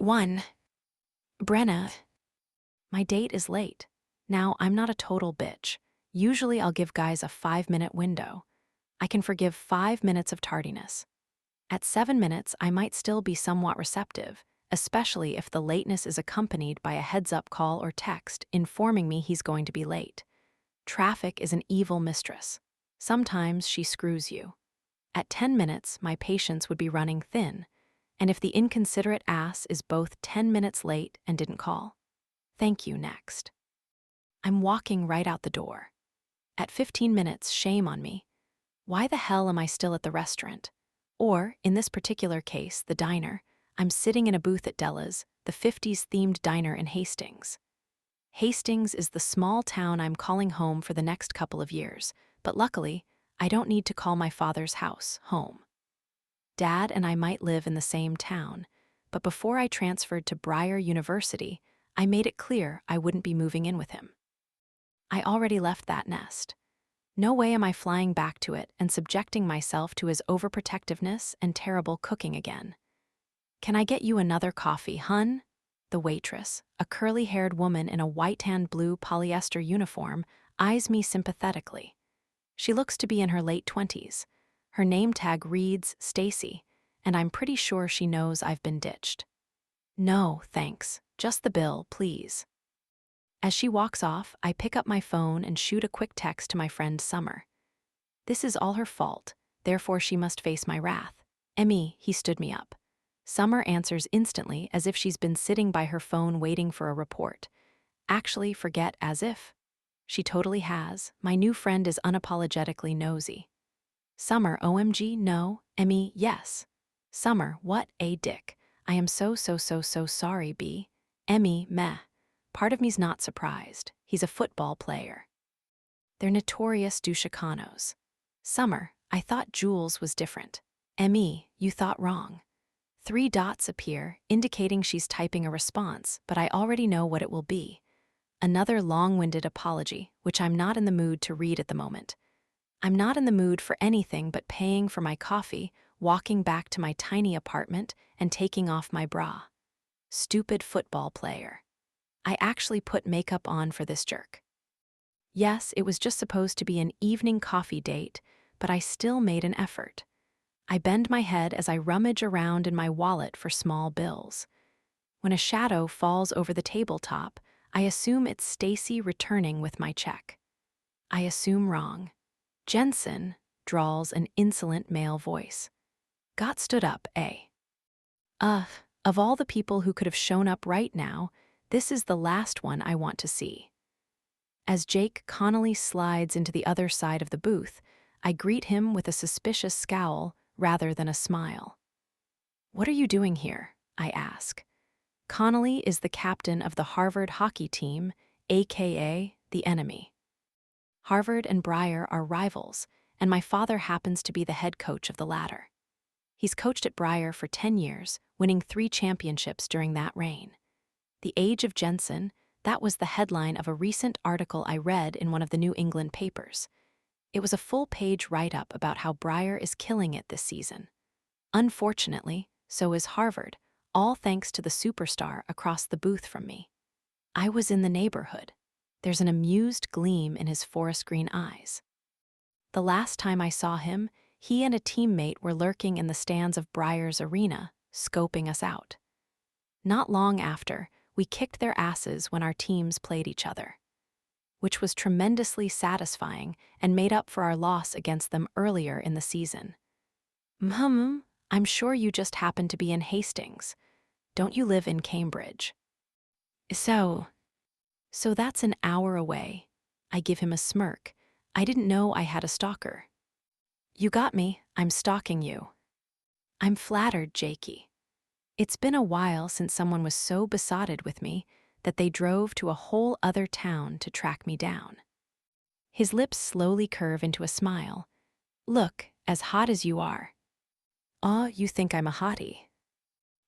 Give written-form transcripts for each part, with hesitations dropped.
1. Brenna. My date is late. Now, I'm not a total bitch. Usually I'll give guys a 5-minute window. I can forgive 5 minutes of tardiness. At 7 minutes, I might still be somewhat receptive, especially if the lateness is accompanied by a heads-up call or text informing me he's going to be late. Traffic is an evil mistress. Sometimes she screws you. At 10 minutes, my patience would be running thin, and if the inconsiderate ass is both 10 minutes late and didn't call, thank you next. I'm walking right out the door. At 15 minutes, shame on me. Why the hell am I still at the restaurant? Or, in this particular case, the diner, I'm sitting in a booth at Della's, the 50s-themed diner in Hastings. Hastings is the small town I'm calling home for the next couple of years, but luckily, I don't need to call my father's house home. Dad and I might live in the same town, but before I transferred to Briar University, I made it clear I wouldn't be moving in with him. I already left that nest. No way am I flying back to it and subjecting myself to his overprotectiveness and terrible cooking again. "Can I get you another coffee, hun?" The waitress, a curly-haired woman in a white-and-blue polyester uniform, eyes me sympathetically. She looks to be in her late 20s. Her name tag reads Stacy, and I'm pretty sure she knows I've been ditched. "No, thanks. Just the bill, please." As she walks off, I pick up my phone and shoot a quick text to my friend Summer. This is all her fault, therefore she must face my wrath. Emmy, he stood me up. Summer answers instantly as if she's been sitting by her phone waiting for a report. Actually, forget as if. She totally has. My new friend is unapologetically nosy. Summer, OMG, no. Emmy, yes. Summer, what a dick. I am so sorry, B. Emmy, meh. Part of me's not surprised. He's a football player. They're notorious douchicanos. Summer, I thought Jules was different. Emmy, you thought wrong. 3 dots appear, indicating she's typing a response, but I already know what it will be. Another long-winded apology, which I'm not in the mood to read at the moment. I'm not in the mood for anything but paying for my coffee, walking back to my tiny apartment, and taking off my bra. Stupid football player. I actually put makeup on for this jerk. Yes, it was just supposed to be an evening coffee date, but I still made an effort. I bend my head as I rummage around in my wallet for small bills. When a shadow falls over the tabletop, I assume it's Stacy returning with my check. I assume wrong. "Jensen," drawls an insolent male voice. Got stood up, eh? Of all the people who could have shown up right now, this is the last one I want to see. As Jake Connolly slides into the other side of the booth, I greet him with a suspicious scowl rather than a smile. "What are you doing here?" I ask. Connolly is the captain of the Harvard hockey team, aka the enemy. Harvard and Briar are rivals, and my father happens to be the head coach of the latter. He's coached at Briar for 10 years, winning 3 championships during that reign. The Age of Jensen, that was the headline of a recent article I read in one of the New England papers. It was a full-page write-up about how Briar is killing it this season. Unfortunately, so is Harvard, all thanks to the superstar across the booth from me. I was in the neighborhood. There's an amused gleam in his forest green eyes. The last time I saw him, he and a teammate were lurking in the stands of Briar's arena, scoping us out. Not long after, we kicked their asses when our teams played each other, which was tremendously satisfying and made up for our loss against them earlier in the season. I'm sure you just happened to be in Hastings. Don't you live in Cambridge? So that's an hour away. I give him a smirk. I didn't know I had a stalker. You got me, I'm stalking you. I'm flattered, Jakey. It's been a while since someone was so besotted with me that they drove to a whole other town to track me down. His lips slowly curve into a smile. Look, as hot as you are. Aw, you think I'm a hottie.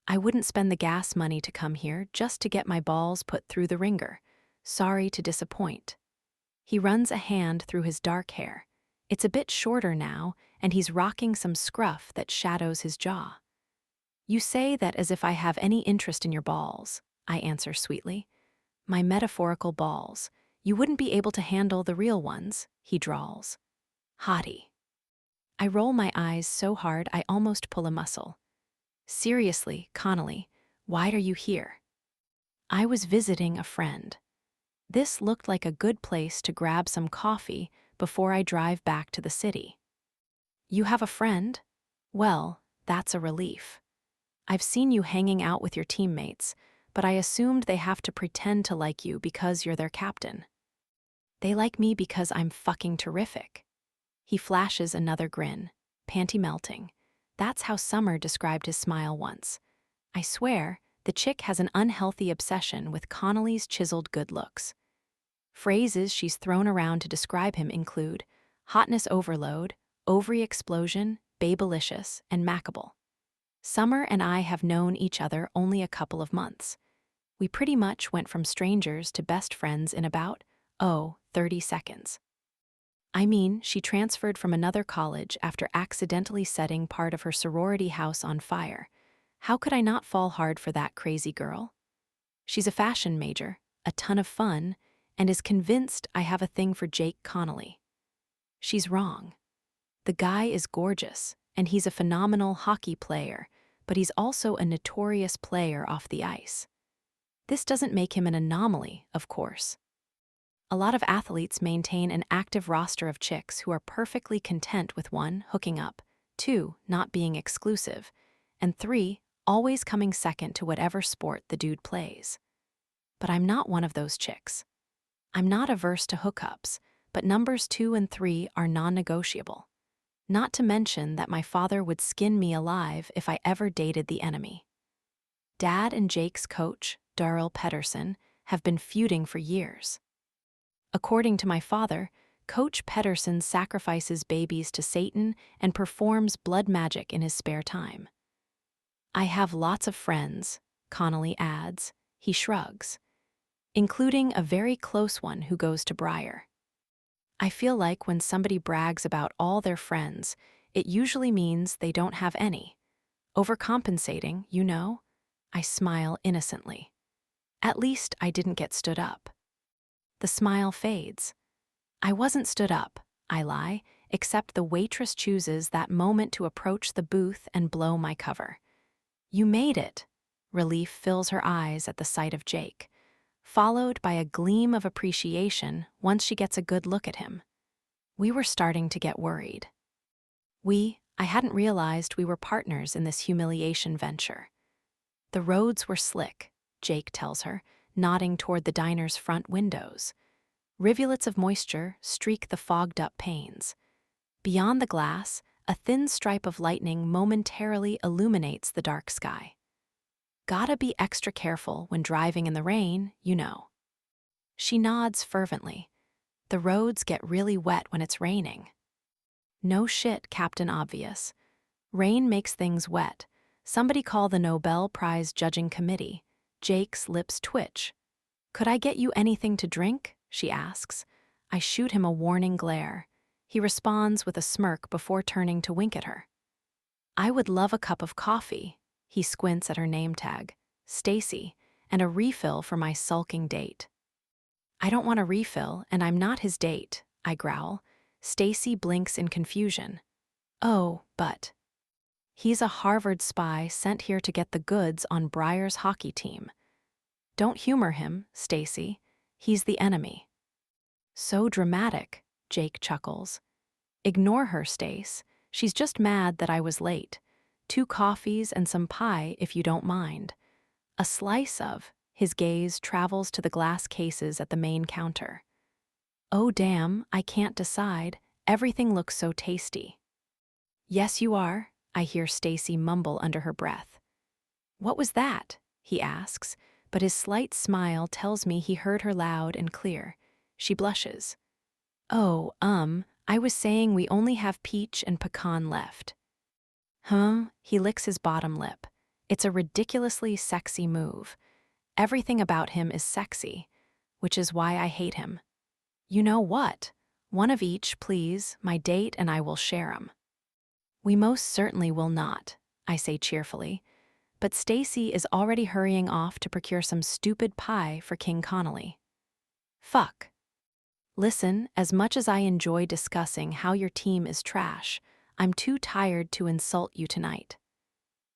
I wouldn't spend the gas money to come here just to get my balls put through the ringer. Sorry to disappoint. He runs a hand through his dark hair. It's a bit shorter now, and he's rocking some scruff that shadows his jaw. You say that as if I have any interest in your balls, I answer sweetly. My metaphorical balls. You wouldn't be able to handle the real ones, he drawls. Hottie. I roll my eyes so hard I almost pull a muscle. Seriously, Connolly, why are you here? I was visiting a friend. This looked like a good place to grab some coffee before I drive back to the city. You have a friend? Well, that's a relief. I've seen you hanging out with your teammates, but I assumed they have to pretend to like you because you're their captain. They like me because I'm fucking terrific. He flashes another grin, panty melting. That's how Summer described his smile once. I swear, the chick has an unhealthy obsession with Connolly's chiseled good looks. Phrases she's thrown around to describe him include hotness overload, ovary explosion, babelicious, and mackable. Summer and I have known each other only a couple of months. We pretty much went from strangers to best friends in about, 30 seconds. I mean, she transferred from another college after accidentally setting part of her sorority house on fire. How could I not fall hard for that crazy girl? She's a fashion major, a ton of fun, and is convinced I have a thing for Jake Connolly. She's wrong. The guy is gorgeous, and he's a phenomenal hockey player, but he's also a notorious player off the ice. This doesn't make him an anomaly, of course. A lot of athletes maintain an active roster of chicks who are perfectly content with 1, hooking up, 2, not being exclusive, and 3, always coming second to whatever sport the dude plays. But I'm not one of those chicks. I'm not averse to hookups, but numbers 2 and 3 are non-negotiable. Not to mention that my father would skin me alive if I ever dated the enemy. Dad and Jake's coach, Darrell Pedersen, have been feuding for years. According to my father, Coach Pedersen sacrifices babies to Satan and performs blood magic in his spare time. I have lots of friends, Connolly adds. He shrugs. Including a very close one who goes to Briar. I feel like when somebody brags about all their friends, it usually means they don't have any. Overcompensating, you know? I smile innocently. At least I didn't get stood up. The smile fades. I wasn't stood up, I lie, except the waitress chooses that moment to approach the booth and blow my cover. You made it. Relief fills her eyes at the sight of Jake, followed by a gleam of appreciation once she gets a good look at him. We were starting to get worried. I hadn't realized we were partners in this humiliation venture. The roads were slick, Jake tells her, nodding toward the diner's front windows. Rivulets of moisture streak the fogged-up panes. Beyond the glass, a thin stripe of lightning momentarily illuminates the dark sky. Gotta be extra careful when driving in the rain, you know. She nods fervently. The roads get really wet when it's raining. No shit, Captain Obvious. Rain makes things wet. Somebody call the Nobel Prize judging committee. Jake's lips twitch. Could I get you anything to drink? She asks. I shoot him a warning glare. He responds with a smirk before turning to wink at her. I would love a cup of coffee. He squints at her name tag, Stacy, and a refill for my sulking date. I don't want a refill, and I'm not his date, I growl. Stacy blinks in confusion. Oh, but. He's a Harvard spy sent here to get the goods on Briar's hockey team. Don't humor him, Stacy. He's the enemy. So dramatic, Jake chuckles. Ignore her, Stace. She's just mad that I was late. 2 coffees and some pie, if you don't mind. A slice of, his gaze travels to the glass cases at the main counter. Oh damn, I can't decide. Everything looks so tasty. Yes, you are, I hear Stacy mumble under her breath. What was that? He asks, but his slight smile tells me he heard her loud and clear. She blushes. Oh, I was saying we only have peach and pecan left. He licks his bottom lip. It's a ridiculously sexy move. Everything about him is sexy, which is why I hate him. You know what? One of each, please. My date and I will share 'em. We most certainly will not, I say cheerfully. but Stacy is already hurrying off to procure some stupid pie for King Connolly. Fuck. Listen, as much as I enjoy discussing how your team is trash, I'm too tired to insult you tonight.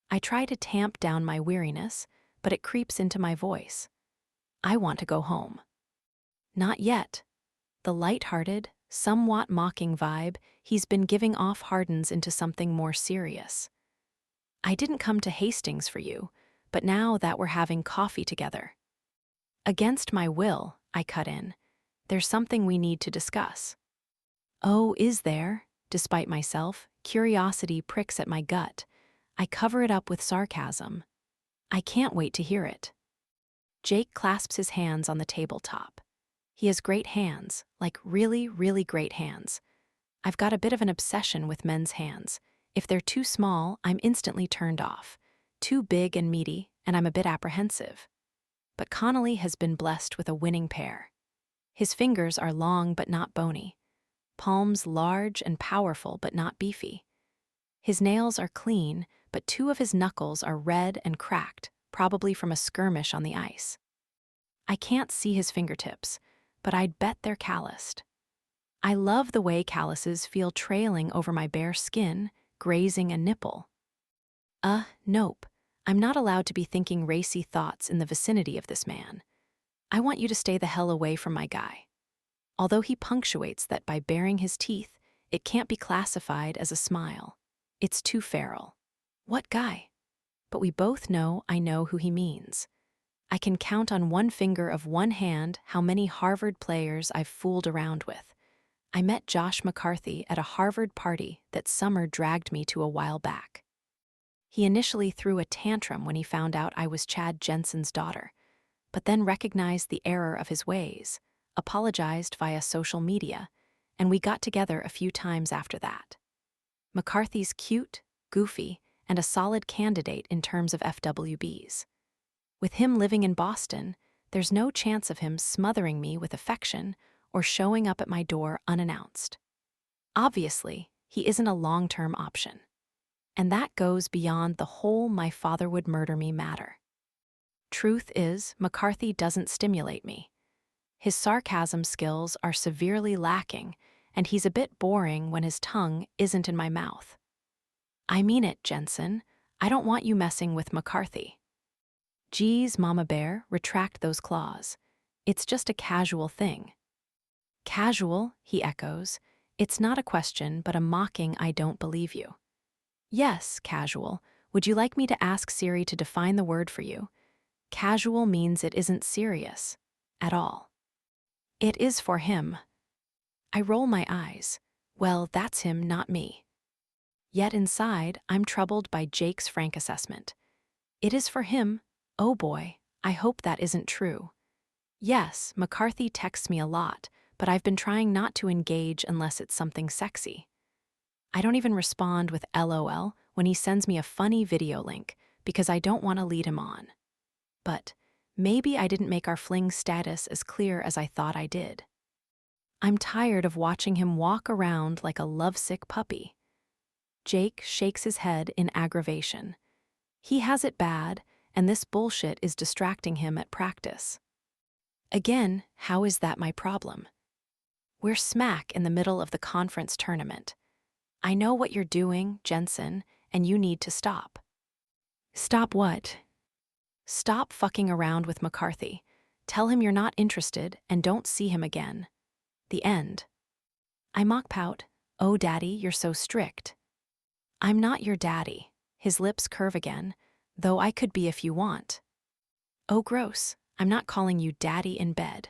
I try to tamp down my weariness, but it creeps into my voice. I want to go home. Not yet. The light-hearted, somewhat mocking vibe he's been giving off hardens into something more serious. I didn't come to Hastings for you, but now that we're having coffee together. Against my will, I cut in. There's something we need to discuss. Oh, is there? Despite myself, curiosity pricks at my gut. I cover it up with sarcasm. I can't wait to hear it. Jake clasps his hands on the tabletop. He has great hands, like really, really great hands. I've got a bit of an obsession with men's hands. If they're too small, I'm instantly turned off. Too big and meaty, and I'm a bit apprehensive. But Connolly has been blessed with a winning pair. His fingers are long but not bony. Palms large and powerful but not beefy. His nails are clean, but 2 of his knuckles are red and cracked, probably from a skirmish on the ice. I can't see his fingertips, but I'd bet they're calloused. I love the way calluses feel trailing over my bare skin, grazing a nipple. Nope. I'm not allowed to be thinking racy thoughts in the vicinity of this man. I want you to stay the hell away from my guy. Although he punctuates that by baring his teeth, it can't be classified as a smile. It's too feral. What guy? But we both know I know who he means. I can count on one finger of one hand how many Harvard players I've fooled around with. I met Josh McCarthy at a Harvard party that Summer dragged me to a while back. He initially threw a tantrum when he found out I was Chad Jensen's daughter, but then recognized the error of his ways, apologized via social media, and we got together a few times after that. McCarthy's cute, goofy, and a solid candidate in terms of FWBs. With him living in Boston, there's no chance of him smothering me with affection or showing up at my door unannounced. Obviously, he isn't a long-term option. And that goes beyond the whole my father would murder me matter. Truth is, McCarthy doesn't stimulate me. His sarcasm skills are severely lacking, and he's a bit boring when his tongue isn't in my mouth. I mean it, Jensen. I don't want you messing with McCarthy. Geez, Mama Bear, retract those claws. It's just a casual thing. Casual, he echoes. It's not a question, but a mocking I don't believe you. Yes, casual. Would you like me to ask Siri to define the word for you? Casual means it isn't serious. At all. It is for him. I roll my eyes. Well, that's him, not me. Yet inside, I'm troubled by Jake's frank assessment. It is for him. Oh boy, I hope that isn't true. Yes, McCarthy texts me a lot, but I've been trying not to engage unless it's something sexy. I don't even respond with LOL when he sends me a funny video link because I don't want to lead him on. But maybe I didn't make our fling status as clear as I thought I did. I'm tired of watching him walk around like a lovesick puppy. Jake shakes his head in aggravation. He has it bad, and this bullshit is distracting him at practice. Again, how is that my problem? We're smack in the middle of the conference tournament. I know what you're doing, Jensen, and you need to stop. Stop what? Stop fucking around with McCarthy. Tell him you're not interested and don't see him again. The end. I mock pout. Oh, Daddy, you're so strict. I'm not your daddy. His lips curve again, though I could be if you want. Oh, gross. I'm not calling you Daddy in bed.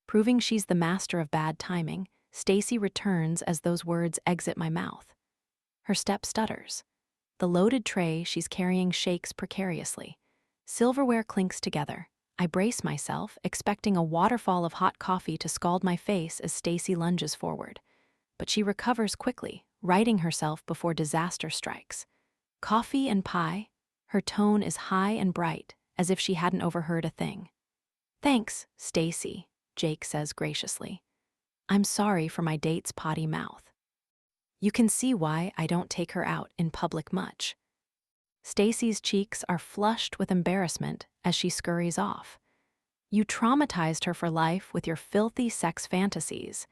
Proving she's the master of bad timing, Stacy returns as those words exit my mouth. Her step stutters. The loaded tray she's carrying shakes precariously. Silverware clinks together. I brace myself, expecting a waterfall of hot coffee to scald my face as Stacy lunges forward. But she recovers quickly, righting herself before disaster strikes. Coffee and pie? Her tone is high and bright, as if she hadn't overheard a thing. Thanks, Stacy, Jake says graciously. I'm sorry for my date's potty mouth. You can see why I don't take her out in public much. Stacy's cheeks are flushed with embarrassment as she scurries off. You traumatized her for life with your filthy sex fantasies,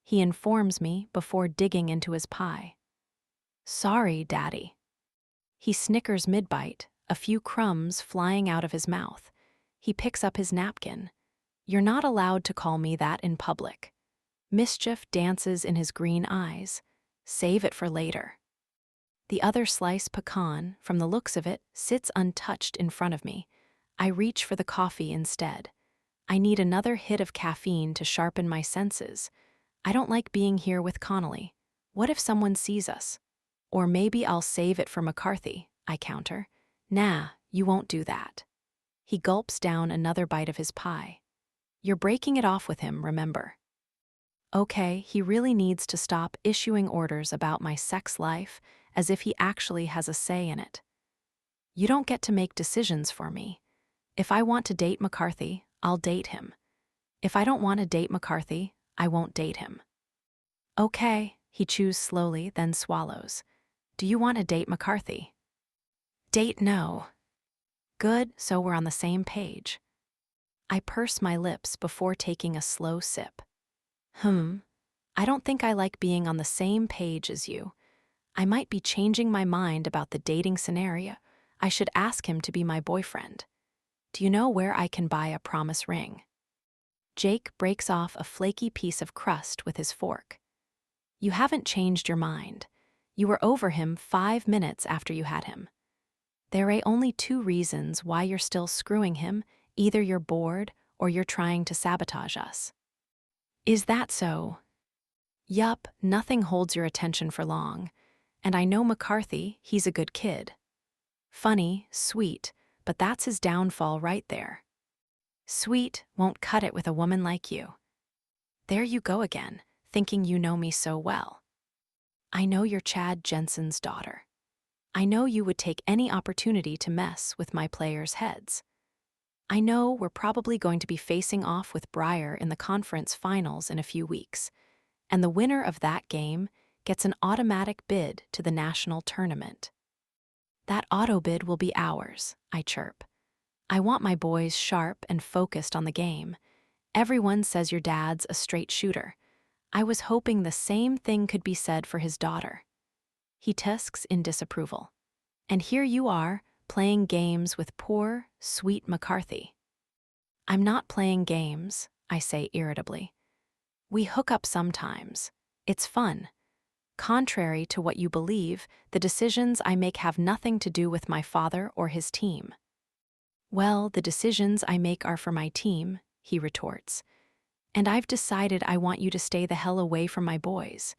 he informs me before digging into his pie. Sorry, Daddy. He snickers mid-bite, a few crumbs flying out of his mouth. He picks up his napkin. You're not allowed to call me that in public. Mischief dances in his green eyes. Save it for later. The other slice pecan, from the looks of it, sits untouched in front of me. I reach for the coffee instead. I need another hit of caffeine to sharpen my senses. I don't like being here with Connolly. What if someone sees us? Or maybe I'll save it for McCarthy, I counter. Nah, you won't do that. He gulps down another bite of his pie. You're breaking it off with him, remember? Okay, he really needs to stop issuing orders about my sex life as if he actually has a say in it. You don't get to make decisions for me. If I want to date McCarthy, I'll date him. If I don't want to date McCarthy, I won't date him. Okay, he chews slowly, then swallows. Do you want to date McCarthy? Date no. Good, so we're on the same page. I purse my lips before taking a slow sip. I don't think I like being on the same page as you. I might be changing my mind about the dating scenario. I should ask him to be my boyfriend. Do you know where I can buy a promise ring? Jake breaks off a flaky piece of crust with his fork. You haven't changed your mind. You were over him 5 minutes after you had him. There are only 2 reasons why you're still screwing him. Either you're bored or you're trying to sabotage us. Is that so? Yup, nothing holds your attention for long. And I know McCarthy, he's a good kid. Funny, sweet, but that's his downfall right there. Sweet won't cut it with a woman like you. There you go again, thinking you know me so well. I know you're Chad Jensen's daughter. I know you would take any opportunity to mess with my players' heads. I know we're probably going to be facing off with Breyer in the conference finals in a few weeks, and the winner of that game gets an automatic bid to the national tournament. That auto bid will be ours, I chirp. I want my boys sharp and focused on the game. Everyone says your dad's a straight shooter. I was hoping the same thing could be said for his daughter. He tusks in disapproval. And here you are, playing games with poor, sweet McCarthy. I'm not playing games, I say irritably. We hook up sometimes. It's fun. Contrary to what you believe, the decisions I make have nothing to do with my father or his team. Well, the decisions I make are for my team, he retorts. And I've decided I want you to stay the hell away from my boys.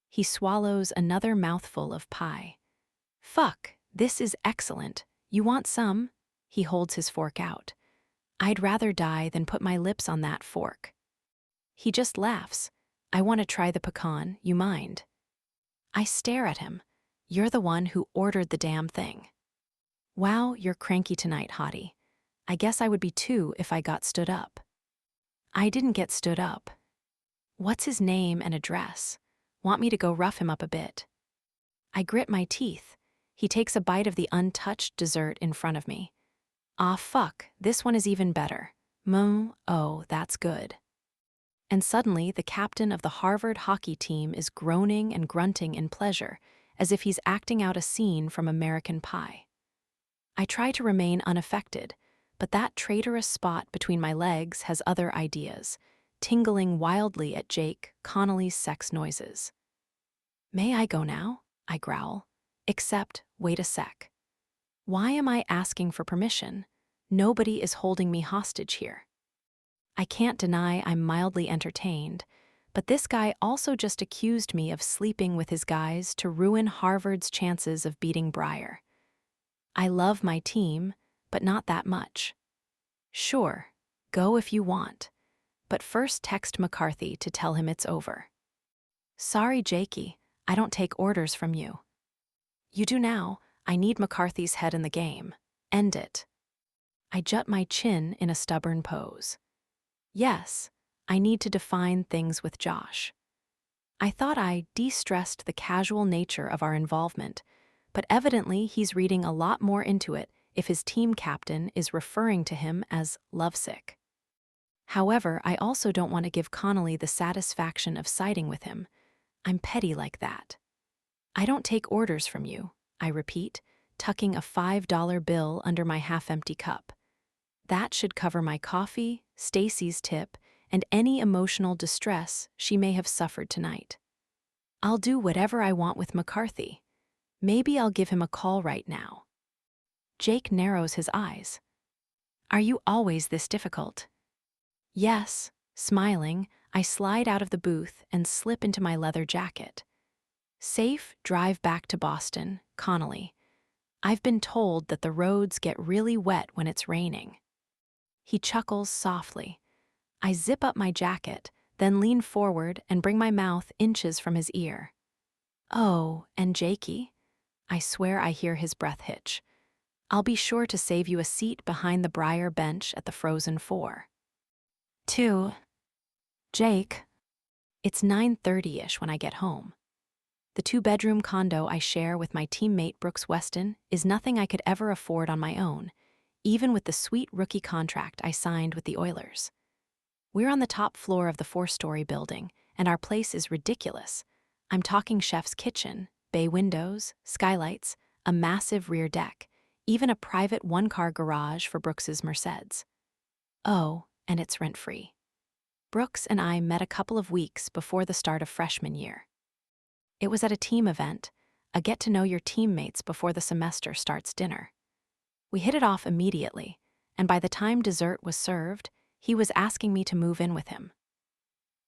He swallows another mouthful of pie. Fuck, this is excellent. You want some? He holds his fork out. I'd rather die than put my lips on that fork. He just laughs. I want to try the pecan, you mind? I stare at him. You're the one who ordered the damn thing. Wow, you're cranky tonight, hottie. I guess I would be too if I got stood up. I didn't get stood up. What's his name and address? Want me to go rough him up a bit? I grit my teeth. He takes a bite of the untouched dessert in front of me. Ah, fuck, this one is even better. Oh, that's good. And suddenly, the captain of the Harvard hockey team is groaning and grunting in pleasure, as if he's acting out a scene from American Pie. I try to remain unaffected, but that traitorous spot between my legs has other ideas, tingling wildly at Jake Connolly's sex noises. May I go now? I growl. Except, wait a sec. Why am I asking for permission? Nobody is holding me hostage here. I can't deny I'm mildly entertained, but this guy also just accused me of sleeping with his guys to ruin Harvard's chances of beating Breyer. I love my team, but not that much. Sure, go if you want, but first text McCarthy to tell him it's over. Sorry, Jakey, I don't take orders from you. You do now. I need McCarthy's head in the game. End it. I jut my chin in a stubborn pose. Yes, I need to define things with Josh. I thought I de-stressed the casual nature of our involvement, but evidently he's reading a lot more into it if his team captain is referring to him as lovesick. However, I also don't want to give Connolly the satisfaction of siding with him. I'm petty like that. I don't take orders from you, I repeat, tucking a $5 bill under my half-empty cup. That should cover my coffee, Stacy's tip, and any emotional distress she may have suffered tonight. I'll do whatever I want with McCarthy. Maybe I'll give him a call right now. Jake narrows his eyes. Are you always this difficult? Yes, smiling, I slide out of the booth and slip into my leather jacket. Safe drive back to Boston, Connolly. I've been told that the roads get really wet when it's raining. He chuckles softly. I zip up my jacket, then lean forward and bring my mouth inches from his ear. Oh, and Jakey? I swear I hear his breath hitch. I'll be sure to save you a seat behind the briar bench at the Frozen Four. 2. Jake. It's 9:30-ish when I get home. The 2-bedroom condo I share with my teammate Brooks Weston is nothing I could ever afford on my own, even with the sweet rookie contract I signed with the Oilers. We're on the top floor of the 4-story building, and our place is ridiculous. I'm talking chef's kitchen, bay windows, skylights, a massive rear deck, even a private 1-car garage for Brooks's Mercedes. Oh, and it's rent-free. Brooks and I met a couple of weeks before the start of freshman year. It was at a team event, a get-to-know-your teammates before the semester starts dinner. We hit it off immediately, and by the time dessert was served, he was asking me to move in with him.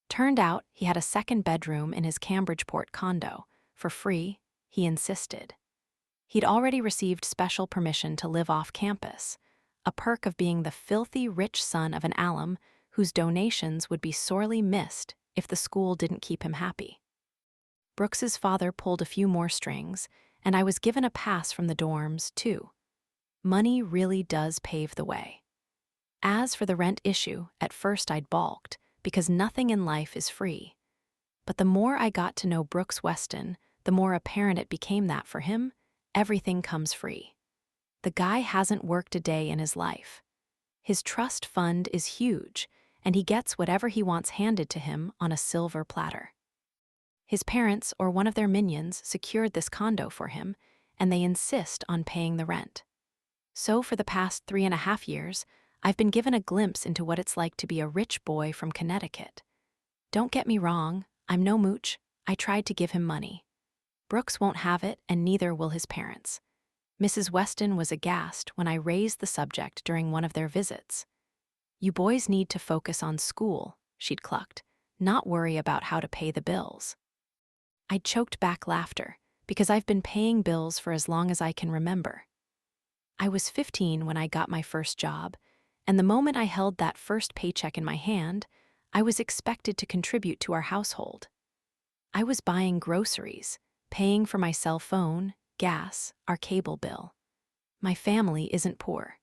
Turned out he had a 2nd bedroom in his Cambridgeport condo. For free, he insisted. He'd already received special permission to live off campus, a perk of being the filthy rich son of an alum whose donations would be sorely missed if the school didn't keep him happy. Brooks's father pulled a few more strings, and I was given a pass from the dorms, too. Money really does pave the way. As for the rent issue, at first I'd balked, because nothing in life is free. But the more I got to know Brooks Weston, the more apparent it became that for him, everything comes free. The guy hasn't worked a day in his life. His trust fund is huge, and he gets whatever he wants handed to him on a silver platter. His parents or one of their minions secured this condo for him, and they insist on paying the rent. So for the past 3.5 years, I've been given a glimpse into what it's like to be a rich boy from Connecticut. Don't get me wrong, I'm no mooch. I tried to give him money. Brooks won't have it, and neither will his parents. Mrs. Weston was aghast when I raised the subject during one of their visits. You boys need to focus on school, she'd clucked, not worry about how to pay the bills. I choked back laughter, because I've been paying bills for as long as I can remember. I was 15 when I got my first job, and the moment I held that first paycheck in my hand, I was expected to contribute to our household. I was buying groceries, paying for my cell phone, gas, our cable bill. My family isn't poor.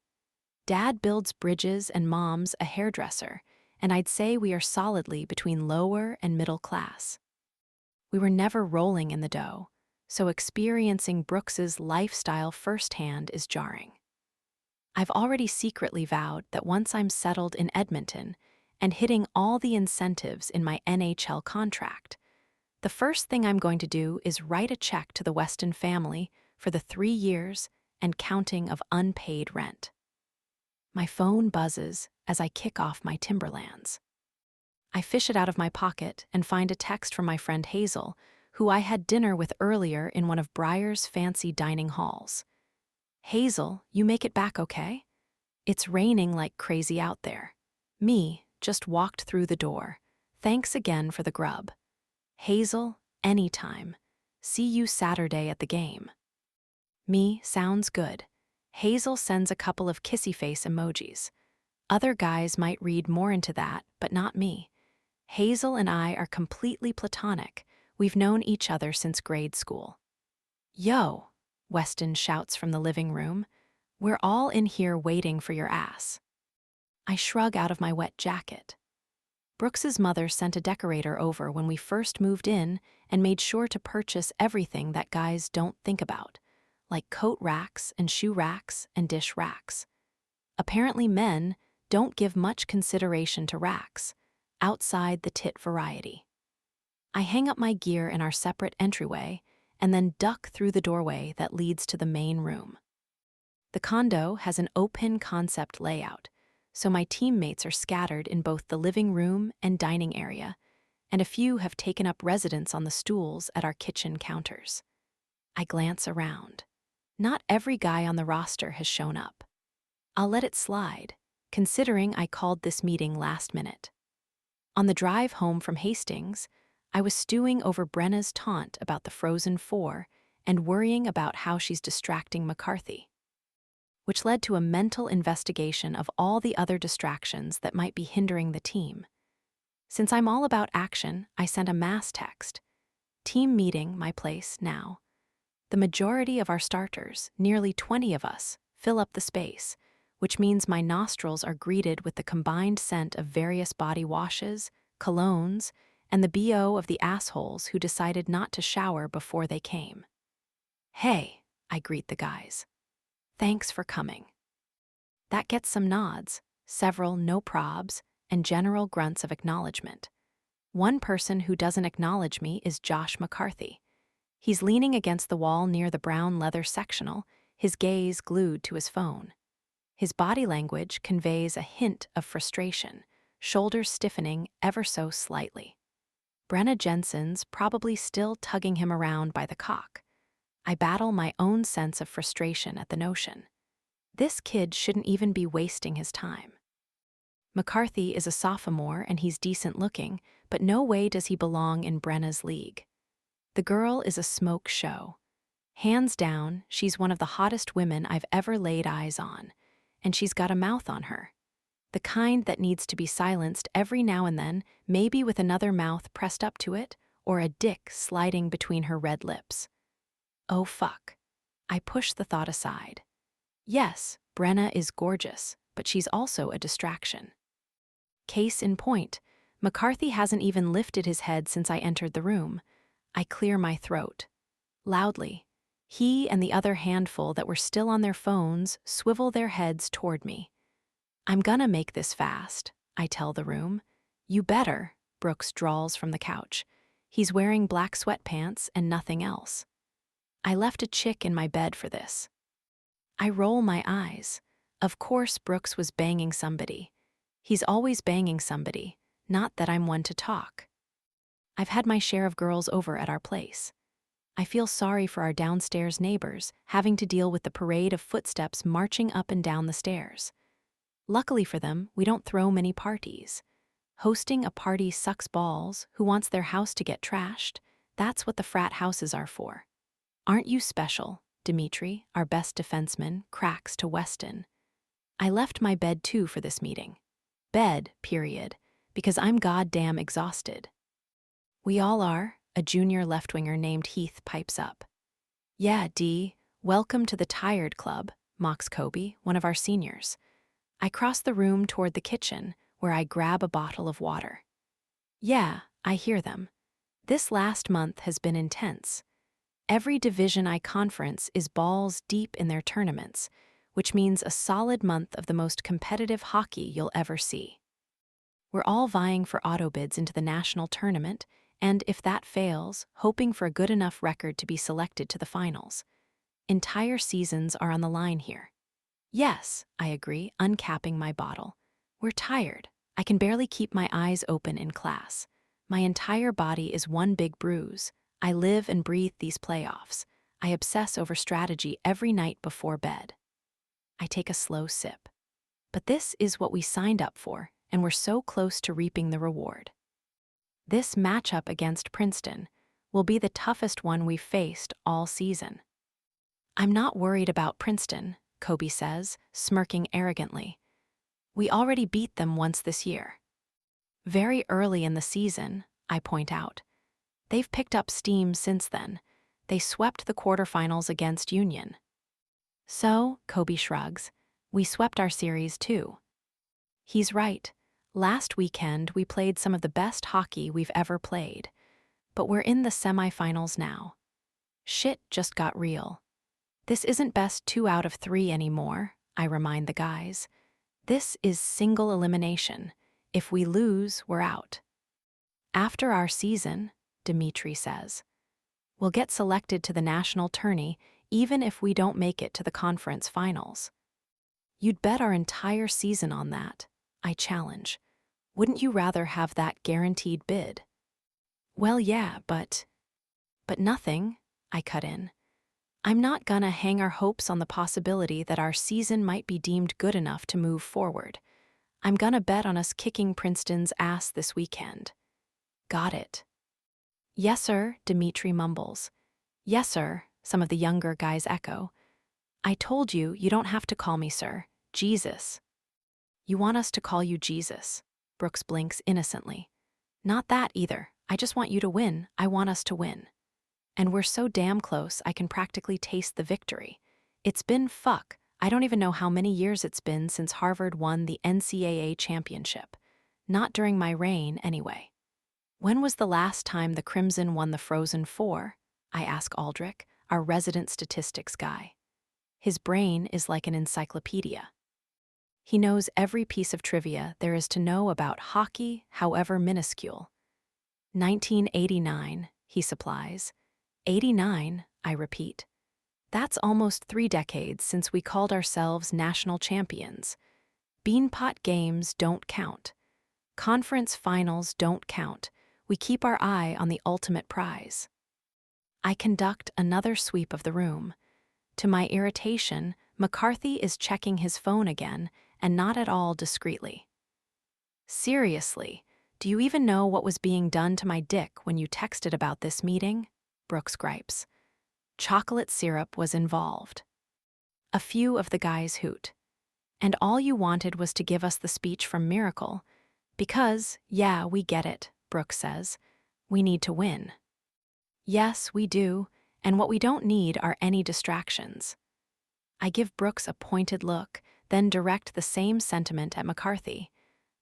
Dad builds bridges and Mom's a hairdresser, and I'd say we are solidly between lower and middle class. We were never rolling in the dough, so experiencing Brooks's lifestyle firsthand is jarring. I've already secretly vowed that once I'm settled in Edmonton and hitting all the incentives in my NHL contract, the first thing I'm going to do is write a check to the Weston family for the 3 years and counting of unpaid rent. My phone buzzes as I kick off my Timberlands. I fish it out of my pocket and find a text from my friend Hazel, who I had dinner with earlier in one of Briar's fancy dining halls. Hazel, you make it back okay? It's raining like crazy out there. Me, just walked through the door. Thanks again for the grub. Hazel, anytime. See you Saturday at the game. Me, sounds good. Hazel sends a couple of kissy face emojis. Other guys might read more into that, but not me. Hazel and I are completely platonic. We've known each other since grade school. Yo, Weston shouts from the living room. We're all in here waiting for your ass. I shrug out of my wet jacket. Brooks's mother sent a decorator over when we first moved in and made sure to purchase everything that guys don't think about, like coat racks and shoe racks and dish racks. Apparently men don't give much consideration to racks, outside the tit variety. I hang up my gear in our separate entryway and then duck through the doorway that leads to the main room. The condo has an open concept layout, so my teammates are scattered in both the living room and dining area, and a few have taken up residence on the stools at our kitchen counters. I glance around. Not every guy on the roster has shown up. I'll let it slide, considering I called this meeting last minute. On the drive home from Hastings, I was stewing over Brenna's taunt about the Frozen Four and worrying about how she's distracting McCarthy, which led to a mental investigation of all the other distractions that might be hindering the team. Since I'm all about action, I sent a mass text. Team meeting, my place, now. The majority of our starters, nearly 20 of us, fill up the space, which means my nostrils are greeted with the combined scent of various body washes, colognes, and the BO of the assholes who decided not to shower before they came. Hey, I greet the guys. Thanks for coming. That gets some nods, several no probs, and general grunts of acknowledgement. One person who doesn't acknowledge me is Josh McCarthy. He's leaning against the wall near the brown leather sectional, his gaze glued to his phone. His body language conveys a hint of frustration, shoulders stiffening ever so slightly. Brenna Jensen's probably still tugging him around by the cock. I battle my own sense of frustration at the notion. This kid shouldn't even be wasting his time. McCarthy is a sophomore and he's decent looking, but no way does he belong in Brenna's league. The girl is a smoke show. Hands down, she's one of the hottest women I've ever laid eyes on, and she's got a mouth on her. The kind that needs to be silenced every now and then, maybe with another mouth pressed up to it, or a dick sliding between her red lips. Oh fuck. I push the thought aside. Yes, Brenna is gorgeous, but she's also a distraction. Case in point, McCarthy hasn't even lifted his head since I entered the room. I clear my throat. Loudly. He and the other handful that were still on their phones swivel their heads toward me. I'm gonna make this fast, I tell the room. You better, Brooks drawls from the couch. He's wearing black sweatpants and nothing else. I left a chick in my bed for this. I roll my eyes. Of course Brooks was banging somebody. He's always banging somebody, not that I'm one to talk. I've had my share of girls over at our place. I feel sorry for our downstairs neighbors having to deal with the parade of footsteps marching up and down the stairs. Luckily for them, we don't throw many parties. Hosting a party sucks balls. Who wants their house to get trashed? That's what the frat houses are for. Aren't you special, Dimitri, our best defenseman, cracks to Weston. I left my bed too for this meeting. Bed, period, because I'm goddamn exhausted. We all are, a junior left-winger named Heath pipes up. Yeah, D, welcome to the Tired Club, mocks Kobe, one of our seniors. I cross the room toward the kitchen, where I grab a bottle of water. Yeah, I hear them. This last month has been intense. Every Division I conference is balls deep in their tournaments, which means a solid month of the most competitive hockey you'll ever see. We're all vying for auto bids into the national tournament, and if that fails, hoping for a good enough record to be selected to the finals. Entire seasons are on the line here. Yes, I agree, uncapping my bottle. We're tired. I can barely keep my eyes open in class. My entire body is one big bruise. I live and breathe these playoffs. I obsess over strategy every night before bed. I take a slow sip. But this is what we signed up for, and we're so close to reaping the reward. This matchup against Princeton will be the toughest one we've faced all season. I'm not worried about Princeton, Kobe says, smirking arrogantly. We already beat them once this year. Very early in the season, I point out. They've picked up steam since then. They swept the quarterfinals against Union. So, Kobe shrugs, we swept our series too. He's right. Last weekend we played some of the best hockey we've ever played. But we're in the semifinals now. Shit just got real. This isn't best 2 out of 3 anymore, I remind the guys. This is single elimination. If we lose, we're out. After our season, Dimitri says, we'll get selected to the national tourney even if we don't make it to the conference finals. You'd bet our entire season on that, I challenge. Wouldn't you rather have that guaranteed bid? Well, yeah, but nothing, I cut in. I'm not gonna hang our hopes on the possibility that our season might be deemed good enough to move forward. I'm gonna bet on us kicking Princeton's ass this weekend. Got it. Yes, sir, Dimitri mumbles. Yes, sir, some of the younger guys echo. I told you, you don't have to call me sir. Jesus. You want us to call you Jesus? Brooks blinks innocently. Not that either. I just want you to win. I want us to win. And we're so damn close, I can practically taste the victory. It's been I don't even know how many years it's been since Harvard won the NCAA championship. Not during my reign, anyway. When was the last time the Crimson won the Frozen Four? I ask Aldrich, our resident statistics guy. His brain is like an encyclopedia. He knows every piece of trivia there is to know about hockey, however minuscule. 1989, he supplies. 89, I repeat. That's almost 3 decades since we called ourselves national champions. Beanpot games don't count. Conference finals don't count. We keep our eye on the ultimate prize. I conduct another sweep of the room. To my irritation, McCarthy is checking his phone again, and not at all discreetly. Seriously, do you even know what was being done to my dick when you texted about this meeting? Brooks gripes. Chocolate syrup was involved. A few of the guys hoot. And all you wanted was to give us the speech from Miracle. Because, yeah, we get it, Brooks says. We need to win. Yes, we do, and what we don't need are any distractions. I give Brooks a pointed look, then direct the same sentiment at McCarthy.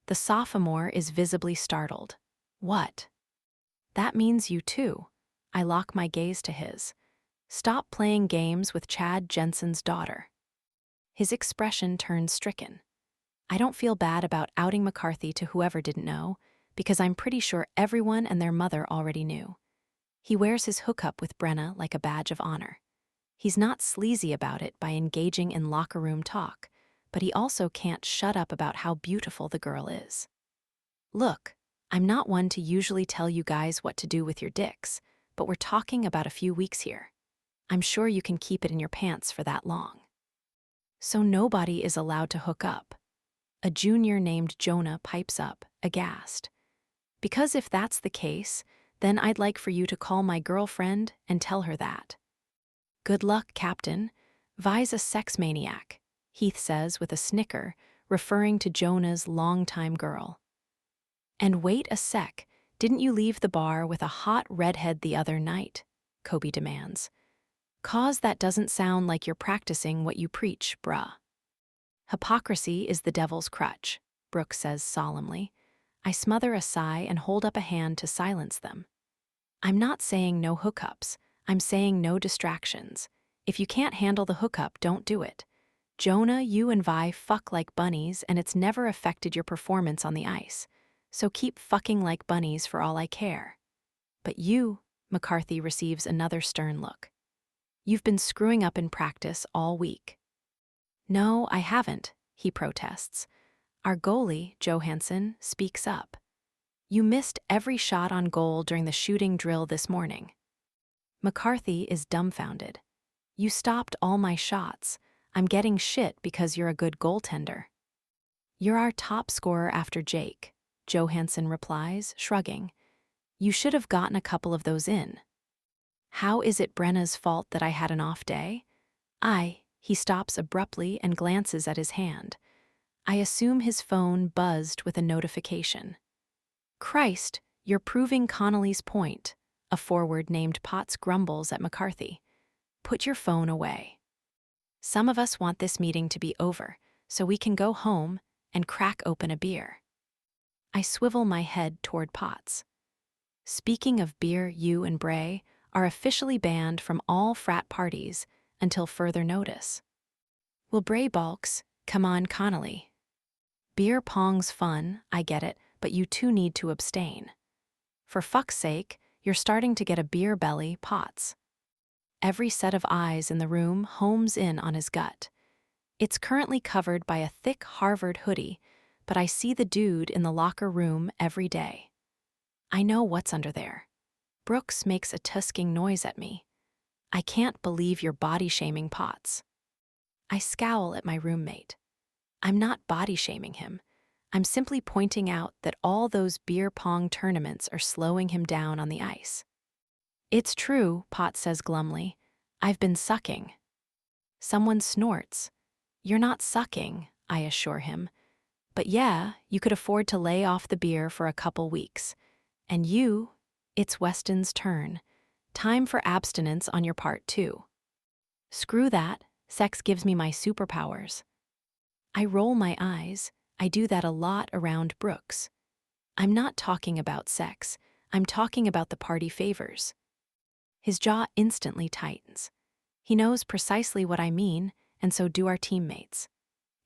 The sophomore is visibly startled. What? That means you too. I lock my gaze to his. Stop playing games with Chad Jensen's daughter. His expression turns stricken. I don't feel bad about outing McCarthy to whoever didn't know, because I'm pretty sure everyone and their mother already knew. He wears his hookup with Brenna like a badge of honor. He's not sleazy about it by engaging in locker room talk, but he also can't shut up about how beautiful the girl is. Look, I'm not one to usually tell you guys what to do with your dicks, but we're talking about a few weeks here. I'm sure you can keep it in your pants for that long. So nobody is allowed to hook up. A junior named Jonah pipes up, aghast. Because if that's the case, then I'd like for you to call my girlfriend and tell her that. Good luck, Captain. Vi's a sex maniac, Heath says with a snicker, referring to Jonah's longtime girl. And wait a sec, didn't you leave the bar with a hot redhead the other night? Kobe demands. 'Cause that doesn't sound like you're practicing what you preach, bruh. Hypocrisy is the devil's crutch, Brooks says solemnly. I smother a sigh and hold up a hand to silence them. I'm not saying no hookups. I'm saying no distractions. If you can't handle the hookup, don't do it. Jonah, you and Vi fuck like bunnies, and it's never affected your performance on the ice. So keep fucking like bunnies for all I care. But you, McCarthy receives another stern look. You've been screwing up in practice all week. No, I haven't, he protests. Our goalie, Johansson, speaks up. You missed every shot on goal during the shooting drill this morning. McCarthy is dumbfounded. You stopped all my shots. I'm getting shit because you're a good goaltender. You're our top scorer after Jake, Johansson replies, shrugging. You should have gotten a couple of those in. How is it Brenna's fault that I had an off day? He stops abruptly and glances at his hand. I assume his phone buzzed with a notification. Christ, you're proving Connolly's point, a forward named Potts grumbles at McCarthy. Put your phone away. Some of us want this meeting to be over, so we can go home and crack open a beer. I swivel my head toward Potts. Speaking of beer, you and Bray are officially banned from all frat parties until further notice. Will Bray balks, come on Connolly. Beer pong's fun, I get it, but you two need to abstain. For fuck's sake, you're starting to get a beer belly, Potts. Every set of eyes in the room homes in on his gut. It's currently covered by a thick Harvard hoodie, but I see the dude in the locker room every day. I know what's under there. Brooks makes a tusking noise at me. I can't believe you're body-shaming Potts. I scowl at my roommate. I'm not body-shaming him. I'm simply pointing out that all those beer pong tournaments are slowing him down on the ice. It's true, Potts says glumly. I've been sucking. Someone snorts. You're not sucking, I assure him. But yeah, you could afford to lay off the beer for a couple weeks. And you, it's Weston's turn. Time for abstinence on your part too. Screw that, sex gives me my superpowers. I roll my eyes. I do that a lot around Brooks. I'm not talking about sex. I'm talking about the party favors. His jaw instantly tightens. He knows precisely what I mean, and so do our teammates.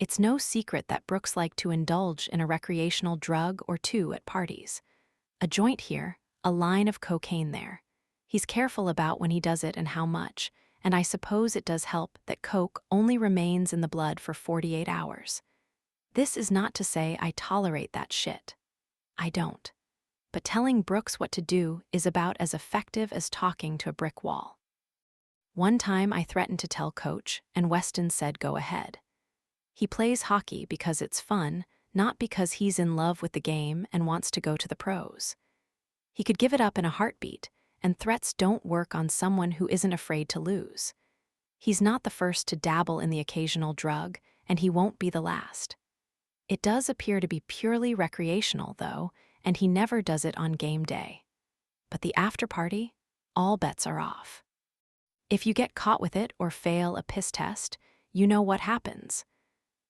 It's no secret that Brooks likes to indulge in a recreational drug or two at parties. A joint here, a line of cocaine there. He's careful about when he does it and how much, and I suppose it does help that coke only remains in the blood for 48 hours. This is not to say I tolerate that shit. I don't. But telling Brooks what to do is about as effective as talking to a brick wall. One time I threatened to tell Coach, and Weston said go ahead. He plays hockey because it's fun, not because he's in love with the game and wants to go to the pros. He could give it up in a heartbeat, and threats don't work on someone who isn't afraid to lose. He's not the first to dabble in the occasional drug, and he won't be the last. It does appear to be purely recreational, though, and he never does it on game day. But the after-party, all bets are off. If you get caught with it or fail a piss test, you know what happens.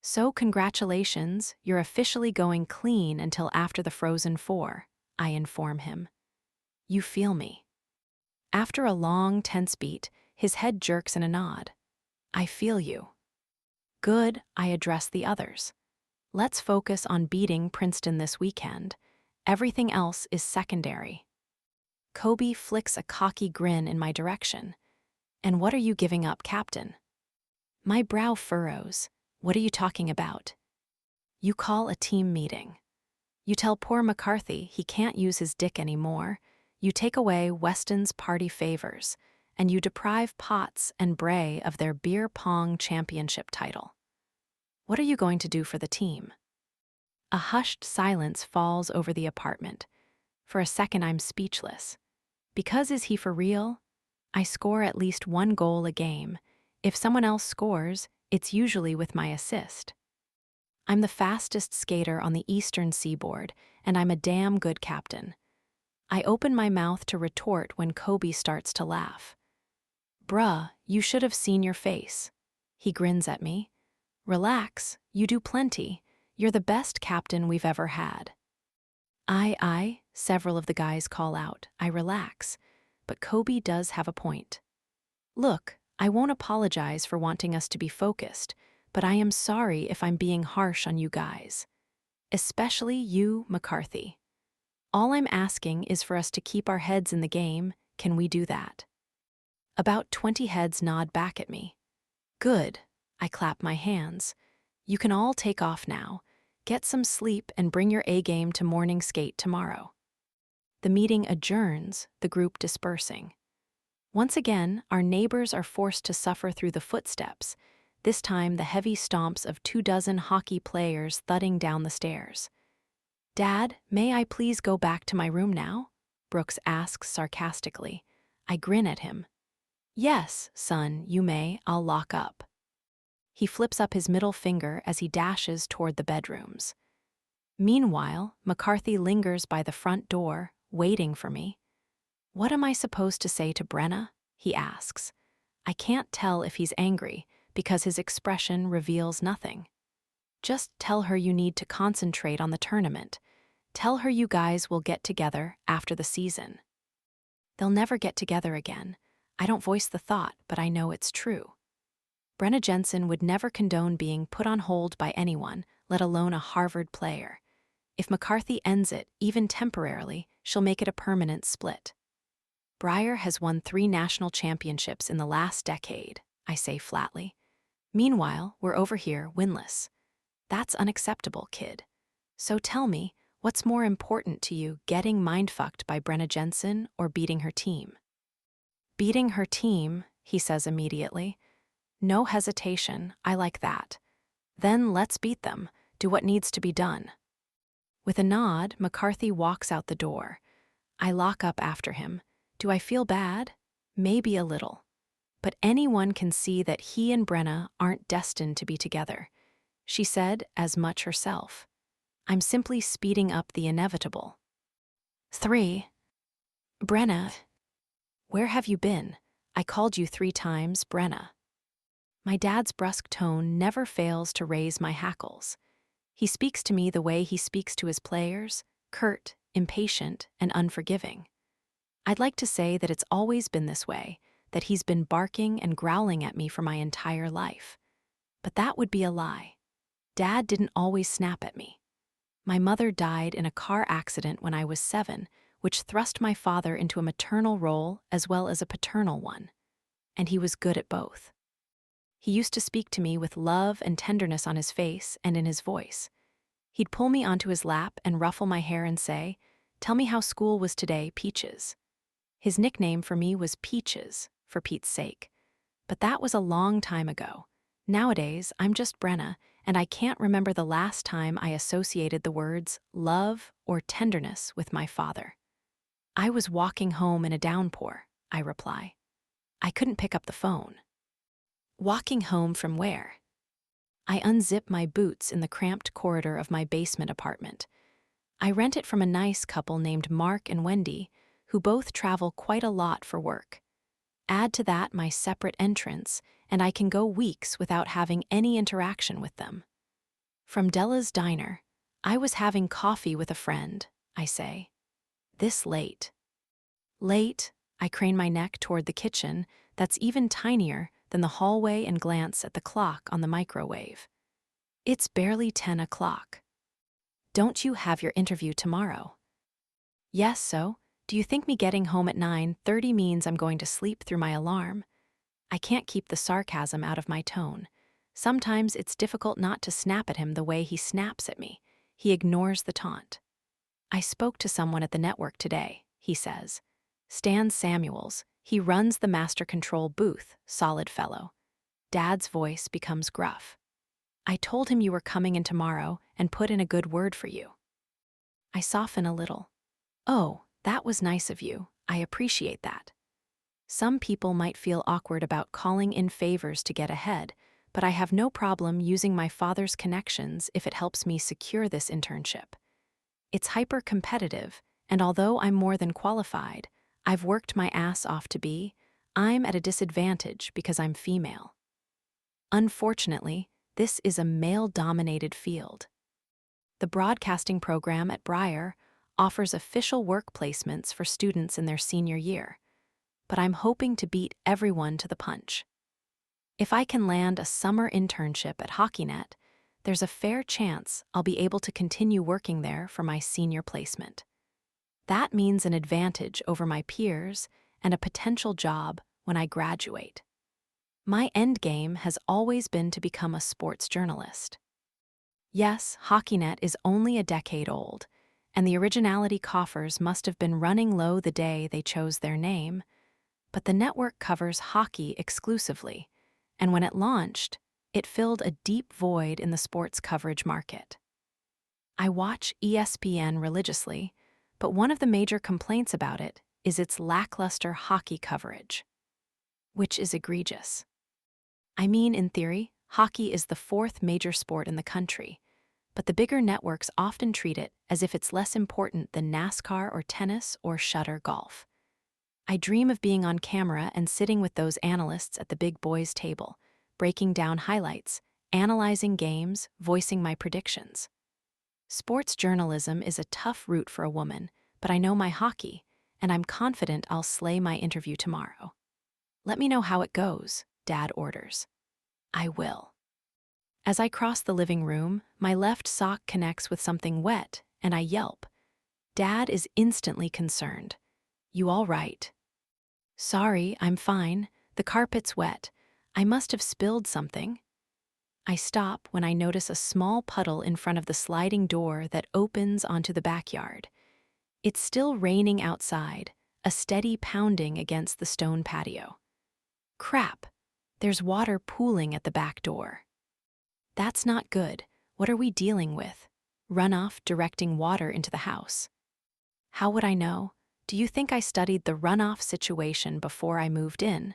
So congratulations, you're officially going clean until after the Frozen Four, I inform him. You feel me. After a long, tense beat, his head jerks in a nod. I feel you. Good, I address the others. Let's focus on beating Princeton this weekend. Everything else is secondary. Kobe flicks a cocky grin in my direction. And what are you giving up, Captain? My brow furrows. What are you talking about? You call a team meeting. You tell poor McCarthy he can't use his dick anymore. You take away Weston's party favors. And you deprive Potts and Bray of their beer pong championship title. What are you going to do for the team? A hushed silence falls over the apartment. For a second, I'm speechless. Because is he for real? I score at least one goal a game. If someone else scores, it's usually with my assist. I'm the fastest skater on the eastern seaboard, and I'm a damn good captain. I open my mouth to retort when Kobe starts to laugh. Bruh, you should have seen your face. He grins at me. Relax, you do plenty. You're the best captain we've ever had. Aye, several of the guys call out. I relax, but Kobe does have a point. Look, I won't apologize for wanting us to be focused, but I am sorry if I'm being harsh on you guys. Especially you, McCarthy. All I'm asking is for us to keep our heads in the game. Can we do that? About 20 heads nod back at me. Good. I clap my hands. You can all take off now. Get some sleep and bring your A-game to morning skate tomorrow. The meeting adjourns, the group dispersing. Once again, our neighbors are forced to suffer through the footsteps, this time the heavy stomps of 24 hockey players thudding down the stairs. Dad, may I please go back to my room now? Brooks asks sarcastically. I grin at him. Yes, son, you may. I'll lock up. He flips up his middle finger as he dashes toward the bedrooms. Meanwhile, McCarthy lingers by the front door, waiting for me. What am I supposed to say to Brenna? He asks. I can't tell if he's angry, because his expression reveals nothing. Just tell her you need to concentrate on the tournament. Tell her you guys will get together after the season. They'll never get together again. I don't voice the thought, but I know it's true. Brenna Jensen would never condone being put on hold by anyone, let alone a Harvard player. If McCarthy ends it, even temporarily, she'll make it a permanent split. Breyer has won 3 national championships in the last decade, I say flatly. Meanwhile, we're over here winless. That's unacceptable, kid. So tell me, what's more important to you, getting mindfucked by Brenna Jensen or beating her team? Beating her team, he says immediately. No hesitation, I like that. Then let's beat them, do what needs to be done. With a nod, McCarthy walks out the door. I lock up after him. Do I feel bad? Maybe a little. But anyone can see that he and Brenna aren't destined to be together. She said as much herself. I'm simply speeding up the inevitable. 3. Brenna. Where have you been? I called you 3 times, Brenna. My dad's brusque tone never fails to raise my hackles. He speaks to me the way he speaks to his players, curt, impatient, and unforgiving. I'd like to say that it's always been this way, that he's been barking and growling at me for my entire life. But that would be a lie. Dad didn't always snap at me. My mother died in a car accident when I was 7, which thrust my father into a maternal role as well as a paternal one. And he was good at both. He used to speak to me with love and tenderness on his face and in his voice. He'd pull me onto his lap and ruffle my hair and say, "Tell me how school was today, Peaches." His nickname for me was Peaches, for Pete's sake. But that was a long time ago. Nowadays, I'm just Brenna, and I can't remember the last time I associated the words love or tenderness with my father. I was walking home in a downpour, I reply. I couldn't pick up the phone. Walking home from where? I unzip my boots in the cramped corridor of my basement apartment. I rent it from a nice couple named Mark and Wendy, who both travel quite a lot for work. Add to that my separate entrance, and I can go weeks without having any interaction with them. From Della's diner, I was having coffee with a friend, I say. This late. Late, I crane my neck toward the kitchen that's even tinier than the hallway and glance at the clock on the microwave. It's barely 10 o'clock. Don't you have your interview tomorrow? Yes, so? Do you think me getting home at 9:30 means I'm going to sleep through my alarm? I can't keep the sarcasm out of my tone. Sometimes it's difficult not to snap at him the way he snaps at me. He ignores the taunt. I spoke to someone at the network today, he says. Stan Samuels. He runs the master control booth, solid fellow. Dad's voice becomes gruff. I told him you were coming in tomorrow and put in a good word for you. I soften a little. Oh, that was nice of you. I appreciate that. Some people might feel awkward about calling in favors to get ahead, but I have no problem using my father's connections if it helps me secure this internship. It's hyper-competitive, and although I'm more than qualified, I've worked my ass off to be, I'm at a disadvantage because I'm female. Unfortunately, this is a male-dominated field. The broadcasting program at Breyer offers official work placements for students in their senior year, but I'm hoping to beat everyone to the punch. If I can land a summer internship at HockeyNet, there's a fair chance I'll be able to continue working there for my senior placement. That means an advantage over my peers and a potential job when I graduate. My end game has always been to become a sports journalist. Yes, HockeyNet is only a decade old, and the originality coffers must have been running low the day they chose their name, but the network covers hockey exclusively, and when it launched, it filled a deep void in the sports coverage market. I watch ESPN religiously, but one of the major complaints about it is its lackluster hockey coverage, which is egregious. I mean, in theory, hockey is the 4th major sport in the country, but the bigger networks often treat it as if it's less important than NASCAR or tennis or shutter golf. I dream of being on camera and sitting with those analysts at the big boys' table, breaking down highlights, analyzing games, voicing my predictions. Sports journalism is a tough route for a woman, but I know my hockey, and I'm confident I'll slay my interview tomorrow. Let me know how it goes, Dad orders. I will. As I cross the living room, my left sock connects with something wet, and I yelp. Dad is instantly concerned. You all right? Sorry, I'm fine. The carpet's wet. I must have spilled something. I stop when I notice a small puddle in front of the sliding door that opens onto the backyard. It's still raining outside, a steady pounding against the stone patio. Crap! There's water pooling at the back door. That's not good. What are we dealing with? Runoff directing water into the house. How would I know? Do you think I studied the runoff situation before I moved in?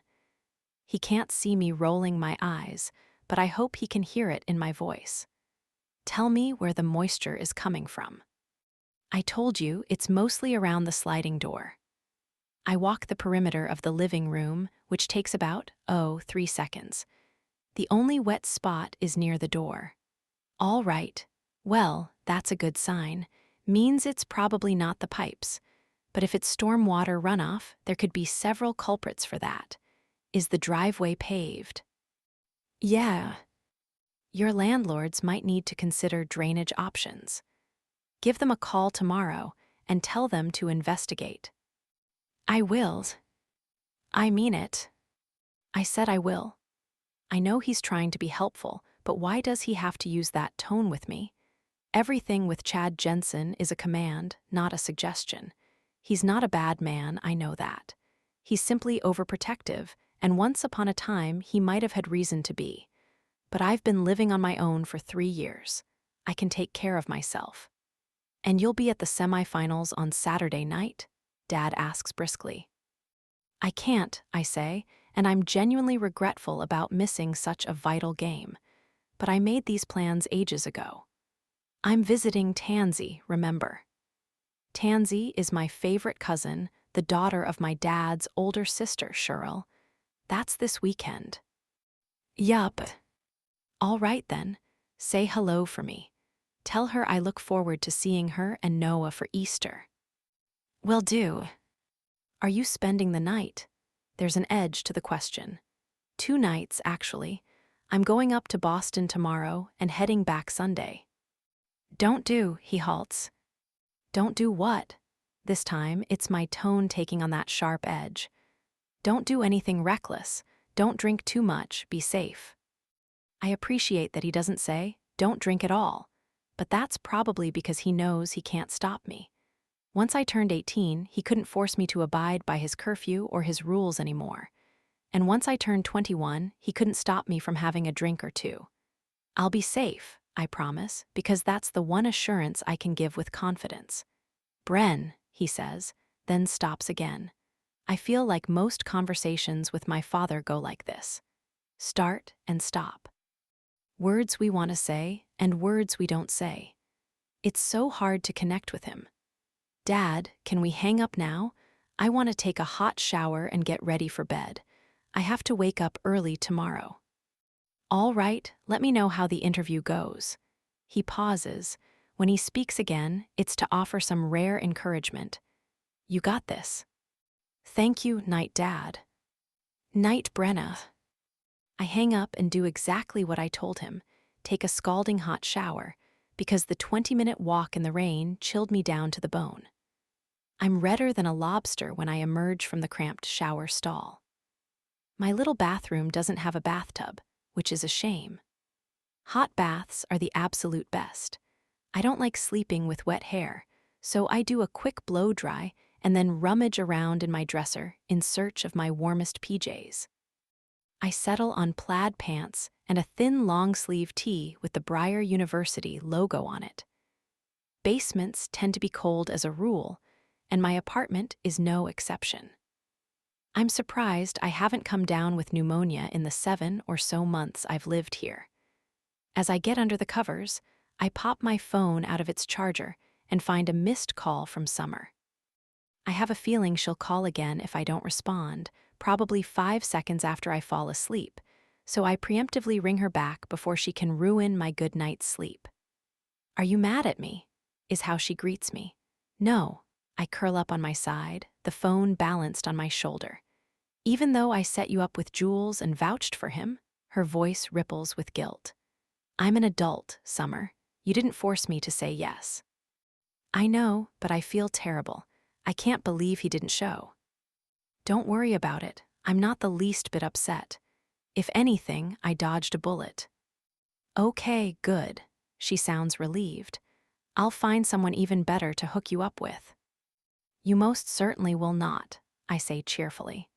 He can't see me rolling my eyes, but I hope he can hear it in my voice. Tell me where the moisture is coming from. I told you it's mostly around the sliding door. I walk the perimeter of the living room, which takes about, 3 seconds. The only wet spot is near the door. All right. Well, that's a good sign. Means it's probably not the pipes. But if it's stormwater runoff, there could be several culprits for that. Is the driveway paved? Yeah. Your landlords might need to consider drainage options. Give them a call tomorrow and tell them to investigate. I will. I mean it. I said I will. I know he's trying to be helpful, but why does he have to use that tone with me? Everything with Chad Jensen is a command, not a suggestion. He's not a bad man, I know that. He's simply overprotective, and once upon a time he might have had reason to be. But I've been living on my own for 3 years. I can take care of myself. And you'll be at the semifinals on Saturday night? Dad asks briskly. I can't, I say, and I'm genuinely regretful about missing such a vital game. But I made these plans ages ago. I'm visiting Tansy, remember? Tansy is my favorite cousin, the daughter of my dad's older sister, Cheryl. That's this weekend. Yup. All right then. Say hello for me. Tell her I look forward to seeing her and Noah for Easter. Will do. Are you spending the night? There's an edge to the question. 2 nights, actually. I'm going up to Boston tomorrow and heading back Sunday. He halts. Don't do what? This time, it's my tone taking on that sharp edge. Don't do anything reckless. Don't drink too much. Be safe. I appreciate that he doesn't say, don't drink at all. But that's probably because he knows he can't stop me. Once I turned 18, he couldn't force me to abide by his curfew or his rules anymore. And once I turned 21, he couldn't stop me from having a drink or two. I'll be safe, I promise, because that's the one assurance I can give with confidence. Bren, he says, then stops again. I feel like most conversations with my father go like this. Start and stop. Words we want to say and words we don't say. It's so hard to connect with him. Dad, can we hang up now? I want to take a hot shower and get ready for bed. I have to wake up early tomorrow. All right, let me know how the interview goes. He pauses. When he speaks again, it's to offer some rare encouragement. You got this. Thank you, Night Dad. Night Brenna. I hang up and do exactly what I told him, take a scalding hot shower, because the 20-minute walk in the rain chilled me down to the bone. I'm redder than a lobster when I emerge from the cramped shower stall. My little bathroom doesn't have a bathtub, which is a shame. Hot baths are the absolute best. I don't like sleeping with wet hair, so I do a quick blow dry and then rummage around in my dresser in search of my warmest PJs. I settle on plaid pants and a thin long-sleeve tee with the Breyer University logo on it. Basements tend to be cold as a rule, and my apartment is no exception. I'm surprised I haven't come down with pneumonia in the 7 or so months I've lived here. As I get under the covers, I pop my phone out of its charger and find a missed call from Summer. I have a feeling she'll call again if I don't respond, probably 5 seconds after I fall asleep, so I preemptively ring her back before she can ruin my good night's sleep. Are you mad at me? Is how she greets me. No. I curl up on my side, the phone balanced on my shoulder. Even though I set you up with Jules and vouched for him? Her voice ripples with guilt. I'm an adult, Summer. You didn't force me to say yes. I know, but I feel terrible. I can't believe he didn't show. Don't worry about it. I'm not the least bit upset. If anything, I dodged a bullet. Okay, good. She sounds relieved. I'll find someone even better to hook you up with. You most certainly will not, I say cheerfully.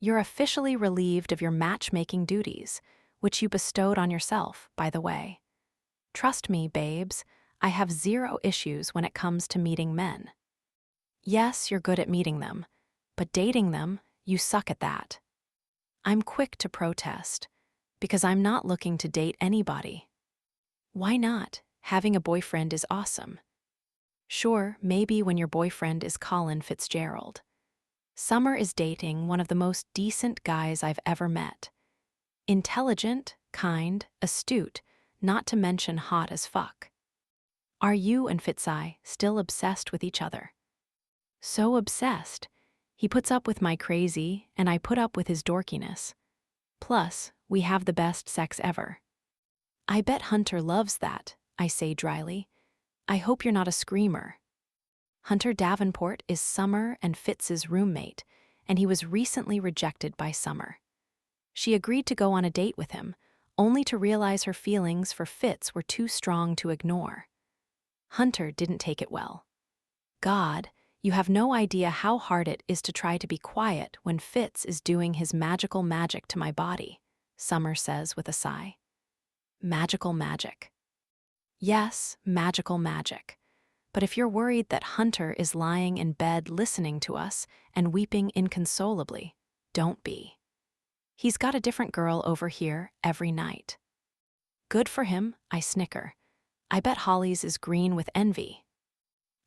You're officially relieved of your matchmaking duties, which you bestowed on yourself, by the way. Trust me, babes, I have zero issues when it comes to meeting men. Yes, you're good at meeting them, but dating them, you suck at that. I'm quick to protest, because I'm not looking to date anybody. Why not? Having a boyfriend is awesome. Sure, maybe when your boyfriend is Colin Fitzgerald. Summer is dating one of the most decent guys I've ever met. Intelligent, kind, astute, not to mention hot as fuck. Are you and Fitzai still obsessed with each other? So obsessed. He puts up with my crazy, and I put up with his dorkiness. Plus, we have the best sex ever. I bet Hunter loves that, I say dryly. I hope you're not a screamer. Hunter Davenport is Summer and Fitz's roommate, and he was recently rejected by Summer. She agreed to go on a date with him, only to realize her feelings for Fitz were too strong to ignore. Hunter didn't take it well. God, you have no idea how hard it is to try to be quiet when Fitz is doing his magical magic to my body, Summer says with a sigh. Magical magic. Yes, magical magic. But if you're worried that Hunter is lying in bed listening to us and weeping inconsolably, don't be. He's got a different girl over here every night. Good for him, I snicker. I bet Holly's is green with envy.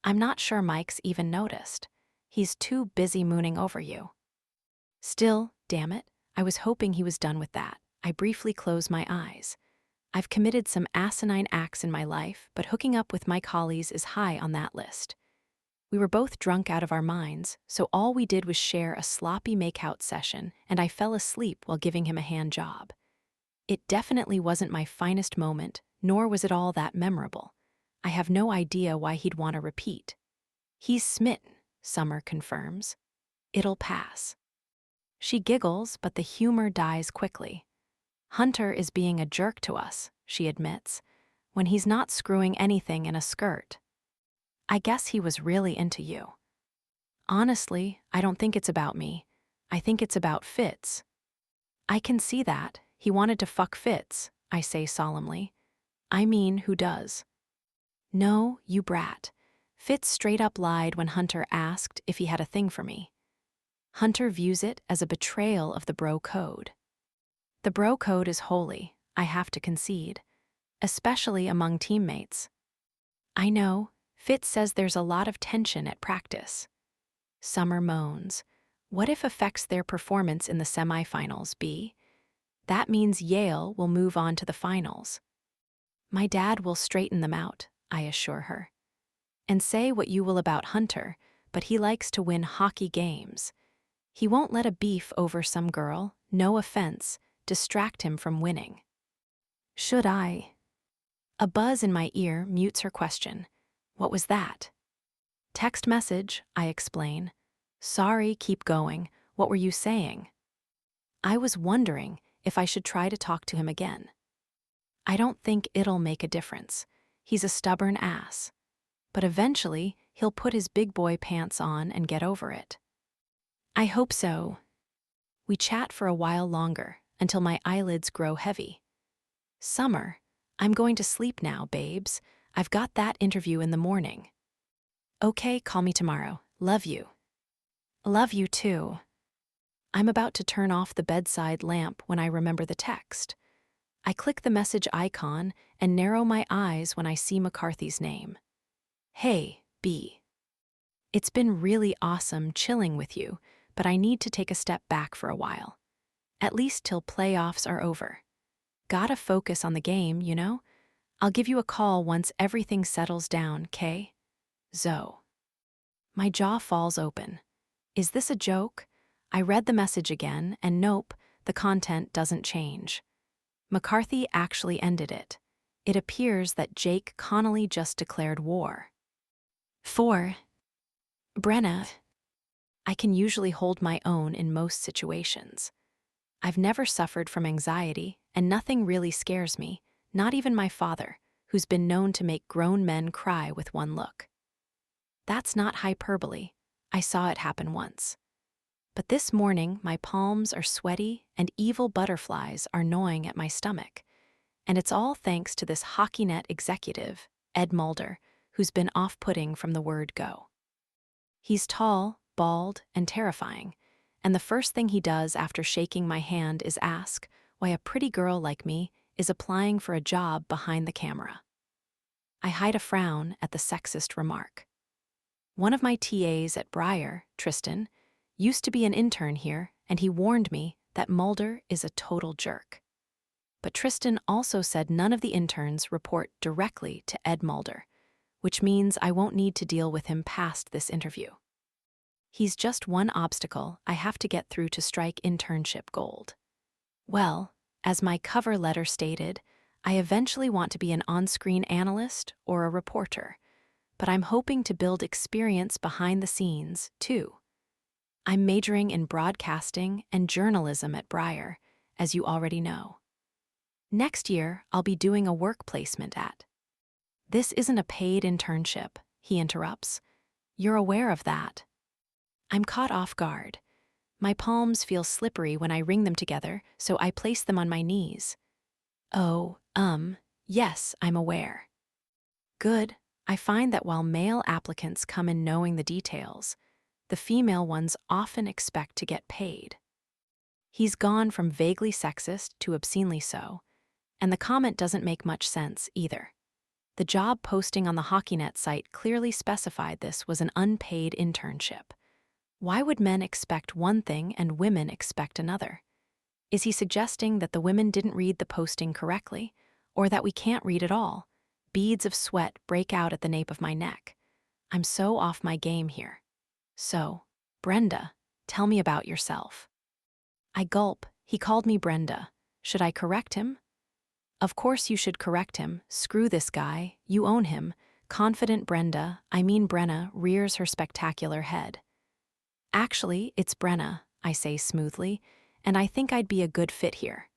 I'm not sure Mike's even noticed. He's too busy mooning over you. Still, damn it, I was hoping he was done with that. I briefly close my eyes. I've committed some asinine acts in my life, but hooking up with Mike Holly's is high on that list. We were both drunk out of our minds, so all we did was share a sloppy make-out session, and I fell asleep while giving him a hand job. It definitely wasn't my finest moment, nor was it all that memorable. I have no idea why he'd want to repeat. He's smitten, Summer confirms. It'll pass. She giggles, but the humor dies quickly. Hunter is being a jerk to us, she admits, when he's not screwing anything in a skirt. I guess he was really into you. Honestly, I don't think it's about me. I think it's about Fitz. I can see that. He wanted to fuck Fitz, I say solemnly. I mean, who does? No, you brat. Fitz straight up lied when Hunter asked if he had a thing for me. Hunter views it as a betrayal of the bro code. The bro code is holy, I have to concede, especially among teammates. I know, Fitz says there's a lot of tension at practice. Summer moans. What if affects their performance in the semifinals, B? That means Yale will move on to the finals. My dad will straighten them out, I assure her. And say what you will about Hunter, but he likes to win hockey games. He won't let a beef over some girl, no offense, distract him from winning. Should I? A buzz in my ear mutes her question. What was that? Text message, I explain. Sorry, keep going. What were you saying? I was wondering if I should try to talk to him again. I don't think it'll make a difference. He's a stubborn ass. But eventually, he'll put his big boy pants on and get over it. I hope so. We chat for a while longer, until my eyelids grow heavy. Summer, I'm going to sleep now, babes. I've got that interview in the morning. Okay, call me tomorrow. Love you. Love you too. I'm about to turn off the bedside lamp when I remember the text. I click the message icon and narrow my eyes when I see McCarthy's name. Hey, B. It's been really awesome chilling with you, but I need to take a step back for a while. At least till playoffs are over. Gotta focus on the game, you know? I'll give you a call once everything settles down, Kay? Zoe. My jaw falls open. Is this a joke? I read the message again, and nope, the content doesn't change. McCarthy actually ended it. It appears that Jake Connolly just declared war. 4. Brenna. I can usually hold my own in most situations. I've never suffered from anxiety, and nothing really scares me, not even my father, who's been known to make grown men cry with one look. That's not hyperbole. I saw it happen once. But this morning, my palms are sweaty and evil butterflies are gnawing at my stomach. And it's all thanks to this hockey net executive, Ed Mulder, who's been off-putting from the word go. He's tall, bald, and terrifying, and the first thing he does after shaking my hand is ask why a pretty girl like me is applying for a job behind the camera. I hide a frown at the sexist remark. One of my TAs at Briar, Tristan, used to be an intern here, and he warned me that Mulder is a total jerk. But Tristan also said none of the interns report directly to Ed Mulder, which means I won't need to deal with him past this interview. He's just one obstacle I have to get through to strike internship gold. Well, as my cover letter stated, I eventually want to be an on-screen analyst or a reporter, but I'm hoping to build experience behind the scenes, too. I'm majoring in broadcasting and journalism at Briar, as you already know. Next year, I'll be doing a work placement at. This isn't a paid internship, he interrupts. You're aware of that. I'm caught off guard. My palms feel slippery when I wring them together, so I place them on my knees. Oh, yes, I'm aware. Good. I find that while male applicants come in knowing the details, the female ones often expect to get paid. He's gone from vaguely sexist to obscenely so, and the comment doesn't make much sense either. The job posting on the HockeyNet site clearly specified this was an unpaid internship. Why would men expect one thing and women expect another? Is he suggesting that the women didn't read the posting correctly, or that we can't read at all? Beads of sweat break out at the nape of my neck. I'm so off my game here. So, Brenda, tell me about yourself. I gulp. He called me Brenda. Should I correct him? Of course you should correct him. Screw this guy. You own him. Confident Brenna, rears her spectacular head. Actually, it's Brenna, I say smoothly, and I think I'd be a good fit here.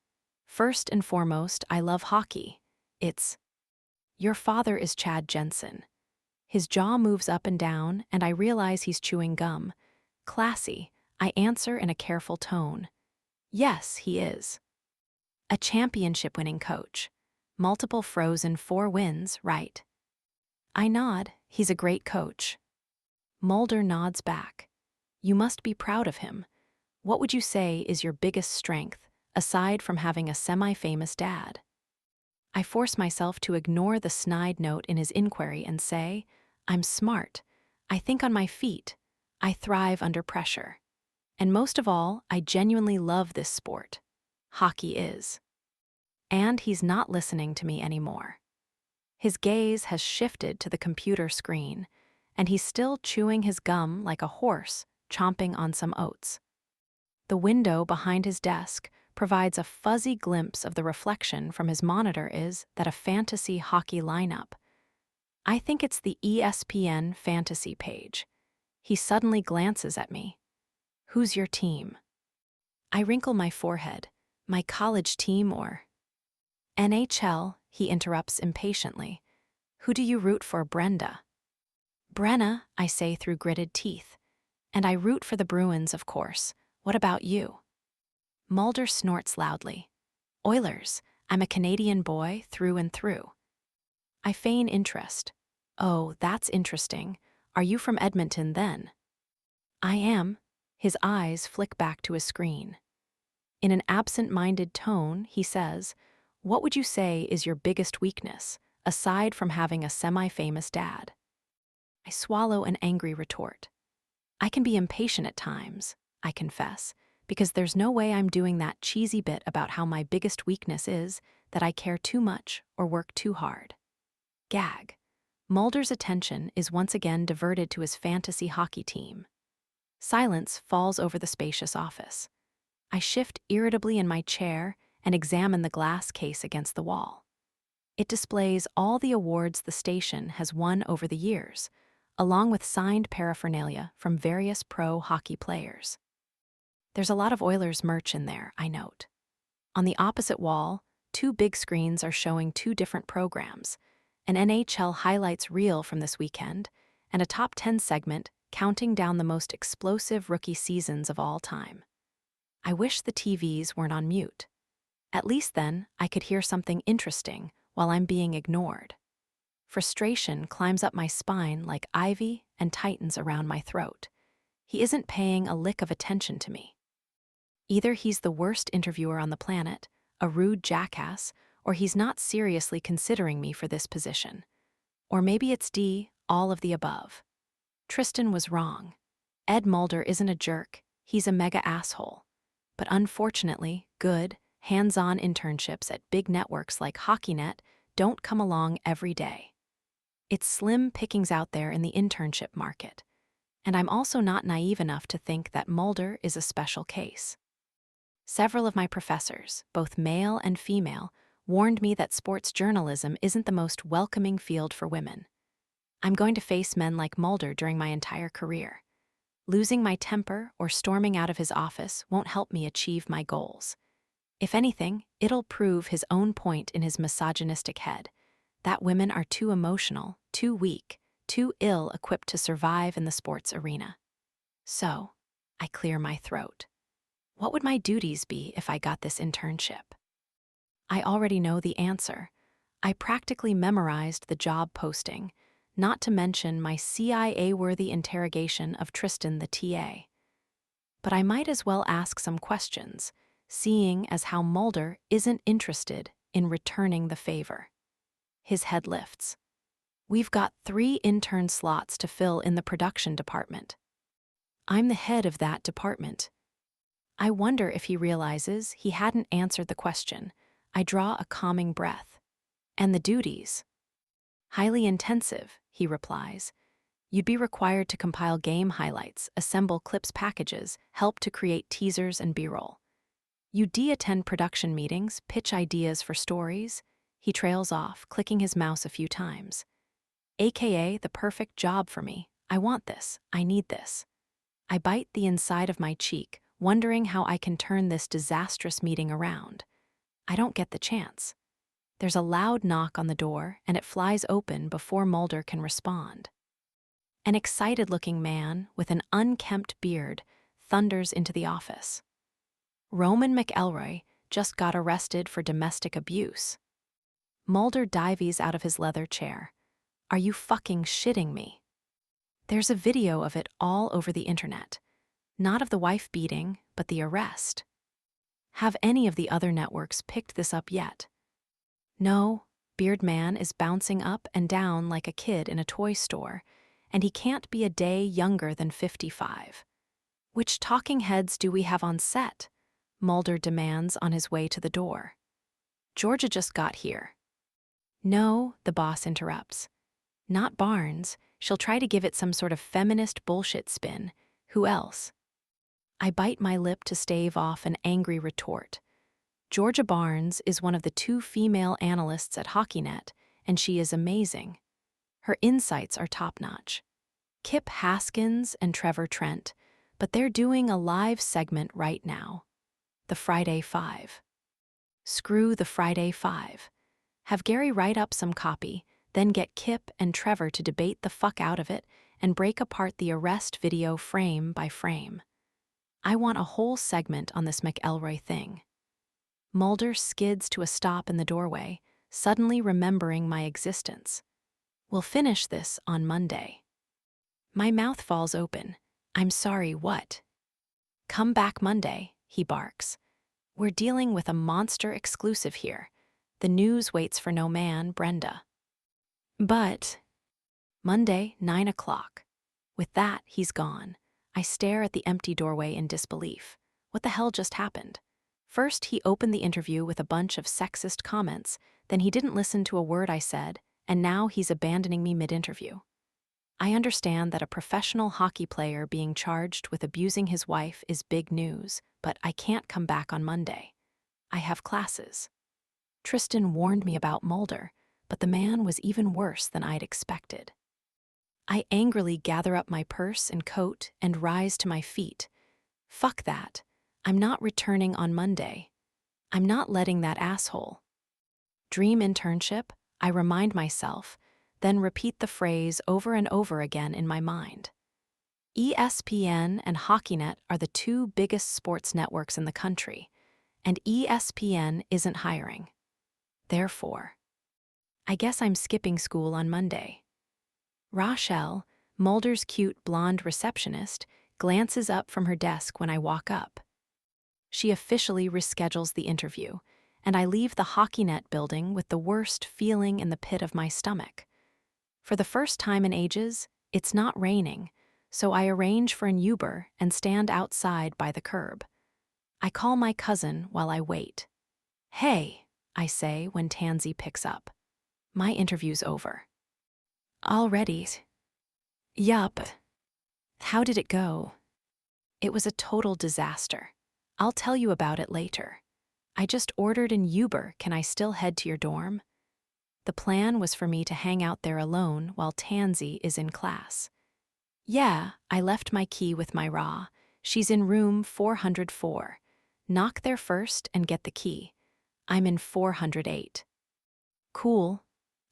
First and foremost, I love hockey. Your father is Chad Jensen. His jaw moves up and down, and I realize he's chewing gum. Classy, I answer in a careful tone. Yes, he is. A championship-winning coach. Multiple Frozen 4 wins, right? I nod. He's a great coach. Mulder nods back. You must be proud of him. What would you say is your biggest strength, aside from having a semi-famous dad? I force myself to ignore the snide note in his inquiry and say, I'm smart. I think on my feet. I thrive under pressure. And most of all, I genuinely love this sport. Hockey is. And he's not listening to me anymore. His gaze has shifted to the computer screen, and he's still chewing his gum like a horse chomping on some oats. The window behind his desk provides a fuzzy glimpse of the reflection from his monitor is that a fantasy hockey lineup. I think it's the ESPN fantasy page. He suddenly glances at me. Who's your team? I wrinkle my forehead. My college team or NHL, he interrupts impatiently. Who do you root for, Brenda? Brenna, I say through gritted teeth. And I root for the Bruins, of course. What about you? Mulder snorts loudly. Oilers. I'm a Canadian boy through and through. I feign interest. Oh, that's interesting. Are you from Edmonton then? I am. His eyes flick back to his screen. In an absent-minded tone, he says, What would you say is your biggest weakness, aside from having a semi-famous dad? I swallow an angry retort. I can be impatient at times, I confess, because there's no way I'm doing that cheesy bit about how my biggest weakness is that I care too much or work too hard. Gag. Mulder's attention is once again diverted to his fantasy hockey team. Silence falls over the spacious office. I shift irritably in my chair and examine the glass case against the wall. It displays all the awards the station has won over the years, along with signed paraphernalia from various pro hockey players. There's a lot of Oilers merch in there, I note. On the opposite wall, 2 big screens are showing 2 different programs, an NHL highlights reel from this weekend, and a top 10 segment counting down the most explosive rookie seasons of all time. I wish the TVs weren't on mute. At least then, I could hear something interesting while I'm being ignored. Frustration climbs up my spine like ivy and tightens around my throat. He isn't paying a lick of attention to me. Either he's the worst interviewer on the planet, a rude jackass, or he's not seriously considering me for this position. Or maybe it's D, all of the above. Tristan was wrong. Ed Mulder isn't a jerk, he's a mega asshole. But unfortunately, good, hands-on internships at big networks like HockeyNet don't come along every day. It's slim pickings out there in the internship market. And I'm also not naive enough to think that Mulder is a special case. Several of my professors, both male and female, warned me that sports journalism isn't the most welcoming field for women. I'm going to face men like Mulder during my entire career. Losing my temper or storming out of his office won't help me achieve my goals. If anything, it'll prove his own point in his misogynistic head, that women are too emotional, too weak, too ill-equipped to survive in the sports arena. So, I clear my throat. What would my duties be if I got this internship? I already know the answer. I practically memorized the job posting, not to mention my CIA-worthy interrogation of Tristan the TA. But I might as well ask some questions, seeing as how Mulder isn't interested in returning the favor. His head lifts. We've got 3 intern slots to fill in the production department. I'm the head of that department. I wonder if he realizes he hadn't answered the question. I draw a calming breath. And the duties? Highly intensive, he replies. You'd be required to compile game highlights, assemble clips packages, help to create teasers and B-roll. You attend production meetings, pitch ideas for stories. He trails off, clicking his mouse a few times. AKA the perfect job for me. I want this. I need this. I bite the inside of my cheek, wondering how I can turn this disastrous meeting around. I don't get the chance. There's a loud knock on the door, and it flies open before Mulder can respond. An excited-looking man with an unkempt beard thunders into the office. Roman McElroy just got arrested for domestic abuse. Mulder dives out of his leather chair. Are you fucking shitting me? There's a video of it all over the internet. Not of the wife beating, but the arrest. Have any of the other networks picked this up yet? No, Beard Man is bouncing up and down like a kid in a toy store, and he can't be a day younger than 55. Which talking heads do we have on set? Mulder demands on his way to the door. Georgia just got here. No, the boss interrupts. Not Barnes. She'll try to give it some sort of feminist bullshit spin. Who else? I bite my lip to stave off an angry retort. Georgia Barnes is one of the 2 female analysts at HockeyNet, and she is amazing. Her insights are top-notch. Kip Haskins and Trevor Trent, but they're doing a live segment right now. The Friday 5. Screw the Friday 5. Have Gary write up some copy, then get Kip and Trevor to debate the fuck out of it and break apart the arrest video frame by frame. I want a whole segment on this McElroy thing. Mulder skids to a stop in the doorway, suddenly remembering my existence. We'll finish this on Monday. My mouth falls open. I'm sorry, what? Come back Monday, he barks. We're dealing with a monster exclusive here. The news waits for no man, Brenda. But Monday, 9 o'clock. With that, he's gone. I stare at the empty doorway in disbelief. What the hell just happened? First, he opened the interview with a bunch of sexist comments, then he didn't listen to a word I said, and now he's abandoning me mid-interview. I understand that a professional hockey player being charged with abusing his wife is big news, but I can't come back on Monday. I have classes. Tristan warned me about Mulder, but the man was even worse than I'd expected. I angrily gather up my purse and coat and rise to my feet. Fuck that. I'm not returning on Monday. I'm not letting that asshole. Dream internship, I remind myself, then repeat the phrase over and over again in my mind. ESPN and HockeyNet are the two biggest sports networks in the country, and ESPN isn't hiring. Therefore, I guess I'm skipping school on Monday. Rochelle, Mulder's cute blonde receptionist, glances up from her desk when I walk up. She officially reschedules the interview, and I leave the HockeyNet building with the worst feeling in the pit of my stomach. For the first time in ages, it's not raining, so I arrange for an Uber and stand outside by the curb. I call my cousin while I wait. "Hey," I say when Tansy picks up. "My interview's over." "Already?" "Yup." "How did it go?" "It was a total disaster. I'll tell you about it later. I just ordered an Uber. Can I still head to your dorm?" The plan was for me to hang out there alone while Tansy is in class. "Yeah, I left my key with my Ra. She's in room 404. Knock there first and get the key. I'm in 408. "Cool."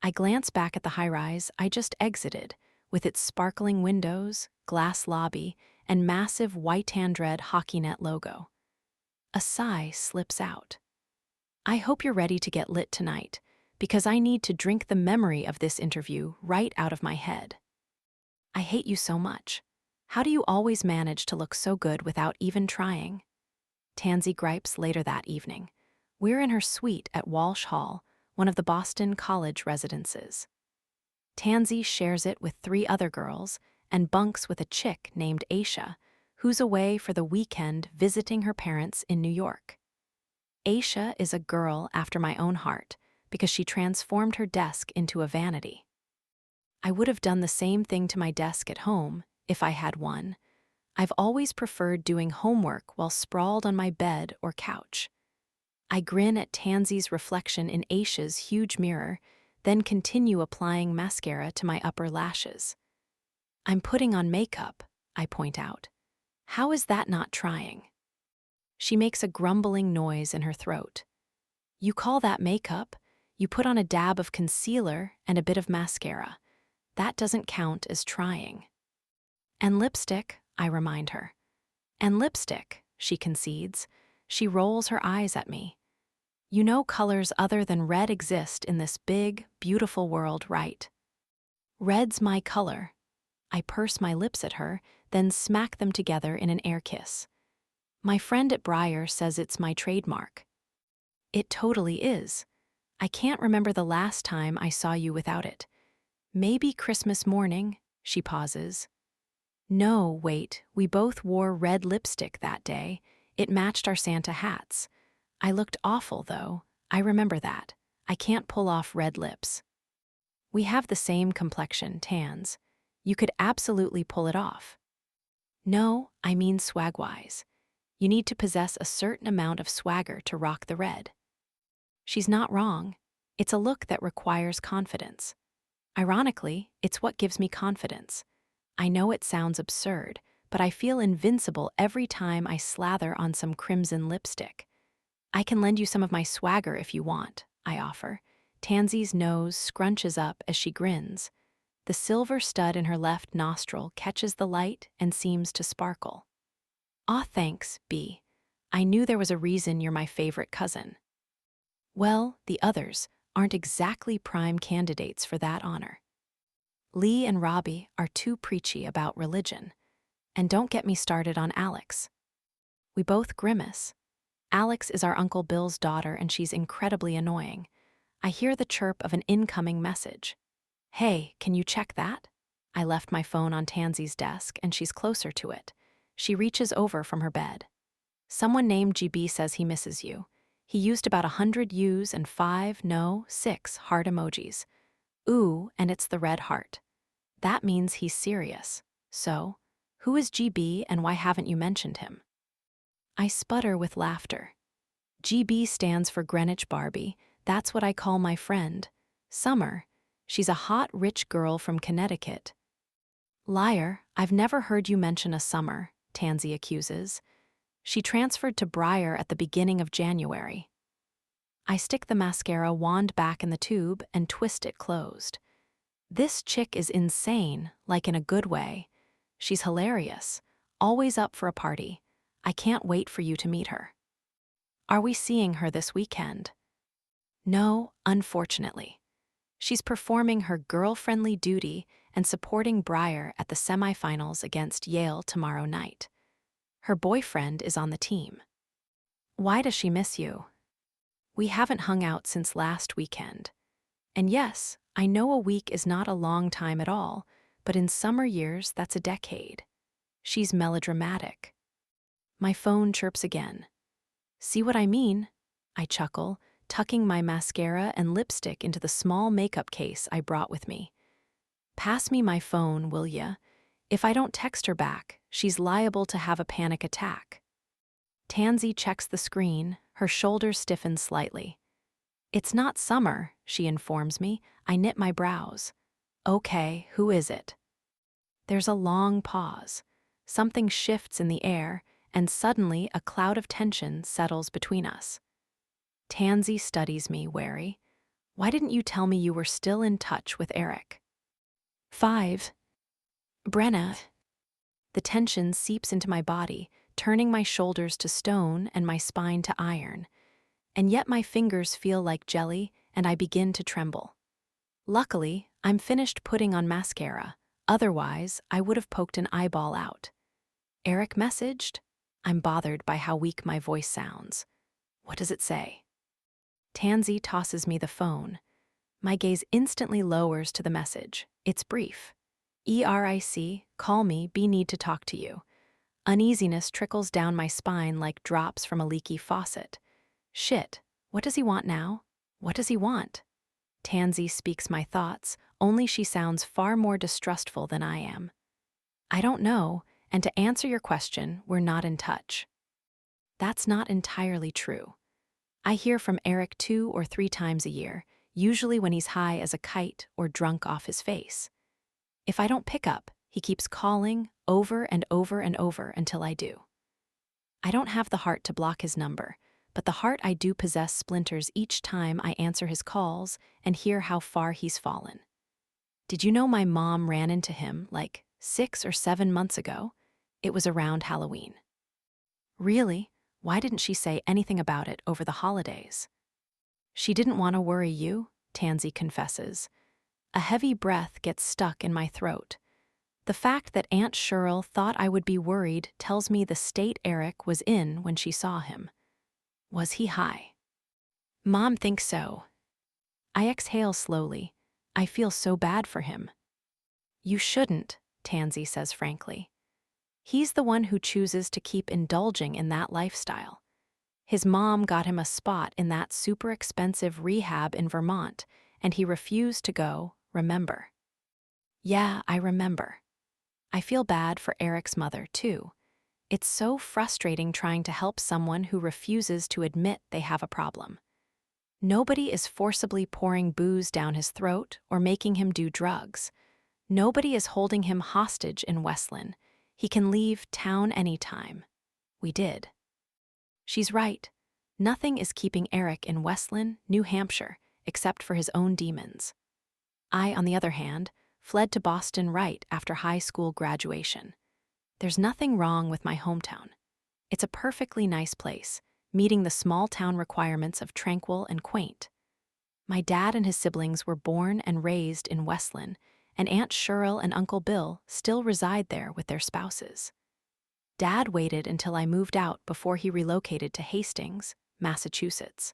I glance back at the high-rise I just exited, with its sparkling windows, glass lobby, and massive white hand-red HockeyNet logo. A sigh slips out. I hope you're ready to get lit tonight, because I need to drink the memory of this interview right out of my head. I hate you so much. How do you always manage to look so good without even trying? Tansy gripes later that evening. We're in her suite at Walsh Hall, one of the Boston college residences. Tansy shares it with 3 other girls and bunks with a chick named Aisha, who's away for the weekend visiting her parents in New York. Aisha is a girl after my own heart because she transformed her desk into a vanity. I would have done the same thing to my desk at home if I had one. I've always preferred doing homework while sprawled on my bed or couch. I grin at Tansy's reflection in Aisha's huge mirror, then continue applying mascara to my upper lashes. "I'm putting on makeup," I point out. "How is that not trying?" She makes a grumbling noise in her throat. "You call that makeup? You put on a dab of concealer and a bit of mascara. That doesn't count as trying." "And lipstick," I remind her. "And lipstick," she concedes. She rolls her eyes at me. "You know colors other than red exist in this big, beautiful world, right?" "Red's my color." I purse my lips at her, then smack them together in an air kiss. "My friend at Breyer says it's my trademark." "It totally is. I can't remember the last time I saw you without it. Maybe Christmas morning," she pauses. "No, wait, we both wore red lipstick that day. It matched our Santa hats. I looked awful, though. I remember that. I can't pull off red lips." "We have the same complexion, tans. You could absolutely pull it off." "No, I mean swag-wise. You need to possess a certain amount of swagger to rock the red." She's not wrong. It's a look that requires confidence. Ironically, it's what gives me confidence. I know it sounds absurd, but I feel invincible every time I slather on some crimson lipstick. "I can lend you some of my swagger if you want," I offer. Tansy's nose scrunches up as she grins. The silver stud in her left nostril catches the light and seems to sparkle. "Aw, thanks, B. I knew there was a reason you're my favorite cousin." Well, the others aren't exactly prime candidates for that honor. Lee and Robbie are too preachy about religion. And don't get me started on Alex. We both grimace. Alex is our Uncle Bill's daughter and she's incredibly annoying. I hear the chirp of an incoming message. "Hey, can you check that?" I left my phone on Tansy's desk and she's closer to it. She reaches over from her bed. "Someone named GB says he misses you. He used about 100 U's and 6 heart emojis. Ooh, and it's the red heart. That means he's serious. So, who is GB and why haven't you mentioned him?" I sputter with laughter. GB stands for Greenwich Barbie. That's what I call my friend. Summer. She's a hot, rich girl from Connecticut. Liar, I've never heard you mention a Summer, Tansy accuses. She transferred to Briar at the beginning of January. I stick the mascara wand back in the tube and twist it closed. This chick is insane, like in a good way. She's hilarious, always up for a party. I can't wait for you to meet her. Are we seeing her this weekend? No, unfortunately. She's performing her girl-friendly duty and supporting Briar at the semifinals against Yale tomorrow night. Her boyfriend is on the team. Why does she miss you? We haven't hung out since last weekend. And yes, I know a week is not a long time at all, but in summer years, that's a decade. She's melodramatic. My phone chirps again. See what I mean? I chuckle, tucking my mascara and lipstick into the small makeup case I brought with me. Pass me my phone, will ya? If I don't text her back, she's liable to have a panic attack. Tansy checks the screen, her shoulders stiffen slightly. It's not Summer, she informs me. I knit my brows. Okay, who is it? There's a long pause. Something shifts in the air, and suddenly a cloud of tension settles between us. Tansy studies me, wary. Why didn't you tell me you were still in touch with Eric? 5. Brenna. The tension seeps into my body, turning my shoulders to stone and my spine to iron. And yet my fingers feel like jelly, and I begin to tremble. Luckily, I'm finished putting on mascara. Otherwise, I would have poked an eyeball out. Eric messaged? I'm bothered by how weak my voice sounds. What does it say? Tansy tosses me the phone. My gaze instantly lowers to the message. It's brief. ERIC, call me, need to talk to you. Uneasiness trickles down my spine like drops from a leaky faucet. Shit, what does he want now? What does he want? Tansy speaks my thoughts, only she sounds far more distrustful than I am. I don't know, and to answer your question, we're not in touch. That's not entirely true. I hear from Eric 2 or 3 times a year, usually when he's high as a kite or drunk off his face. If I don't pick up, he keeps calling over and over and over until I do. I don't have the heart to block his number, but the heart I do possess splinters each time I answer his calls and hear how far he's fallen. Did you know my mom ran into him like 6 or 7 months ago? It was around Halloween. Really? Why didn't she say anything about it over the holidays? She didn't want to worry you, Tansy confesses. A heavy breath gets stuck in my throat. The fact that Aunt Cheryl thought I would be worried tells me the state Eric was in when she saw him. Was he high? Mom thinks so. I exhale slowly. I feel so bad for him. You shouldn't, Tansy says frankly. He's the one who chooses to keep indulging in that lifestyle. His mom got him a spot in that super expensive rehab in Vermont, and he refused to go, remember? Yeah, I remember. I feel bad for Eric's mother, too. It's so frustrating trying to help someone who refuses to admit they have a problem. Nobody is forcibly pouring booze down his throat or making him do drugs. Nobody is holding him hostage in Westland. He can leave town anytime. We did. She's right. Nothing is keeping Eric in Westland, New Hampshire, except for his own demons. I, on the other hand, fled to Boston right after high school graduation. There's nothing wrong with my hometown. It's a perfectly nice place, meeting the small-town requirements of tranquil and quaint. My dad and his siblings were born and raised in Westland, and Aunt Cheryl and Uncle Bill still reside there with their spouses. Dad waited until I moved out before he relocated to Hastings, Massachusetts.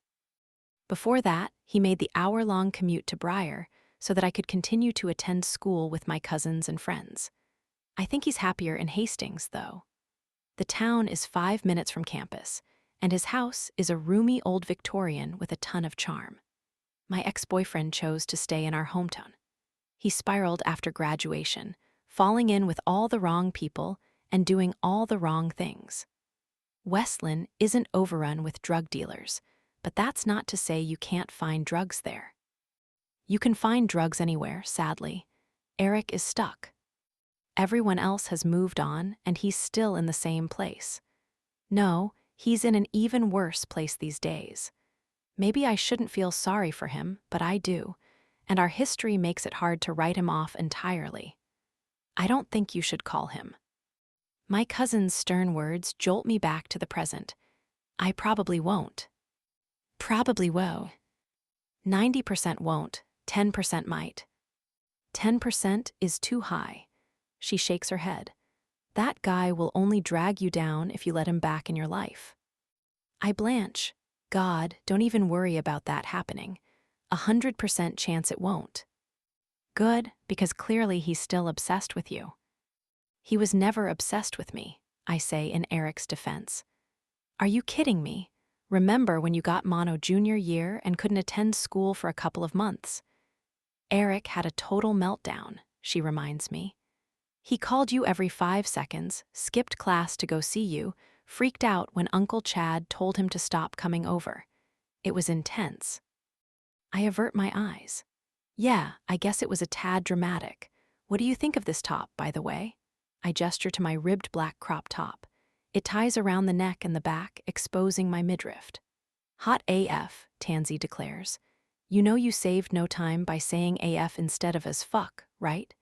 Before that, he made the hour-long commute to Briar so that I could continue to attend school with my cousins and friends. I think he's happier in Hastings, though. The town is 5 minutes from campus, and his house is a roomy old Victorian with a ton of charm. My ex-boyfriend chose to stay in our hometown. He spiraled after graduation, falling in with all the wrong people and doing all the wrong things. Westland isn't overrun with drug dealers, but that's not to say you can't find drugs there. You can find drugs anywhere, sadly. Eric is stuck. Everyone else has moved on, and he's still in the same place. No, he's in an even worse place these days. Maybe I shouldn't feel sorry for him, but I do, and our history makes it hard to write him off entirely. I don't think you should call him. My cousin's stern words jolt me back to the present. I probably won't. Probably will. 90% won't, 10% might. 10% is too high. She shakes her head. That guy will only drag you down if you let him back in your life. I blanch. God, don't even worry about that happening. 100% chance it won't. Good, because clearly he's still obsessed with you. He was never obsessed with me, I say in Eric's defense. Are you kidding me? Remember when you got mono junior year and couldn't attend school for a couple of months? Eric had a total meltdown, she reminds me. He called you every 5 seconds, skipped class to go see you, freaked out when Uncle Chad told him to stop coming over. It was intense. I avert my eyes. Yeah, I guess it was a tad dramatic. What do you think of this top, by the way? I gesture to my ribbed black crop top. It ties around the neck and the back, exposing my midriff. Hot AF, Tansy declares. You know you saved no time by saying AF instead of as fuck, right?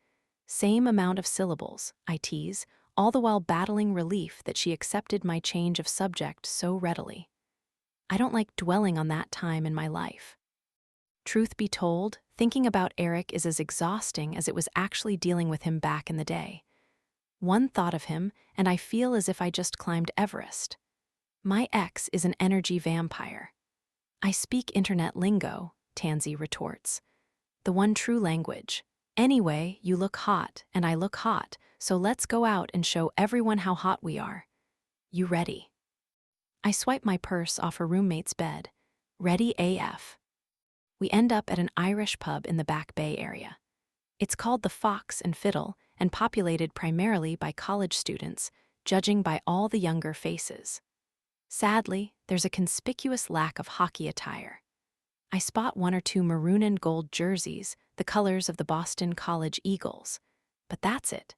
Same amount of syllables, I tease, all the while battling relief that she accepted my change of subject so readily. I don't like dwelling on that time in my life. Truth be told, thinking about Eric is as exhausting as it was actually dealing with him back in the day. One thought of him, and I feel as if I just climbed Everest. My ex is an energy vampire. I speak internet lingo, Tansy retorts. The one true language. Anyway, you look hot, and I look hot, so let's go out and show everyone how hot we are. You ready? I swipe my purse off her roommate's bed. Ready AF. We end up at an Irish pub in the Back Bay area. It's called the Fox and Fiddle and populated primarily by college students, judging by all the younger faces. Sadly, there's a conspicuous lack of hockey attire. I spot 1 or 2 maroon and gold jerseys, the colors of the Boston College Eagles. But that's it.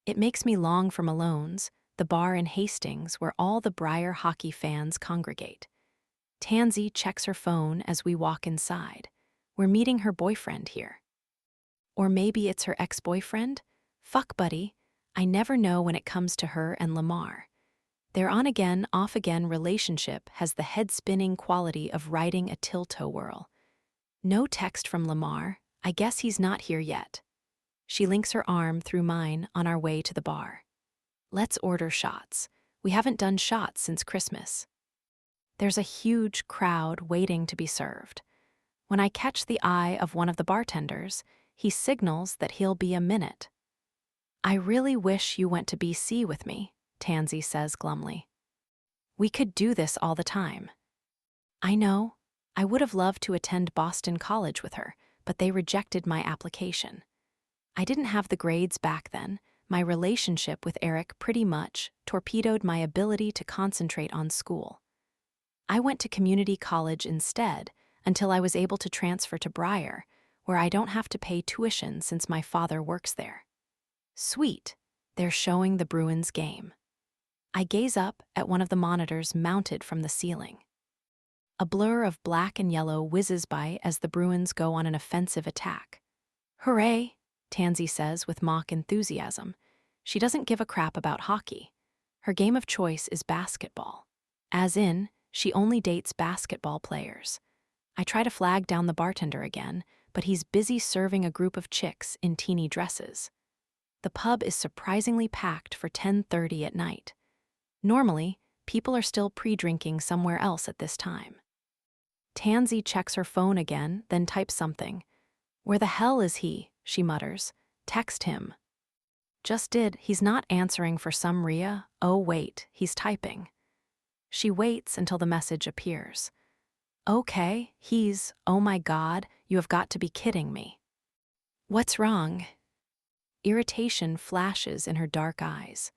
It makes me long for Malone's, the bar in Hastings where all the Briar hockey fans congregate. Tansy checks her phone as we walk inside. We're meeting her boyfriend here. Or maybe it's her ex-boyfriend? Fuck buddy. I never know when it comes to her and Lamar. Their on-again, off-again relationship has the head-spinning quality of riding a tilt-o-whirl. No text from Lamar. I guess he's not here yet. She links her arm through mine on our way to the bar. Let's order shots. We haven't done shots since Christmas. There's a huge crowd waiting to be served. When I catch the eye of one of the bartenders, he signals that he'll be a minute. I really wish you went to BC with me, Tansy says glumly. We could do this all the time. I know. I would have loved to attend Boston College with her, but they rejected my application. I didn't have the grades back then. My relationship with Eric pretty much torpedoed my ability to concentrate on school. I went to community college instead until I was able to transfer to Briar, where I don't have to pay tuition since my father works there. Sweet, they're showing the Bruins game. I gaze up at one of the monitors mounted from the ceiling. A blur of black and yellow whizzes by as the Bruins go on an offensive attack. Hooray, Tansy says with mock enthusiasm. She doesn't give a crap about hockey. Her game of choice is basketball. As in, she only dates basketball players. I try to flag down the bartender again, but he's busy serving a group of chicks in teeny dresses. The pub is surprisingly packed for 10:30 at night. Normally, people are still pre-drinking somewhere else at this time. Tansy checks her phone again, then types something. Where the hell is he? She mutters. Text him. Just did. He's not answering for some Rhea. Oh wait, he's typing. She waits until the message appears. Okay, oh my God, you have got to be kidding me. What's wrong? Irritation flashes in her dark eyes.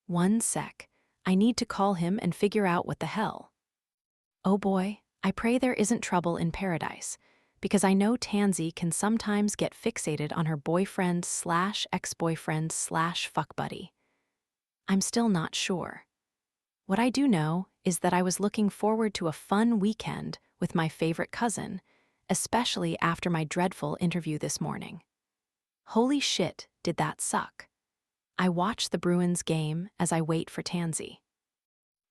One sec. I need to call him and figure out what the hell. Oh boy, I pray there isn't trouble in paradise, because I know Tansy can sometimes get fixated on her boyfriend/ex-boyfriend/fuck buddy. I'm still not sure. What I do know is that I was looking forward to a fun weekend with my favorite cousin, especially after my dreadful interview this morning. Holy shit, did that suck. I watch the Bruins game as I wait for Tansy.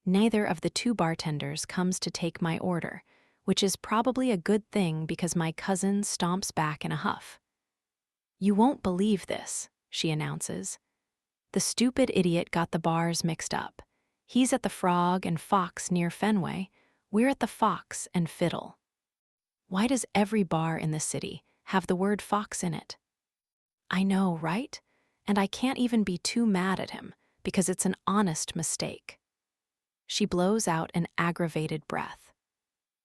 Neither of the two bartenders comes to take my order, which is probably a good thing because my cousin stomps back in a huff. You won't believe this, she announces. The stupid idiot got the bars mixed up. He's at the Frog and Fox near Fenway. We're at the Fox and Fiddle. Why does every bar in the city have the word Fox in it? I know, right? And I can't even be too mad at him because it's an honest mistake. She blows out an aggravated breath.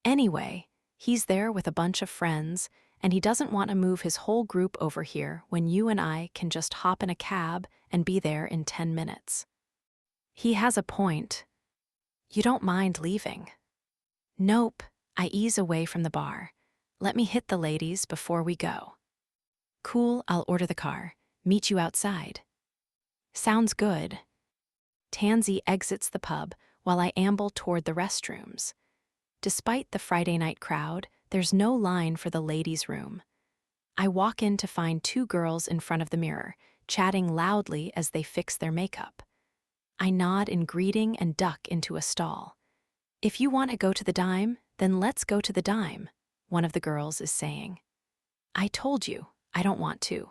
Anyway, he's there with a bunch of friends, and he doesn't want to move his whole group over here when you and I can just hop in a cab and be there in 10 minutes. He has a point. You don't mind leaving? Nope, I ease away from the bar. Let me hit the ladies before we go. Cool, I'll order the car. Meet you outside. Sounds good. Tansy exits the pub while I amble toward the restrooms. Despite the Friday night crowd, there's no line for the ladies' room. I walk in to find two girls in front of the mirror, chatting loudly as they fix their makeup. I nod in greeting and duck into a stall. If you want to go to the dime, then let's go to the dime, one of the girls is saying. I told you, I don't want to.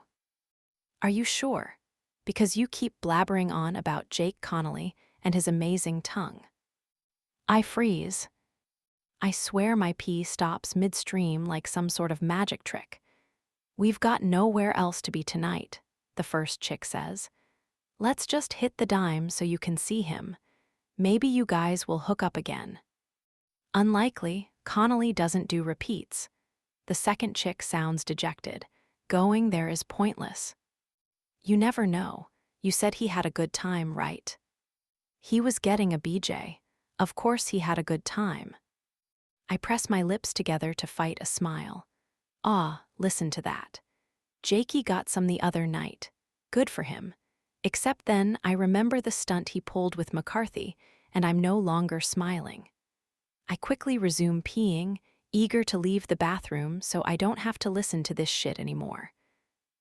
Are you sure? Because you keep blabbering on about Jake Connolly and his amazing tongue. I freeze. I swear my pee stops midstream like some sort of magic trick. We've got nowhere else to be tonight, the first chick says. Let's just hit the dime so you can see him. Maybe you guys will hook up again. Unlikely, Connolly doesn't do repeats. The second chick sounds dejected. Going there is pointless. You never know. You said he had a good time, right? He was getting a BJ. Of course he had a good time. I press my lips together to fight a smile. Ah, listen to that. Jakey got some the other night. Good for him. Except then I remember the stunt he pulled with McCarthy, and I'm no longer smiling. I quickly resume peeing, eager to leave the bathroom so I don't have to listen to this shit anymore.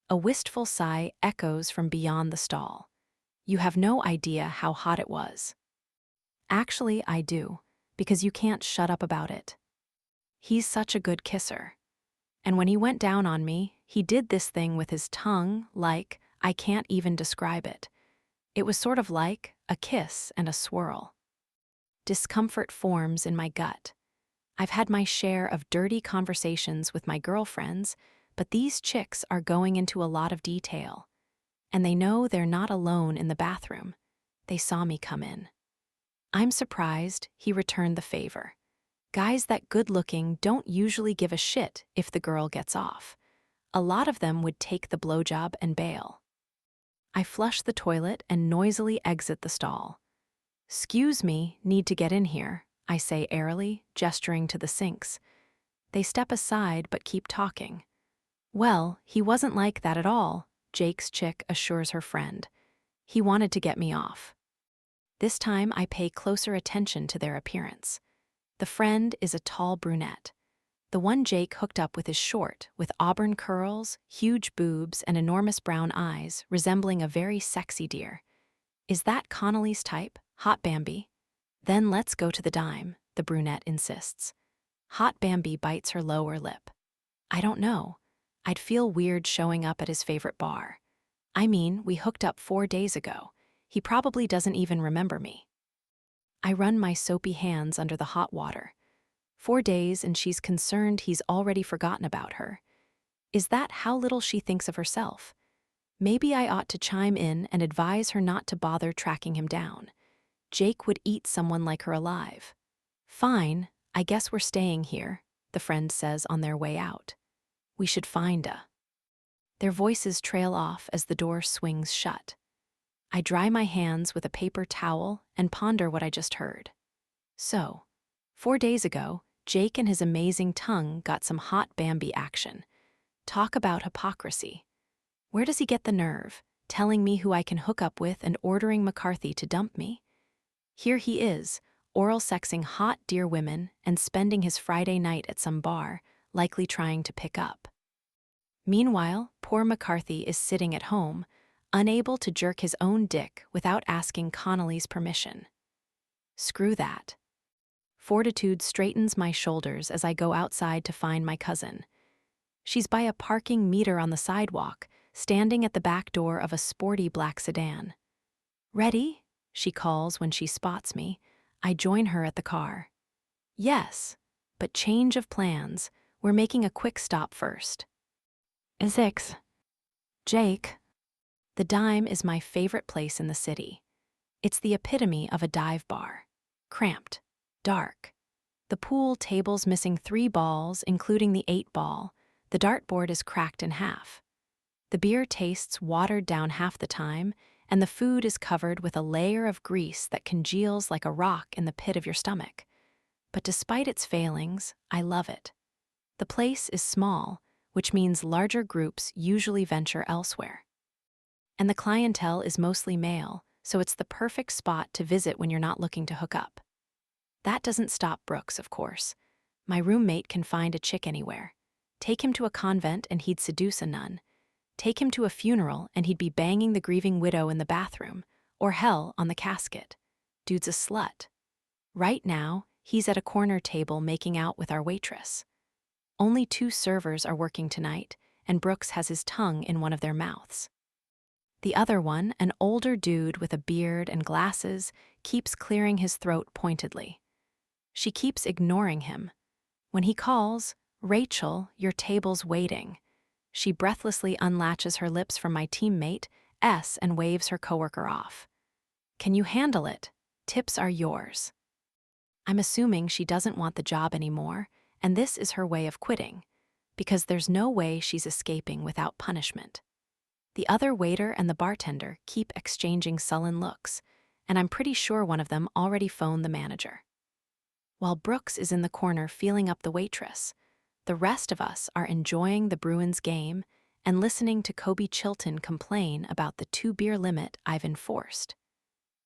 A wistful sigh echoes from beyond the stall. You have no idea how hot it was. Actually, I do, because you can't shut up about it. He's such a good kisser. And when he went down on me, he did this thing with his tongue like, I can't even describe it. It was sort of like a kiss and a swirl. Discomfort forms in my gut. I've had my share of dirty conversations with my girlfriends, but these chicks are going into a lot of detail. And they know they're not alone in the bathroom. They saw me come in. I'm surprised he returned the favor. Guys that good-looking don't usually give a shit if the girl gets off. A lot of them would take the blowjob and bail. I flush the toilet and noisily exit the stall. "'Scuse me, need to get in here," I say airily, gesturing to the sinks. They step aside but keep talking. "Well, he wasn't like that at all," Jake's chick assures her friend. "He wanted to get me off." This time I pay closer attention to their appearance. The friend is a tall brunette. The one Jake hooked up with is short, with auburn curls, huge boobs, and enormous brown eyes, resembling a very sexy deer. Is that Connolly's type? Hot Bambi? Then let's go to the dime, the brunette insists. Hot Bambi bites her lower lip. I don't know. I'd feel weird showing up at his favorite bar. I mean, we hooked up 4 days ago. He probably doesn't even remember me. I run my soapy hands under the hot water. 4 days and she's concerned he's already forgotten about her. Is that how little she thinks of herself? Maybe I ought to chime in and advise her not to bother tracking him down. Jake would eat someone like her alive. Fine, I guess we're staying here, the friend says on their way out. We should find a. Their voices trail off as the door swings shut. I dry my hands with a paper towel and ponder what I just heard. So, 4 days ago, Jake and his amazing tongue got some hot Bambi action. Talk about hypocrisy. Where does he get the nerve, telling me who I can hook up with and ordering McCarthy to dump me? Here he is, oral sexing hot dear women and spending his Friday night at some bar, likely trying to pick up. Meanwhile, poor McCarthy is sitting at home, unable to jerk his own dick without asking Connolly's permission. Screw that. Fortitude straightens my shoulders as I go outside to find my cousin. She's by a parking meter on the sidewalk, standing at the back door of a sporty black sedan. "Ready?" she calls when she spots me. I join her at the car. "Yes, but change of plans. We're making a quick stop first." "Six. Jake." The Dime is my favorite place in the city. It's the epitome of a dive bar. Cramped. Dark. The pool table's missing 3 balls, including the 8-ball. The dartboard is cracked in half. The beer tastes watered down half the time, and the food is covered with a layer of grease that congeals like a rock in the pit of your stomach. But despite its failings, I love it. The place is small, which means larger groups usually venture elsewhere. And the clientele is mostly male, so it's the perfect spot to visit when you're not looking to hook up. That doesn't stop Brooks, of course. My roommate can find a chick anywhere. Take him to a convent and he'd seduce a nun. Take him to a funeral and he'd be banging the grieving widow in the bathroom, or hell, on the casket. Dude's a slut. Right now, he's at a corner table making out with our waitress. Only 2 servers are working tonight, and Brooks has his tongue in one of their mouths. The other one, an older dude with a beard and glasses, keeps clearing his throat pointedly. She keeps ignoring him. When he calls, "Rachel, your table's waiting," she breathlessly unlatches her lips from my teammate, S, and waves her coworker off. "Can you handle it? Tips are yours." I'm assuming she doesn't want the job anymore, and this is her way of quitting, because there's no way she's escaping without punishment. The other waiter and the bartender keep exchanging sullen looks, and I'm pretty sure one of them already phoned the manager. While Brooks is in the corner feeling up the waitress, the rest of us are enjoying the Bruins game and listening to Kobe Chilton complain about the 2-beer limit I've enforced.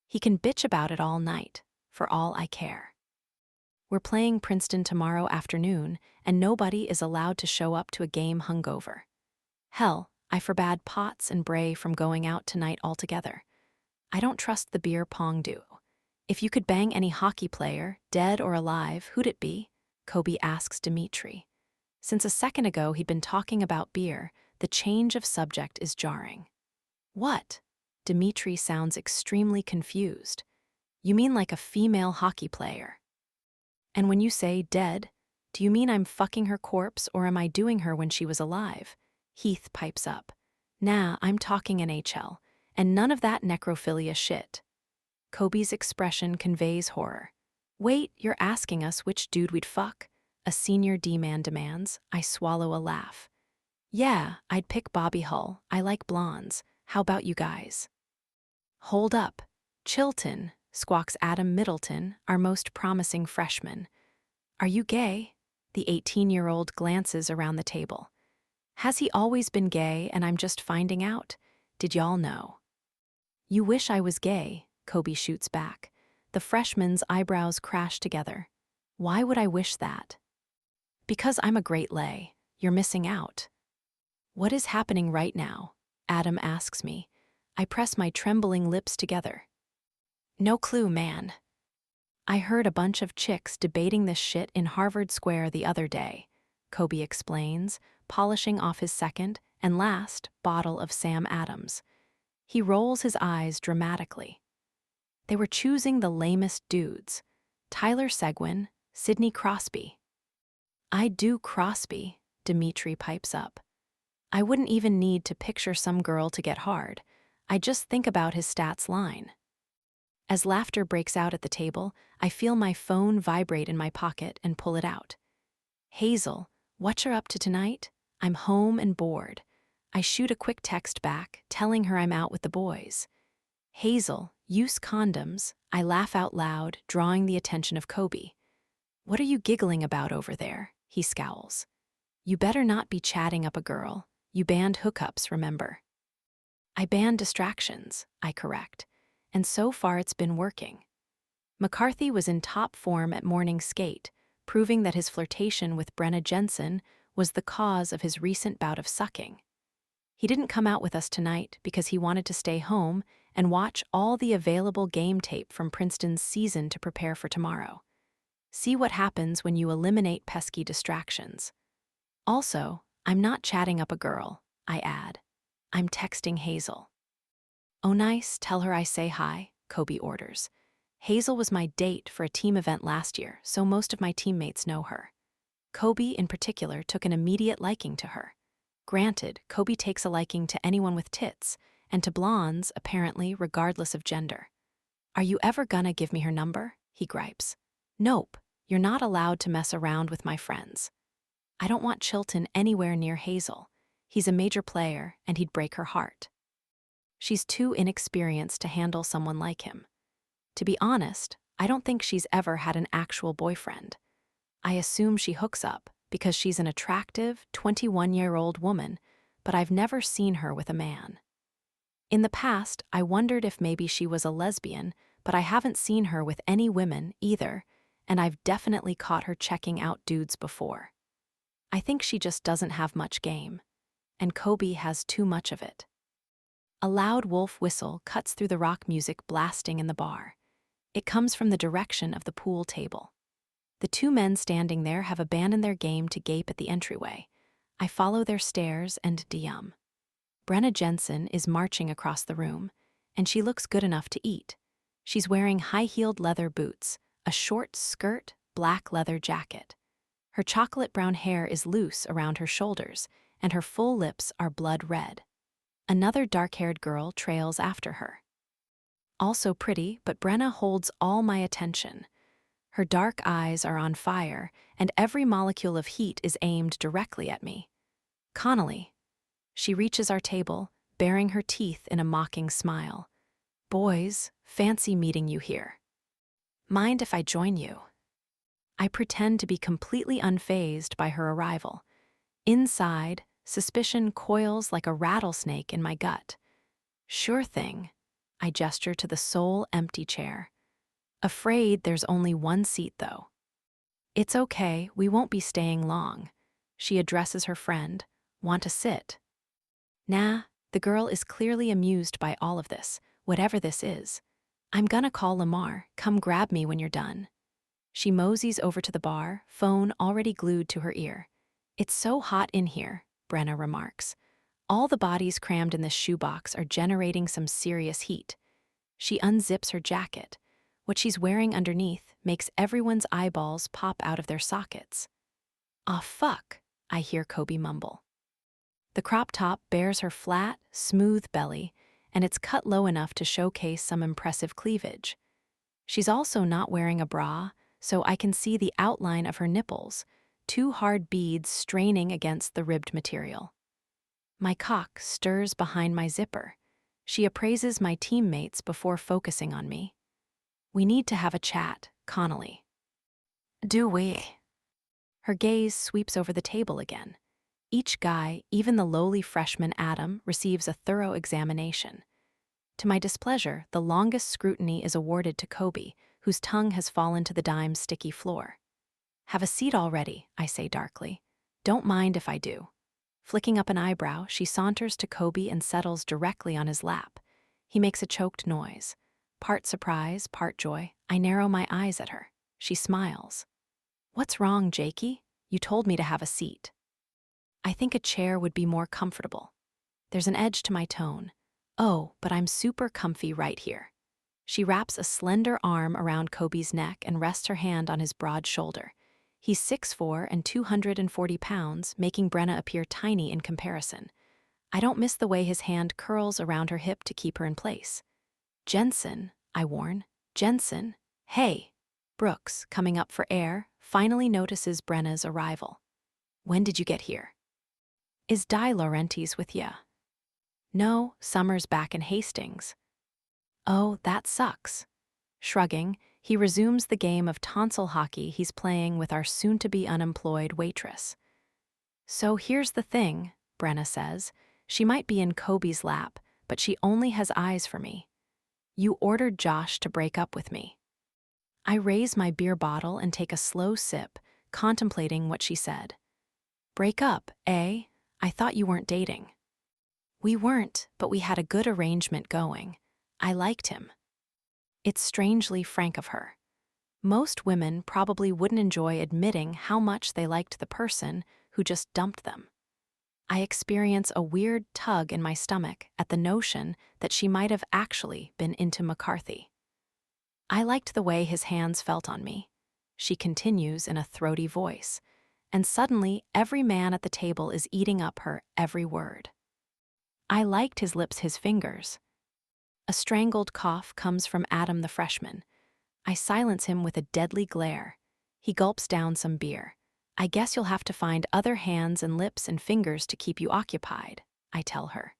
He can bitch about it all night, for all I care. We're playing Princeton tomorrow afternoon, and nobody is allowed to show up to a game hungover. Hell, I forbade Potts and Bray from going out tonight altogether. I don't trust the beer pong duo. "If you could bang any hockey player, dead or alive, who'd it be?" Kobe asks Dimitri. Since a second ago he'd been talking about beer, the change of subject is jarring. "What?" Dimitri sounds extremely confused. "You mean like a female hockey player? And when you say dead, do you mean I'm fucking her corpse or am I doing her when she was alive?" Heath pipes up. "Nah, I'm talking NHL, and none of that necrophilia shit." Kobe's expression conveys horror. "Wait, you're asking us which dude we'd fuck?" a senior D-man demands. I swallow a laugh. "Yeah, I'd pick Bobby Hull. I like blondes. How about you guys?" "Hold up. Chilton," squawks Adam Middleton, our most promising freshman. "Are you gay?" The 18-year-old glances around the table. "Has he always been gay and I'm just finding out? Did y'all know?" "You wish I was gay," Kobe shoots back. The freshman's eyebrows crash together. "Why would I wish that?" "Because I'm a great lay. You're missing out." "What is happening right now?" Adam asks me. I press my trembling lips together. "No clue, man. I heard a bunch of chicks debating this shit in Harvard Square the other day," Kobe explains, polishing off his second and last bottle of Sam Adams. He rolls his eyes dramatically. "They were choosing the lamest dudes. Tyler Seguin, Sidney Crosby." "I do Crosby," Dimitri pipes up. "I wouldn't even need to picture some girl to get hard. I just think about his stats line." As laughter breaks out at the table, I feel my phone vibrate in my pocket and pull it out. "Hazel, what you're up to tonight?" "I'm home and bored." I shoot a quick text back, telling her I'm out with the boys. Hazel, use condoms, I laugh out loud, drawing the attention of Kobe. What are you giggling about over there? He scowls. You better not be chatting up a girl. You banned hookups, remember? I banned distractions, I correct, and so far it's been working. McCarthy was in top form at morning skate, proving that his flirtation with Brenna Jensen was the cause of his recent bout of sucking. He didn't come out with us tonight because he wanted to stay home and watch all the available game tape from Princeton's season to prepare for tomorrow. See what happens when you eliminate pesky distractions. Also, I'm not chatting up a girl, I add. I'm texting Hazel. Oh nice, tell her I say hi, Kobe orders. Hazel was my date for a team event last year, so most of my teammates know her. Kobe, in particular, took an immediate liking to her. Granted, Kobe takes a liking to anyone with tits, and to blondes, apparently, regardless of gender. Are you ever gonna give me her number? He gripes. Nope, you're not allowed to mess around with my friends. I don't want Chilton anywhere near Hazel. He's a major player, and he'd break her heart. She's too inexperienced to handle someone like him. To be honest, I don't think she's ever had an actual boyfriend. I assume she hooks up because she's an attractive, 21-year-old woman, but I've never seen her with a man. In the past, I wondered if maybe she was a lesbian, but I haven't seen her with any women either, and I've definitely caught her checking out dudes before. I think she just doesn't have much game, and Kobe has too much of it. A loud wolf whistle cuts through the rock music blasting in the bar. It comes from the direction of the pool table. The two men standing there have abandoned their game to gape at the entryway. I follow their stares and DM. Brenna Jensen is marching across the room, and she looks good enough to eat. She's wearing high-heeled leather boots, a short skirt, black leather jacket. Her chocolate brown hair is loose around her shoulders, and her full lips are blood red. Another dark-haired girl trails after her. Also pretty, but Brenna holds all my attention. Her dark eyes are on fire, and every molecule of heat is aimed directly at me. Connolly. She reaches our table, baring her teeth in a mocking smile. Boys, fancy meeting you here. Mind if I join you? I pretend to be completely unfazed by her arrival. Inside, suspicion coils like a rattlesnake in my gut. Sure thing. I gesture to the sole empty chair. Afraid there's only one seat, though. It's okay, we won't be staying long. She addresses her friend. Want to sit? Nah, the girl is clearly amused by all of this, whatever this is. I'm gonna call Lamar, come grab me when you're done. She moseys over to the bar, phone already glued to her ear. It's so hot in here, Brenna remarks. All the bodies crammed in this shoebox are generating some serious heat. She unzips her jacket. What she's wearing underneath makes everyone's eyeballs pop out of their sockets. Aw fuck, I hear Kobe mumble. The crop top bears her flat, smooth belly, and it's cut low enough to showcase some impressive cleavage. She's also not wearing a bra, so I can see the outline of her nipples, two hard beads straining against the ribbed material. My cock stirs behind my zipper. She appraises my teammates before focusing on me. We need to have a chat, Connolly. Do we? Her gaze sweeps over the table again. Each guy, even the lowly freshman Adam, receives a thorough examination. To my displeasure, the longest scrutiny is awarded to Kobe, whose tongue has fallen to the dime's sticky floor. Have a seat already, I say darkly. Don't mind if I do. Flicking up an eyebrow, she saunters to Kobe and settles directly on his lap. He makes a choked noise. Part surprise, part joy, I narrow my eyes at her. She smiles. What's wrong, Jakey? You told me to have a seat. I think a chair would be more comfortable. There's an edge to my tone. Oh, but I'm super comfy right here. She wraps a slender arm around Kobe's neck and rests her hand on his broad shoulder. He's 6'4" and 240 pounds, making Brenna appear tiny in comparison. I don't miss the way his hand curls around her hip to keep her in place. Jensen, I warn. Jensen. Hey. Brooks, coming up for air, finally notices Brenna's arrival. When did you get here? Is Di Laurentiis with ya? No, Summer's back in Hastings. Oh, that sucks. Shrugging, he resumes the game of tonsil hockey he's playing with our soon-to-be unemployed waitress. So here's the thing, Brenna says. She might be in Kobe's lap, but she only has eyes for me. You ordered Josh to break up with me. I raise my beer bottle and take a slow sip, contemplating what she said. Break up, eh? I thought you weren't dating. We weren't, but we had a good arrangement going. I liked him. It's strangely frank of her. Most women probably wouldn't enjoy admitting how much they liked the person who just dumped them. I experience a weird tug in my stomach at the notion that she might have actually been into McCarthy. I liked the way his hands felt on me, she continues in a throaty voice, and suddenly every man at the table is eating up her every word. I liked his lips, his fingers. A strangled cough comes from Adam the freshman. I silence him with a deadly glare. He gulps down some beer. I guess you'll have to find other hands and lips and fingers to keep you occupied, I tell her.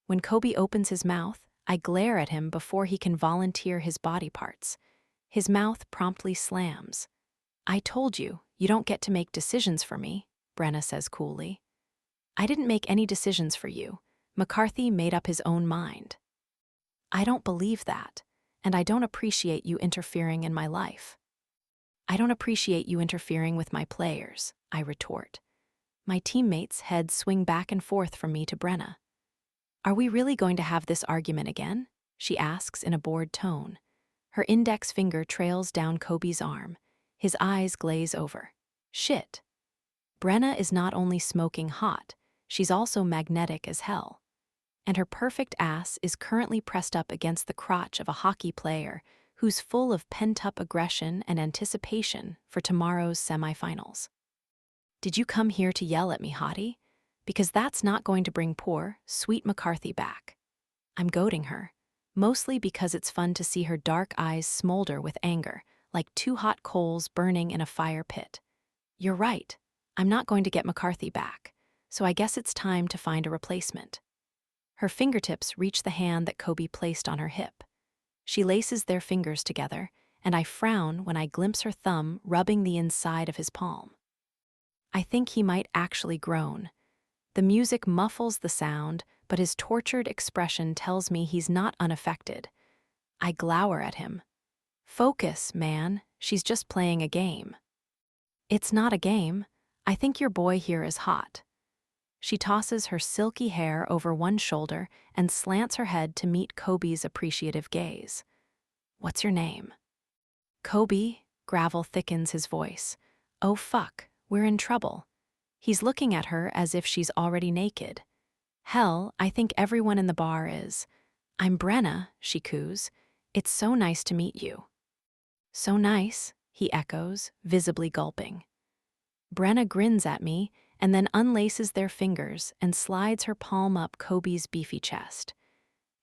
When Kobe opens his mouth, I glare at him before he can volunteer his body parts. His mouth promptly slams. I told you, you don't get to make decisions for me, Brenna says coolly. I didn't make any decisions for you. McCarthy made up his own mind. I don't believe that, and I don't appreciate you interfering in my life. I don't appreciate you interfering with my players, I retort. My teammates' heads swing back and forth from me to Brenna. Are we really going to have this argument again? She asks in a bored tone. Her index finger trails down Kobe's arm. His eyes glaze over. Shit. Brenna is not only smoking hot, she's also magnetic as hell. And her perfect ass is currently pressed up against the crotch of a hockey player who's full of pent-up aggression and anticipation for tomorrow's semifinals. Did you come here to yell at me, hottie? Because that's not going to bring poor, sweet McCarthy back. I'm goading her, mostly because it's fun to see her dark eyes smolder with anger, like two hot coals burning in a fire pit. You're right, I'm not going to get McCarthy back, so I guess it's time to find a replacement. Her fingertips reach the hand that Kobe placed on her hip. She laces their fingers together, and I frown when I glimpse her thumb rubbing the inside of his palm. I think he might actually groan. The music muffles the sound, but his tortured expression tells me he's not unaffected. I glower at him. Focus, man, she's just playing a game. It's not a game. I think your boy here is hot. She tosses her silky hair over one shoulder and slants her head to meet Kobe's appreciative gaze. What's your name? Kobe, Gravel thickens his voice. Oh fuck, we're in trouble. He's looking at her as if she's already naked. Hell, I think everyone in the bar is. I'm Brenna, she coos. It's so nice to meet you. So nice, he echoes, visibly gulping. Brenna grins at me and then unlaces their fingers and slides her palm up Kobe's beefy chest.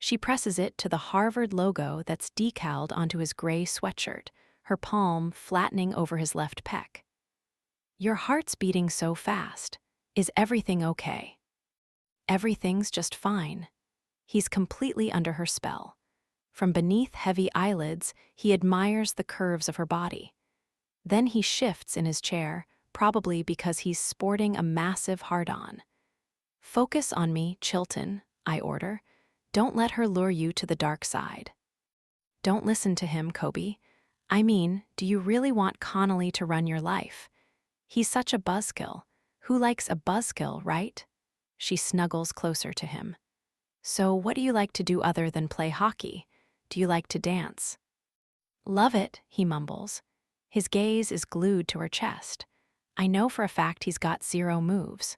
She presses it to the Harvard logo that's decaled onto his gray sweatshirt, her palm flattening over his left pec. Your heart's beating so fast. Is everything okay? Everything's just fine. He's completely under her spell. From beneath heavy eyelids, he admires the curves of her body. Then he shifts in his chair, probably because he's sporting a massive hard-on. Focus on me, Chilton, I order. Don't let her lure you to the dark side. Don't listen to him, Kobe. I mean, do you really want Connolly to run your life? He's such a buzzkill. Who likes a buzzkill, right? She snuggles closer to him. So what do you like to do other than play hockey? Do you like to dance? Love it, he mumbles. His gaze is glued to her chest. I know for a fact he's got 0 moves.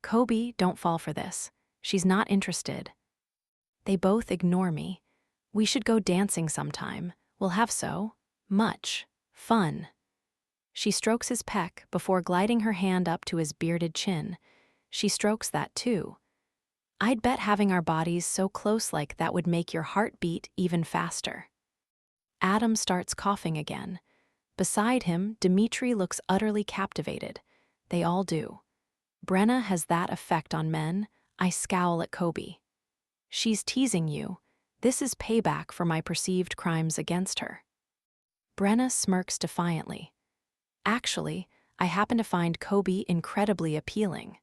Kobe, don't fall for this. She's not interested. They both ignore me. We should go dancing sometime. We'll have so much fun. She strokes his pec before gliding her hand up to his bearded chin. She strokes that too. I'd bet having our bodies so close like that would make your heart beat even faster. Adam starts coughing again. Beside him, Dimitri looks utterly captivated. They all do. Brenna has that effect on men. I scowl at Kobe. She's teasing you. This is payback for my perceived crimes against her. Brenna smirks defiantly. Actually, I happen to find Kobe incredibly appealing.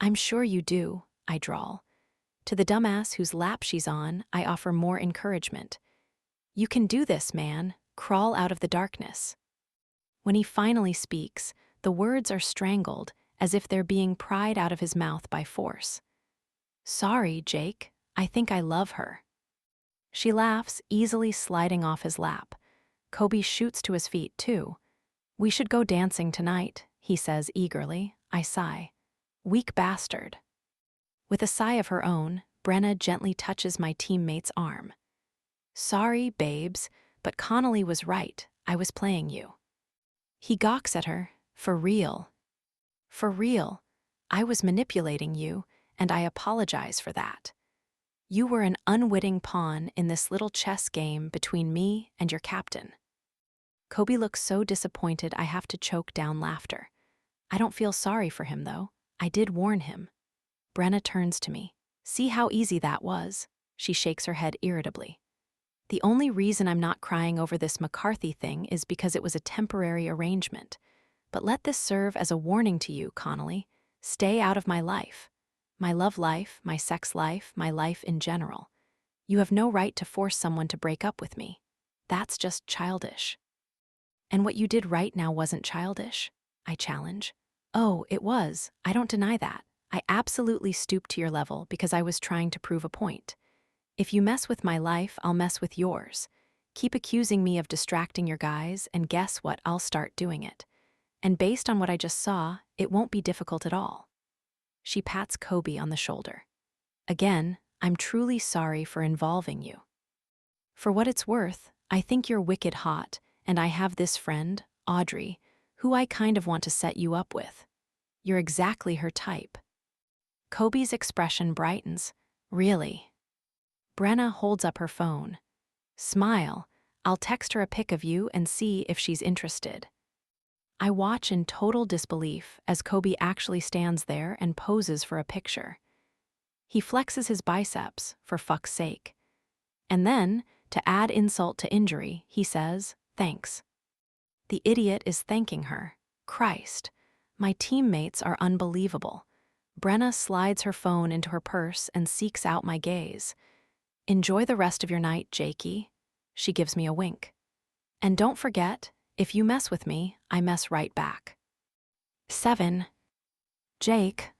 I'm sure you do, I drawl. To the dumbass whose lap she's on, I offer more encouragement. You can do this, man. Crawl out of the darkness. When he finally speaks, the words are strangled, as if they're being pried out of his mouth by force. Sorry, Jake. I think I love her. She laughs, easily sliding off his lap. Kobe shoots to his feet, too. We should go dancing tonight, he says eagerly. I sigh. Weak bastard. With a sigh of her own, Brenna gently touches my teammate's arm. Sorry, babes, but Connolly was right. I was playing you. He gawks at her. For real. For real. I was manipulating you, and I apologize for that. You were an unwitting pawn in this little chess game between me and your captain. Kobe looks so disappointed I have to choke down laughter. I don't feel sorry for him, though. I did warn him. Brenna turns to me. See how easy that was? She shakes her head irritably. The only reason I'm not crying over this McCarthy thing is because it was a temporary arrangement. But let this serve as a warning to you, Connolly. Stay out of my life. My love life, my sex life, my life in general. You have no right to force someone to break up with me. That's just childish. And what you did right now wasn't childish? I challenge. Oh, it was. I don't deny that. I absolutely stooped to your level because I was trying to prove a point. If you mess with my life, I'll mess with yours. Keep accusing me of distracting your guys, and guess what? I'll start doing it. And based on what I just saw, it won't be difficult at all. She pats Kobe on the shoulder. Again, I'm truly sorry for involving you. For what it's worth, I think you're wicked hot, and I have this friend, Audrey, who I kind of want to set you up with. You're exactly her type. Kobe's expression brightens. Really? Brenna holds up her phone. Smile. I'll text her a pic of you and see if she's interested. I watch in total disbelief as Kobe actually stands there and poses for a picture. He flexes his biceps, for fuck's sake. And then, to add insult to injury, he says, thanks. The idiot is thanking her. Christ. My teammates are unbelievable. Brenna slides her phone into her purse and seeks out my gaze. Enjoy the rest of your night, Jakey. She gives me a wink. And don't forget, if you mess with me, I mess right back. 7. Jake.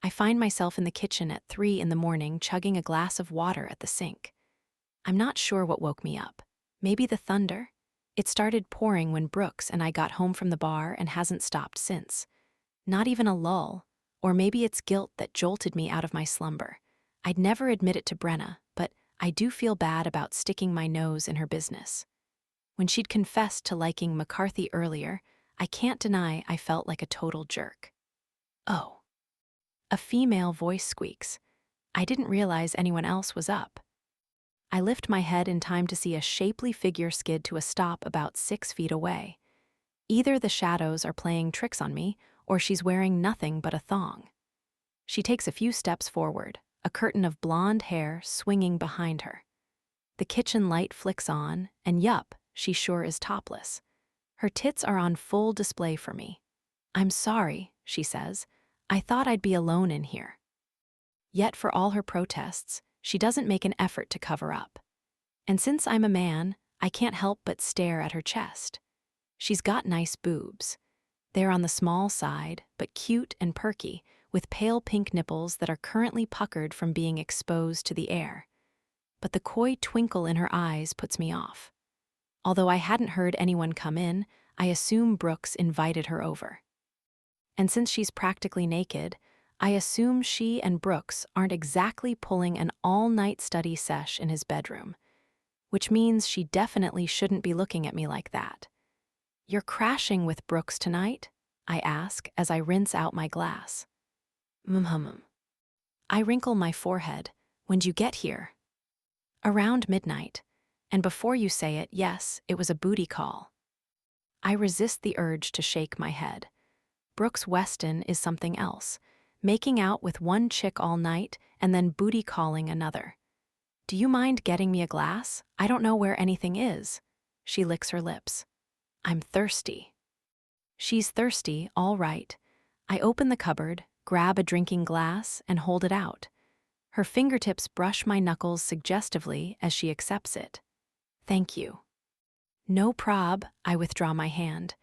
I find myself in the kitchen at 3 in the morning chugging a glass of water at the sink. I'm not sure what woke me up. Maybe the thunder? It started pouring when Brooks and I got home from the bar and hasn't stopped since. Not even a lull. Or maybe it's guilt that jolted me out of my slumber. I'd never admit it to Brenna, but I do feel bad about sticking my nose in her business. When she'd confessed to liking McCarthy earlier, I can't deny I felt like a total jerk. Oh. A female voice squeaks. I didn't realize anyone else was up. I lift my head in time to see a shapely figure skid to a stop about 6 feet away. Either the shadows are playing tricks on me, or she's wearing nothing but a thong. She takes a few steps forward, a curtain of blonde hair swinging behind her. The kitchen light flicks on, and yup, she sure is topless. Her tits are on full display for me. I'm sorry, she says. I thought I'd be alone in here. Yet for all her protests, she doesn't make an effort to cover up. And since I'm a man, I can't help but stare at her chest. She's got nice boobs. They're on the small side, but cute and perky, with pale pink nipples that are currently puckered from being exposed to the air. But the coy twinkle in her eyes puts me off. Although I hadn't heard anyone come in, I assume Brooks invited her over. And since she's practically naked, I assume she and Brooks aren't exactly pulling an all-night study sesh in his bedroom, which means she definitely shouldn't be looking at me like that. You're crashing with Brooks tonight? I ask as I rinse out my glass. I wrinkle my forehead. When'd you get here? Around midnight. And before you say it, yes, it was a booty call. I resist the urge to shake my head. Brooks Weston is something else, making out with one chick all night and then booty calling another. Do you mind getting me a glass? I don't know where anything is. She licks her lips. I'm thirsty. She's thirsty, all right. I open the cupboard, grab a drinking glass, and hold it out. Her fingertips brush my knuckles suggestively as she accepts it. Thank you. No prob, I withdraw my hand.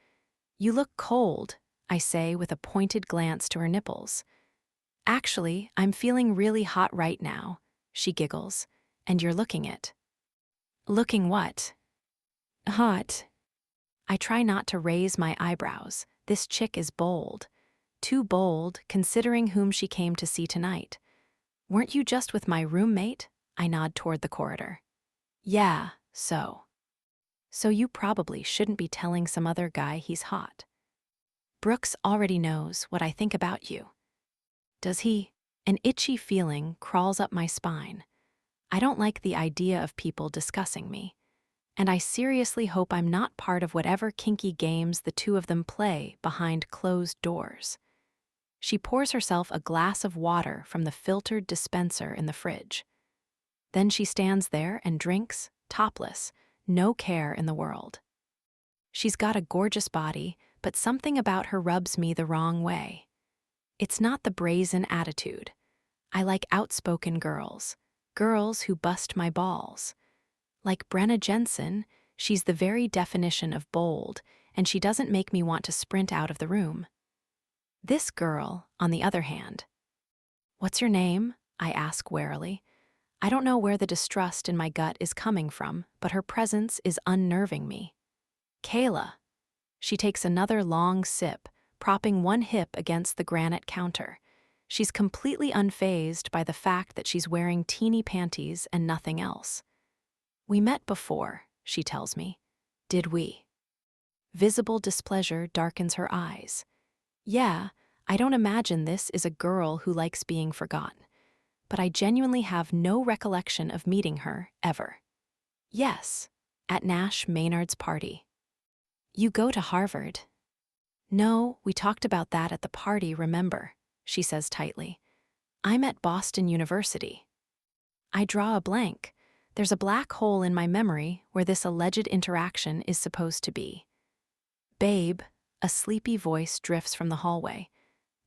You look cold, I say with a pointed glance to her nipples. Actually, I'm feeling really hot right now, she giggles, and you're looking it. Looking what? Hot. I try not to raise my eyebrows. This chick is bold. Too bold, considering whom she came to see tonight. Weren't you just with my roommate? I nod toward the corridor. Yeah, so. So you probably shouldn't be telling some other guy he's hot. Brooks already knows what I think about you. Does he? An itchy feeling crawls up my spine. I don't like the idea of people discussing me. And I seriously hope I'm not part of whatever kinky games the two of them play behind closed doors. She pours herself a glass of water from the filtered dispenser in the fridge. Then she stands there and drinks, topless, no care in the world. She's got a gorgeous body, but something about her rubs me the wrong way. It's not the brazen attitude. I like outspoken girls, girls who bust my balls. Like Brenna Jensen, she's the very definition of bold, and she doesn't make me want to sprint out of the room. This girl, on the other hand. What's your name? I ask warily. I don't know where the distrust in my gut is coming from, but her presence is unnerving me. Kayla. She takes another long sip, propping one hip against the granite counter. She's completely unfazed by the fact that she's wearing teeny panties and nothing else. We met before, she tells me. Did we? Visible displeasure darkens her eyes. Yeah, I don't imagine this is a girl who likes being forgotten, but I genuinely have no recollection of meeting her, ever. Yes, at Nash Maynard's party. You go to Harvard. No, we talked about that at the party, remember, she says tightly. I'm at Boston University. I draw a blank. There's a black hole in my memory where this alleged interaction is supposed to be. Babe, a sleepy voice drifts from the hallway.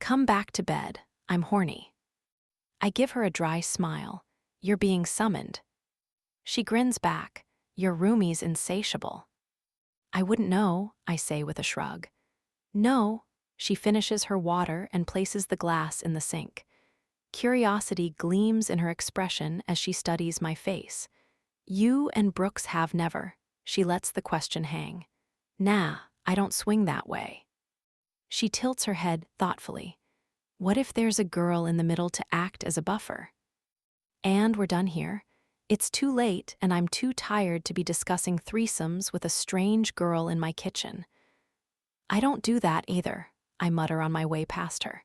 Come back to bed, I'm horny. I give her a dry smile. You're being summoned. She grins back. Your roomie's insatiable. I wouldn't know, I say with a shrug. No, she finishes her water and places the glass in the sink. Curiosity gleams in her expression as she studies my face. You and Brooks have never. She lets the question hang. Nah, I don't swing that way. She tilts her head thoughtfully. What if there's a girl in the middle to act as a buffer? And we're done here. It's too late and I'm too tired to be discussing threesomes with a strange girl in my kitchen. I don't do that either, I mutter on my way past her.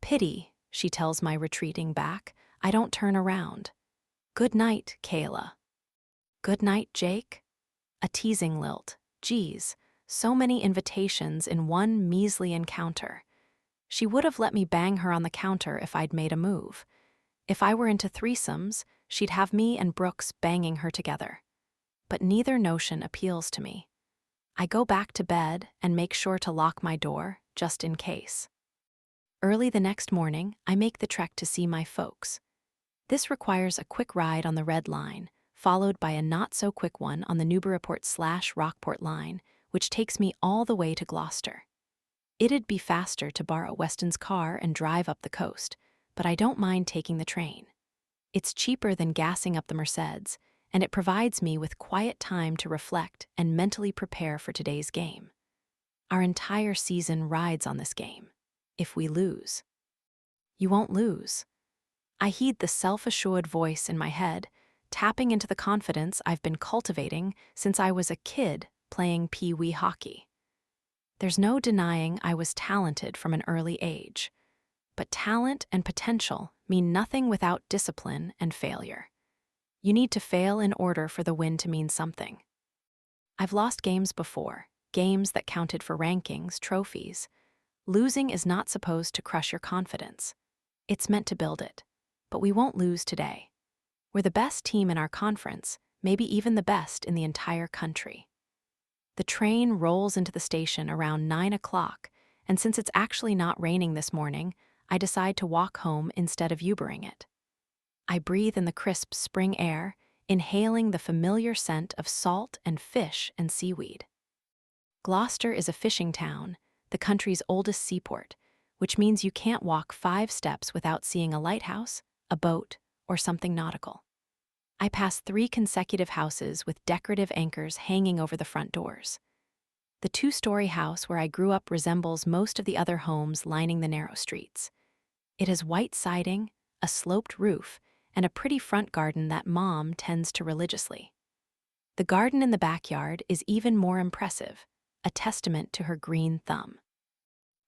Pity, she tells my retreating back. I don't turn around. Good night, Kayla. Good night, Jake? A teasing lilt. Geez, so many invitations in one measly encounter. She would have let me bang her on the counter if I'd made a move. If I were into threesomes, she'd have me and Brooks banging her together. But neither notion appeals to me. I go back to bed and make sure to lock my door, just in case. Early the next morning, I make the trek to see my folks. This requires a quick ride on the Red Line, followed by a not-so-quick one on the Newburyport/Rockport line, which takes me all the way to Gloucester. It'd be faster to borrow Weston's car and drive up the coast, but I don't mind taking the train. It's cheaper than gassing up the Merceds, and it provides me with quiet time to reflect and mentally prepare for today's game. Our entire season rides on this game. If we lose. You won't lose. I heed the self-assured voice in my head, tapping into the confidence I've been cultivating since I was a kid playing pee-wee hockey. There's no denying I was talented from an early age. But talent and potential mean nothing without discipline and failure. You need to fail in order for the win to mean something. I've lost games before, games that counted for rankings, trophies. Losing is not supposed to crush your confidence. It's meant to build it. But we won't lose today. We're the best team in our conference, maybe even the best in the entire country. The train rolls into the station around 9 o'clock, and since it's actually not raining this morning, I decide to walk home instead of Ubering it. I breathe in the crisp spring air, inhaling the familiar scent of salt and fish and seaweed. Gloucester is a fishing town, the country's oldest seaport, which means you can't walk 5 steps without seeing a lighthouse, a boat, or something nautical. I pass 3 consecutive houses with decorative anchors hanging over the front doors. The 2-story house where I grew up resembles most of the other homes lining the narrow streets. It has white siding, a sloped roof, and a pretty front garden that Mom tends to religiously. The garden in the backyard is even more impressive, a testament to her green thumb.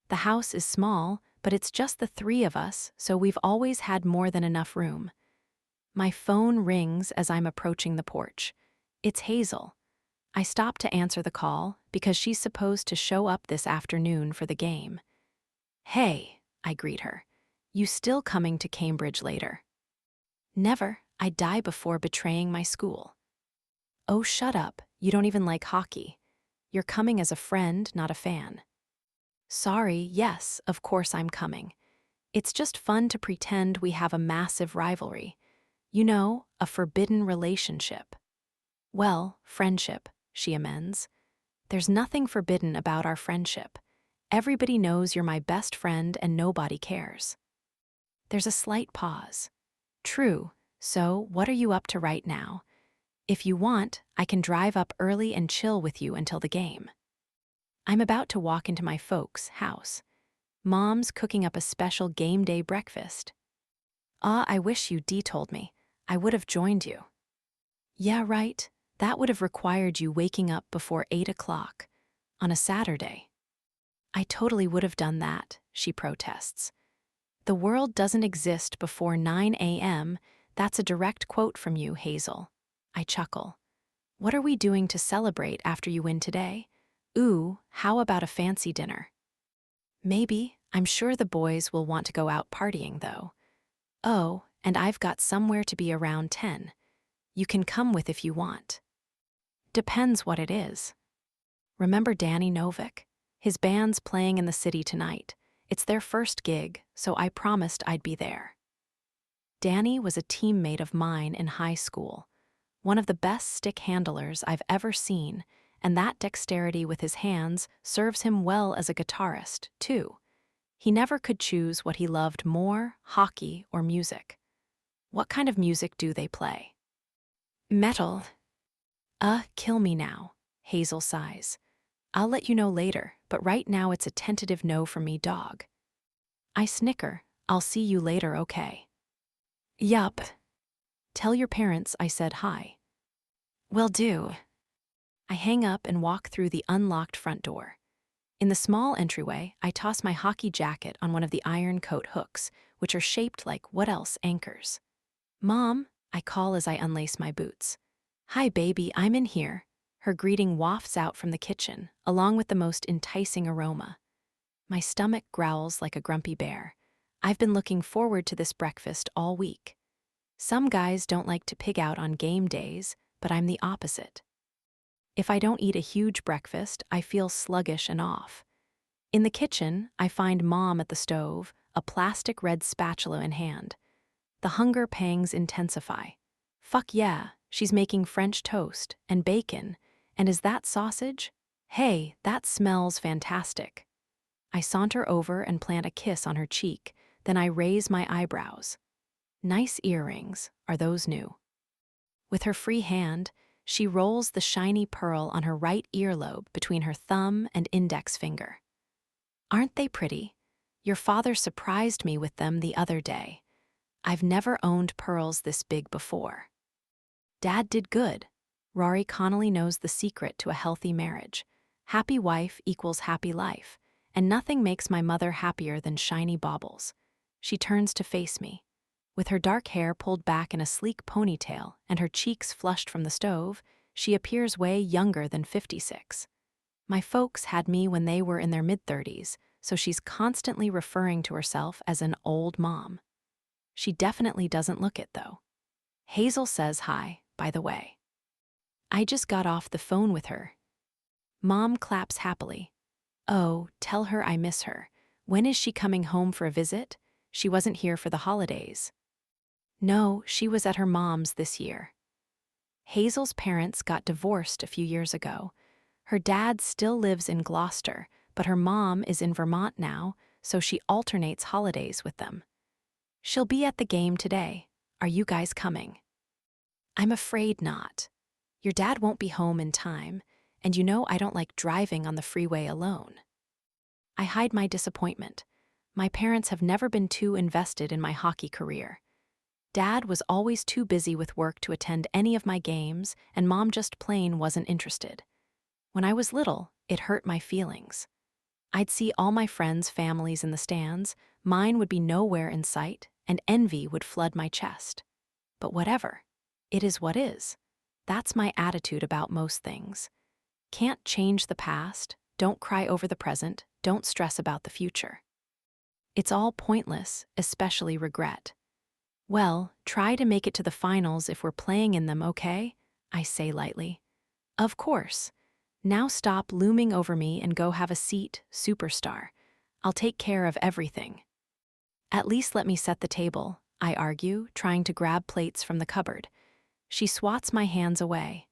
The house is small, but it's just the 3 of us, so we've always had more than enough room. My phone rings as I'm approaching the porch. It's Hazel. I stop to answer the call because she's supposed to show up this afternoon for the game. "Hey," I greet her. "You still coming to Cambridge later?" "Never. I'd die before betraying my school." "Oh, shut up. You don't even like hockey. You're coming as a friend, not a fan." "Sorry, yes, of course I'm coming. It's just fun to pretend we have a massive rivalry. You know, a forbidden relationship." "Well, friendship," she amends. "There's nothing forbidden about our friendship. Everybody knows you're my best friend and nobody cares." There's a slight pause. "True, so what are you up to right now? If you want, I can drive up early and chill with you until the game." I'm about to walk into my folks' house. Mom's cooking up a special game day breakfast. I wish you told me. I would have joined you." "Yeah, right. That would have required you waking up before 8 o'clock on a Saturday." "I totally would have done that," she protests. "The world doesn't exist before 9 a.m. That's a direct quote from you, Hazel." I chuckle. "What are we doing to celebrate after you win today? Ooh, how about a fancy dinner?" "Maybe. I'm sure the boys will want to go out partying, though." "Oh, and I've got somewhere to be around 10. You can come with if you want." "Depends what it is." "Remember Danny Novick? His band's playing in the city tonight. It's their first gig, so I promised I'd be there." Danny was a teammate of mine in high school, one of the best stick handlers I've ever seen, and that dexterity with his hands serves him well as a guitarist, too. He never could choose what he loved more, hockey or music. "What kind of music do they play?" "Metal." Kill me now," Hazel sighs. "I'll let you know later, but right now it's a tentative no from me, dog." I snicker. "I'll see you later, okay?" "Yup." "Tell your parents I said hi." "Will do." I hang up and walk through the unlocked front door. In the small entryway, I toss my hockey jacket on one of the iron coat hooks, which are shaped like what else anchors. "Mom," I call as I unlace my boots. "Hi, baby, I'm in here." Her greeting wafts out from the kitchen, along with the most enticing aroma. My stomach growls like a grumpy bear. I've been looking forward to this breakfast all week. Some guys don't like to pig out on game days, but I'm the opposite. If I don't eat a huge breakfast, I feel sluggish and off. In the kitchen, I find Mom at the stove, a plastic red spatula in hand. The hunger pangs intensify. Fuck yeah, she's making French toast and bacon. And is that sausage? Hey, that smells fantastic. I saunter over and plant a kiss on her cheek, then I raise my eyebrows. Nice earrings. Are those new? With her free hand, she rolls the shiny pearl on her right earlobe between her thumb and index finger. "Aren't they pretty? Your father surprised me with them the other day. I've never owned pearls this big before." Dad did good. Rory Connolly knows the secret to a healthy marriage. Happy wife equals happy life, and nothing makes my mother happier than shiny baubles. She turns to face me. With her dark hair pulled back in a sleek ponytail and her cheeks flushed from the stove, she appears way younger than 56. My folks had me when they were in their mid-30s, so she's constantly referring to herself as an old mom. She definitely doesn't look it, though. Hazel says hi, by the way. I just got off the phone with her. Mom claps happily. Oh, tell her I miss her. When is she coming home for a visit? She wasn't here for the holidays. No, she was at her mom's this year. Hazel's parents got divorced a few years ago. Her dad still lives in Gloucester, but her mom is in Vermont now, so she alternates holidays with them. She'll be at the game today. Are you guys coming? I'm afraid not. Your dad won't be home in time, and you know I don't like driving on the freeway alone. I hide my disappointment. My parents have never been too invested in my hockey career. Dad was always too busy with work to attend any of my games, and Mom just plain wasn't interested. When I was little, it hurt my feelings. I'd see all my friends' families in the stands, mine would be nowhere in sight, and envy would flood my chest. But whatever. It is what is. That's my attitude about most things. Can't change the past, don't cry over the present, don't stress about the future. It's all pointless, especially regret. Well, try to make it to the finals if we're playing in them, okay? I say lightly. Of course. Now stop looming over me and go have a seat, superstar. I'll take care of everything. At least let me set the table, I argue, trying to grab plates from the cupboard. She swats my hands away.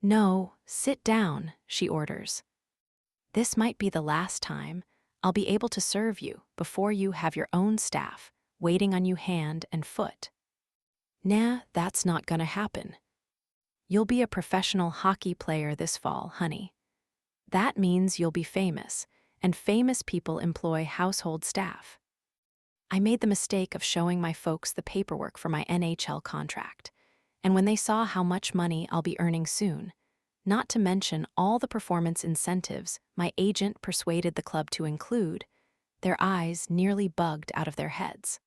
No, sit down, she orders. This might be the last time I'll be able to serve you before you have your own staff waiting on you hand and foot. Nah, that's not gonna happen. You'll be a professional hockey player this fall, honey. That means you'll be famous, and famous people employ household staff. I made the mistake of showing my folks the paperwork for my NHL contract, and when they saw how much money I'll be earning soon, not to mention all the performance incentives my agent persuaded the club to include, their eyes nearly bugged out of their heads.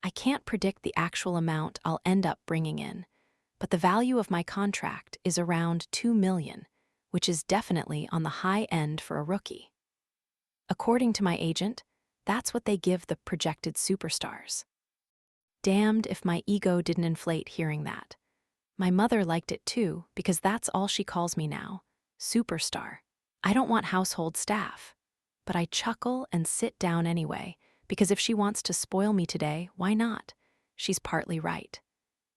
I can't predict the actual amount I'll end up bringing in, but the value of my contract is around $2 million, which is definitely on the high end for a rookie. According to my agent, that's what they give the projected superstars. Damned if my ego didn't inflate hearing that. My mother liked it too, because that's all she calls me now, superstar. I don't want household staff. But I chuckle and sit down anyway, because if she wants to spoil me today, why not? She's partly right.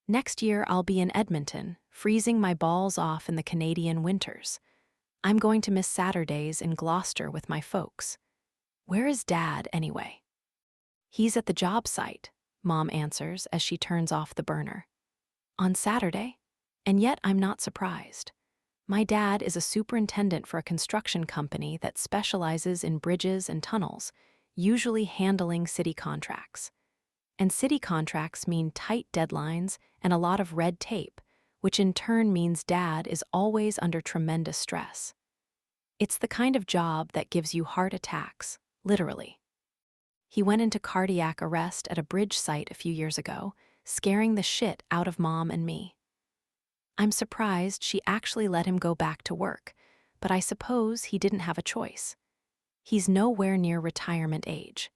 Next year I'll be in Edmonton, freezing my balls off in the Canadian winters. I'm going to miss Saturdays in Gloucester with my folks. Where is Dad, anyway? He's at the job site, Mom answers as she turns off the burner. On Saturday? And yet I'm not surprised. My dad is a superintendent for a construction company that specializes in bridges and tunnels, usually handling city contracts. And city contracts mean tight deadlines and a lot of red tape, which in turn means Dad is always under tremendous stress. It's the kind of job that gives you heart attacks, literally. He went into cardiac arrest at a bridge site a few years ago, scaring the shit out of Mom and me. I'm surprised she actually let him go back to work, but I suppose he didn't have a choice. He's nowhere near retirement age.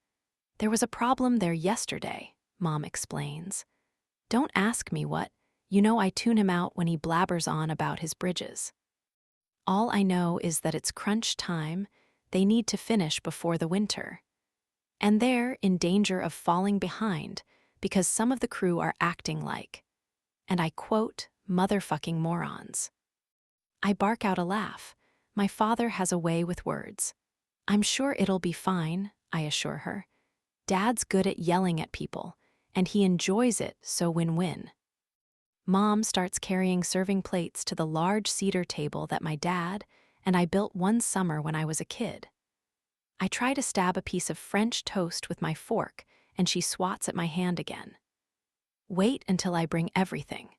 There was a problem there yesterday, Mom explains. Don't ask me what. You know I tune him out when he blabbers on about his bridges. All I know is that it's crunch time, they need to finish before the winter. And they're in danger of falling behind because some of the crew are acting like, and I quote, motherfucking morons. I bark out a laugh. My father has a way with words. I'm sure it'll be fine, I assure her. Dad's good at yelling at people, and he enjoys it, so win-win. Mom starts carrying serving plates to the large cedar table that my dad and I built one summer when I was a kid. I try to stab a piece of French toast with my fork, and she swats at my hand again. Wait until I bring everything.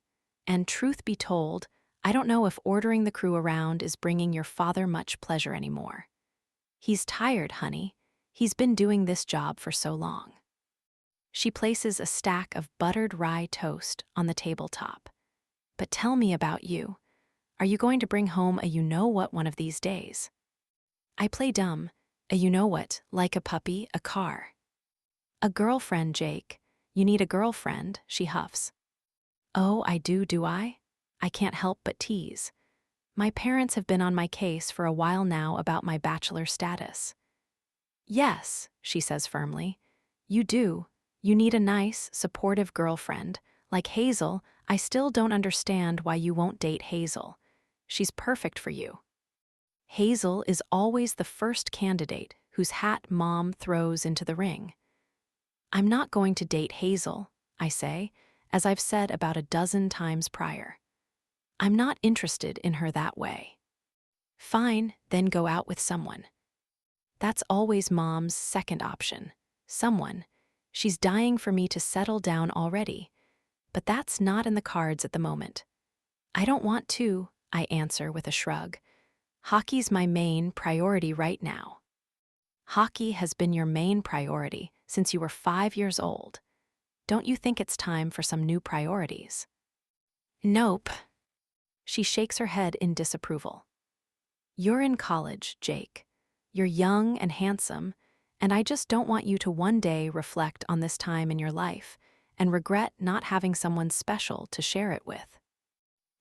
And truth be told, I don't know if ordering the crew around is bringing your father much pleasure anymore. He's tired, honey. He's been doing this job for so long. She places a stack of buttered rye toast on the tabletop. But tell me about you. Are you going to bring home a you-know-what one of these days? I play dumb. A you-know-what, like a puppy, a car. A girlfriend, Jake. You need a girlfriend, she huffs. Oh, I do I? I can't help but tease. My parents have been on my case for a while now about my bachelor status. Yes, she says firmly. You do. You need a nice, supportive girlfriend. Like Hazel, I still don't understand why you won't date Hazel. She's perfect for you. Hazel is always the first candidate whose hat Mom throws into the ring. I'm not going to date Hazel, I say, as I've said about a dozen times prior. I'm not interested in her that way. Fine, then go out with someone. That's always Mom's second option. Someone. She's dying for me to settle down already. But that's not in the cards at the moment. I don't want to, I answer with a shrug. Hockey's my main priority right now. Hockey has been your main priority since you were 5 years old. Don't you think it's time for some new priorities? Nope. She shakes her head in disapproval. You're in college, Jake. You're young and handsome, and I just don't want you to one day reflect on this time in your life and regret not having someone special to share it with.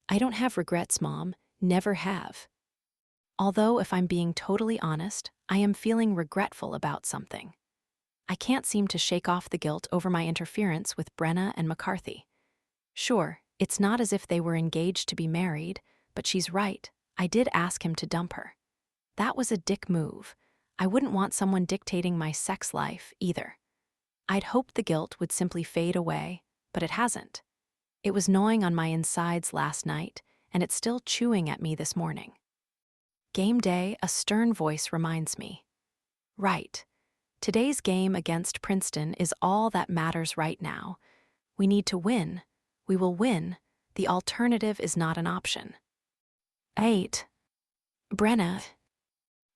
I don't have regrets, Mom. Never have. Although, if I'm being totally honest, I am feeling regretful about something. I can't seem to shake off the guilt over my interference with Brenna and McCarthy. Sure, it's not as if they were engaged to be married, but she's right. I did ask him to dump her. That was a dick move. I wouldn't want someone dictating my sex life, either. I'd hoped the guilt would simply fade away, but it hasn't. It was gnawing on my insides last night, and it's still chewing at me this morning. Game day, a stern voice reminds me. Right. Today's game against Princeton is all that matters right now. We need to win. We will win. The alternative is not an option. 8. Brenna,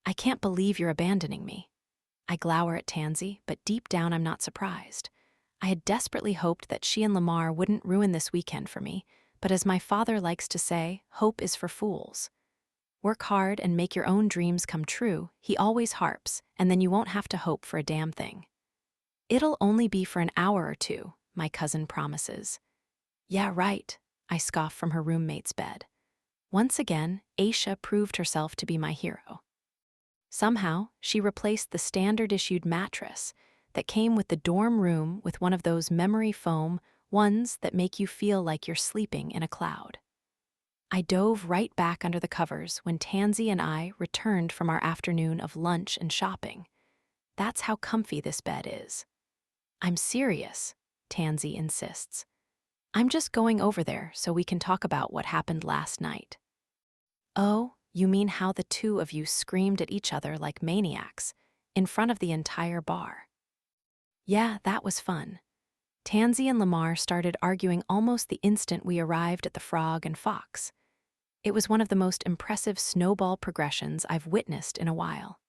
I can't believe you're abandoning me. I glower at Tansy, but deep down I'm not surprised. I had desperately hoped that she and Lamar wouldn't ruin this weekend for me, but as my father likes to say, hope is for fools. Work hard and make your own dreams come true, he always harps, and then you won't have to hope for a damn thing. It'll only be for an hour or two, my cousin promises. Yeah, right, I scoff from her roommate's bed. Once again, Aisha proved herself to be my hero. Somehow, she replaced the standard-issued mattress that came with the dorm room with one of those memory foam ones that make you feel like you're sleeping in a cloud. I dove right back under the covers when Tansy and I returned from our afternoon of lunch and shopping. That's how comfy this bed is. I'm serious, Tansy insists. I'm just going over there so we can talk about what happened last night. Oh, you mean how the two of you screamed at each other like maniacs in front of the entire bar? Yeah, that was fun. Tansy and Lamar started arguing almost the instant we arrived at the Frog and Fox. It was one of the most impressive snowball progressions I've witnessed in a while.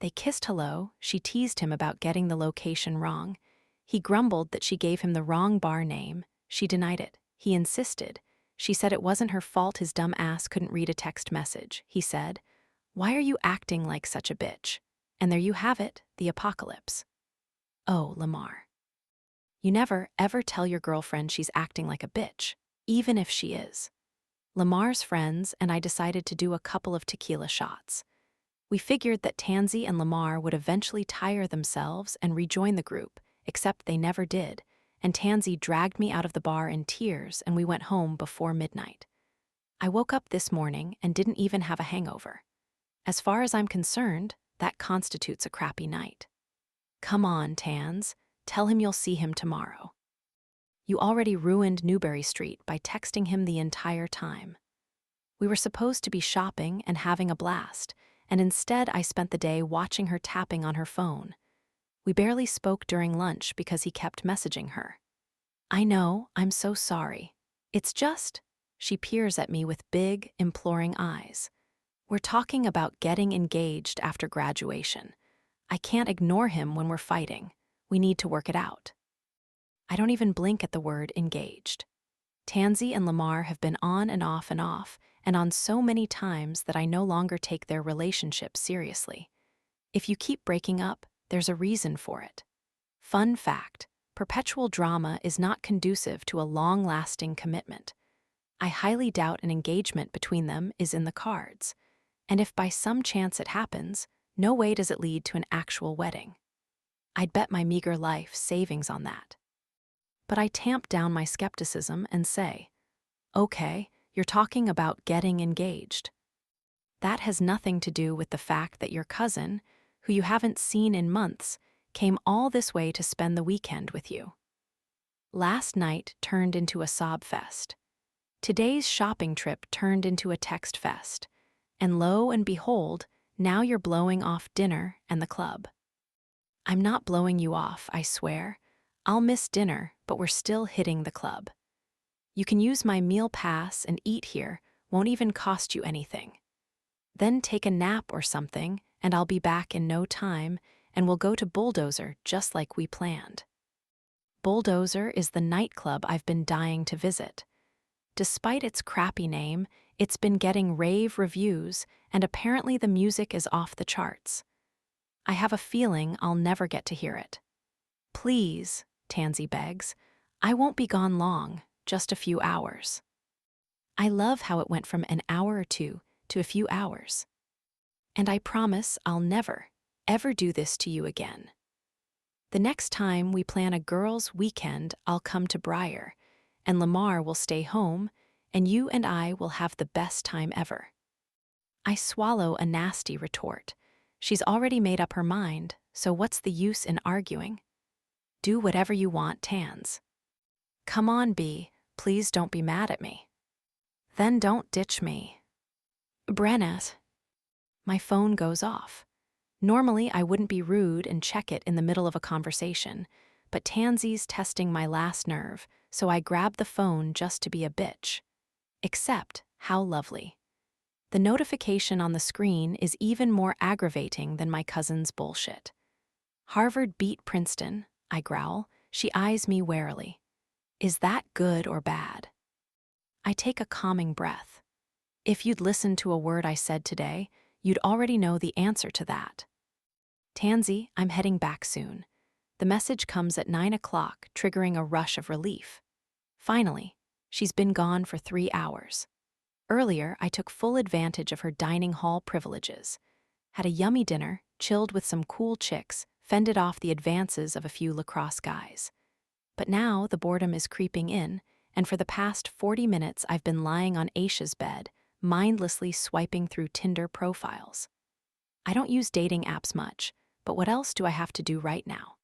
They kissed hello, she teased him about getting the location wrong. He grumbled that she gave him the wrong bar name. She denied it. He insisted. She said it wasn't her fault his dumb ass couldn't read a text message. He said, "Why are you acting like such a bitch?" And there you have it, the apocalypse. Oh, Lamar. You never, ever tell your girlfriend she's acting like a bitch, even if she is. Lamar's friends and I decided to do a couple of tequila shots. We figured that Tansy and Lamar would eventually tire themselves and rejoin the group, except they never did, and Tansy dragged me out of the bar in tears and we went home before midnight. I woke up this morning and didn't even have a hangover. As far as I'm concerned, that constitutes a crappy night. Come on, Tans, tell him you'll see him tomorrow. You already ruined Newberry Street by texting him the entire time. We were supposed to be shopping and having a blast, and instead I spent the day watching her tapping on her phone. We barely spoke during lunch because he kept messaging her. I know, I'm so sorry. It's just, she peers at me with big, imploring eyes. We're talking about getting engaged after graduation. I can't ignore him when we're fighting. We need to work it out. I don't even blink at the word engaged. Tansy and Lamar have been on, and on so many times that I no longer take their relationship seriously. If you keep breaking up, there's a reason for it. Fun fact, Perpetual drama is not conducive to a long-lasting commitment. I highly doubt an engagement between them is in the cards, and if by some chance it happens, no way does it lead to an actual wedding. I'd bet my meager life savings on that. But I tamp down my skepticism and say, okay, you're talking about getting engaged. That has nothing to do with the fact that your cousin, who you haven't seen in months, came all this way to spend the weekend with you. Last night turned into a sob fest. Today's shopping trip turned into a text fest. And lo and behold, now you're blowing off dinner and the club. I'm not blowing you off, I swear. I'll miss dinner, but we're still hitting the club. You can use my meal pass and eat here, won't even cost you anything. Then take a nap or something, and I'll be back in no time, and we'll go to Bulldozer just like we planned. Bulldozer is the nightclub I've been dying to visit. Despite its crappy name, it's been getting rave reviews, and apparently the music is off the charts. I have a feeling I'll never get to hear it. Please, Tansy begs, I won't be gone long, just a few hours. I love how it went from an hour or two to a few hours. And I promise I'll never, ever do this to you again. The next time we plan a girls' weekend, I'll come to Briar, and Lamar will stay home, and you and I will have the best time ever. I swallow a nasty retort. She's already made up her mind, so what's the use in arguing? Do whatever you want, Tans. Come on, B, please don't be mad at me. Then don't ditch me. Brenna. My phone goes off. Normally, I wouldn't be rude and check it in the middle of a conversation, but Tansy's testing my last nerve, so I grab the phone just to be a bitch. Except, how lovely. The notification on the screen is even more aggravating than my cousin's bullshit. Harvard beat Princeton, I growl. She eyes me warily. Is that good or bad? I take a calming breath. If you'd listened to a word I said today, you'd already know the answer to that. Tansy, I'm heading back soon. The message comes at 9 o'clock, triggering a rush of relief. Finally, she's been gone for 3 hours. Earlier, I took full advantage of her dining hall privileges. Had a yummy dinner, chilled with some cool chicks, fended off the advances of a few lacrosse guys. But now the boredom is creeping in, and for the past 40 minutes I've been lying on Aisha's bed, mindlessly swiping through Tinder profiles. I don't use dating apps much, but what else do I have to do right now?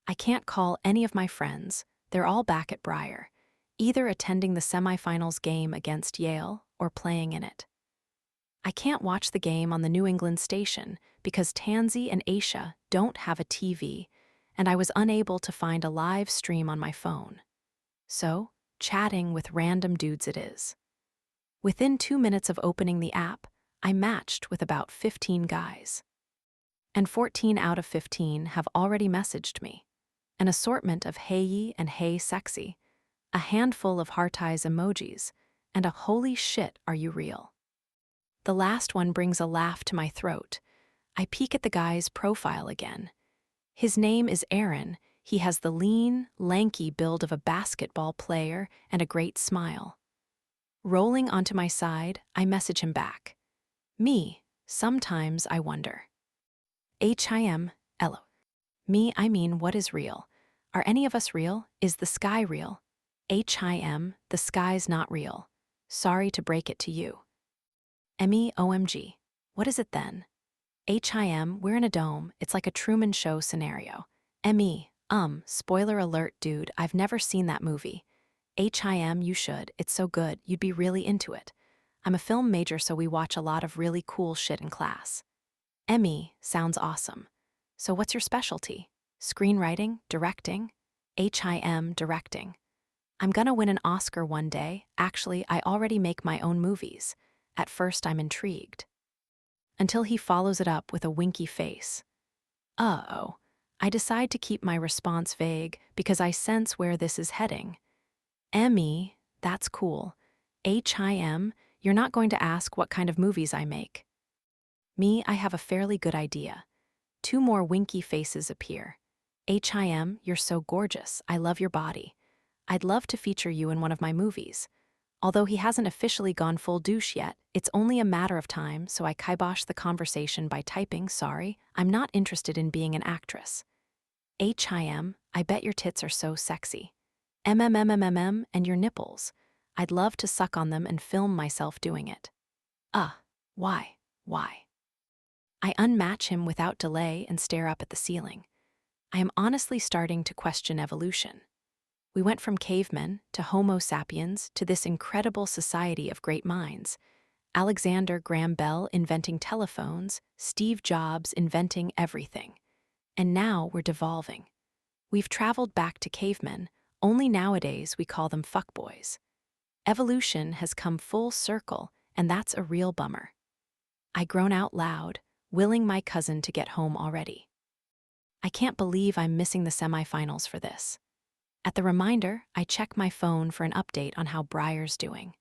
I can't call any of my friends. They're all back at Briar, either attending the semifinals game against Yale or playing in it. I can't watch the game on the New England station because Tansy and Aisha don't have a TV, and I was unable to find a live stream on my phone. So, chatting with random dudes it is. Within 2 minutes of opening the app, I matched with about 15 guys. And 14 out of 15 have already messaged me. An assortment of hey ye and hey sexy, a handful of heart eyes emojis, and a holy shit are you real. The last one brings a laugh to my throat. I peek at the guy's profile again. His name is Aaron. He has the lean, lanky build of a basketball player and a great smile. Rolling onto my side, I message him back. Me, sometimes I wonder. HIM, Elo. Me, I mean, what is real? Are any of us real? Is the sky real? HIM, the sky's not real. Sorry to break it to you. ME, OMG. What is it then? HIM, we're in a dome. It's like a Truman Show scenario. ME, spoiler alert, dude, I've never seen that movie. HIM, you should. It's so good. You'd be really into it. I'm a film major, so we watch a lot of really cool shit in class. ME, sounds awesome. So what's your specialty? Screenwriting? Directing? HIM, directing. I'm gonna win an Oscar one day. Actually, I already make my own movies. At first, I'm intrigued. Until he follows it up with a winky face. Uh-oh. I decide to keep my response vague because I sense where this is heading. ME, that's cool. HIM, you're not going to ask what kind of movies I make. Me, I have a fairly good idea. 2 more winky faces appear. You're so gorgeous. I love your body. I'd love to feature you in one of my movies. Although he hasn't officially gone full douche yet, it's only a matter of time, so I kibosh the conversation by typing, sorry, I'm not interested in being an actress. I bet your tits are so sexy. And your nipples. I'd love to suck on them and film myself doing it. Why? Why? I unmatch him without delay and stare up at the ceiling. I am honestly starting to question evolution. We went from cavemen to Homo sapiens to this incredible society of great minds. Alexander Graham Bell inventing telephones, Steve Jobs inventing everything. And now we're devolving. We've traveled back to cavemen, only nowadays we call them fuckboys. Evolution has come full circle, and that's a real bummer. I groan out loud, willing my cousin to get home already. I can't believe I'm missing the semifinals for this. At the reminder, I check my phone for an update on how Briar's doing.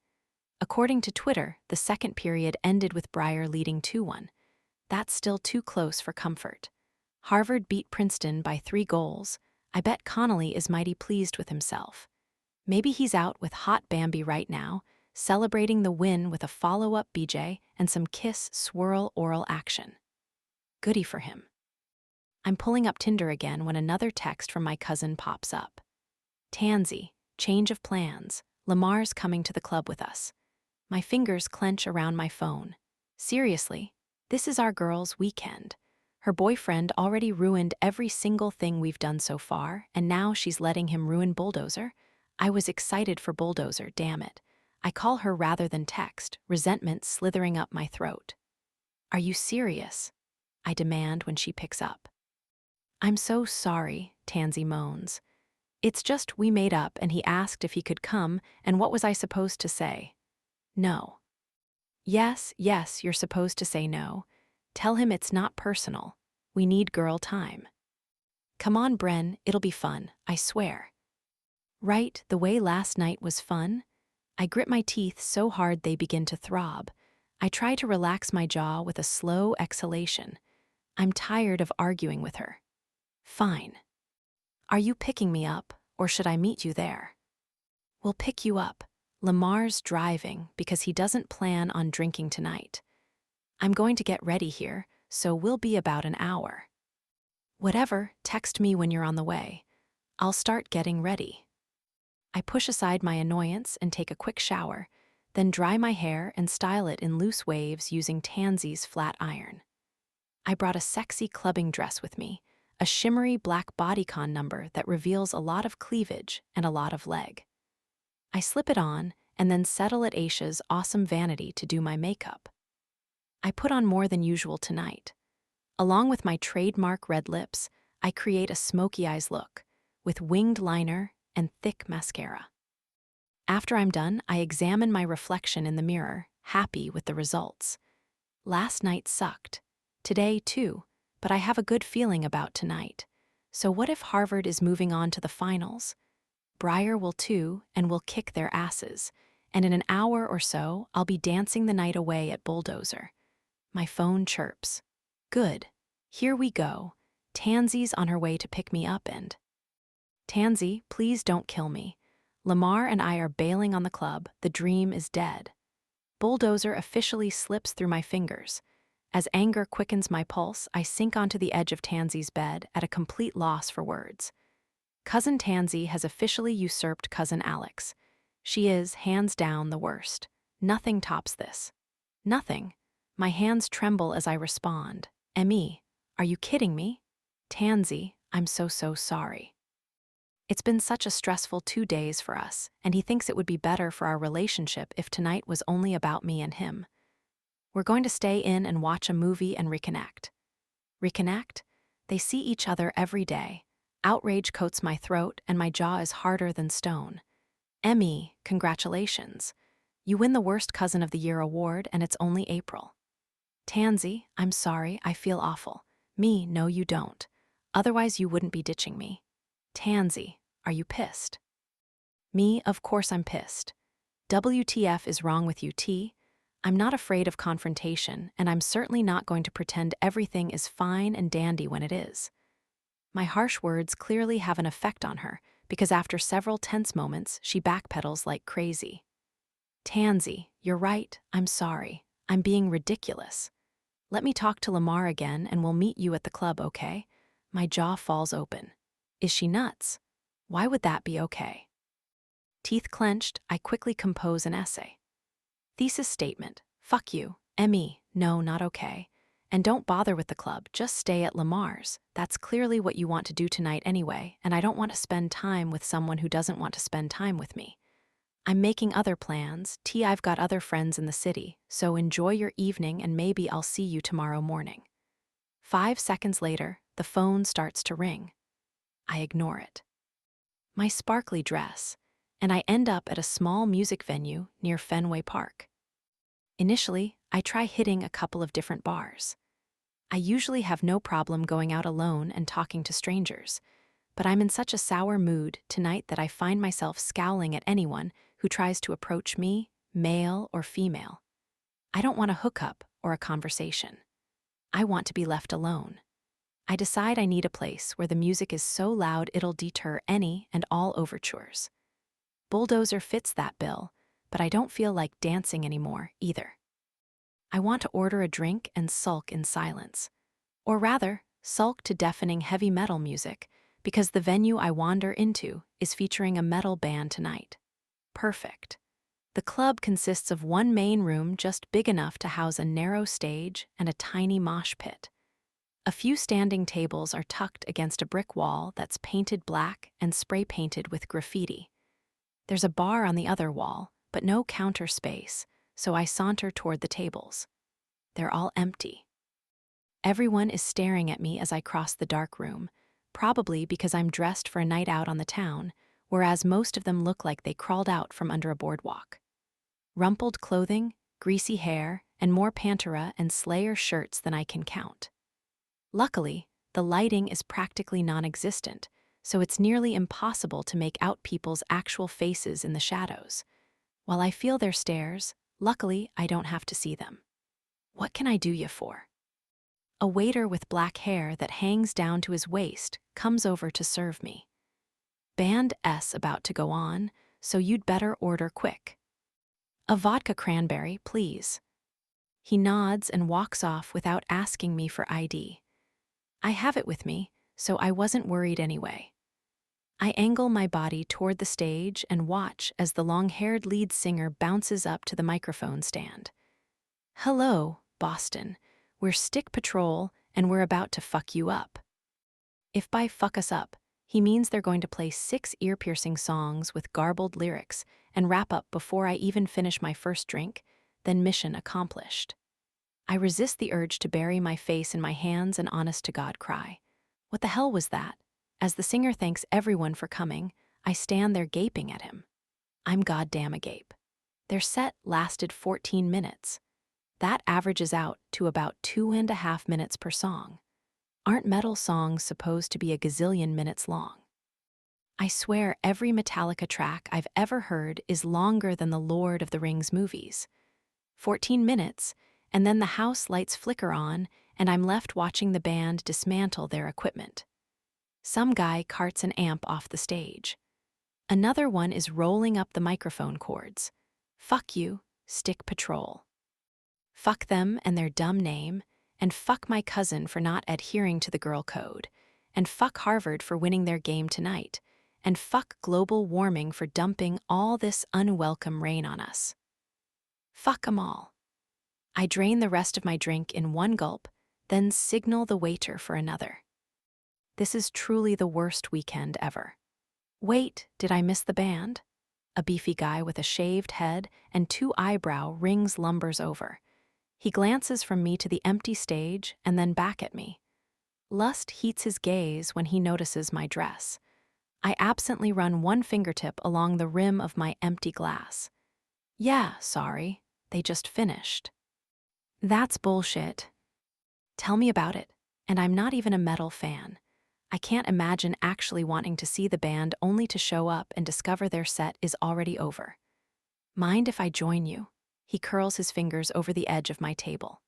According to Twitter, the second period ended with Briar leading 2-1. That's still too close for comfort. Harvard beat Princeton by 3 goals. I bet Connolly is mighty pleased with himself. Maybe he's out with hot Bambi right now, celebrating the win with a follow-up BJ and some kiss, swirl, oral action. Goody for him. I'm pulling up Tinder again when another text from my cousin pops up. Tansy, change of plans. Lamar's coming to the club with us. My fingers clench around my phone. Seriously, this is our girl's weekend. Her boyfriend already ruined every single thing we've done so far, and now she's letting him ruin Bulldozer? I was excited for Bulldozer, damn it. I call her rather than text, resentment slithering up my throat. Are you serious? I demand when she picks up. I'm so sorry, Tansy moans. It's just we made up and he asked if he could come, and what was I supposed to say? No. Yes, you're supposed to say no. Tell him it's not personal. We need girl time. Come on, Bren, it'll be fun, I swear. Right, the way last night was fun? I grit my teeth so hard they begin to throb. I try to relax my jaw with a slow exhalation. I'm tired of arguing with her. Fine. Are you picking me up, or should I meet you there? We'll pick you up. Lamar's driving because he doesn't plan on drinking tonight. I'm going to get ready here, so we'll be about an hour. Whatever, text me when you're on the way. I'll start getting ready. I push aside my annoyance and take a quick shower, then dry my hair and style it in loose waves using Tansy's flat iron. I brought a sexy clubbing dress with me, a shimmery black bodycon number that reveals a lot of cleavage and a lot of leg. I slip it on and then settle at Aisha's awesome vanity to do my makeup. I put on more than usual tonight. Along with my trademark red lips, I create a smoky eyes look, with winged liner and thick mascara. After I'm done, I examine my reflection in the mirror, happy with the results. Last night sucked. Today, too, but I have a good feeling about tonight. So what if Harvard is moving on to the finals? Briar will too, and we'll kick their asses. And in an hour or so, I'll be dancing the night away at Bulldozer. My phone chirps. Good. Here we go. Tansy's on her way to pick me up and... Tansy, please don't kill me. Lamar and I are bailing on the club. The dream is dead. Bulldozer officially slips through my fingers. As anger quickens my pulse, I sink onto the edge of Tansy's bed at a complete loss for words. Cousin Tansy has officially usurped Cousin Alex. She is, hands down, the worst. Nothing tops this. Nothing. My hands tremble as I respond. Emmy, are you kidding me? Tansy, I'm so sorry. It's been such a stressful 2 days for us, and he thinks it would be better for our relationship if tonight was only about me and him. We're going to stay in and watch a movie and reconnect. Reconnect? They see each other every day. Outrage coats my throat, and my jaw is harder than stone. Emmy, congratulations. You win the Worst Cousin of the Year award, and it's only April. Tansy, I'm sorry, I feel awful. Me, no you don't. Otherwise you wouldn't be ditching me. Tansy, are you pissed? Me, of course I'm pissed. WTF is wrong with you, T? I'm not afraid of confrontation, and I'm certainly not going to pretend everything is fine and dandy when it is. My harsh words clearly have an effect on her, because after several tense moments, she backpedals like crazy. Tansy, you're right, I'm sorry. I'm being ridiculous. Let me talk to Lamar again and we'll meet you at the club, okay? My jaw falls open. Is she nuts? Why would that be okay? Teeth clenched, I quickly compose an essay. Thesis statement. Fuck you. M.E. No, not okay. And don't bother with the club, just stay at Lamar's. That's clearly what you want to do tonight anyway, and I don't want to spend time with someone who doesn't want to spend time with me. I'm making other plans. I've got other friends in the city, so enjoy your evening and maybe I'll see you tomorrow morning. 5 seconds later, the phone starts to ring. I ignore it. My sparkly dress, and I end up at a small music venue near Fenway Park. Initially, I try hitting a couple of different bars. I usually have no problem going out alone and talking to strangers, but I'm in such a sour mood tonight that I find myself scowling at anyone who tries to approach me, male or female. I don't want a hookup or a conversation. I want to be left alone. I decide I need a place where the music is so loud it'll deter any and all overtures. Bulldozer fits that bill, but I don't feel like dancing anymore either. I want to order a drink and sulk in silence. Or rather, sulk to deafening heavy metal music, because the venue I wander into is featuring a metal band tonight. Perfect. The club consists of one main room just big enough to house a narrow stage and a tiny mosh pit. A few standing tables are tucked against a brick wall that's painted black and spray-painted with graffiti. There's a bar on the other wall, but no counter space, so I saunter toward the tables. They're all empty. Everyone is staring at me as I cross the dark room, probably because I'm dressed for a night out on the town, whereas most of them look like they crawled out from under a boardwalk. Rumpled clothing, greasy hair, and more Pantera and Slayer shirts than I can count. Luckily, the lighting is practically non-existent, so it's nearly impossible to make out people's actual faces in the shadows. While I feel their stares, luckily I don't have to see them. What can I do you for? A waiter with black hair that hangs down to his waist comes over to serve me. Band S about to go on, so you'd better order quick. A vodka cranberry, please. He nods and walks off without asking me for ID. I have it with me, so I wasn't worried anyway. I angle my body toward the stage and watch as the long-haired lead singer bounces up to the microphone stand. Hello, Boston. We're Stick Patrol, and we're about to fuck you up. If by fuck us up, he means they're going to play 6 ear-piercing songs with garbled lyrics and wrap up before I even finish my first drink, then mission accomplished. I resist the urge to bury my face in my hands and honest-to-God cry. What the hell was that? As the singer thanks everyone for coming, I stand there gaping at him. I'm goddamn agape. Their set lasted 14 minutes. That averages out to about 2.5 minutes per song. Aren't metal songs supposed to be a gazillion minutes long? I swear every Metallica track I've ever heard is longer than the Lord of the Rings movies. 14 minutes, and then the house lights flicker on, and I'm left watching the band dismantle their equipment. Some guy carts an amp off the stage. Another one is rolling up the microphone cords. Fuck you, Stick Patrol. Fuck them and their dumb name, and fuck my cousin for not adhering to the girl code, and fuck Harvard for winning their game tonight, and fuck global warming for dumping all this unwelcome rain on us. Fuck 'em all. I drain the rest of my drink in one gulp, then signal the waiter for another. This is truly the worst weekend ever. Wait, did I miss the band? A beefy guy with a shaved head and 2 eyebrow rings lumbers over. He glances from me to the empty stage and then back at me. Lust heats his gaze when he notices my dress. I absently run one fingertip along the rim of my empty glass. Yeah, sorry, they just finished. That's bullshit. Tell me about it, and I'm not even a metal fan. I can't imagine actually wanting to see the band only to show up and discover their set is already over. Mind if I join you? He curls his fingers over the edge of my table.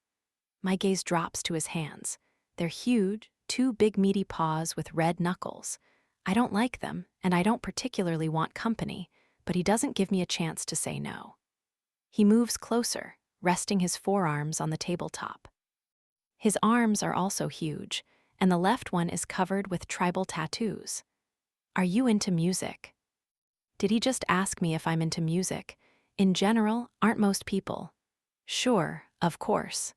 My gaze drops to his hands. They're huge, two big meaty paws with red knuckles. I don't like them, and I don't particularly want company, but he doesn't give me a chance to say no. He moves closer, resting his forearms on the tabletop. His arms are also huge, and the left one is covered with tribal tattoos. Are you into music? Did he just ask me if I'm into music? In general, aren't most people? Sure, of course.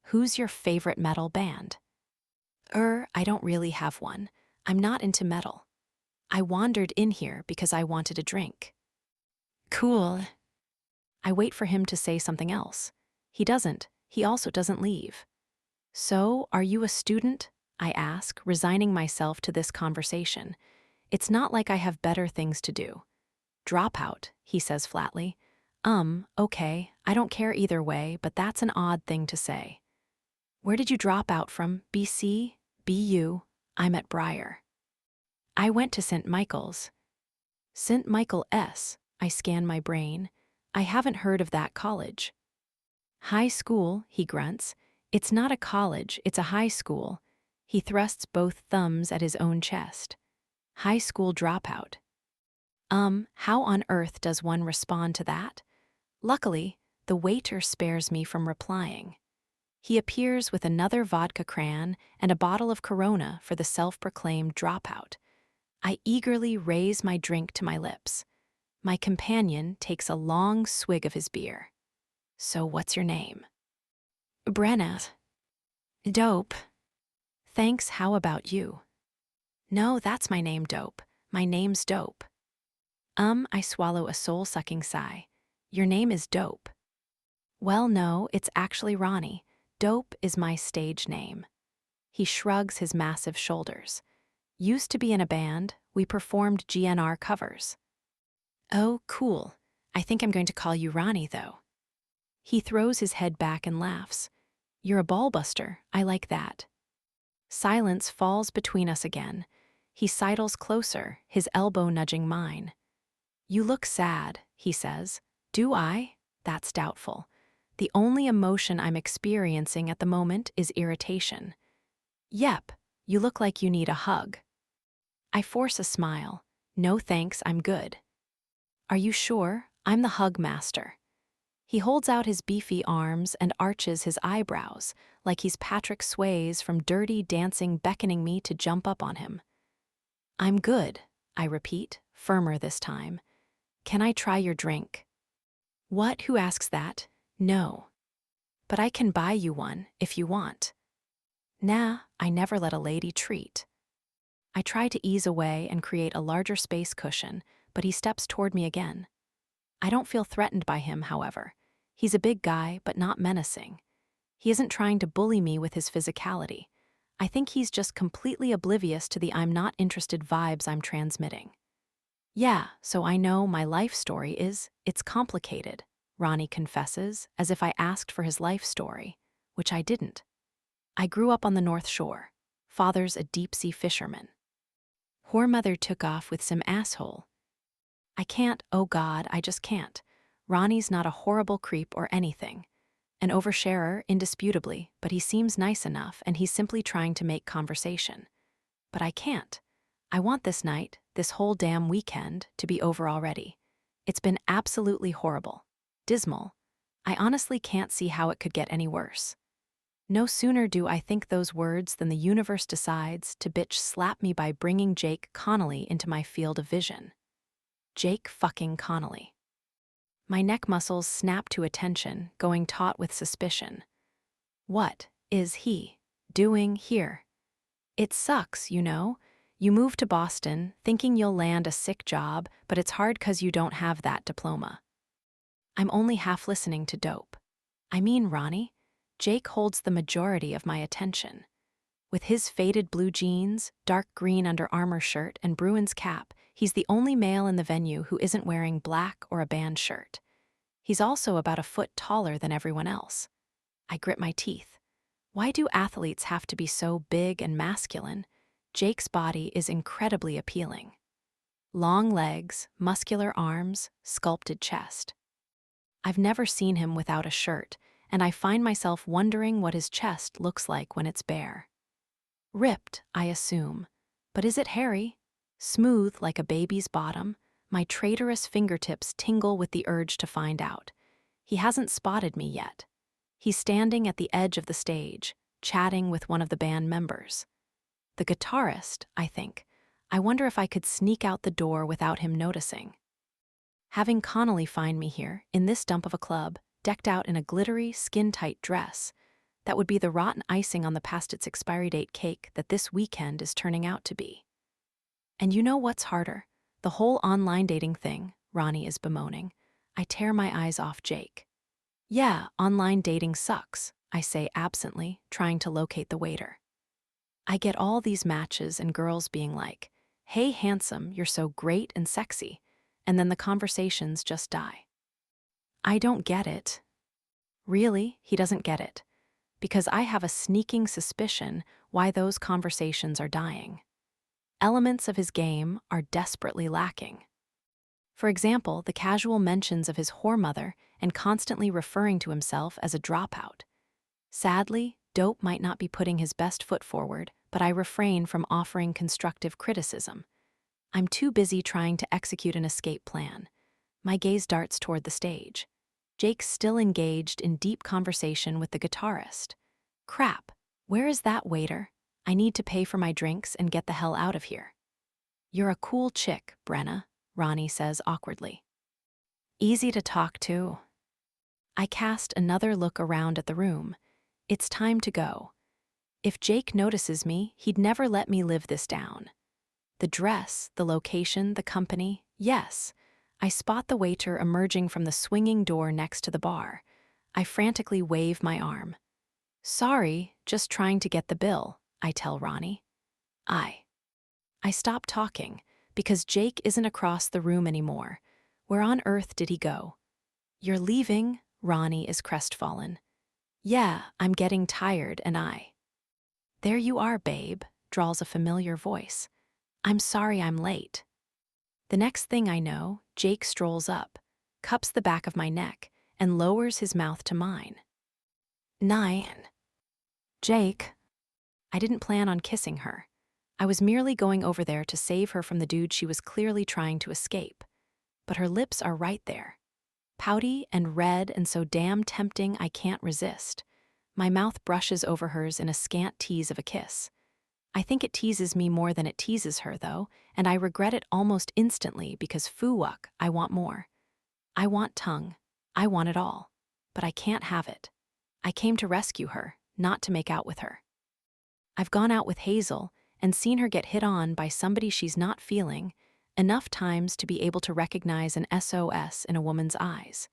Who's your favorite metal band? I don't really have one. I'm not into metal. I wandered in here because I wanted a drink. Cool. I wait for him to say something else. He doesn't. He also doesn't leave. So, are you a student? I ask, resigning myself to this conversation. It's not like I have better things to do. Dropout, he says flatly. Okay, I don't care either way, but that's an odd thing to say. Where did you drop out from? BC? BU? I'm at Briar. I went to St. Michael's. St. Michael S. I scan my brain. I haven't heard of that college. High school, he grunts. It's not a college, it's a high school. He thrusts both thumbs at his own chest. High school dropout. How on earth does one respond to that? Luckily, the waiter spares me from replying. He appears with another vodka cran and a bottle of Corona for the self-proclaimed dropout. I eagerly raise my drink to my lips. My companion takes a long swig of his beer. So what's your name? Brenna. Dope. Thanks, how about you? No, that's my name, Dope. My name's Dope. I swallow a soul-sucking sigh. Your name is Dope. Well, no, it's actually Ronnie. Dope is my stage name. He shrugs his massive shoulders. Used to be in a band, we performed GNR covers. Oh, cool. I think I'm going to call you Ronnie, though. He throws his head back and laughs. You're a ballbuster, I like that. Silence falls between us again. He sidles closer, his elbow nudging mine. You look sad, he says. Do I? That's doubtful. The only emotion I'm experiencing at the moment is irritation. Yep, you look like you need a hug. I force a smile. No thanks, I'm good. Are you sure? I'm the hug master. He holds out his beefy arms and arches his eyebrows, like he's Patrick Swayze from Dirty Dancing beckoning me to jump up on him. I'm good, I repeat, firmer this time. Can I try your drink? What? Who asks that? No. But I can buy you one, if you want. Nah, I never let a lady treat. I try to ease away and create a larger space cushion, but he steps toward me again. I don't feel threatened by him, however. He's a big guy, but not menacing. He isn't trying to bully me with his physicality. I think he's just completely oblivious to the I'm not interested vibes I'm transmitting. Yeah, so I know my life story it's complicated, Ronnie confesses, as if I asked for his life story, which I didn't. I grew up on the North Shore. Father's a deep-sea fisherman. Whore mother took off with some asshole. I can't, oh God, I just can't. Ronnie's not a horrible creep or anything. An oversharer, indisputably, but he seems nice enough and he's simply trying to make conversation. But I can't. I want this night, this whole damn weekend, to be over already. It's been absolutely horrible. Dismal. I honestly can't see how it could get any worse. No sooner do I think those words than the universe decides to bitch slap me by bringing Jake Connolly into my field of vision. Jake fucking Connolly. My neck muscles snap to attention, going taut with suspicion. What is he doing here? It sucks, you know. You move to Boston, thinking you'll land a sick job, but it's hard 'cause you don't have that diploma. I'm only half listening to Dope. I mean, Ronnie, Jake holds the majority of my attention. With his faded blue jeans, dark green Under Armour shirt, and Bruins cap, he's the only male in the venue who isn't wearing black or a band shirt. He's also about a foot taller than everyone else. I grit my teeth. Why do athletes have to be so big and masculine? Jake's body is incredibly appealing. Long legs, muscular arms, sculpted chest. I've never seen him without a shirt, and I find myself wondering what his chest looks like when it's bare. Ripped, I assume. But is it hairy? Smooth like a baby's bottom? My traitorous fingertips tingle with the urge to find out. He hasn't spotted me yet. He's standing at the edge of the stage, chatting with one of the band members. The guitarist, I think. I wonder if I could sneak out the door without him noticing. Having Connolly find me here, in this dump of a club, decked out in a glittery, skin-tight dress, that would be the rotten icing on the past-its-expiry-date cake that this weekend is turning out to be. And you know what's harder? The whole online dating thing, Ronnie is bemoaning. I tear my eyes off Jake. Yeah, online dating sucks, I say absently, trying to locate the waiter. I get all these matches and girls being like, "Hey, handsome, you're so great and sexy," and then the conversations just die. I don't get it. Really, he doesn't get it. Because I have a sneaking suspicion why those conversations are dying. Elements of his game are desperately lacking. For example, the casual mentions of his whore mother and constantly referring to himself as a dropout. Sadly, Dope might not be putting his best foot forward, but I refrain from offering constructive criticism. I'm too busy trying to execute an escape plan. My gaze darts toward the stage. Jake's still engaged in deep conversation with the guitarist. Crap, where is that waiter? I need to pay for my drinks and get the hell out of here. You're a cool chick, Brenna, Ronnie says awkwardly. Easy to talk to. I cast another look around at the room. It's time to go. If Jake notices me, he'd never let me live this down. The dress, the location, the company, yes. I spot the waiter emerging from the swinging door next to the bar. I frantically wave my arm. Sorry, just trying to get the bill, I tell Ronnie. I stop talking, because Jake isn't across the room anymore. Where on earth did he go? You're leaving? Ronnie is crestfallen. Yeah, I'm getting tired and There you are, babe, drawls a familiar voice. I'm sorry I'm late. The next thing I know, Jake strolls up, cups the back of my neck, and lowers his mouth to mine. 9. Jake. I didn't plan on kissing her. I was merely going over there to save her from the dude she was clearly trying to escape. But her lips are right there. Pouty and red and so damn tempting I can't resist. My mouth brushes over hers in a scant tease of a kiss. I think it teases me more than it teases her, though, and I regret it almost instantly because foo-wuck, I want more. I want tongue. I want it all. But I can't have it. I came to rescue her, not to make out with her. I've gone out with Hazel and seen her get hit on by somebody she's not feeling enough times to be able to recognize an SOS in a woman's eyes.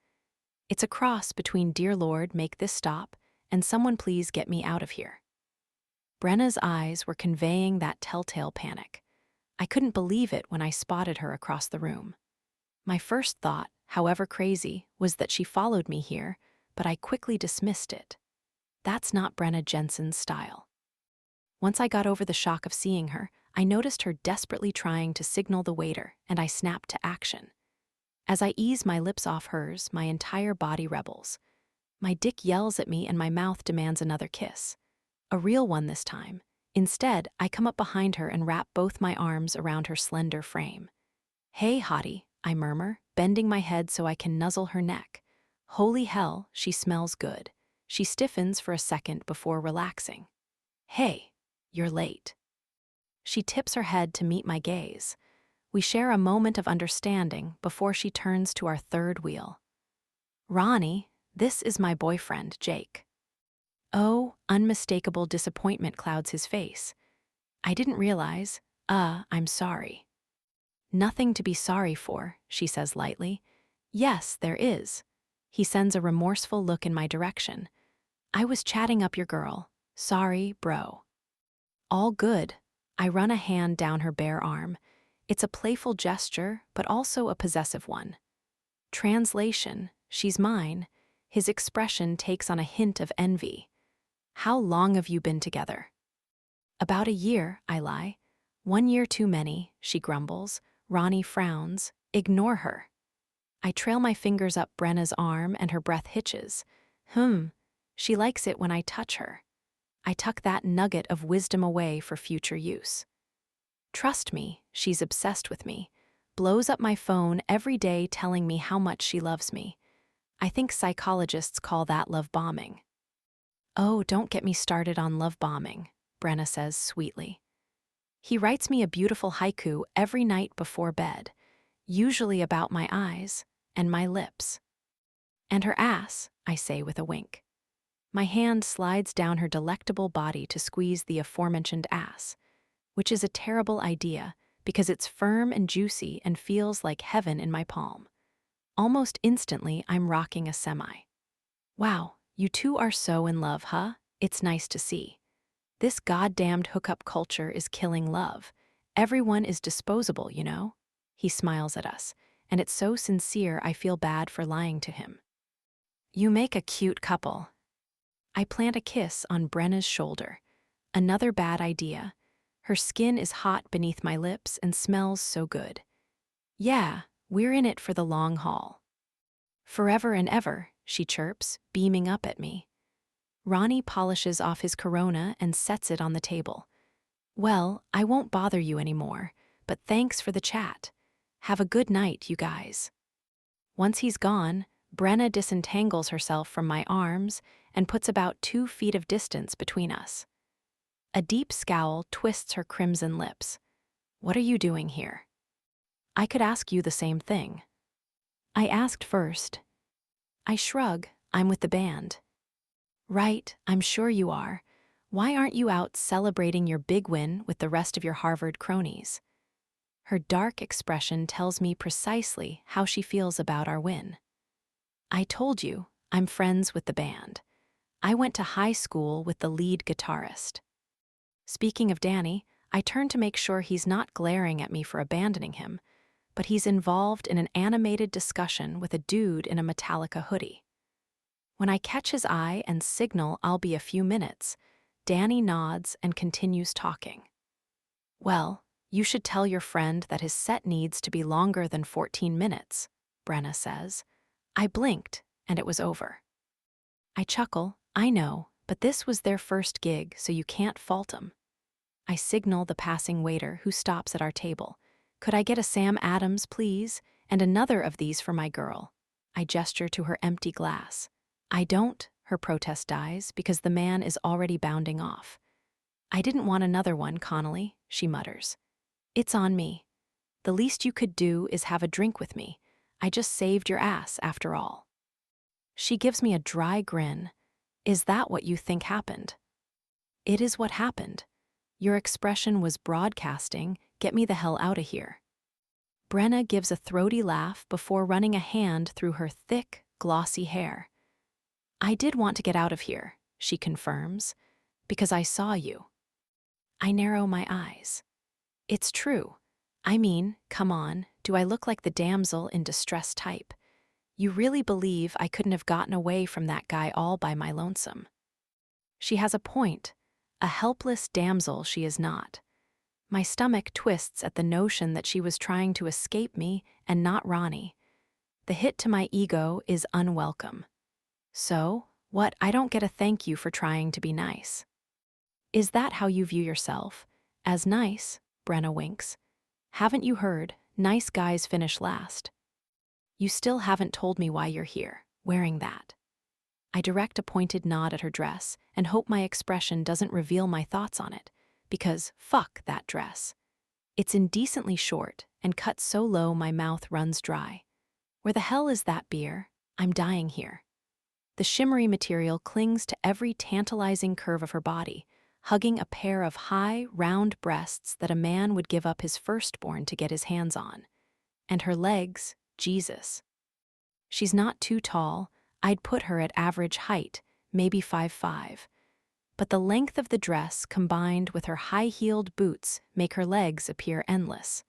It's a cross between "Dear Lord, make this stop" and "Someone please get me out of here." Brenna's eyes were conveying that telltale panic. I couldn't believe it when I spotted her across the room. My first thought, however crazy, was that she followed me here, but I quickly dismissed it. That's not Brenna Jensen's style. Once I got over the shock of seeing her, I noticed her desperately trying to signal the waiter, and I snapped to action. As I ease my lips off hers, my entire body rebels. My dick yells at me and my mouth demands another kiss. A real one this time. Instead, I come up behind her and wrap both my arms around her slender frame. Hey, hottie, I murmur, bending my head so I can nuzzle her neck. Holy hell, she smells good. She stiffens for a second before relaxing. Hey, you're late. She tips her head to meet my gaze. We share a moment of understanding before she turns to our third wheel. Ronnie, this is my boyfriend, Jake. Oh, unmistakable disappointment clouds his face. I didn't realize. I'm sorry. Nothing to be sorry for, she says lightly. Yes, there is. He sends a remorseful look in my direction. I was chatting up your girl. Sorry, bro. All good. I run a hand down her bare arm. It's a playful gesture, but also a possessive one. Translation, she's mine. His expression takes on a hint of envy. How long have you been together? About a year, I lie. 1 year too many, she grumbles. Ronnie frowns. Ignore her. I trail my fingers up Brenna's arm and her breath hitches. She likes it when I touch her. I tuck that nugget of wisdom away for future use. Trust me, she's obsessed with me, blows up my phone every day telling me how much she loves me. I think psychologists call that love bombing. Oh, don't get me started on love bombing, Brenna says sweetly. He writes me a beautiful haiku every night before bed, usually about my eyes and my lips. And her ass, I say with a wink. My hand slides down her delectable body to squeeze the aforementioned ass, which is a terrible idea because it's firm and juicy and feels like heaven in my palm. Almost instantly, I'm rocking a semi. Wow, you two are so in love, huh? It's nice to see. This goddamned hookup culture is killing love. Everyone is disposable, you know? He smiles at us, and it's so sincere I feel bad for lying to him. You make a cute couple. I plant a kiss on Brenna's shoulder. Another bad idea. Her skin is hot beneath my lips and smells so good. Yeah, we're in it for the long haul. Forever and ever, she chirps, beaming up at me. Ronnie polishes off his Corona and sets it on the table. Well, I won't bother you anymore, but thanks for the chat. Have a good night, you guys. Once he's gone, Brenna disentangles herself from my arms and puts about 2 feet of distance between us. A deep scowl twists her crimson lips. What are you doing here? I could ask you the same thing. I asked first. I shrug, I'm with the band. Right, I'm sure you are. Why aren't you out celebrating your big win with the rest of your Harvard cronies? Her dark expression tells me precisely how she feels about our win. I told you, I'm friends with the band. I went to high school with the lead guitarist. Speaking of Danny, I turn to make sure he's not glaring at me for abandoning him, but he's involved in an animated discussion with a dude in a Metallica hoodie. When I catch his eye and signal I'll be a few minutes, Danny nods and continues talking. Well, you should tell your friend that his set needs to be longer than 14 minutes, Brenna says. I blinked, and it was over. I chuckle, I know, but this was their first gig, so you can't fault 'em. I signal the passing waiter who stops at our table. Could I get a Sam Adams, please, and another of these for my girl? I gesture to her empty glass. I don't, her protest dies, because the man is already bounding off. I didn't want another one, Connolly, she mutters. It's on me. The least you could do is have a drink with me. I just saved your ass, after all. She gives me a dry grin. Is that what you think happened? It is what happened. Your expression was broadcasting, get me the hell out of here. Brenna gives a throaty laugh before running a hand through her thick, glossy hair. I did want to get out of here, she confirms, because I saw you. I narrow my eyes. It's true. I mean, come on, do I look like the damsel in distress type? You really believe I couldn't have gotten away from that guy all by my lonesome? She has a point. A helpless damsel she is not. My stomach twists at the notion that she was trying to escape me and not Ronnie. The hit to my ego is unwelcome. So, what, I don't get a thank you for trying to be nice. Is that how you view yourself? As nice? Brenna winks. Haven't you heard, nice guys finish last? You still haven't told me why you're here, wearing that. I direct a pointed nod at her dress and hope my expression doesn't reveal my thoughts on it, because fuck that dress. It's indecently short and cut so low my mouth runs dry. Where the hell is that beer? I'm dying here. The shimmery material clings to every tantalizing curve of her body, hugging a pair of high, round breasts that a man would give up his firstborn to get his hands on. And her legs, Jesus. She's not too tall. I'd put her at average height, maybe 5'5". But the length of the dress combined with her high-heeled boots make her legs appear endless.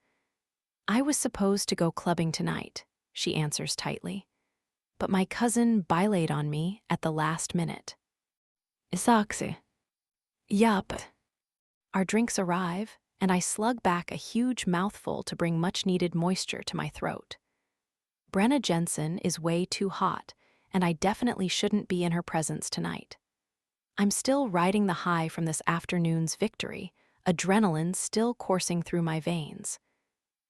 I was supposed to go clubbing tonight, she answers tightly. But my cousin bailated on me at the last minute. Isaksi. Yup. Our drinks arrive, and I slug back a huge mouthful to bring much-needed moisture to my throat. Brenna Jensen is way too hot, and I definitely shouldn't be in her presence tonight. I'm still riding the high from this afternoon's victory, adrenaline still coursing through my veins.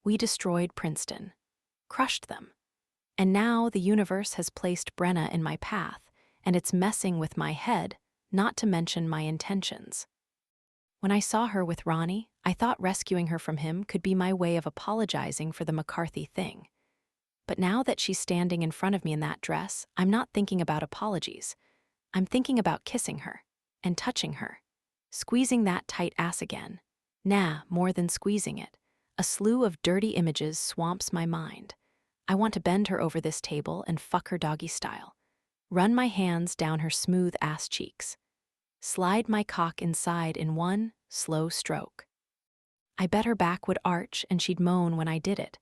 We destroyed Princeton, crushed them. And now the universe has placed Brenna in my path, and it's messing with my head, not to mention my intentions. When I saw her with Ronnie, I thought rescuing her from him could be my way of apologizing for the McCarthy thing. But now that she's standing in front of me in that dress, I'm not thinking about apologies. I'm thinking about kissing her and touching her, squeezing that tight ass again. Nah, more than squeezing it. A slew of dirty images swamps my mind. I want to bend her over this table and fuck her doggy style. Run my hands down her smooth ass cheeks. Slide my cock inside in one slow stroke. I bet her back would arch and she'd moan when I did it.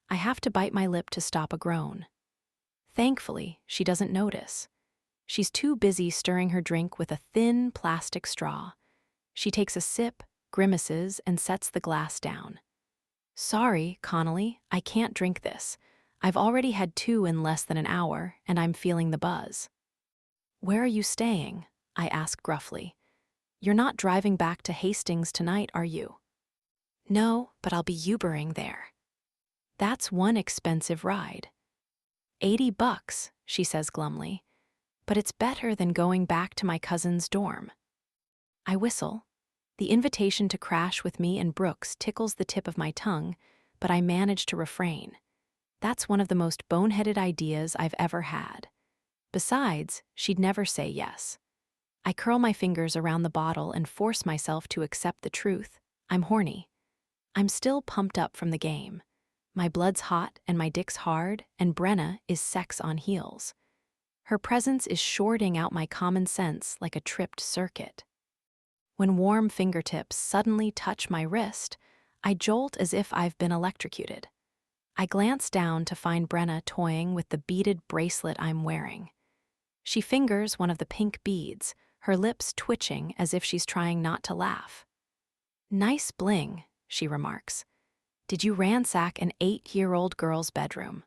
I have to bite my lip to stop a groan. Thankfully, she doesn't notice. She's too busy stirring her drink with a thin plastic straw. She takes a sip, grimaces, and sets the glass down. Sorry, Connolly, I can't drink this. I've already had 2 in less than an hour, and I'm feeling the buzz. Where are you staying? I ask gruffly. You're not driving back to Hastings tonight, are you? No, but I'll be Ubering there. That's one expensive ride. $80, she says glumly. But it's better than going back to my cousin's dorm. I whistle. The invitation to crash with me and Brooks tickles the tip of my tongue, but I manage to refrain. That's one of the most boneheaded ideas I've ever had. Besides, she'd never say yes. I curl my fingers around the bottle and force myself to accept the truth. I'm horny. I'm still pumped up from the game. My blood's hot and my dick's hard, and Brenna is sex on heels. Her presence is shorting out my common sense like a tripped circuit. When warm fingertips suddenly touch my wrist, I jolt as if I've been electrocuted. I glance down to find Brenna toying with the beaded bracelet I'm wearing. She fingers one of the pink beads, her lips twitching as if she's trying not to laugh. Nice bling, she remarks. Did you ransack an 8-year-old girl's bedroom?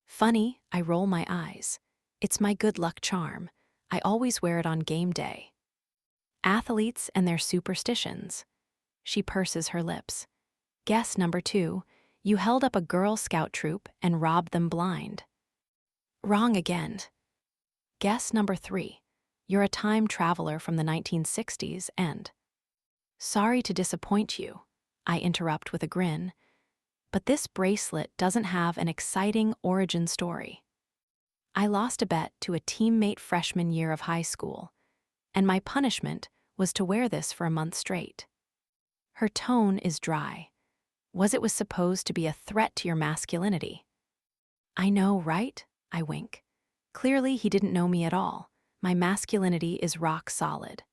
Funny, I roll my eyes. It's my good luck charm. I always wear it on game day. Athletes and their superstitions. She purses her lips. Guess number 2, you held up a Girl Scout troop and robbed them blind. Wrong again. Guess number 3, you're a time traveler from the 1960s and... Sorry to disappoint you, I interrupt with a grin, but this bracelet doesn't have an exciting origin story. I lost a bet to a teammate freshman year of high school, and my punishment was to wear this for a month straight. Her tone is dry. It was supposed to be a threat to your masculinity. I know, right? I wink. Clearly, he didn't know me at all. My masculinity is rock solid.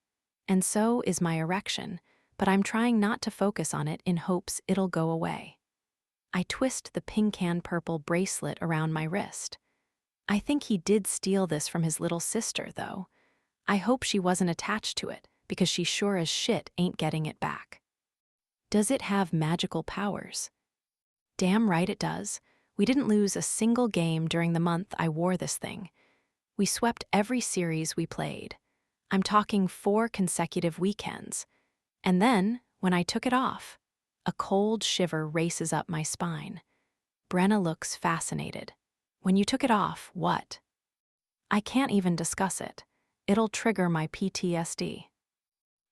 And so is my erection, but I'm trying not to focus on it in hopes it'll go away. I twist the pink-can purple bracelet around my wrist. I think he did steal this from his little sister, though. I hope she wasn't attached to it, because she sure as shit ain't getting it back. Does it have magical powers? Damn right it does. We didn't lose a single game during the month I wore this thing. We swept every series we played. I'm talking 4 consecutive weekends. And then, when I took it off, a cold shiver races up my spine. Brenna looks fascinated. When you took it off, what? I can't even discuss it. It'll trigger my PTSD.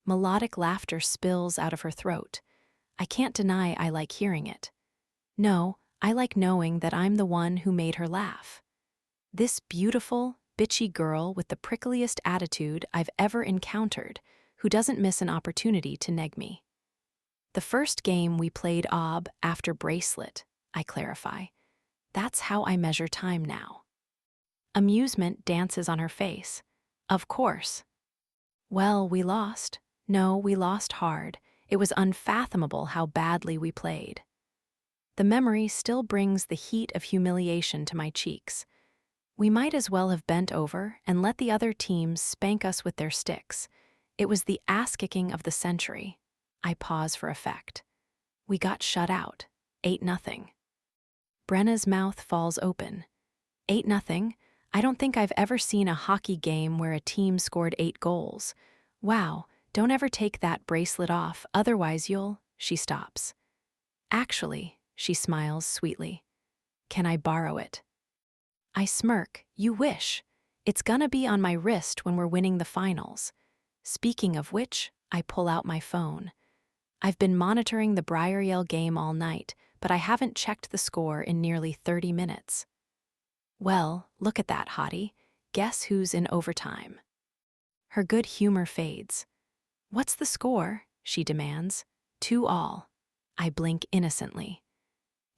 Melodic laughter spills out of her throat. I can't deny I like hearing it. No, I like knowing that I'm the one who made her laugh. This beautiful, bitchy girl with the prickliest attitude I've ever encountered, who doesn't miss an opportunity to neg me. The first game we played after bracelet, I clarify. That's how I measure time now. Amusement dances on her face. Of course. Well, we lost. No, we lost hard. It was unfathomable how badly we played. The memory still brings the heat of humiliation to my cheeks. We might as well have bent over and let the other teams spank us with their sticks. It was the ass-kicking of the century. I pause for effect. We got shut out. 8-0. Brenna's mouth falls open. 8-0? I don't think I've ever seen a hockey game where a team scored 8 goals. Wow, don't ever take that bracelet off, otherwise you'll. She stops. Actually, she smiles sweetly. Can I borrow it? I smirk. You wish. It's gonna be on my wrist when we're winning the finals. Speaking of which, I pull out my phone. I've been monitoring the Briar game all night, but I haven't checked the score in nearly 30 minutes. Well, look at that, hottie. Guess who's in overtime? Her good humor fades. What's the score? She demands. 2-2. I blink innocently.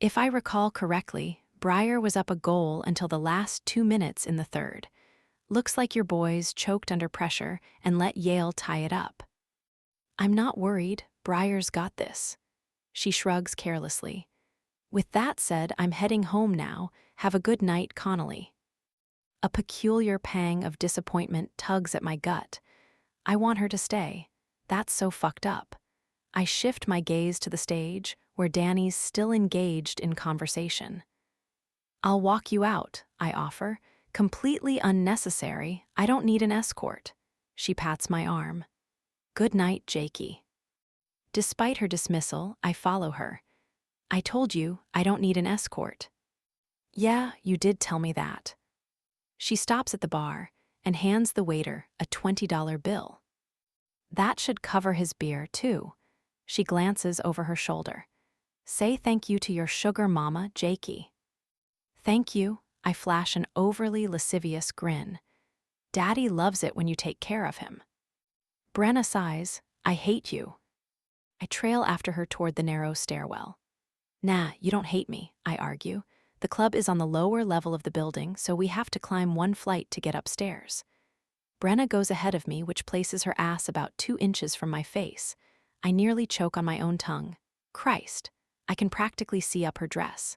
If I recall correctly, Briar was up a goal until the last 2 minutes in the third. Looks like your boys choked under pressure and let Yale tie it up. I'm not worried. Briar's got this. She shrugs carelessly. With that said, I'm heading home now. Have a good night, Connolly. A peculiar pang of disappointment tugs at my gut. I want her to stay. That's so fucked up. I shift my gaze to the stage, where Danny's still engaged in conversation. I'll walk you out, I offer. Completely unnecessary. I don't need an escort. She pats my arm. Good night, Jakey. Despite her dismissal, I follow her. I told you I don't need an escort. Yeah, you did tell me that. She stops at the bar and hands the waiter a $20 bill. That should cover his beer, too. She glances over her shoulder. Say thank you to your sugar mama, Jakey. Thank you, I flash an overly lascivious grin. Daddy loves it when you take care of him. Brenna sighs, I hate you. I trail after her toward the narrow stairwell. Nah, you don't hate me, I argue. The club is on the lower level of the building, so we have to climb 1 flight to get upstairs. Brenna goes ahead of me, which places her ass about 2 inches from my face. I nearly choke on my own tongue. Christ, I can practically see up her dress.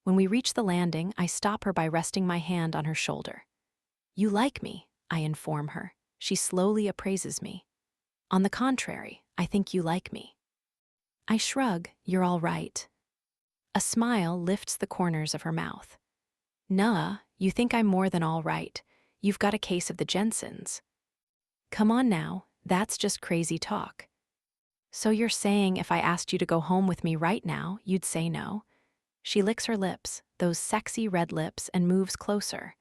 When we reach the landing, I stop her by resting my hand on her shoulder. You like me, I inform her. She slowly appraises me. On the contrary, I think you like me. I shrug, you're all right. A smile lifts the corners of her mouth. Nuh, you think I'm more than all right. You've got a case of the Jensens. Come on now, that's just crazy talk. So you're saying if I asked you to go home with me right now, you'd say no? She licks her lips, those sexy red lips, and moves closer.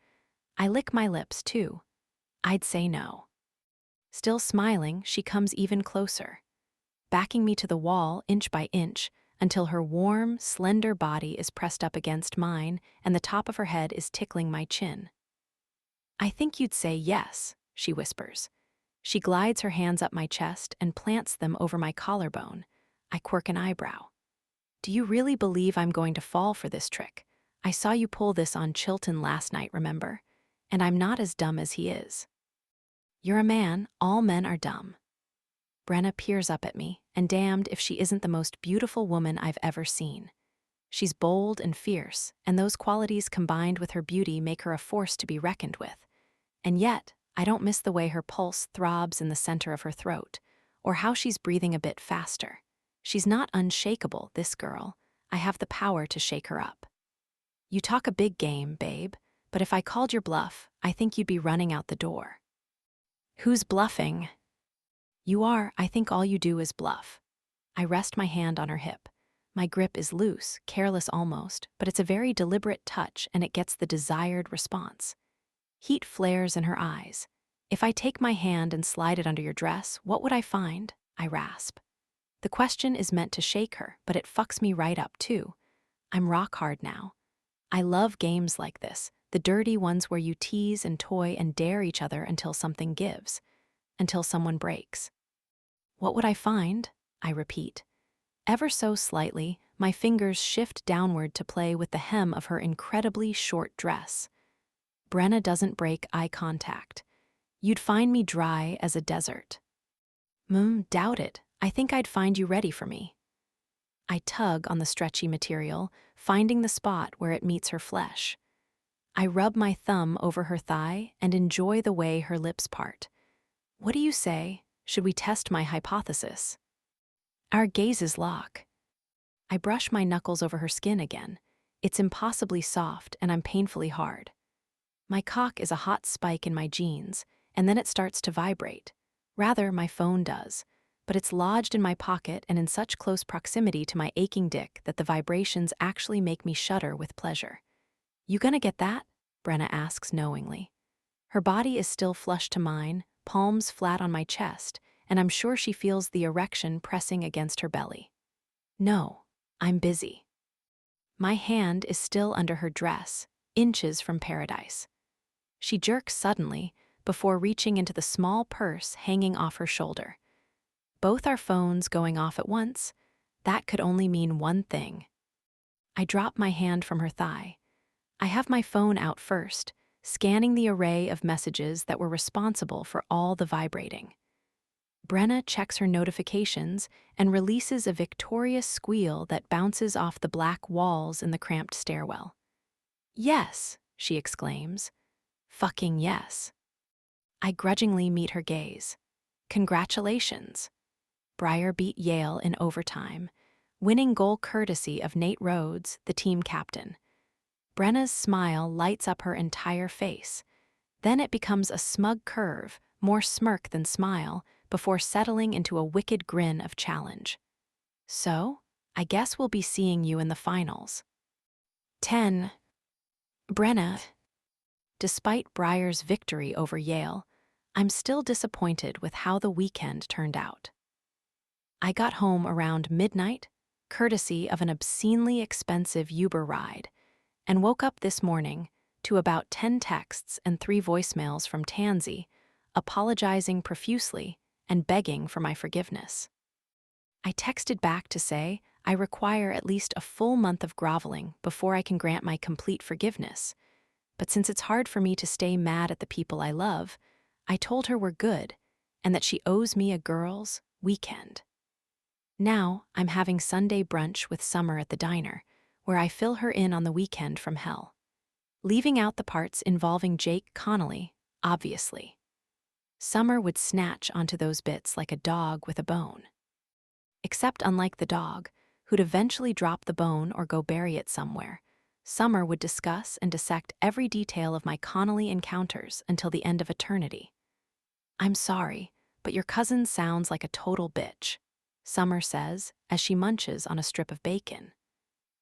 I lick my lips, too. I'd say no. Still smiling, she comes even closer, backing me to the wall inch by inch until her warm, slender body is pressed up against mine and the top of her head is tickling my chin. I think you'd say yes, she whispers. She glides her hands up my chest and plants them over my collarbone. I quirk an eyebrow. Do you really believe I'm going to fall for this trick? I saw you pull this on Chilton last night, remember? And I'm not as dumb as he is. You're a man, all men are dumb. Brenna peers up at me, and damned if she isn't the most beautiful woman I've ever seen. She's bold and fierce, and those qualities combined with her beauty make her a force to be reckoned with. And yet, I don't miss the way her pulse throbs in the center of her throat, or how she's breathing a bit faster. She's not unshakable, this girl. I have the power to shake her up. You talk a big game, babe, but if I called your bluff, I think you'd be running out the door. Who's bluffing? You are. I think all you do is bluff. I rest my hand on her hip. My grip is loose, careless almost, but it's a very deliberate touch and it gets the desired response. Heat flares in her eyes. If I take my hand and slide it under your dress, what would I find? I rasp. The question is meant to shake her, but it fucks me right up too. I'm rock hard now. I love games like this, the dirty ones where you tease and toy and dare each other until something gives, until someone breaks. What would I find? I repeat. Ever so slightly, my fingers shift downward to play with the hem of her incredibly short dress. Brenna doesn't break eye contact. You'd find me dry as a desert. Doubt it. I think I'd find you ready for me. I tug on the stretchy material, finding the spot where it meets her flesh. I rub my thumb over her thigh and enjoy the way her lips part. What do you say? Should we test my hypothesis? Our gazes lock. I brush my knuckles over her skin again. It's impossibly soft and I'm painfully hard. My cock is a hot spike in my jeans, and then it starts to vibrate. Rather, my phone does, but it's lodged in my pocket and in such close proximity to my aching dick that the vibrations actually make me shudder with pleasure. You gonna get that? Brenna asks knowingly. Her body is still flush to mine, palms flat on my chest, and I'm sure she feels the erection pressing against her belly. No, I'm busy. My hand is still under her dress, inches from paradise. She jerks suddenly before reaching into the small purse hanging off her shoulder. Both our phones going off at once, that could only mean one thing. I drop my hand from her thigh. I have my phone out first, scanning the array of messages that were responsible for all the vibrating. Brenna checks her notifications and releases a victorious squeal that bounces off the black walls in the cramped stairwell. Yes, she exclaims. Fucking yes. I grudgingly meet her gaze. Congratulations. Briar beat Yale in overtime, winning goal courtesy of Nate Rhodes, the team captain. Brenna's smile lights up her entire face. Then it becomes a smug curve, more smirk than smile, before settling into a wicked grin of challenge. So, I guess we'll be seeing you in the finals. 10. Brenna. Despite Briar's victory over Yale, I'm still disappointed with how the weekend turned out. I got home around midnight, courtesy of an obscenely expensive Uber ride, and woke up this morning to about 10 texts and 3 voicemails from Tansy, apologizing profusely and begging for my forgiveness. I texted back to say I require at least a full month of groveling before I can grant my complete forgiveness, but since it's hard for me to stay mad at the people I love, I told her we're good and that she owes me a girls' weekend. Now I'm having Sunday brunch with Summer at the diner, where I fill her in on the weekend from hell. Leaving out the parts involving Jake Connolly, obviously. Summer would snatch onto those bits like a dog with a bone. Except unlike the dog, who'd eventually drop the bone or go bury it somewhere, Summer would discuss and dissect every detail of my Connolly encounters until the end of eternity. I'm sorry, but your cousin sounds like a total bitch, Summer says as she munches on a strip of bacon.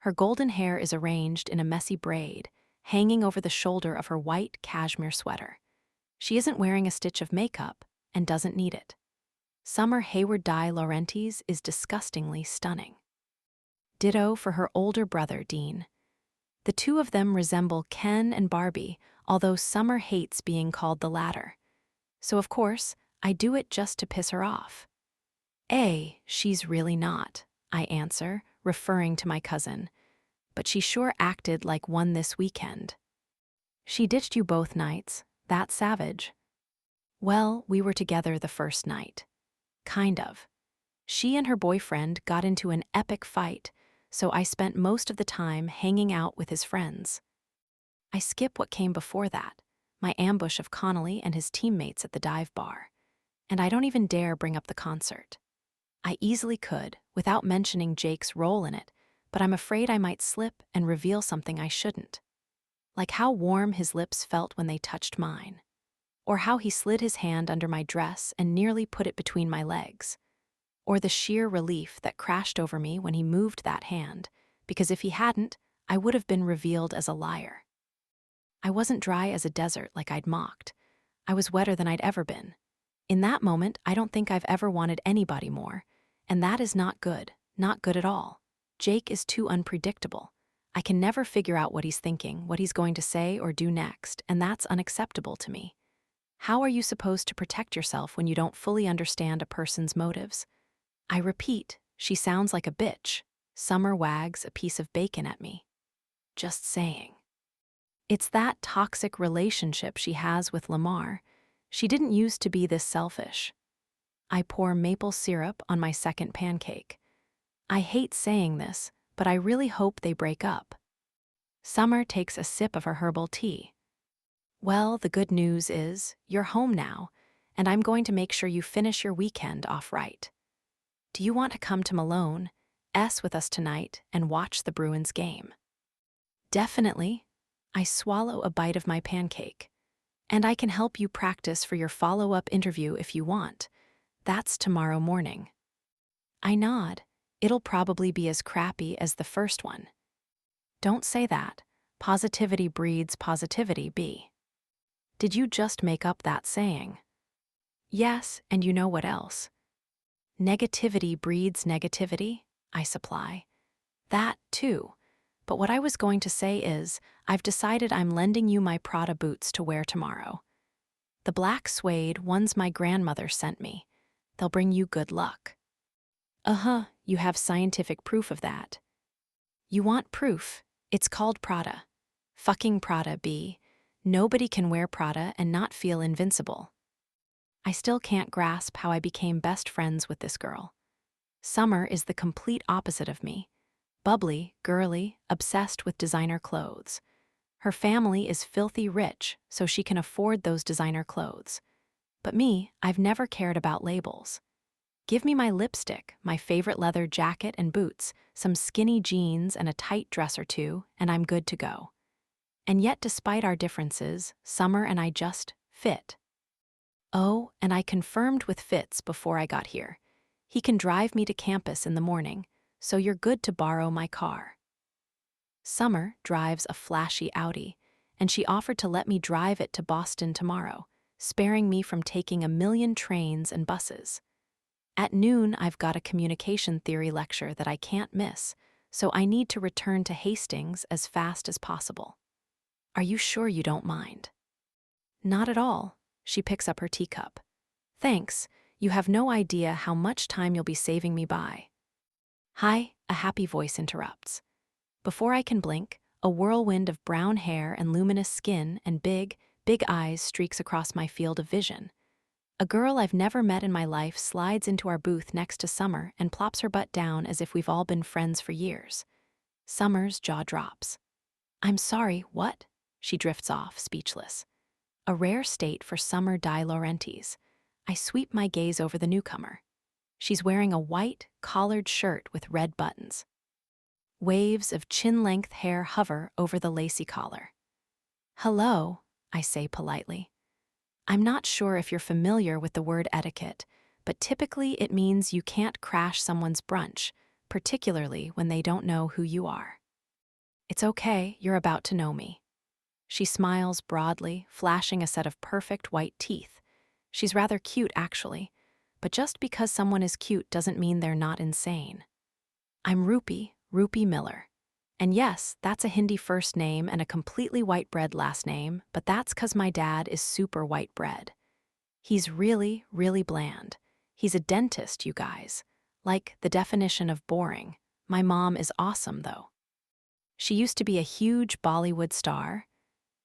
Her golden hair is arranged in a messy braid, hanging over the shoulder of her white cashmere sweater. She isn't wearing a stitch of makeup and doesn't need it. Summer Hayward Di Laurentiis is disgustingly stunning. Ditto for her older brother, Dean. The two of them resemble Ken and Barbie, although Summer hates being called the latter. So of course, I do it just to piss her off. She's really not, I answer, referring to my cousin. But she sure acted like one this weekend. She ditched you both nights. That's savage. Well, we were together the first night. Kind of. She and her boyfriend got into an epic fight, so I spent most of the time hanging out with his friends. I skip what came before that, my ambush of Connolly and his teammates at the dive bar. And I don't even dare bring up the concert. I easily could, without mentioning Jake's role in it, but I'm afraid I might slip and reveal something I shouldn't. Like how warm his lips felt when they touched mine. Or how he slid his hand under my dress and nearly put it between my legs. Or the sheer relief that crashed over me when he moved that hand, because if he hadn't, I would have been revealed as a liar. I wasn't dry as a desert like I'd mocked. I was wetter than I'd ever been. In that moment, I don't think I've ever wanted anybody more, and that is not good at all. Jake is too unpredictable. I can never figure out what he's thinking, what he's going to say or do next, and that's unacceptable to me. How are you supposed to protect yourself when you don't fully understand a person's motives? I repeat, she sounds like a bitch. Summer wags a piece of bacon at me. Just saying. It's that toxic relationship she has with Lamar. She didn't used to be this selfish. I pour maple syrup on my second pancake. I hate saying this, but I really hope they break up. Summer takes a sip of her herbal tea. Well, the good news is, you're home now, and I'm going to make sure you finish your weekend off right. Do you want to come to Malone, with us tonight and watch the Bruins game? Definitely. I swallow a bite of my pancake. And I can help you practice for your follow-up interview if you want. That's tomorrow morning. I nod. It'll probably be as crappy as the first one. Don't say that. Positivity breeds positivity, B. Did you just make up that saying? Yes, and you know what else? Negativity breeds negativity, I supply. That, too. But what I was going to say is, I've decided I'm lending you my Prada boots to wear tomorrow. The black suede ones my grandmother sent me. They'll bring you good luck. Uh-huh, you have scientific proof of that. You want proof? It's called Prada. Fucking Prada, B. Nobody can wear Prada and not feel invincible. I still can't grasp how I became best friends with this girl. Summer is the complete opposite of me. Bubbly, girly, obsessed with designer clothes. Her family is filthy rich, so she can afford those designer clothes. But me, I've never cared about labels. Give me my lipstick, my favorite leather jacket and boots, some skinny jeans and a tight dress or two, and I'm good to go. And yet, despite our differences, Summer and I just fit. Oh, and I confirmed with Fitz before I got here. He can drive me to campus in the morning, so you're good to borrow my car. Summer drives a flashy Audi, and she offered to let me drive it to Boston tomorrow, sparing me from taking 1,000,000 trains and buses. At noon, I've got a communication theory lecture that I can't miss, so I need to return to Hastings as fast as possible. Are you sure you don't mind? Not at all. She picks up her teacup. Thanks. You have no idea how much time you'll be saving me by. Hi, a happy voice interrupts. Before I can blink, a whirlwind of brown hair and luminous skin and big, big eyes streaks across my field of vision. A girl I've never met in my life slides into our booth next to Summer and plops her butt down as if we've all been friends for years. Summer's jaw drops. I'm sorry, what? She drifts off, speechless. A rare state for Summer De Laurentiis. I sweep my gaze over the newcomer. She's wearing a white, collared shirt with red buttons. Waves of chin-length hair hover over the lacy collar. Hello, I say politely. I'm not sure if you're familiar with the word etiquette, but typically it means you can't crash someone's brunch, particularly when they don't know who you are. It's okay, you're about to know me. She smiles broadly, flashing a set of perfect white teeth. She's rather cute, actually, but just because someone is cute doesn't mean they're not insane. I'm Rupi Miller. And yes, that's a Hindi first name and a completely white bread last name, but that's 'cause my dad is super white bread. He's really, really bland. He's a dentist, you guys. Like the definition of boring. My mom is awesome, though. She used to be a huge Bollywood star.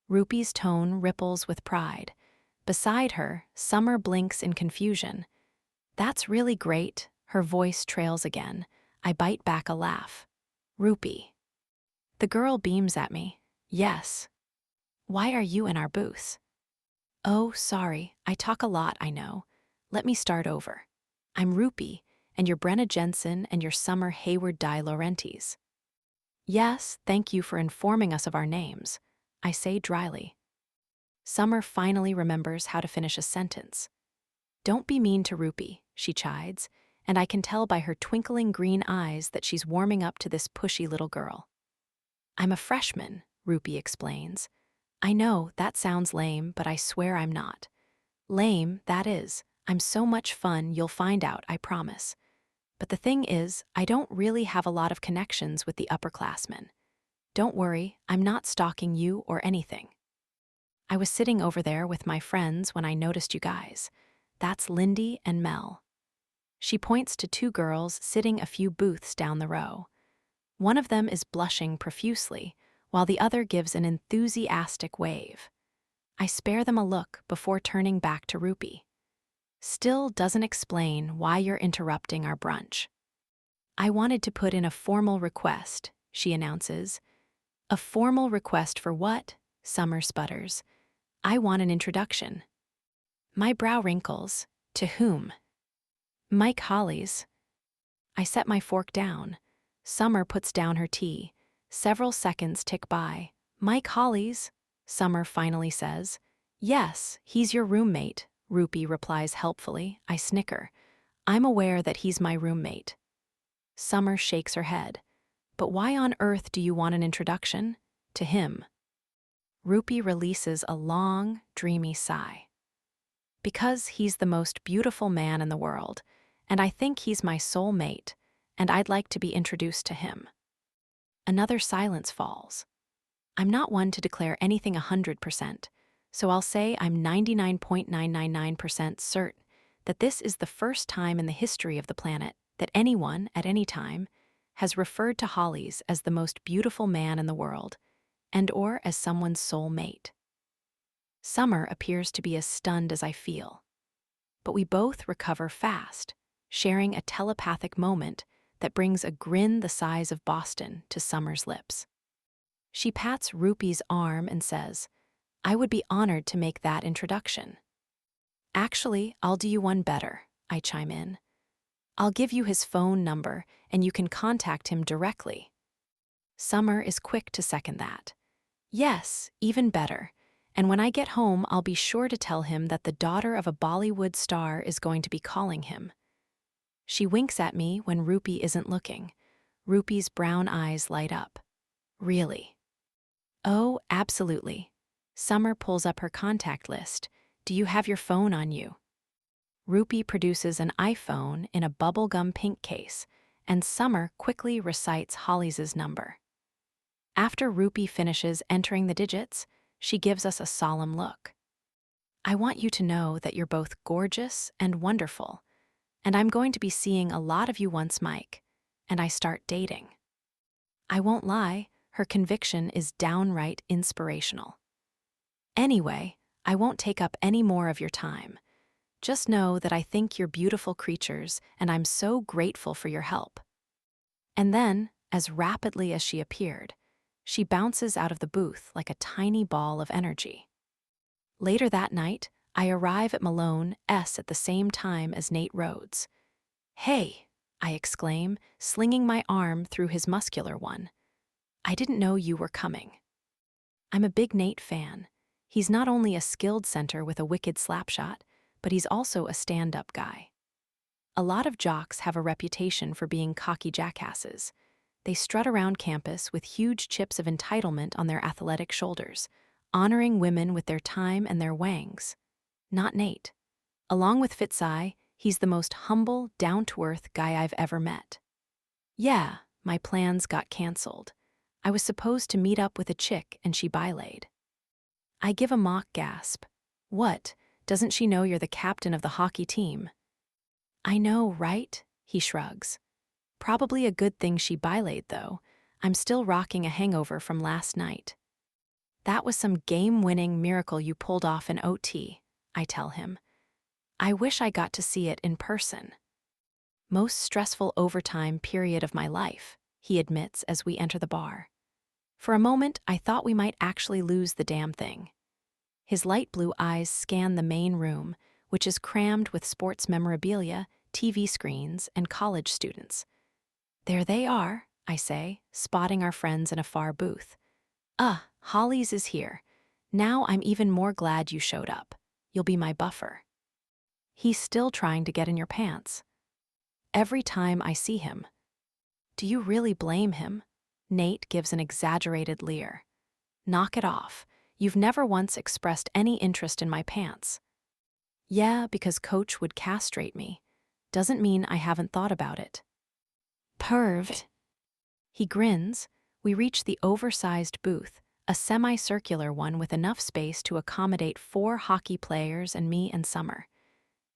Rupi's tone ripples with pride. Beside her, Summer blinks in confusion. That's really great. Her voice trails again. I bite back a laugh. Rupi. The girl beams at me. Yes. Why are you in our booth? Oh, sorry. I talk a lot, I know. Let me start over. I'm Rupi, and you're Brenna Jensen and your Summer Hayward De Laurentiis. Yes, thank you for informing us of our names, I say dryly. Summer finally remembers how to finish a sentence. Don't be mean to Rupi, she chides, and I can tell by her twinkling green eyes that she's warming up to this pushy little girl. I'm a freshman, Rupi explains. I know, that sounds lame, but I swear I'm not. Lame, that is. I'm so much fun, you'll find out, I promise. But the thing is, I don't really have a lot of connections with the upperclassmen. Don't worry, I'm not stalking you or anything. I was sitting over there with my friends when I noticed you guys. That's Lindy and Mel. She points to two girls sitting a few booths down the row. One of them is blushing profusely, while the other gives an enthusiastic wave. I spare them a look before turning back to Rupi. Still doesn't explain why you're interrupting our brunch. I wanted to put in a formal request, she announces. A formal request for what? Summer sputters. I want an introduction. My brow wrinkles. To whom? Mike Holly's. I set my fork down. Summer puts down her tea. Several seconds tick by. Mike Hollies, Summer finally says. Yes, he's your roommate, Rupi replies helpfully. I snicker. I'm aware that he's my roommate. Summer shakes her head. But why on earth do you want an introduction? To him. Rupi releases a long, dreamy sigh. Because he's the most beautiful man in the world, and I think he's my soul mate, and I'd like to be introduced to him. Another silence falls. I'm not one to declare anything 100%, so I'll say I'm 99.999% certain that this is the first time in the history of the planet that anyone, at any time, has referred to Hollies as the most beautiful man in the world, and or as someone's soul mate. Summer appears to be as stunned as I feel. But we both recover fast, sharing a telepathic moment that brings a grin the size of Boston to Summer's lips. She pats Rupi's arm and says, I would be honored to make that introduction. Actually, I'll do you one better, I chime in. I'll give you his phone number and you can contact him directly. Summer is quick to second that. Yes, even better. And when I get home, I'll be sure to tell him that the daughter of a Bollywood star is going to be calling him. She winks at me when Rupi isn't looking. Rupi's brown eyes light up. Really? Oh, absolutely. Summer pulls up her contact list. Do you have your phone on you? Rupi produces an iPhone in a bubblegum pink case, and Summer quickly recites Hollies' number. After Rupi finishes entering the digits, she gives us a solemn look. I want you to know that you're both gorgeous and wonderful, and I'm going to be seeing a lot of you once Mike, and I start dating. I won't lie, her conviction is downright inspirational. Anyway, I won't take up any more of your time. Just know that I think you're beautiful creatures, and I'm so grateful for your help. And then, as rapidly as she appeared, she bounces out of the booth like a tiny ball of energy. Later that night, I arrive at Malone's at the same time as Nate Rhodes. Hey, I exclaim, slinging my arm through his muscular one. I didn't know you were coming. I'm a big Nate fan. He's not only a skilled center with a wicked slapshot, but he's also a stand-up guy. A lot of jocks have a reputation for being cocky jackasses. They strut around campus with huge chips of entitlement on their athletic shoulders, honoring women with their time and their wangs. Not Nate. Along with Fitzai, he's the most humble, down-to-earth guy I've ever met. Yeah, my plans got canceled. I was supposed to meet up with a chick and she bilayed. I give a mock gasp. What? Doesn't she know you're the captain of the hockey team? I know, right? He shrugs. Probably a good thing she bilayed, though. I'm still rocking a hangover from last night. That was some game-winning miracle you pulled off in OT, I tell him. I wish I got to see it in person. Most stressful overtime period of my life, he admits as we enter the bar. For a moment, I thought we might actually lose the damn thing. His light blue eyes scan the main room, which is crammed with sports memorabilia, TV screens, and college students. There they are, I say, spotting our friends in a far booth. Hollies is here. Now I'm even more glad you showed up. You'll be my buffer. He's still trying to get in your pants. Every time I see him. Do you really blame him? Nate gives an exaggerated leer. Knock it off. You've never once expressed any interest in my pants. Yeah, because Coach would castrate me. Doesn't mean I haven't thought about it. Perved. He grins. We reach the oversized booth, a semicircular one with enough space to accommodate 4 hockey players and me and Summer.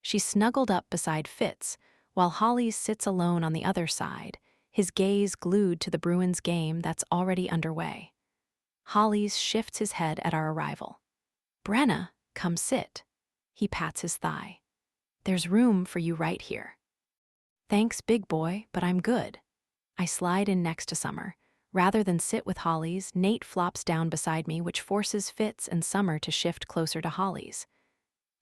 She's snuggled up beside Fitz, while Hollies sits alone on the other side, his gaze glued to the Bruins game that's already underway. Hollies shifts his head at our arrival. Brenna, come sit. He pats his thigh. There's room for you right here. Thanks, big boy, but I'm good. I slide in next to Summer. Rather than sit with Hollies, Nate flops down beside me, which forces Fitz and Summer to shift closer to Hollies.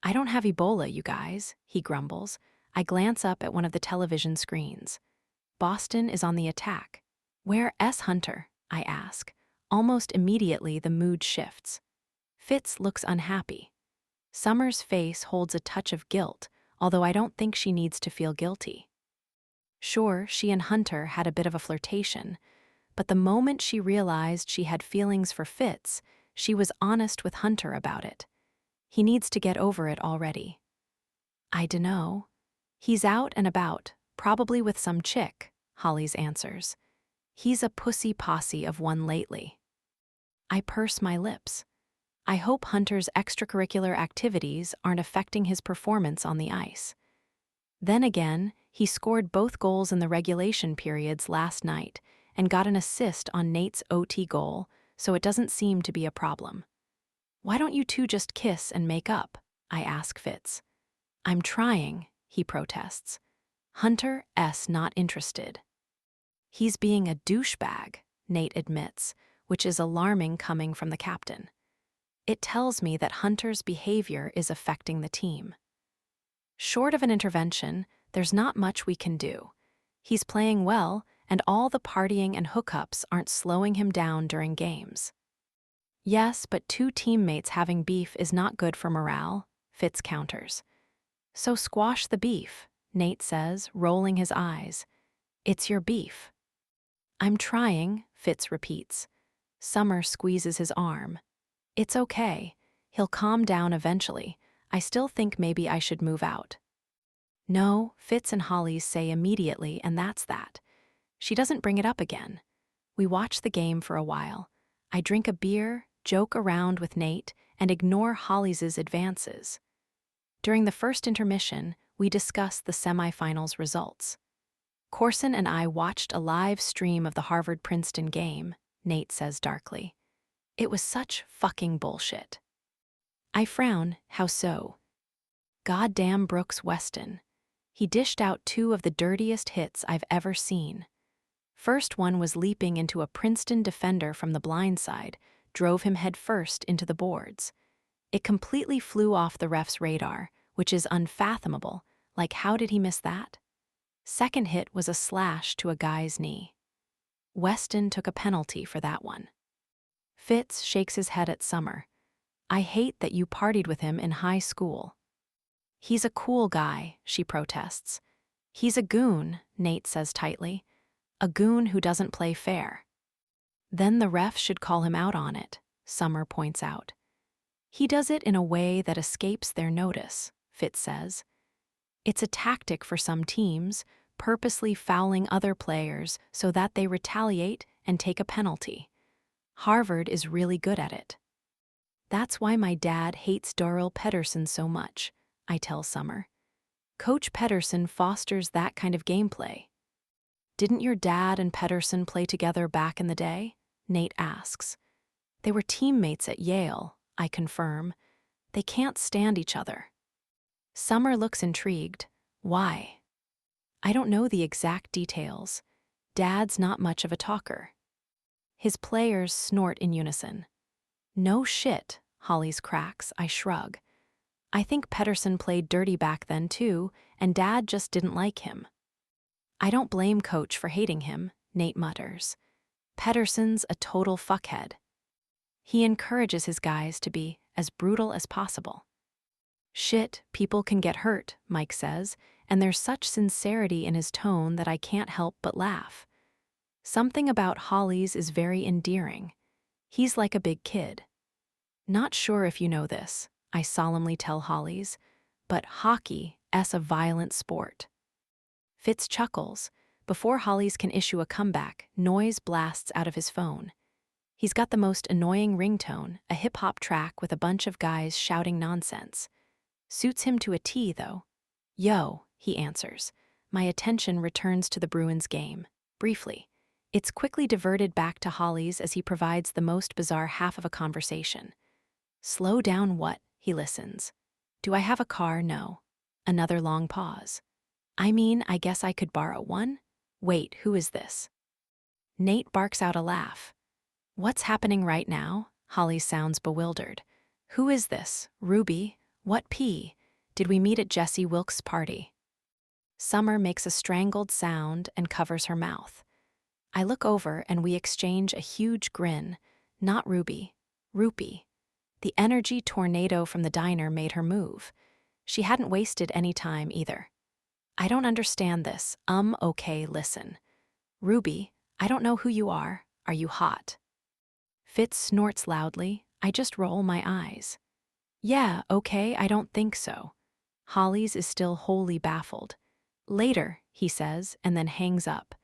I don't have Ebola, you guys, he grumbles. I glance up at one of the television screens. Boston is on the attack. Where S. Hunter? I ask. Almost immediately, the mood shifts. Fitz looks unhappy. Summer's face holds a touch of guilt, although I don't think she needs to feel guilty. Sure, she and Hunter had a bit of a flirtation, but the moment she realized she had feelings for Fitz, she was honest with Hunter about it. He needs to get over it already. I dunno. He's out and about, probably with some chick, Holly's answers. He's a pussy posse of one lately. I purse my lips. I hope Hunter's extracurricular activities aren't affecting his performance on the ice. Then again, he scored both goals in the regulation periods last night and got an assist on Nate's OT goal, so it doesn't seem to be a problem. Why don't you two just kiss and make up? I ask Fitz. I'm trying, he protests. Hunter's not interested. He's being a douchebag, Nate admits, which is alarming coming from the captain. It tells me that Hunter's behavior is affecting the team. Short of an intervention, there's not much we can do. He's playing well, and all the partying and hookups aren't slowing him down during games. Yes, but two teammates having beef is not good for morale, Fitz counters. So squash the beef, Nate says, rolling his eyes. It's your beef. I'm trying, Fitz repeats. Summer squeezes his arm. It's okay. He'll calm down eventually. I still think maybe I should move out. No, Fitz and Holly say immediately, and that's that. She doesn't bring it up again. We watch the game for a while. I drink a beer, joke around with Nate, and ignore Holly's advances. During the first intermission, we discuss the semifinals results. Corson and I watched a live stream of the Harvard-Princeton game, Nate says darkly. It was such fucking bullshit. I frown. How so? Goddamn Brooks Weston. He dished out two of the dirtiest hits I've ever seen. First one was leaping into a Princeton defender from the blind side, drove him headfirst into the boards. It completely flew off the ref's radar, which is unfathomable. Like, how did he miss that? Second hit was a slash to a guy's knee. Weston took a penalty for that one. Fitz shakes his head at Summer. I hate that you partied with him in high school. He's a cool guy, she protests. He's a goon, Nate says tightly. A goon who doesn't play fair. Then the ref should call him out on it, Summer points out. He does it in a way that escapes their notice, Fitz says. It's a tactic for some teams, purposely fouling other players so that they retaliate and take a penalty. Harvard is really good at it. That's why my dad hates Darrell Pedersen so much, I tell Summer. Coach Pedersen fosters that kind of gameplay. Didn't your dad and Pedersen play together back in the day? Nate asks. They were teammates at Yale, I confirm. They can't stand each other. Summer looks intrigued. Why? I don't know the exact details. Dad's not much of a talker. His players snort in unison. No shit, Holly's cracks, I shrug. I think Pedersen played dirty back then too, and Dad just didn't like him. I don't blame Coach for hating him, Nate mutters. Pedersen's a total fuckhead. He encourages his guys to be as brutal as possible. Shit, people can get hurt, Mike says, and there's such sincerity in his tone that I can't help but laugh. Something about Holly's is very endearing. He's like a big kid. Not sure if you know this, I solemnly tell Holly's, but hockey's a violent sport. Fitz chuckles. Before Holly's can issue a comeback, noise blasts out of his phone. He's got the most annoying ringtone, a hip-hop track with a bunch of guys shouting nonsense. Suits him to a T, though. Yo, he answers. My attention returns to the Bruins game. Briefly. It's quickly diverted back to Holly's as he provides the most bizarre half of a conversation. Slow down what? He listens. Do I have a car? No. Another long pause. I mean, I guess I could borrow one? Wait, who is this? Nate barks out a laugh. What's happening right now? Holly sounds bewildered. Who is this? Ruby? What P? Did we meet at Jesse Wilkes' party? Summer makes a strangled sound and covers her mouth. I look over and we exchange a huge grin. Not Ruby. Rupee. The energy tornado from the diner made her move. She hadn't wasted any time either. I don't understand this. Okay, listen. Ruby, I don't know who you are. Are you hot? Fitz snorts loudly. I just roll my eyes. Yeah, okay, I don't think so. Holly's is still wholly baffled. Later, he says, and then hangs up.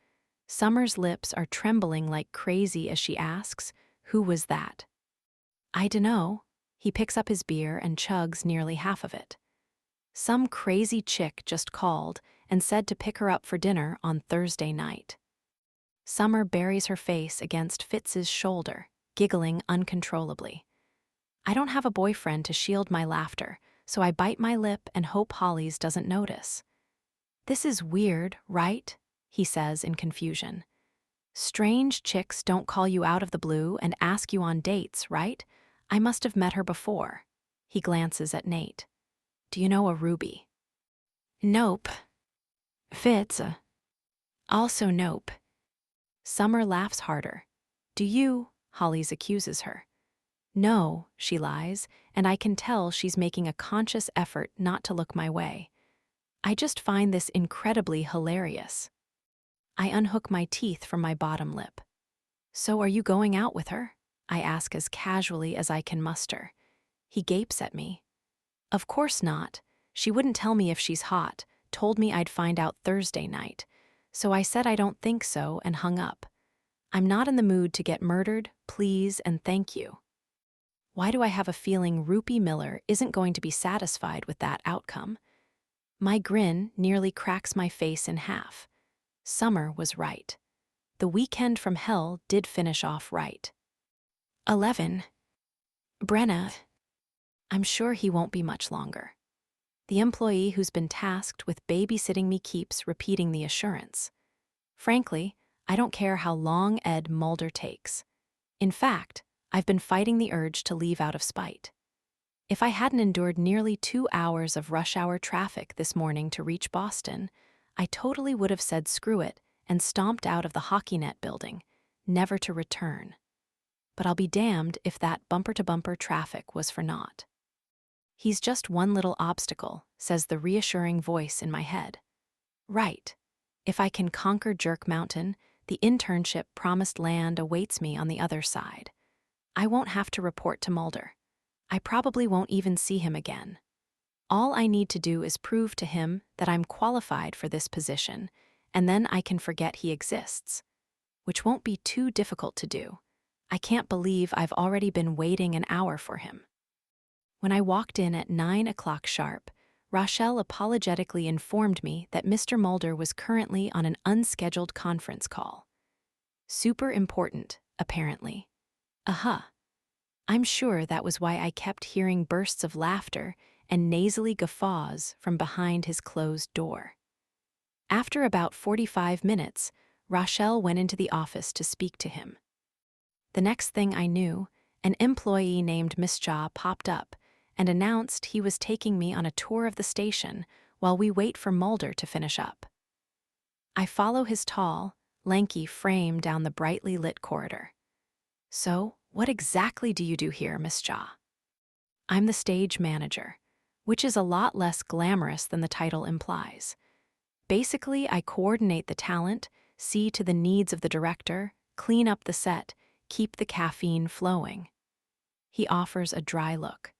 Summer's lips are trembling like crazy as she asks, who was that? I dunno. He picks up his beer and chugs nearly half of it. Some crazy chick just called and said to pick her up for dinner on Thursday night. Summer buries her face against Fitz's shoulder, giggling uncontrollably. I don't have a boyfriend to shield my laughter, so I bite my lip and hope Holly's doesn't notice. This is weird, right? He says in confusion. Strange chicks don't call you out of the blue and ask you on dates, right? I must have met her before. He glances at Nate. Do you know a Ruby? Nope. Fitz. Also nope. Summer laughs harder. Do you? Holly's accuses her. No, she lies, and I can tell she's making a conscious effort not to look my way. I just find this incredibly hilarious. I unhook my teeth from my bottom lip. So are you going out with her? I ask as casually as I can muster. He gapes at me. Of course not. She wouldn't tell me if she's hot, told me I'd find out Thursday night. So I said I don't think so and hung up. I'm not in the mood to get murdered, please and thank you. Why do I have a feeling Rupee Miller isn't going to be satisfied with that outcome? My grin nearly cracks my face in half. Summer was right. The weekend from hell did finish off right. 11. Brenna. I'm sure he won't be much longer. The employee who's been tasked with babysitting me keeps repeating the assurance. Frankly, I don't care how long Ed Mulder takes. In fact, I've been fighting the urge to leave out of spite. If I hadn't endured nearly 2 hours of rush hour traffic this morning to reach Boston, I totally would have said screw it and stomped out of the hockey net building, never to return. But I'll be damned if that bumper-to-bumper traffic was for naught. He's just one little obstacle, says the reassuring voice in my head. Right. If I can conquer Jerk Mountain, the internship promised land awaits me on the other side. I won't have to report to Mulder. I probably won't even see him again. All I need to do is prove to him that I'm qualified for this position, and then I can forget he exists. Which won't be too difficult to do. I can't believe I've already been waiting an hour for him. When I walked in at 9 o'clock sharp, Rochelle apologetically informed me that Mr. Mulder was currently on an unscheduled conference call. Super important, apparently. I'm sure that was why I kept hearing bursts of laughter and nasally guffaws from behind his closed door. After about 45 minutes, Rochelle went into the office to speak to him. The next thing I knew, an employee named Miss Jaw popped up and announced he was taking me on a tour of the station while we wait for Mulder to finish up. I follow his tall, lanky frame down the brightly lit corridor. So, what exactly do you do here, Miss Jaw? I'm the stage manager, which is a lot less glamorous than the title implies. Basically, I coordinate the talent, see to the needs of the director, clean up the set, keep the caffeine flowing. He offers a dry look.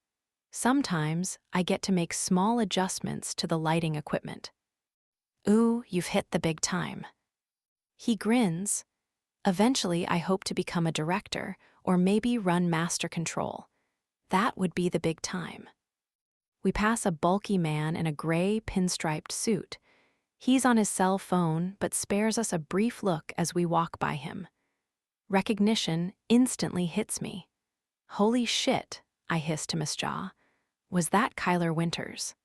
Sometimes I get to make small adjustments to the lighting equipment. Ooh, you've hit the big time. He grins. Eventually, I hope to become a director or maybe run master control. That would be the big time. We pass a bulky man in a gray pinstriped suit. He's on his cell phone but spares us a brief look as we walk by him. Recognition instantly hits me. Holy shit, I hiss to Miss Jaw. Was that Kyler Winters?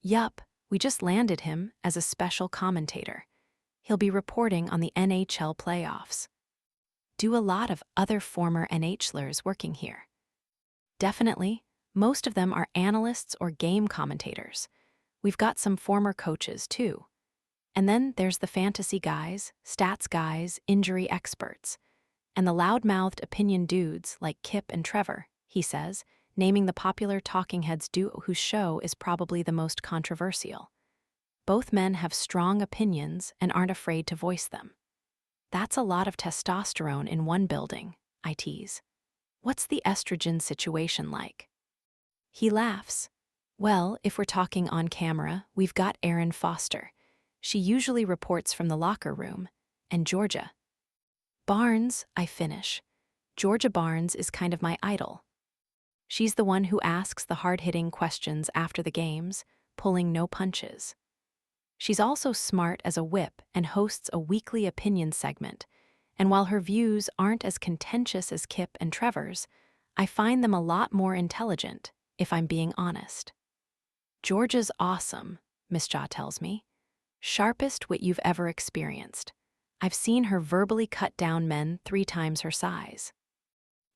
Yup, we just landed him as a special commentator. He'll be reporting on the NHL playoffs. Do a lot of other former NHLers working here? Definitely. Most of them are analysts or game commentators. We've got some former coaches, too. And then there's the fantasy guys, stats guys, injury experts. And the loud-mouthed opinion dudes like Kip and Trevor, he says, naming the popular talking heads duo whose show is probably the most controversial. Both men have strong opinions and aren't afraid to voice them. That's a lot of testosterone in one building, I tease. What's the estrogen situation like? He laughs. Well, if we're talking on camera, we've got Erin Foster. She usually reports from the locker room. And Georgia Barnes, I finish. Georgia Barnes is kind of my idol. She's the one who asks the hard-hitting questions after the games, pulling no punches. She's also smart as a whip and hosts a weekly opinion segment, and while her views aren't as contentious as Kip and Trevor's, I find them a lot more intelligent, if I'm being honest. Georgia's awesome, Miss Jaw tells me. Sharpest wit you've ever experienced. I've seen her verbally cut down men 3 times her size.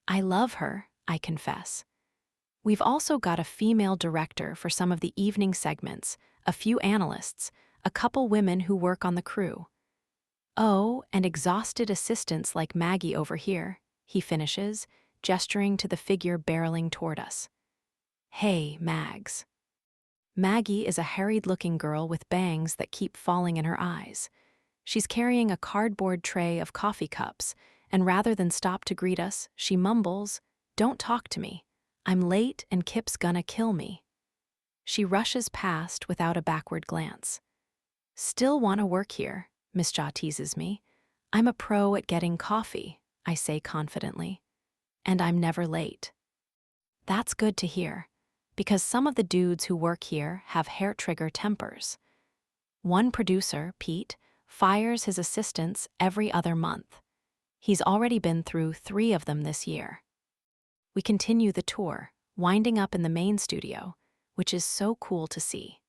I love her, I confess. We've also got a female director for some of the evening segments, a few analysts, a couple women who work on the crew. Oh, and exhausted assistants like Maggie over here, he finishes, gesturing to the figure barreling toward us. Hey, Mags. Maggie is a harried-looking girl with bangs that keep falling in her eyes. She's carrying a cardboard tray of coffee cups, and rather than stop to greet us, she mumbles, "Don't talk to me. I'm late and Kip's gonna kill me." She rushes past without a backward glance. Still want to work here, Miss Jaw teases me. I'm a pro at getting coffee, I say confidently. And I'm never late. That's good to hear, because some of the dudes who work here have hair-trigger tempers. One producer, Pete, fires his assistants every other month. He's already been through 3 of them this year. We continue the tour, winding up in the main studio, which is so cool to see.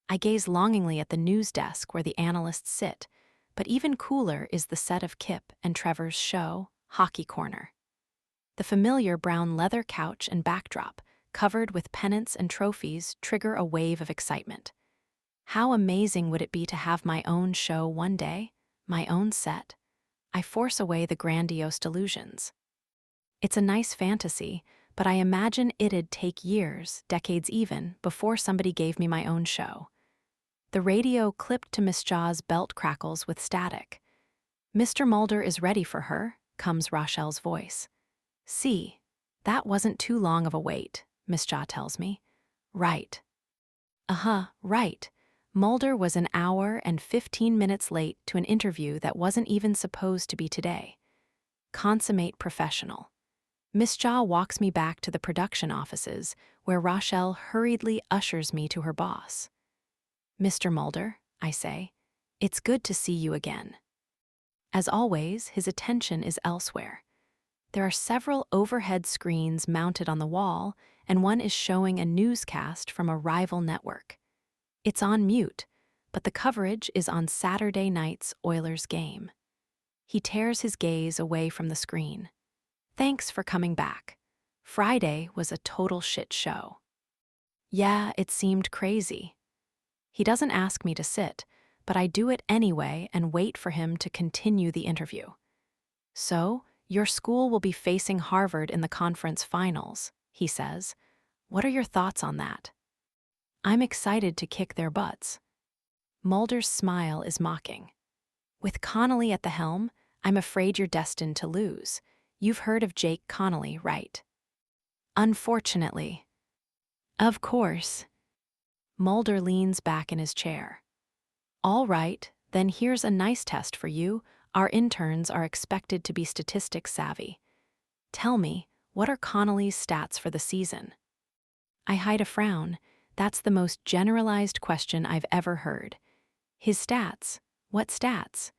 I gaze longingly at the news desk where the analysts sit, but even cooler is the set of Kip and Trevor's show, Hockey Corner. The familiar brown leather couch and backdrop, covered with pennants and trophies, trigger a wave of excitement. How amazing would it be to have my own show one day, my own set? I force away the grandiose delusions. It's a nice fantasy, but I imagine it'd take years, decades even, before somebody gave me my own show. The radio clipped to Miss Jaw's belt crackles with static. "Mr. Mulder is ready for her," comes Rochelle's voice. "See, that wasn't too long of a wait," Miss Jaw tells me. "Right." Right. Mulder was an hour and 15 minutes late to an interview that wasn't even supposed to be today. Consummate professional. Miss Jaw walks me back to the production offices, where Rochelle hurriedly ushers me to her boss. "Mr. Mulder," I say, "it's good to see you again." As always, his attention is elsewhere. There are several overhead screens mounted on the wall, and one is showing a newscast from a rival network. It's on mute, but the coverage is on Saturday night's Oilers game. He tears his gaze away from the screen. "Thanks for coming back. Friday was a total shit show." Yeah, it seemed crazy. He doesn't ask me to sit, but I do it anyway and wait for him to continue the interview. "So, your school will be facing Harvard in the conference finals," he says. "What are your thoughts on that?" "I'm excited to kick their butts." Mulder's smile is mocking. "With Connolly at the helm, I'm afraid you're destined to lose. You've heard of Jake Connolly, right?" "Unfortunately." "Of course." Mulder leans back in his chair. "All right, then here's a nice test for you. Our interns are expected to be statistics savvy. Tell me, what are Connolly's stats for the season?" I hide a frown. That's the most generalized question I've ever heard. "His stats? What stats?"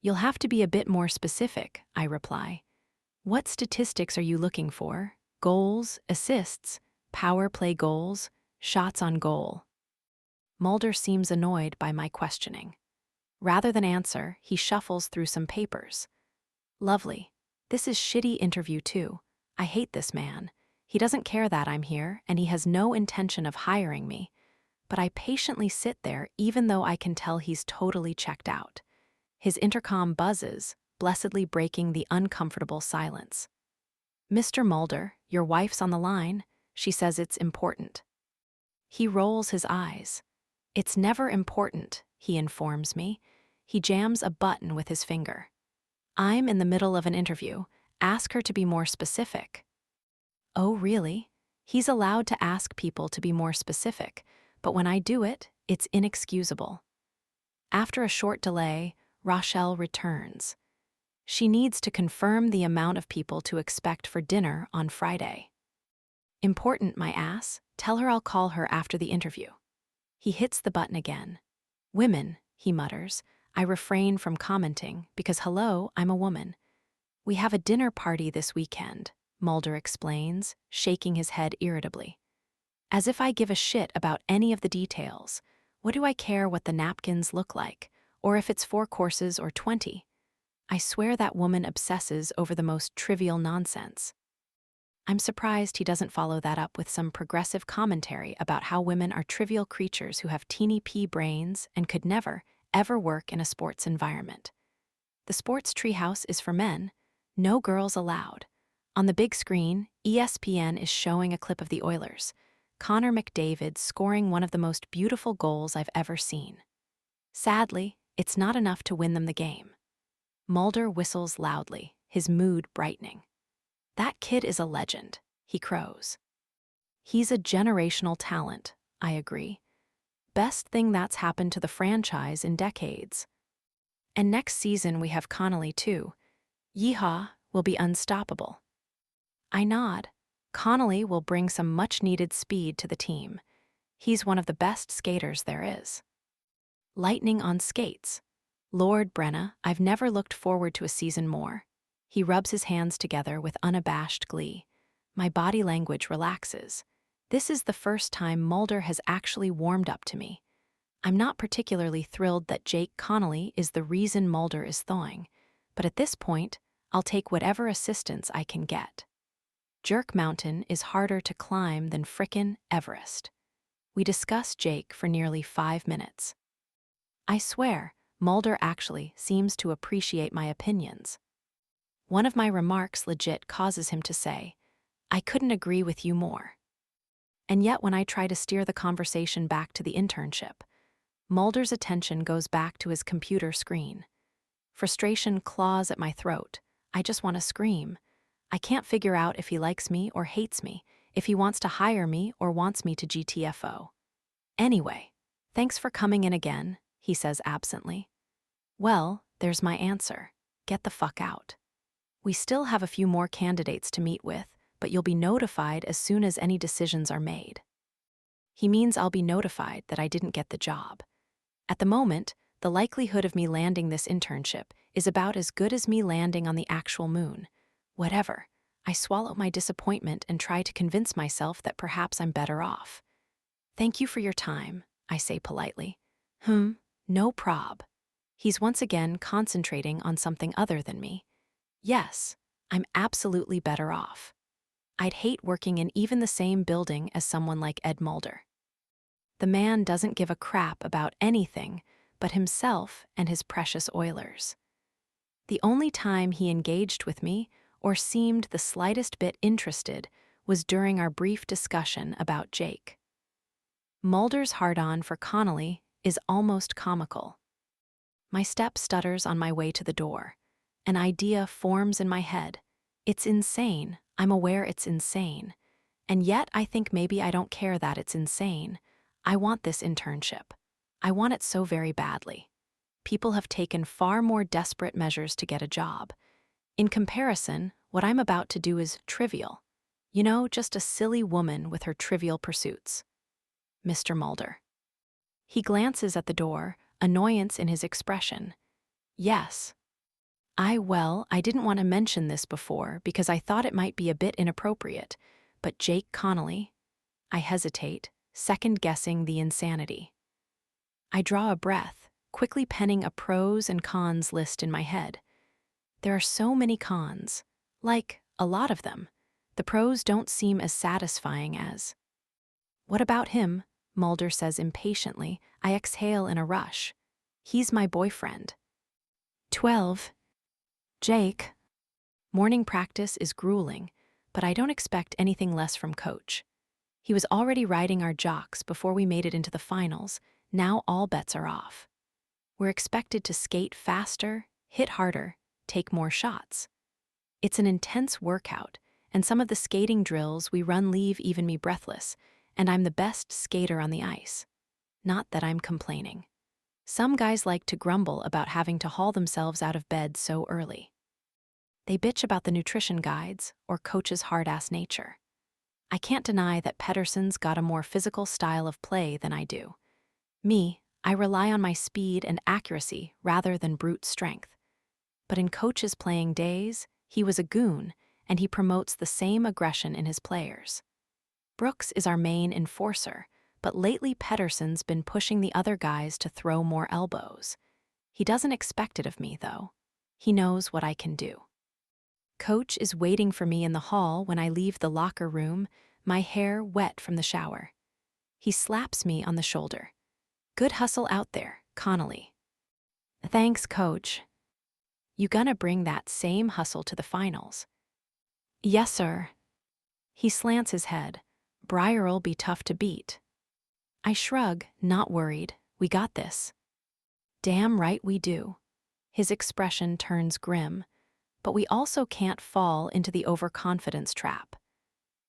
"You'll have to be a bit more specific," I reply. "What statistics are you looking for? Goals, assists, power play goals, shots on goal?" Mulder seems annoyed by my questioning. Rather than answer, he shuffles through some papers. "Lovely. This is shitty interview too. I hate this man. He doesn't care that I'm here, and he has no intention of hiring me. But I patiently sit there even though I can tell he's totally checked out. His intercom buzzes, blessedly breaking the uncomfortable silence. "Mr. Mulder, your wife's on the line. She says it's important." He rolls his eyes. "It's never important," he informs me. He jams a button with his finger. "I'm in the middle of an interview. Ask her to be more specific." Oh, really? He's allowed to ask people to be more specific, but when I do it, it's inexcusable. After a short delay, Rochelle returns. She needs to confirm the amount of people to expect for dinner on Friday. "Important, my ass. Tell her I'll call her after the interview." He hits the button again. "Women," he mutters. I refrain from commenting because, hello, I'm a woman. "We have a dinner party this weekend," Mulder explains, shaking his head irritably. As if I give a shit about any of the details. What do I care what the napkins look like, or if it's 4 courses or 20? I swear that woman obsesses over the most trivial nonsense. I'm surprised he doesn't follow that up with some progressive commentary about how women are trivial creatures who have teeny pea brains and could never, ever work in a sports environment. The sports treehouse is for men. No girls allowed. On the big screen, ESPN is showing a clip of the Oilers. Connor McDavid scoring one of the most beautiful goals I've ever seen. Sadly, it's not enough to win them the game. Mulder whistles loudly, his mood brightening. "That kid is a legend," he crows. "He's a generational talent," I agree. "Best thing that's happened to the franchise in decades. And next season we have Connolly too. Yeehaw, will be unstoppable." I nod. Connolly will bring some much-needed speed to the team. He's one of the best skaters there is. Lightning on skates. Lord Brenna, I've never looked forward to a season more. He rubs his hands together with unabashed glee. My body language relaxes. This is the first time Mulder has actually warmed up to me. I'm not particularly thrilled that Jake Connolly is the reason Mulder is thawing, but at this point, I'll take whatever assistance I can get. Jerk Mountain is harder to climb than frickin' Everest. We discuss Jake for nearly 5 minutes. I swear, Mulder actually seems to appreciate my opinions. One of my remarks legit causes him to say, "I couldn't agree with you more." And yet when I try to steer the conversation back to the internship, Mulder's attention goes back to his computer screen. Frustration claws at my throat. I just want to scream. I can't figure out if he likes me or hates me, if he wants to hire me or wants me to GTFO. "Anyway, thanks for coming in again," he says absently. Well, there's my answer. Get the fuck out. We still have a few more candidates to meet with, but you'll be notified as soon as any decisions are made. He means I'll be notified that I didn't get the job. At the moment, the likelihood of me landing this internship is about as good as me landing on the actual moon. Whatever. I swallow my disappointment and try to convince myself that perhaps I'm better off. "Thank you for your time," I say politely. No prob." He's once again concentrating on something other than me. Yes, I'm absolutely better off. I'd hate working in even the same building as someone like Ed Mulder. The man doesn't give a crap about anything but himself and his precious Oilers. The only time he engaged with me or seemed the slightest bit interested was during our brief discussion about Jake. Mulder's hard-on for Connolly is almost comical. My step stutters on my way to the door. An idea forms in my head. It's insane. I'm aware it's insane. And yet I think maybe I don't care that it's insane. I want this internship. I want it so very badly. People have taken far more desperate measures to get a job. In comparison, what I'm about to do is trivial. You know, just a silly woman with her trivial pursuits. Mr. Mulder. He glances at the door, annoyance in his expression. Yes. I didn't want to mention this before because I thought it might be a bit inappropriate, but Jake Connolly? I hesitate, second-guessing the insanity. I draw a breath, quickly penning a pros and cons list in my head. There are so many cons. Like, a lot of them. The pros don't seem as satisfying as. "What about him?" Mulder says impatiently. I exhale in a rush. "He's my boyfriend." 12. Jake, morning practice is grueling, but I don't expect anything less from Coach. He was already riding our jocks before we made it into the finals. Now all bets are off. We're expected to skate faster, hit harder, take more shots. It's an intense workout, and some of the skating drills we run leave even me breathless, and I'm the best skater on the ice. Not that I'm complaining. Some guys like to grumble about having to haul themselves out of bed so early. They bitch about the nutrition guides or Coach's hard-ass nature. I can't deny that Pedersen's got a more physical style of play than I do. Me, I rely on my speed and accuracy rather than brute strength. But in Coach's playing days, he was a goon, and he promotes the same aggression in his players. Brooks is our main enforcer, but lately Pedersen's been pushing the other guys to throw more elbows. He doesn't expect it of me, though. He knows what I can do. Coach is waiting for me in the hall when I leave the locker room, my hair wet from the shower. He slaps me on the shoulder. Good hustle out there, Connolly. Thanks, Coach. You gonna bring that same hustle to the finals? Yes, sir. He slants his head. Briar'll be tough to beat. I shrug, not worried. We got this. Damn right we do. His expression turns grim. But we also can't fall into the overconfidence trap.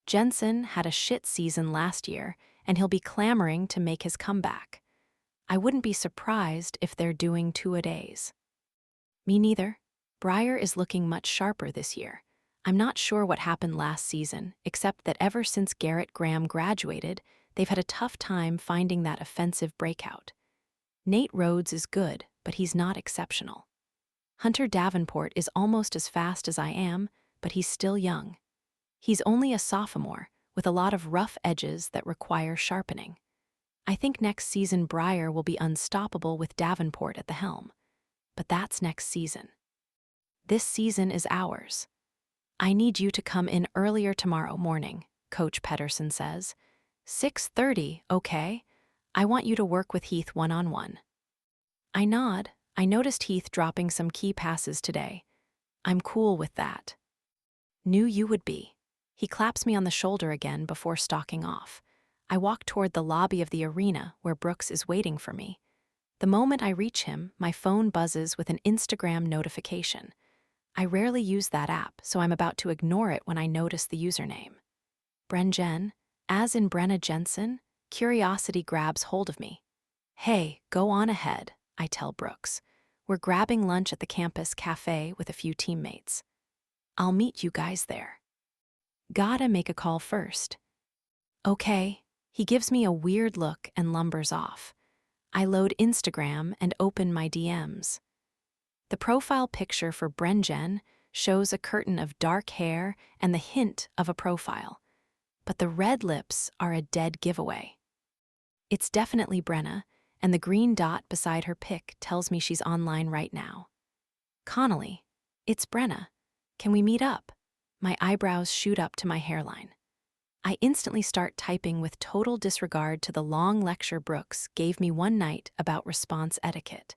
Jensen had a shit season last year, and he'll be clamoring to make his comeback. I wouldn't be surprised if they're doing two-a-days. Me neither. Briar is looking much sharper this year. I'm not sure what happened last season, except that ever since Garrett Graham graduated, they've had a tough time finding that offensive breakout. Nate Rhodes is good, but he's not exceptional. Hunter Davenport is almost as fast as I am, but he's still young. He's only a sophomore, with a lot of rough edges that require sharpening. I think next season Briar will be unstoppable with Davenport at the helm. But that's next season. This season is ours. I need you to come in earlier tomorrow morning, Coach Pedersen says. 6:30, okay? I want you to work with Heath one-on-one. I nod. I noticed Heath dropping some key passes today. I'm cool with that. Knew you would be. He claps me on the shoulder again before stalking off. I walk toward the lobby of the arena where Brooks is waiting for me. The moment I reach him, my phone buzzes with an Instagram notification. I rarely use that app, so I'm about to ignore it when I notice the username. Brenjen, as in Brenna Jensen, curiosity grabs hold of me. Hey, go on ahead, I tell Brooks. We're grabbing lunch at the campus cafe with a few teammates. I'll meet you guys there. Gotta make a call first. Okay. He gives me a weird look and lumbers off. I load Instagram and open my DMs. The profile picture for Brenjen shows a curtain of dark hair and the hint of a profile. But the red lips are a dead giveaway. It's definitely Brenna, and the green dot beside her pic tells me she's online right now. Connolly, it's Brenna. Can we meet up? My eyebrows shoot up to my hairline. I instantly start typing with total disregard to the long lecture Brooks gave me one night about response etiquette.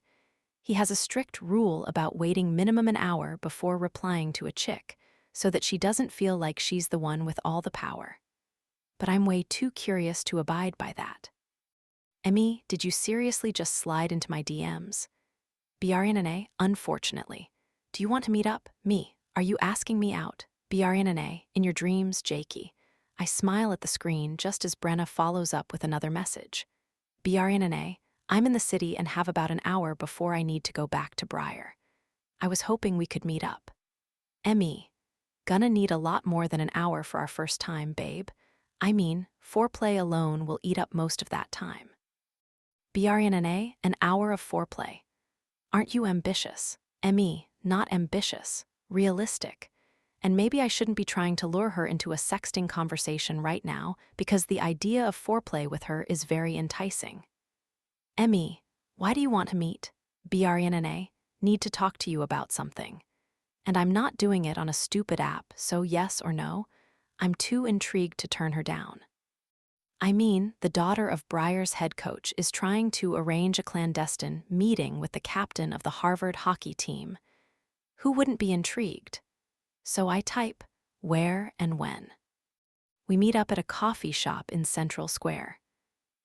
He has a strict rule about waiting minimum an hour before replying to a chick, so that she doesn't feel like she's the one with all the power. But I'm way too curious to abide by that. Emmy, did you seriously just slide into my DMs? BRNNA, unfortunately. Do you want to meet up? Me. Are you asking me out? BRNNA, in your dreams, Jakey. I smile at the screen just as Brenna follows up with another message. BRNNA, I'm in the city and have about an hour before I need to go back to Briar. I was hoping we could meet up. Emmy, gonna need a lot more than an hour for our first time, babe. I mean, foreplay alone will eat up most of that time. BRNNA, an hour of foreplay. Aren't you ambitious? Emmy, not ambitious, realistic. And maybe I shouldn't be trying to lure her into a sexting conversation right now because the idea of foreplay with her is very enticing. Emmy, why do you want to meet? BRNNA, need to talk to you about something. And I'm not doing it on a stupid app, so yes or no, I'm too intrigued to turn her down. I mean, the daughter of Briar's head coach is trying to arrange a clandestine meeting with the captain of the Harvard hockey team. Who wouldn't be intrigued? So I type, where and when. We meet up at a coffee shop in Central Square.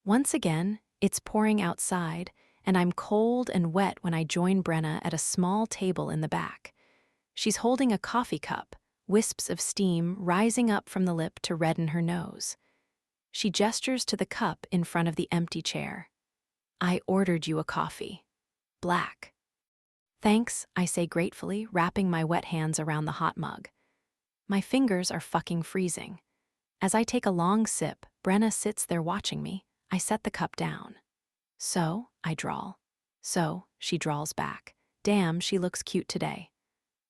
Once again, it's pouring outside, and I'm cold and wet when I join Brenna at a small table in the back. She's holding a coffee cup, wisps of steam rising up from the lip to redden her nose. She gestures to the cup in front of the empty chair. I ordered you a coffee. Black. Thanks, I say gratefully, wrapping my wet hands around the hot mug. My fingers are fucking freezing. As I take a long sip, Brenna sits there watching me. I set the cup down. So, I drawl. So, she drawls back. Damn, she looks cute today.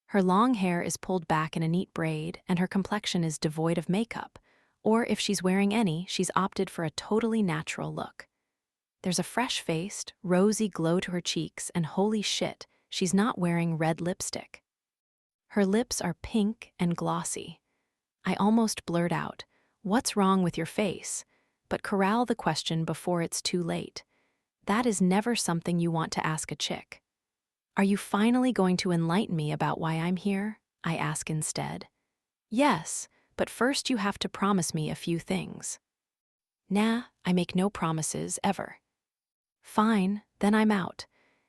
Her long hair is pulled back in a neat braid, and her complexion is devoid of makeup. Or if she's wearing any, she's opted for a totally natural look. There's a fresh-faced, rosy glow to her cheeks, and holy shit, she's not wearing red lipstick. Her lips are pink and glossy. I almost blurt out, "What's wrong with your face?" but corral the question before it's too late. That is never something you want to ask a chick. Are you finally going to enlighten me about why I'm here? I ask instead. Yes, but first you have to promise me a few things. Nah, I make no promises, ever. Fine, then I'm out.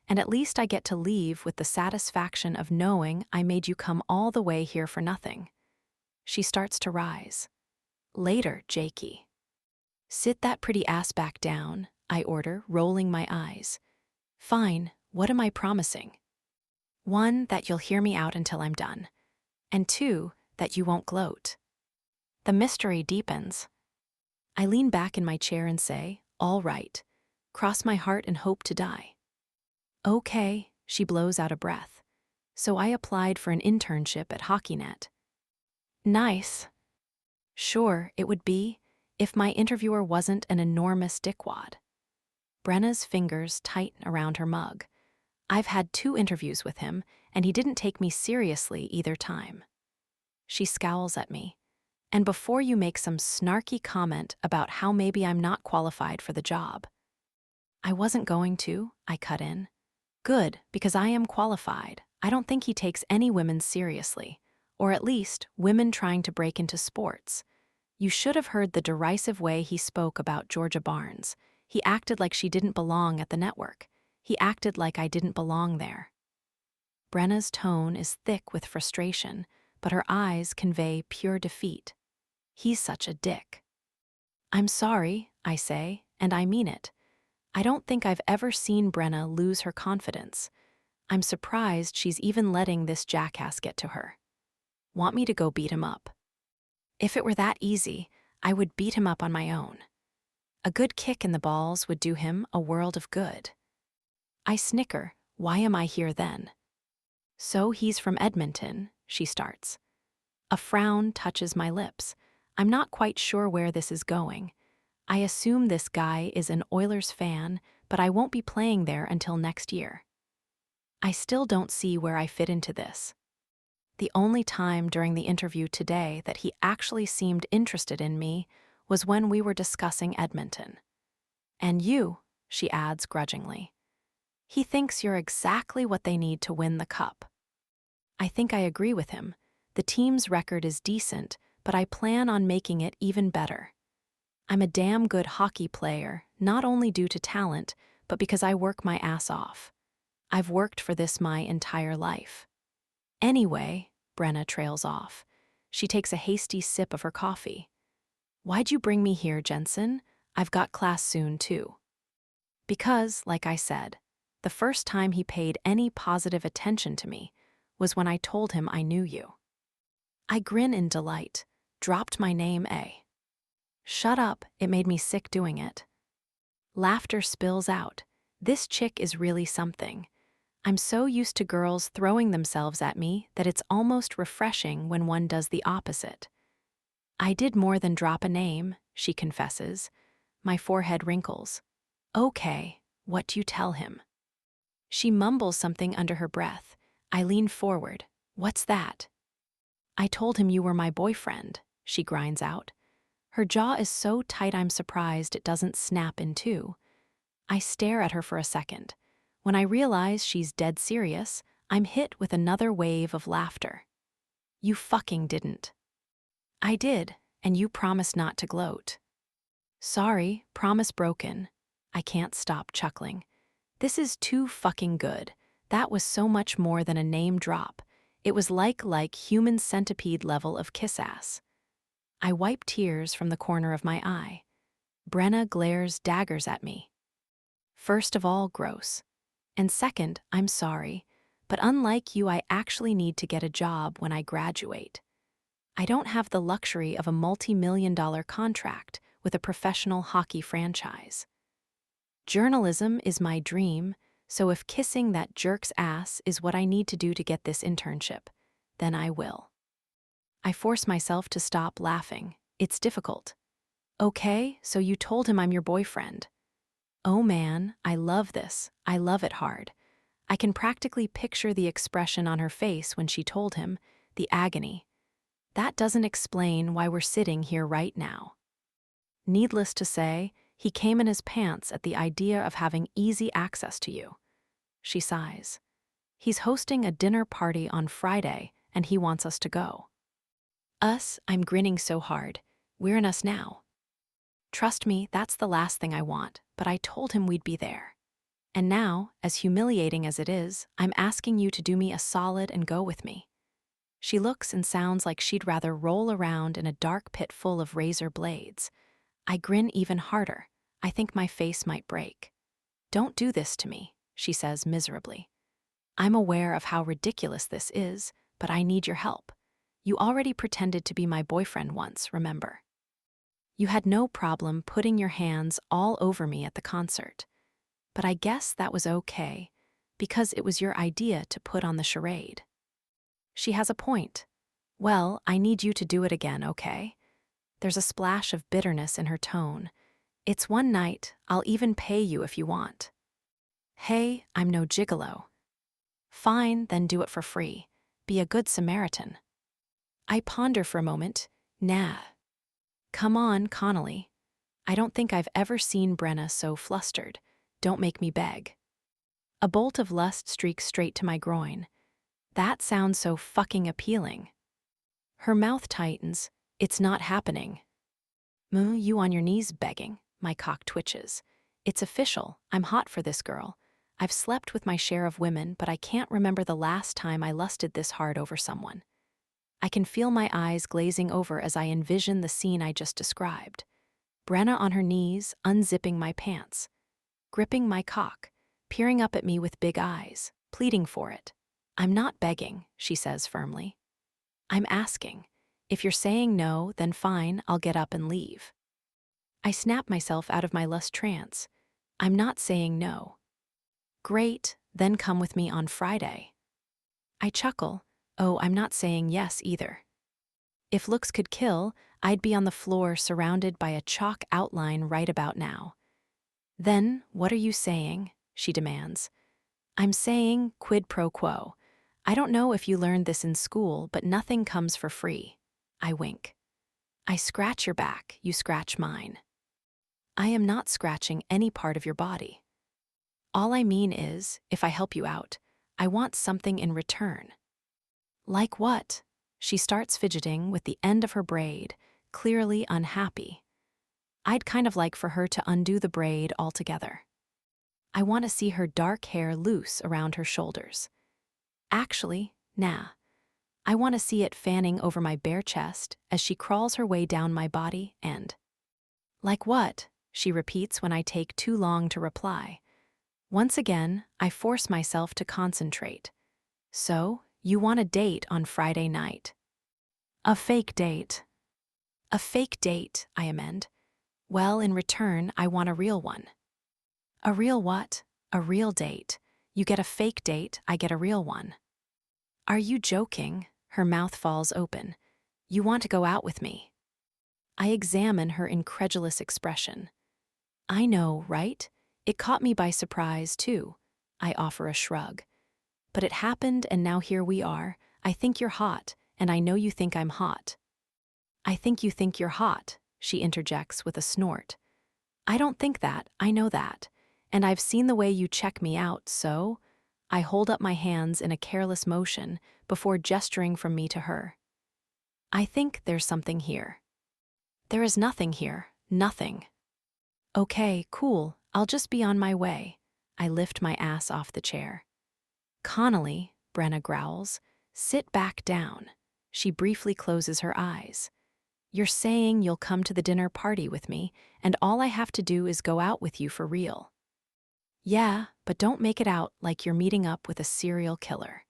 And at least I get to leave with the satisfaction of knowing I made you come all the way here for nothing. She starts to rise. Later, Jakey. Sit that pretty ass back down, I order, rolling my eyes. Fine, what am I promising? 1, that you'll hear me out until I'm done. And 2, that you won't gloat. The mystery deepens. I lean back in my chair and say, all right. Cross my heart and hope to die. Okay, she blows out a breath. So I applied for an internship at HockeyNet. Nice. Sure, it would be, if my interviewer wasn't an enormous dickwad. Brenna's fingers tighten around her mug. I've had 2 interviews with him, and he didn't take me seriously either time. She scowls at me. And before you make some snarky comment about how maybe I'm not qualified for the job. I wasn't going to, I cut in. Good, because I am qualified. I don't think he takes any women seriously, or at least women trying to break into sports. You should have heard the derisive way he spoke about Georgia Barnes. He acted like she didn't belong at the network. He acted like I didn't belong there. Brenna's tone is thick with frustration, but her eyes convey pure defeat. He's such a dick. I'm sorry, I say, and I mean it. I don't think I've ever seen Brenna lose her confidence. I'm surprised she's even letting this jackass get to her. Want me to go beat him up? If it were that easy, I would beat him up on my own. A good kick in the balls would do him a world of good. I snicker. Why am I here then? So he's from Edmonton, she starts. A frown touches my lips. I'm not quite sure where this is going. I assume this guy is an Oilers fan, but I won't be playing there until next year. I still don't see where I fit into this. The only time during the interview today that he actually seemed interested in me was when we were discussing Edmonton. And you, she adds grudgingly. He thinks you're exactly what they need to win the cup. I think I agree with him. The team's record is decent, but I plan on making it even better. I'm a damn good hockey player, not only due to talent, but because I work my ass off. I've worked for this my entire life. Anyway, Brenna trails off. She takes a hasty sip of her coffee. Why'd you bring me here, Jensen? I've got class soon, too. Because, like I said, the first time he paid any positive attention to me was when I told him I knew you. I grin in delight, dropped my name A. Shut up, it made me sick doing it. Laughter spills out. This chick is really something. I'm so used to girls throwing themselves at me that it's almost refreshing when one does the opposite. I did more than drop a name, she confesses. My forehead wrinkles. Okay, what do you tell him? She mumbles something under her breath. I lean forward. What's that? I told him you were my boyfriend, she grinds out. Her jaw is so tight I'm surprised it doesn't snap in two. I stare at her for a second. When I realize she's dead serious, I'm hit with another wave of laughter. You fucking didn't. I did, and you promised not to gloat. Sorry, promise broken. I can't stop chuckling. This is too fucking good. That was so much more than a name drop. It was like human centipede level of kiss-ass. I wipe tears from the corner of my eye. Brenna glares daggers at me. First of all, gross. And second, I'm sorry, but unlike you, I actually need to get a job when I graduate. I don't have the luxury of a multi-million-dollar contract with a professional hockey franchise. Journalism is my dream, so if kissing that jerk's ass is what I need to do to get this internship, then I will. I force myself to stop laughing. It's difficult. Okay, so you told him I'm your boyfriend. Oh man, I love this. I love it hard. I can practically picture the expression on her face when she told him, the agony. That doesn't explain why we're sitting here right now. Needless to say, he came in his pants at the idea of having easy access to you. She sighs. He's hosting a dinner party on Friday, and he wants us to go. Us, I'm grinning so hard. We're in us now. Trust me, that's the last thing I want, but I told him we'd be there. And now, as humiliating as it is, I'm asking you to do me a solid and go with me. She looks and sounds like she'd rather roll around in a dark pit full of razor blades. I grin even harder. I think my face might break. Don't do this to me, she says miserably. I'm aware of how ridiculous this is, but I need your help. You already pretended to be my boyfriend once, remember? You had no problem putting your hands all over me at the concert. But I guess that was okay, because it was your idea to put on the charade. She has a point. Well, I need you to do it again, okay? There's a splash of bitterness in her tone. It's one night, I'll even pay you if you want. Hey, I'm no gigolo. Fine, then do it for free. Be a good Samaritan. I ponder for a moment. Nah. Come on, Connolly. I don't think I've ever seen Brenna so flustered. Don't make me beg. A bolt of lust streaks straight to my groin. That sounds so fucking appealing. Her mouth tightens. It's not happening. You on your knees begging. My cock twitches. It's official. I'm hot for this girl. I've slept with my share of women, but I can't remember the last time I lusted this hard over someone. I can feel my eyes glazing over as I envision the scene I just described. Brenna on her knees, unzipping my pants, gripping my cock, peering up at me with big eyes, pleading for it. I'm not begging, she says firmly. I'm asking. If you're saying no, then fine, I'll get up and leave. I snap myself out of my lust trance. I'm not saying no. Great, then come with me on Friday. I chuckle. Oh, I'm not saying yes either. If looks could kill, I'd be on the floor surrounded by a chalk outline right about now. Then, what are you saying? She demands. I'm saying quid pro quo. I don't know if you learned this in school, but nothing comes for free. I wink. I scratch your back, you scratch mine. I am not scratching any part of your body. All I mean is, if I help you out, I want something in return. Like what? She starts fidgeting with the end of her braid, clearly unhappy. I'd kind of like for her to undo the braid altogether. I want to see her dark hair loose around her shoulders. Actually, nah. I want to see it fanning over my bare chest as she crawls her way down my body and... Like what? She repeats when I take too long to reply. Once again, I force myself to concentrate. So, you want a date on Friday night. A fake date. A fake date, I amend. Well, in return, I want a real one. A real what? A real date. You get a fake date, I get a real one. Are you joking? Her mouth falls open. You want to go out with me. I examine her incredulous expression. I know, right? It caught me by surprise, too. I offer a shrug. But it happened, and now here we are. I think you're hot, and I know you think I'm hot. I think you think you're hot, she interjects with a snort. I don't think that, I know that. And I've seen the way you check me out, so... I hold up my hands in a careless motion before gesturing from me to her. I think there's something here. There is nothing here, nothing. Okay, cool, I'll just be on my way. I lift my ass off the chair. Connolly, Brenna growls, sit back down. She briefly closes her eyes. You're saying you'll come to the dinner party with me, and all I have to do is go out with you for real. Yeah, but don't make it out like you're meeting up with a serial killer.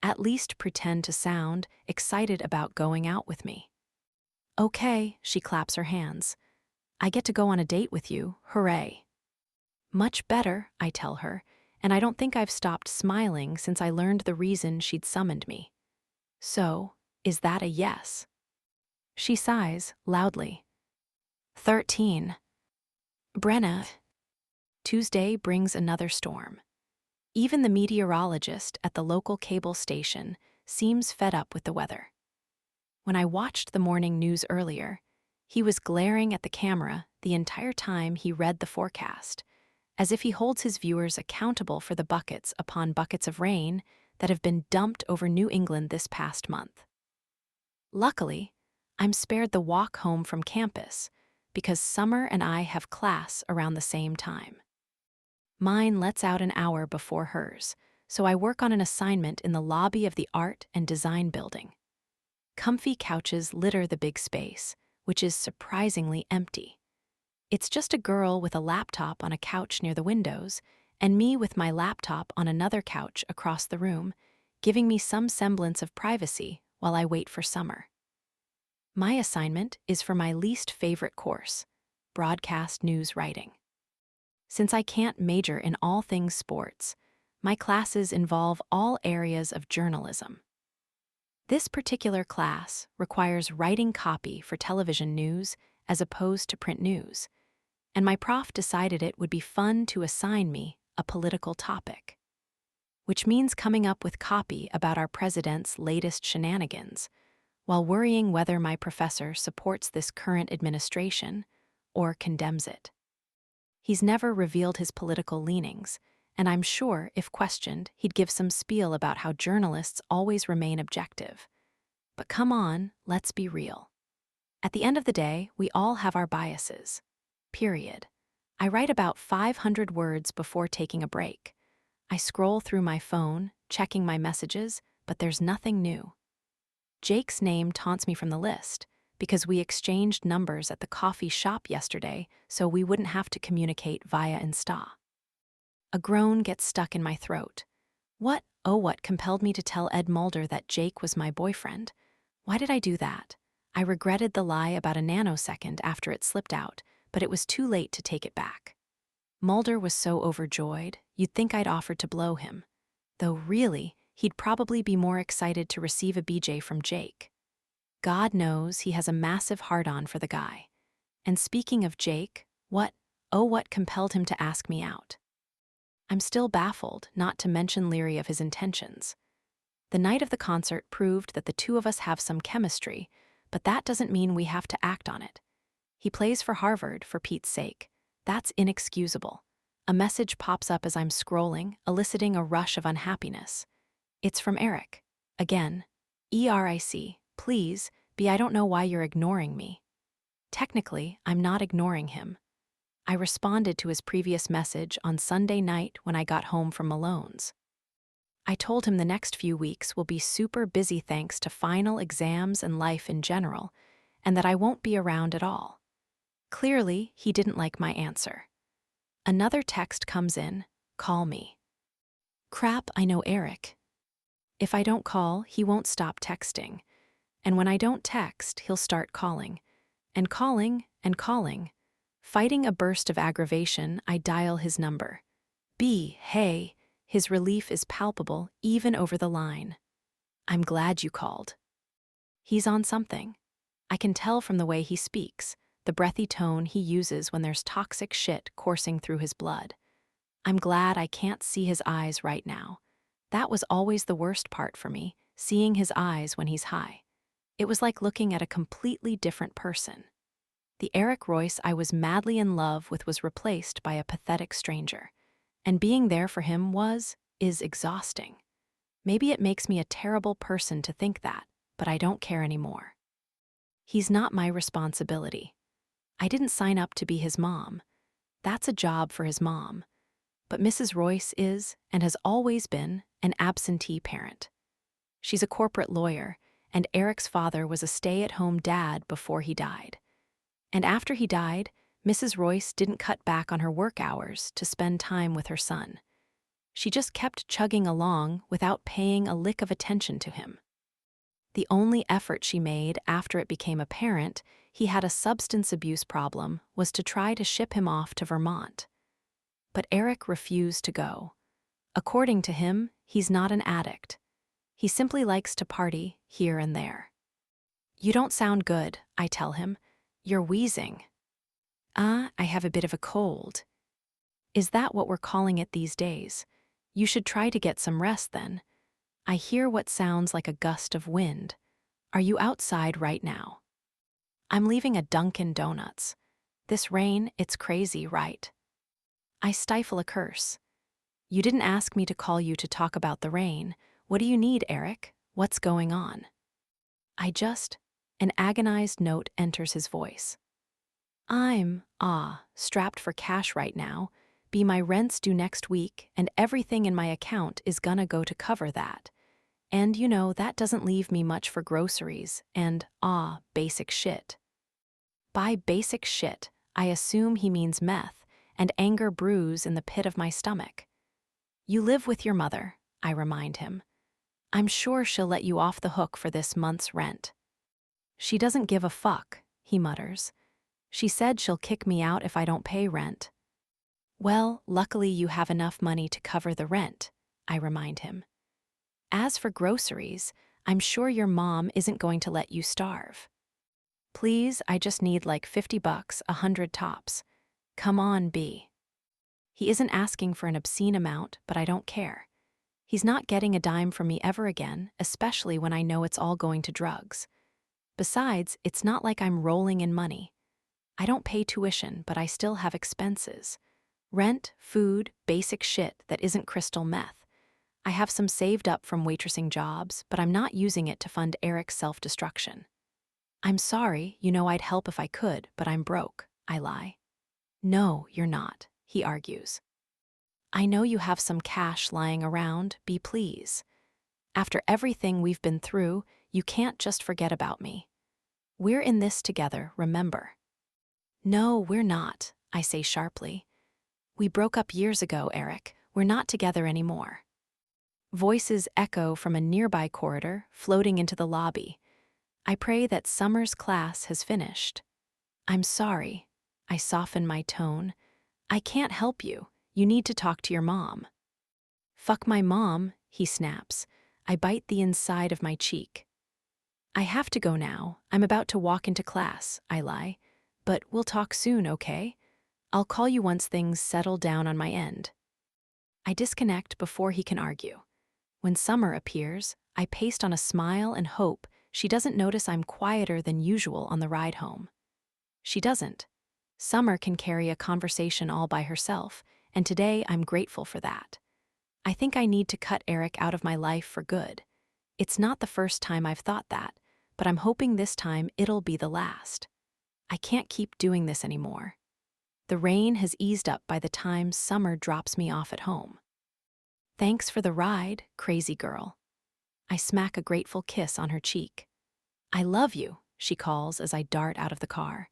At least pretend to sound excited about going out with me. Okay, she claps her hands. I get to go on a date with you, hooray. Much better, I tell her, and I don't think I've stopped smiling since I learned the reason she'd summoned me. So, is that a yes? She sighs, loudly. 13. Brenna. Tuesday brings another storm. Even the meteorologist at the local cable station seems fed up with the weather. When I watched the morning news earlier, he was glaring at the camera the entire time he read the forecast, as if he holds his viewers accountable for the buckets upon buckets of rain that have been dumped over New England this past month. Luckily, I'm spared the walk home from campus because Summer and I have class around the same time. Mine lets out an hour before hers, so I work on an assignment in the lobby of the Art and Design Building. Comfy couches litter the big space, which is surprisingly empty. It's just a girl with a laptop on a couch near the windows, and me with my laptop on another couch across the room, giving me some semblance of privacy while I wait for Summer. My assignment is for my least favorite course, broadcast news writing. Since I can't major in all things sports, my classes involve all areas of journalism. This particular class requires writing copy for television news as opposed to print news, and my prof decided it would be fun to assign me a political topic, which means coming up with copy about our president's latest shenanigans, while worrying whether my professor supports this current administration or condemns it. He's never revealed his political leanings, and I'm sure, if questioned, he'd give some spiel about how journalists always remain objective. But come on, let's be real. At the end of the day, we all have our biases. Period. I write about 500 words before taking a break. I scroll through my phone, checking my messages, but there's nothing new. Jake's name taunts me from the list, because we exchanged numbers at the coffee shop yesterday so we wouldn't have to communicate via Insta. A groan gets stuck in my throat. What compelled me to tell Ed Mulder that Jake was my boyfriend? Why did I do that? I regretted the lie about a nanosecond after it slipped out, but it was too late to take it back. Mulder was so overjoyed, you'd think I'd offered to blow him. Though really, he'd probably be more excited to receive a BJ from Jake. God knows he has a massive heart-on for the guy. And speaking of Jake, what compelled him to ask me out? I'm still baffled, not to mention leery of his intentions. The night of the concert proved that the two of us have some chemistry, but that doesn't mean we have to act on it. He plays for Harvard, for Pete's sake. That's inexcusable. A message pops up as I'm scrolling, eliciting a rush of unhappiness. It's from Eric. Again. ERIC. Please, B, I don't know why you're ignoring me. Technically, I'm not ignoring him. I responded to his previous message on Sunday night when I got home from Malone's. I told him the next few weeks will be super busy thanks to final exams and life in general, and that I won't be around at all. Clearly, he didn't like my answer. Another text comes in, call me. Crap, I know Eric. If I don't call, he won't stop texting. And when I don't text, he'll start calling. And calling, and calling. Fighting a burst of aggravation, I dial his number. B, hey, his relief is palpable even over the line. I'm glad you called. He's on something. I can tell from the way he speaks, the breathy tone he uses when there's toxic shit coursing through his blood. I'm glad I can't see his eyes right now. That was always the worst part for me, seeing his eyes when he's high. It was like looking at a completely different person. The Eric Royce I was madly in love with was replaced by a pathetic stranger. And being there for him was is exhausting. Maybe it makes me a terrible person to think that, but I don't care anymore. He's not my responsibility. I didn't sign up to be his mom. That's a job for his mom. But Mrs. Royce is, and has always been, an absentee parent. She's a corporate lawyer, and Eric's father was a stay-at-home dad before he died. And after he died, Mrs. Royce didn't cut back on her work hours to spend time with her son. She just kept chugging along without paying a lick of attention to him. The only effort she made after it became apparent he had a substance abuse problem was to try to ship him off to Vermont. But Eric refused to go. According to him, he's not an addict. He simply likes to party here and there. "You don't sound good," I tell him. "You're wheezing." I have a bit of a cold." "Is that what we're calling it these days? You should try to get some rest then." I hear what sounds like a gust of wind. "Are you outside right now?" "I'm leaving a Dunkin' Donuts. This rain, it's crazy, right?" I stifle a curse. "You didn't ask me to call you to talk about the rain. What do you need, Eric? What's going on?" An agonized note enters his voice. "I'm, strapped for cash right now. My rent's due next week, and everything in my account is gonna go to cover that. And that doesn't leave me much for groceries and, basic shit." By basic shit, I assume he means meth, and anger brews in the pit of my stomach. "You live with your mother," I remind him. "I'm sure she'll let you off the hook for this month's rent." "She doesn't give a fuck," he mutters. "She said she'll kick me out if I don't pay rent." "Well, luckily you have enough money to cover the rent," I remind him. "As for groceries, I'm sure your mom isn't going to let you starve." "Please, I just need like $50, 100 tops. Come on, B." He isn't asking for an obscene amount, but I don't care. He's not getting a dime from me ever again, especially when I know it's all going to drugs. Besides, it's not like I'm rolling in money. I don't pay tuition, but I still have expenses. Rent, food, basic shit that isn't crystal meth. I have some saved up from waitressing jobs, but I'm not using it to fund Eric's self-destruction. "I'm sorry, I'd help if I could, but I'm broke," I lie. "No, you're not," he argues. "I know you have some cash lying around, please. After everything we've been through, you can't just forget about me. We're in this together, remember?" "No, we're not," I say sharply. "We broke up years ago, Eric. We're not together anymore." Voices echo from a nearby corridor, floating into the lobby. I pray that summer's class has finished. "I'm sorry." I soften my tone. "I can't help you. You need to talk to your mom." "Fuck my mom," he snaps. I bite the inside of my cheek. "I have to go now. I'm about to walk into class," I lie. "But we'll talk soon, okay? I'll call you once things settle down on my end." I disconnect before he can argue. When Summer appears, I paste on a smile and hope she doesn't notice I'm quieter than usual on the ride home. She doesn't. Summer can carry a conversation all by herself, and today I'm grateful for that. I think I need to cut Eric out of my life for good. It's not the first time I've thought that, but I'm hoping this time it'll be the last. I can't keep doing this anymore. The rain has eased up by the time Summer drops me off at home. "Thanks for the ride, crazy girl." I smack a grateful kiss on her cheek. "I love you," she calls as I dart out of the car.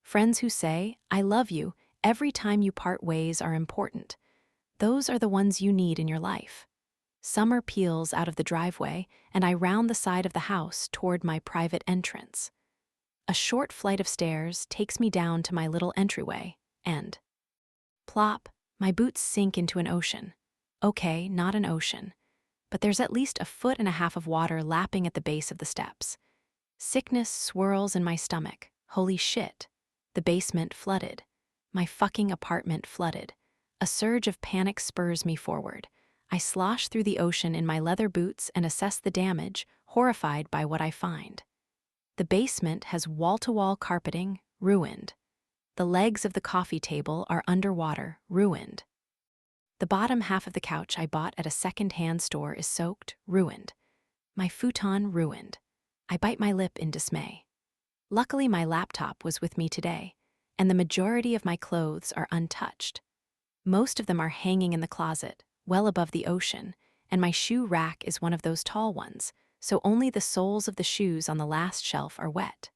Friends who say, "I love you," every time you part ways are important. Those are the ones you need in your life. Summer peels out of the driveway, and I round the side of the house toward my private entrance. A short flight of stairs takes me down to my little entryway, and plop, my boots sink into an ocean. Okay, not an ocean, but there's at least 1.5 feet of water lapping at the base of the steps. Sickness swirls in my stomach. Holy shit. The basement flooded. My fucking apartment flooded. A surge of panic spurs me forward. I slosh through the ocean in my leather boots and assess the damage, horrified by what I find. The basement has wall-to-wall carpeting, ruined. The legs of the coffee table are underwater, ruined. The bottom half of the couch I bought at a second-hand store is soaked, ruined. My futon ruined. I bite my lip in dismay. Luckily, my laptop was with me today, and the majority of my clothes are untouched. Most of them are hanging in the closet, well above the ocean, and my shoe rack is one of those tall ones, so only the soles of the shoes on the last shelf are wet.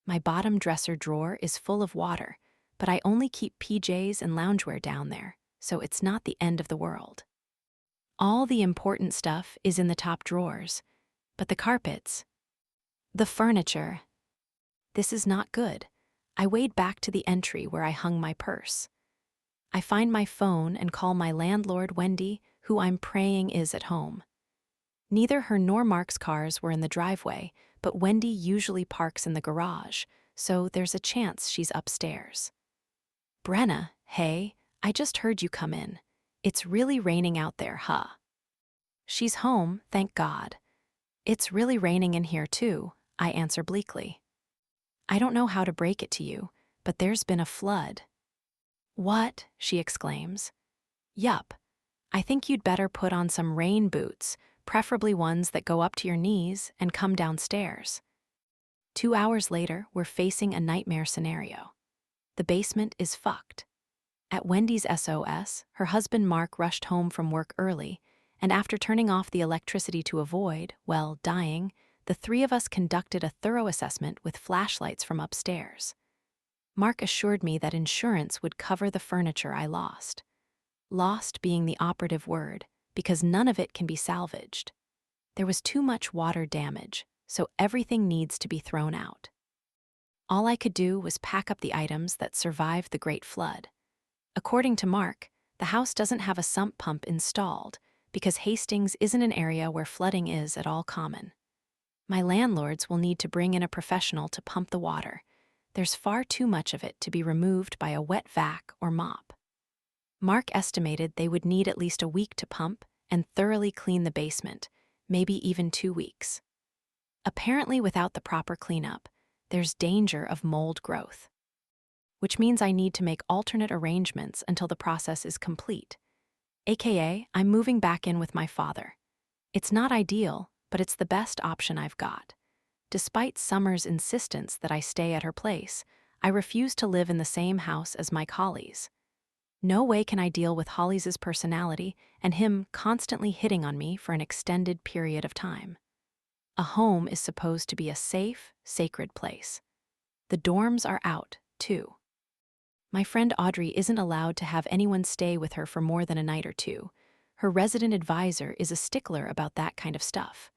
My bottom dresser drawer is full of water, but I only keep PJs and loungewear down there, so it's not the end of the world. All the important stuff is in the top drawers, but the carpets, the furniture. This is not good. I wade back to the entry where I hung my purse. I find my phone and call my landlord, Wendy, who I'm praying is at home. Neither her nor Mark's cars were in the driveway, but Wendy usually parks in the garage, so there's a chance she's upstairs. Brenna, hey, I just heard you come in. It's really raining out there, huh? She's home, thank God. It's really raining in here too, I answer bleakly. I don't know how to break it to you, but there's been a flood. What? She exclaims. Yup. I think you'd better put on some rain boots, preferably ones that go up to your knees, and come downstairs. 2 hours later, we're facing a nightmare scenario. The basement is fucked. At Wendy's SOS, her husband Mark rushed home from work early, and after turning off the electricity to avoid, well, dying, the three of us conducted a thorough assessment with flashlights from upstairs. Mark assured me that insurance would cover the furniture I lost. Lost being the operative word, because none of it can be salvaged. There was too much water damage, so everything needs to be thrown out. All I could do was pack up the items that survived the Great Flood. According to Mark, the house doesn't have a sump pump installed because Hastings isn't an area where flooding is at all common. My landlords will need to bring in a professional to pump the water. There's far too much of it to be removed by a wet vac or mop. Mark estimated they would need at least a week to pump and thoroughly clean the basement, maybe even 2 weeks. Apparently, without the proper cleanup, there's danger of mold growth, which means I need to make alternate arrangements until the process is complete. AKA, I'm moving back in with my father. It's not ideal, but it's the best option I've got. Despite Summer's insistence that I stay at her place, I refuse to live in the same house as Mike Holly's. No way can I deal with Holly's personality and him constantly hitting on me for an extended period of time. A home is supposed to be a safe, sacred place. The dorms are out, too. My friend Audrey isn't allowed to have anyone stay with her for more than a night or two. Her resident advisor is a stickler about that kind of stuff.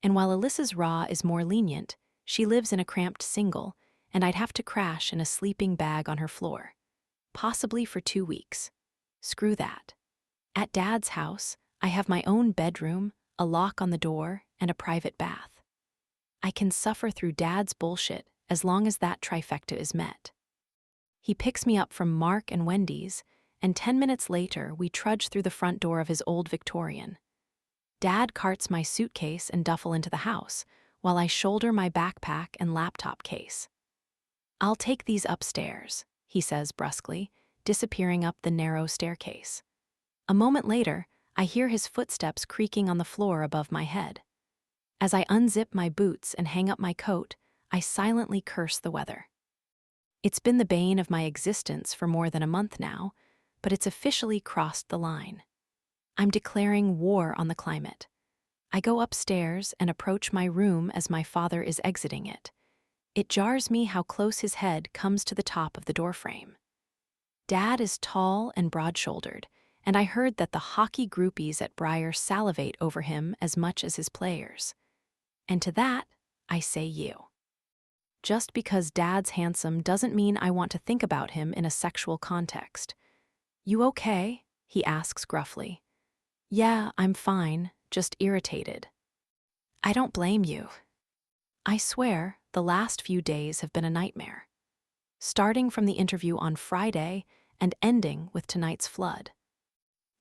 And while Alyssa's Raw is more lenient, she lives in a cramped single, and I'd have to crash in a sleeping bag on her floor. Possibly for 2 weeks. Screw that. At Dad's house, I have my own bedroom, a lock on the door, and a private bath. I can suffer through Dad's bullshit as long as that trifecta is met. He picks me up from Mark and Wendy's, and 10 minutes later we trudge through the front door of his old Victorian. Dad carts my suitcase and duffel into the house, while I shoulder my backpack and laptop case. I'll take these upstairs, he says brusquely, disappearing up the narrow staircase. A moment later, I hear his footsteps creaking on the floor above my head. As I unzip my boots and hang up my coat, I silently curse the weather. It's been the bane of my existence for more than a month now, but it's officially crossed the line. I'm declaring war on the climate. I go upstairs and approach my room as my father is exiting it. It jars me how close his head comes to the top of the doorframe. Dad is tall and broad-shouldered, and I heard that the hockey groupies at Briar salivate over him as much as his players. And to that, I say you. Just because Dad's handsome doesn't mean I want to think about him in a sexual context. You okay? He asks gruffly. Yeah, I'm fine, just irritated. I don't blame you. I swear, the last few days have been a nightmare. Starting from the interview on Friday and ending with tonight's flood.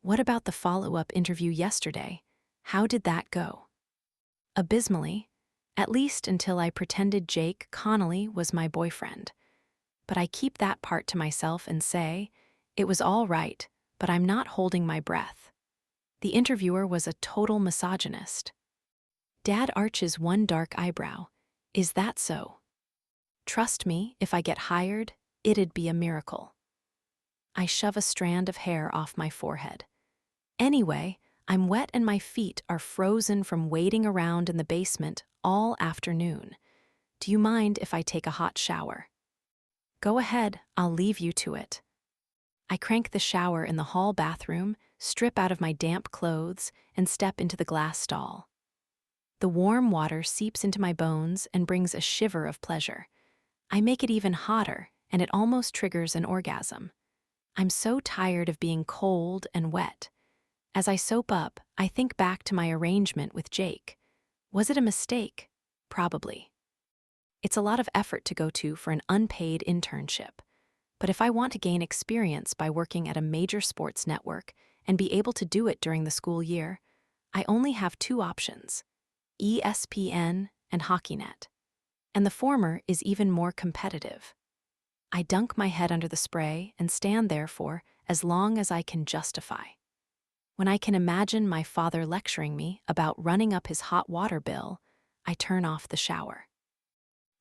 What about the follow-up interview yesterday? How did that go? Abysmally, at least until I pretended Jake Connolly was my boyfriend. But I keep that part to myself and say, it was all right, but but I'm not holding my breath. The interviewer was a total misogynist. Dad arches one dark eyebrow. Is that so? Trust me, if I get hired, it'd be a miracle. I shove a strand of hair off my forehead. Anyway, I'm wet and my feet are frozen from wading around in the basement all afternoon. Do you mind if I take a hot shower? Go ahead, I'll leave you to it. I crank the shower in the hall bathroom, strip out of my damp clothes, and step into the glass stall. The warm water seeps into my bones and brings a shiver of pleasure. I make it even hotter, and it almost triggers an orgasm. I'm so tired of being cold and wet. As I soap up, I think back to my arrangement with Jake. Was it a mistake? Probably. It's a lot of effort to go to for an unpaid internship. But if I want to gain experience by working at a major sports network and be able to do it during the school year, I only have two options: ESPN and HockeyNet. And the former is even more competitive. I dunk my head under the spray and stand there for as long as I can justify. When I can imagine my father lecturing me about running up his hot water bill, I turn off the shower.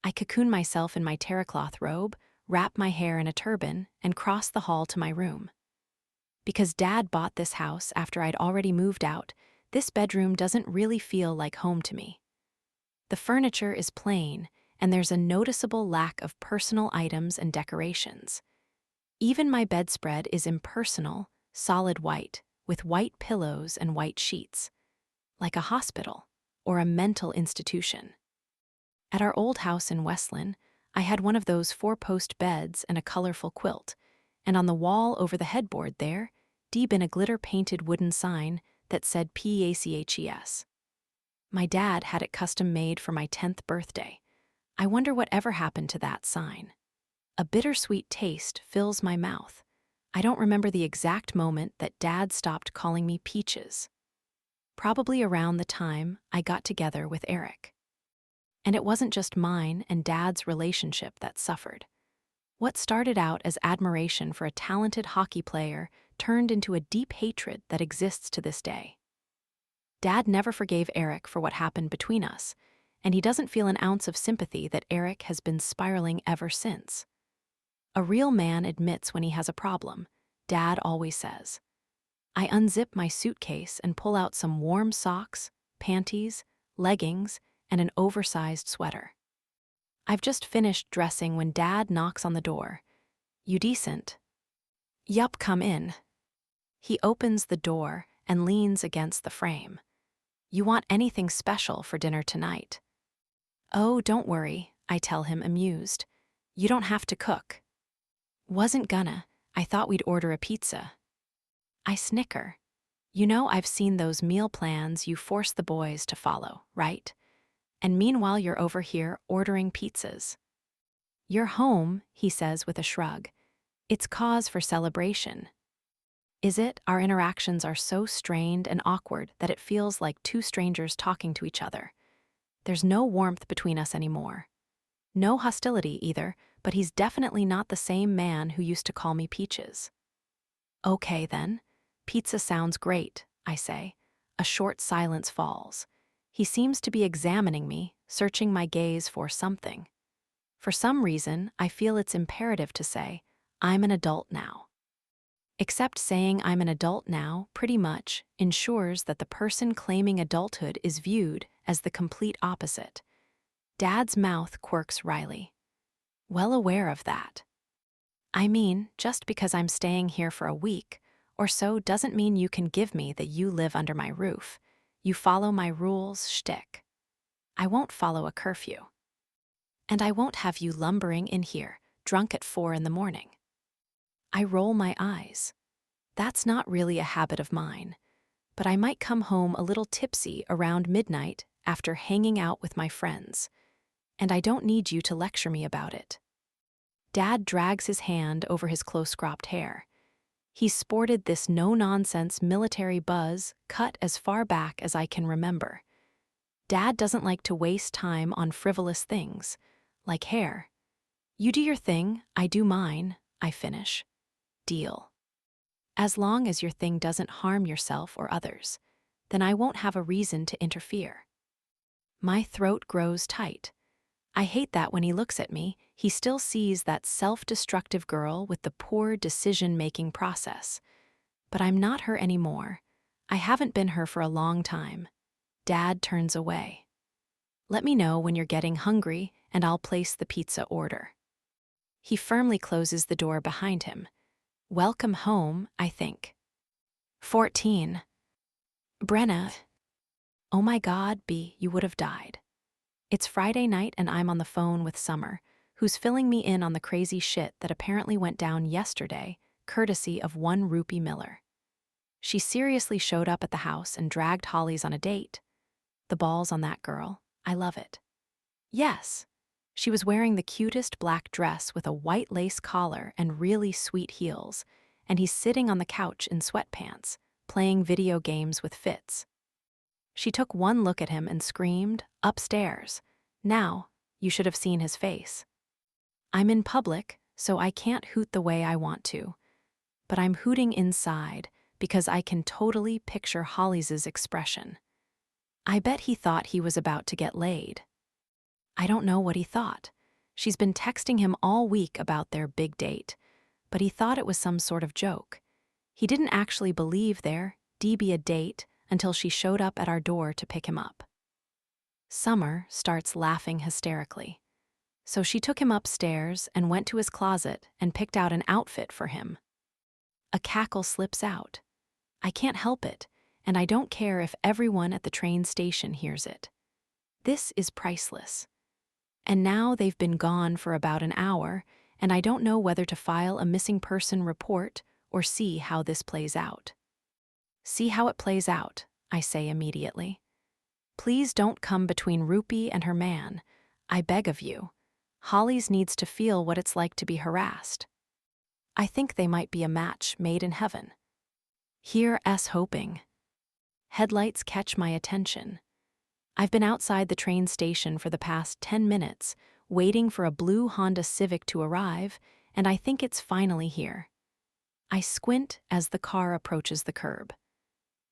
I cocoon myself in my terracloth robe, wrap my hair in a turban, and cross the hall to my room. Because Dad bought this house after I'd already moved out, this bedroom doesn't really feel like home to me. The furniture is plain, and there's a noticeable lack of personal items and decorations. Even my bedspread is impersonal, solid white, with white pillows and white sheets, like a hospital or a mental institution. At our old house in Westland, I had one of those four-post beds and a colorful quilt, and on the wall over the headboard there, deep in a glitter-painted wooden sign that said PACHES. My dad had it custom-made for my 10th birthday. I wonder whatever happened to that sign. A bittersweet taste fills my mouth. I don't remember the exact moment that Dad stopped calling me Peaches. Probably around the time I got together with Eric. And it wasn't just mine and Dad's relationship that suffered. What started out as admiration for a talented hockey player turned into a deep hatred that exists to this day. Dad never forgave Eric for what happened between us, and he doesn't feel an ounce of sympathy that Eric has been spiraling ever since. A real man admits when he has a problem, Dad always says. I unzip my suitcase and pull out some warm socks, panties, leggings, and an oversized sweater. I've just finished dressing when Dad knocks on the door. You decent? Yup, come in. He opens the door and leans against the frame. You want anything special for dinner tonight? Oh, don't worry, I tell him, amused. You don't have to cook. Wasn't gonna. I thought we'd order a pizza. I snicker. You know, I've seen those meal plans you force the boys to follow, right? And meanwhile you're over here ordering pizzas. You're home, he says with a shrug. It's cause for celebration. Is it? Our interactions are so strained and awkward that it feels like two strangers talking to each other. There's no warmth between us anymore. No hostility either, but he's definitely not the same man who used to call me Peaches. Okay then. Pizza sounds great, I say. A short silence falls. He seems to be examining me, searching my gaze for something. For some reason, I feel it's imperative to say, I'm an adult now. Except saying I'm an adult now, pretty much, ensures that the person claiming adulthood is viewed as the complete opposite. Dad's mouth quirks wryly. Well aware of that. I mean, just because I'm staying here for a week or so doesn't mean you can give me that you live under my roof. You follow my rules shtick. I won't follow a curfew. And I won't have you lumbering in here, drunk at 4 a.m. I roll my eyes. That's not really a habit of mine, but I might come home a little tipsy around midnight after hanging out with my friends, and I don't need you to lecture me about it. Dad drags his hand over his close-cropped hair. He's sported this no-nonsense military buzz cut as far back as I can remember. Dad doesn't like to waste time on frivolous things, like hair. You do your thing, I do mine, I finish. Deal. As long as your thing doesn't harm yourself or others, then I won't have a reason to interfere. My throat grows tight. I hate that when he looks at me, he still sees that self-destructive girl with the poor decision-making process. But I'm not her anymore. I haven't been her for a long time. Dad turns away. Let me know when you're getting hungry and I'll place the pizza order. He firmly closes the door behind him. Welcome home, I think. 14. Brenna. Oh my God, B, you would have died. It's Friday night and I'm on the phone with Summer, who's filling me in on the crazy shit that apparently went down yesterday, courtesy of one Rupee Miller. She seriously showed up at the house and dragged Holly's on a date. The balls on that girl. I love it. Yes. She was wearing the cutest black dress with a white lace collar and really sweet heels, and he's sitting on the couch in sweatpants, playing video games with Fitz. She took one look at him and screamed, "Upstairs." Now, you should have seen his face. I'm in public, so I can't hoot the way I want to, but I'm hooting inside because I can totally picture Holly's expression. I bet he thought he was about to get laid. I don't know what he thought. She's been texting him all week about their big date, but he thought it was some sort of joke. He didn't actually believe there'd be a date until she showed up at our door to pick him up. Summer starts laughing hysterically. So she took him upstairs and went to his closet and picked out an outfit for him. A cackle slips out. I can't help it, and I don't care if everyone at the train station hears it. This is priceless. And now they've been gone for about an hour, and I don't know whether to file a missing person report or see how this plays out. See how it plays out, I say immediately. Please don't come between Rupee and her man. I beg of you. Holly's needs to feel what it's like to be harassed. I think they might be a match made in heaven. Here's hoping. Headlights catch my attention. I've been outside the train station for the past 10 minutes, waiting for a blue Honda Civic to arrive, and I think it's finally here. I squint as the car approaches the curb.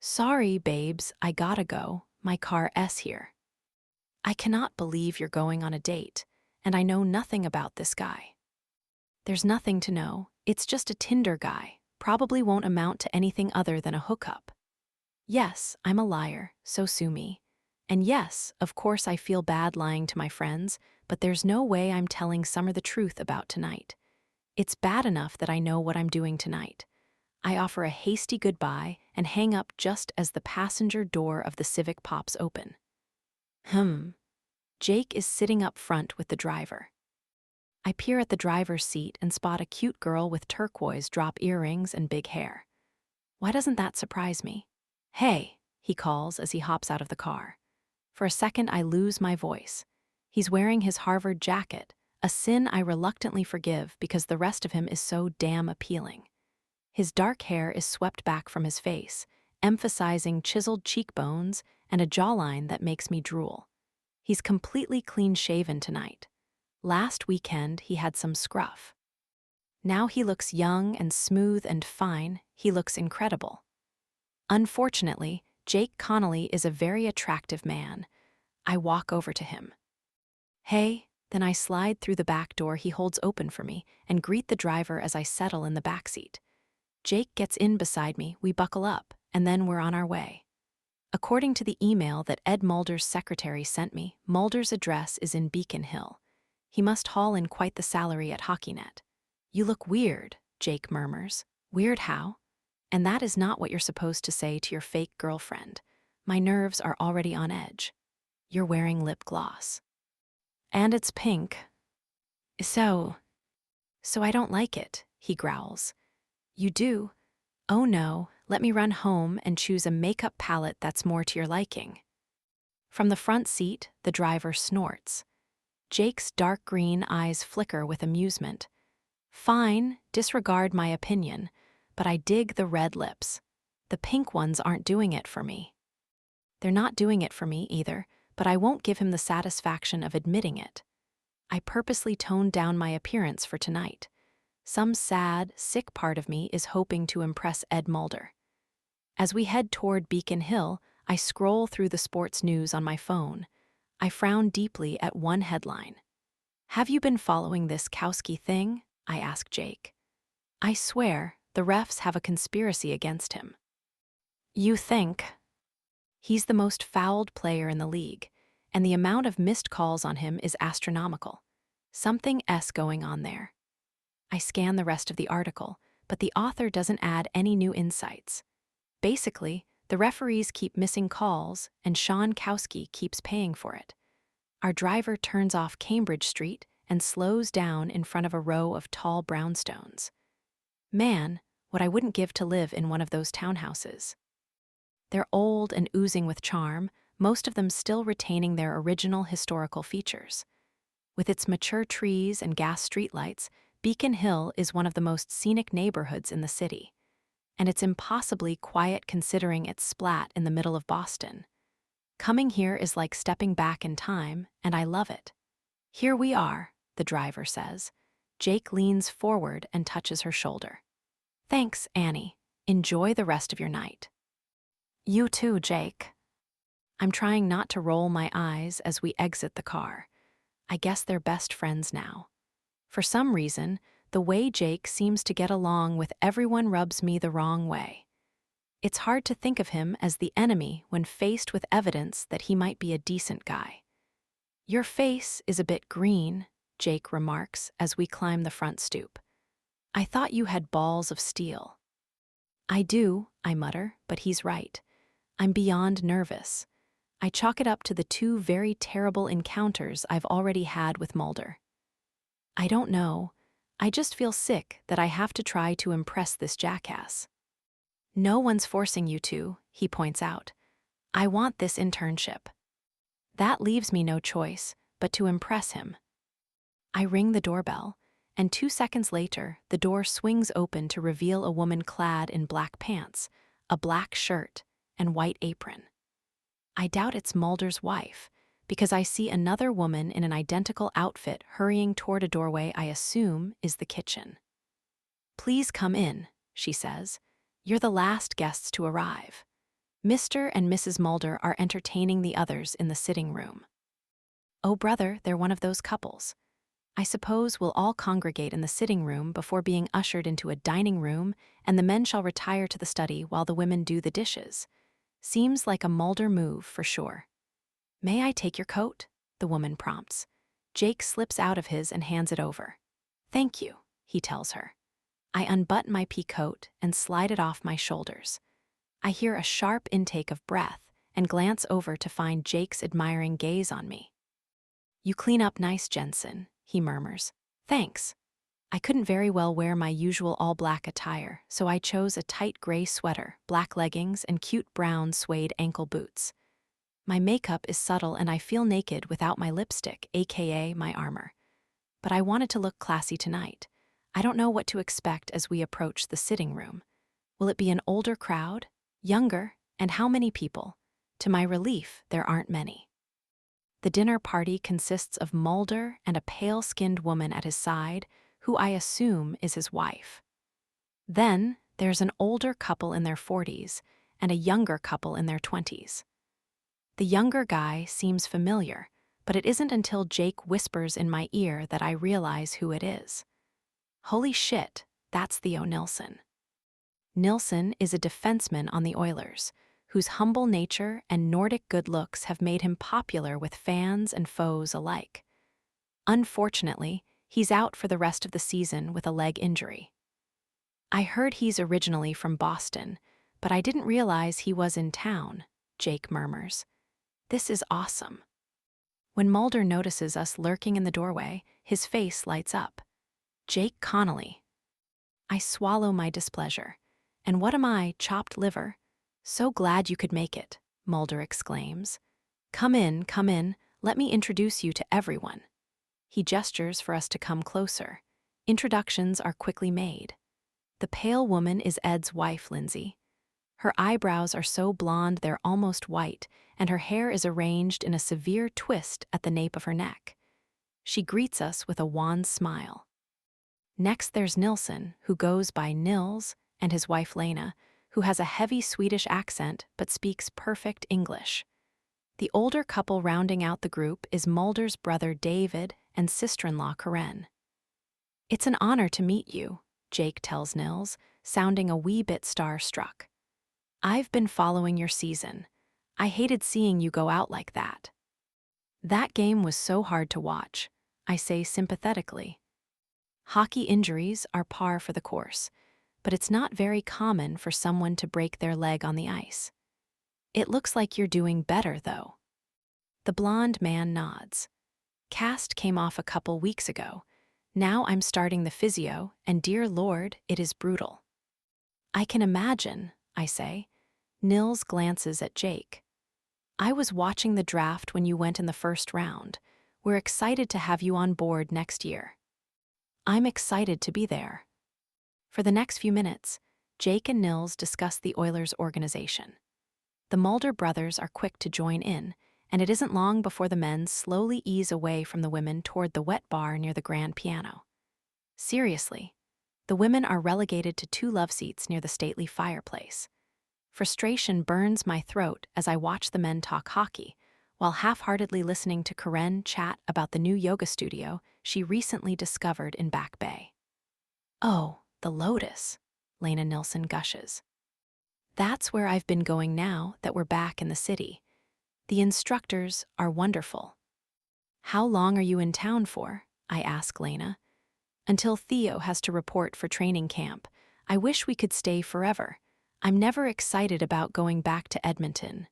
Sorry, babes, I gotta go. My car's here. I cannot believe you're going on a date, and I know nothing about this guy. There's nothing to know. It's just a Tinder guy. Probably won't amount to anything other than a hookup. Yes, I'm a liar, so sue me. And yes, of course I feel bad lying to my friends, but there's no way I'm telling Summer the truth about tonight. It's bad enough that I know what I'm doing tonight. I offer a hasty goodbye and hang up just as the passenger door of the Civic pops open. Jake is sitting up front with the driver. I peer at the driver's seat and spot a cute girl with turquoise drop earrings and big hair. Why doesn't that surprise me? Hey, he calls as he hops out of the car. For a second, I lose my voice. He's wearing his Harvard jacket, a sin I reluctantly forgive because the rest of him is so damn appealing. His dark hair is swept back from his face, emphasizing chiseled cheekbones and a jawline that makes me drool. He's completely clean-shaven tonight. Last weekend, he had some scruff. Now he looks young and smooth and fine. He looks incredible. Unfortunately, Jake Connolly is a very attractive man. I walk over to him. Hey, then I slide through the back door he holds open for me and greet the driver as I settle in the backseat. Jake gets in beside me, we buckle up, and then we're on our way. According to the email that Ed Mulder's secretary sent me, Mulder's address is in Beacon Hill. He must haul in quite the salary at HockeyNet. You look weird, Jake murmurs. Weird how? And that is not what you're supposed to say to your fake girlfriend. My nerves are already on edge. You're wearing lip gloss. And it's pink. So I don't like it, he growls. You do? Oh no, let me run home and choose a makeup palette that's more to your liking. From the front seat, the driver snorts. Jake's dark green eyes flicker with amusement. Fine, disregard my opinion, but I dig the red lips. The pink ones aren't doing it for me. They're not doing it for me either, but I won't give him the satisfaction of admitting it. I purposely toned down my appearance for tonight. Some sad, sick part of me is hoping to impress Ed Mulder. As we head toward Beacon Hill, I scroll through the sports news on my phone. I frown deeply at one headline. "Have you been following this Kowski thing?" I ask Jake. I swear, the refs have a conspiracy against him. You think? He's the most fouled player in the league, and the amount of missed calls on him is astronomical. Something going on there. I scan the rest of the article, but the author doesn't add any new insights. Basically, the referees keep missing calls, and Sean Kowski keeps paying for it. Our driver turns off Cambridge Street and slows down in front of a row of tall brownstones. Man, what I wouldn't give to live in one of those townhouses. They're old and oozing with charm, most of them still retaining their original historical features. With its mature trees and gas streetlights, Beacon Hill is one of the most scenic neighborhoods in the city. And it's impossibly quiet considering it's splat in the middle of Boston. Coming here is like stepping back in time, and I love it. "Here we are," the driver says. Jake leans forward and touches her shoulder. "Thanks, Annie. Enjoy the rest of your night." "You too, Jake." I'm trying not to roll my eyes as we exit the car. I guess they're best friends now. For some reason, the way Jake seems to get along with everyone rubs me the wrong way. It's hard to think of him as the enemy when faced with evidence that he might be a decent guy. "Your face is a bit green," Jake remarks as we climb the front stoop. "I thought you had balls of steel." "I do," I mutter, but he's right. I'm beyond nervous. I chalk it up to the two very terrible encounters I've already had with Mulder. I don't know. I just feel sick that I have to try to impress this jackass. "No one's forcing you to," he points out. "I want this internship." That leaves me no choice but to impress him. I ring the doorbell, and 2 seconds later, the door swings open to reveal a woman clad in black pants, a black shirt, and white apron. I doubt it's Mulder's wife, because I see another woman in an identical outfit hurrying toward a doorway I assume is the kitchen. "Please come in," she says. "You're the last guests to arrive." Mr. and Mrs. Mulder are entertaining the others in the sitting room. Oh, brother, they're one of those couples. I suppose we'll all congregate in the sitting room before being ushered into a dining room, and the men shall retire to the study while the women do the dishes. Seems like a Mulder move for sure. "May I take your coat?" the woman prompts. Jake slips out of his and hands it over. "Thank you," he tells her. I unbutton my pea coat and slide it off my shoulders. I hear a sharp intake of breath and glance over to find Jake's admiring gaze on me. "You clean up nice, Jensen," he murmurs. "Thanks." I couldn't very well wear my usual all-black attire, so I chose a tight gray sweater, black leggings, and cute brown suede ankle boots. My makeup is subtle and I feel naked without my lipstick, aka my armor. But I wanted to look classy tonight. I don't know what to expect as we approach the sitting room. Will it be an older crowd? Younger? And how many people? To my relief, there aren't many. The dinner party consists of Mulder and a pale-skinned woman at his side, who I assume is his wife. Then there's an older couple in their 40s and a younger couple in their 20s. The younger guy seems familiar, but it isn't until Jake whispers in my ear that I realize who it is. Holy shit, that's Theo Nilsson. Nilsson is a defenseman on the Oilers, whose humble nature and Nordic good looks have made him popular with fans and foes alike. Unfortunately, he's out for the rest of the season with a leg injury. I heard he's originally from Boston, but I didn't realize he was in town, Jake murmurs. This is awesome. When Mulder notices us lurking in the doorway, his face lights up. Jake Connolly. I swallow my displeasure. And what am I, chopped liver? "So glad you could make it," Mulder exclaims. Come in, let me introduce you to everyone." He gestures for us to come closer. Introductions are quickly made. The pale woman is Ed's wife, Lindsay. Her eyebrows are so blonde they're almost white, and her hair is arranged in a severe twist at the nape of her neck. She greets us with a wan smile. Next there's Nilsson, who goes by Nils, and his wife Lena, who has a heavy Swedish accent but speaks perfect English. The older couple rounding out the group is Mulder's brother David and sister-in-law Karen. "It's an honor to meet you," Jake tells Nils, sounding a wee bit star-struck. "I've been following your season. I hated seeing you go out like that." "That game was so hard to watch," I say sympathetically. Hockey injuries are par for the course, but it's not very common for someone to break their leg on the ice. "It looks like you're doing better, though." The blonde man nods. "Cast came off a couple weeks ago. Now I'm starting the physio, and dear Lord, it is brutal." "I can imagine," I say. Nils glances at Jake. "I was watching the draft when you went in the first round. We're excited to have you on board next year." "I'm excited to be there." For the next few minutes, Jake and Nils discuss the Oilers' organization. The Mulder brothers are quick to join in, and it isn't long before the men slowly ease away from the women toward the wet bar near the grand piano. Seriously, the women are relegated to 2 love seats near the stately fireplace. Frustration burns my throat as I watch the men talk hockey, while half-heartedly listening to Karen chat about the new yoga studio she recently discovered in Back Bay. "Oh, the Lotus," Lena Nilsson gushes. "That's where I've been going now that we're back in the city. The instructors are wonderful." "How long are you in town for?" I ask Lena. "Until Theo has to report for training camp. I wish we could stay forever. I'm never excited about going back to Edmonton."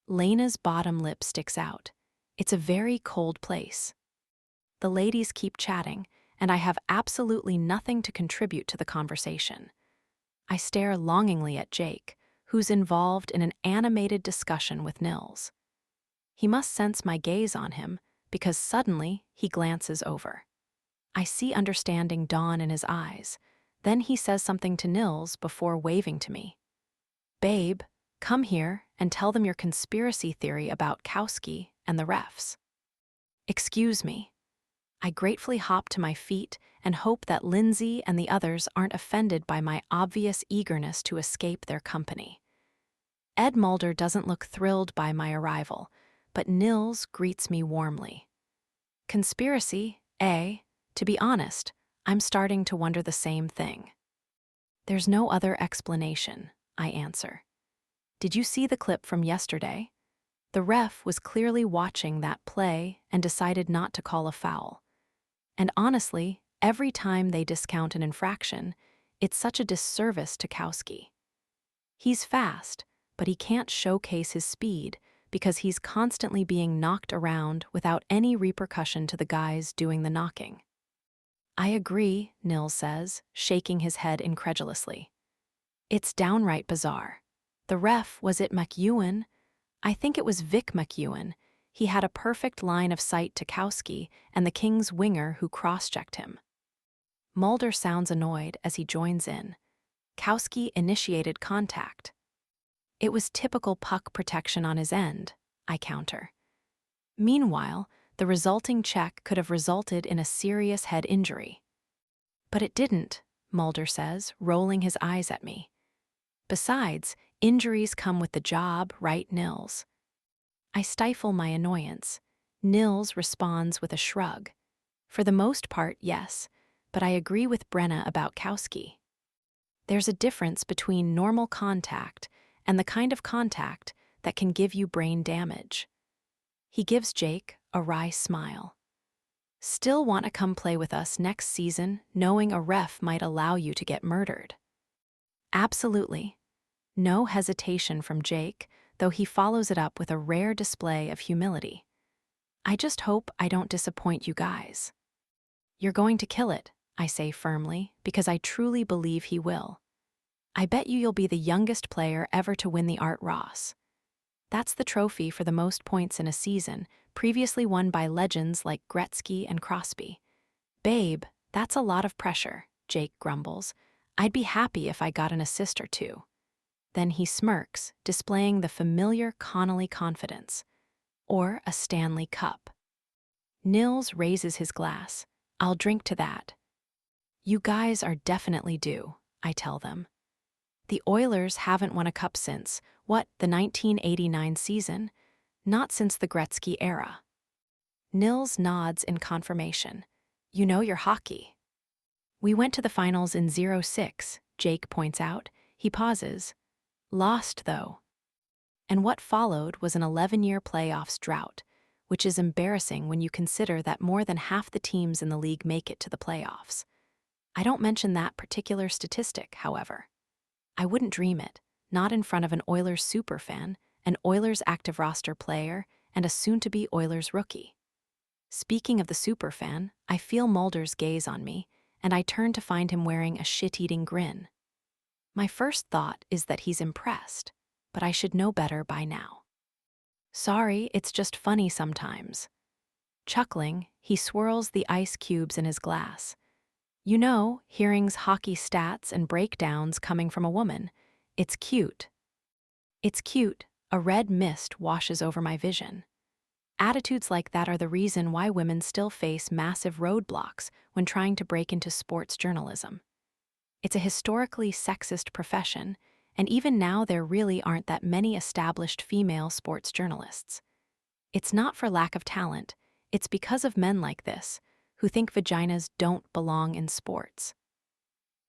Lena's bottom lip sticks out. It's a very cold place. The ladies keep chatting, and I have absolutely nothing to contribute to the conversation. I stare longingly at Jake, who's involved in an animated discussion with Nils. He must sense my gaze on him, because suddenly he glances over. I see understanding dawn in his eyes. Then he says something to Nils before waving to me. "Babe, come here and tell them your conspiracy theory about Kowski and the refs." "Excuse me." I gratefully hop to my feet and hope that Lindsay and the others aren't offended by my obvious eagerness to escape their company. Ed Mulder doesn't look thrilled by my arrival, but Nils greets me warmly. "Conspiracy, eh? To be honest, I'm starting to wonder the same thing." "There's no other explanation," I answer. "Did you see the clip from yesterday? The ref was clearly watching that play and decided not to call a foul. And honestly, every time they discount an infraction, it's such a disservice to Kowski. He's fast, but he can't showcase his speed because he's constantly being knocked around without any repercussion to the guys doing the knocking." "I agree," Nils says, shaking his head incredulously. "It's downright bizarre. The ref, was it McEwen? I think it was Vic McEwen. He had a perfect line of sight to Kowski and the Kings winger who cross-checked him." Mulder sounds annoyed as he joins in. "Kowski initiated contact." "It was typical puck protection on his end," I counter. Meanwhile, the resulting check could have resulted in a serious head injury. "But it didn't," Mulder says, rolling his eyes at me. "Besides, injuries come with the job, right, Nils?" I stifle my annoyance. Nils responds with a shrug. "For the most part, yes, but I agree with Brenna about Kowski. There's a difference between normal contact and the kind of contact that can give you brain damage." He gives Jake a wry smile. "Still want to come play with us next season, knowing a ref might allow you to get murdered?" "Absolutely." No hesitation from Jake, though he follows it up with a rare display of humility. "I just hope I don't disappoint you guys." "You're going to kill it," I say firmly, because I truly believe he will. "I bet you'll be the youngest player ever to win the Art Ross. That's the trophy for the most points in a season, previously won by legends like Gretzky and Crosby." "Babe, that's a lot of pressure," Jake grumbles. "I'd be happy if I got an assist or two." Then he smirks, displaying the familiar Connolly confidence. "Or a Stanley Cup." Nils raises his glass. "I'll drink to that." You guys are definitely due, I tell them. The Oilers haven't won a cup since, the 1989 season? Not since the Gretzky era. Nils nods in confirmation. You know your hockey. We went to the finals in '06, Jake points out. He pauses. Lost, though. And what followed was an 11-year playoffs drought, which is embarrassing when you consider that more than half the teams in the league make it to the playoffs. I don't mention that particular statistic, however. I wouldn't dream it, not in front of an Oilers superfan, an Oilers active roster player, and a soon-to-be Oilers rookie. Speaking of the superfan, I feel Mulder's gaze on me, and I turn to find him wearing a shit-eating grin. My first thought is that he's impressed, but I should know better by now. Sorry, it's just funny sometimes. Chuckling, he swirls the ice cubes in his glass. You know, hearing's hockey stats and breakdowns coming from a woman. It's cute. It's cute. A red mist washes over my vision. Attitudes like that are the reason why women still face massive roadblocks when trying to break into sports journalism. It's a historically sexist profession, and even now there really aren't that many established female sports journalists. It's not for lack of talent, it's because of men like this, who think vaginas don't belong in sports.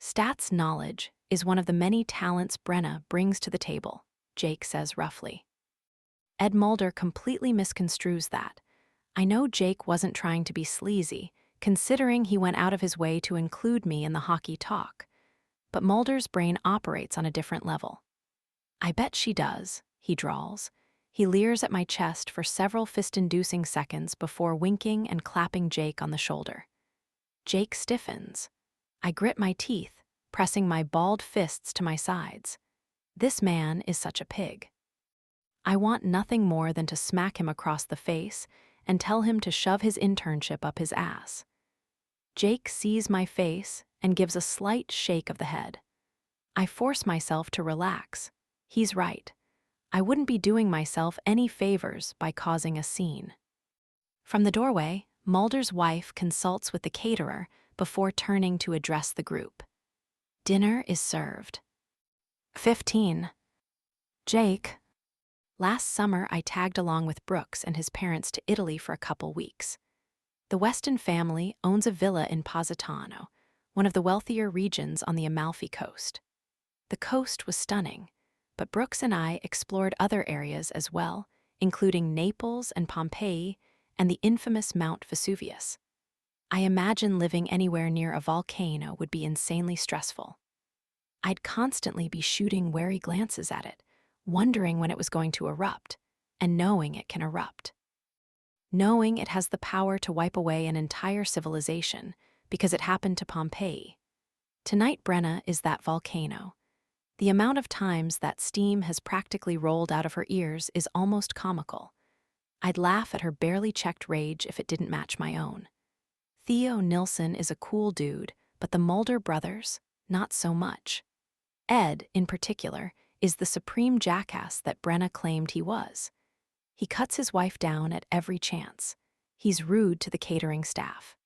Stats knowledge is one of the many talents Brenna brings to the table, Jake says roughly. Ed Mulder completely misconstrues that. I know Jake wasn't trying to be sleazy, considering he went out of his way to include me in the hockey talk. But Mulder's brain operates on a different level. I bet she does, he drawls. He leers at my chest for several fist-inducing seconds before winking and clapping Jake on the shoulder. Jake stiffens. I grit my teeth, pressing my balled fists to my sides. This man is such a pig. I want nothing more than to smack him across the face and tell him to shove his internship up his ass. Jake sees my face and gives a slight shake of the head. I force myself to relax. He's right. I wouldn't be doing myself any favors by causing a scene. From the doorway, Mulder's wife consults with the caterer before turning to address the group. Dinner is served. 15. Jake. Last summer, I tagged along with Brooks and his parents to Italy for a couple weeks. The Weston family owns a villa in Positano, one of the wealthier regions on the Amalfi Coast. The coast was stunning, but Brooks and I explored other areas as well, including Naples and Pompeii and the infamous Mount Vesuvius. I imagine living anywhere near a volcano would be insanely stressful. I'd constantly be shooting wary glances at it, wondering when it was going to erupt, and knowing it can erupt. Knowing it has the power to wipe away an entire civilization because it happened to Pompeii. Tonight Brenna is that volcano. The amount of times that steam has practically rolled out of her ears is almost comical. I'd laugh at her barely checked rage if it didn't match my own. Theo Nilsson is a cool dude, but the Mulder brothers, not so much. Ed, in particular, is the supreme jackass that Brenna claimed he was. He cuts his wife down at every chance. He's rude to the catering staff.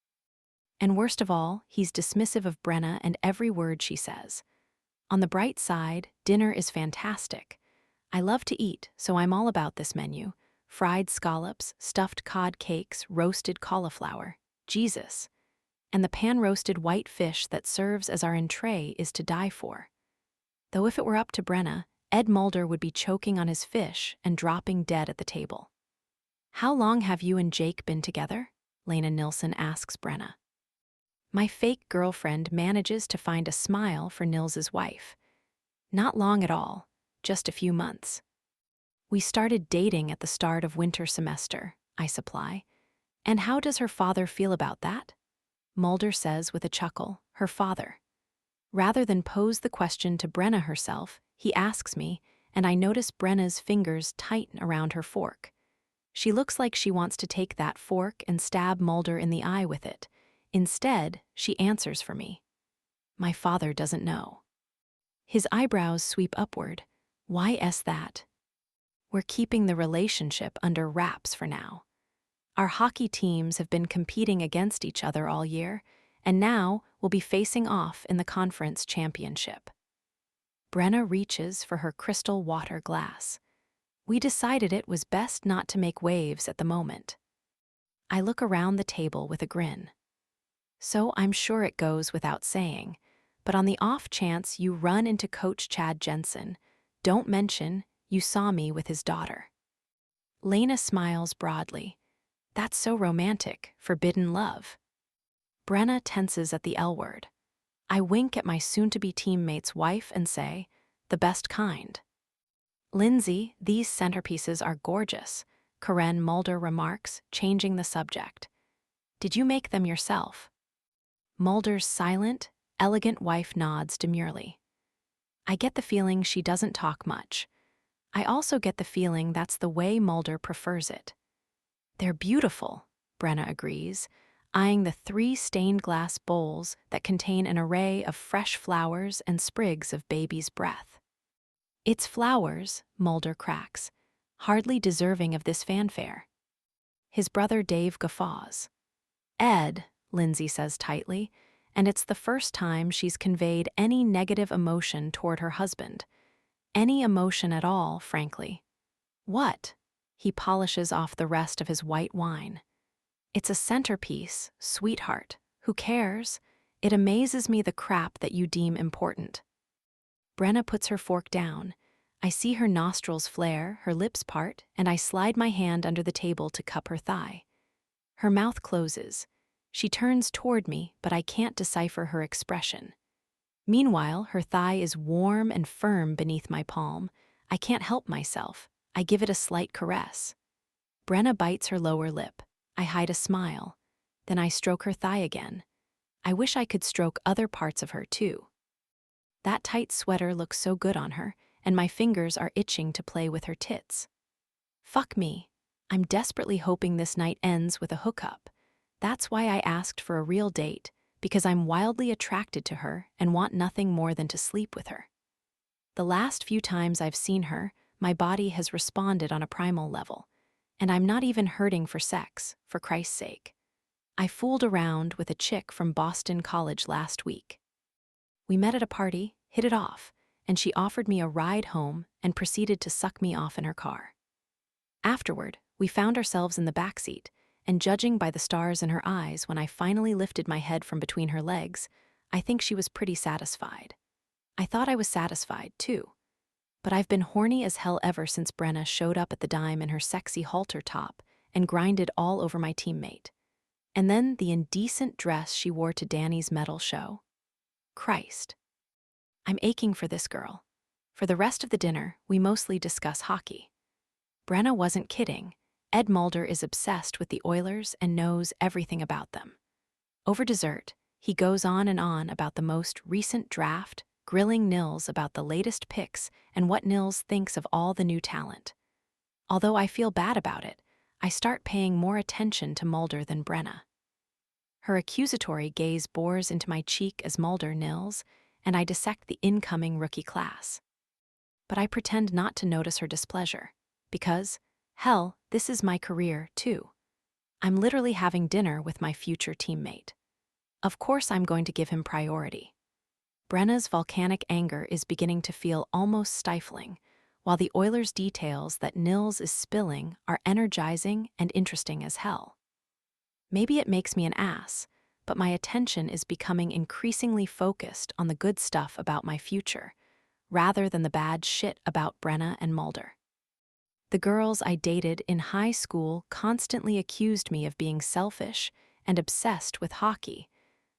And worst of all, he's dismissive of Brenna and every word she says. On the bright side, dinner is fantastic. I love to eat, so I'm all about this menu. Fried scallops, stuffed cod cakes, roasted cauliflower. Jesus. And the pan-roasted white fish that serves as our entree is to die for. Though if it were up to Brenna, Ed Mulder would be choking on his fish and dropping dead at the table. How long have you and Jake been together? Lena Nilsson asks Brenna. My fake girlfriend manages to find a smile for Nils's wife. Not long at all, just a few months. We started dating at the start of winter semester, I supply. And how does her father feel about that? Mulder says with a chuckle, her father. Rather than pose the question to Brenna herself, he asks me, and I notice Brenna's fingers tighten around her fork. She looks like she wants to take that fork and stab Mulder in the eye with it. Instead, she answers for me. My father doesn't know. His eyebrows sweep upward. Why that? We're keeping the relationship under wraps for now. Our hockey teams have been competing against each other all year, and now we'll be facing off in the conference championship. Brenna reaches for her crystal water glass. We decided it was best not to make waves at the moment. I look around the table with a grin. So I'm sure it goes without saying, but on the off chance you run into Coach Chad Jensen, don't mention you saw me with his daughter. Lena smiles broadly. That's so romantic, forbidden love. Brenna tenses at the L word. I wink at my soon-to-be teammate's wife and say, the best kind. Lindsay, these centerpieces are gorgeous, Karen Mulder remarks, changing the subject. Did you make them yourself? Mulder's silent, elegant wife nods demurely. I get the feeling she doesn't talk much. I also get the feeling that's the way Mulder prefers it. They're beautiful, Brenna agrees, eyeing the 3 stained glass bowls that contain an array of fresh flowers and sprigs of baby's breath. It's flowers, Mulder cracks, hardly deserving of this fanfare. His brother Dave guffaws. Ed, Lindsay says tightly, and it's the first time she's conveyed any negative emotion toward her husband. Any emotion at all, frankly. What? He polishes off the rest of his white wine. It's a centerpiece, sweetheart. Who cares? It amazes me the crap that you deem important. Brenna puts her fork down. I see her nostrils flare, her lips part, and I slide my hand under the table to cup her thigh. Her mouth closes. She turns toward me, but I can't decipher her expression. Meanwhile, her thigh is warm and firm beneath my palm. I can't help myself. I give it a slight caress. Brenna bites her lower lip. I hide a smile. Then I stroke her thigh again. I wish I could stroke other parts of her, too. That tight sweater looks so good on her, and my fingers are itching to play with her tits. Fuck me. I'm desperately hoping this night ends with a hookup. That's why I asked for a real date, because I'm wildly attracted to her and want nothing more than to sleep with her. The last few times I've seen her, my body has responded on a primal level, and I'm not even hurting for sex, for Christ's sake. I fooled around with a chick from Boston College last week. We met at a party, hit it off, and she offered me a ride home and proceeded to suck me off in her car. Afterward, we found ourselves in the backseat, and judging by the stars in her eyes when I finally lifted my head from between her legs, I think she was pretty satisfied. I thought I was satisfied, too. But I've been horny as hell ever since Brenna showed up at the dime in her sexy halter top and grinded all over my teammate. And then the indecent dress she wore to Danny's medal show. Christ. I'm aching for this girl. For the rest of the dinner, we mostly discuss hockey. Brenna wasn't kidding. Ed Mulder is obsessed with the Oilers and knows everything about them. Over dessert, he goes on and on about the most recent draft, grilling Nils about the latest picks and what Nils thinks of all the new talent. Although I feel bad about it, I start paying more attention to Mulder than Brenna. Her accusatory gaze bores into my cheek as Mulder Nils, and I dissect the incoming rookie class. But I pretend not to notice her displeasure, because, hell, this is my career, too. I'm literally having dinner with my future teammate. Of course I'm going to give him priority. Brenna's volcanic anger is beginning to feel almost stifling, while the Oilers' details that Nils is spilling are energizing and interesting as hell. Maybe it makes me an ass, but my attention is becoming increasingly focused on the good stuff about my future, rather than the bad shit about Brenna and Mulder. The girls I dated in high school constantly accused me of being selfish and obsessed with hockey,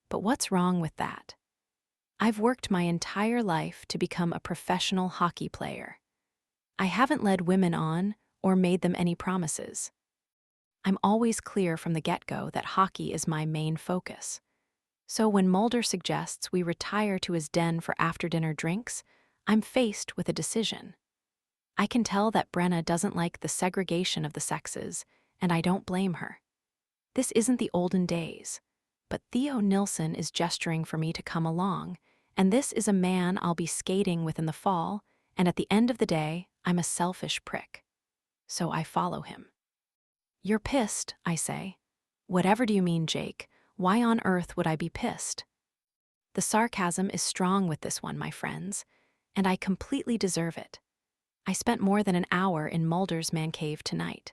but what's wrong with that? I've worked my entire life to become a professional hockey player. I haven't led women on or made them any promises. I'm always clear from the get-go that hockey is my main focus. So when Mulder suggests we retire to his den for after-dinner drinks, I'm faced with a decision. I can tell that Brenna doesn't like the segregation of the sexes, and I don't blame her. This isn't the olden days, but Theo Nilsson is gesturing for me to come along, and this is a man I'll be skating with in the fall, and at the end of the day, I'm a selfish prick. So I follow him. You're pissed, I say. Whatever do you mean, Jake? Why on earth would I be pissed? The sarcasm is strong with this one, my friends, and I completely deserve it. I spent more than an hour in Mulder's man cave tonight.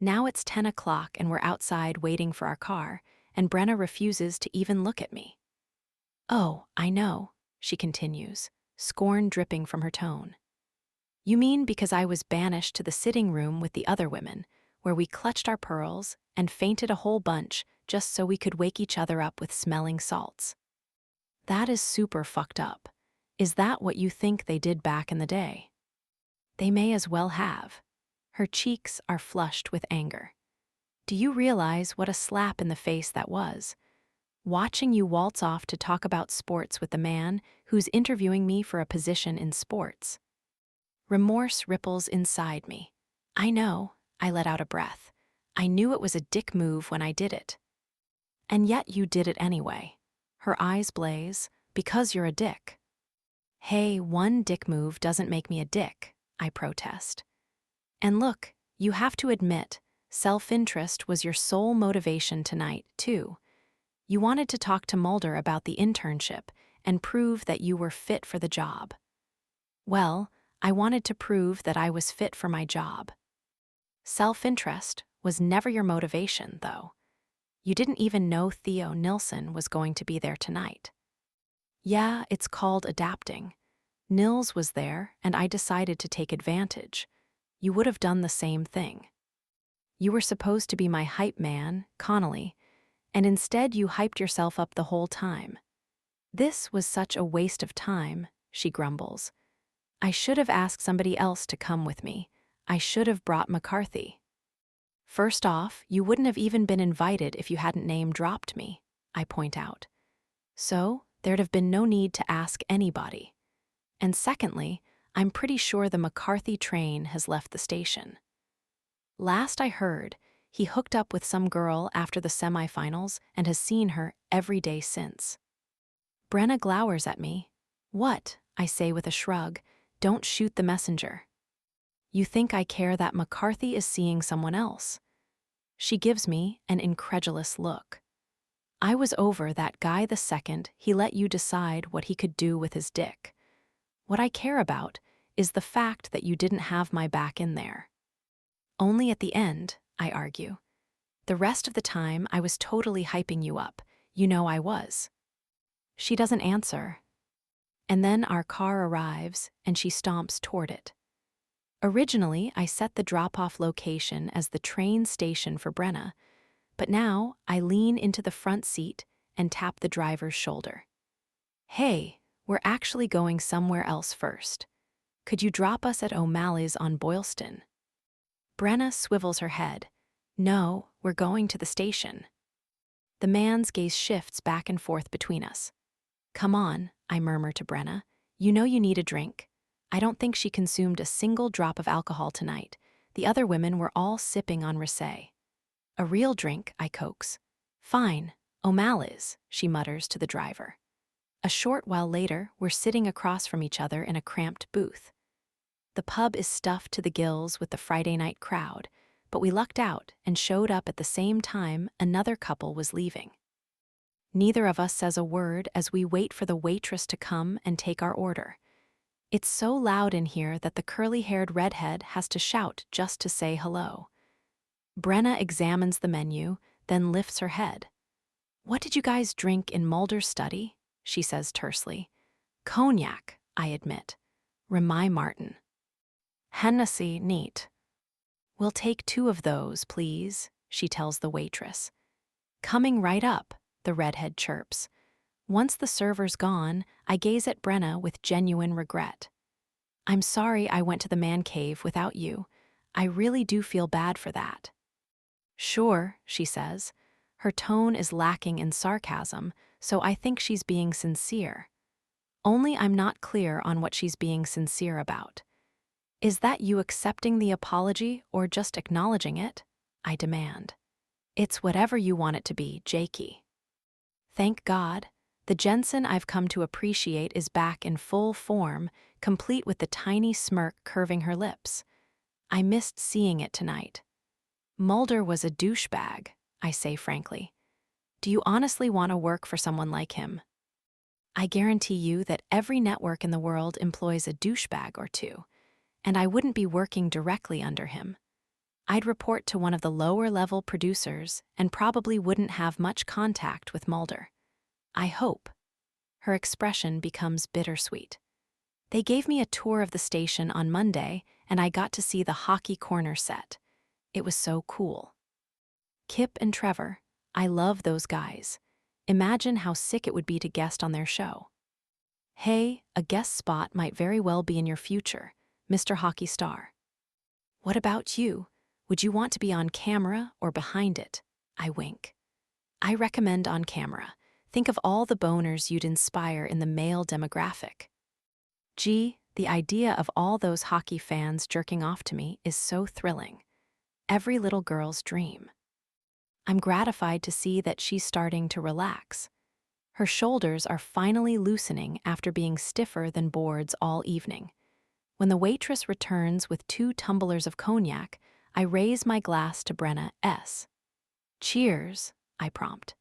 Now it's 10 o'clock and we're outside waiting for our car, and Brenna refuses to even look at me. Oh, I know, she continues, scorn dripping from her tone. You mean because I was banished to the sitting room with the other women, where we clutched our pearls and fainted a whole bunch just so we could wake each other up with smelling salts. That is super fucked up. Is that what you think they did back in the day? They may as well have. Her cheeks are flushed with anger. Do you realize what a slap in the face that was? Watching you waltz off to talk about sports with the man who's interviewing me for a position in sports. Remorse ripples inside me. I know, I let out a breath. I knew it was a dick move when I did it. And yet you did it anyway. Her eyes blaze, because you're a dick. Hey, one dick move doesn't make me a dick, I protest. And look, you have to admit, self-interest was your sole motivation tonight, too. You wanted to talk to Mulder about the internship and prove that you were fit for the job. Well, I wanted to prove that I was fit for my job. Self-interest was never your motivation, though. You didn't even know Theo Nilsson was going to be there tonight. Yeah, it's called adapting. Nils was there, and I decided to take advantage. You would have done the same thing. You were supposed to be my hype man, Connolly, and instead you hyped yourself up the whole time. This was such a waste of time, she grumbles. I should have asked somebody else to come with me. I should have brought McCarthy. First off, you wouldn't have even been invited if you hadn't name-dropped me, I point out. So, there'd have been no need to ask anybody. And secondly, I'm pretty sure the McCarthy train has left the station. Last I heard, he hooked up with some girl after the semifinals and has seen her every day since. Brenna glowers at me. What? I say with a shrug. Don't shoot the messenger. You think I care that McCarthy is seeing someone else? She gives me an incredulous look. I was over that guy the second he let you decide what he could do with his dick. What I care about is the fact that you didn't have my back in there. Only at the end, I argue. The rest of the time I was totally hyping you up. You know I was. She doesn't answer. And then our car arrives and she stomps toward it. Originally, I set the drop-off location as the train station for Brenna, but now I lean into the front seat and tap the driver's shoulder. Hey, we're actually going somewhere else first. Could you drop us at O'Malley's on Boylston? Brenna swivels her head. No, we're going to the station. The man's gaze shifts back and forth between us. Come on, I murmur to Brenna. You know you need a drink. I don't think she consumed a single drop of alcohol tonight. The other women were all sipping on rosé. A real drink, I coax. Fine, O'Malley's, she mutters to the driver. A short while later, we're sitting across from each other in a cramped booth. The pub is stuffed to the gills with the Friday night crowd, but we lucked out and showed up at the same time another couple was leaving. Neither of us says a word as we wait for the waitress to come and take our order. It's so loud in here that the curly-haired redhead has to shout just to say hello. Brenna examines the menu, then lifts her head. What did you guys drink in Mulder's study? She says tersely. Cognac, I admit. Remy Martin. Hennessy, neat. We'll take 2 of those, please, she tells the waitress. Coming right up, the redhead chirps. Once the server's gone, I gaze at Brenna with genuine regret. I'm sorry I went to the man cave without you. I really do feel bad for that. Sure, she says. Her tone is lacking in sarcasm, so I think she's being sincere. Only I'm not clear on what she's being sincere about. Is that you accepting the apology or just acknowledging it? I demand. It's whatever you want it to be, Jakey. Thank God, the Jensen I've come to appreciate is back in full form, complete with the tiny smirk curving her lips. I missed seeing it tonight. Mulder was a douchebag, I say frankly. Do you honestly want to work for someone like him? I guarantee you that every network in the world employs a douchebag or two, and I wouldn't be working directly under him. I'd report to one of the lower-level producers and probably wouldn't have much contact with Mulder. I hope. Her expression becomes bittersweet. They gave me a tour of the station on Monday, and I got to see the hockey corner set. It was so cool. Kip and Trevor, I love those guys. Imagine how sick it would be to guest on their show. Hey, a guest spot might very well be in your future, Mr. Hockey Star. What about you? Would you want to be on camera or behind it? I wink. I recommend on camera. Think of all the boners you'd inspire in the male demographic. Gee, the idea of all those hockey fans jerking off to me is so thrilling. Every little girl's dream. I'm gratified to see that she's starting to relax. Her shoulders are finally loosening after being stiffer than boards all evening. When the waitress returns with 2 tumblers of cognac, I raise my glass to Brenna S. Cheers, I prompt.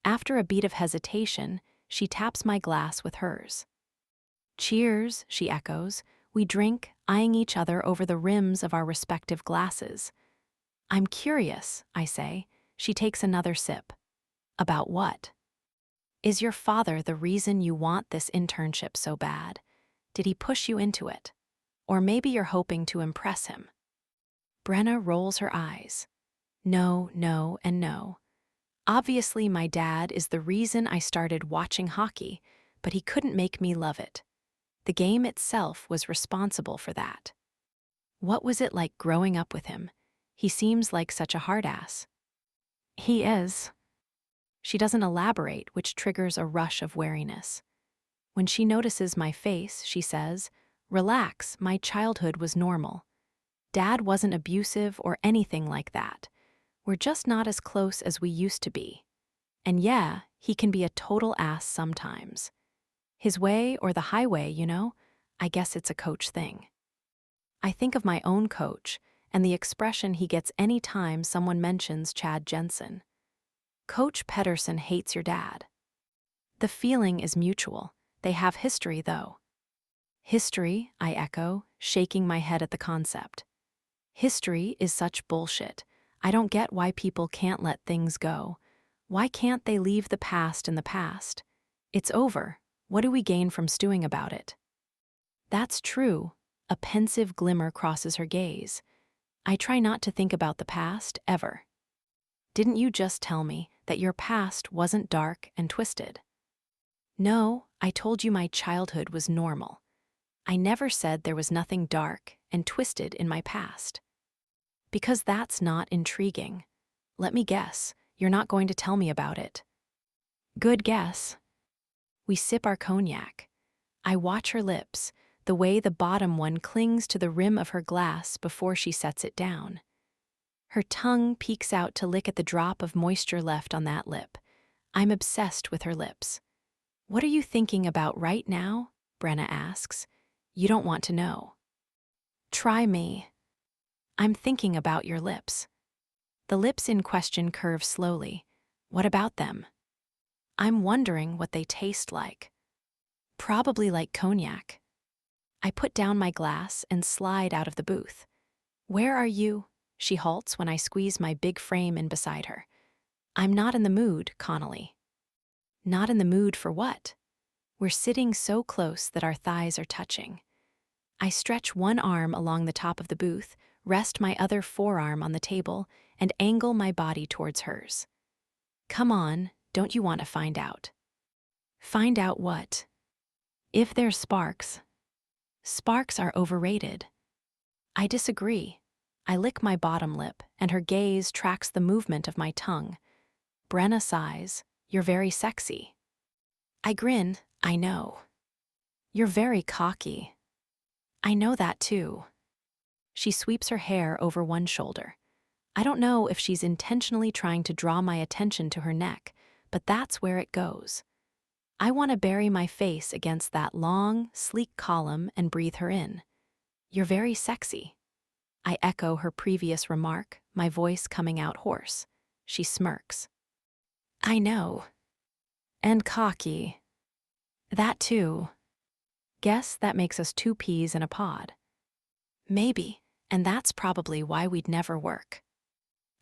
After a beat of hesitation, she taps my glass with hers. Cheers, she echoes. We drink, eyeing each other over the rims of our respective glasses. I'm curious, I say. She takes another sip. About what? Is your father the reason you want this internship so bad? Did he push you into it? Or maybe you're hoping to impress him? Brenna rolls her eyes. No, no, and no. Obviously, my dad is the reason I started watching hockey, but he couldn't make me love it. The game itself was responsible for that. What was it like growing up with him? He seems like such a hard-ass. He is. She doesn't elaborate, which triggers a rush of wariness. When she notices my face, she says, "Relax, my childhood was normal. Dad wasn't abusive or anything like that. We're just not as close as we used to be. And yeah, he can be a total ass sometimes. His way or the highway, you know? I guess it's a coach thing." I think of my own coach and the expression he gets any time someone mentions Chad Jensen. Coach Pedersen hates your dad. The feeling is mutual. They have history, though. History, I echo, shaking my head at the concept. History is such bullshit. I don't get why people can't let things go. Why can't they leave the past in the past? It's over. What do we gain from stewing about it? That's true. A pensive glimmer crosses her gaze. I try not to think about the past, ever. Didn't you just tell me that your past wasn't dark and twisted? No, I told you my childhood was normal. I never said there was nothing dark and twisted in my past. Because that's not intriguing. Let me guess, you're not going to tell me about it. Good guess. We sip our cognac. I watch her lips, the way the bottom one clings to the rim of her glass before she sets it down. Her tongue peeks out to lick at the drop of moisture left on that lip. I'm obsessed with her lips. What are you thinking about right now? Brenna asks. You don't want to know. Try me. I'm thinking about your lips. The lips in question curve slowly. What about them? I'm wondering what they taste like. Probably like cognac. I put down my glass and slide out of the booth. Where are you? She halts when I squeeze my big frame in beside her. I'm not in the mood, Connolly. Not in the mood for what? We're sitting so close that our thighs are touching. I stretch one arm along the top of the booth, rest my other forearm on the table, and angle my body towards hers. Come on, don't you want to find out? Find out what? If there's sparks. Sparks are overrated. I disagree. I lick my bottom lip, and her gaze tracks the movement of my tongue. Brenna sighs, "You're very sexy." I grin, "I know." "You're very cocky." "I know that too." She sweeps her hair over one shoulder. I don't know if she's intentionally trying to draw my attention to her neck, but that's where it goes. I want to bury my face against that long, sleek column and breathe her in. "You're very sexy." I echo her previous remark, my voice coming out hoarse. She smirks. I know. And cocky. That too. Guess that makes us two peas in a pod. Maybe, and that's probably why we'd never work.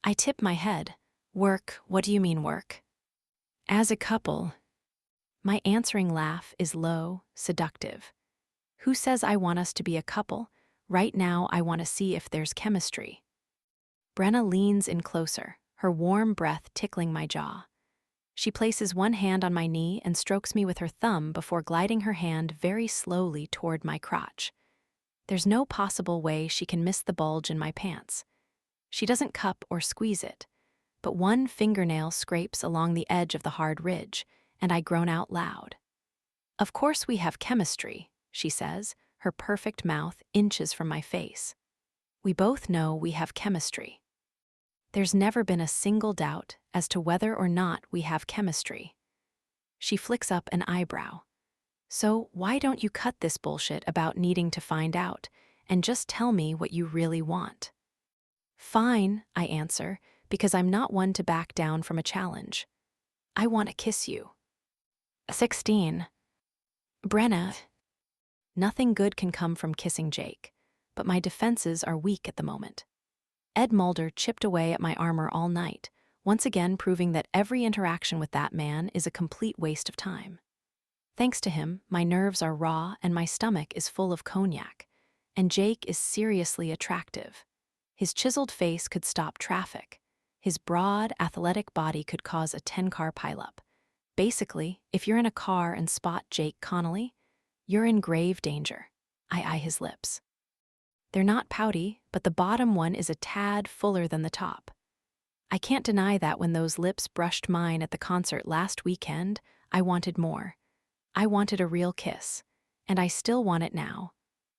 I tip my head. Work, what do you mean work? As a couple. My answering laugh is low, seductive. Who says I want us to be a couple? Right now I want to see if there's chemistry. Brenna leans in closer, her warm breath tickling my jaw. She places one hand on my knee and strokes me with her thumb before gliding her hand very slowly toward my crotch. There's no possible way she can miss the bulge in my pants. She doesn't cup or squeeze it, but one fingernail scrapes along the edge of the hard ridge, and I groan out loud. Of course we have chemistry, she says, her perfect mouth inches from my face. We both know we have chemistry. There's never been a single doubt as to whether or not we have chemistry. She flicks up an eyebrow. So why don't you cut this bullshit about needing to find out and just tell me what you really want? Fine, I answer, because I'm not one to back down from a challenge. I want to kiss you. 16. Brenna. Nothing good can come from kissing Jake, but my defenses are weak at the moment. Ed Mulder chipped away at my armor all night, once again proving that every interaction with that man is a complete waste of time. Thanks to him, my nerves are raw and my stomach is full of cognac, and Jake is seriously attractive. His chiseled face could stop traffic. His broad, athletic body could cause a 10-car pileup. Basically, if you're in a car and spot Jake Connolly, you're in grave danger. I eye his lips. They're not pouty, but the bottom one is a tad fuller than the top. I can't deny that when those lips brushed mine at the concert last weekend, I wanted more. I wanted a real kiss, and I still want it now.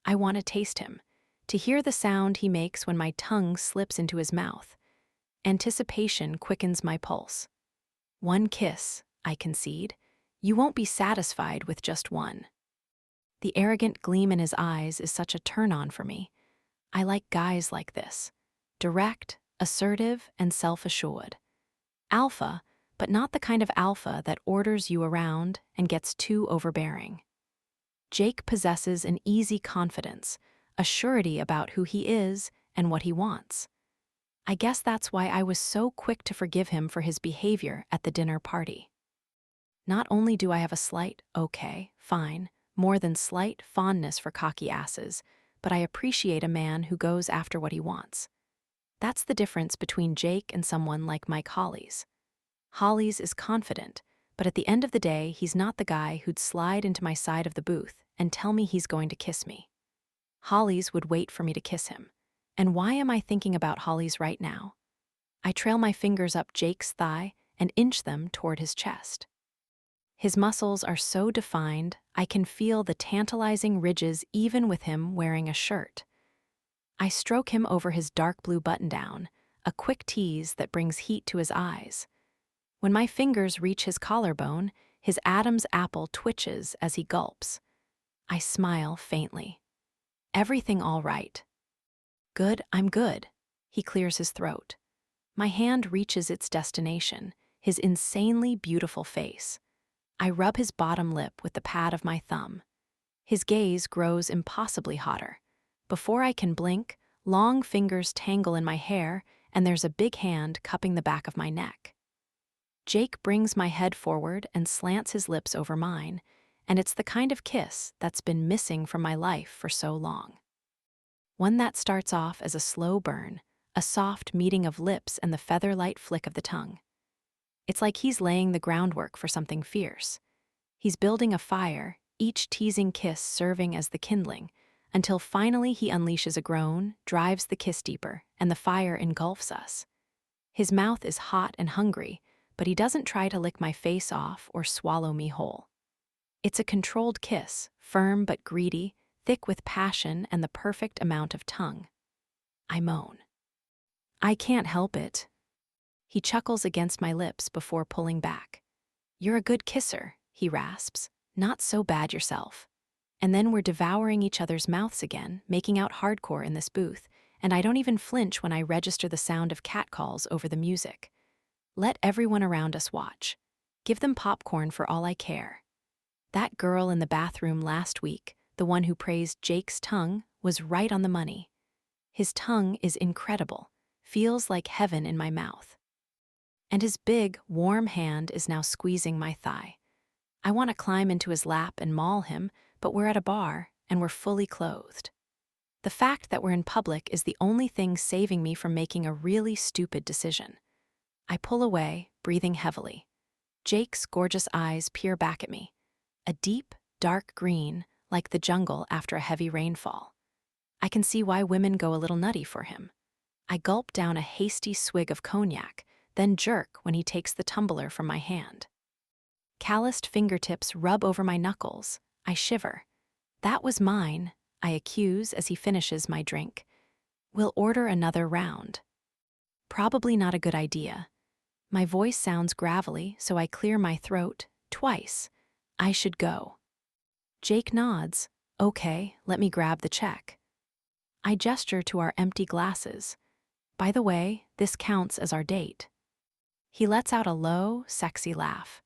I want to taste him, to hear the sound he makes when my tongue slips into his mouth. Anticipation quickens my pulse. One kiss, I concede. You won't be satisfied with just one. The arrogant gleam in his eyes is such a turn-on for me. I like guys like this. Direct, assertive, and self-assured. Alpha, but not the kind of alpha that orders you around and gets too overbearing. Jake possesses an easy confidence, a surety about who he is and what he wants. I guess that's why I was so quick to forgive him for his behavior at the dinner party. Not only do I have a slight, okay, fine, more than slight fondness for cocky asses, but I appreciate a man who goes after what he wants. That's the difference between Jake and someone like Mike Hollies. Hollies is confident, but at the end of the day, he's not the guy who'd slide into my side of the booth and tell me he's going to kiss me. Hollies would wait for me to kiss him. And why am I thinking about Hollies right now? I trail my fingers up Jake's thigh and inch them toward his chest. His muscles are so defined, I can feel the tantalizing ridges even with him wearing a shirt. I stroke him over his dark blue button-down, a quick tease that brings heat to his eyes. When my fingers reach his collarbone, his Adam's apple twitches as he gulps. I smile faintly. Everything all right. Good, I'm good. He clears his throat. My hand reaches its destination, his insanely beautiful face. I rub his bottom lip with the pad of my thumb. His gaze grows impossibly hotter. Before I can blink, long fingers tangle in my hair, and there's a big hand cupping the back of my neck. Jake brings my head forward and slants his lips over mine, and it's the kind of kiss that's been missing from my life for so long. One that starts off as a slow burn, a soft meeting of lips and the feather-light flick of the tongue. It's like he's laying the groundwork for something fierce. He's building a fire, each teasing kiss serving as the kindling, until finally he unleashes a groan, drives the kiss deeper, and the fire engulfs us. His mouth is hot and hungry, but he doesn't try to lick my face off or swallow me whole. It's a controlled kiss, firm but greedy, thick with passion and the perfect amount of tongue. I moan. I can't help it. He chuckles against my lips before pulling back. You're a good kisser, he rasps. Not so bad yourself. And then we're devouring each other's mouths again, making out hardcore in this booth, and I don't even flinch when I register the sound of catcalls over the music. Let everyone around us watch. Give them popcorn for all I care. That girl in the bathroom last week, the one who praised Jake's tongue, was right on the money. His tongue is incredible, feels like heaven in my mouth. And his big, warm hand is now squeezing my thigh. I want to climb into his lap and maul him, but we're at a bar and we're fully clothed. The fact that we're in public is the only thing saving me from making a really stupid decision. I pull away, breathing heavily. Jake's gorgeous eyes peer back at me. A deep, dark green, like the jungle after a heavy rainfall. I can see why women go a little nutty for him. I gulp down a hasty swig of cognac, then jerk when he takes the tumbler from my hand. Calloused fingertips rub over my knuckles. I shiver. That was mine, I accuse as he finishes my drink. We'll order another round. Probably not a good idea. My voice sounds gravelly, so I clear my throat, twice. I should go. Jake nods. Okay, let me grab the check. I gesture to our empty glasses. By the way, this counts as our date. He lets out a low, sexy laugh.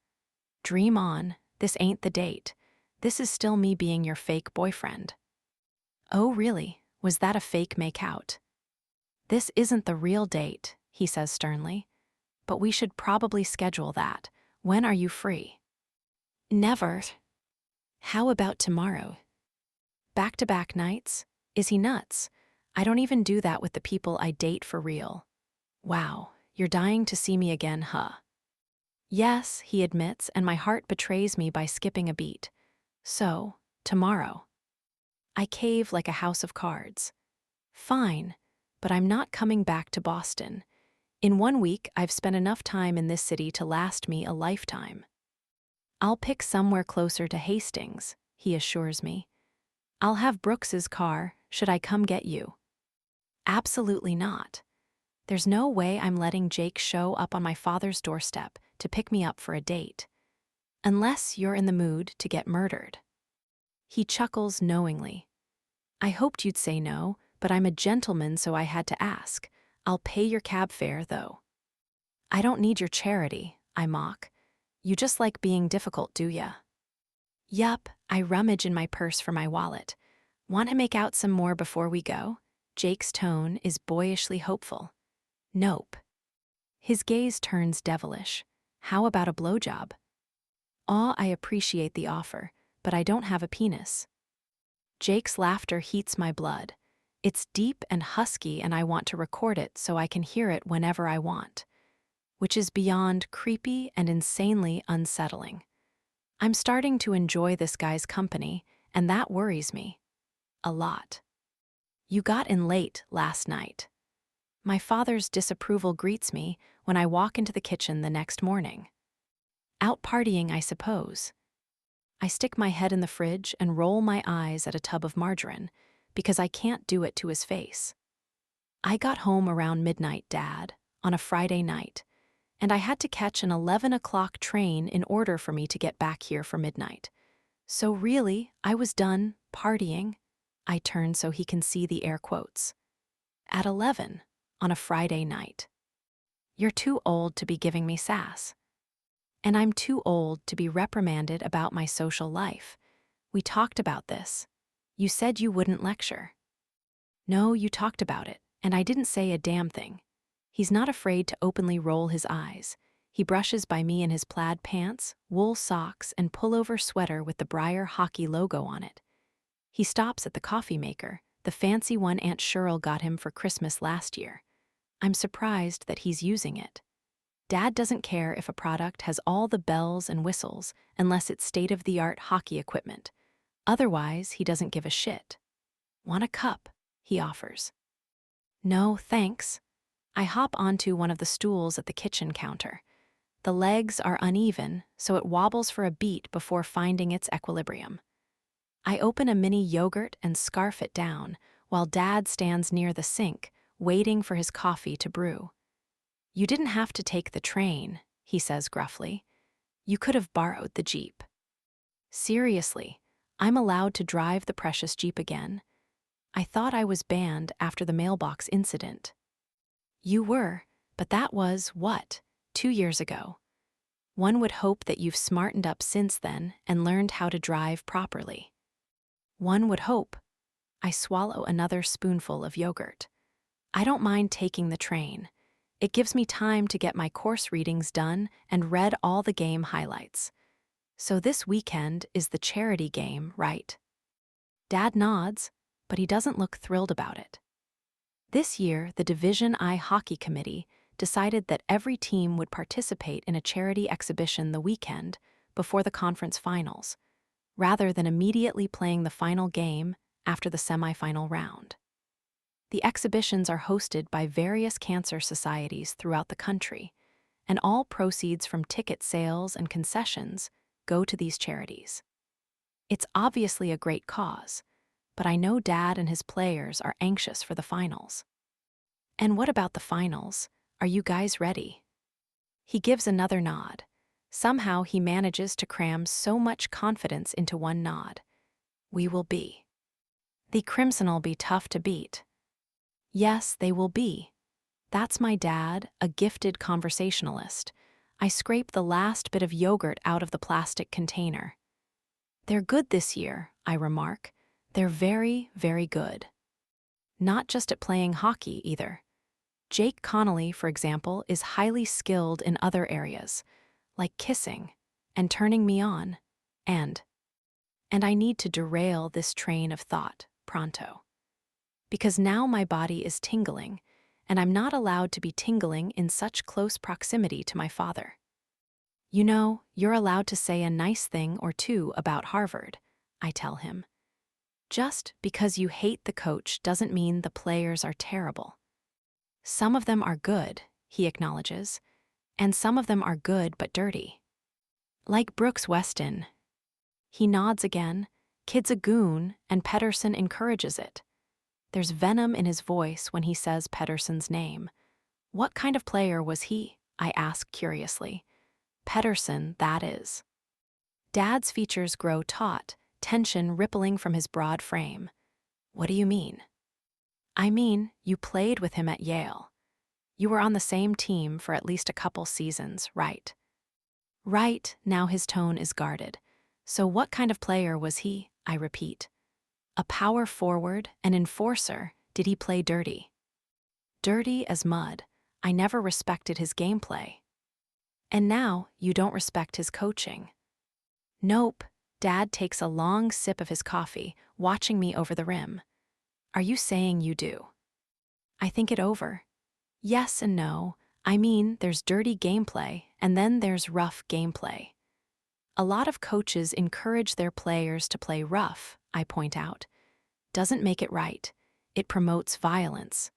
Dream on, this ain't the date. This is still me being your fake boyfriend. Oh really? Was that a fake makeout? This isn't the real date, he says sternly. But we should probably schedule that. When are you free? Never. How about tomorrow? Back-to-back nights? Is he nuts? I don't even do that with the people I date for real. Wow, you're dying to see me again, huh? Yes, he admits, and my heart betrays me by skipping a beat. So, tomorrow. I cave like a house of cards. Fine, but I'm not coming back to Boston. In 1 week, I've spent enough time in this city to last me a lifetime. I'll pick somewhere closer to Hastings, he assures me. I'll have Brooks's car, should I come get you? Absolutely not. There's no way I'm letting Jake show up on my father's doorstep to pick me up for a date. Unless you're in the mood to get murdered. He chuckles knowingly. I hoped you'd say no, but I'm a gentleman, so I had to ask. I'll pay your cab fare, though. I don't need your charity, I mock. You just like being difficult, do ya? Yup, I rummage in my purse for my wallet. Want to make out some more before we go? Jake's tone is boyishly hopeful. Nope. His gaze turns devilish. How about a blowjob? I appreciate the offer, but I don't have a penis. Jake's laughter heats my blood. It's deep and husky, and I want to record it so I can hear it whenever I want. Which is beyond creepy and insanely unsettling. I'm starting to enjoy this guy's company, and that worries me. A lot. You got in late last night. My father's disapproval greets me when I walk into the kitchen the next morning. Out partying, I suppose. I stick my head in the fridge and roll my eyes at a tub of margarine, because I can't do it to his face. I got home around midnight, Dad, on a Friday night, and I had to catch an 11 o'clock train in order for me to get back here for midnight. So really, I was done partying. I turn so he can see the air quotes. At 11, on a Friday night. You're too old to be giving me sass. And I'm too old to be reprimanded about my social life. We talked about this. You said you wouldn't lecture. No, you talked about it, and I didn't say a damn thing. He's not afraid to openly roll his eyes. He brushes by me in his plaid pants, wool socks, and pullover sweater with the Briar hockey logo on it. He stops at the coffee maker, the fancy one Aunt Cheryl got him for Christmas last year. I'm surprised that he's using it. Dad doesn't care if a product has all the bells and whistles unless it's state-of-the-art hockey equipment. Otherwise, he doesn't give a shit. Want a cup? He offers. No, thanks. I hop onto one of the stools at the kitchen counter. The legs are uneven, so it wobbles for a beat before finding its equilibrium. I open a mini yogurt and scarf it down, while Dad stands near the sink, waiting for his coffee to brew. You didn't have to take the train, he says gruffly. You could have borrowed the Jeep. Seriously, I'm allowed to drive the precious Jeep again? I thought I was banned after the mailbox incident. You were, but that was, what, 2 years ago. One would hope that you've smartened up since then and learned how to drive properly. One would hope. I swallow another spoonful of yogurt. I don't mind taking the train. It gives me time to get my course readings done and read all the game highlights. So this weekend is the charity game, right? Dad nods, but he doesn't look thrilled about it. This year, the Division I Hockey Committee decided that every team would participate in a charity exhibition the weekend before the conference finals, rather than immediately playing the final game after the semifinal round. The exhibitions are hosted by various cancer societies throughout the country, and all proceeds from ticket sales and concessions go to these charities. It's obviously a great cause, but I know Dad and his players are anxious for the finals. And what about the finals? Are you guys ready? He gives another nod. Somehow he manages to cram so much confidence into one nod. We will be. The Crimson'll be tough to beat. Yes, they will be. That's my dad, a gifted conversationalist. I scrape the last bit of yogurt out of the plastic container. They're good this year, I remark. They're very, very good. Not just at playing hockey, either. Jake Connolly, for example, is highly skilled in other areas, like kissing and turning me on, and I need to derail this train of thought pronto. Because now my body is tingling, and I'm not allowed to be tingling in such close proximity to my father. You know, you're allowed to say a nice thing or two about Harvard, I tell him. Just because you hate the coach doesn't mean the players are terrible. Some of them are good, he acknowledges, and some of them are good but dirty. Like Brooks Weston. He nods again, kid's a goon, and Pettersson encourages it. There's venom in his voice when he says Pettersson's name. What kind of player was he? I ask curiously. Pettersson, that is. Dad's features grow taut, tension rippling from his broad frame. What do you mean? I mean, you played with him at Yale. You were on the same team for at least a couple seasons, right? Right, now his tone is guarded. So what kind of player was he? I repeat. A power forward, an enforcer. Did he play dirty? Dirty as mud. I never respected his gameplay. And now you don't respect his coaching. Nope. Dad takes a long sip of his coffee, watching me over the rim. Are you saying you do? I think it over. Yes and no. I mean, there's dirty gameplay, and then there's rough gameplay. A lot of coaches encourage their players to play rough, I point out. Doesn't make it right. It promotes violence.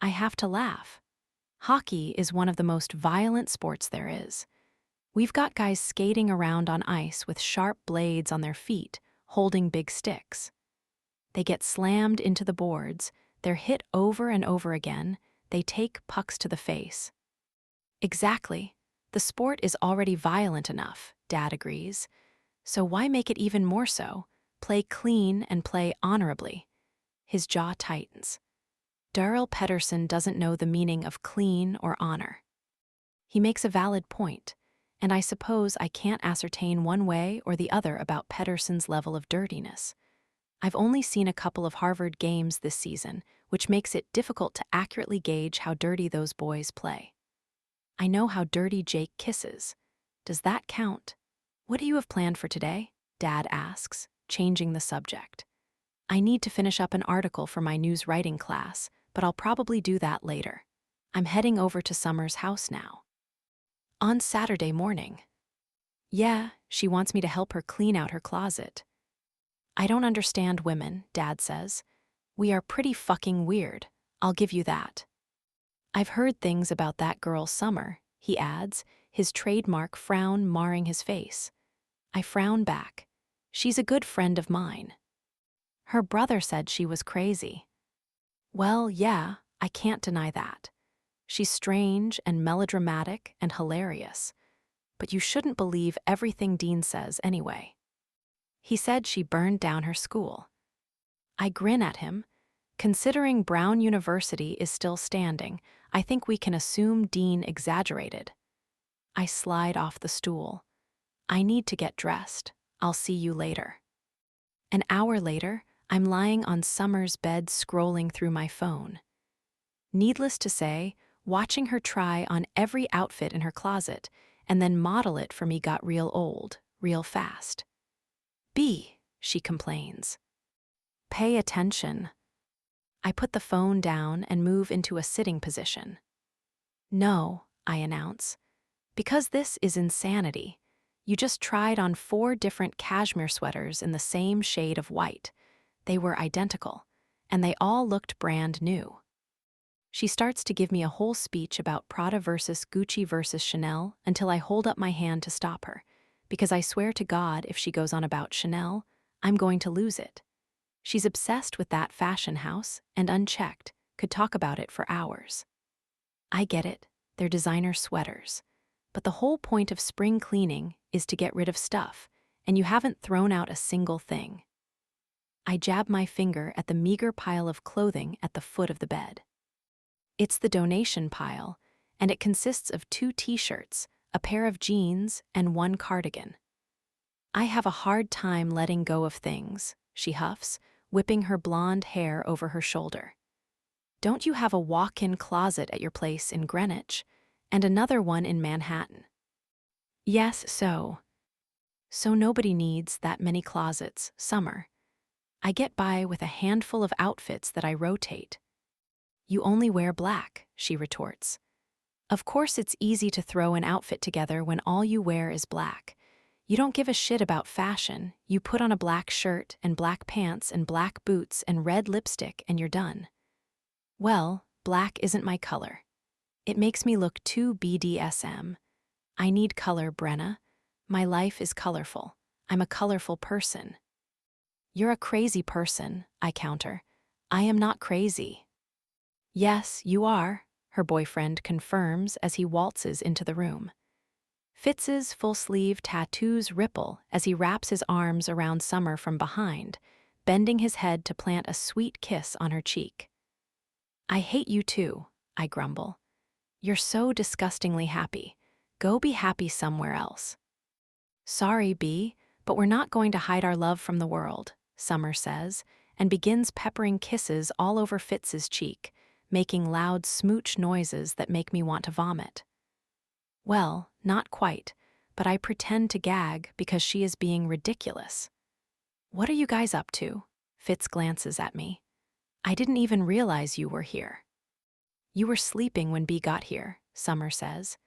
I have to laugh. Hockey is one of the most violent sports there is. We've got guys skating around on ice with sharp blades on their feet, holding big sticks. They get slammed into the boards, they're hit over and over again, they take pucks to the face. Exactly. The sport is already violent enough, Dad agrees. So why make it even more so? Play clean and play honorably. His jaw tightens. Darryl Pettersson doesn't know the meaning of clean or honor. He makes a valid point, and I suppose I can't ascertain one way or the other about Pettersson's level of dirtiness. I've only seen a couple of Harvard games this season, which makes it difficult to accurately gauge how dirty those boys play. I know how dirty Jake kisses. Does that count? What do you have planned for today? Dad asks, changing the subject. I need to finish up an article for my news writing class, but I'll probably do that later. I'm heading over to Summer's house now. On Saturday morning. Yeah, she wants me to help her clean out her closet. I don't understand women, Dad says. We are pretty fucking weird, I'll give you that. I've heard things about that girl Summer, he adds, his trademark frown marring his face. I frown back. She's a good friend of mine. Her brother said she was crazy. Well, yeah, I can't deny that. She's strange and melodramatic and hilarious. But you shouldn't believe everything Dean says anyway. He said she burned down her school. I grin at him. Considering Brown University is still standing, I think we can assume Dean exaggerated. I slide off the stool. I need to get dressed. I'll see you later. An hour later, I'm lying on Summer's bed scrolling through my phone. Needless to say, watching her try on every outfit in her closet and then model it for me got real old, real fast. B, she complains. Pay attention. I put the phone down and move into a sitting position. No, I announce, because this is insanity. You just tried on 4 different cashmere sweaters in the same shade of white. They were identical, and they all looked brand new. She starts to give me a whole speech about Prada versus Gucci versus Chanel until I hold up my hand to stop her, because I swear to God if she goes on about Chanel, I'm going to lose it. She's obsessed with that fashion house and unchecked, could talk about it for hours. I get it, they're designer sweaters. But the whole point of spring cleaning is to get rid of stuff, and you haven't thrown out a single thing. I jab my finger at the meager pile of clothing at the foot of the bed. It's the donation pile, and it consists of 2 t-shirts, a pair of jeans, and 1 cardigan. I have a hard time letting go of things, she huffs, whipping her blonde hair over her shoulder. Don't you have a walk-in closet at your place in Greenwich, and another one in Manhattan? Yes, so nobody needs that many closets, Summer. I get by with a handful of outfits that I rotate. You only wear black, she retorts. Of course it's easy to throw an outfit together when all you wear is black. You don't give a shit about fashion. You put on a black shirt and black pants and black boots and red lipstick and you're done. Well, black isn't my color. It makes me look too BDSM. I need color, Brenna. My life is colorful. I'm a colorful person. You're a crazy person, I counter. I am not crazy. Yes, you are, her boyfriend confirms as he waltzes into the room. Fitz's full-sleeve tattoos ripple as he wraps his arms around Summer from behind, bending his head to plant a sweet kiss on her cheek. I hate you too, I grumble. You're so disgustingly happy. Go be happy somewhere else. Sorry, B, but we're not going to hide our love from the world, Summer says, and begins peppering kisses all over Fitz's cheek, making loud smooch noises that make me want to vomit. Well, not quite, but I pretend to gag because she is being ridiculous. What are you guys up to? Fitz glances at me. I didn't even realize you were here. You were sleeping when B got here, Summer says.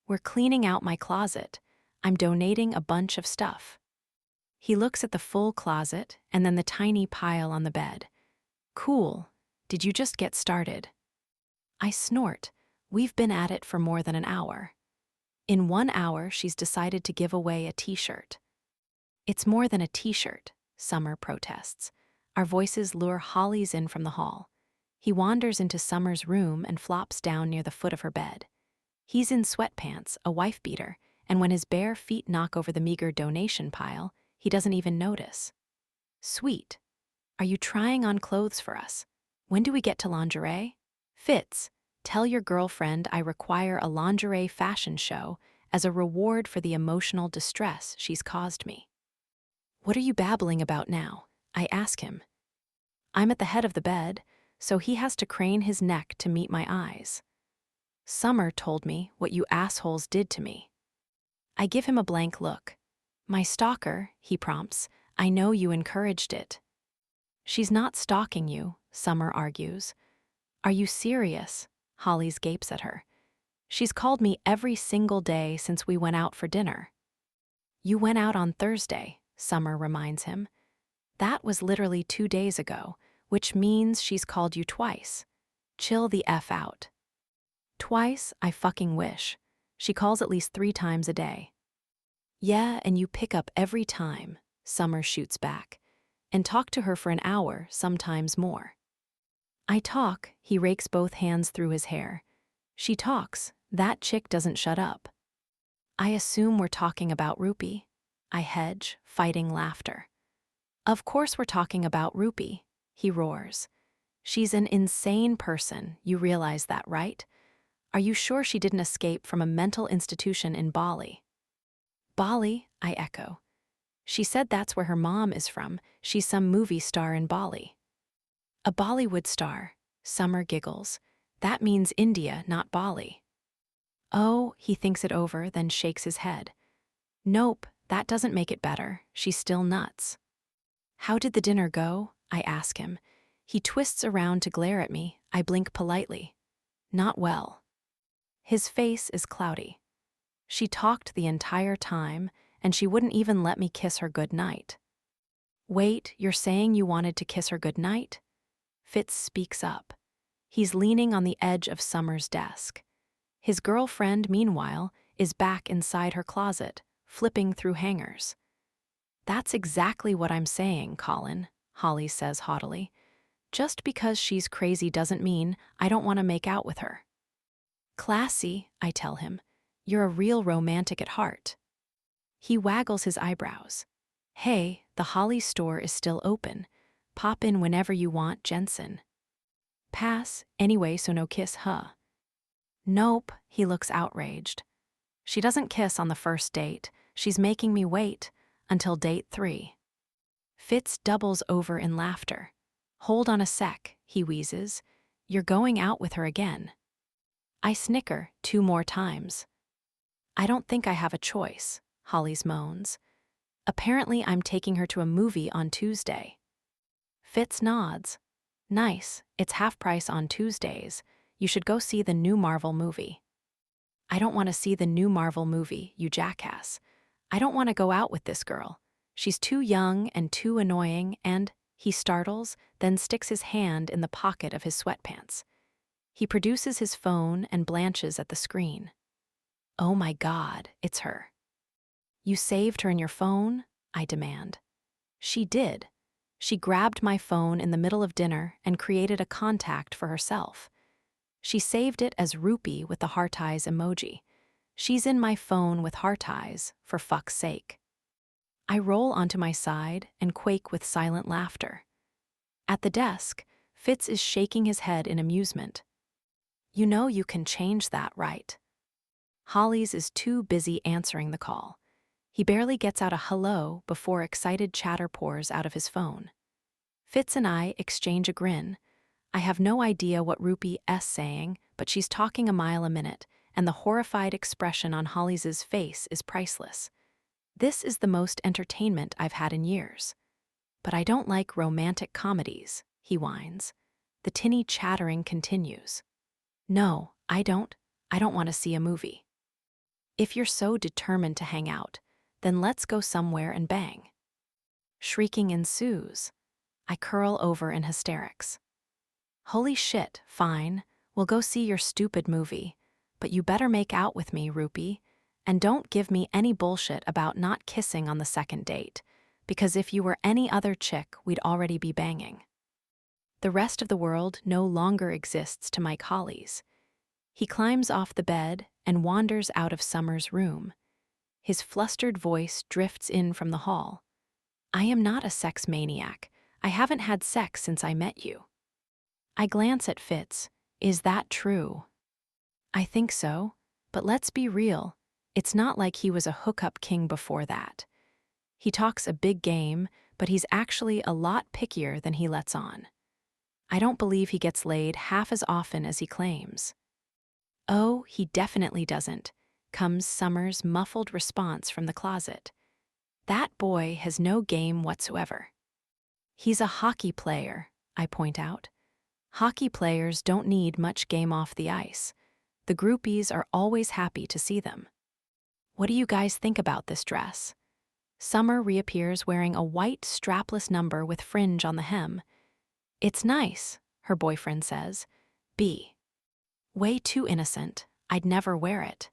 We're cleaning out my closet. I'm donating a bunch of stuff. He looks at the full closet and then the tiny pile on the bed. Cool. Did you just get started? I snort. We've been at it for more than an hour. In 1 hour, she's decided to give away a t-shirt. It's more than a t-shirt, Summer protests. Our voices lure Hollies in from the hall. He wanders into Summer's room and flops down near the foot of her bed. He's in sweatpants, a wife beater, and when his bare feet knock over the meager donation pile, he doesn't even notice. Sweet. Are you trying on clothes for us? When do we get to lingerie? Fitz, tell your girlfriend I require a lingerie fashion show as a reward for the emotional distress she's caused me. What are you babbling about now? I ask him. I'm at the head of the bed, so he has to crane his neck to meet my eyes. Summer told me what you assholes did to me. I give him a blank look. My stalker, he prompts. I know you encouraged it. She's not stalking you, Summer argues. Are you serious? Hollies gapes at her. She's called me every single day since we went out for dinner. You went out on Thursday, Summer reminds him. That was literally 2 days ago, which means she's called you twice. Chill the F out. Twice, I fucking wish. She calls at least 3 times a day. Yeah, and you pick up every time, Summer shoots back, and talk to her for an hour, sometimes more. I talk, he rakes both hands through his hair. She talks, that chick doesn't shut up. I assume we're talking about Rupi. I hedge, fighting laughter. Of course we're talking about Rupi, he roars. She's an insane person, you realize that, right? Are you sure she didn't escape from a mental institution in Bali? Bali, I echo. She said that's where her mom is from. She's some movie star in Bali. A Bollywood star. Summer giggles. That means India, not Bali. Oh, he thinks it over, then shakes his head. Nope, that doesn't make it better. She's still nuts. How did the dinner go? I ask him. He twists around to glare at me. I blink politely. Not well. His face is cloudy. She talked the entire time, and she wouldn't even let me kiss her goodnight. Wait, you're saying you wanted to kiss her goodnight? Fitz speaks up. He's leaning on the edge of Summer's desk. His girlfriend, meanwhile, is back inside her closet, flipping through hangers. That's exactly what I'm saying, Colin, Holly says haughtily. Just because she's crazy doesn't mean I don't want to make out with her. Classy, I tell him. You're a real romantic at heart. He waggles his eyebrows. Hey, the Holly store is still open. Pop in whenever you want, Jensen. Pass, anyway, so no kiss, huh? Nope, he looks outraged. She doesn't kiss on the first date. She's making me wait until date 3. Fitz doubles over in laughter. Hold on a sec, he wheezes. You're going out with her again. I snicker 2 more times. I don't think I have a choice, Holly's moans. Apparently I'm taking her to a movie on Tuesday. Fitz nods. Nice, it's half price on Tuesdays. You should go see the new Marvel movie. I don't want to see the new Marvel movie, you jackass. I don't want to go out with this girl. She's too young and too annoying, and he startles, then sticks his hand in the pocket of his sweatpants. He produces his phone and blanches at the screen. Oh my God, it's her. You saved her in your phone? I demand. She did. She grabbed my phone in the middle of dinner and created a contact for herself. She saved it as Rupee with the heart eyes emoji. She's in my phone with heart eyes, for fuck's sake. I roll onto my side and quake with silent laughter. At the desk, Fitz is shaking his head in amusement. You know you can change that, right? Holly's is too busy answering the call. He barely gets out a hello before excited chatter pours out of his phone. Fitz and I exchange a grin. I have no idea what Rupee is saying, but she's talking a mile a minute, and the horrified expression on Holly's face is priceless. This is the most entertainment I've had in years. But I don't like romantic comedies, he whines. The tinny chattering continues. No, I don't want to see a movie. If you're so determined to hang out, then let's go somewhere and bang. Shrieking ensues. I curl over in hysterics. Holy shit, fine, we'll go see your stupid movie, but you better make out with me, Rupee, and don't give me any bullshit about not kissing on the second date, because if you were any other chick, we'd already be banging. The rest of the world no longer exists to Mike Holly's. He climbs off the bed and wanders out of Summer's room. His flustered voice drifts in from the hall. I am not a sex maniac. I haven't had sex since I met you. I glance at Fitz. Is that true? I think so, but let's be real. It's not like he was a hookup king before that. He talks a big game, but he's actually a lot pickier than he lets on. I don't believe he gets laid half as often as he claims. Oh, he definitely doesn't, comes Summer's muffled response from the closet. That boy has no game whatsoever. He's a hockey player, I point out. Hockey players don't need much game off the ice. The groupies are always happy to see them. What do you guys think about this dress? Summer reappears wearing a white strapless number with fringe on the hem. It's nice, her boyfriend says. B. Way too innocent. I'd never wear it.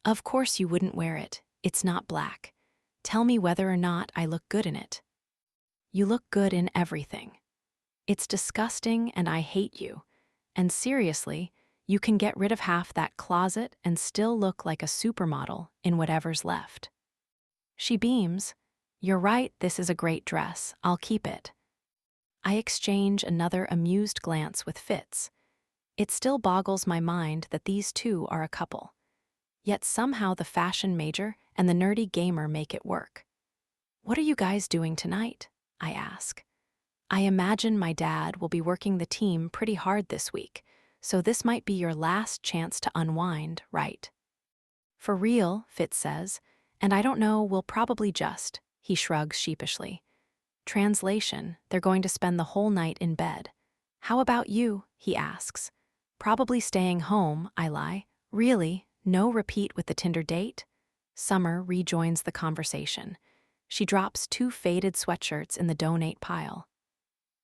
Of course you wouldn't wear it. It's not black. Tell me whether or not I look good in it. You look good in everything. It's disgusting and I hate you. And seriously, you can get rid of half that closet and still look like a supermodel in whatever's left. She beams. You're right, this is a great dress. I'll keep it. I exchange another amused glance with Fitz. It still boggles my mind that these two are a couple. Yet somehow the fashion major and the nerdy gamer make it work. "What are you guys doing tonight?" I ask. "I imagine my dad will be working the team pretty hard this week, so this might be your last chance to unwind, right?" "For real," Fitz says, "and I don't know, we'll probably just," he shrugs sheepishly. Translation, they're going to spend the whole night in bed. "How about you?" he asks. "Probably staying home," I lie. "Really? No repeat with the Tinder date?" Summer rejoins the conversation. She drops 2 faded sweatshirts in the donate pile.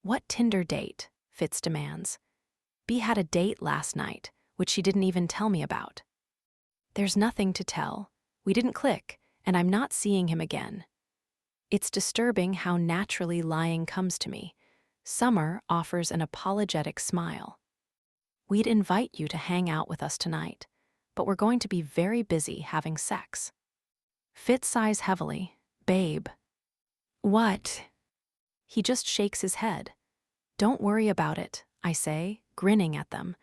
"What Tinder date?" Fitz demands. "B had a date last night, which she didn't even tell me about." "There's nothing to tell. We didn't click, and I'm not seeing him again." It's disturbing how naturally lying comes to me. Summer offers an apologetic smile. "We'd invite you to hang out with us tonight, but we're going to be very busy having sex." Fitz sighs heavily. "Babe." "What?" He just shakes his head. "Don't worry about it," I say, grinning at them.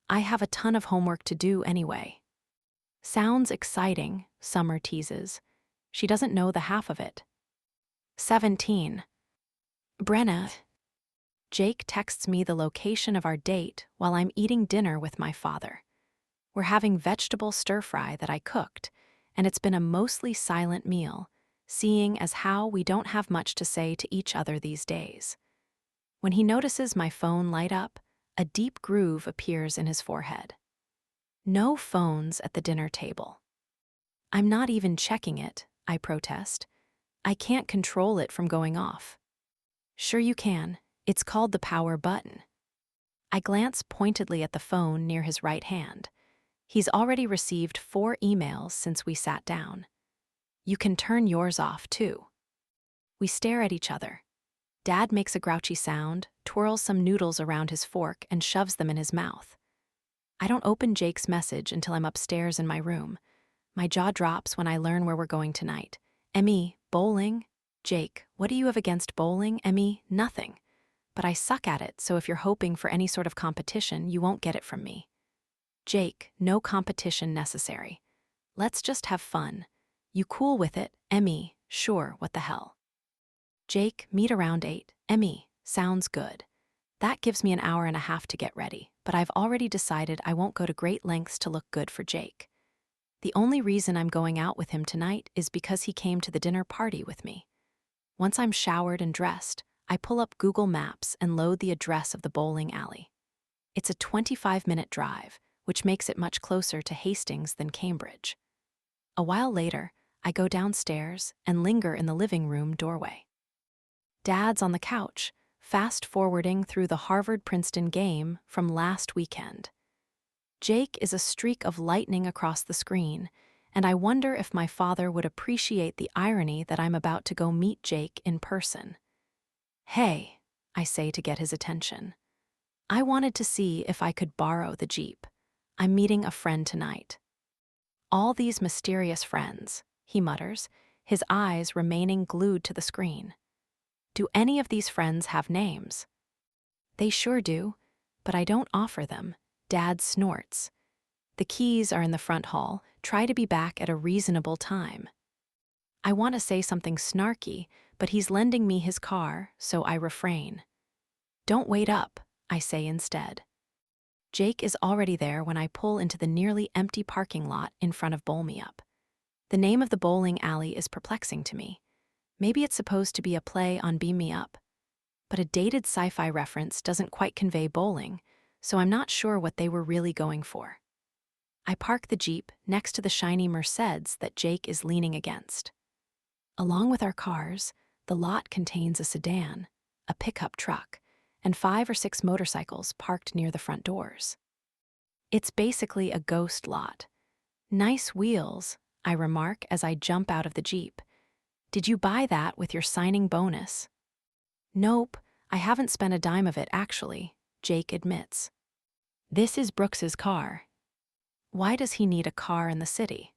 "I have a ton of homework to do anyway." "Sounds exciting," Summer teases. She doesn't know the half of it. 17. Brenna. Jake texts me the location of our date while I'm eating dinner with my father. We're having vegetable stir-fry that I cooked, and it's been a mostly silent meal, seeing as how we don't have much to say to each other these days. When he notices my phone light up, a deep groove appears in his forehead. No phones at the dinner table. "I'm not even checking it," I protest. "I can't control it from going off." "Sure you can. It's called the power button." I glance pointedly at the phone near his right hand. He's already received 4 emails since we sat down. "You can turn yours off, too." We stare at each other. Dad makes a grouchy sound, twirls some noodles around his fork, and shoves them in his mouth. I don't open Jake's message until I'm upstairs in my room. My jaw drops when I learn where we're going tonight. "Emmy, bowling?" "Jake, what do you have against bowling?" "Emmy, nothing. But I suck at it, so if you're hoping for any sort of competition, you won't get it from me." "Jake, no competition necessary. Let's just have fun. You cool with it?" "Emmy, sure, what the hell." "Jake, meet around 8. "Emmy, sounds good. That gives me an hour and a half to get ready, but I've already decided I won't go to great lengths to look good for Jake. The only reason I'm going out with him tonight is because he came to the dinner party with me." Once I'm showered and dressed, I pull up Google Maps and load the address of the bowling alley. It's a 25-minute drive, which makes it much closer to Hastings than Cambridge. A while later, I go downstairs and linger in the living room doorway. Dad's on the couch, fast-forwarding through the Harvard-Princeton game from last weekend. Jake is a streak of lightning across the screen, and I wonder if my father would appreciate the irony that I'm about to go meet Jake in person. "Hey," I say to get his attention. "I wanted to see if I could borrow the Jeep. I'm meeting a friend tonight." "All these mysterious friends," he mutters, his eyes remaining glued to the screen. "Do any of these friends have names?" "They sure do, but I don't offer them." Dad snorts. "The keys are in the front hall. Try to be back at a reasonable time." I want to say something snarky, but he's lending me his car, so I refrain. "Don't wait up," I say instead. Jake is already there when I pull into the nearly empty parking lot in front of Bowl Me Up. The name of the bowling alley is perplexing to me. Maybe it's supposed to be a play on Beam Me Up. But a dated sci-fi reference doesn't quite convey bowling, so I'm not sure what they were really going for. I park the Jeep next to the shiny Mercedes that Jake is leaning against. Along with our cars, the lot contains a sedan, a pickup truck, and 5 or 6 motorcycles parked near the front doors. It's basically a ghost lot. "Nice wheels," I remark as I jump out of the Jeep. "Did you buy that with your signing bonus?" "Nope, I haven't spent a dime of it actually," Jake admits. "This is Brooks's car." "Why does he need a car in the city?"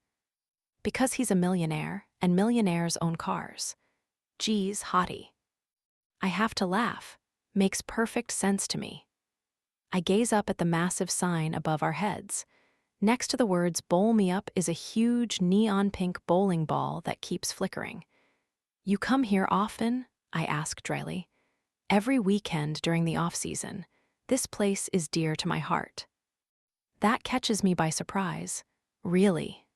"Because he's a millionaire, and millionaires own cars." Geez, hottie. I have to laugh. Makes perfect sense to me. I gaze up at the massive sign above our heads. Next to the words "Bowl Me Up" is a huge neon pink bowling ball that keeps flickering. "You come here often?" I ask dryly. "Every weekend during the off-season. This place is dear to my heart." That catches me by surprise. "Really?"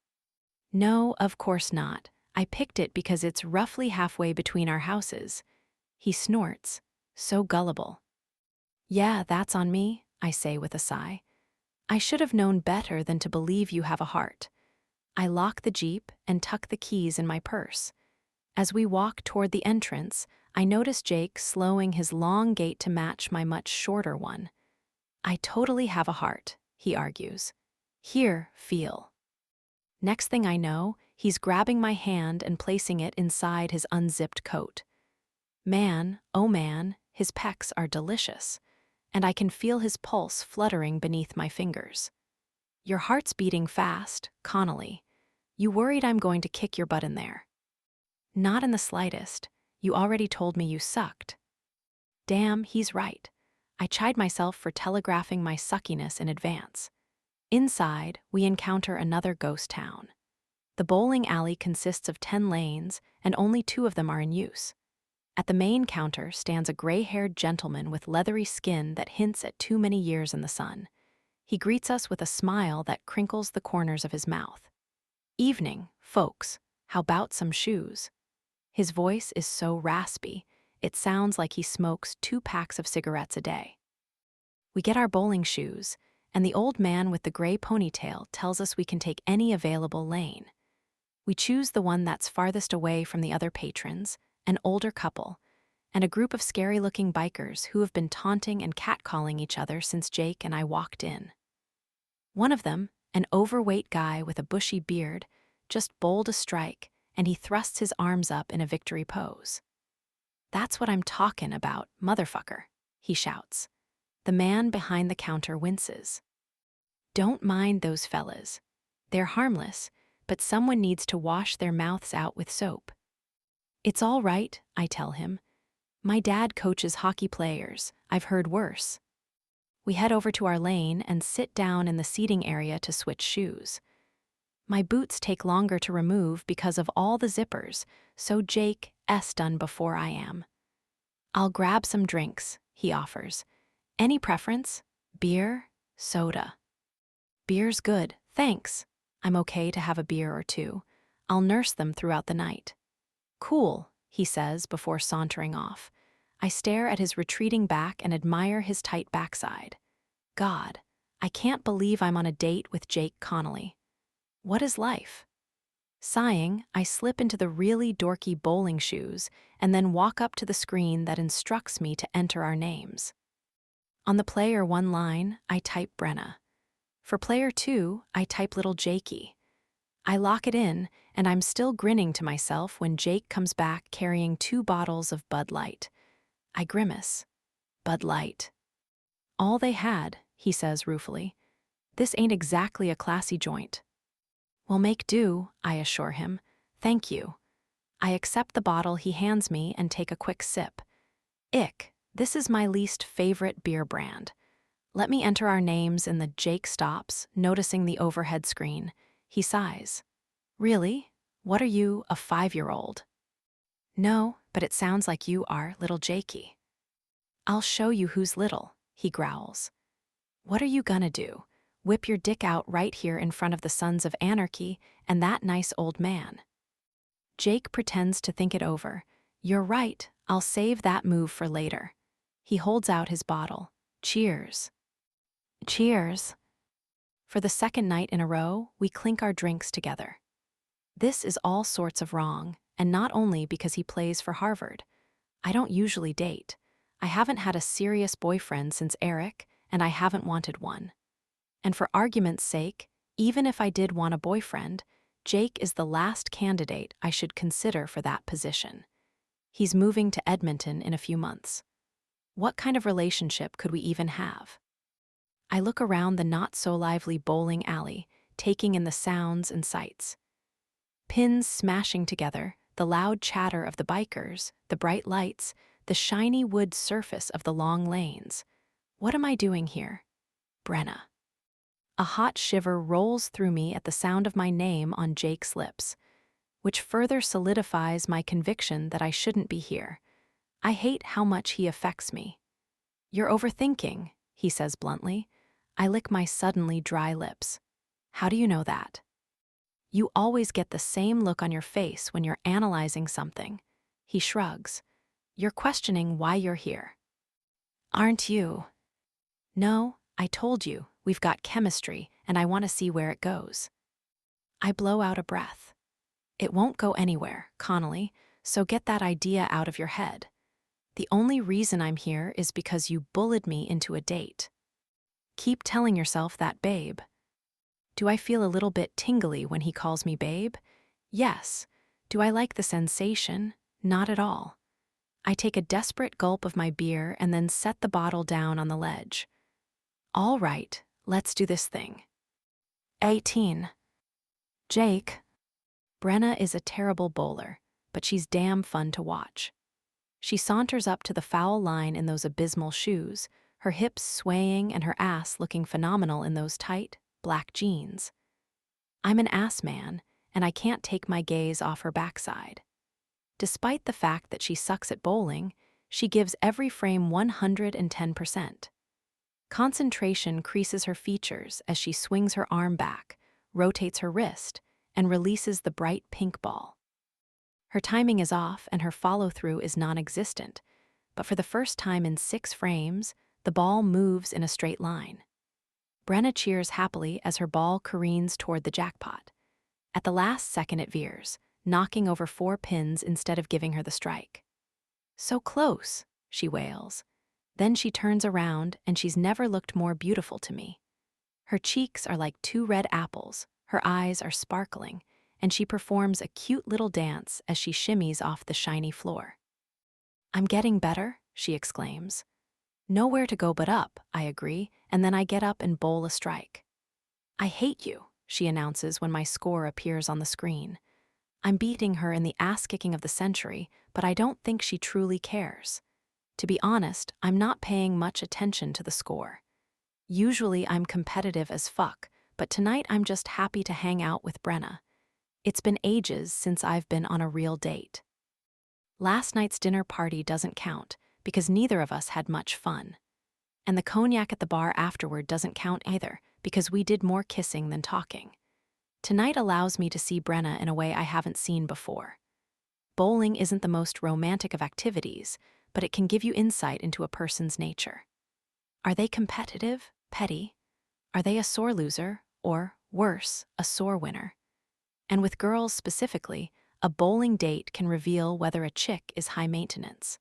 "No, of course not. I picked it because it's roughly halfway between our houses." He snorts, so gullible. "Yeah, that's on me," I say with a sigh. "I should have known better than to believe you have a heart." I lock the Jeep and tuck the keys in my purse. As we walk toward the entrance, I notice Jake slowing his long gait to match my much shorter one. "I totally have a heart," he argues. "Here, feel." Next thing I know, he's grabbing my hand and placing it inside his unzipped coat. Man, oh man, his pecs are delicious, and I can feel his pulse fluttering beneath my fingers. "Your heart's beating fast, Connolly. You worried I'm going to kick your butt in there?" "Not in the slightest. You already told me you sucked." Damn, he's right. I chide myself for telegraphing my suckiness in advance. Inside, we encounter another ghost town. The bowling alley consists of 10 lanes, and only 2 of them are in use. At the main counter stands a gray-haired gentleman with leathery skin that hints at too many years in the sun. He greets us with a smile that crinkles the corners of his mouth. "Evening, folks. How 'bout some shoes?" His voice is so raspy, it sounds like he smokes 2 packs of cigarettes a day. We get our bowling shoes, and the old man with the gray ponytail tells us we can take any available lane. We choose the one that's farthest away from the other patrons, an older couple, and a group of scary-looking bikers who have been taunting and catcalling each other since Jake and I walked in. One of them, an overweight guy with a bushy beard, just bowled a strike, and he thrusts his arms up in a victory pose. "That's what I'm talkin' about, motherfucker," he shouts. The man behind the counter winces. "Don't mind those fellas. They're harmless, but someone needs to wash their mouths out with soap." "It's all right," I tell him. "My dad coaches hockey players. I've heard worse." We head over to our lane and sit down in the seating area to switch shoes. My boots take longer to remove because of all the zippers, so Jake is done before I am. "I'll grab some drinks," he offers. "Any preference? Beer? Soda?" "Beer's good, thanks." I'm okay to have a beer or 2. I'll nurse them throughout the night. "Cool," he says before sauntering off. I stare at his retreating back and admire his tight backside. God, I can't believe I'm on a date with Jake Connolly. What is life? Sighing, I slip into the really dorky bowling shoes and then walk up to the screen that instructs me to enter our names. On the player 1 line, I type Brenna. For player 2, I type little Jakey. I lock it in, and I'm still grinning to myself when Jake comes back carrying 2 bottles of Bud Light. I grimace. Bud Light. "All they had," he says ruefully. "This ain't exactly a classy joint." "We'll make do," I assure him. "Thank you." I accept the bottle he hands me and take a quick sip. Ick, this is my least favorite beer brand. Let me enter our names in the Jake stops, noticing the overhead screen. He sighs. "Really? What are you, a 5-year-old?" "No, but it sounds like you are, little Jakey." "I'll show you who's little," he growls. "What are you gonna do? Whip your dick out right here in front of the Sons of Anarchy and that nice old man?" Jake pretends to think it over. "You're right, I'll save that move for later." He holds out his bottle. "Cheers." "Cheers." For the second night in a row, we clink our drinks together. This is all sorts of wrong, and not only because he plays for Harvard. I don't usually date. I haven't had a serious boyfriend since Eric, and I haven't wanted one. And for argument's sake, even if I did want a boyfriend, Jake is the last candidate I should consider for that position. He's moving to Edmonton in a few months. What kind of relationship could we even have? I look around the not-so-lively bowling alley, taking in the sounds and sights. Pins smashing together, the loud chatter of the bikers, the bright lights, the shiny wood surface of the long lanes. What am I doing here? Brenna. A hot shiver rolls through me at the sound of my name on Jake's lips, which further solidifies my conviction that I shouldn't be here. I hate how much he affects me. You're overthinking, he says bluntly. I lick my suddenly dry lips. How do you know that? You always get the same look on your face when you're analyzing something. He shrugs. You're questioning why you're here. Aren't you? No, I told you, we've got chemistry, and I want to see where it goes. I blow out a breath. It won't go anywhere, Connolly, so get that idea out of your head. The only reason I'm here is because you bullied me into a date. Keep telling yourself that, babe. Do I feel a little bit tingly when he calls me babe? Yes. Do I like the sensation? Not at all. I take a desperate gulp of my beer and then set the bottle down on the ledge. All right, let's do this thing. 18. Jake. Brenna is a terrible bowler, but she's damn fun to watch. She saunters up to the foul line in those abysmal shoes, her hips swaying and her ass looking phenomenal in those tight, black jeans. I'm an ass man, and I can't take my gaze off her backside. Despite the fact that she sucks at bowling, she gives every frame 110%. Concentration creases her features as she swings her arm back, rotates her wrist, and releases the bright pink ball. Her timing is off and her follow-through is non-existent, but for the first time in 6 frames, the ball moves in a straight line. Brenna cheers happily as her ball careens toward the jackpot. At the last second it veers, knocking over 4 pins instead of giving her the strike. So close, she wails. Then she turns around and she's never looked more beautiful to me. Her cheeks are like 2 red apples, her eyes are sparkling, and she performs a cute little dance as she shimmies off the shiny floor. I'm getting better, she exclaims. Nowhere to go but up, I agree, and then I get up and bowl a strike. I hate you, she announces when my score appears on the screen. I'm beating her in the ass-kicking of the century, but I don't think she truly cares. To be honest, I'm not paying much attention to the score. Usually I'm competitive as fuck, but tonight I'm just happy to hang out with Brenna. It's been ages since I've been on a real date. Last night's dinner party doesn't count, because neither of us had much fun. And the cognac at the bar afterward doesn't count either, because we did more kissing than talking. Tonight allows me to see Brenna in a way I haven't seen before. Bowling isn't the most romantic of activities, but it can give you insight into a person's nature. Are they competitive, petty? Are they a sore loser, or, worse, a sore winner? And with girls specifically, a bowling date can reveal whether a chick is high maintenance.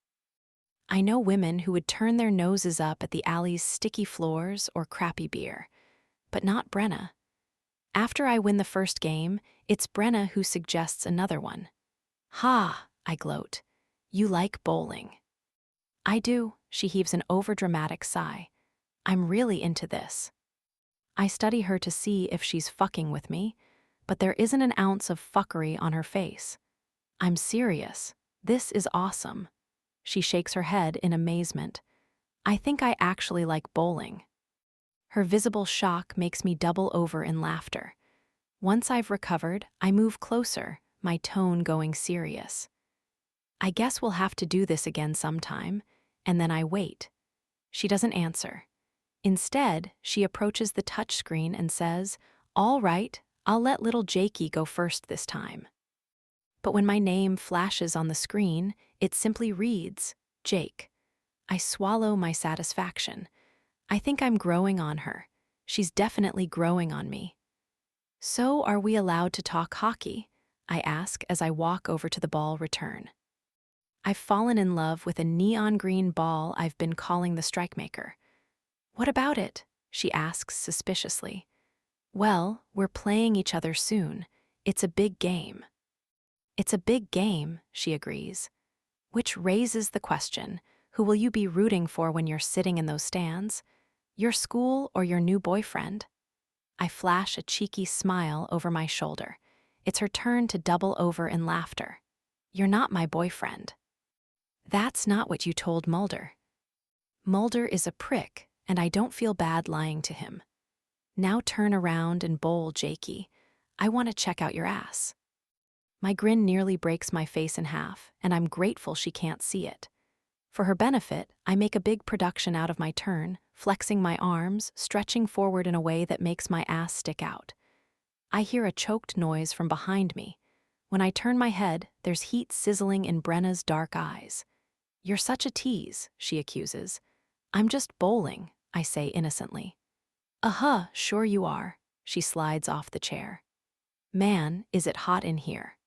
I know women who would turn their noses up at the alley's sticky floors or crappy beer, but not Brenna. After I win the first game, it's Brenna who suggests another one. Ha, I gloat. You like bowling. I do, she heaves an overdramatic sigh. I'm really into this. I study her to see if she's fucking with me, but there isn't an ounce of fuckery on her face. I'm serious. This is awesome. She shakes her head in amazement. I think I actually like bowling. Her visible shock makes me double over in laughter. Once I've recovered, I move closer, my tone going serious. I guess we'll have to do this again sometime, and then I wait. She doesn't answer. Instead, she approaches the touchscreen and says, "All right, I'll let little Jakey go first this time." But when my name flashes on the screen, it simply reads, Jake. I swallow my satisfaction. I think I'm growing on her. She's definitely growing on me. So are we allowed to talk hockey? I ask as I walk over to the ball return. I've fallen in love with a neon green ball I've been calling the strike maker. What about it? She asks suspiciously. Well, we're playing each other soon. It's a big game. It's a big game, she agrees. Which raises the question, who will you be rooting for when you're sitting in those stands? Your school or your new boyfriend? I flash a cheeky smile over my shoulder. It's her turn to double over in laughter. You're not my boyfriend. That's not what you told Mulder. Mulder is a prick, and I don't feel bad lying to him. Now turn around and bowl, Jakey. I want to check out your ass. My grin nearly breaks my face in half, and I'm grateful she can't see it. For her benefit, I make a big production out of my turn, flexing my arms, stretching forward in a way that makes my ass stick out. I hear a choked noise from behind me. When I turn my head, there's heat sizzling in Brenna's dark eyes. "You're such a tease," she accuses. "I'm just bowling," I say innocently. "Uh-huh, sure you are." She slides off the chair. "Man, is it hot in here."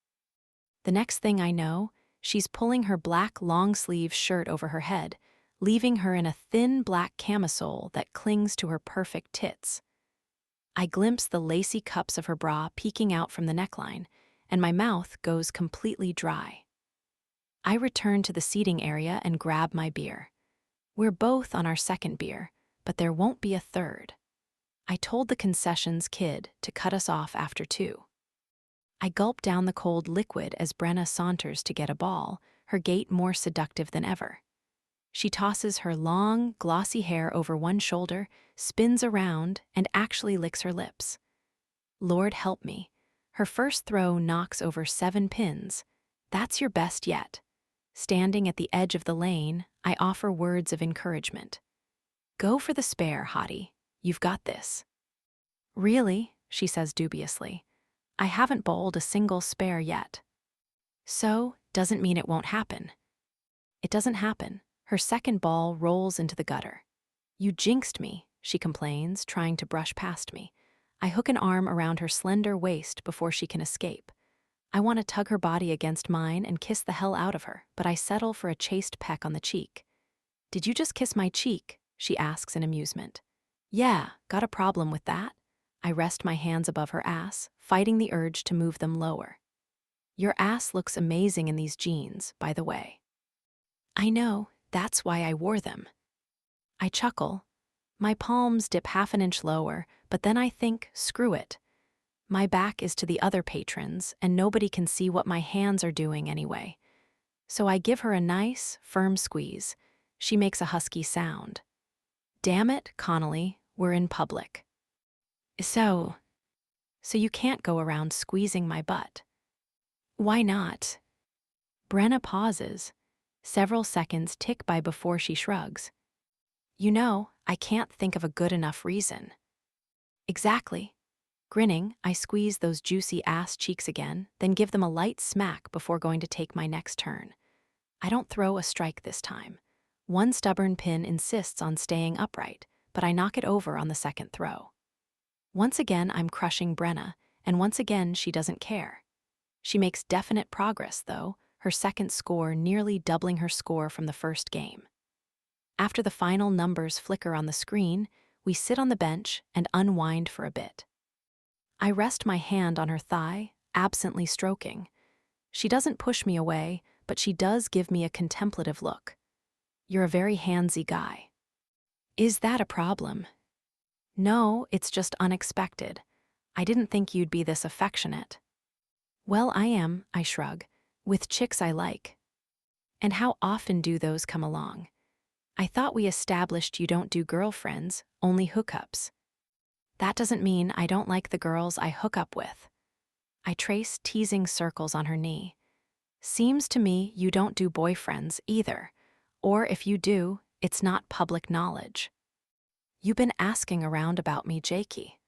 The next thing I know, she's pulling her black long-sleeve shirt over her head, leaving her in a thin black camisole that clings to her perfect tits. I glimpse the lacy cups of her bra peeking out from the neckline, and my mouth goes completely dry. I return to the seating area and grab my beer. We're both on our second beer, but there won't be a third. I told the concessions kid to cut us off after 2. I gulp down the cold liquid as Brenna saunters to get a ball, her gait more seductive than ever. She tosses her long, glossy hair over one shoulder, spins around, and actually licks her lips. Lord help me. Her first throw knocks over 7 pins. That's your best yet. Standing at the edge of the lane, I offer words of encouragement. "Go for the spare, hottie. You've got this." "Really?" she says dubiously. "I haven't bowled a single spare yet." "So, doesn't mean it won't happen." It doesn't happen. Her second ball rolls into the gutter. "You jinxed me," she complains, trying to brush past me. I hook an arm around her slender waist before she can escape. I want to tug her body against mine and kiss the hell out of her, but I settle for a chaste peck on the cheek. "Did you just kiss my cheek?" she asks in amusement. "Yeah, got a problem with that?" I rest my hands above her ass, fighting the urge to move them lower. "Your ass looks amazing in these jeans, by the way." "I know, that's why I wore them." I chuckle. My palms dip half an inch lower, but then I think, screw it. My back is to the other patrons, and nobody can see what my hands are doing anyway. So I give her a nice, firm squeeze. She makes a husky sound. "Damn it, Connolly, we're in public." So you can't go around squeezing my butt." "Why not?" Brenna pauses. Several seconds tick by before she shrugs. "You know, I can't think of a good enough reason." "Exactly." Grinning, I squeeze those juicy ass cheeks again, then give them a light smack before going to take my next turn. I don't throw a strike this time. One stubborn pin insists on staying upright, but I knock it over on the second throw. Once again, I'm crushing Brenna, and once again, she doesn't care. She makes definite progress, though, her second score nearly doubling her score from the first game. After the final numbers flicker on the screen, we sit on the bench and unwind for a bit. I rest my hand on her thigh, absently stroking. She doesn't push me away, but she does give me a contemplative look. "You're a very handsy guy." "Is that a problem?" "No, it's just unexpected. I didn't think you'd be this affectionate." "Well, I am," I shrug, "with chicks I like." "And how often do those come along? I thought we established you don't do girlfriends, only hookups." "That doesn't mean I don't like the girls I hook up with." I trace teasing circles on her knee. "Seems to me you don't do boyfriends either. Or if you do, it's not public knowledge." "You've been asking around about me, Jakey."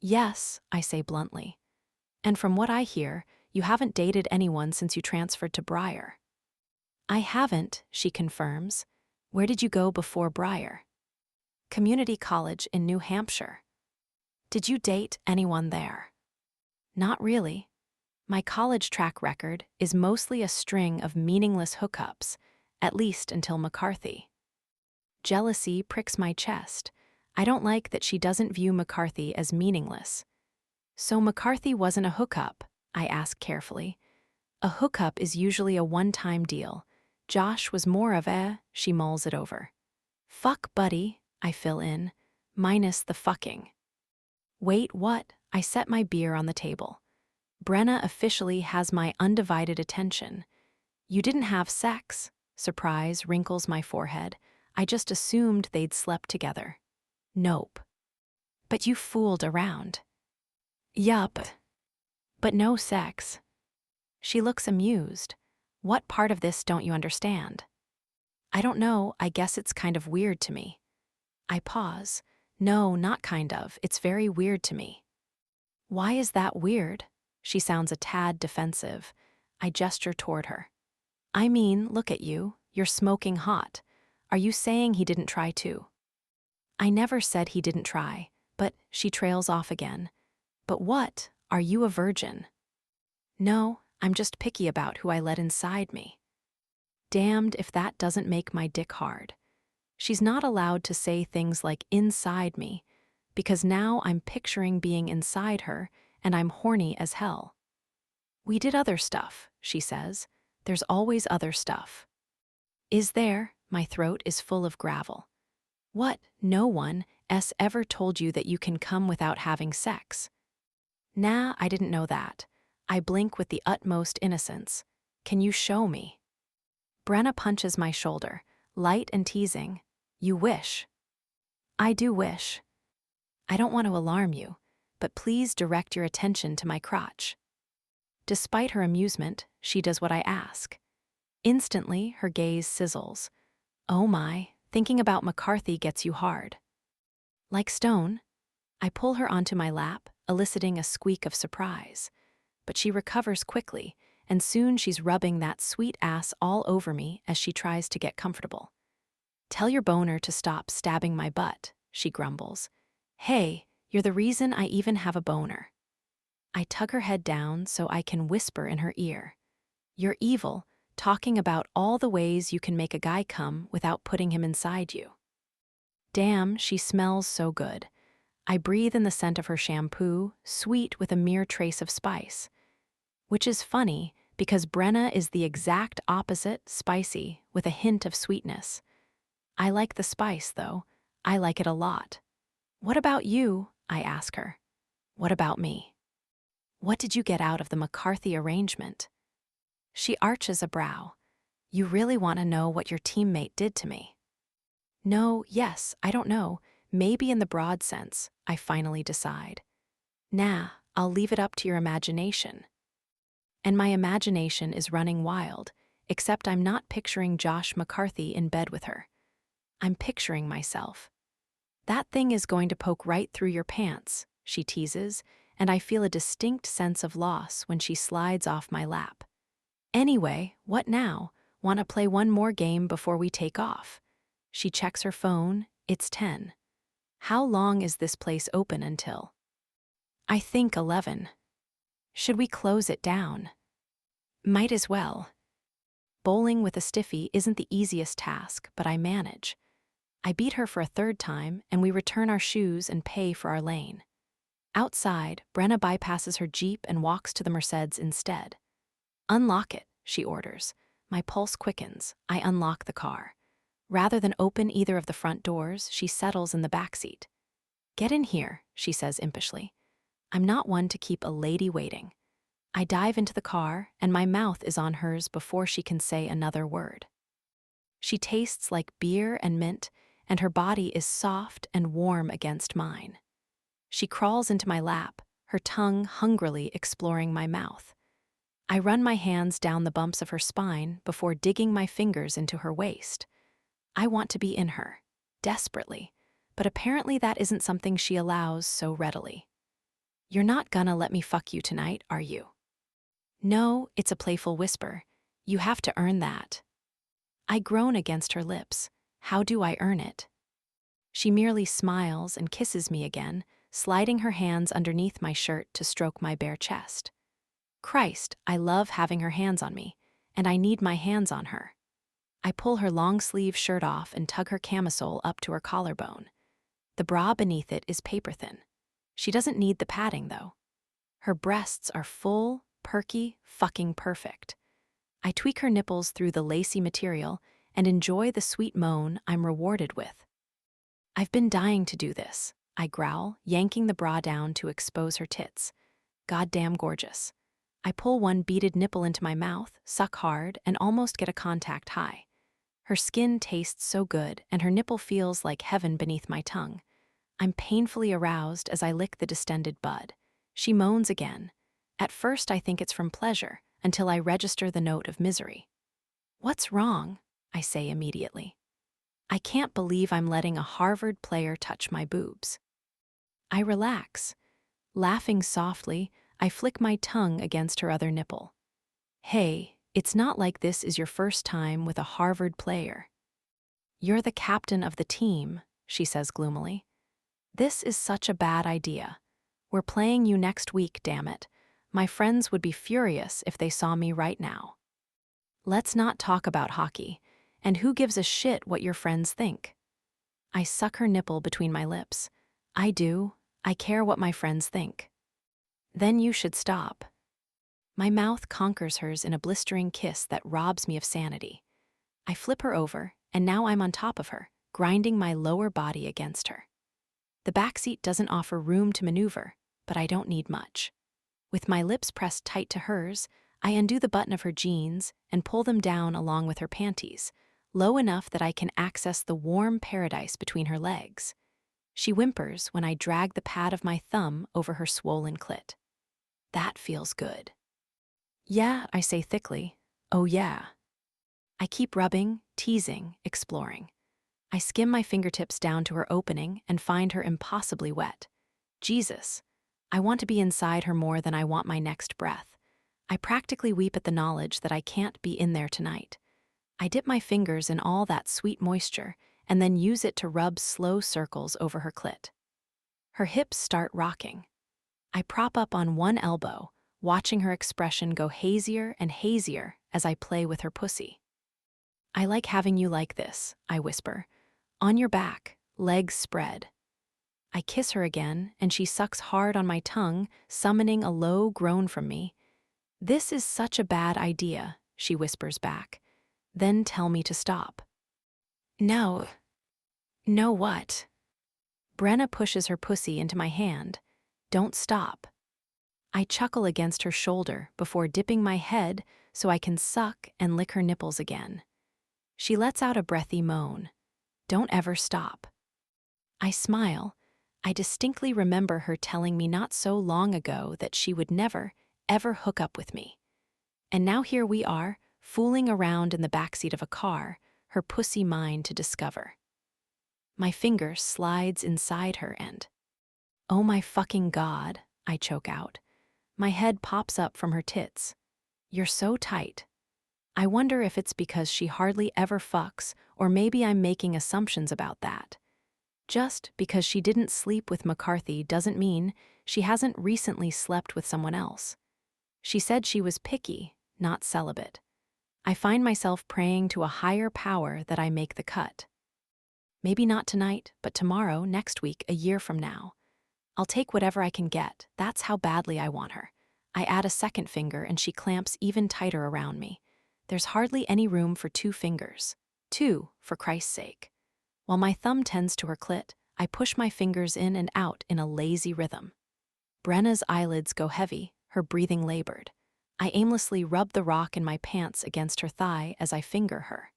"Yes," I say bluntly. "And from what I hear, you haven't dated anyone since you transferred to Briar." "I haven't," she confirms. "Where did you go before Briar?" "Community college in New Hampshire." "Did you date anyone there?" "Not really. My college track record is mostly a string of meaningless hookups, at least until McCarthy." Jealousy pricks my chest. I don't like that she doesn't view McCarthy as meaningless. "So McCarthy wasn't a hookup?" I ask carefully. "A hookup is usually a one-time deal. Josh was more of a," she mulls it over. "Fuck buddy," I fill in, minus the fucking. "Wait, what?" I set my beer on the table. Brenna officially has my undivided attention. "You didn't have sex?" Surprise wrinkles my forehead. I just assumed they'd slept together. Nope. But you fooled around. Yup. But no sex. She looks amused. What part of this don't you understand? I don't know, I guess it's kind of weird to me. I pause. No, not kind of, it's very weird to me. Why is that weird? She sounds a tad defensive. I gesture toward her. I mean, look at you, you're smoking hot. Are you saying he didn't try too? I never said he didn't try, but she trails off again. But what? Are you a virgin? No, I'm just picky about who I let inside me. Damned if that doesn't make my dick hard. She's not allowed to say things like inside me, because now I'm picturing being inside her and I'm horny as hell. We did other stuff, she says. There's always other stuff. Is there? My throat is full of gravel. What? No one ever told you that you can come without having sex. Nah, I didn't know that. I blink with the utmost innocence. Can you show me? Brenna punches my shoulder, light and teasing. You wish. I do wish. I don't want to alarm you, but please direct your attention to my crotch. Despite her amusement, she does what I ask. Instantly, her gaze sizzles. Oh my, thinking about McCarthy gets you hard. Like stone, I pull her onto my lap, eliciting a squeak of surprise. But she recovers quickly, and soon she's rubbing that sweet ass all over me as she tries to get comfortable. Tell your boner to stop stabbing my butt, she grumbles. Hey, you're the reason I even have a boner. I tug her head down so I can whisper in her ear. You're evil, talking about all the ways you can make a guy come without putting him inside you. Damn, she smells so good. I breathe in the scent of her shampoo, sweet with a mere trace of spice. Which is funny, because Brenna is the exact opposite, spicy, with a hint of sweetness. I like the spice, though. I like it a lot. What about you? I ask her. What about me? What did you get out of the McCarthy arrangement? She arches a brow. You really want to know what your teammate did to me? No, yes, I don't know. Maybe in the broad sense, I finally decide. Nah, I'll leave it up to your imagination. And my imagination is running wild, except I'm not picturing Josh McCarthy in bed with her. I'm picturing myself. That thing is going to poke right through your pants, she teases, and I feel a distinct sense of loss when she slides off my lap. Anyway, what now? Want to play one more game before we take off? She checks her phone. It's 10. How long is this place open until? I think 11. Should we close it down? Might as well. Bowling with a stiffy isn't the easiest task, but I manage. I beat her for a third time, and we return our shoes and pay for our lane. Outside, Brenna bypasses her Jeep and walks to the Mercedes instead. Unlock it, she orders. My pulse quickens. I unlock the car. Rather than open either of the front doors, she settles in the backseat. Get in here, she says impishly. I'm not one to keep a lady waiting. I dive into the car, and my mouth is on hers before she can say another word. She tastes like beer and mint, and her body is soft and warm against mine. She crawls into my lap, her tongue hungrily exploring my mouth. I run my hands down the bumps of her spine before digging my fingers into her waist. I want to be in her, desperately, but apparently that isn't something she allows so readily. You're not gonna let me fuck you tonight, are you? No, it's a playful whisper. You have to earn that. I groan against her lips. How do I earn it? She merely smiles and kisses me again, sliding her hands underneath my shirt to stroke my bare chest. Christ, I love having her hands on me, and I need my hands on her. I pull her long-sleeve shirt off and tug her camisole up to her collarbone. The bra beneath it is paper-thin. She doesn't need the padding, though. Her breasts are full, perky, fucking perfect. I tweak her nipples through the lacy material and enjoy the sweet moan I'm rewarded with. I've been dying to do this, I growl, yanking the bra down to expose her tits. Goddamn gorgeous. I pull one beaded nipple into my mouth, suck hard, and almost get a contact high. Her skin tastes so good, and her nipple feels like heaven beneath my tongue. I'm painfully aroused as I lick the distended bud. She moans again. At first, I think it's from pleasure, until I register the note of misery. "What's wrong?" I say immediately. I can't believe I'm letting a Harvard player touch my boobs. I relax. Laughing softly, I flick my tongue against her other nipple. "Hey, it's not like this is your first time with a Harvard player." "You're the captain of the team," she says gloomily. "This is such a bad idea. We're playing you next week, damn it. My friends would be furious if they saw me right now." "Let's not talk about hockey. And who gives a shit what your friends think?" I suck her nipple between my lips. "I do. I care what my friends think." "Then you should stop." My mouth conquers hers in a blistering kiss that robs me of sanity. I flip her over, and now I'm on top of her, grinding my lower body against her. The backseat doesn't offer room to maneuver, but I don't need much. With my lips pressed tight to hers, I undo the button of her jeans and pull them down along with her panties, low enough that I can access the warm paradise between her legs. She whimpers when I drag the pad of my thumb over her swollen clit. "That feels good." "Yeah," I say thickly. "Oh yeah." I keep rubbing, teasing, exploring. I skim my fingertips down to her opening and find her impossibly wet. Jesus, I want to be inside her more than I want my next breath. I practically weep at the knowledge that I can't be in there tonight. I dip my fingers in all that sweet moisture and then use it to rub slow circles over her clit. Her hips start rocking. I prop up on one elbow, watching her expression go hazier and hazier as I play with her pussy. "I like having you like this," I whisper. "On your back, legs spread." I kiss her again, and she sucks hard on my tongue, summoning a low groan from me. "This is such a bad idea," she whispers back. "Then tell me to stop." "No." "No what?" Brenna pushes her pussy into my hand. "Don't stop." I chuckle against her shoulder before dipping my head so I can suck and lick her nipples again. She lets out a breathy moan. "Don't ever stop." I smile. I distinctly remember her telling me not so long ago that she would never, ever hook up with me. And now here we are, fooling around in the backseat of a car, her pussy mine to discover. My finger slides inside her and, "Oh my fucking God," I choke out. My head pops up from her tits. "You're so tight." I wonder if it's because she hardly ever fucks, or maybe I'm making assumptions about that. Just because she didn't sleep with McCarthy doesn't mean she hasn't recently slept with someone else. She said she was picky, not celibate. I find myself praying to a higher power that I make the cut. Maybe not tonight, but tomorrow, next week, a year from now. I'll take whatever I can get. That's how badly I want her. I add a second finger and she clamps even tighter around me. There's hardly any room for 2 fingers. 2, for Christ's sake. While my thumb tends to her clit, I push my fingers in and out in a lazy rhythm. Brenna's eyelids go heavy, her breathing labored. I aimlessly rub the rock in my pants against her thigh as I finger her.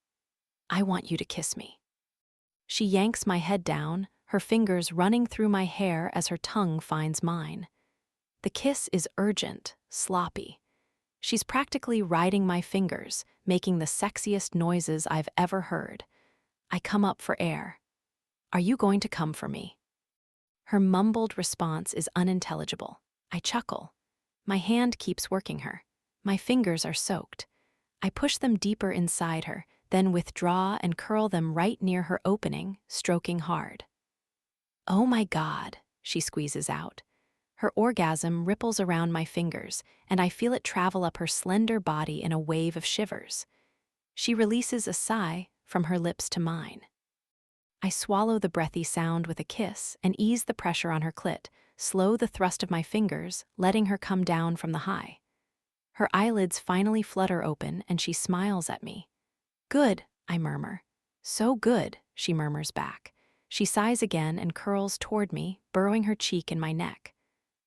"I want you to kiss me." She yanks my head down, her fingers running through my hair as her tongue finds mine. The kiss is urgent, sloppy. She's practically riding my fingers, making the sexiest noises I've ever heard. I come up for air. "Are you going to come for me?" Her mumbled response is unintelligible. I chuckle. My hand keeps working her. My fingers are soaked. I push them deeper inside her, then withdraw and curl them right near her opening, stroking hard. "Oh my God," she squeezes out. Her orgasm ripples around my fingers, and I feel it travel up her slender body in a wave of shivers. She releases a sigh from her lips to mine. I swallow the breathy sound with a kiss and ease the pressure on her clit, slow the thrust of my fingers, letting her come down from the high. Her eyelids finally flutter open and she smiles at me. "Good," I murmur. "So good," she murmurs back. She sighs again and curls toward me, burrowing her cheek in my neck.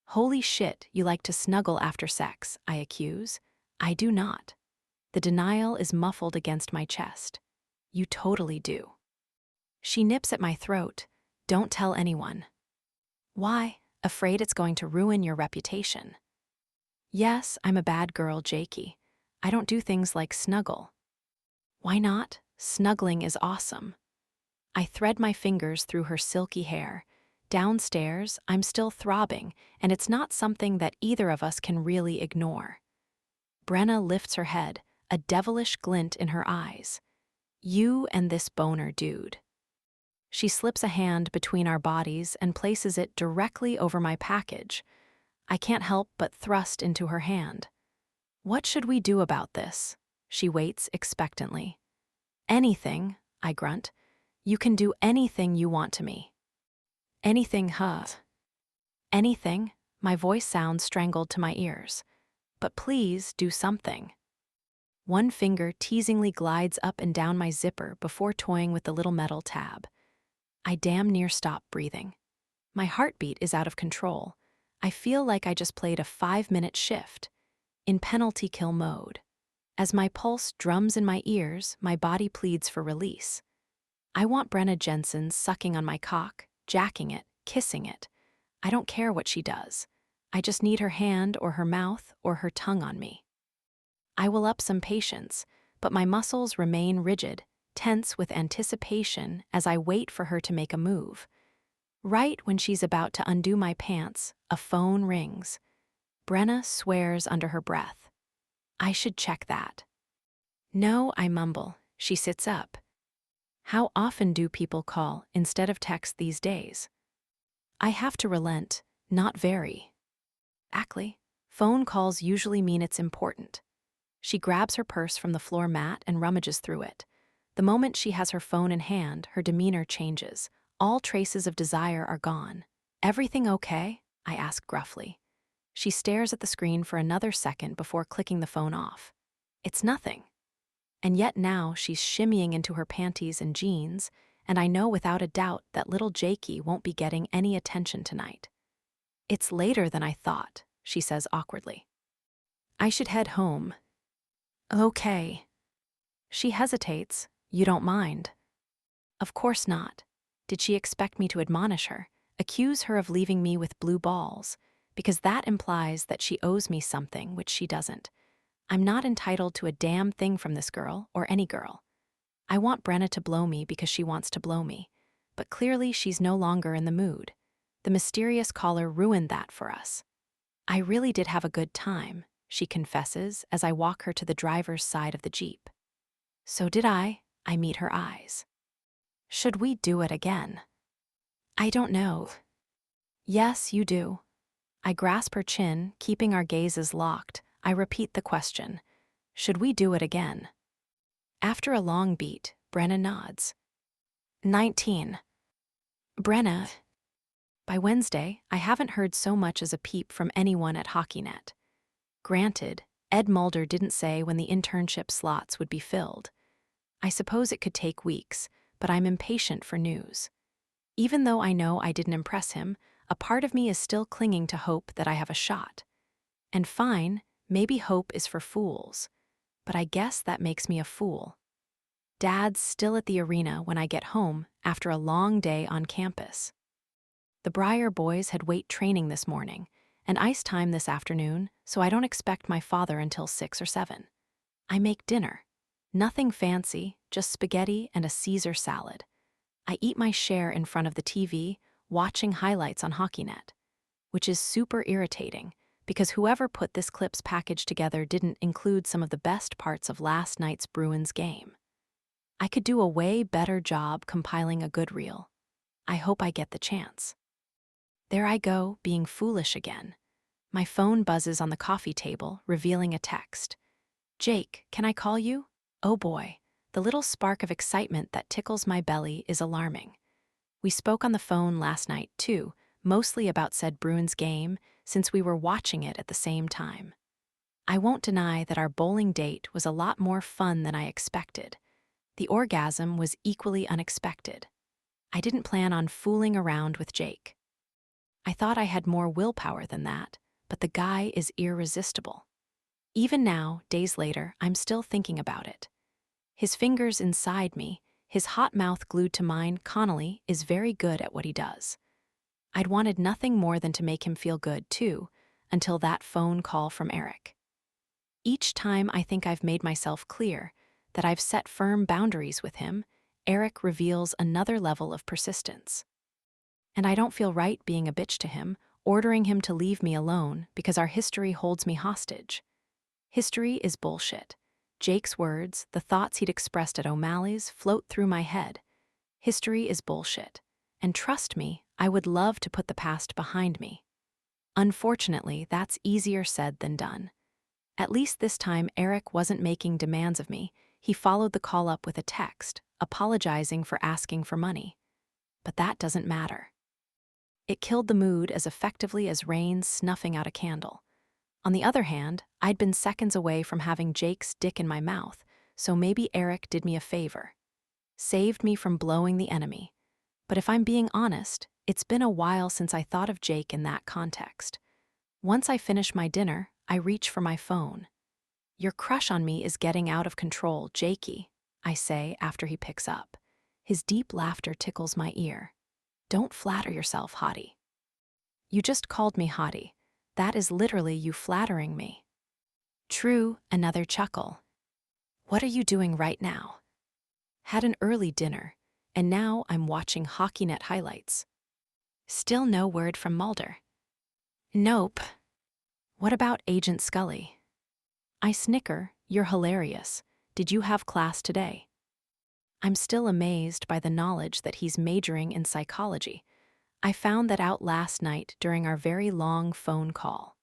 "Holy shit, you like to snuggle after sex," I accuse. I do not. The denial is muffled against my chest. You totally do. She nips at my throat. Don't tell anyone. Why? Afraid it's going to ruin your reputation. Yes, I'm a bad girl, Jakey. I don't do things like snuggle. Why not? Snuggling is awesome. I thread my fingers through her silky hair. Downstairs, I'm still throbbing, and it's not something that either of us can really ignore. Brenna lifts her head, a devilish glint in her eyes. You and this boner dude. She slips a hand between our bodies and places it directly over my package. I can't help but thrust into her hand. What should we do about this? She waits expectantly. Anything, I grunt. You can do anything you want to me. Anything, huh? Anything? My voice sounds strangled to my ears. But please do something. One finger teasingly glides up and down my zipper before toying with the little metal tab. I damn near stop breathing. My heartbeat is out of control. I feel like I just played a 5-minute shift, in penalty kill mode. As my pulse drums in my ears, my body pleads for release. I want Brenna Jensen sucking on my cock, jacking it, kissing it. I don't care what she does. I just need her hand or her mouth or her tongue on me. I will up some patience, but my muscles remain rigid, tense with anticipation as I wait for her to make a move. Right when she's about to undo my pants, a phone rings. Brenna swears under her breath. I should check that. No, I mumble. She sits up. How often do people call instead of text these days? I have to relent, not very. Exactly. Phone calls usually mean it's important. She grabs her purse from the floor mat and rummages through it. The moment she has her phone in hand, her demeanor changes. All traces of desire are gone. Everything okay? I ask gruffly. She stares at the screen for another second before clicking the phone off. It's nothing. And yet now she's shimmying into her panties and jeans, and I know without a doubt that little Jakey won't be getting any attention tonight. It's later than I thought, she says awkwardly. I should head home. Okay. She hesitates. You don't mind? Of course not. Did she expect me to admonish her, accuse her of leaving me with blue balls? Because that implies that she owes me something, which she doesn't. I'm not entitled to a damn thing from this girl, or any girl. I want Brenna to blow me because she wants to blow me, but clearly she's no longer in the mood. The mysterious caller ruined that for us. I really did have a good time, she confesses as I walk her to the driver's side of the Jeep. So did I meet her eyes. Should we do it again? I don't know. Yes, you do. I grasp her chin, keeping our gazes locked. I repeat the question. Should we do it again? After a long beat, Brenna nods. 19. Brenna. By Wednesday, I haven't heard so much as a peep from anyone at HockeyNet. Granted, Ed Mulder didn't say when the internship slots would be filled. I suppose it could take weeks, but I'm impatient for news. Even though I know I didn't impress him, a part of me is still clinging to hope that I have a shot. And fine, maybe hope is for fools, but I guess that makes me a fool. Dad's still at the arena when I get home after a long day on campus. The Briar boys had weight training this morning and ice time this afternoon, so I don't expect my father until 6 or 7. I make dinner. Nothing fancy, just spaghetti and a Caesar salad. I eat my share in front of the TV, watching highlights on HockeyNet, which is super irritating because whoever put this clips package together didn't include some of the best parts of last night's Bruins game. I could do a way better job compiling a good reel. I hope I get the chance. There I go, being foolish again. My phone buzzes on the coffee table, revealing a text. Jake, can I call you? Oh boy, the little spark of excitement that tickles my belly is alarming. We spoke on the phone last night, too, mostly about said Bruins game, since we were watching it at the same time. I won't deny that our bowling date was a lot more fun than I expected. The orgasm was equally unexpected. I didn't plan on fooling around with Jake. I thought I had more willpower than that, but the guy is irresistible. Even now, days later, I'm still thinking about it. his fingers inside me, his hot mouth glued to mine. Connolly is very good at what he does. I'd wanted nothing more than to make him feel good, too, until that phone call from Eric. Each time I think I've made myself clear that I've set firm boundaries with him, Eric reveals another level of persistence. And I don't feel right being a bitch to him, ordering him to leave me alone because our history holds me hostage. History is bullshit. Jake's words, the thoughts he'd expressed at O'Malley's, float through my head. History is bullshit. And trust me, I would love to put the past behind me. Unfortunately, that's easier said than done. At least this time, Eric wasn't making demands of me. He followed the call up with a text, apologizing for asking for money. But that doesn't matter. It killed the mood as effectively as rain snuffing out a candle. On the other hand, I'd been seconds away from having Jake's dick in my mouth, so maybe Eric did me a favor. Saved me from blowing the enemy. But if I'm being honest, it's been a while since I thought of Jake in that context. Once I finish my dinner, I reach for my phone. "Your crush on me is getting out of control, Jakey," I say after he picks up. His deep laughter tickles my ear. "Don't flatter yourself, hottie." "You just called me hottie. That is literally you flattering me." "True," another chuckle. "What are you doing right now?" "Had an early dinner, and now I'm watching HockeyNet highlights." "Still no word from Mulder?" "Nope." "What about Agent Scully?" I snicker. "You're hilarious. Did you have class today?" I'm still amazed by the knowledge that he's majoring in psychology. I found that out last night during our very long phone call.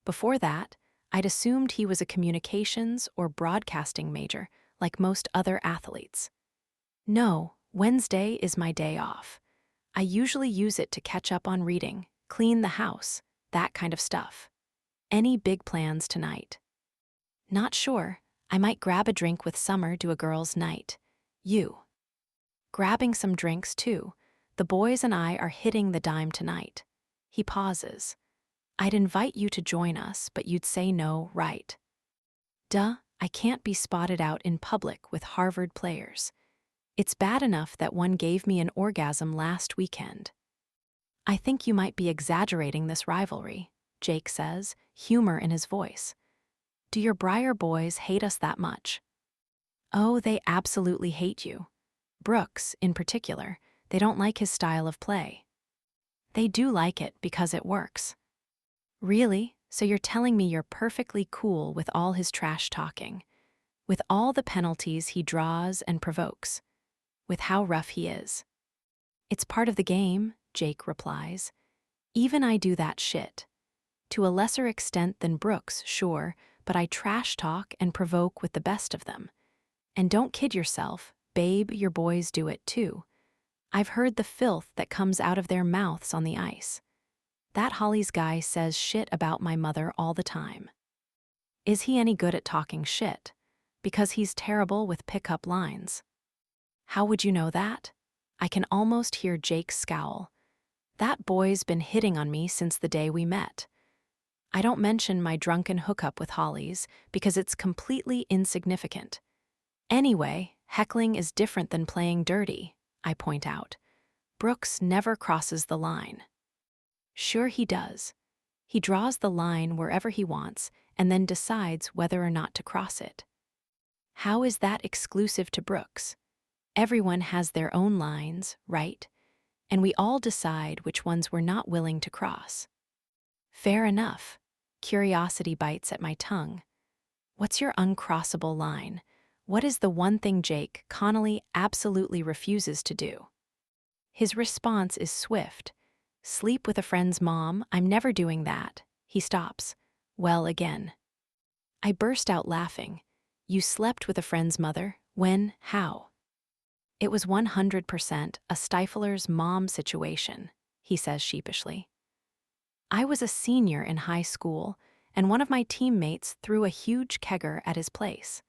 Before that, I'd assumed he was a communications or broadcasting major, like most other athletes. No, Wednesday is my day off. I usually use it to catch up on reading, clean the house, that kind of stuff. Any big plans tonight? Not sure. I might grab a drink with Summer, do a girls' night. You? Grabbing some drinks, too. The boys and I are hitting the dime tonight. He pauses. I'd invite you to join us, but you'd say no, right? Duh, I can't be spotted out in public with Harvard players. It's bad enough that one gave me an orgasm last weekend. I think you might be exaggerating this rivalry, Jake says, humor in his voice. Do your Briar boys hate us that much? Oh, they absolutely hate you. Brooks, in particular. They don't like his style of play. They do like it because it works. Really? So you're telling me you're perfectly cool with all his trash talking, with all the penalties he draws and provokes, with how rough he is? It's part of the game, Jake replies. Even I do that shit. To a lesser extent than Brooks, sure, but I trash talk and provoke with the best of them. And don't kid yourself, babe, your boys do it too. I've heard the filth that comes out of their mouths on the ice. That Holly's guy says shit about my mother all the time. Is he any good at talking shit? Because he's terrible with pickup lines. How would you know that? I can almost hear Jake scowl. That boy's been hitting on me since the day we met. I don't mention my drunken hookup with Holly's because it's completely insignificant. Anyway, heckling is different than playing dirty, I point out. Brooks never crosses the line. Sure he does. He draws the line wherever he wants and then decides whether or not to cross it. How is that exclusive to Brooks? Everyone has their own lines, right? And we all decide which ones we're not willing to cross. Fair enough. Curiosity bites at my tongue. What's your uncrossable line? What is the one thing Jake Connolly absolutely refuses to do? His response is swift. Sleep with a friend's mom, I'm never doing that. He stops. Well, again. I burst out laughing. You slept with a friend's mother? When? How? It was 100% a stifler's mom situation, he says sheepishly. I was a senior in high school, and one of my teammates threw a huge kegger at his place.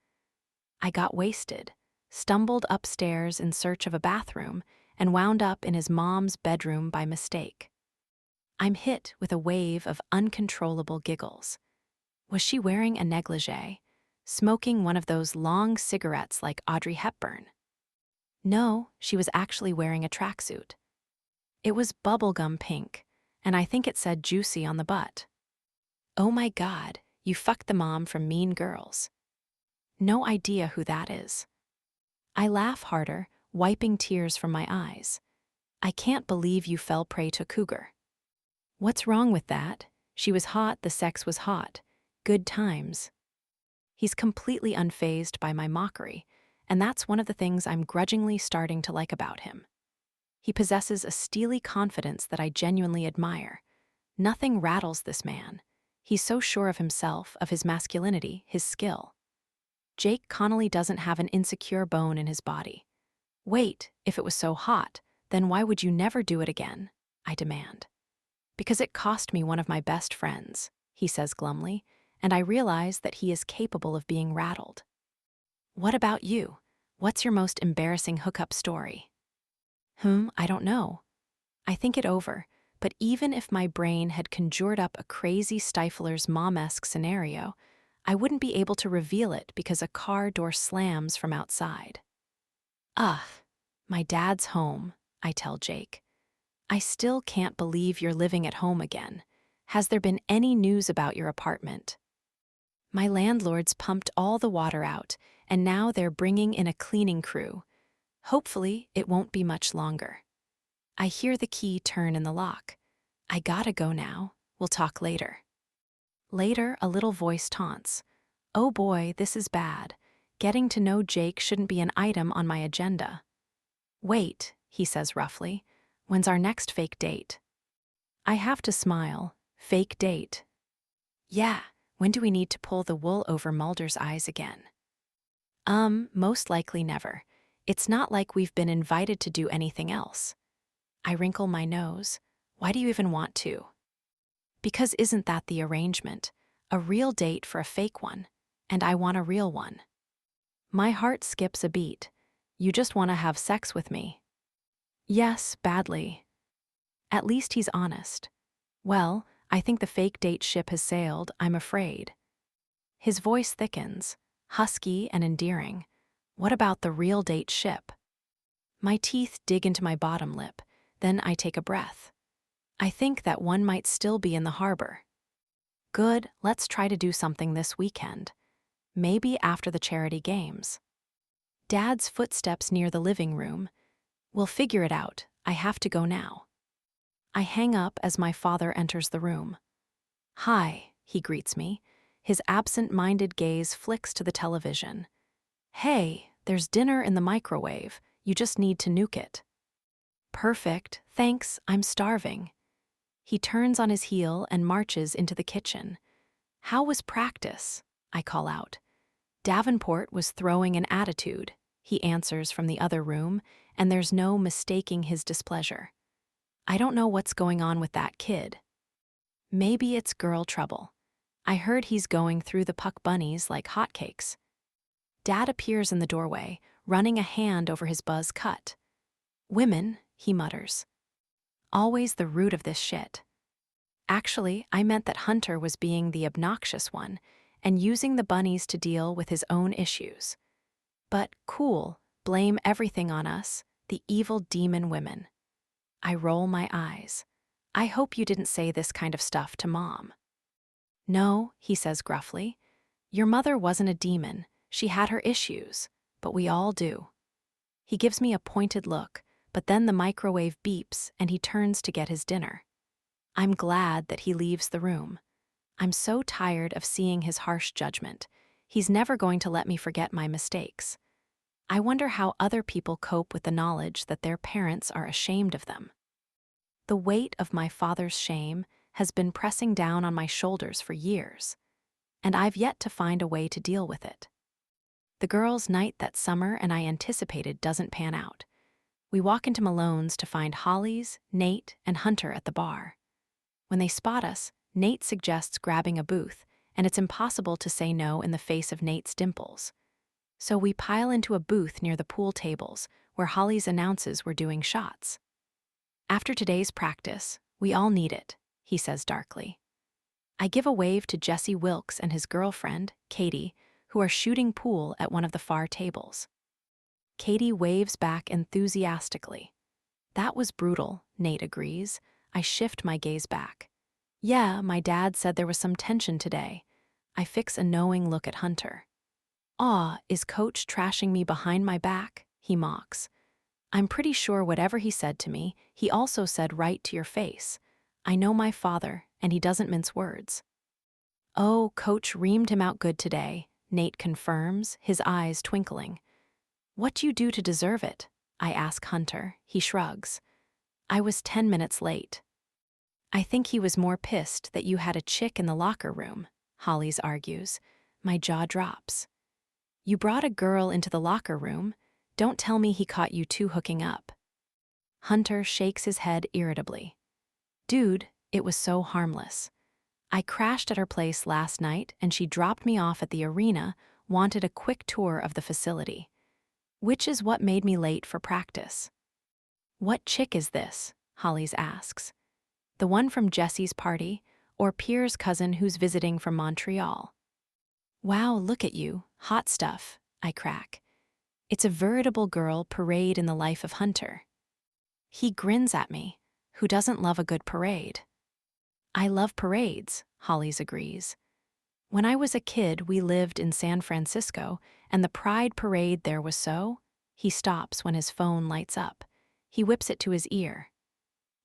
I got wasted, stumbled upstairs in search of a bathroom, and wound up in his mom's bedroom by mistake. I'm hit with a wave of uncontrollable giggles. Was she wearing a negligee? smoking one of those long cigarettes like Audrey Hepburn. No, she was actually wearing a tracksuit. It was bubblegum pink, and I think it said juicy on the butt. Oh my God, you fucked the mom from Mean Girls. No idea who that is. I laugh harder, wiping tears from my eyes. I can't believe you fell prey to cougar. What's wrong with that? She was hot, the sex was hot. Good times. He's completely unfazed by my mockery, and that's one of the things I'm grudgingly starting to like about him. He possesses a steely confidence that I genuinely admire. Nothing rattles this man. He's so sure of himself, of his masculinity, his skill. Jake Connolly doesn't have an insecure bone in his body. Wait, if it was so hot, then why would you never do it again? I demand. Because it cost me one of my best friends, he says glumly, and I realize that he is capable of being rattled. What about you? What's your most embarrassing hookup story? I don't know. I think it over, but even if my brain had conjured up a crazy Stifler's mom-esque scenario, I wouldn't be able to reveal it because a car door slams from outside. Ugh, my dad's home, I tell Jake. I still can't believe you're living at home again. Has there been any news about your apartment? My landlords pumped all the water out, and now they're bringing in a cleaning crew. Hopefully, it won't be much longer. I hear the key turn in the lock. I gotta go now. We'll talk later. Later, a little voice taunts. Oh boy, this is bad. Getting to know Jake shouldn't be an item on my agenda. Wait, he says roughly. When's our next fake date? I have to smile. Fake date. Yeah, when do we need to pull the wool over Mulder's eyes again? Most likely never. It's not like we've been invited to do anything else. I wrinkle my nose. Why do you even want to? Because isn't that the arrangement? A real date for a fake one, and I want a real one. My heart skips a beat. You just want to have sex with me. Yes, badly. At least he's honest. Well, I think the fake date ship has sailed, I'm afraid. His voice thickens, husky and endearing. What about the real date ship? My teeth dig into my bottom lip, then I take a breath. I think that one might still be in the harbor. Good, let's try to do something this weekend. Maybe after the charity games. Dad's footsteps near the living room. We'll figure it out. I have to go now. I hang up as my father enters the room. Hi, he greets me. His absent-minded gaze flicks to the television. Hey, there's dinner in the microwave. You just need to nuke it. Perfect, thanks, I'm starving. He turns on his heel and marches into the kitchen. How was practice? I call out. Davenport was throwing an attitude, he answers from the other room, and there's no mistaking his displeasure. I don't know what's going on with that kid. Maybe it's girl trouble. I heard he's going through the puck bunnies like hotcakes. Dad appears in the doorway, running a hand over his buzz cut. Women, he mutters. Always the root of this shit. Actually, I meant that Hunter was being the obnoxious one and using the bunnies to deal with his own issues. But cool, blame everything on us, the evil demon women. I roll my eyes. I hope you didn't say this kind of stuff to Mom. No, he says gruffly. Your mother wasn't a demon. She had her issues, but we all do. He gives me a pointed look, but then the microwave beeps and he turns to get his dinner. I'm glad that he leaves the room. I'm so tired of seeing his harsh judgment. He's never going to let me forget my mistakes. I wonder how other people cope with the knowledge that their parents are ashamed of them. The weight of my father's shame has been pressing down on my shoulders for years, and I've yet to find a way to deal with it. The girls' night that summer and I anticipated doesn't pan out. We walk into Malone's to find Holly's, Nate, and Hunter at the bar. When they spot us, Nate suggests grabbing a booth, and it's impossible to say no in the face of Nate's dimples. So we pile into a booth near the pool tables, where Holly's announces we're doing shots. After today's practice, we all need it, he says darkly. I give a wave to Jesse Wilkes and his girlfriend, Katie, who are shooting pool at one of the far tables. Katie waves back enthusiastically. That was brutal, Nate agrees. I shift my gaze back. Yeah, my dad said there was some tension today. I fix a knowing look at Hunter. Aw, is Coach trashing me behind my back? He mocks. I'm pretty sure whatever he said to me, he also said right to your face. I know my father, and he doesn't mince words. Oh, Coach reamed him out good today, Nate confirms, his eyes twinkling. What do you do to deserve it? I ask Hunter. He shrugs. I was 10 minutes late. I think he was more pissed that you had a chick in the locker room, Hollis argues. My jaw drops. You brought a girl into the locker room. Don't tell me he caught you two hooking up. Hunter shakes his head irritably. Dude, it was so harmless. I crashed at her place last night and she dropped me off at the arena, wanted a quick tour of the facility. Which is what made me late for practice. What chick is this? Hollis asks. The one from Jesse's party, or Pierre's cousin who's visiting from Montreal? Wow, look at you, hot stuff, I crack. It's a veritable girl parade in the life of Hunter. He grins at me. Who doesn't love a good parade? I love parades, Hollis agrees. When I was a kid, we lived in San Francisco, and the Pride Parade there was so. He stops when his phone lights up. He whips it to his ear.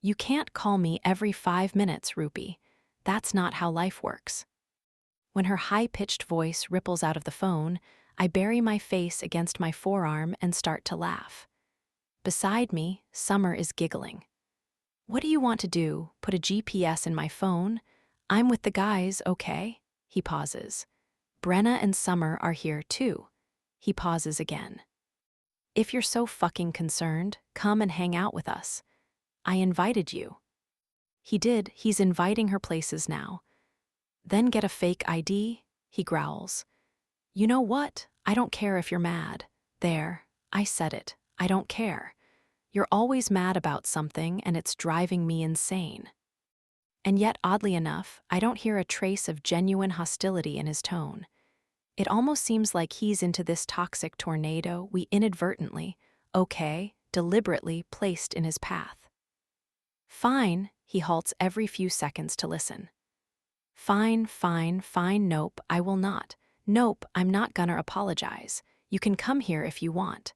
You can't call me every 5 minutes, Rupee. That's not how life works. When her high-pitched voice ripples out of the phone, I bury my face against my forearm and start to laugh. Beside me, Summer is giggling. What do you want to do? Put a GPS in my phone? I'm with the guys, okay? He pauses. Brenna and Summer are here too. He pauses again. If you're so fucking concerned, come and hang out with us. I invited you. He did. He's inviting her places now. Then get a fake ID? He growls. You know what? I don't care if you're mad. There, I said it. I don't care. You're always mad about something and it's driving me insane. And yet, oddly enough, I don't hear a trace of genuine hostility in his tone. It almost seems like he's into this toxic tornado we inadvertently, deliberately placed in his path. Fine, he halts every few seconds to listen. Fine, nope, I will not. Nope, I'm not gonna apologize. You can come here if you want.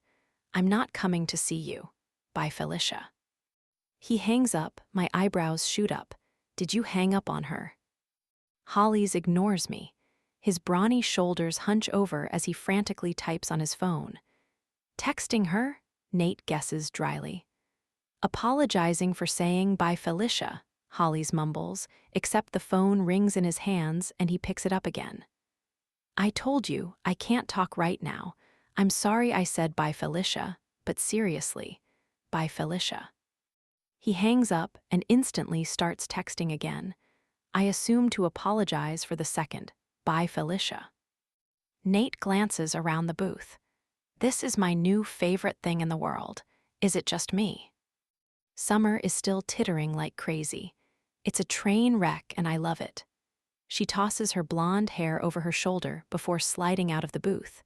I'm not coming to see you. Bye, Felicia. He hangs up, my eyebrows shoot up. Did you hang up on her? Hollis ignores me. His brawny shoulders hunch over as he frantically types on his phone. Texting her? Nate guesses dryly. Apologizing for saying bye, Felicia, Hollis mumbles, except the phone rings in his hands and he picks it up again. I told you, I can't talk right now. I'm sorry I said bye, Felicia, but seriously, bye, Felicia. He hangs up and instantly starts texting again. I assume to apologize for the second, bye, Felicia. Nate glances around the booth. This is my new favorite thing in the world. Is it just me? Summer is still tittering like crazy. It's a train wreck and I love it. She tosses her blonde hair over her shoulder before sliding out of the booth.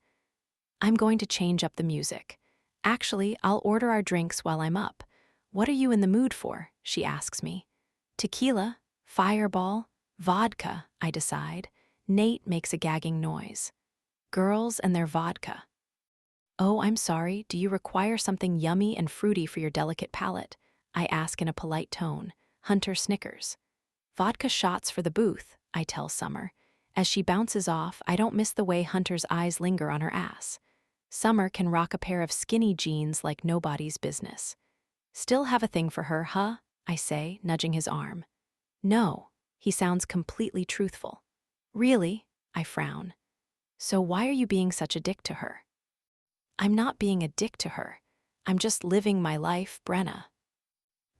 I'm going to change up the music. Actually, I'll order our drinks while I'm up. What are you in the mood for? She asks me. Tequila, fireball, vodka, I decide. Nate makes a gagging noise. Girls and their vodka. Oh, I'm sorry, do you require something yummy and fruity for your delicate palate? I ask in a polite tone. Hunter snickers. Vodka shots for the booth, I tell Summer. As she bounces off, I don't miss the way Hunter's eyes linger on her ass. Summer can rock a pair of skinny jeans like nobody's business. Still have a thing for her, huh? I say, nudging his arm. No, he sounds completely truthful. Really? I frown. So why are you being such a dick to her? I'm not being a dick to her. I'm just living my life, Brenna.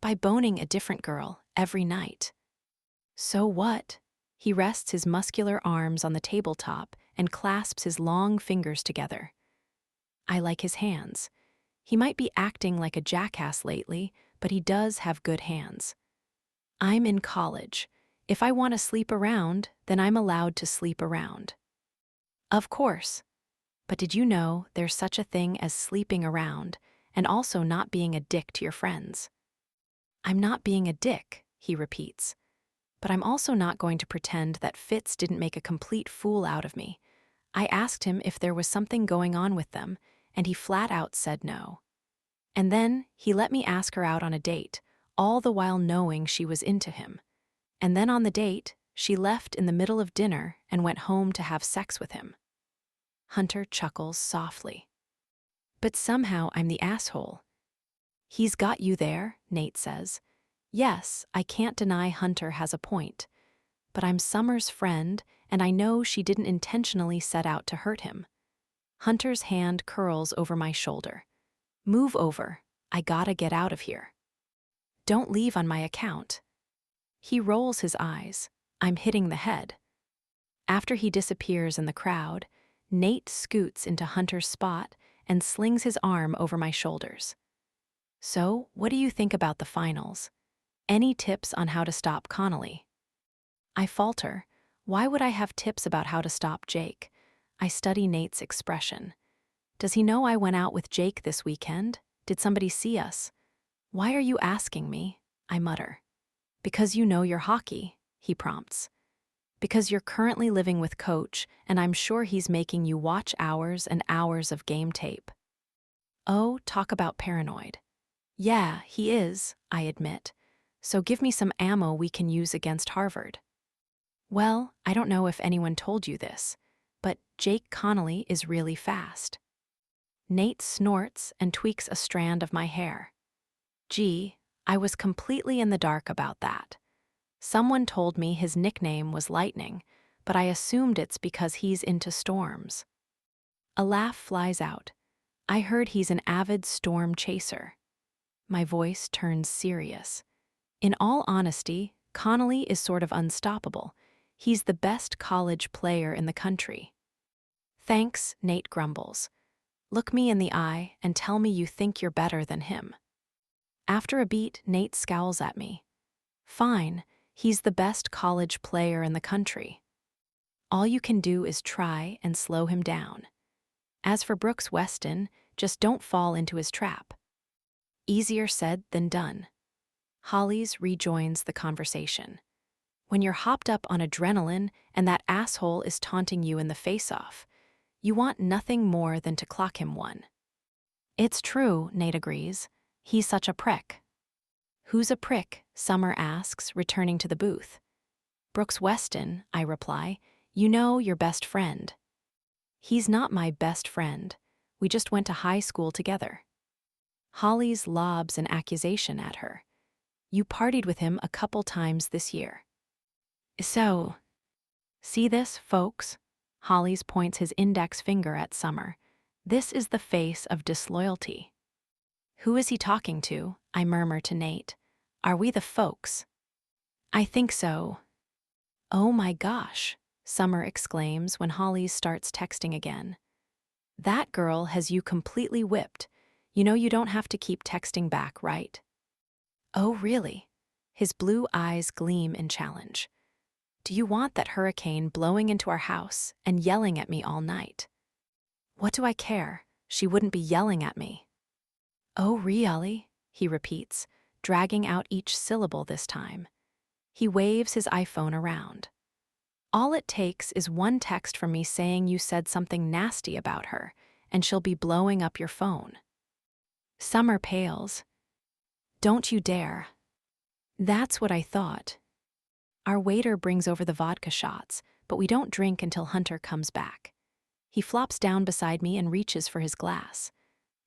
By boning a different girl every night. So what? He rests his muscular arms on the tabletop and clasps his long fingers together. I like his hands. He might be acting like a jackass lately, but he does have good hands. I'm in college. If I want to sleep around, then I'm allowed to sleep around. Of course. But did you know there's such a thing as sleeping around and also not being a dick to your friends? I'm not being a dick, he repeats. But I'm also not going to pretend that Fitz didn't make a complete fool out of me. I asked him if there was something going on with them, and he flat out said no. And then he let me ask her out on a date, all the while knowing she was into him. And then on the date, she left in the middle of dinner and went home to have sex with him. Hunter chuckles softly. But somehow I'm the asshole. He's got you there, Nate says. Yes, I can't deny Hunter has a point. But I'm Summer's friend, and I know she didn't intentionally set out to hurt him. Hunter's hand curls over my shoulder. Move over. I gotta get out of here. Don't leave on my account. He rolls his eyes. I'm hitting the head. After he disappears in the crowd, Nate scoots into Hunter's spot and slings his arm over my shoulders. So, what do you think about the finals? Any tips on how to stop Connolly? I falter. Why would I have tips about how to stop Jake? I study Nate's expression. Does he know I went out with Jake this weekend? Did somebody see us? Why are you asking me? I mutter. Because you know your hockey, he prompts. Because you're currently living with Coach, and I'm sure he's making you watch hours and hours of game tape. Oh, talk about paranoid. Yeah, he is, I admit. So give me some ammo we can use against Harvard. Well, I don't know if anyone told you this, but Jake Connolly is really fast. Nate snorts and tweaks a strand of my hair. Gee, I was completely in the dark about that. Someone told me his nickname was Lightning, but I assumed it's because he's into storms. A laugh flies out. I heard he's an avid storm chaser. My voice turns serious. In all honesty, Connolly is sort of unstoppable. He's the best college player in the country. Thanks, Nate grumbles. Look me in the eye and tell me you think you're better than him. After a beat, Nate scowls at me. Fine, he's the best college player in the country. All you can do is try and slow him down. As for Brooks Weston, just don't fall into his trap. Easier said than done. Hollis rejoins the conversation. When you're hopped up on adrenaline and that asshole is taunting you in the face-off, you want nothing more than to clock him one. It's true, Nate agrees. He's such a prick. Who's a prick? Summer asks, returning to the booth. Brooks Weston, I reply. You know, your best friend. He's not my best friend. We just went to high school together. Hollis lobs an accusation at her. You partied with him a couple times this year. So, see this, folks? Hollis points his index finger at Summer. This is the face of disloyalty. Who is he talking to? I murmur to Nate. Are we the folks? I think so. Oh my gosh, Summer exclaims when Hollis starts texting again. That girl has you completely whipped. You know you don't have to keep texting back, right? Oh, really? His blue eyes gleam in challenge. Do you want that hurricane blowing into our house and yelling at me all night? What do I care? She wouldn't be yelling at me. Oh, really? He repeats, dragging out each syllable this time. He waves his iPhone around. All it takes is one text from me saying you said something nasty about her, and she'll be blowing up your phone. Summer pales. Don't you dare. That's what I thought. Our waiter brings over the vodka shots, but we don't drink until Hunter comes back. He flops down beside me and reaches for his glass.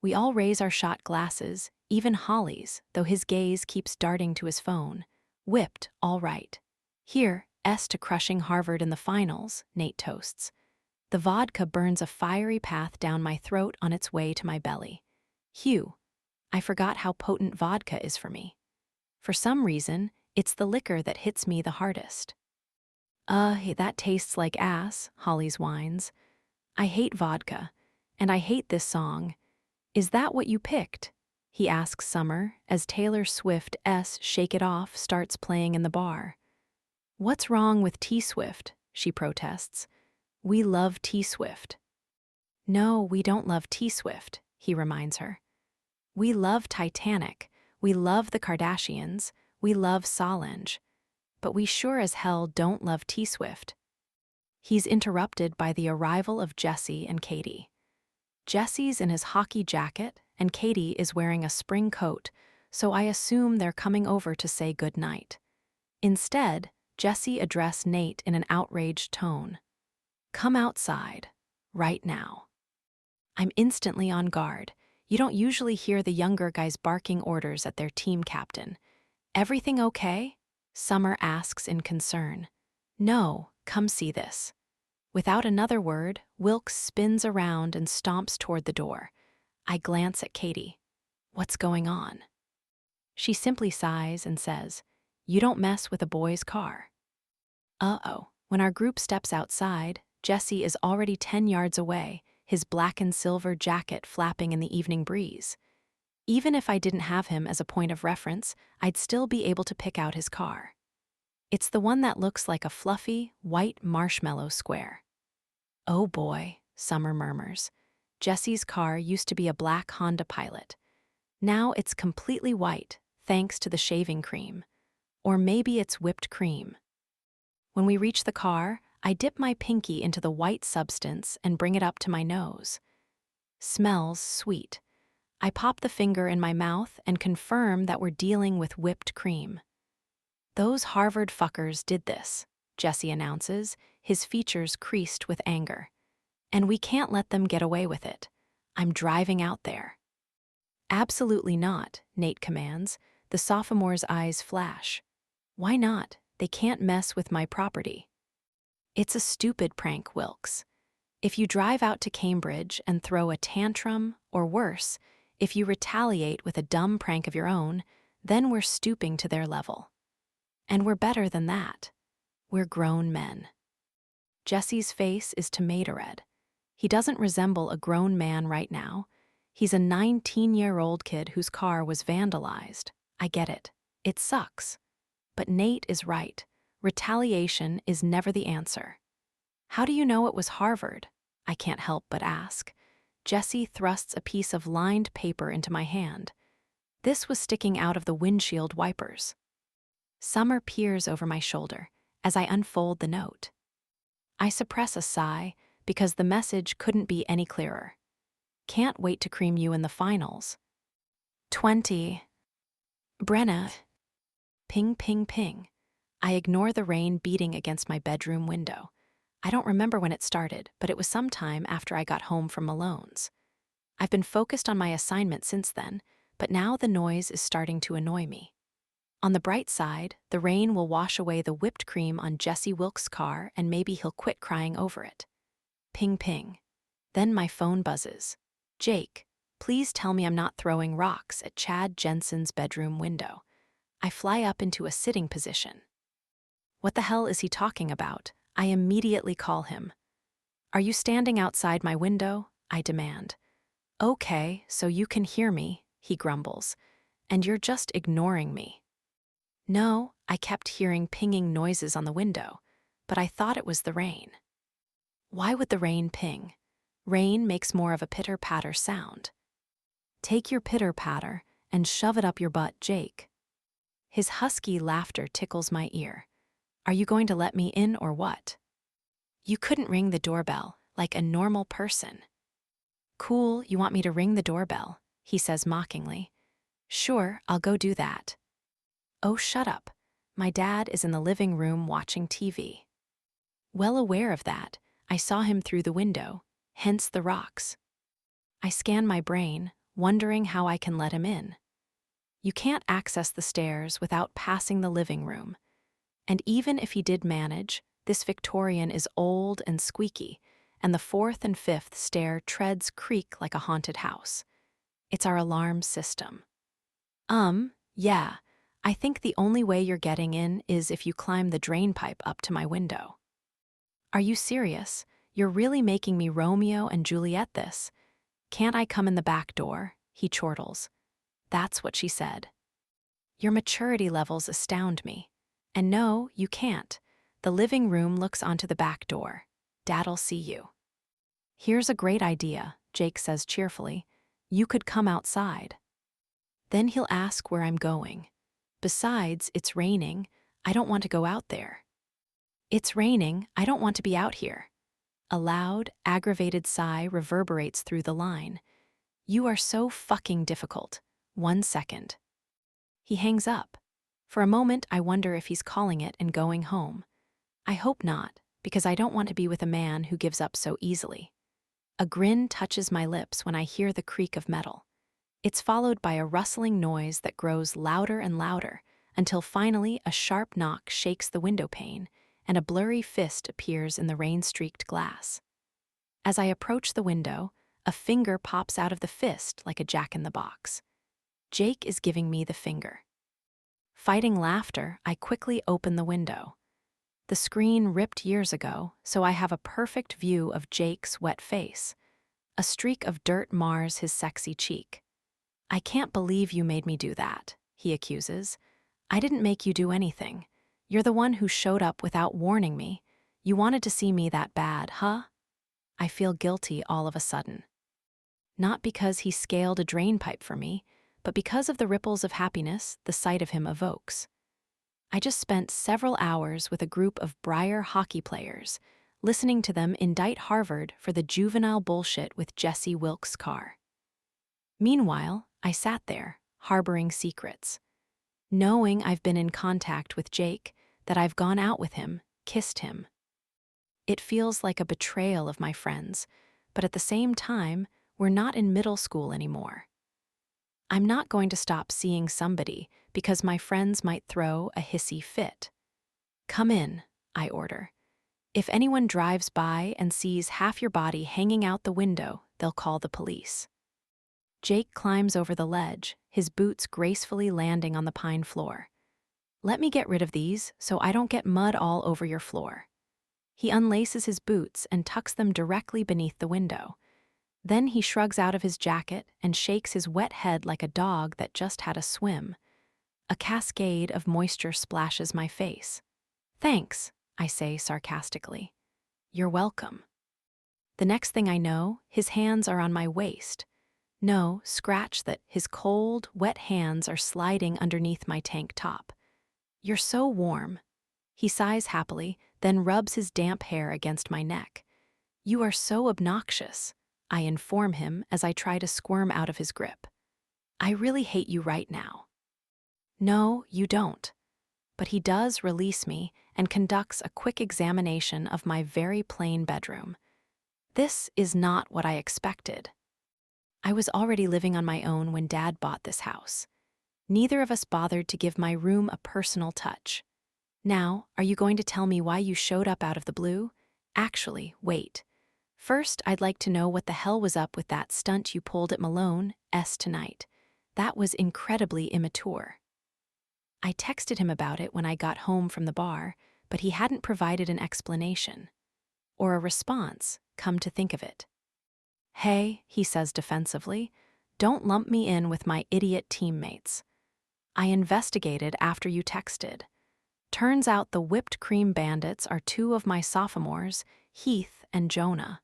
We all raise our shot glasses, even Hollis, though his gaze keeps darting to his phone. Whipped, all right. Here, S to crushing Harvard in the finals, Nate toasts. The vodka burns a fiery path down my throat on its way to my belly. Hugh, I forgot how potent vodka is for me. For some reason, it's the liquor that hits me the hardest. That tastes like ass, Hollis whines. I hate vodka, and I hate this song. Is that what you picked? He asks Summer as Taylor Swift's Shake It Off starts playing in the bar. What's wrong with T-Swift? She protests. We love T-Swift. No, we don't love T-Swift, he reminds her. We love Titanic, we love the Kardashians, we love Solange. But we sure as hell don't love T-Swift. He's interrupted by the arrival of Jesse and Katie. Jesse's in his hockey jacket, and Katie is wearing a spring coat, so I assume they're coming over to say goodnight. Instead, Jesse addressed Nate in an outraged tone. Come outside, right now. I'm instantly on guard. You don't usually hear the younger guys barking orders at their team captain. Everything okay? Summer asks in concern. No, come see this. Without another word, Wilkes spins around and stomps toward the door. I glance at Katie. What's going on? She simply sighs and says, You don't mess with a boy's car. Uh-oh. When our group steps outside, Jesse is already 10 yards away, his black and silver jacket flapping in the evening breeze. Even if I didn't have him as a point of reference, I'd still be able to pick out his car. It's the one that looks like a fluffy, white marshmallow square. Oh boy, Summer murmurs. Jesse's car used to be a black Honda Pilot. Now it's completely white, thanks to the shaving cream. Or maybe it's whipped cream. When we reach the car, I dip my pinky into the white substance and bring it up to my nose. Smells sweet. I pop the finger in my mouth and confirm that we're dealing with whipped cream. Those Harvard fuckers did this, Jesse announces, his features creased with anger. And we can't let them get away with it. I'm driving out there. Absolutely not, Nate commands. The sophomore's eyes flash. Why not? They can't mess with my property. It's a stupid prank, Wilkes. If you drive out to Cambridge and throw a tantrum, or worse, if you retaliate with a dumb prank of your own, then we're stooping to their level. And we're better than that. We're grown men. Jesse's face is tomato red. He doesn't resemble a grown man right now. He's a 19-year-old kid whose car was vandalized. I get it. It sucks. But Nate is right. Retaliation is never the answer. How do you know it was Harvard? I can't help but ask. Jesse thrusts a piece of lined paper into my hand. This was sticking out of the windshield wipers. Summer peers over my shoulder as I unfold the note. I suppress a sigh because the message couldn't be any clearer. Can't wait to cream you in the finals. 20. Brenna. Ping, ping, ping. I ignore the rain beating against my bedroom window. I don't remember when it started, but it was sometime after I got home from Malone's. I've been focused on my assignment since then, but now the noise is starting to annoy me. On the bright side, the rain will wash away the whipped cream on Jesse Wilkes' car and maybe he'll quit crying over it. Ping, ping. Then my phone buzzes. Jake, please tell me I'm not throwing rocks at Chad Jensen's bedroom window. I fly up into a sitting position. What the hell is he talking about? I immediately call him. Are you standing outside my window? I demand. Okay, so you can hear me, he grumbles. And you're just ignoring me. No, I kept hearing pinging noises on the window, but I thought it was the rain. Why would the rain ping? Rain makes more of a pitter-patter sound. Take your pitter-patter and shove it up your butt, Jake. His husky laughter tickles my ear. Are you going to let me in or what? You couldn't ring the doorbell like a normal person. Cool, you want me to ring the doorbell, he says mockingly. Sure, I'll go do that. Oh, shut up. My dad is in the living room watching TV. Well aware of that, I saw him through the window, hence the rocks. I scan my brain, wondering how I can let him in. You can't access the stairs without passing the living room. And even if he did manage, this Victorian is old and squeaky, and the fourth and fifth stair treads creak like a haunted house. It's our alarm system. Yeah, I think the only way you're getting in is if you climb the drain pipe up to my window. Are you serious? You're really making me Romeo and Juliet this. Can't I come in the back door? He chortles. That's what she said. Your maturity levels astound me. And no, you can't. The living room looks onto the back door. Dad'll see you. Here's a great idea, Jake says cheerfully. You could come outside. Then he'll ask where I'm going. Besides, it's raining. I don't want to go out there. It's raining. I don't want to be out here. A loud, aggravated sigh reverberates through the line. You are so fucking difficult. 1 second. He hangs up. For a moment, I wonder if he's calling it and going home. I hope not, because I don't want to be with a man who gives up so easily. A grin touches my lips when I hear the creak of metal. It's followed by a rustling noise that grows louder and louder until finally a sharp knock shakes the window pane and a blurry fist appears in the rain-streaked glass. As I approach the window, a finger pops out of the fist like a jack-in-the-box. Jake is giving me the finger. Fighting laughter, I quickly open the window. The screen ripped years ago, so I have a perfect view of Jake's wet face. A streak of dirt mars his sexy cheek. I can't believe you made me do that, he accuses. I didn't make you do anything. You're the one who showed up without warning me. You wanted to see me that bad, huh? I feel guilty all of a sudden. Not because he scaled a drain pipe for me, but because of the ripples of happiness the sight of him evokes. I just spent several hours with a group of Briar hockey players, listening to them indict Harvard for the juvenile bullshit with Jesse Wilkes' car. Meanwhile, I sat there, harboring secrets. Knowing I've been in contact with Jake, that I've gone out with him, kissed him. It feels like a betrayal of my friends, but at the same time, we're not in middle school anymore. I'm not going to stop seeing somebody because my friends might throw a hissy fit. Come in, I order. If anyone drives by and sees half your body hanging out the window, they'll call the police. Jake climbs over the ledge, his boots gracefully landing on the pine floor. Let me get rid of these so I don't get mud all over your floor. He unlaces his boots and tucks them directly beneath the window. Then he shrugs out of his jacket and shakes his wet head like a dog that just had a swim. A cascade of moisture splashes my face. Thanks, I say sarcastically. You're welcome. The next thing I know, his hands are on my waist. No, scratch that, his cold, wet hands are sliding underneath my tank top. You're so warm. He sighs happily, then rubs his damp hair against my neck. You are so obnoxious, I inform him as I try to squirm out of his grip. I really hate you right now. No, you don't. But he does release me and conducts a quick examination of my very plain bedroom. This is not what I expected. I was already living on my own when Dad bought this house. Neither of us bothered to give my room a personal touch. Now, are you going to tell me why you showed up out of the blue? Actually, wait. First, I'd like to know what the hell was up with that stunt you pulled at Malone's tonight. That was incredibly immature. I texted him about it when I got home from the bar, but he hadn't provided an explanation. Or a response, come to think of it. Hey, he says defensively, don't lump me in with my idiot teammates. I investigated after you texted. Turns out the whipped cream bandits are two of my sophomores, Heath and Jonah.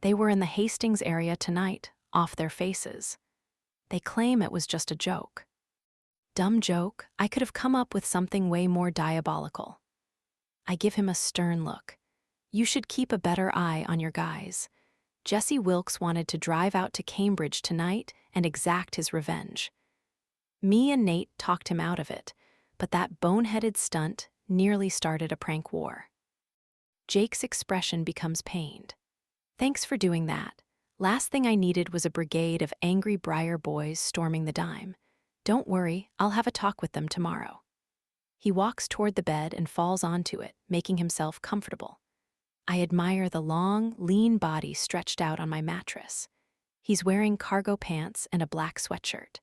They were in the Hastings area tonight, off their faces. They claim it was just a joke. Dumb joke, I could have come up with something way more diabolical. I give him a stern look. You should keep a better eye on your guys. Jesse Wilkes wanted to drive out to Cambridge tonight and exact his revenge. Me and Nate talked him out of it, but that boneheaded stunt nearly started a prank war. Jake's expression becomes pained. Thanks for doing that. Last thing I needed was a brigade of angry Briar boys storming the dime. Don't worry, I'll have a talk with them tomorrow. He walks toward the bed and falls onto it, making himself comfortable. I admire the long, lean body stretched out on my mattress. He's wearing cargo pants and a black sweatshirt.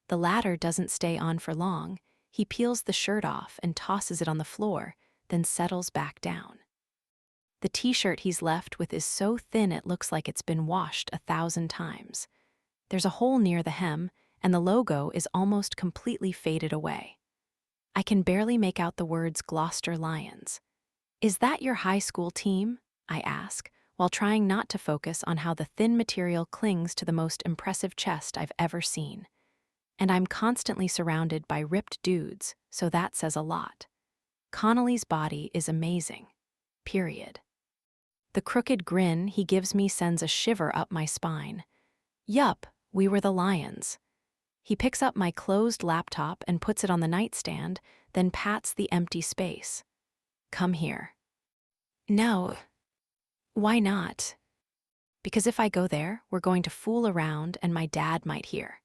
The latter doesn't stay on for long. He peels the shirt off and tosses it on the floor, then settles back down. The t-shirt he's left with is so thin it looks like it's been washed 1,000 times. There's a hole near the hem, and the logo is almost completely faded away. I can barely make out the words Gloucester Lions. Is that your high school team? I ask, while trying not to focus on how the thin material clings to the most impressive chest I've ever seen. And I'm constantly surrounded by ripped dudes, so that says a lot. Connolly's body is amazing. Period. The crooked grin he gives me sends a shiver up my spine. Yup, we were the lions. He picks up my closed laptop and puts it on the nightstand, then pats the empty space. Come here. No. Why not? Because if I go there, we're going to fool around and my dad might hear.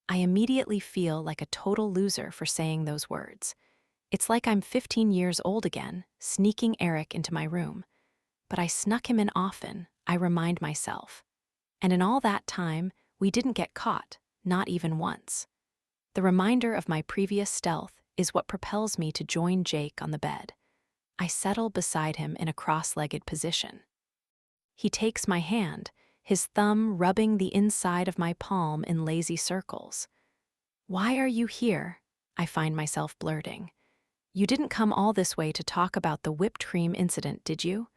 I immediately feel like a total loser for saying those words. It's like I'm 15 years old again, sneaking Eric into my room. But I snuck him in often, I remind myself. And in all that time, we didn't get caught, not even once. The reminder of my previous stealth is what propels me to join Jake on the bed. I settle beside him in a cross-legged position. He takes my hand, his thumb rubbing the inside of my palm in lazy circles. Why are you here? I find myself blurting. You didn't come all this way to talk about the whipped cream incident, did you?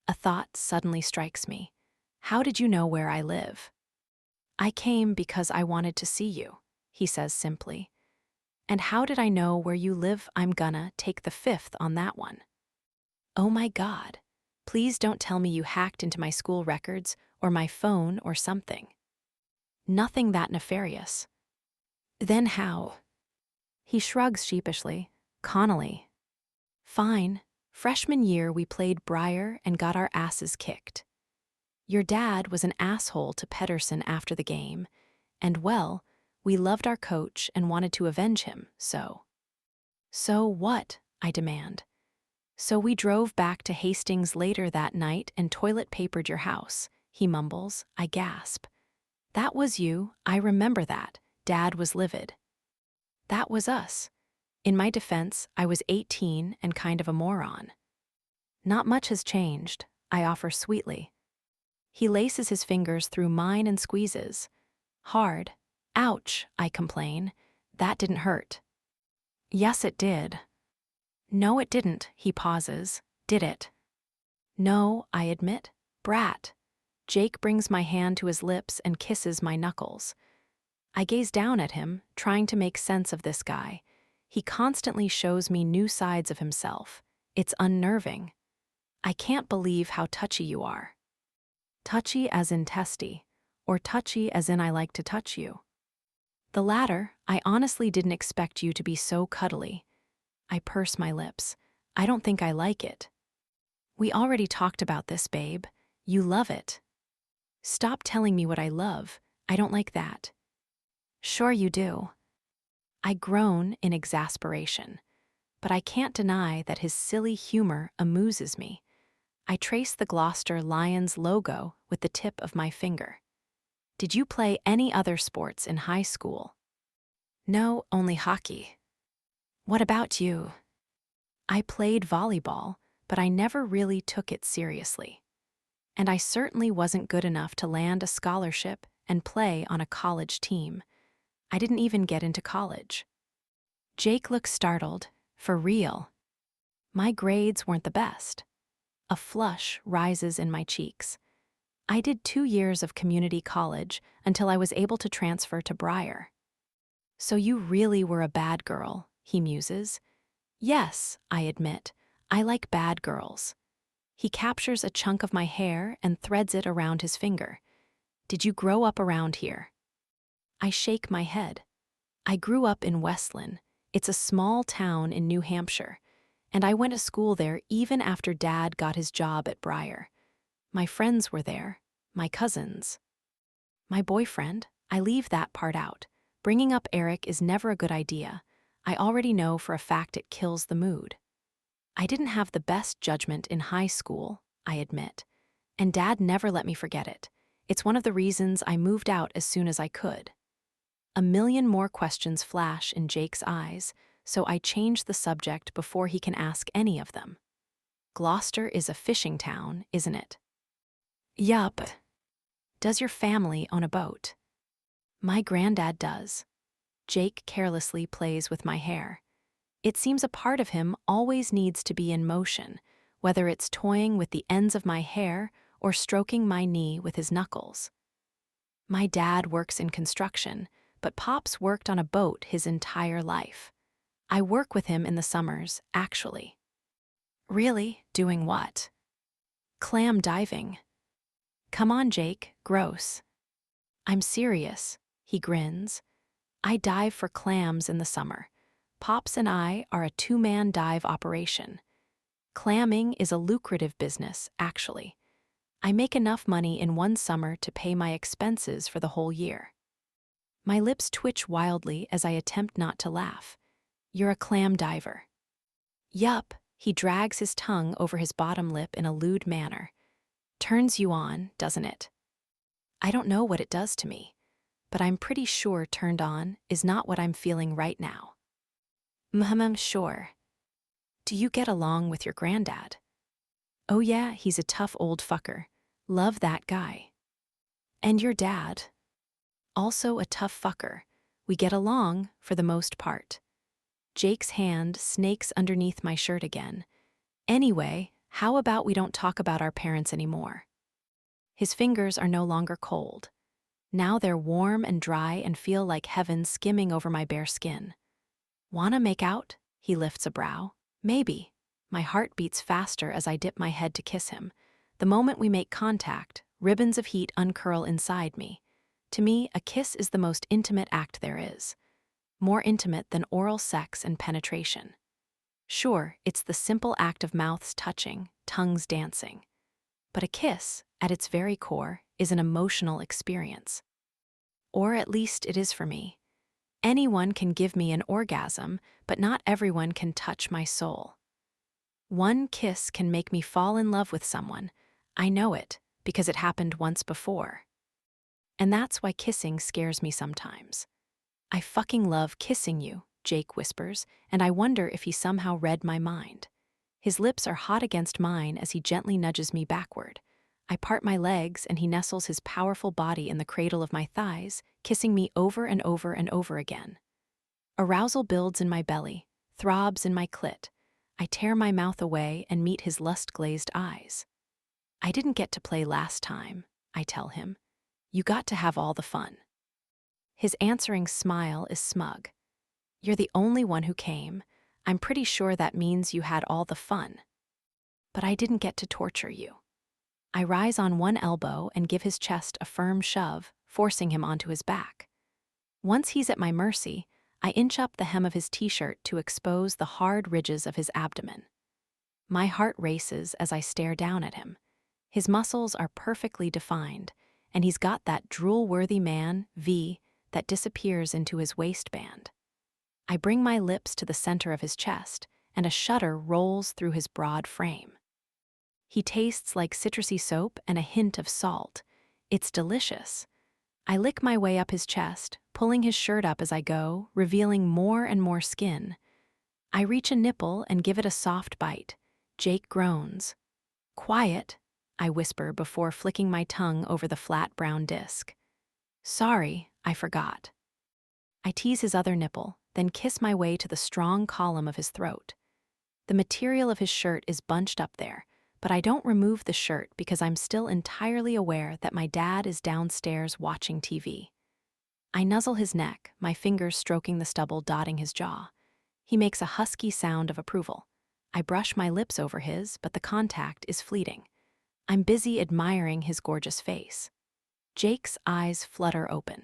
A thought suddenly strikes me. How did you know where I live? I came because I wanted to see you, he says simply. And how did I know where you live? I'm gonna take the fifth on that one. Oh my God. Please don't tell me you hacked into my school records or my phone or something. Nothing that nefarious. Then how? He shrugs sheepishly. Connolly. Fine. Freshman year we played Briar and got our asses kicked. Your dad was an asshole to Pedersen after the game, and well, we loved our coach and wanted to avenge him, so. So what? I demand. So we drove back to Hastings later that night and toilet papered your house, he mumbles. I gasp. That was you, I remember that. Dad was livid. That was us. In my defense, I was 18 and kind of a moron. Not much has changed, I offer sweetly. He laces his fingers through mine and squeezes. Hard. Ouch, I complain. That didn't hurt. Yes, it did. No, it didn't, he pauses. Did it? No, I admit. Brat. Jake brings my hand to his lips and kisses my knuckles. I gaze down at him, trying to make sense of this guy. He constantly shows me new sides of himself. It's unnerving. I can't believe how touchy you are. Touchy as in testy, or touchy as in I like to touch you. The latter, I honestly didn't expect you to be so cuddly. I purse my lips. I don't think I like it. We already talked about this, babe. You love it. Stop telling me what I love. I don't like that. Sure you do. I groan in exasperation, but I can't deny that his silly humor amuses me. I trace the Gloucester Lions logo with the tip of my finger. Did you play any other sports in high school? No, only hockey. What about you? I played volleyball, but I never really took it seriously. And I certainly wasn't good enough to land a scholarship and play on a college team. I didn't even get into college. Jake looks startled. For real. My grades weren't the best. A flush rises in my cheeks. I did 2 years of community college until I was able to transfer to Briar. So you really were a bad girl, he muses. Yes, I admit. I like bad girls. He captures a chunk of my hair and threads it around his finger. Did you grow up around here? I shake my head. I grew up in Westland. It's a small town in New Hampshire, and I went to school there even after Dad got his job at Briar. My friends were there, my cousins. My boyfriend, I leave that part out. Bringing up Eric is never a good idea. I already know for a fact it kills the mood. I didn't have the best judgment in high school, I admit, and Dad never let me forget it. It's one of the reasons I moved out as soon as I could. A million more questions flash in Jake's eyes, so I change the subject before he can ask any of them. Gloucester is a fishing town, isn't it? Yup. Does your family own a boat? My granddad does. Jake carelessly plays with my hair. It seems a part of him always needs to be in motion, whether it's toying with the ends of my hair or stroking my knee with his knuckles. My dad works in construction, but Pops worked on a boat his entire life. I work with him in the summers, actually. Really? Doing what? Clam diving. Come on, Jake, gross. I'm serious, he grins. I dive for clams in the summer. Pops and I are a two-man dive operation. Clamming is a lucrative business, actually. I make enough money in one summer to pay my expenses for the whole year. My lips twitch wildly as I attempt not to laugh. You're a clam diver. Yup, he drags his tongue over his bottom lip in a lewd manner. Turns you on, doesn't it? I don't know what it does to me, but I'm pretty sure turned on is not what I'm feeling right now. Sure. Do you get along with your granddad? Oh yeah, he's a tough old fucker. Love that guy. And your dad? Also a tough fucker. We get along, for the most part. Jake's hand snakes underneath my shirt again. Anyway, how about we don't talk about our parents anymore? His fingers are no longer cold. Now they're warm and dry and feel like heaven skimming over my bare skin. Wanna make out? He lifts a brow. Maybe. My heart beats faster as I dip my head to kiss him. The moment we make contact, ribbons of heat uncurl inside me. To me, a kiss is the most intimate act there is. More intimate than oral sex and penetration. Sure, it's the simple act of mouths touching, tongues dancing. But a kiss, at its very core, is an emotional experience. Or at least it is for me. Anyone can give me an orgasm, but not everyone can touch my soul. One kiss can make me fall in love with someone. I know it, because it happened once before. And that's why kissing scares me sometimes. I fucking love kissing you, Jake whispers, and I wonder if he somehow read my mind. His lips are hot against mine as he gently nudges me backward. I part my legs and he nestles his powerful body in the cradle of my thighs, kissing me over and over and over again. Arousal builds in my belly, throbs in my clit. I tear my mouth away and meet his lust-glazed eyes. I didn't get to play last time, I tell him. You got to have all the fun. His answering smile is smug. You're the only one who came. I'm pretty sure that means you had all the fun. But I didn't get to torture you. I rise on one elbow and give his chest a firm shove, forcing him onto his back. Once he's at my mercy, I inch up the hem of his t-shirt to expose the hard ridges of his abdomen. My heart races as I stare down at him. His muscles are perfectly defined, and he's got that drool-worthy man, V, that disappears into his waistband. I bring my lips to the center of his chest, and a shudder rolls through his broad frame. He tastes like citrusy soap and a hint of salt. It's delicious. I lick my way up his chest, pulling his shirt up as I go, revealing more and more skin. I reach a nipple and give it a soft bite. Jake groans. Quiet, I whisper before flicking my tongue over the flat brown disc. Sorry, I forgot. I tease his other nipple, then kiss my way to the strong column of his throat. The material of his shirt is bunched up there, but I don't remove the shirt because I'm still entirely aware that my dad is downstairs watching TV. I nuzzle his neck, my fingers stroking the stubble dotting his jaw. He makes a husky sound of approval. I brush my lips over his, but the contact is fleeting. I'm busy admiring his gorgeous face. Jake's eyes flutter open.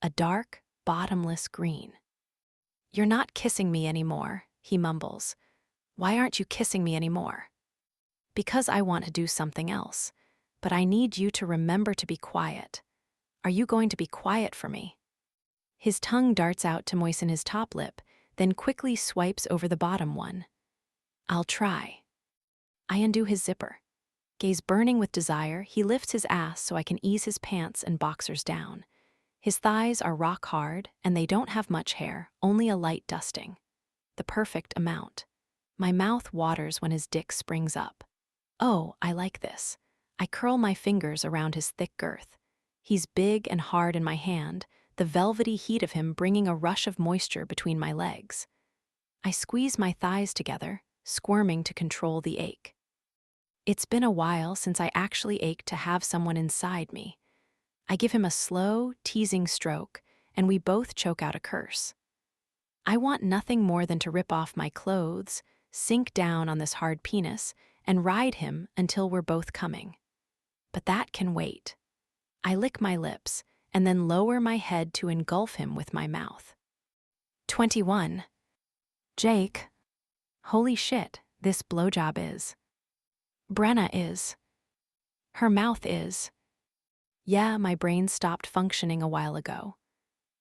A dark, bottomless green. You're not kissing me anymore, he mumbles. Why aren't you kissing me anymore? Because I want to do something else, but I need you to remember to be quiet. Are you going to be quiet for me? His tongue darts out to moisten his top lip, then quickly swipes over the bottom one. I'll try. I undo his zipper. Gaze burning with desire, he lifts his ass so I can ease his pants and boxers down. His thighs are rock hard, and they don't have much hair, only a light dusting. The perfect amount. My mouth waters when his dick springs up. Oh, I like this. I curl my fingers around his thick girth. He's big and hard in my hand, the velvety heat of him bringing a rush of moisture between my legs. I squeeze my thighs together, squirming to control the ache. It's been a while since I actually ached to have someone inside me. I give him a slow, teasing stroke, and we both choke out a curse. I want nothing more than to rip off my clothes, sink down on this hard penis, and ride him until we're both coming. But that can wait. I lick my lips, and then lower my head to engulf him with my mouth. 21. Jake. Holy shit, this blowjob is. Brenna is. Her mouth is. Yeah, my brain stopped functioning a while ago.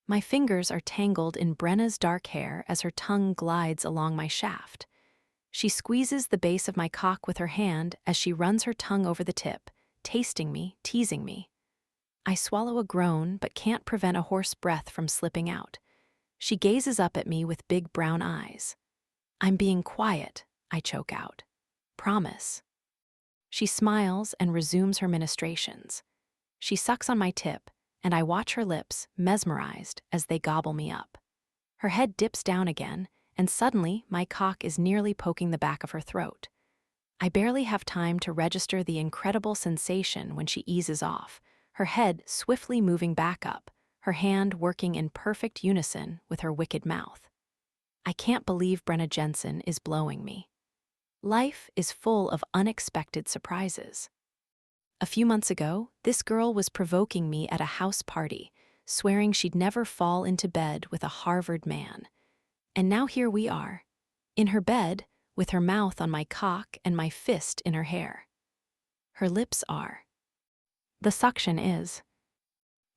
My fingers are tangled in Brenna's dark hair as her tongue glides along my shaft. She squeezes the base of my cock with her hand as she runs her tongue over the tip, tasting me, teasing me. I swallow a groan but can't prevent a hoarse breath from slipping out. She gazes up at me with big brown eyes. I'm being quiet, I choke out. Promise. She smiles and resumes her ministrations. She sucks on my tip, and I watch her lips, mesmerized, as they gobble me up. Her head dips down again, and suddenly my cock is nearly poking the back of her throat. I barely have time to register the incredible sensation when she eases off, her head swiftly moving back up, her hand working in perfect unison with her wicked mouth. I can't believe Brenna Jensen is blowing me. Life is full of unexpected surprises. A few months ago, this girl was provoking me at a house party, swearing she'd never fall into bed with a Harvard man. And now here we are, in her bed, with her mouth on my cock and my fist in her hair. Her lips are. The suction is.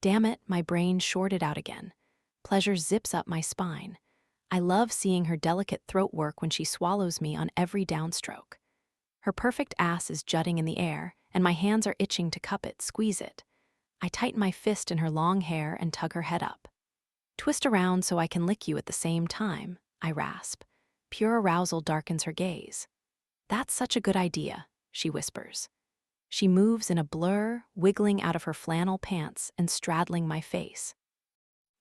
Damn it, my brain shorted out again. Pleasure zips up my spine. I love seeing her delicate throat work when she swallows me on every downstroke. Her perfect ass is jutting in the air, and my hands are itching to cup it, squeeze it. I tighten my fist in her long hair and tug her head up. Twist around so I can lick you at the same time, I rasp. Pure arousal darkens her gaze. That's such a good idea, she whispers. She moves in a blur, wiggling out of her flannel pants and straddling my face.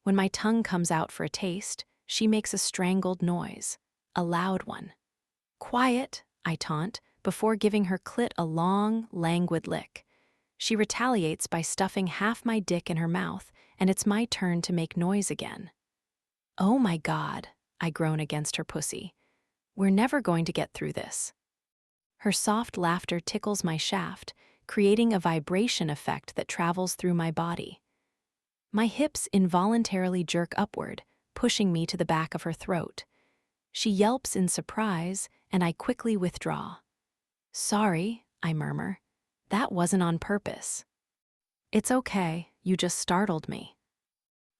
When my tongue comes out for a taste, she makes a strangled noise, a loud one. Quiet, I taunt, before giving her clit a long, languid lick. She retaliates by stuffing half my dick in her mouth, and it's my turn to make noise again. Oh my God, I groan against her pussy. We're never going to get through this. Her soft laughter tickles my shaft, creating a vibration effect that travels through my body. My hips involuntarily jerk upward, pushing me to the back of her throat. She yelps in surprise, and I quickly withdraw. Sorry, I murmur. That wasn't on purpose. It's okay, you just startled me.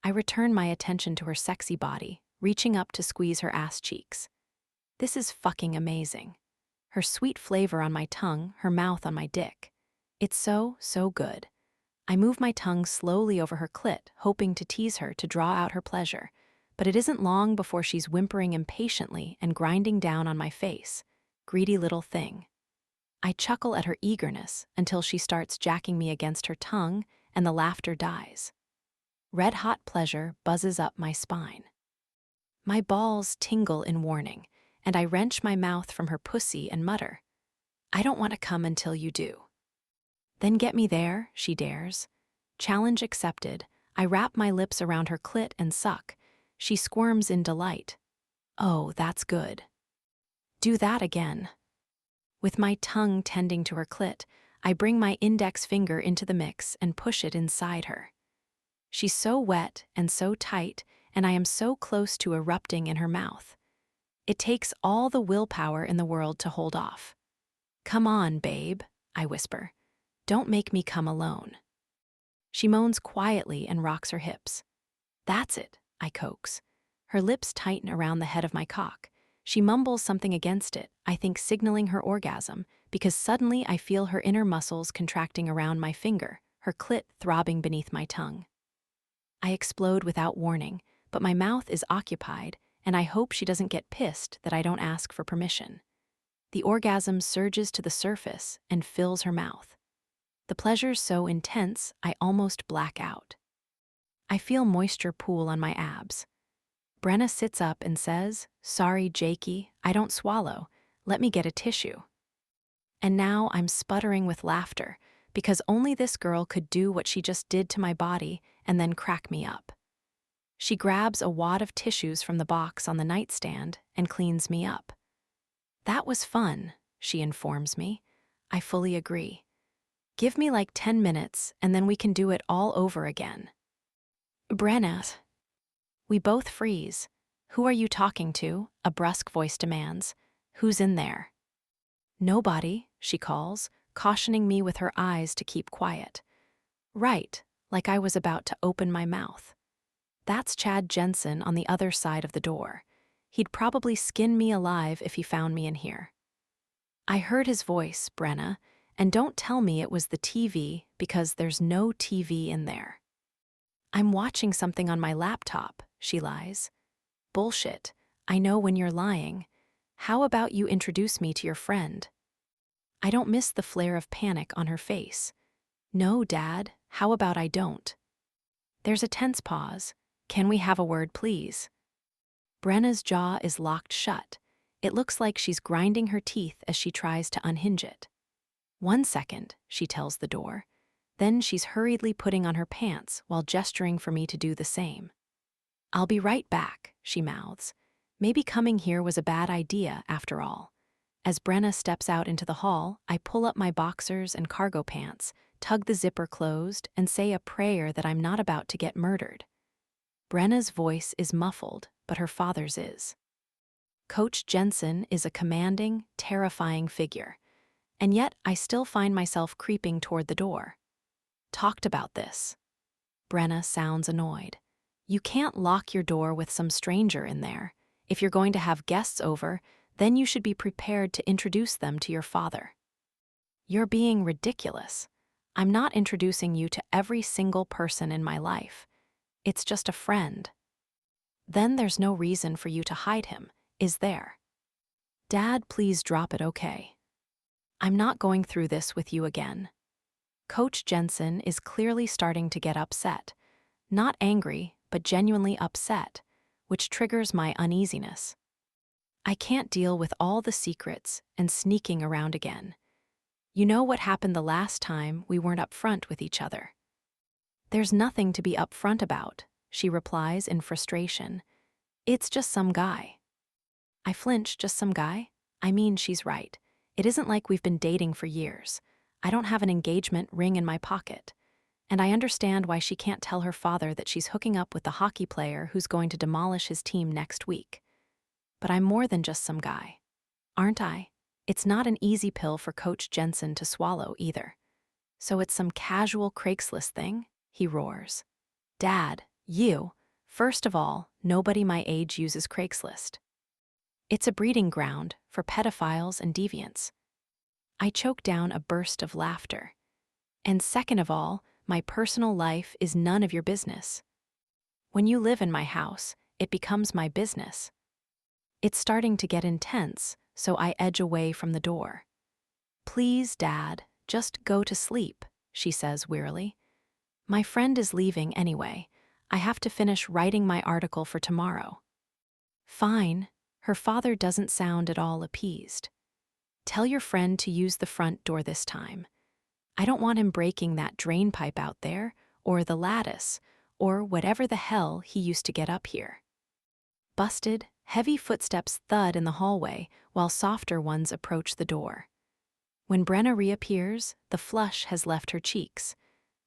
I return my attention to her sexy body, reaching up to squeeze her ass cheeks. This is fucking amazing. Her sweet flavor on my tongue, her mouth on my dick. It's so good. I move my tongue slowly over her clit, hoping to tease her to draw out her pleasure, but it isn't long before she's whimpering impatiently and grinding down on my face. Greedy little thing. I chuckle at her eagerness until she starts jacking me against her tongue and the laughter dies. Red-hot pleasure buzzes up my spine. My balls tingle in warning, and I wrench my mouth from her pussy and mutter, I don't want to come until you do. Then get me there, she dares. Challenge accepted. I wrap my lips around her clit and suck. She squirms in delight. Oh, that's good. Do that again. With my tongue tending to her clit, I bring my index finger into the mix and push it inside her. She's so wet and so tight, and I am so close to erupting in her mouth. It takes all the willpower in the world to hold off. Come on, babe, I whisper. Don't make me come alone. She moans quietly and rocks her hips. That's it, I coax. Her lips tighten around the head of my cock. She mumbles something against it, I think signaling her orgasm, because suddenly I feel her inner muscles contracting around my finger, her clit throbbing beneath my tongue. I explode without warning, but my mouth is occupied, and I hope she doesn't get pissed that I don't ask for permission. The orgasm surges to the surface and fills her mouth. The pleasure's so intense, I almost black out. I feel moisture pool on my abs. Brenna sits up and says, Sorry, Jakey, I don't swallow. Let me get a tissue. And now I'm sputtering with laughter because only this girl could do what she just did to my body and then crack me up. She grabs a wad of tissues from the box on the nightstand and cleans me up. That was fun, she informs me. I fully agree. Give me like 10 minutes and then we can do it all over again. Brenna. We both freeze. Who are you talking to? A brusque voice demands. Who's in there? Nobody, she calls, cautioning me with her eyes to keep quiet. Right, like I was about to open my mouth. That's Chad Jensen on the other side of the door. He'd probably skin me alive if he found me in here. I heard his voice, Brenna, and don't tell me it was the TV because there's no TV in there. I'm watching something on my laptop, she lies. Bullshit. I know when you're lying. How about you introduce me to your friend? I don't miss the flare of panic on her face. No, Dad, how about I don't? There's a tense pause. Can we have a word, please? Brenna's jaw is locked shut. It looks like she's grinding her teeth as she tries to unhinge it. 1 second, she tells the door. Then she's hurriedly putting on her pants while gesturing for me to do the same. I'll be right back, she mouths. Maybe coming here was a bad idea, after all. As Brenna steps out into the hall, I pull up my boxers and cargo pants, tug the zipper closed, and say a prayer that I'm not about to get murdered. Brenna's voice is muffled, but her father's is. Coach Jensen is a commanding, terrifying figure, and yet I still find myself creeping toward the door. Talked about this. Brenna sounds annoyed. You can't lock your door with some stranger in there. If you're going to have guests over, then you should be prepared to introduce them to your father. You're being ridiculous. I'm not introducing you to every single person in my life. It's just a friend. Then there's no reason for you to hide him, is there? Dad, please drop it, okay? I'm not going through this with you again. Coach Jensen is clearly starting to get upset. Not angry, but genuinely upset, which triggers my uneasiness. I can't deal with all the secrets and sneaking around again. You know what happened the last time we weren't upfront with each other. There's nothing to be upfront about, she replies in frustration. It's just some guy. I flinch, just some guy? I mean, she's right. It isn't like we've been dating for years. I don't have an engagement ring in my pocket. And I understand why she can't tell her father that she's hooking up with the hockey player who's going to demolish his team next week. But I'm more than just some guy. Aren't I? It's not an easy pill for Coach Jensen to swallow either. So it's some casual Craigslist thing? He roars. Dad, you. First of all, nobody my age uses Craigslist. It's a breeding ground for pedophiles and deviants. I choke down a burst of laughter. And second of all, my personal life is none of your business. When you live in my house, it becomes my business. It's starting to get intense, so I edge away from the door. Please, Dad, just go to sleep, she says wearily. My friend is leaving anyway. I have to finish writing my article for tomorrow. Fine. Her father doesn't sound at all appeased. Tell your friend to use the front door this time. I don't want him breaking that drain pipe out there, or the lattice, or whatever the hell he used to get up here. Busted, heavy footsteps thud in the hallway while softer ones approach the door. When Brenna reappears, the flush has left her cheeks.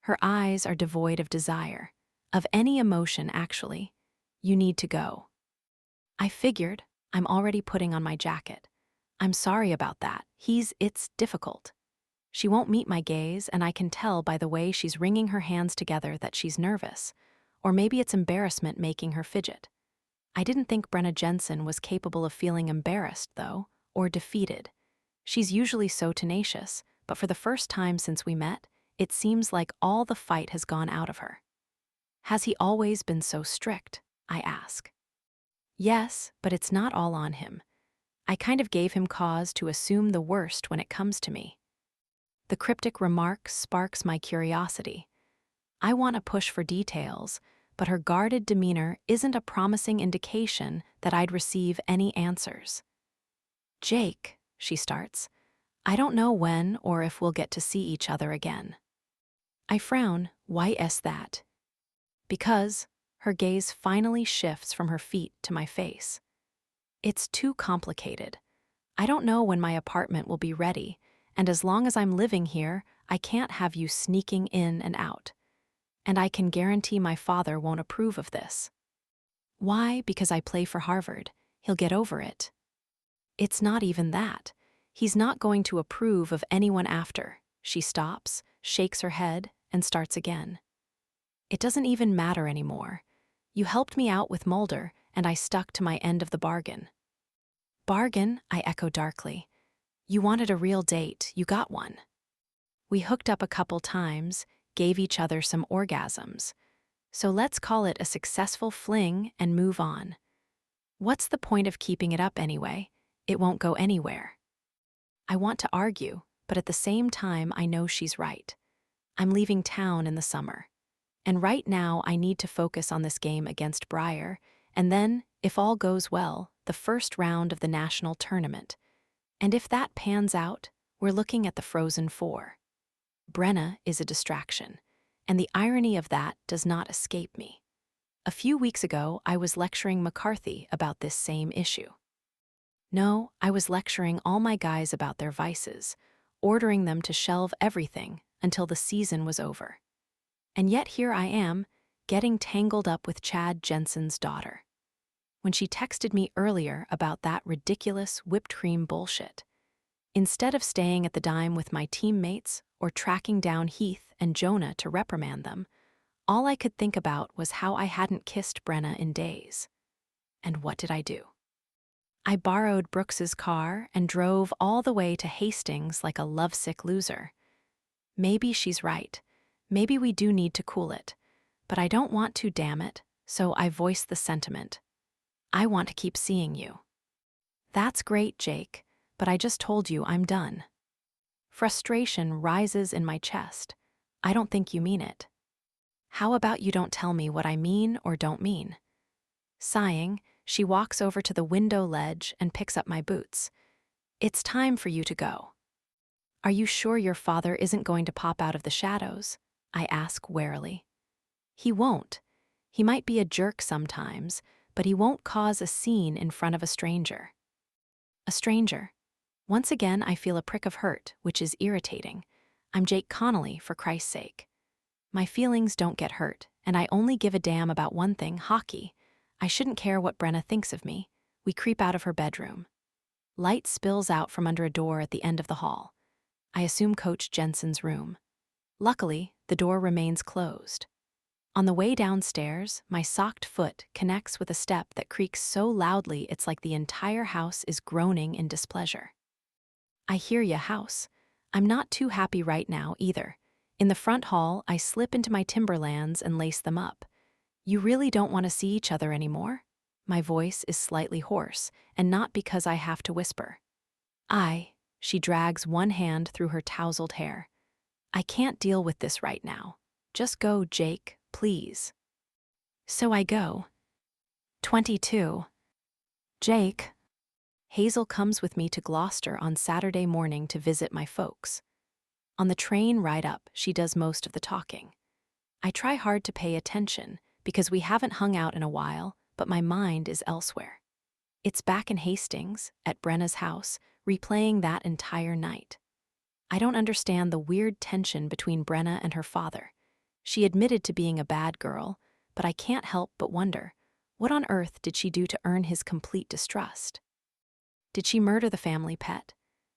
Her eyes are devoid of desire, of any emotion actually. You need to go. I figured. I'm already putting on my jacket. I'm sorry about that. It's difficult. She won't meet my gaze, and I can tell by the way she's wringing her hands together that she's nervous. Or maybe it's embarrassment making her fidget. I didn't think Brenna Jensen was capable of feeling embarrassed, though, or defeated. She's usually so tenacious, but for the first time since we met, it seems like all the fight has gone out of her. Has he always been so strict? I ask. Yes, but it's not all on him. I kind of gave him cause to assume the worst when it comes to me. The cryptic remark sparks my curiosity. I want to push for details, but her guarded demeanor isn't a promising indication that I'd receive any answers. Jake, she starts, I don't know when or if we'll get to see each other again. I frown. Why is that? Because her gaze finally shifts from her feet to my face. It's too complicated. I don't know when my apartment will be ready, and as long as I'm living here, I can't have you sneaking in and out. And I can guarantee my father won't approve of this. Why? Because I play for Harvard. He'll get over it. It's not even that. He's not going to approve of anyone after. She stops, shakes her head, and starts again. It doesn't even matter anymore. You helped me out with Mulder, and I stuck to my end of the bargain. Bargain? I echo darkly. You wanted a real date. You got one. We hooked up a couple times, gave each other some orgasms. So let's call it a successful fling and move on. What's the point of keeping it up anyway? It won't go anywhere. I want to argue, but at the same time I know she's right. I'm leaving town in the summer. And right now I need to focus on this game against Breyer, and then, if all goes well, the first round of the national tournament. And if that pans out, we're looking at the Frozen Four. Brenna is a distraction, and the irony of that does not escape me. A few weeks ago, I was lecturing McCarthy about this same issue. No, I was lecturing all my guys about their vices, ordering them to shelve everything until the season was over. And yet here I am, getting tangled up with Chad Jensen's daughter. When she texted me earlier about that ridiculous whipped cream bullshit, instead of staying at the dime with my teammates or tracking down Heath and Jonah to reprimand them, all I could think about was how I hadn't kissed Brenna in days. And what did I do? I borrowed Brooks's car and drove all the way to Hastings like a lovesick loser. Maybe she's right. Maybe we do need to cool it. But I don't want to, damn it, so I voiced the sentiment. I want to keep seeing you. That's great, Jake, but I just told you I'm done. Frustration rises in my chest. I don't think you mean it. How about you don't tell me what I mean or don't mean? Sighing, she walks over to the window ledge and picks up my boots. It's time for you to go. Are you sure your father isn't going to pop out of the shadows? I ask warily. He won't. He might be a jerk sometimes, but he won't cause a scene in front of a stranger. A stranger. Once again, I feel a prick of hurt, which is irritating. I'm Jake Connolly, for Christ's sake. My feelings don't get hurt, and I only give a damn about one thing, hockey. I shouldn't care what Brenna thinks of me. We creep out of her bedroom. Light spills out from under a door at the end of the hall. I assume Coach Jensen's room. Luckily, the door remains closed. On the way downstairs, my socked foot connects with a step that creaks so loudly it's like the entire house is groaning in displeasure. I hear ya, house. I'm not too happy right now, either. In the front hall, I slip into my Timberlands and lace them up. You really don't want to see each other anymore? My voice is slightly hoarse, and not because I have to whisper. She drags one hand through her tousled hair. I can't deal with this right now. Just go, Jake, please. So I go. 22. Jake. Hazel comes with me to Gloucester on Saturday morning to visit my folks. On the train ride up, she does most of the talking. I try hard to pay attention because we haven't hung out in a while, but my mind is elsewhere. It's back in Hastings, at Brenna's house, replaying that entire night. I don't understand the weird tension between Brenna and her father. She admitted to being a bad girl, but I can't help but wonder, what on earth did she do to earn his complete distrust? Did she murder the family pet?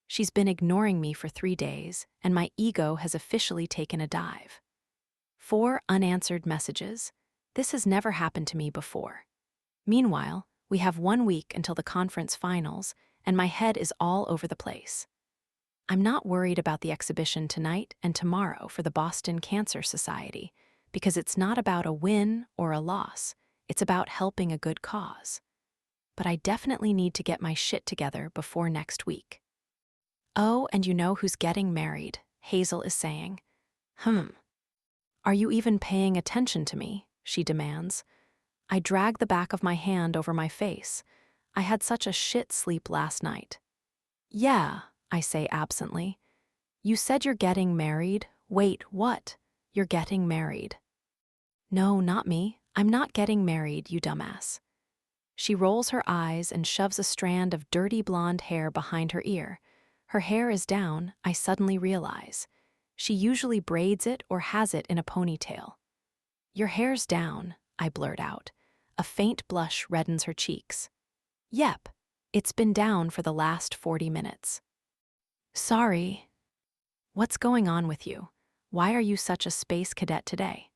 She's been ignoring me for 3 days, and my ego has officially taken a dive. 4 unanswered messages. This has never happened to me before. Meanwhile, we have 1 week until the conference finals, and my head is all over the place. I'm not worried about the exhibition tonight and tomorrow for the Boston Cancer Society, because it's not about a win or a loss, it's about helping a good cause. But I definitely need to get my shit together before next week. Oh, and you know who's getting married, Hazel is saying. Are you even paying attention to me? She demands. I drag the back of my hand over my face. I had such a shit sleep last night. Yeah, I say absently. You said you're getting married. Wait, what? You're getting married. No, not me. I'm not getting married, you dumbass. She rolls her eyes and shoves a strand of dirty blonde hair behind her ear. Her hair is down, I suddenly realize. She usually braids it or has it in a ponytail. Your hair's down, I blurt out. A faint blush reddens her cheeks. Yep, it's been down for the last 40 minutes. Sorry. What's going on with you? Why are you such a space cadet today?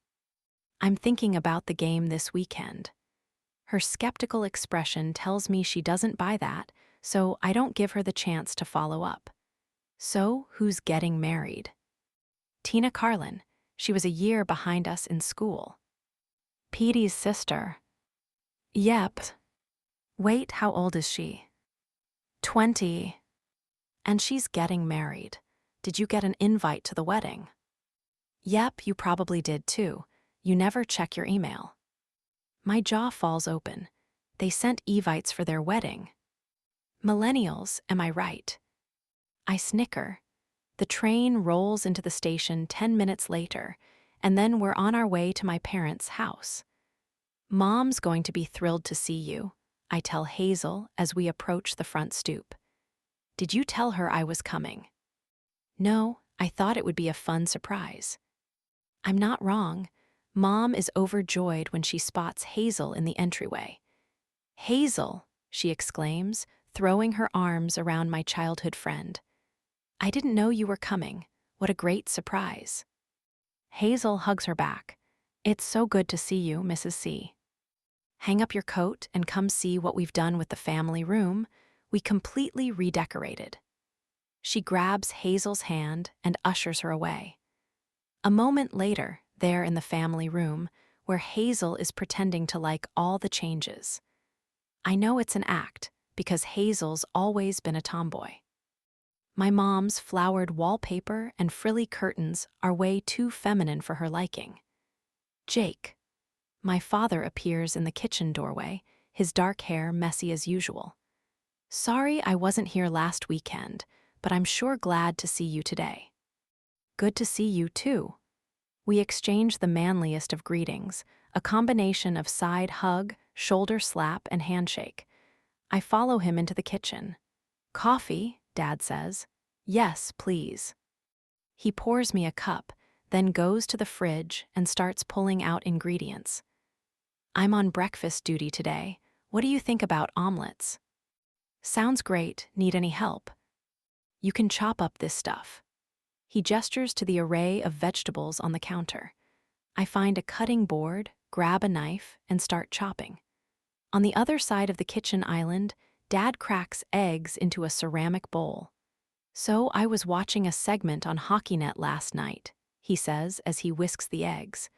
I'm thinking about the game this weekend. Her skeptical expression tells me she doesn't buy that, so I don't give her the chance to follow up. So, who's getting married? Tina Carlin. She was a year behind us in school. Petey's sister. Yep. Wait, how old is she? 20. And she's getting married. Did you get an invite to the wedding? Yep, you probably did too. You never check your email. My jaw falls open. They sent evites for their wedding. Millennials, am I right? I snicker. The train rolls into the station 10 minutes later, and then we're on our way to my parents' house. Mom's going to be thrilled to see you, I tell Hazel as we approach the front stoop. Did you tell her I was coming? No, I thought it would be a fun surprise. I'm not wrong. Mom is overjoyed when she spots Hazel in the entryway. Hazel, she exclaims, throwing her arms around my childhood friend. I didn't know you were coming. What a great surprise. Hazel hugs her back. It's so good to see you, Mrs. C. Hang up your coat and come see what we've done with the family room. We completely redecorated. She grabs Hazel's hand and ushers her away. A moment later, there in the family room, where Hazel is pretending to like all the changes. I know it's an act, because Hazel's always been a tomboy. My mom's flowered wallpaper and frilly curtains are way too feminine for her liking. Jake. My father appears in the kitchen doorway, his dark hair messy as usual. Sorry I wasn't here last weekend, but I'm sure glad to see you today. Good to see you too. We exchange the manliest of greetings, a combination of side hug, shoulder slap, and handshake. I follow him into the kitchen. Coffee, Dad says. Yes, please. He pours me a cup, then goes to the fridge and starts pulling out ingredients. I'm on breakfast duty today. What do you think about omelets? Sounds great. Need any help? You can chop up this stuff. He gestures to the array of vegetables on the counter. I find a cutting board, grab a knife, and start chopping. On the other side of the kitchen island, Dad cracks eggs into a ceramic bowl. So I was watching a segment on HockeyNet last night, he says as he whisks the eggs.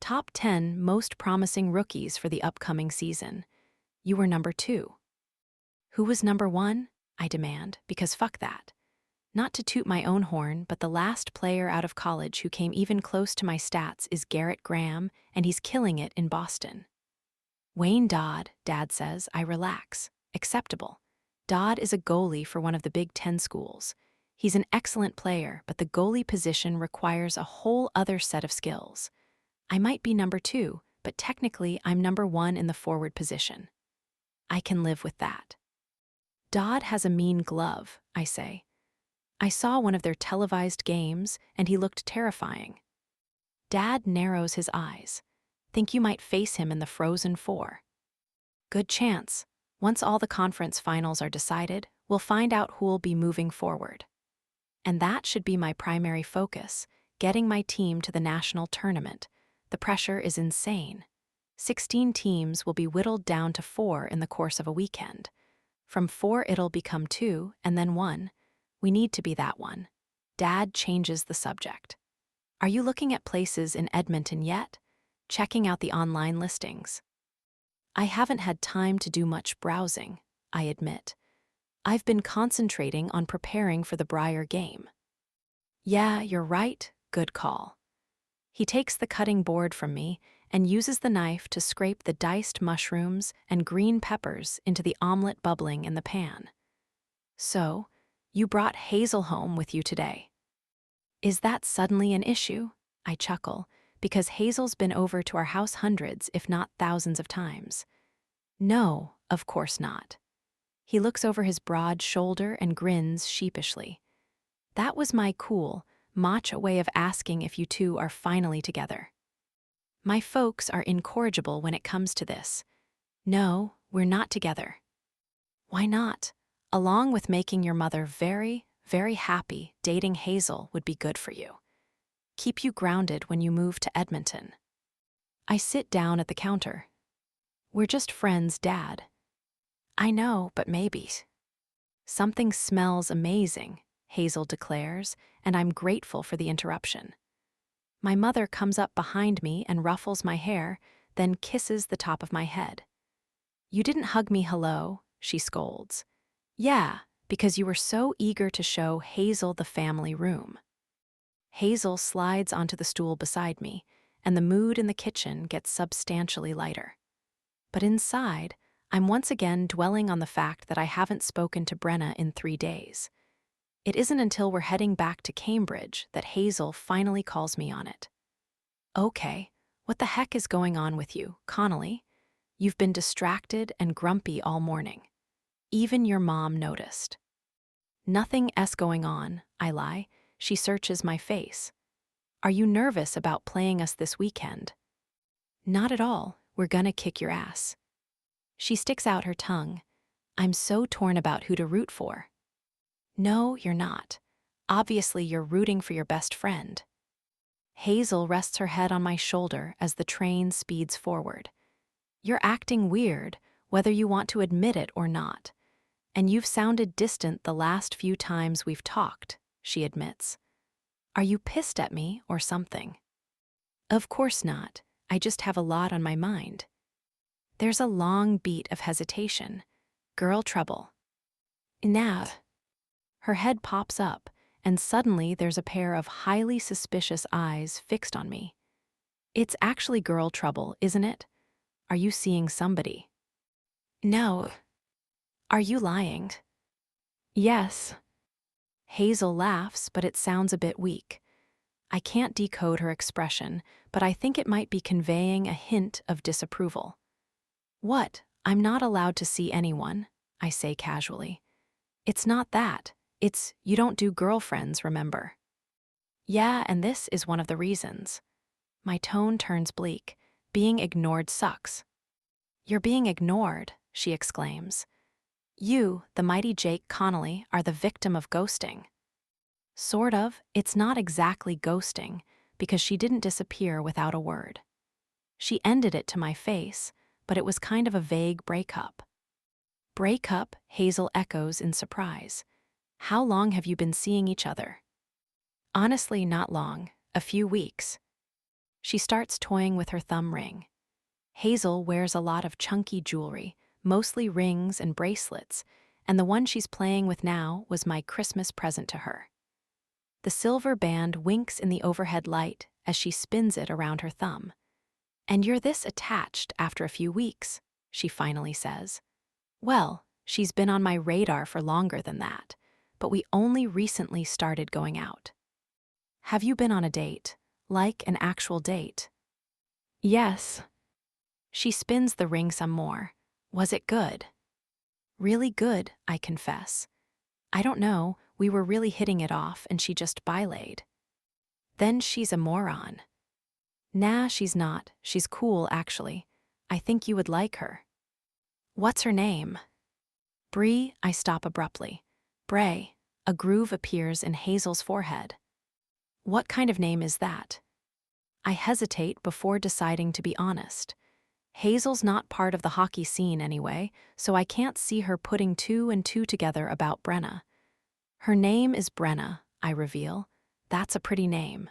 Top 10 most promising rookies for the upcoming season. You were number 2. Who was number 1? I demand, because fuck that. Not to toot my own horn, but the last player out of college who came even close to my stats is Garrett Graham, and he's killing it in Boston. Wayne Dodd, Dad says. I relax. Acceptable. Dodd is a goalie for one of the Big Ten schools. He's an excellent player, but the goalie position requires a whole other set of skills. I might be number 2, but technically I'm number 1 in the forward position. I can live with that. Dodd has a mean glove, I say. I saw one of their televised games, and he looked terrifying. Dad narrows his eyes. Think you might face him in the Frozen Four. Good chance. Once all the conference finals are decided, we'll find out who'll be moving forward. And that should be my primary focus, getting my team to the national tournament. The pressure is insane. 16 teams will be whittled down to 4 in the course of a weekend. From 4 it'll become 2, and then 1. We need to be that one. Dad changes the subject. Are you looking at places in Edmonton yet? Checking out the online listings. I haven't had time to do much browsing, I admit. I've been concentrating on preparing for the Briar game. Yeah, you're right. Good call. He takes the cutting board from me and uses the knife to scrape the diced mushrooms and green peppers into the omelet bubbling in the pan. So, You brought Hazel home with you today. Is that suddenly an issue? I chuckle, because Hazel's been over to our house hundreds, if not thousands of times. No, of course not. He looks over his broad shoulder and grins sheepishly. That was my cool, macho way of asking if you two are finally together. My folks are incorrigible when it comes to this. No, we're not together. Why not? Along with making your mother very, very happy, dating Hazel would be good for you. Keep you grounded when you move to Edmonton. I sit down at the counter. We're just friends, Dad. I know, but maybe. Something smells amazing, Hazel declares, and I'm grateful for the interruption. My mother comes up behind me and ruffles my hair, then kisses the top of my head. You didn't hug me hello, she scolds. Yeah, because you were so eager to show Hazel the family room. Hazel slides onto the stool beside me, and the mood in the kitchen gets substantially lighter. But inside, I'm once again dwelling on the fact that I haven't spoken to Brenna in 3 days. It isn't until we're heading back to Cambridge that Hazel finally calls me on it. Okay, what the heck is going on with you, Connolly? You've been distracted and grumpy all morning. Even your mom noticed. Nothing else going on, I lie. She searches my face. Are you nervous about playing us this weekend? Not at all, we're gonna kick your ass. She sticks out her tongue. I'm so torn about who to root for. No, you're not. Obviously, you're rooting for your best friend. Hazel rests her head on my shoulder as the train speeds forward. You're acting weird, whether you want to admit it or not. And you've sounded distant the last few times we've talked, she admits. Are you pissed at me or something? Of course not. I just have a lot on my mind. There's a long beat of hesitation. Girl trouble. Now. Her head pops up, and suddenly there's a pair of highly suspicious eyes fixed on me. It's actually girl trouble, isn't it? Are you seeing somebody? No. Are you lying? Yes. Hazel laughs, but it sounds a bit weak. I can't decode her expression, but I think it might be conveying a hint of disapproval. What? I'm not allowed to see anyone, I say casually. It's not that. It's, you don't do girlfriends, remember? Yeah, and this is one of the reasons. My tone turns bleak. Being ignored sucks. You're being ignored, she exclaims. You, the mighty Jake Connolly, are the victim of ghosting. Sort of. It's not exactly ghosting, because she didn't disappear without a word. She ended it to my face, but it was kind of a vague breakup. Breakup, Hazel echoes in surprise. How long have you been seeing each other? Honestly, not long. A few weeks. She starts toying with her thumb ring. Hazel wears a lot of chunky jewelry, mostly rings and bracelets, and the one she's playing with now was my Christmas present to her. The silver band winks in the overhead light as she spins it around her thumb. And you're this attached after a few weeks, she finally says. Well, she's been on my radar for longer than that, but we only recently started going out. Have you been on a date? Like an actual date? Yes. She spins the ring some more. Was it good? Really good, I confess. I don't know, we were really hitting it off and she just bylayed. Then she's a moron. Nah, she's not. She's cool, actually. I think you would like her. What's her name? Bree, I stop abruptly. Bray, a groove appears in Hazel's forehead. What kind of name is that? I hesitate before deciding to be honest. Hazel's not part of the hockey scene anyway, so I can't see her putting 2 and 2 together about Brenna. Her name is Brenna, I reveal. That's a pretty name.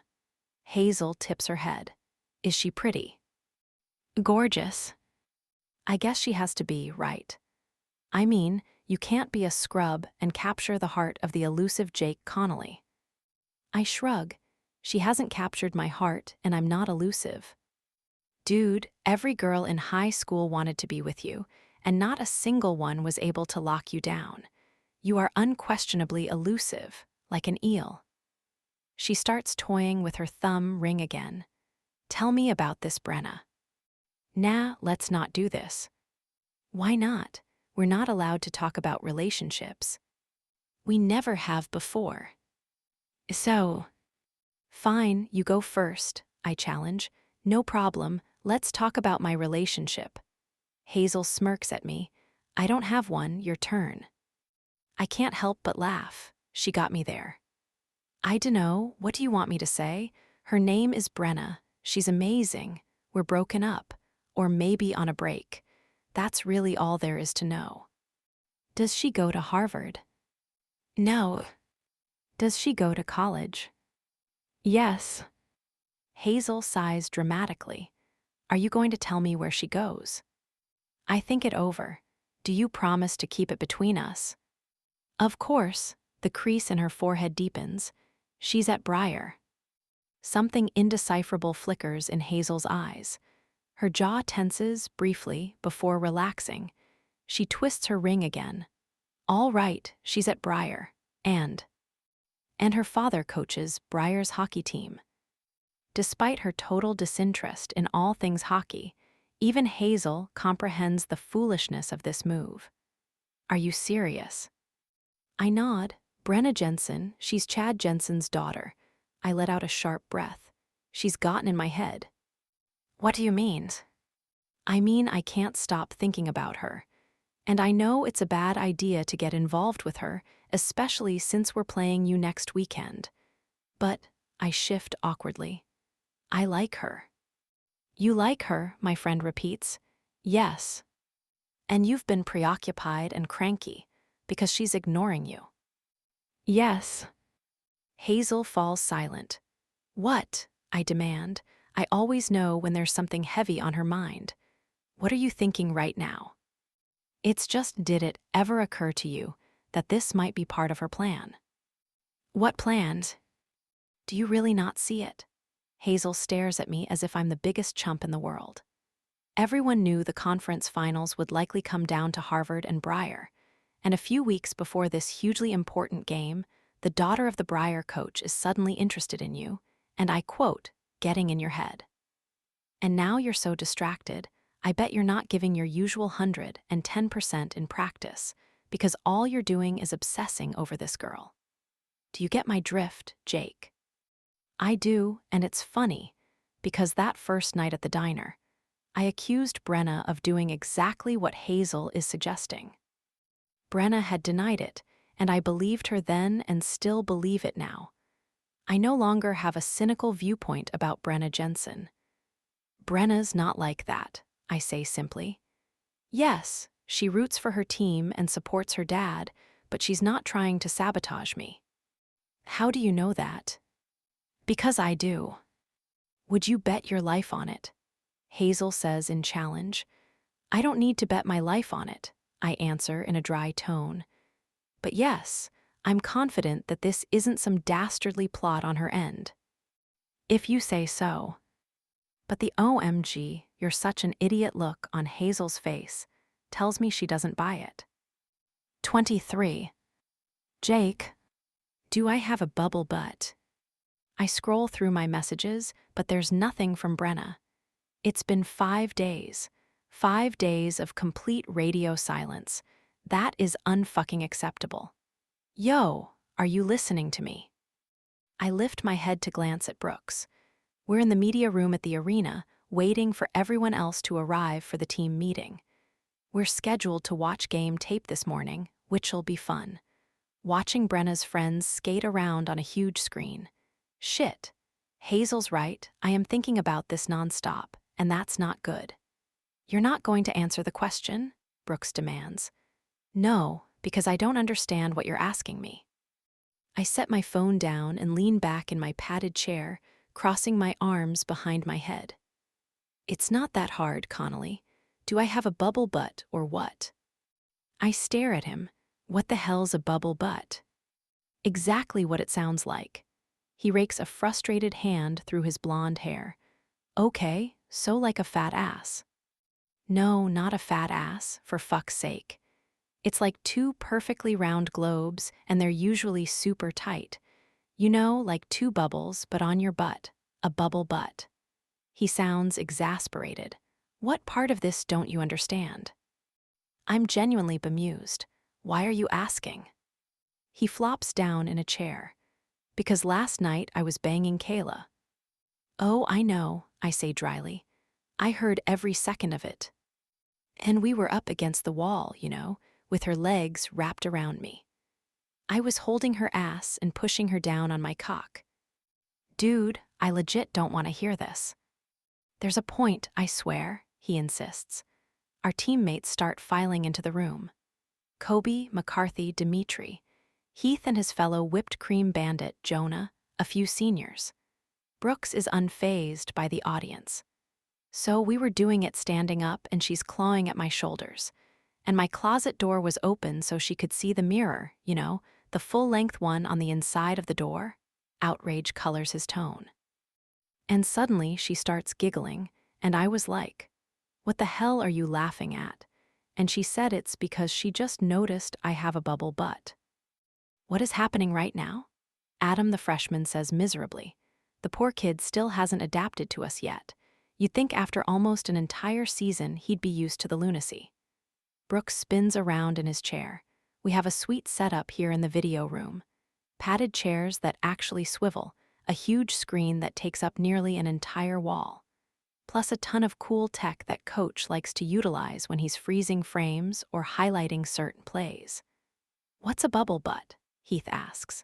Hazel tips her head. Is she pretty? Gorgeous. I guess she has to be, right? I mean, you can't be a scrub and capture the heart of the elusive Jake Connolly. I shrug. She hasn't captured my heart, and I'm not elusive. Dude, every girl in high school wanted to be with you, and not a single one was able to lock you down. You are unquestionably elusive, like an eel. She starts toying with her thumb ring again. Tell me about this, Brenna. Nah, let's not do this. Why not? We're not allowed to talk about relationships. We never have before. So, fine, you go first, I challenge. No problem, let's talk about my relationship. Hazel smirks at me. I don't have one, your turn. I can't help but laugh. She got me there. I dunno, what do you want me to say? Her name is Brenna. She's amazing. We're broken up. Or maybe on a break. That's really all there is to know. Does she go to Harvard? No. Does she go to college? Yes. Hazel sighs dramatically. Are you going to tell me where she goes? I think it over. Do you promise to keep it between us? Of course. The crease in her forehead deepens. She's at Briar. Something indecipherable flickers in Hazel's eyes. Her jaw tenses briefly before relaxing. She twists her ring again. All right, she's at Briar. And her father coaches Briar's hockey team. Despite her total disinterest in all things hockey, even Hazel comprehends the foolishness of this move. Are you serious? I nod. Brenna Jensen, she's Chad Jensen's daughter. I let out a sharp breath. She's gotten in my head. What do you mean? I mean I can't stop thinking about her. And I know it's a bad idea to get involved with her, especially since we're playing you next weekend. But I shift awkwardly. I like her. You like her, my friend repeats. Yes. And you've been preoccupied and cranky because she's ignoring you. Yes. Hazel falls silent. What? I demand. I always know when there's something heavy on her mind. What are you thinking right now? It's just, did it ever occur to you that this might be part of her plan? What plans? Do you really not see it? Hazel stares at me as if I'm the biggest chump in the world. Everyone knew the conference finals would likely come down to Harvard and Briar, and a few weeks before this hugely important game, the daughter of the Briar coach is suddenly interested in you, and I quote, getting in your head. And now you're so distracted, I bet you're not giving your usual 110% in practice, because all you're doing is obsessing over this girl. Do you get my drift, Jake? I do, and it's funny, because that first night at the diner, I accused Brenna of doing exactly what Hazel is suggesting. Brenna had denied it, and I believed her then and still believe it now. I no longer have a cynical viewpoint about Brenna Jensen. Brenna's not like that, I say simply. Yes, she roots for her team and supports her dad, but she's not trying to sabotage me. How do you know that? Because I do. Would you bet your life on it? Hazel says in challenge. I don't need to bet my life on it, I answer in a dry tone. But yes, I'm confident that this isn't some dastardly plot on her end. If you say so. But the OMG, you're such an idiot look on Hazel's face tells me she doesn't buy it. 23. Jake, do I have a bubble butt? I scroll through my messages, but there's nothing from Brenna. It's been 5 days. 5 days of complete radio silence. That is unfucking acceptable. Yo, are you listening to me? I lift my head to glance at Brooks. We're in the media room at the arena, waiting for everyone else to arrive for the team meeting. We're scheduled to watch game tape this morning, which'll be fun. Watching Brenna's friends skate around on a huge screen. Shit. Hazel's right, I am thinking about this nonstop, and that's not good. You're not going to answer the question? Brooks demands. No, because I don't understand what you're asking me. I set my phone down and lean back in my padded chair, crossing my arms behind my head. It's not that hard, Connolly. Do I have a bubble butt or what? I stare at him. What the hell's a bubble butt? Exactly what it sounds like. He rakes a frustrated hand through his blonde hair. Okay, so like a fat ass. No, not a fat ass, for fuck's sake. It's like two perfectly round globes, and they're usually super tight. You know, like two bubbles, but on your butt. A bubble butt. He sounds exasperated. What part of this don't you understand? I'm genuinely bemused. Why are you asking? He flops down in a chair. Because last night I was banging Kayla. Oh, I know, I say dryly. I heard every second of it. And we were up against the wall, you know, with her legs wrapped around me. I was holding her ass and pushing her down on my cock. Dude, I legit don't want to hear this. There's a point, I swear, he insists. Our teammates start filing into the room. Kobe, McCarthy, Dimitri, Heath and his fellow whipped cream bandit, Jonah, a few seniors. Brooks is unfazed by the audience. So we were doing it standing up, and she's clawing at my shoulders. And my closet door was open so she could see the mirror, you know, the full-length one on the inside of the door. Outrage colors his tone. And suddenly she starts giggling, and I was like, "What the hell are you laughing at?" And she said it's because she just noticed I have a bubble butt. What is happening right now? Adam the freshman says miserably. The poor kid still hasn't adapted to us yet. You'd think after almost an entire season he'd be used to the lunacy. Brooks spins around in his chair. We have a sweet setup here in the video room. Padded chairs that actually swivel, a huge screen that takes up nearly an entire wall. Plus a ton of cool tech that Coach likes to utilize when he's freezing frames or highlighting certain plays. What's a bubble butt? Heath asks.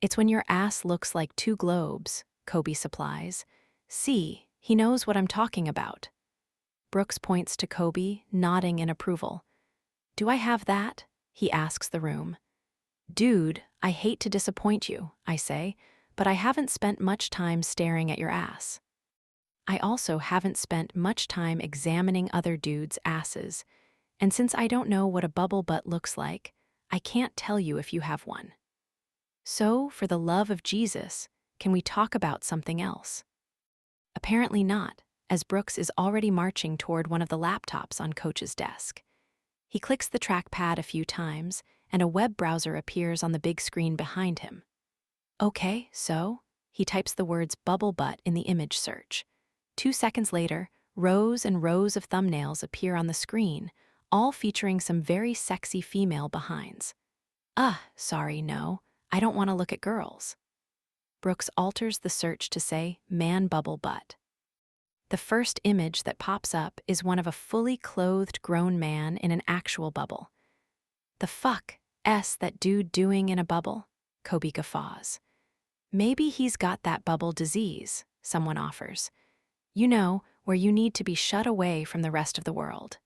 It's when your ass looks like two globes, Kobe supplies. See, he knows what I'm talking about. Brooks points to Kobe, nodding in approval. Do I have that? He asks the room. Dude, I hate to disappoint you, I say, but I haven't spent much time staring at your ass. I also haven't spent much time examining other dudes' asses, and since I don't know what a bubble butt looks like, I can't tell you if you have one. So, for the love of Jesus, can we talk about something else? Apparently not, as Brooks is already marching toward one of the laptops on Coach's desk. He clicks the trackpad a few times, and a web browser appears on the big screen behind him. Okay, so? He types the words bubble butt in the image search. 2 seconds later, rows and rows of thumbnails appear on the screen, all featuring some very sexy female behinds. Sorry, no, I don't want to look at girls. Brooks alters the search to say man bubble butt. The first image that pops up is one of a fully clothed grown man in an actual bubble. The fuck that dude doing in a bubble? Kobe guffaws. Maybe he's got that bubble disease, someone offers. You know, where you need to be shut away from the rest of the world.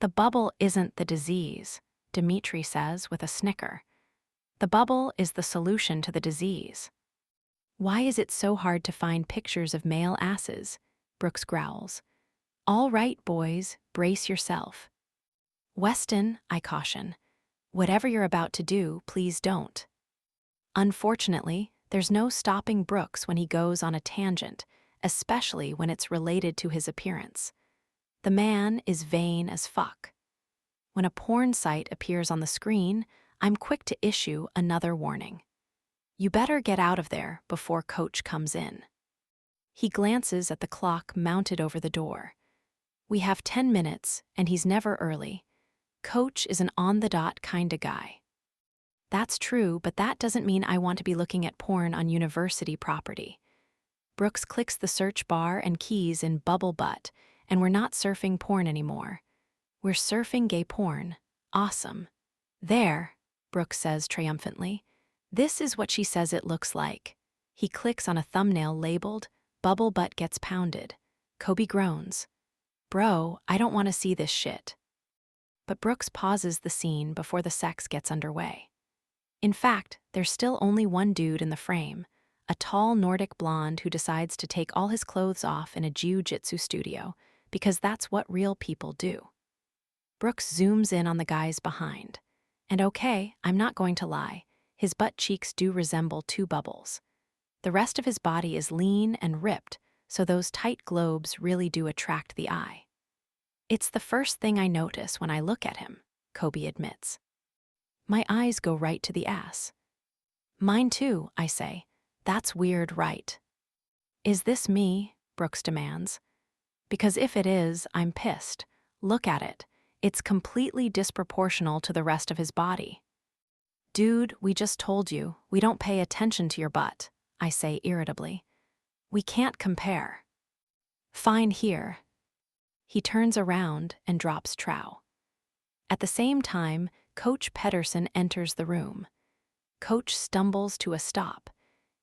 The bubble isn't the disease, Dimitri says with a snicker. The bubble is the solution to the disease. Why is it so hard to find pictures of male asses? Brooks growls. All right, boys, brace yourself. Weston, I caution. Whatever you're about to do, please don't. Unfortunately, there's no stopping Brooks when he goes on a tangent, especially when it's related to his appearance. The man is vain as fuck. When a porn site appears on the screen, I'm quick to issue another warning. You better get out of there before Coach comes in. He glances at the clock mounted over the door. We have 10 minutes, and he's never early. Coach is an on-the-dot kinda guy. That's true, but that doesn't mean I want to be looking at porn on university property. Brooks clicks the search bar and keys in bubble butt, and we're not surfing porn anymore. We're surfing gay porn. Awesome. There, Brooks says triumphantly. This is what she says it looks like. He clicks on a thumbnail labeled, Bubble Butt Gets Pounded. Kobe groans. Bro, I don't want to see this shit. But Brooks pauses the scene before the sex gets underway. In fact, there's still only one dude in the frame, a tall Nordic blonde who decides to take all his clothes off in a jiu-jitsu studio, because that's what real people do. Brooks zooms in on the guys behind. And okay, I'm not going to lie, his butt cheeks do resemble two bubbles. The rest of his body is lean and ripped, so those tight globes really do attract the eye. It's the first thing I notice when I look at him, Kobe admits. My eyes go right to the ass. Mine too, I say. That's weird, right? Is this me? Brooks demands. Because if it is, I'm pissed. Look at it. It's completely disproportional to the rest of his body. Dude, we just told you, we don't pay attention to your butt, I say irritably. We can't compare. Fine here. He turns around and drops trow. At the same time, Coach Pedersen enters the room. Coach stumbles to a stop.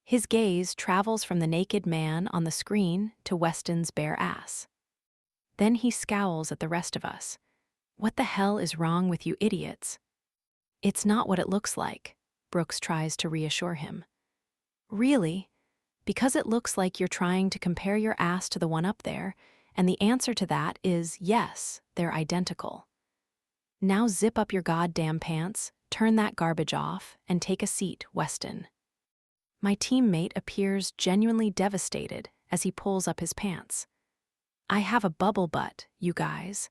His gaze travels from the naked man on the screen to Weston's bare ass. Then he scowls at the rest of us. What the hell is wrong with you idiots? It's not what it looks like, Brooks tries to reassure him. Really? Because it looks like you're trying to compare your ass to the one up there, and the answer to that is yes, they're identical. Now zip up your goddamn pants, turn that garbage off, and take a seat, Weston. My teammate appears genuinely devastated as he pulls up his pants. I have a bubble butt, you guys.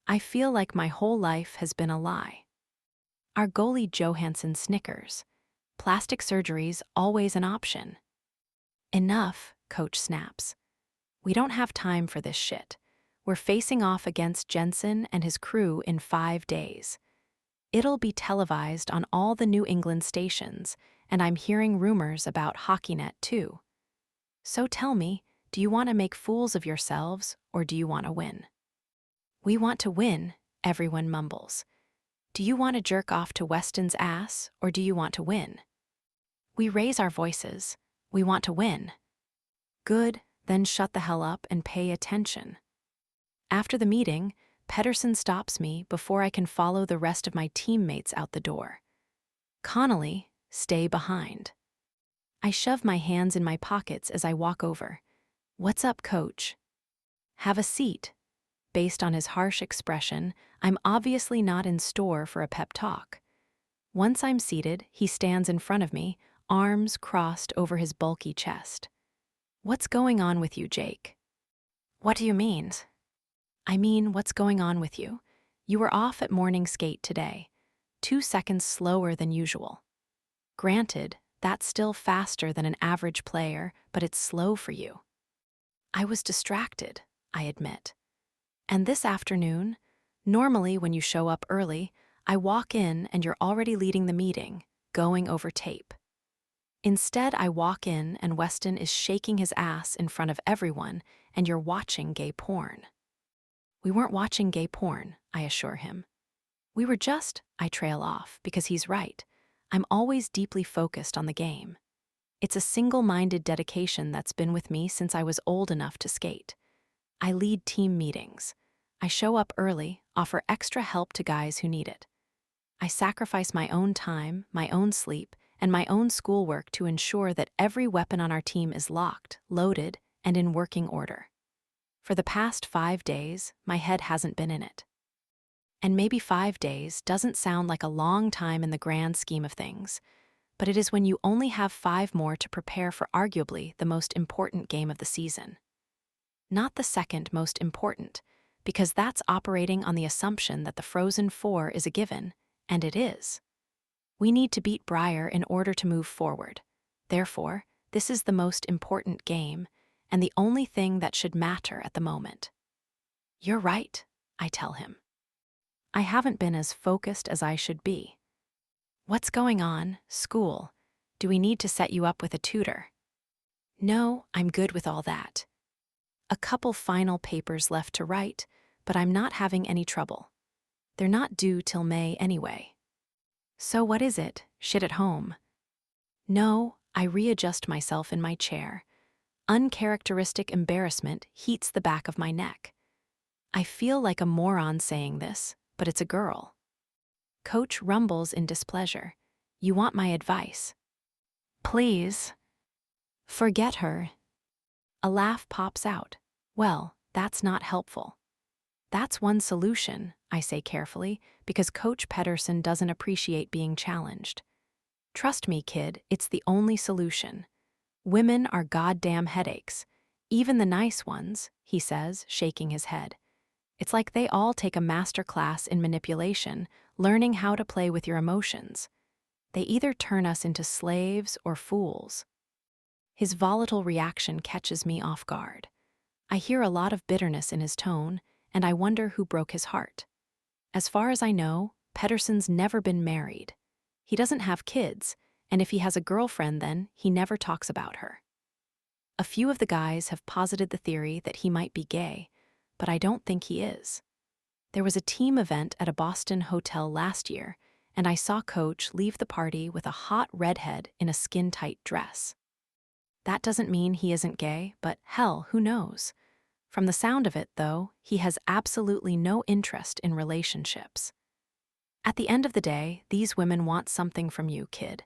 I feel like my whole life has been a lie. Our goalie Johansson snickers. Plastic surgery's always an option. Enough, Coach snaps. We don't have time for this shit. We're facing off against Jensen and his crew in 5 days. It'll be televised on all the New England stations, and I'm hearing rumors about HockeyNet too. So tell me, do you want to make fools of yourselves, or do you want to win? We want to win, everyone mumbles. Do you want to jerk off to Weston's ass, or do you want to win? We raise our voices. We want to win. Good, then shut the hell up and pay attention. After the meeting, Pedersen stops me before I can follow the rest of my teammates out the door. Connolly, stay behind. I shove my hands in my pockets as I walk over. What's up, coach? Have a seat. Based on his harsh expression, I'm obviously not in store for a pep talk. Once I'm seated, he stands in front of me, arms crossed over his bulky chest. What's going on with you, Jake? What do you mean? I mean, what's going on with you? You were off at morning skate today, 2 seconds slower than usual. Granted, that's still faster than an average player, but it's slow for you. I was distracted, I admit. And this afternoon, normally when you show up early, I walk in and you're already leading the meeting, going over tape. Instead, I walk in and Weston is shaking his ass in front of everyone and you're watching gay porn. We weren't watching gay porn, I assure him. We were just, I trail off, because he's right. I'm always deeply focused on the game. It's a single-minded dedication that's been with me since I was old enough to skate. I lead team meetings. I show up early, offer extra help to guys who need it. I sacrifice my own time, my own sleep, and my own schoolwork to ensure that every weapon on our team is locked, loaded, and in working order. For the past 5 days, my head hasn't been in it. And maybe 5 days doesn't sound like a long time in the grand scheme of things, but it is when you only have 5 more to prepare for arguably the most important game of the season. Not the second most important, because that's operating on the assumption that the Frozen Four is a given, and it is. We need to beat Briar in order to move forward. Therefore, this is the most important game, and the only thing that should matter at the moment. You're right, I tell him. I haven't been as focused as I should be. What's going on, school? Do we need to set you up with a tutor? No, I'm good with all that. A couple final papers left to write, but I'm not having any trouble. They're not due till May anyway. So what is it? Shit at home? No, I readjust myself in my chair. Uncharacteristic embarrassment heats the back of my neck. I feel like a moron saying this, but it's a girl. Coach rumbles in displeasure. You want my advice? Please. Forget her. A laugh pops out. Well, that's not helpful. That's one solution, I say carefully, because Coach Pedersen doesn't appreciate being challenged. Trust me, kid, it's the only solution. Women are goddamn headaches. Even the nice ones, he says, shaking his head. It's like they all take a master class in manipulation, learning how to play with your emotions. They either turn us into slaves or fools. His volatile reaction catches me off guard. I hear a lot of bitterness in his tone, and I wonder who broke his heart. As far as I know, Pedersen's never been married. He doesn't have kids, and if he has a girlfriend then, he never talks about her. A few of the guys have posited the theory that he might be gay, but I don't think he is. There was a team event at a Boston hotel last year, and I saw Coach leave the party with a hot redhead in a skin-tight dress. That doesn't mean he isn't gay, but hell, who knows? From the sound of it, though, he has absolutely no interest in relationships. At the end of the day, these women want something from you, kid.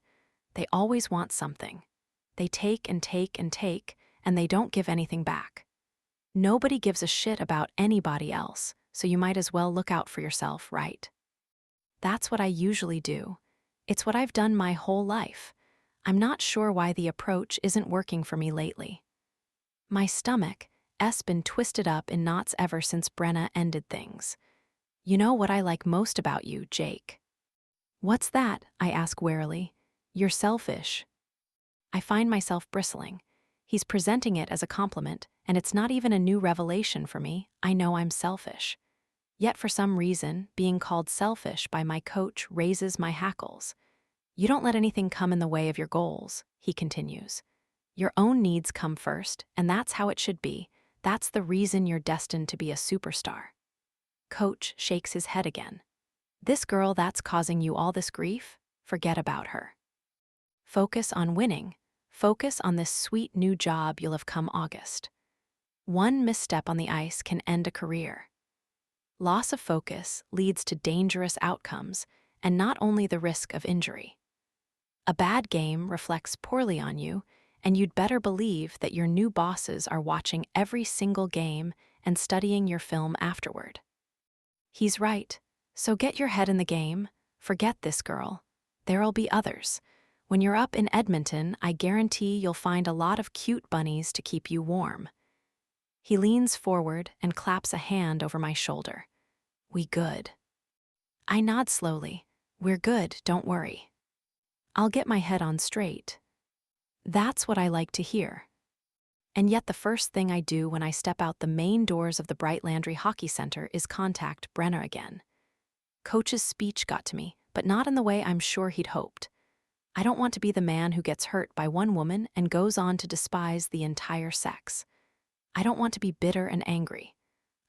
They always want something. They take and take and take, and they don't give anything back. Nobody gives a shit about anybody else, so you might as well look out for yourself, right? That's what I usually do. It's what I've done my whole life. I'm not sure why the approach isn't working for me lately. My stomach has been twisted up in knots ever since Brenna ended things. You know what I like most about you, Jake? What's that? I ask warily. You're selfish. I find myself bristling. He's presenting it as a compliment, and it's not even a new revelation for me. I know I'm selfish. Yet for some reason, being called selfish by my coach raises my hackles. You don't let anything come in the way of your goals, he continues. Your own needs come first, and that's how it should be. That's the reason you're destined to be a superstar. Coach shakes his head again. This girl that's causing you all this grief? Forget about her. Focus on winning. Focus on this sweet new job you'll have come August. One misstep on the ice can end a career. Loss of focus leads to dangerous outcomes, and not only the risk of injury. A bad game reflects poorly on you, and you'd better believe that your new bosses are watching every single game and studying your film afterward. He's right, so get your head in the game, forget this girl. There'll be others. When you're up in Edmonton, I guarantee you'll find a lot of cute bunnies to keep you warm. He leans forward and claps a hand over my shoulder. We good. I nod slowly. We're good, don't worry. I'll get my head on straight. That's what I like to hear. And yet the first thing I do when I step out the main doors of the Bright Landry Hockey Center is contact Brenna again. Coach's speech got to me, but not in the way I'm sure he'd hoped. I don't want to be the man who gets hurt by one woman and goes on to despise the entire sex. I don't want to be bitter and angry.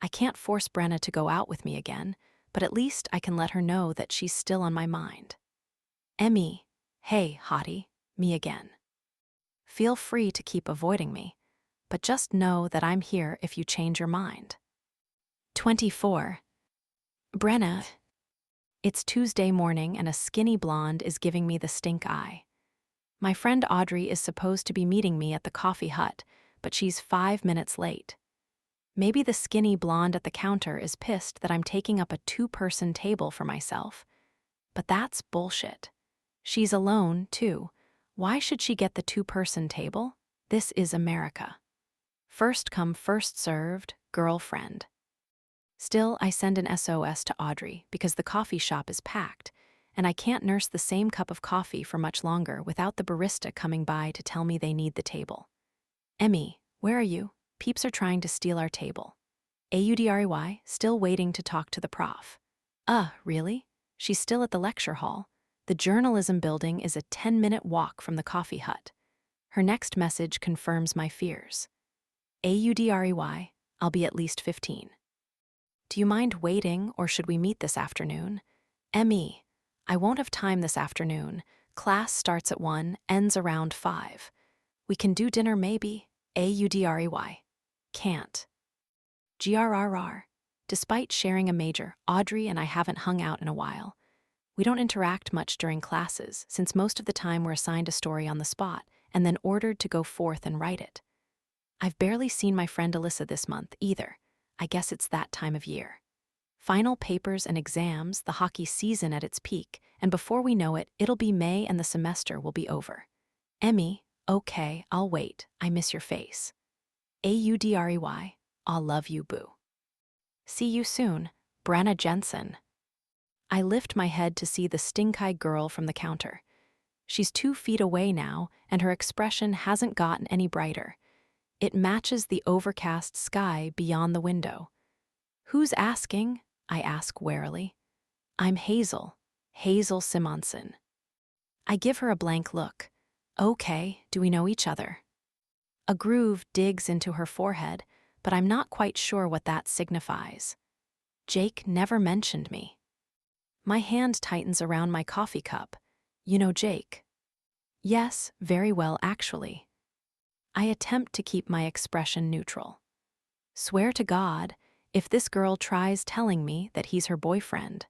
I can't force Brenna to go out with me again, but at least I can let her know that she's still on my mind. Emmy, hey, hottie, me again. Feel free to keep avoiding me, but just know that I'm here if you change your mind. 24. Brenna. It's Tuesday morning and a skinny blonde is giving me the stink eye. My friend Audrey is supposed to be meeting me at the coffee hut, but she's 5 minutes late. Maybe the skinny blonde at the counter is pissed that I'm taking up a 2-person table for myself. But that's bullshit. She's alone, too. Why should she get the 2-person table? This is America. First come, first served, girlfriend. Still, I send an SOS to Audrey because the coffee shop is packed, and I can't nurse the same cup of coffee for much longer without the barista coming by to tell me they need the table. Emmy, where are you? Peeps are trying to steal our table. Audrey, still waiting to talk to the prof. Really? She's still at the lecture hall. The journalism building is a 10-minute walk from the coffee hut. Her next message confirms my fears. Audrey, I'll be at least 15. Do you mind waiting, or should we meet this afternoon? Emmy, I won't have time this afternoon. Class starts at 1, ends around 5. We can do dinner maybe. Audrey. Can't. GRRR. Despite sharing a major, Audrey and I haven't hung out in a while. We don't interact much during classes, since most of the time we're assigned a story on the spot and then ordered to go forth and write it. I've barely seen my friend Alyssa this month, either. I guess it's that time of year. Final papers and exams, the hockey season at its peak, and before we know it, it'll be May and the semester will be over. Emmy, okay, I'll wait. I miss your face. Audrey, I'll love you, boo. See you soon, Brenna Jensen. I lift my head to see the stink-eyed girl from the counter. She's 2 feet away now, and her expression hasn't gotten any brighter. It matches the overcast sky beyond the window. "Who's asking?" I ask warily. "I'm Hazel. Hazel Simonson." I give her a blank look. "Okay, do we know each other?" A groove digs into her forehead, but I'm not quite sure what that signifies. Jake never mentioned me. My hand tightens around my coffee cup. "You know Jake?" "Yes, very well, actually." I attempt to keep my expression neutral. "Swear to God, if this girl tries telling me that he's her boyfriend."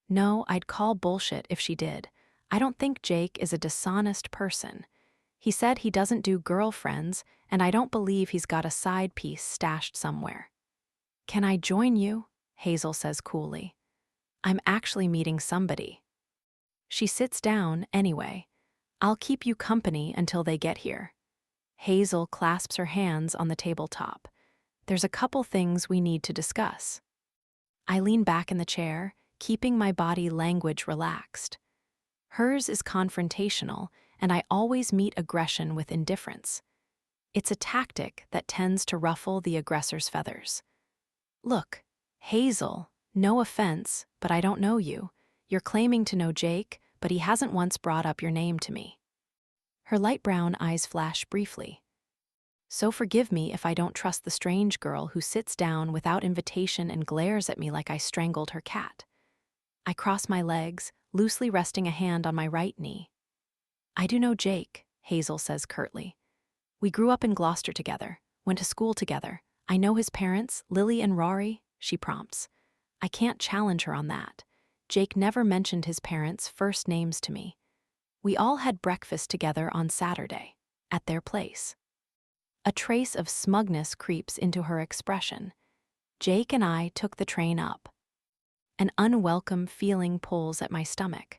"No, I'd call bullshit if she did. I don't think Jake is a dishonest person. He said he doesn't do girlfriends, and I don't believe he's got a side piece stashed somewhere." "Can I join you?" Hazel says coolly. "I'm actually meeting somebody." She sits down anyway. "I'll keep you company until they get here." Hazel clasps her hands on the tabletop. "There's a couple things we need to discuss." I lean back in the chair, keeping my body language relaxed. Hers is confrontational, and I always meet aggression with indifference. It's a tactic that tends to ruffle the aggressor's feathers. "Look, Hazel, no offense, but I don't know you. You're claiming to know Jake, but he hasn't once brought up your name to me." Her light brown eyes flash briefly. "So forgive me if I don't trust the strange girl who sits down without invitation and glares at me like I strangled her cat." I cross my legs, loosely resting a hand on my right knee. "I do know Jake," Hazel says curtly. "We grew up in Gloucester together, went to school together. I know his parents, Lily and Rory," she prompts. I can't challenge her on that. Jake never mentioned his parents' first names to me. We all had breakfast together on Saturday, at their place. A trace of smugness creeps into her expression. "Jake and I took the train up." An unwelcome feeling pulls at my stomach.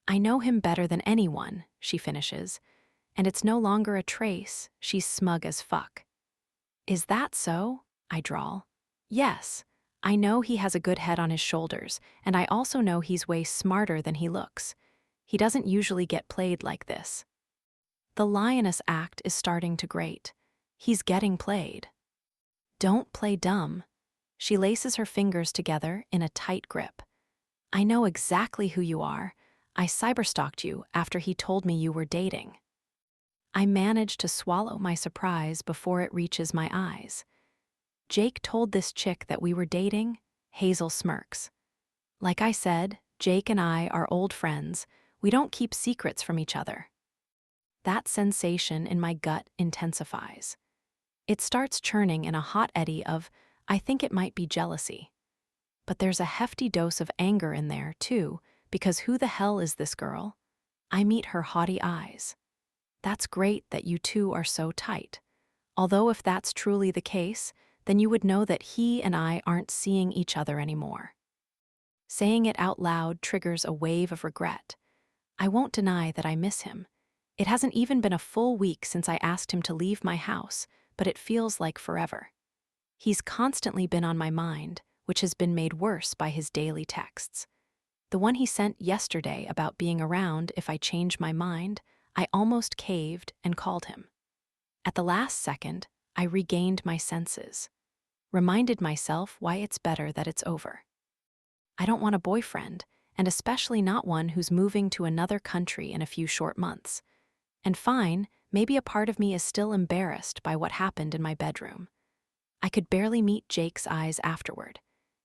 "I know him better than anyone," she finishes, and it's no longer a trace, she's smug as fuck. "Is that so?" I drawl. "Yes, I know he has a good head on his shoulders, and I also know he's way smarter than he looks. He doesn't usually get played like this." The lioness act is starting to grate. He's getting played. "Don't play dumb." She laces her fingers together in a tight grip. "I know exactly who you are. I cyberstalked you after he told me you were dating." I manage to swallow my surprise before it reaches my eyes. "Jake told this chick that we were dating?" Hazel smirks. "Like I said, Jake and I are old friends. We don't keep secrets from each other." That sensation in my gut intensifies. It starts churning in a hot eddy of, I think it might be jealousy. But there's a hefty dose of anger in there, too, because who the hell is this girl? I meet her haughty eyes. "That's great that you two are so tight. Although if that's truly the case, then you would know that he and I aren't seeing each other anymore." Saying it out loud triggers a wave of regret. I won't deny that I miss him. It hasn't even been a full week since I asked him to leave my house, but it feels like forever. He's constantly been on my mind, which has been made worse by his daily texts. The one he sent yesterday about being around if I change my mind, I almost caved and called him. At the last second, I regained my senses. Reminded myself why it's better that it's over. I don't want a boyfriend, and especially not one who's moving to another country in a few short months. And fine, maybe a part of me is still embarrassed by what happened in my bedroom. I could barely meet Jake's eyes afterward.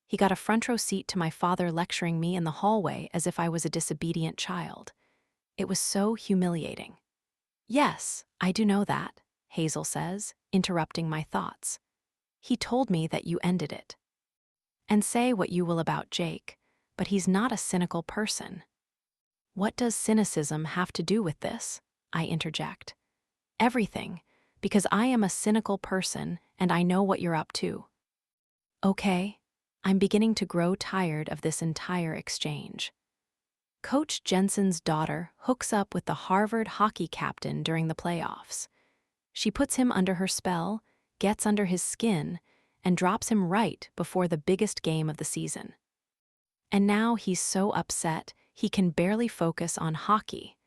He got a front row seat to my father lecturing me in the hallway as if I was a disobedient child. It was so humiliating. "Yes, I do know that," Hazel says, interrupting my thoughts. "He told me that you ended it. And say what you will about Jake, but he's not a cynical person." "What does cynicism have to do with this?" I interject. "Everything, because I am a cynical person and I know what you're up to." Okay, I'm beginning to grow tired of this entire exchange. Coach Jensen's daughter hooks up with the Harvard hockey captain during the playoffs. She puts him under her spell, gets under his skin, and drops him right before the biggest game of the season. And now he's so upset he can barely focus on hockey.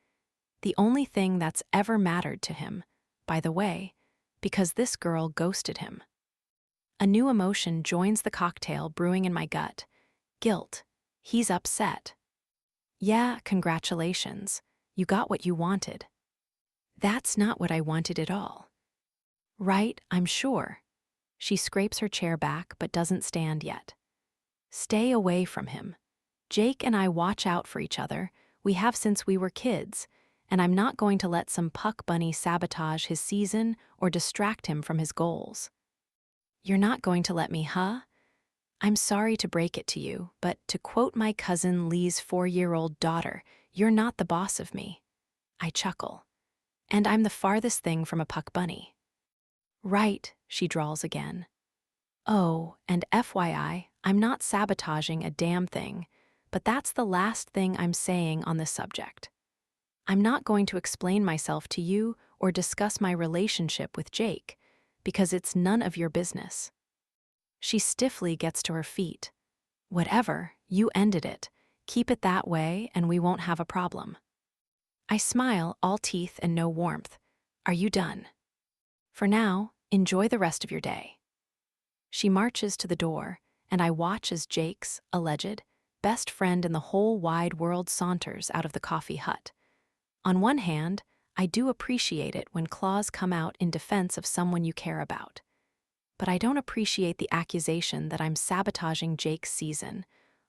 The only thing that's ever mattered to him, by the way, because this girl ghosted him. A new emotion joins the cocktail brewing in my gut. Guilt. He's upset. Yeah, congratulations. You got what you wanted. That's not what I wanted at all. Right, I'm sure. She scrapes her chair back but doesn't stand yet. Stay away from him. Jake and I watch out for each other. We have since we were kids, and I'm not going to let some puck bunny sabotage his season or distract him from his goals. You're not going to let me, huh? I'm sorry to break it to you, but to quote my cousin Lee's 4-year-old daughter, you're not the boss of me. I chuckle. And I'm the farthest thing from a puck bunny. Right, she drawls again. Oh, and FYI, I'm not sabotaging a damn thing, but that's the last thing I'm saying on this subject. I'm not going to explain myself to you or discuss my relationship with Jake, because it's none of your business. She stiffly gets to her feet. Whatever, you ended it. Keep it that way and we won't have a problem. I smile, all teeth and no warmth. Are you done? For now, enjoy the rest of your day. She marches to the door, and I watch as Jake's alleged best friend in the whole wide world saunters out of the coffee hut. On one hand, I do appreciate it when claws come out in defense of someone you care about. But I don't appreciate the accusation that I'm sabotaging Jake's season,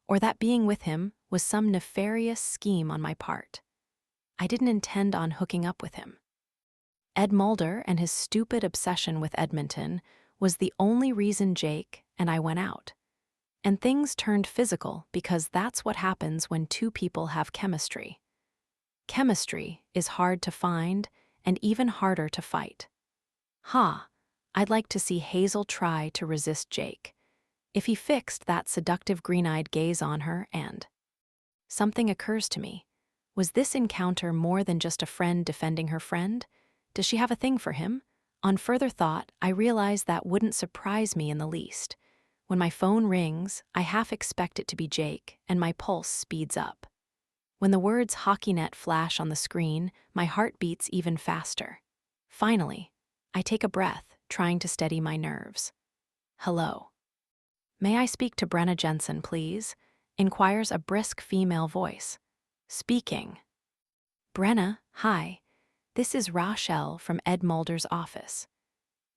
or that being with him was some nefarious scheme on my part. I didn't intend on hooking up with him. Ed Mulder and his stupid obsession with Edmonton was the only reason Jake and I went out. And things turned physical because that's what happens when two people have chemistry. Chemistry is hard to find and even harder to fight. I'd like to see Hazel try to resist Jake. If he fixed that seductive green-eyed gaze on her and... Something occurs to me. Was this encounter more than just a friend defending her friend? Does she have a thing for him? On further thought, I realize that wouldn't surprise me in the least. When my phone rings, I half expect it to be Jake, and my pulse speeds up. When the words hockey net flash on the screen, my heart beats even faster. Finally, I take a breath, trying to steady my nerves. Hello. May I speak to Brenna Jensen, please? Inquires a brisk female voice. Speaking. Brenna, hi. This is Rochelle from Ed Mulder's office.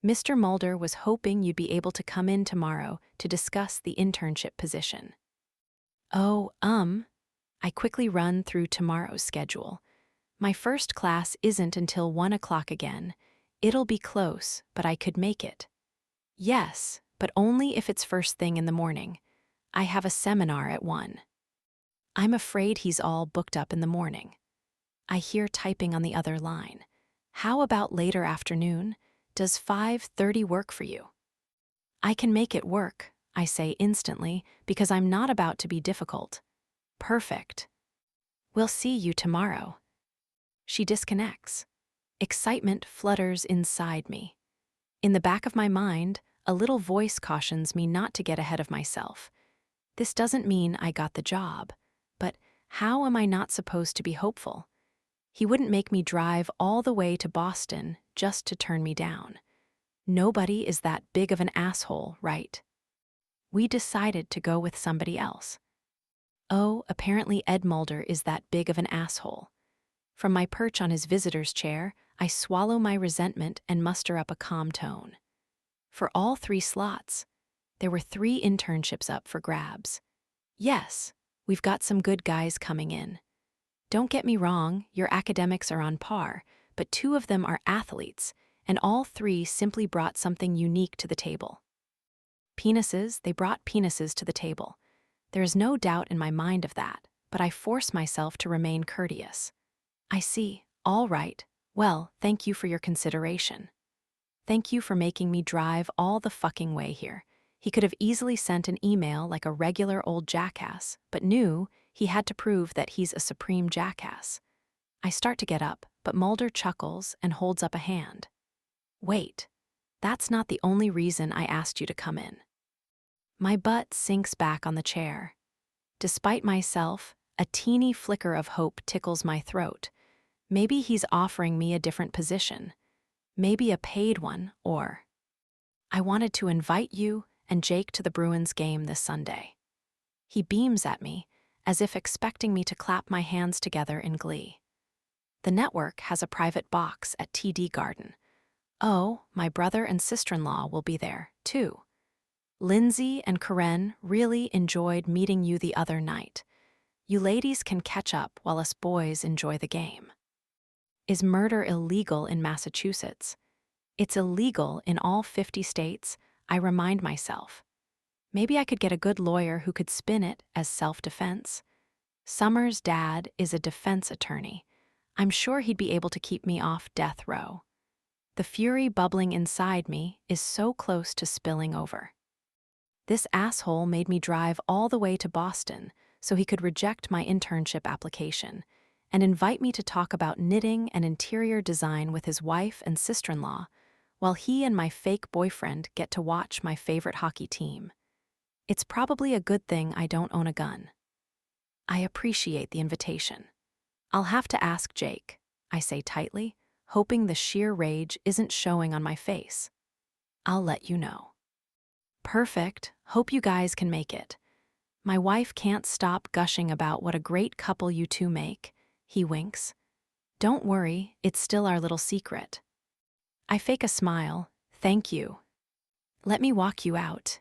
Mr. Mulder was hoping you'd be able to come in tomorrow to discuss the internship position. Oh, I quickly run through tomorrow's schedule. My first class isn't until 1 o'clock again. It'll be close, but I could make it. Yes, but only if it's first thing in the morning. I have a seminar at 1. I'm afraid he's all booked up in the morning. I hear typing on the other line. How about later afternoon? Does 5:30 work for you? I can make it work, I say instantly, because I'm not about to be difficult. Perfect. We'll see you tomorrow. She disconnects. Excitement flutters inside me. In the back of my mind, a little voice cautions me not to get ahead of myself. This doesn't mean I got the job, but how am I not supposed to be hopeful? He wouldn't make me drive all the way to Boston just to turn me down. Nobody is that big of an asshole, right? We decided to go with somebody else. Oh, apparently Ed Mulder is that big of an asshole. From my perch on his visitor's chair, I swallow my resentment and muster up a calm tone. For all 3 slots, there were 3 internships up for grabs. Yes, we've got some good guys coming in. Don't get me wrong, your academics are on par, but 2 of them are athletes, and all 3 simply brought something unique to the table. They brought penises to the table. There is no doubt in my mind of that, but I force myself to remain courteous. I see. All right. Well, thank you for your consideration. Thank you for making me drive all the fucking way here. He could have easily sent an email like a regular old jackass, but knew he had to prove that he's a supreme jackass. I start to get up, but Mulder chuckles and holds up a hand. Wait, that's not the only reason I asked you to come in. My butt sinks back on the chair. Despite myself, a teeny flicker of hope tickles my throat. Maybe he's offering me a different position. Maybe a paid one, or... I wanted to invite you and Jake to the Bruins game this Sunday. He beams at me, as if expecting me to clap my hands together in glee. The network has a private box at TD Garden. Oh, my brother and sister-in-law will be there, too. Lindsay and Karen really enjoyed meeting you the other night. You ladies can catch up while us boys enjoy the game. Is murder illegal in Massachusetts? It's illegal in all 50 states, I remind myself. Maybe I could get a good lawyer who could spin it as self-defense. Summer's dad is a defense attorney. I'm sure he'd be able to keep me off death row. The fury bubbling inside me is so close to spilling over. This asshole made me drive all the way to Boston so he could reject my internship application and invite me to talk about knitting and interior design with his wife and sister-in-law, while he and my fake boyfriend get to watch my favorite hockey team. It's probably a good thing I don't own a gun. I appreciate the invitation. I'll have to ask Jake, I say tightly, hoping the sheer rage isn't showing on my face. I'll let you know. Perfect. Hope you guys can make it. My wife can't stop gushing about what a great couple you two make. He winks. Don't worry, it's still our little secret. I fake a smile. Thank you. Let me walk you out.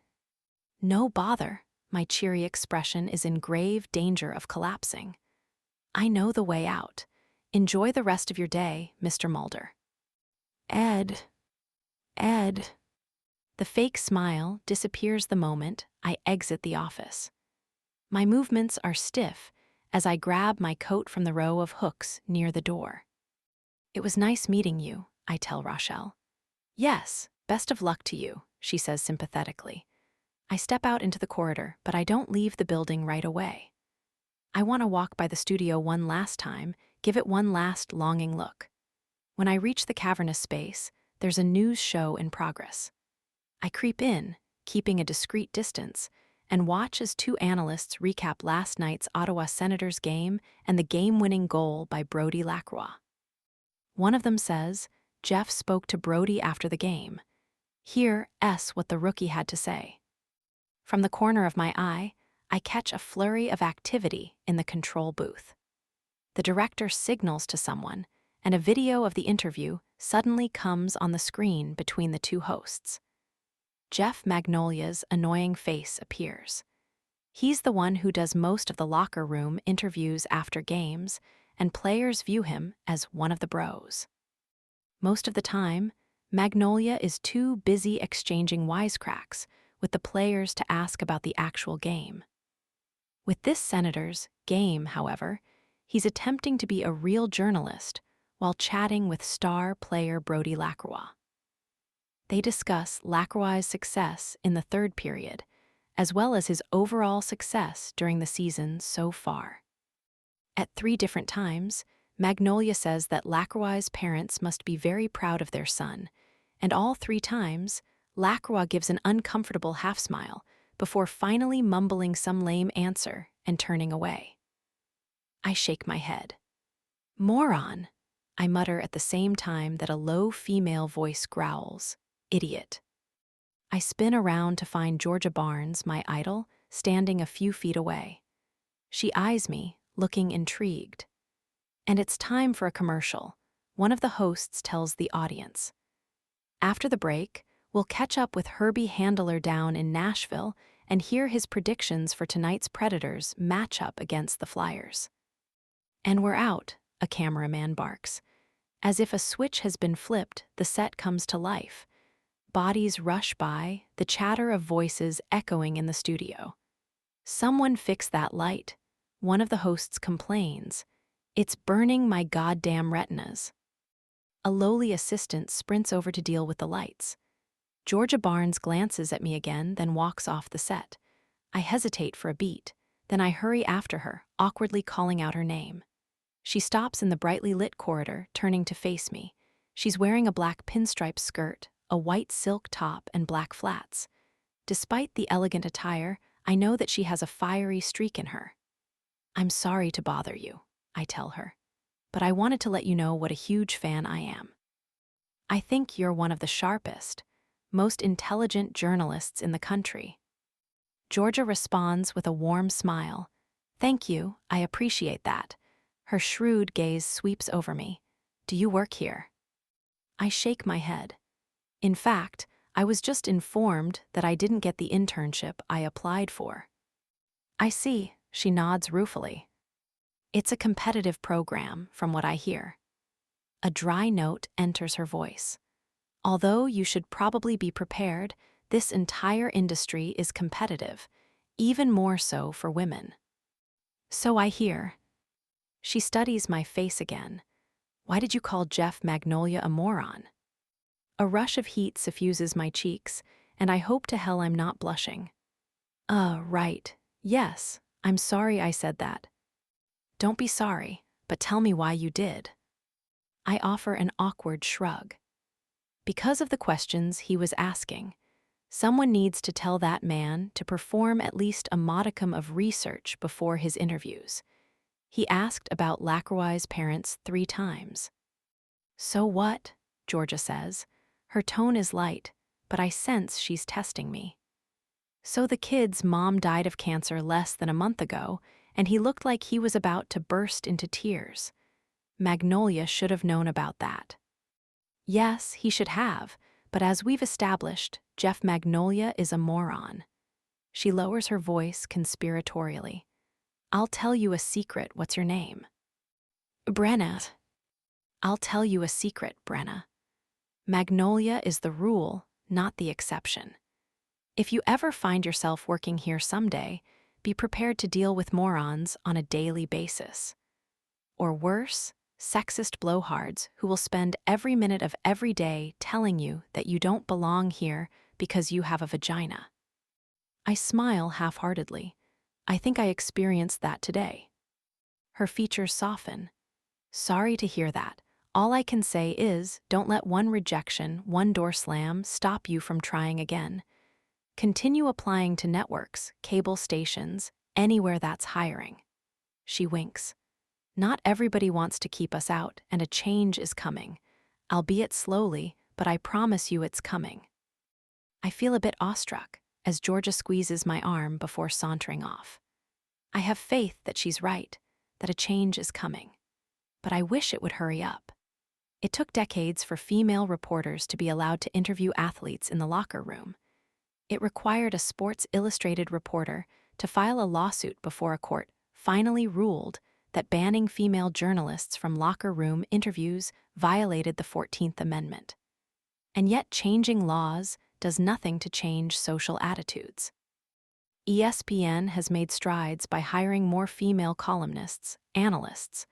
No bother. My cheery expression is in grave danger of collapsing. I know the way out. Enjoy the rest of your day, Mr. Mulder. Ed. The fake smile disappears the moment I exit the office. My movements are stiff as I grab my coat from the row of hooks near the door. It was nice meeting you, I tell Rochelle. Yes, best of luck to you, she says sympathetically. I step out into the corridor, but I don't leave the building right away. I want to walk by the studio one last time, give it one last longing look. When I reach the cavernous space, there's a news show in progress. I creep in, keeping a discreet distance, and watch as two analysts recap last night's Ottawa Senators game and the game-winning goal by Brodie Lacroix. One of them says, Jeff spoke to Brodie after the game. Hear what the rookie had to say. From the corner of my eye, I catch a flurry of activity in the control booth. The director signals to someone, and a video of the interview suddenly comes on the screen between the two hosts. Jeff Magnolia's annoying face appears. He's the one who does most of the locker room interviews after games, and players view him as one of the bros. Most of the time, Magnolia is too busy exchanging wisecracks with the players to ask about the actual game. With this Senators game, however, he's attempting to be a real journalist while chatting with star player Brodie Lacroix. They discuss Lacroix's success in the third period, as well as his overall success during the season so far. At 3 different times, Magnolia says that Lacroix's parents must be very proud of their son, and all 3 times, Lacroix gives an uncomfortable half-smile before finally mumbling some lame answer and turning away. I shake my head. Moron, I mutter at the same time that a low female voice growls, idiot. I spin around to find Georgia Barnes, my idol, standing a few feet away. She eyes me, looking intrigued. And it's time for a commercial, one of the hosts tells the audience. After the break, we'll catch up with Herbie Handler down in Nashville and hear his predictions for tonight's Predators matchup against the Flyers. And we're out, a cameraman barks. As if a switch has been flipped, the set comes to life. Bodies rush by, the chatter of voices echoing in the studio. Someone fix that light, one of the hosts complains. It's burning my goddamn retinas. A lowly assistant sprints over to deal with the lights. Georgia Barnes glances at me again, then walks off the set. I hesitate for a beat, then I hurry after her, awkwardly calling out her name. She stops in the brightly lit corridor, turning to face me. She's wearing a black pinstripe skirt, a white silk top, and black flats. Despite the elegant attire, I know that she has a fiery streak in her. I'm sorry to bother you, I tell her, but I wanted to let you know what a huge fan I am. I think you're one of the sharpest, most intelligent journalists in the country. Georgia responds with a warm smile. Thank you, I appreciate that. Her shrewd gaze sweeps over me. Do you work here? I shake my head. In fact, I was just informed that I didn't get the internship I applied for. I see, she nods ruefully. It's a competitive program, from what I hear. A dry note enters her voice. Although you should probably be prepared, this entire industry is competitive, even more so for women. So I hear. She studies my face again. Why did you call Jeff Magnolia a moron? A rush of heat suffuses my cheeks, and I hope to hell I'm not blushing. Right. Yes, I'm sorry I said that. Don't be sorry, but tell me why you did. I offer an awkward shrug. Because of the questions he was asking, someone needs to tell that man to perform at least a modicum of research before his interviews. He asked about Lacroix's parents 3 times. So what? Georgia says. Her tone is light, but I sense she's testing me. So the kid's mom died of cancer less than a month ago, and he looked like he was about to burst into tears. Magnolia should have known about that. Yes, he should have, but as we've established, Jeff Magnolia is a moron. She lowers her voice conspiratorially. I'll tell you a secret. What's your name? Brenna. I'll tell you a secret, Brenna. Magnolia is the rule, not the exception. If you ever find yourself working here someday, be prepared to deal with morons on a daily basis. Or worse, sexist blowhards who will spend every minute of every day telling you that you don't belong here because you have a vagina. I smile half-heartedly. I think I experienced that today. Her features soften. Sorry to hear that. All I can say is, don't let one rejection, one door slam, stop you from trying again. Continue applying to networks, cable stations, anywhere that's hiring. She winks. Not everybody wants to keep us out, and a change is coming. Albeit slowly, but I promise you it's coming. I feel a bit awestruck as Georgia squeezes my arm before sauntering off. I have faith that she's right, that a change is coming. But I wish it would hurry up. It took decades for female reporters to be allowed to interview athletes in the locker room. It required a Sports Illustrated reporter to file a lawsuit before a court finally ruled that banning female journalists from locker room interviews violated the 14th Amendment. And yet changing laws does nothing to change social attitudes. ESPN has made strides by hiring more female columnists, analysts,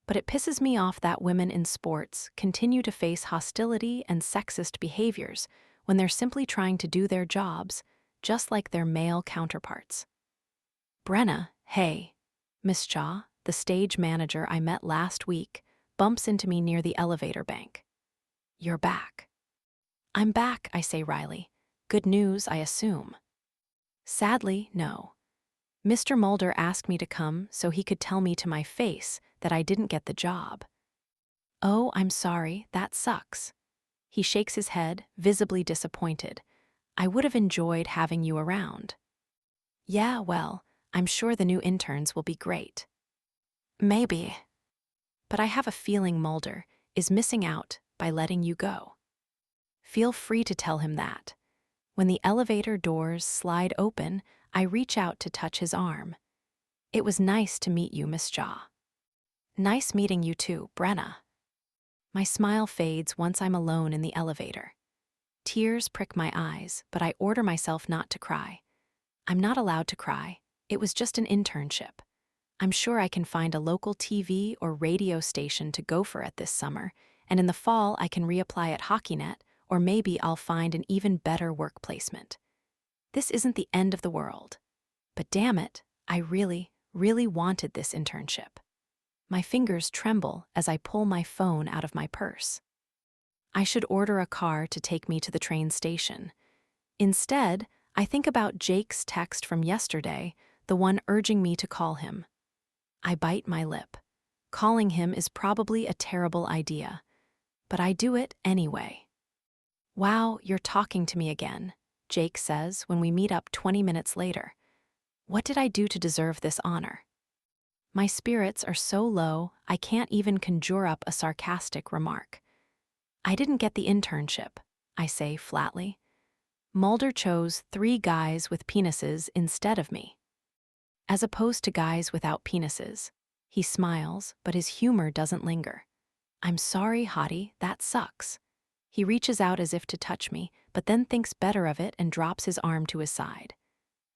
but it pisses me off that women in sports continue to face hostility and sexist behaviors when they're simply trying to do their jobs, just like their male counterparts. Brenna, hey. Miss Shaw, the stage manager I met last week, bumps into me near the elevator bank. You're back. I'm back, I say wryly. Good news, I assume. Sadly, no. Mr. Mulder asked me to come so he could tell me to my face that I didn't get the job. Oh, I'm sorry, that sucks. He shakes his head, visibly disappointed. I would have enjoyed having you around. Yeah, well, I'm sure the new interns will be great. Maybe. But I have a feeling Mulder is missing out by letting you go. Feel free to tell him that. When the elevator doors slide open, I reach out to touch his arm. It was nice to meet you, Miss Shaw. Nice meeting you too, Brenna. My smile fades once I'm alone in the elevator. Tears prick my eyes, but I order myself not to cry. I'm not allowed to cry. It was just an internship. I'm sure I can find a local TV or radio station to go for it this summer, and in the fall I can reapply at HockeyNet, or maybe I'll find an even better work placement. This isn't the end of the world. But damn it, I really, really wanted this internship. My fingers tremble as I pull my phone out of my purse. I should order a car to take me to the train station. Instead, I think about Jake's text from yesterday, the one urging me to call him. I bite my lip. Calling him is probably a terrible idea, but I do it anyway. "Wow, you're talking to me again," Jake says when we meet up 20 minutes later. What did I do to deserve this honor? My spirits are so low, I can't even conjure up a sarcastic remark. "I didn't get the internship," I say flatly. "Mulder chose 3 guys with penises instead of me." As opposed to guys without penises. He smiles, but his humor doesn't linger. "I'm sorry, hottie, that sucks." He reaches out as if to touch me, but then thinks better of it and drops his arm to his side.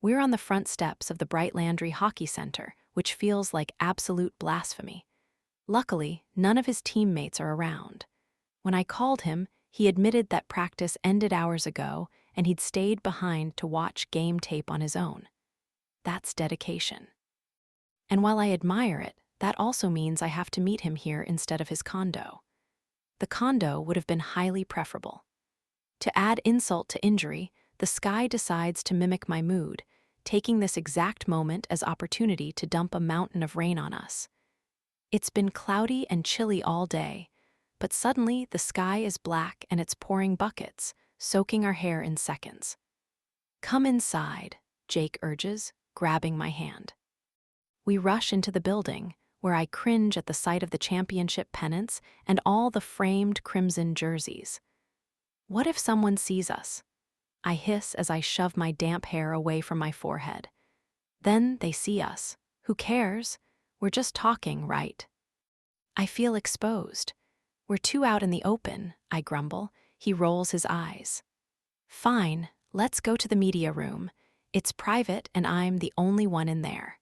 We're on the front steps of the Bright Landry Hockey Center, which feels like absolute blasphemy. Luckily, none of his teammates are around. When I called him, he admitted that practice ended hours ago and he'd stayed behind to watch game tape on his own. That's dedication. And while I admire it, that also means I have to meet him here instead of his condo. The condo would have been highly preferable. To add insult to injury, the sky decides to mimic my mood, taking this exact moment as opportunity to dump a mountain of rain on us. It's been cloudy and chilly all day, but suddenly the sky is black and it's pouring buckets, soaking our hair in seconds. "Come inside," Jake urges, grabbing my hand. We rush into the building, where I cringe at the sight of the championship pennants and all the framed crimson jerseys. What if someone sees us? I hiss as I shove my damp hair away from my forehead. Then they see us. Who cares? We're just talking, right? I feel exposed. "We're too out in the open," I grumble. He rolls his eyes. "Fine, let's go to the media room. It's private and I'm the only one in there."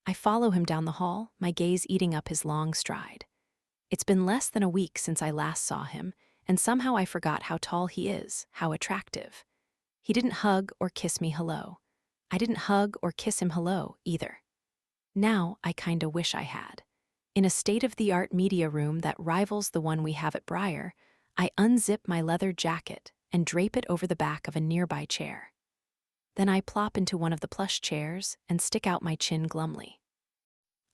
I follow him down the hall, my gaze eating up his long stride. It's been less than a week since I last saw him, and somehow I forgot how tall he is, how attractive. He didn't hug or kiss me hello. I didn't hug or kiss him hello, either. Now I kinda wish I had. In a state-of-the-art media room that rivals the one we have at Briar, I unzip my leather jacket and drape it over the back of a nearby chair. Then I plop into one of the plush chairs and stick out my chin glumly.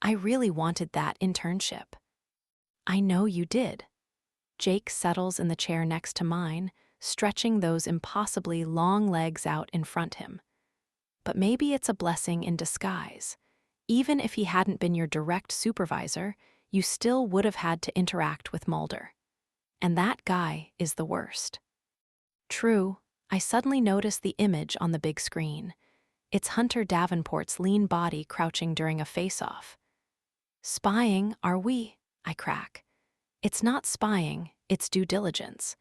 "I really wanted that internship." "I know you did." Jake settles in the chair next to mine, stretching those impossibly long legs out in front him. "But maybe it's a blessing in disguise. Even if he hadn't been your direct supervisor, you still would have had to interact with Mulder. And that guy is the worst." True, I suddenly notice the image on the big screen. It's Hunter Davenport's lean body crouching during a face-off. "Spying, are we?" I crack. "It's not spying, it's due diligence.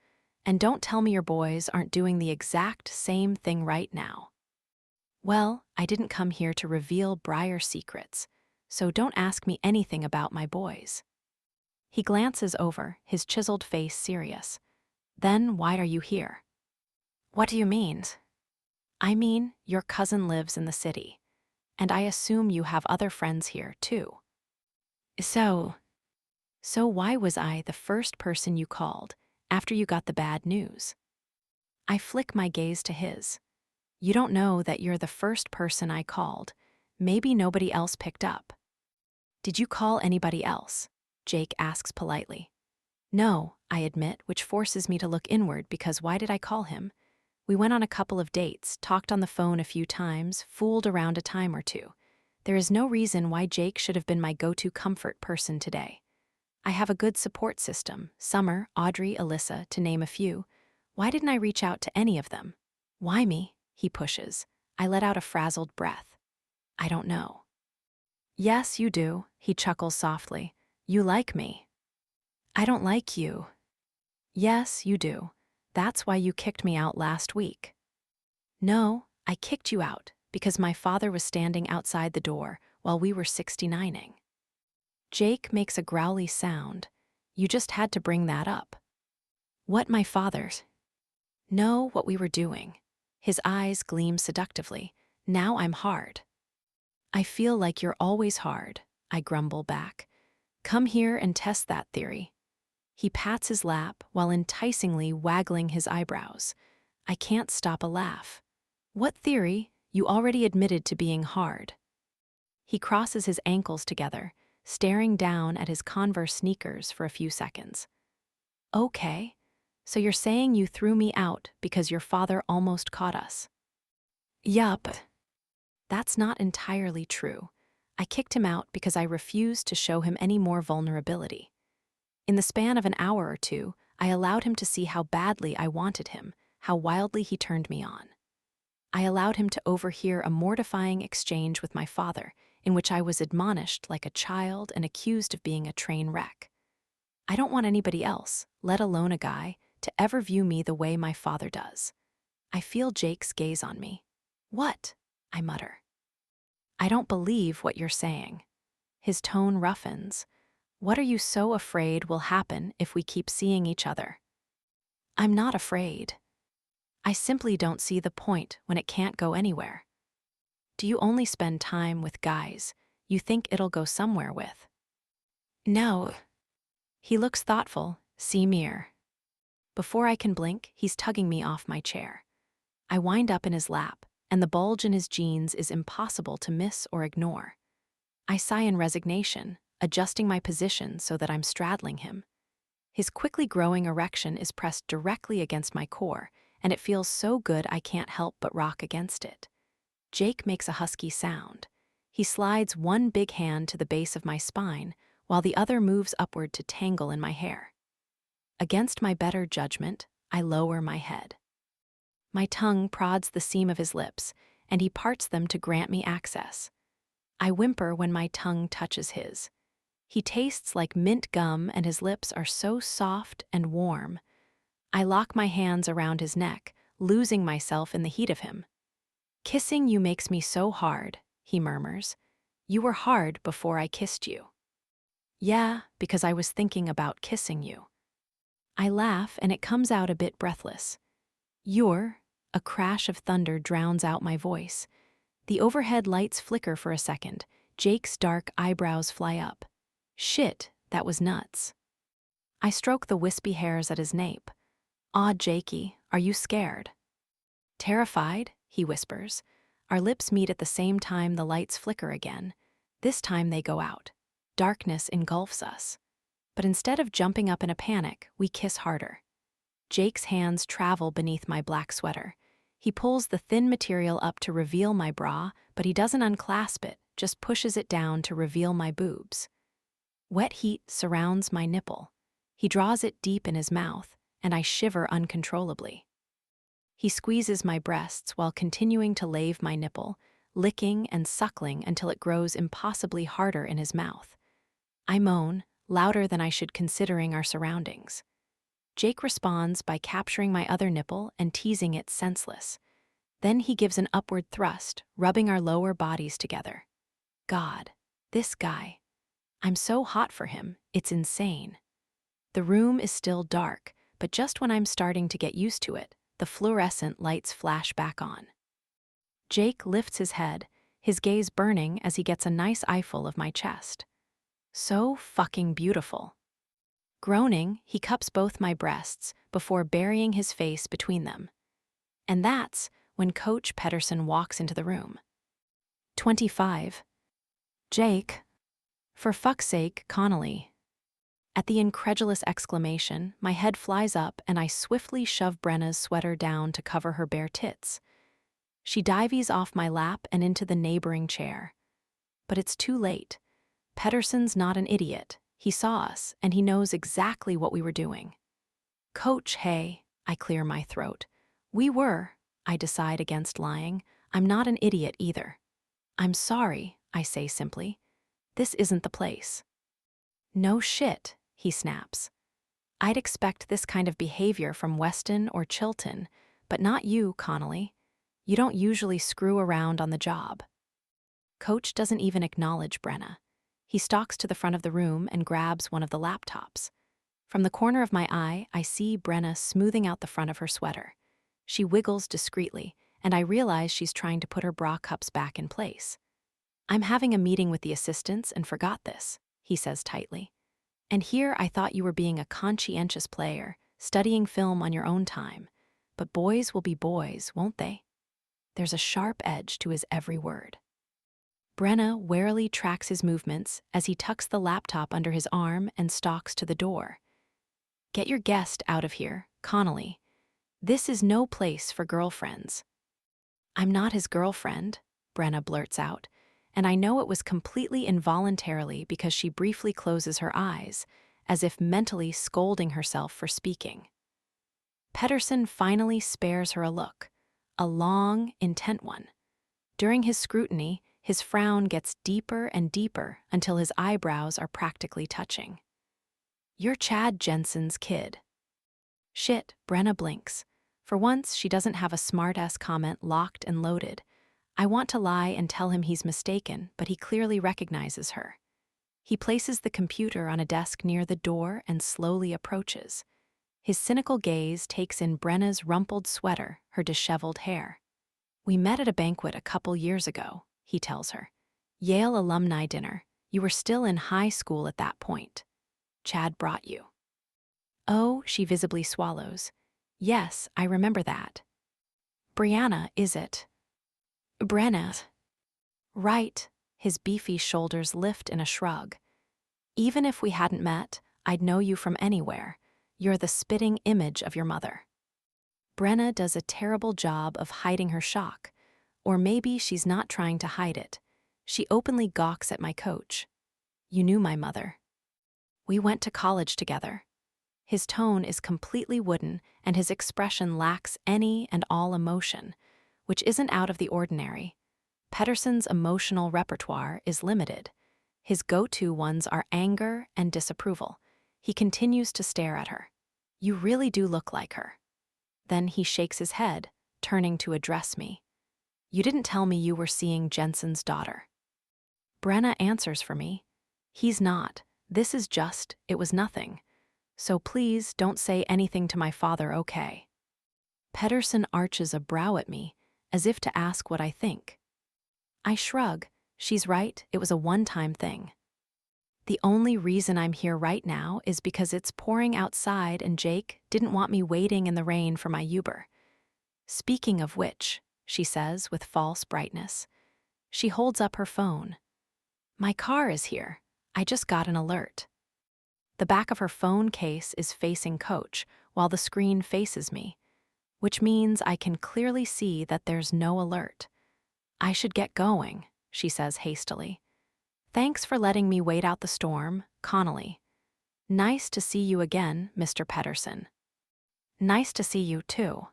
And don't tell me your boys aren't doing the exact same thing right now." "Well, I didn't come here to reveal Briar secrets, so don't ask me anything about my boys." He glances over, his chiseled face serious. "Then why are you here?" "What do you mean?" "I mean, your cousin lives in the city, and I assume you have other friends here, too. So why was I the first person you called after you got the bad news?" I flick my gaze to his. "You don't know that you're the first person I called. Maybe nobody else picked up." "Did you call anybody else?" Jake asks politely. "No," I admit, which forces me to look inward because why did I call him? We went on a couple of dates, talked on the phone a few times, fooled around a time or two. There is no reason why Jake should have been my go-to comfort person today. I have a good support system, Summer, Audrey, Alyssa, to name a few. Why didn't I reach out to any of them? "Why me?" he pushes. I let out a frazzled breath. "I don't know." "Yes, you do," he chuckles softly. "You like me." "I don't like you." "Yes, you do. That's why you kicked me out last week." "No, I kicked you out because my father was standing outside the door while we were 69ing. Jake makes a growly sound. "You just had to bring that up." "What, my father's?" "No, what we were doing." His eyes gleam seductively. "Now I'm hard." "I feel like you're always hard," I grumble back. "Come here and test that theory." He pats his lap while enticingly waggling his eyebrows. I can't stop a laugh. What theory? You already admitted to being hard. He crosses his ankles together, staring down at his Converse sneakers for a few seconds. Okay, so you're saying you threw me out because your father almost caught us? Yup. That's not entirely true. I kicked him out because I refused to show him any more vulnerability. In the span of an hour or two, I allowed him to see how badly I wanted him, how wildly he turned me on. I allowed him to overhear a mortifying exchange with my father, in which I was admonished like a child and accused of being a train wreck. I don't want anybody else, let alone a guy, to ever view me the way my father does. I feel Jake's gaze on me. What? I mutter. I don't believe what you're saying. His tone roughens. What are you so afraid will happen if we keep seeing each other? I'm not afraid. I simply don't see the point when it can't go anywhere. Do you only spend time with guys you think it'll go somewhere with? No. He looks thoughtful, see mirror. Before I can blink, he's tugging me off my chair. I wind up in his lap, and the bulge in his jeans is impossible to miss or ignore. I sigh in resignation, adjusting my position so that I'm straddling him. His quickly growing erection is pressed directly against my core, and it feels so good I can't help but rock against it. Jake makes a husky sound. He slides one big hand to the base of my spine, while the other moves upward to tangle in my hair. Against my better judgment, I lower my head. My tongue prods the seam of his lips, and he parts them to grant me access. I whimper when my tongue touches his. He tastes like mint gum, and his lips are so soft and warm. I lock my hands around his neck, losing myself in the heat of him. Kissing you makes me so hard, he murmurs. You were hard before I kissed you. Yeah, because I was thinking about kissing you. I laugh, and it comes out a bit breathless. A crash of thunder drowns out my voice. The overhead lights flicker for a second. Jake's dark eyebrows fly up. Shit, that was nuts. I stroke the wispy hairs at his nape. Aw, Jakey, are you scared? Terrified, he whispers. Our lips meet at the same time the lights flicker again. This time they go out. Darkness engulfs us. But instead of jumping up in a panic, we kiss harder. Jake's hands travel beneath my black sweater. He pulls the thin material up to reveal my bra, but he doesn't unclasp it, just pushes it down to reveal my boobs. Wet heat surrounds my nipple. He draws it deep in his mouth, and I shiver uncontrollably. He squeezes my breasts while continuing to lave my nipple, licking and suckling until it grows impossibly harder in his mouth. I moan, louder than I should considering our surroundings. Jake responds by capturing my other nipple and teasing it senseless. Then he gives an upward thrust, rubbing our lower bodies together. God, this guy. I'm so hot for him, it's insane. The room is still dark, but just when I'm starting to get used to it, the fluorescent lights flash back on. Jake lifts his head, his gaze burning as he gets a nice eyeful of my chest. So fucking beautiful. Groaning, he cups both my breasts before burying his face between them. And that's when Coach Pedersen walks into the room. 25. Jake. For fuck's sake, Connolly. At the incredulous exclamation, my head flies up and I swiftly shove Brenna's sweater down to cover her bare tits. She dives off my lap and into the neighboring chair. But it's too late. Pedersen's not an idiot. He saw us, and he knows exactly what we were doing. Coach, hey, I clear my throat. We were, I decide against lying. I'm not an idiot either. I'm sorry, I say simply. This isn't the place. No shit, he snaps. I'd expect this kind of behavior from Weston or Chilton, but not you, Connolly. You don't usually screw around on the job. Coach doesn't even acknowledge Brenna. He stalks to the front of the room and grabs one of the laptops. From the corner of my eye, I see Brenna smoothing out the front of her sweater. She wiggles discreetly, and I realize she's trying to put her bra cups back in place. I'm having a meeting with the assistants and forgot this, he says tightly. And here I thought you were being a conscientious player, studying film on your own time. But boys will be boys, won't they? There's a sharp edge to his every word. Brenna warily tracks his movements as he tucks the laptop under his arm and stalks to the door. Get your guest out of here, Connolly. This is no place for girlfriends. I'm not his girlfriend, Brenna blurts out, and I know it was completely involuntarily because she briefly closes her eyes, as if mentally scolding herself for speaking. Pedersen finally spares her a look, a long, intent one. During his scrutiny, his frown gets deeper and deeper until his eyebrows are practically touching. You're Chad Jensen's kid. Shit, Brenna blinks. For once, she doesn't have a smart-ass comment locked and loaded. I want to lie and tell him he's mistaken, but he clearly recognizes her. He places the computer on a desk near the door and slowly approaches. His cynical gaze takes in Brenna's rumpled sweater, her disheveled hair. We met at a banquet a couple years ago, he tells her. Yale alumni dinner. You were still in high school at that point. Chad brought you. Oh, she visibly swallows. Yes, I remember that. Brianna, is it? Brenna. Right. His beefy shoulders lift in a shrug. Even if we hadn't met, I'd know you from anywhere. You're the spitting image of your mother. Brenna does a terrible job of hiding her shock. Or maybe she's not trying to hide it. She openly gawks at my coach. You knew my mother. We went to college together. His tone is completely wooden, and his expression lacks any and all emotion, which isn't out of the ordinary. Pedersen's emotional repertoire is limited. His go-to ones are anger and disapproval. He continues to stare at her. You really do look like her. Then he shakes his head, turning to address me. You didn't tell me you were seeing Jensen's daughter. Brenna answers for me. He's not. This is just, it was nothing. So please don't say anything to my father, okay? Pedersen arches a brow at me, as if to ask what I think. I shrug. She's right, it was a one-time thing. The only reason I'm here right now is because it's pouring outside and Jake didn't want me waiting in the rain for my Uber. Speaking of which, she says with false brightness. She holds up her phone. My car is here. I just got an alert. The back of her phone case is facing Coach, while the screen faces me, which means I can clearly see that there's no alert. I should get going, she says hastily. Thanks for letting me wait out the storm, Connolly. Nice to see you again, Mr. Pedersen. Nice to see you, too.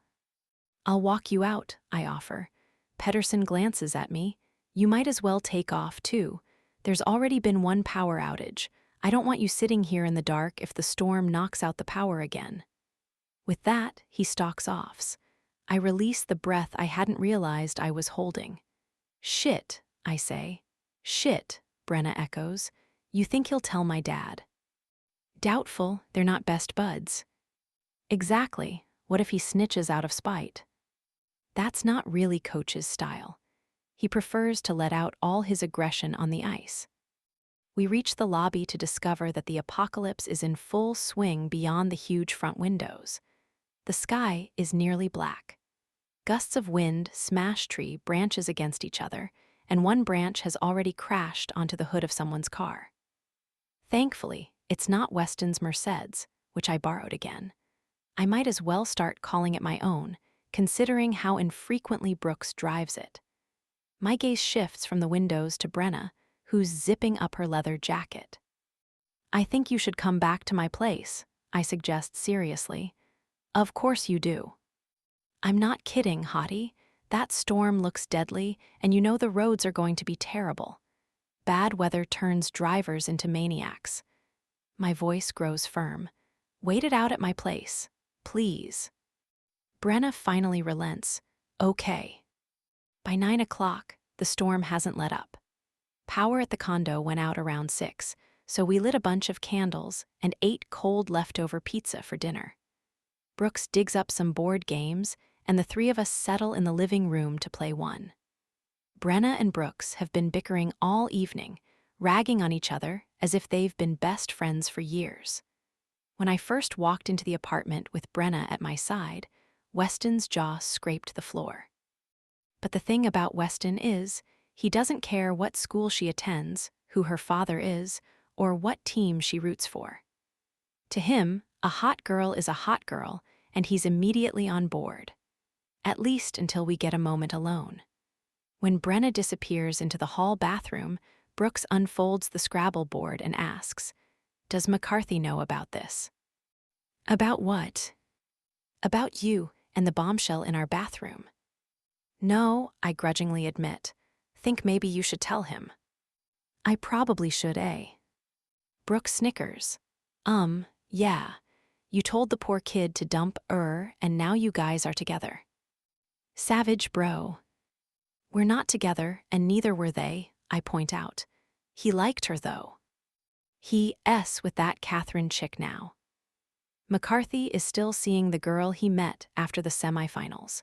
I'll walk you out, I offer. Pedersen glances at me. You might as well take off, too. There's already been one power outage. I don't want you sitting here in the dark if the storm knocks out the power again. With that, he stalks off. I release the breath I hadn't realized I was holding. Shit, I say. Shit, Brenna echoes. You think he'll tell my dad? Doubtful, they're not best buds. Exactly. What if he snitches out of spite? That's not really Coach's style. He prefers to let out all his aggression on the ice. We reach the lobby to discover that the apocalypse is in full swing beyond the huge front windows. The sky is nearly black. Gusts of wind smash tree branches against each other, and one branch has already crashed onto the hood of someone's car. Thankfully, it's not Weston's Mercedes, which I borrowed again. I might as well start calling it my own, considering how infrequently Brooks drives it. My gaze shifts from the windows to Brenna, who's zipping up her leather jacket. I think you should come back to my place, I suggest seriously. Of course you do. I'm not kidding, hottie. That storm looks deadly, and you know the roads are going to be terrible. Bad weather turns drivers into maniacs. My voice grows firm. Wait it out at my place, please. Brenna finally relents. Okay. By 9 o'clock, the storm hasn't let up. Power at the condo went out around 6, so we lit a bunch of candles and ate cold leftover pizza for dinner. Brooks digs up some board games, and the three of us settle in the living room to play one. Brenna and Brooks have been bickering all evening, ragging on each other as if they've been best friends for years. When I first walked into the apartment with Brenna at my side, Weston's jaw scraped the floor. But the thing about Weston is, he doesn't care what school she attends, who her father is, or what team she roots for. To him, a hot girl is a hot girl, and he's immediately on board. At least until we get a moment alone. When Brenna disappears into the hall bathroom, Brooks unfolds the Scrabble board and asks, "Does McCarthy know about this?" "About what?" "About you and the bombshell in our bathroom." "No," I grudgingly admit. "Think maybe you should tell him." "I probably should, eh?" Brooks snickers. Yeah. You told the poor kid to dump and now you guys are together." "Savage bro." "We're not together, and neither were they," I point out. "He liked her, though." He with that Catherine chick now. McCarthy is still seeing the girl he met after the semifinals,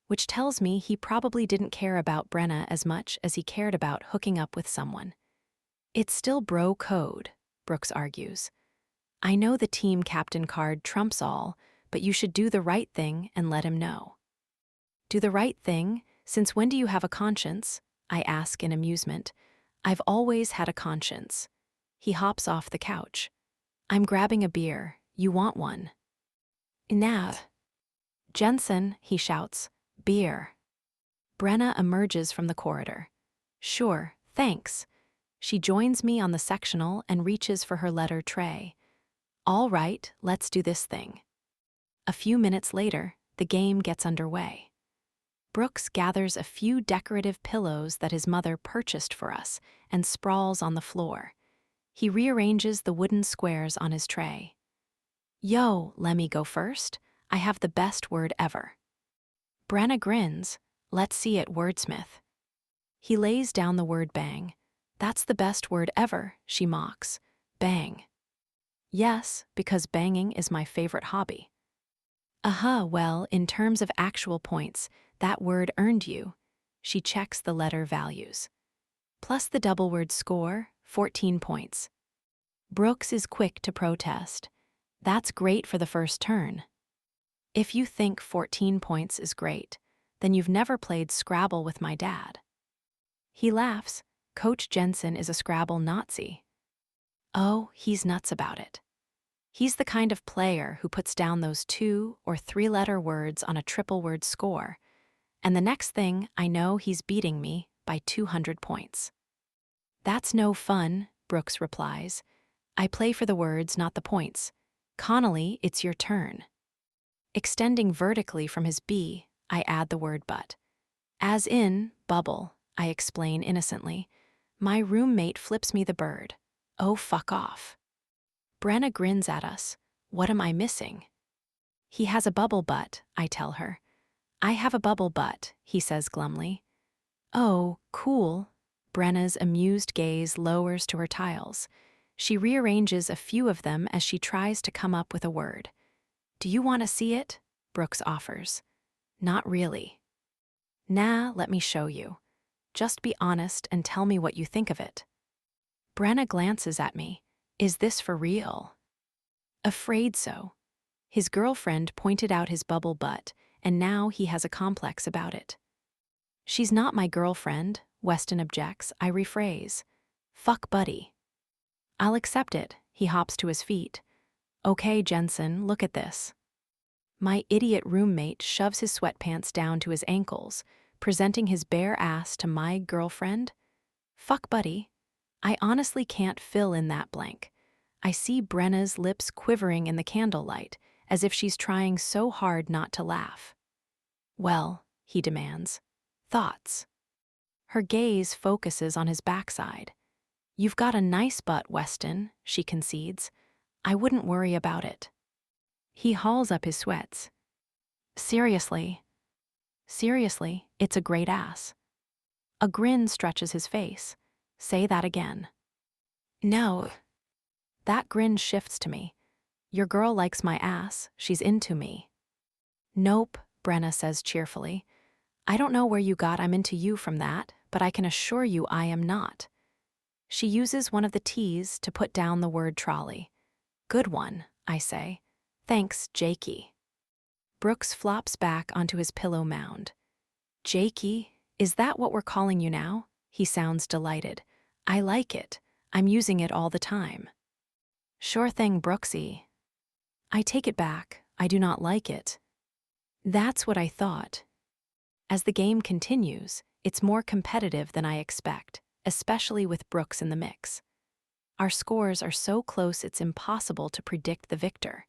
which tells me he probably didn't care about Brenna as much as he cared about hooking up with someone. "It's still bro code," Brooks argues. "I know the team captain card trumps all, but you should do the right thing and let him know." "Do the right thing? Since when do you have a conscience?" I ask in amusement. "I've always had a conscience." He hops off the couch. "I'm grabbing a beer. You want one?" "Nah." "Jensen," he shouts. "Beer." Brenna emerges from the corridor. "Sure, thanks." She joins me on the sectional and reaches for her letter tray. "All right, let's do this thing." A few minutes later, the game gets underway. Brooks gathers a few decorative pillows that his mother purchased for us and sprawls on the floor. He rearranges the wooden squares on his tray. "Yo, let me go first. I have the best word ever." Brenna grins. "Let's see it, wordsmith." He lays down the word bang. "That's the best word ever," she mocks. "Bang." "Yes, because banging is my favorite hobby." Well, in terms of actual points, that word earned you. She checks the letter values. Plus the double word score, 14 points. Brooks is quick to protest. "That's great for the first turn." "If you think 14 points is great, then you've never played Scrabble with my dad." He laughs. "Coach Jensen is a Scrabble Nazi." "Oh, he's nuts about it. He's the kind of player who puts down those 2- or 3-letter words on a triple-word score, and the next thing I know he's beating me by 200 points. "That's no fun," Brooks replies. "I play for the words, not the points. Connolly, it's your turn." Extending vertically from his B, I add the word but. "As in, bubble," I explain innocently. My roommate flips me the bird. "Oh, fuck off." Brenna grins at us. "What am I missing?" "He has a bubble butt," I tell her. "I have a bubble butt," he says glumly. "Oh, cool." Brenna's amused gaze lowers to her tiles. She rearranges a few of them as she tries to come up with a word. "Do you want to see it?" Brooks offers. "Not really." "Nah, let me show you. Just be honest and tell me what you think of it." Brenna glances at me. "Is this for real?" "Afraid so." His girlfriend pointed out his bubble butt, and now he has a complex about it. "She's not my girlfriend," Weston objects. I rephrase. "Fuck buddy." "I'll accept it." He hops to his feet. "Okay, Jensen, look at this." My idiot roommate shoves his sweatpants down to his ankles, presenting his bare ass to my girlfriend. Fuck buddy. I honestly can't fill in that blank. I see Brenna's lips quivering in the candlelight, as if she's trying so hard not to laugh. "Well," he demands. "Thoughts?" Her gaze focuses on his backside. "You've got a nice butt, Weston," she concedes. "I wouldn't worry about it." He hauls up his sweats. Seriously, it's a great ass." A grin stretches his face. "Say that again." "No." That grin shifts to me. "Your girl likes my ass. She's into me." "Nope," Brenna says cheerfully. "I don't know where you got I'm into you from that, but I can assure you I am not." She uses one of the T's to put down the word trolley. "Good one," I say. "Thanks, Jakey." Brooks flops back onto his pillow mound. Jakey, is that what we're calling you now? He sounds delighted. I like it. I'm using it all the time. Sure thing, Brooksy. I take it back. I do not like it. That's what I thought. As the game continues, it's more competitive than I expect, especially with Brooks in the mix. Our scores are so close it's impossible to predict the victor.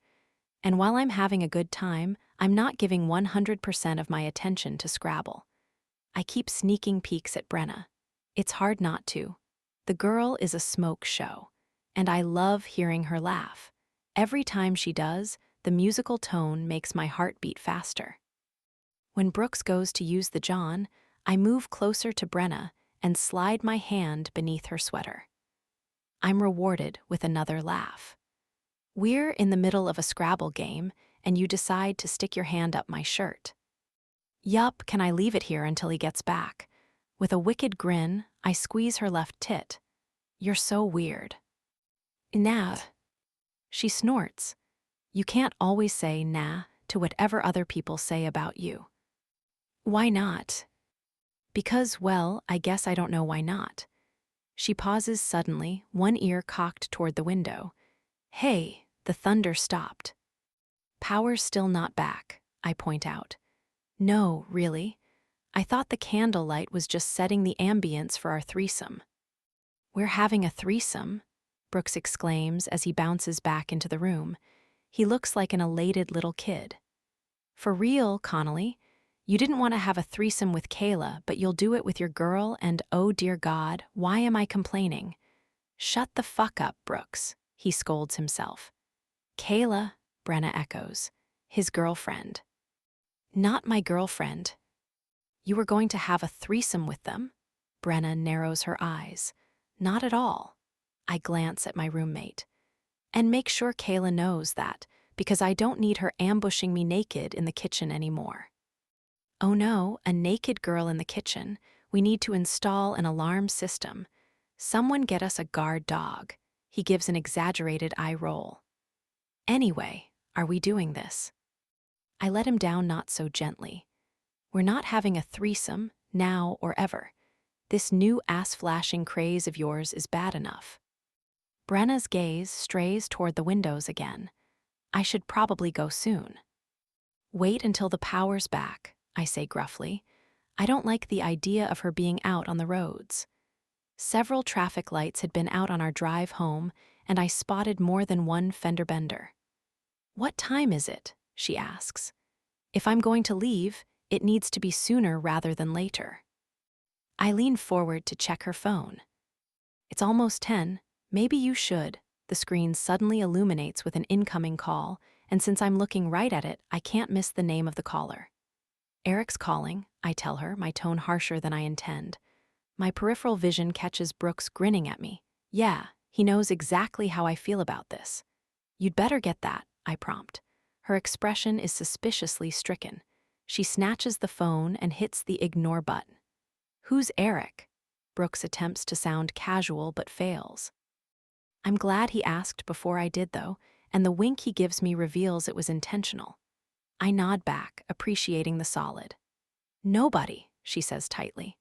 And while I'm having a good time, I'm not giving 100% of my attention to Scrabble. I keep sneaking peeks at Brenna. It's hard not to. The girl is a smoke show, and I love hearing her laugh. Every time she does, the musical tone makes my heart beat faster. When Brooks goes to use the John, I move closer to Brenna and slide my hand beneath her sweater. I'm rewarded with another laugh. We're in the middle of a Scrabble game, and you decide to stick your hand up my shirt. Yup, can I leave it here until he gets back? With a wicked grin, I squeeze her left tit. You're so weird. Nah. She snorts. You can't always say nah to whatever other people say about you. Why not? Because, well, I guess I don't know why not. She pauses suddenly, one ear cocked toward the window. Hey, the thunder stopped. Power's still not back, I point out. No, really. I thought the candlelight was just setting the ambience for our threesome. We're having a threesome, Brooks exclaims as he bounces back into the room. He looks like an elated little kid. For real, Connolly, you didn't want to have a threesome with Kayla, but you'll do it with your girl, and oh dear God, why am I complaining? Shut the fuck up, Brooks, he scolds himself. Kayla, Brenna echoes. His girlfriend. Not my girlfriend. You were going to have a threesome with them? Brenna narrows her eyes. Not at all. I glance at my roommate. And make sure Kayla knows that, because I don't need her ambushing me naked in the kitchen anymore. Oh no, a naked girl in the kitchen. We need to install an alarm system. Someone get us a guard dog. He gives an exaggerated eye roll. Anyway, are we doing this? I let him down not so gently. We're not having a threesome, now or ever. This new ass-flashing craze of yours is bad enough. Brenna's gaze strays toward the windows again. I should probably go soon. Wait until the power's back, I say gruffly. I don't like the idea of her being out on the roads. Several traffic lights had been out on our drive home, and I spotted more than one fender bender. What time is it? She asks. If I'm going to leave, it needs to be sooner rather than later. I lean forward to check her phone. It's almost 10. Maybe you should. The screen suddenly illuminates with an incoming call, and since I'm looking right at it, I can't miss the name of the caller. Eric's calling, I tell her, my tone harsher than I intend. My peripheral vision catches Brooks grinning at me. Yeah, he knows exactly how I feel about this. You'd better get that, I prompt. Her expression is suspiciously stricken. She snatches the phone and hits the ignore button. Who's Eric? Brooks attempts to sound casual but fails. I'm glad he asked before I did, though, and the wink he gives me reveals it was intentional. I nod back, appreciating the solid. Nobody, she says tightly.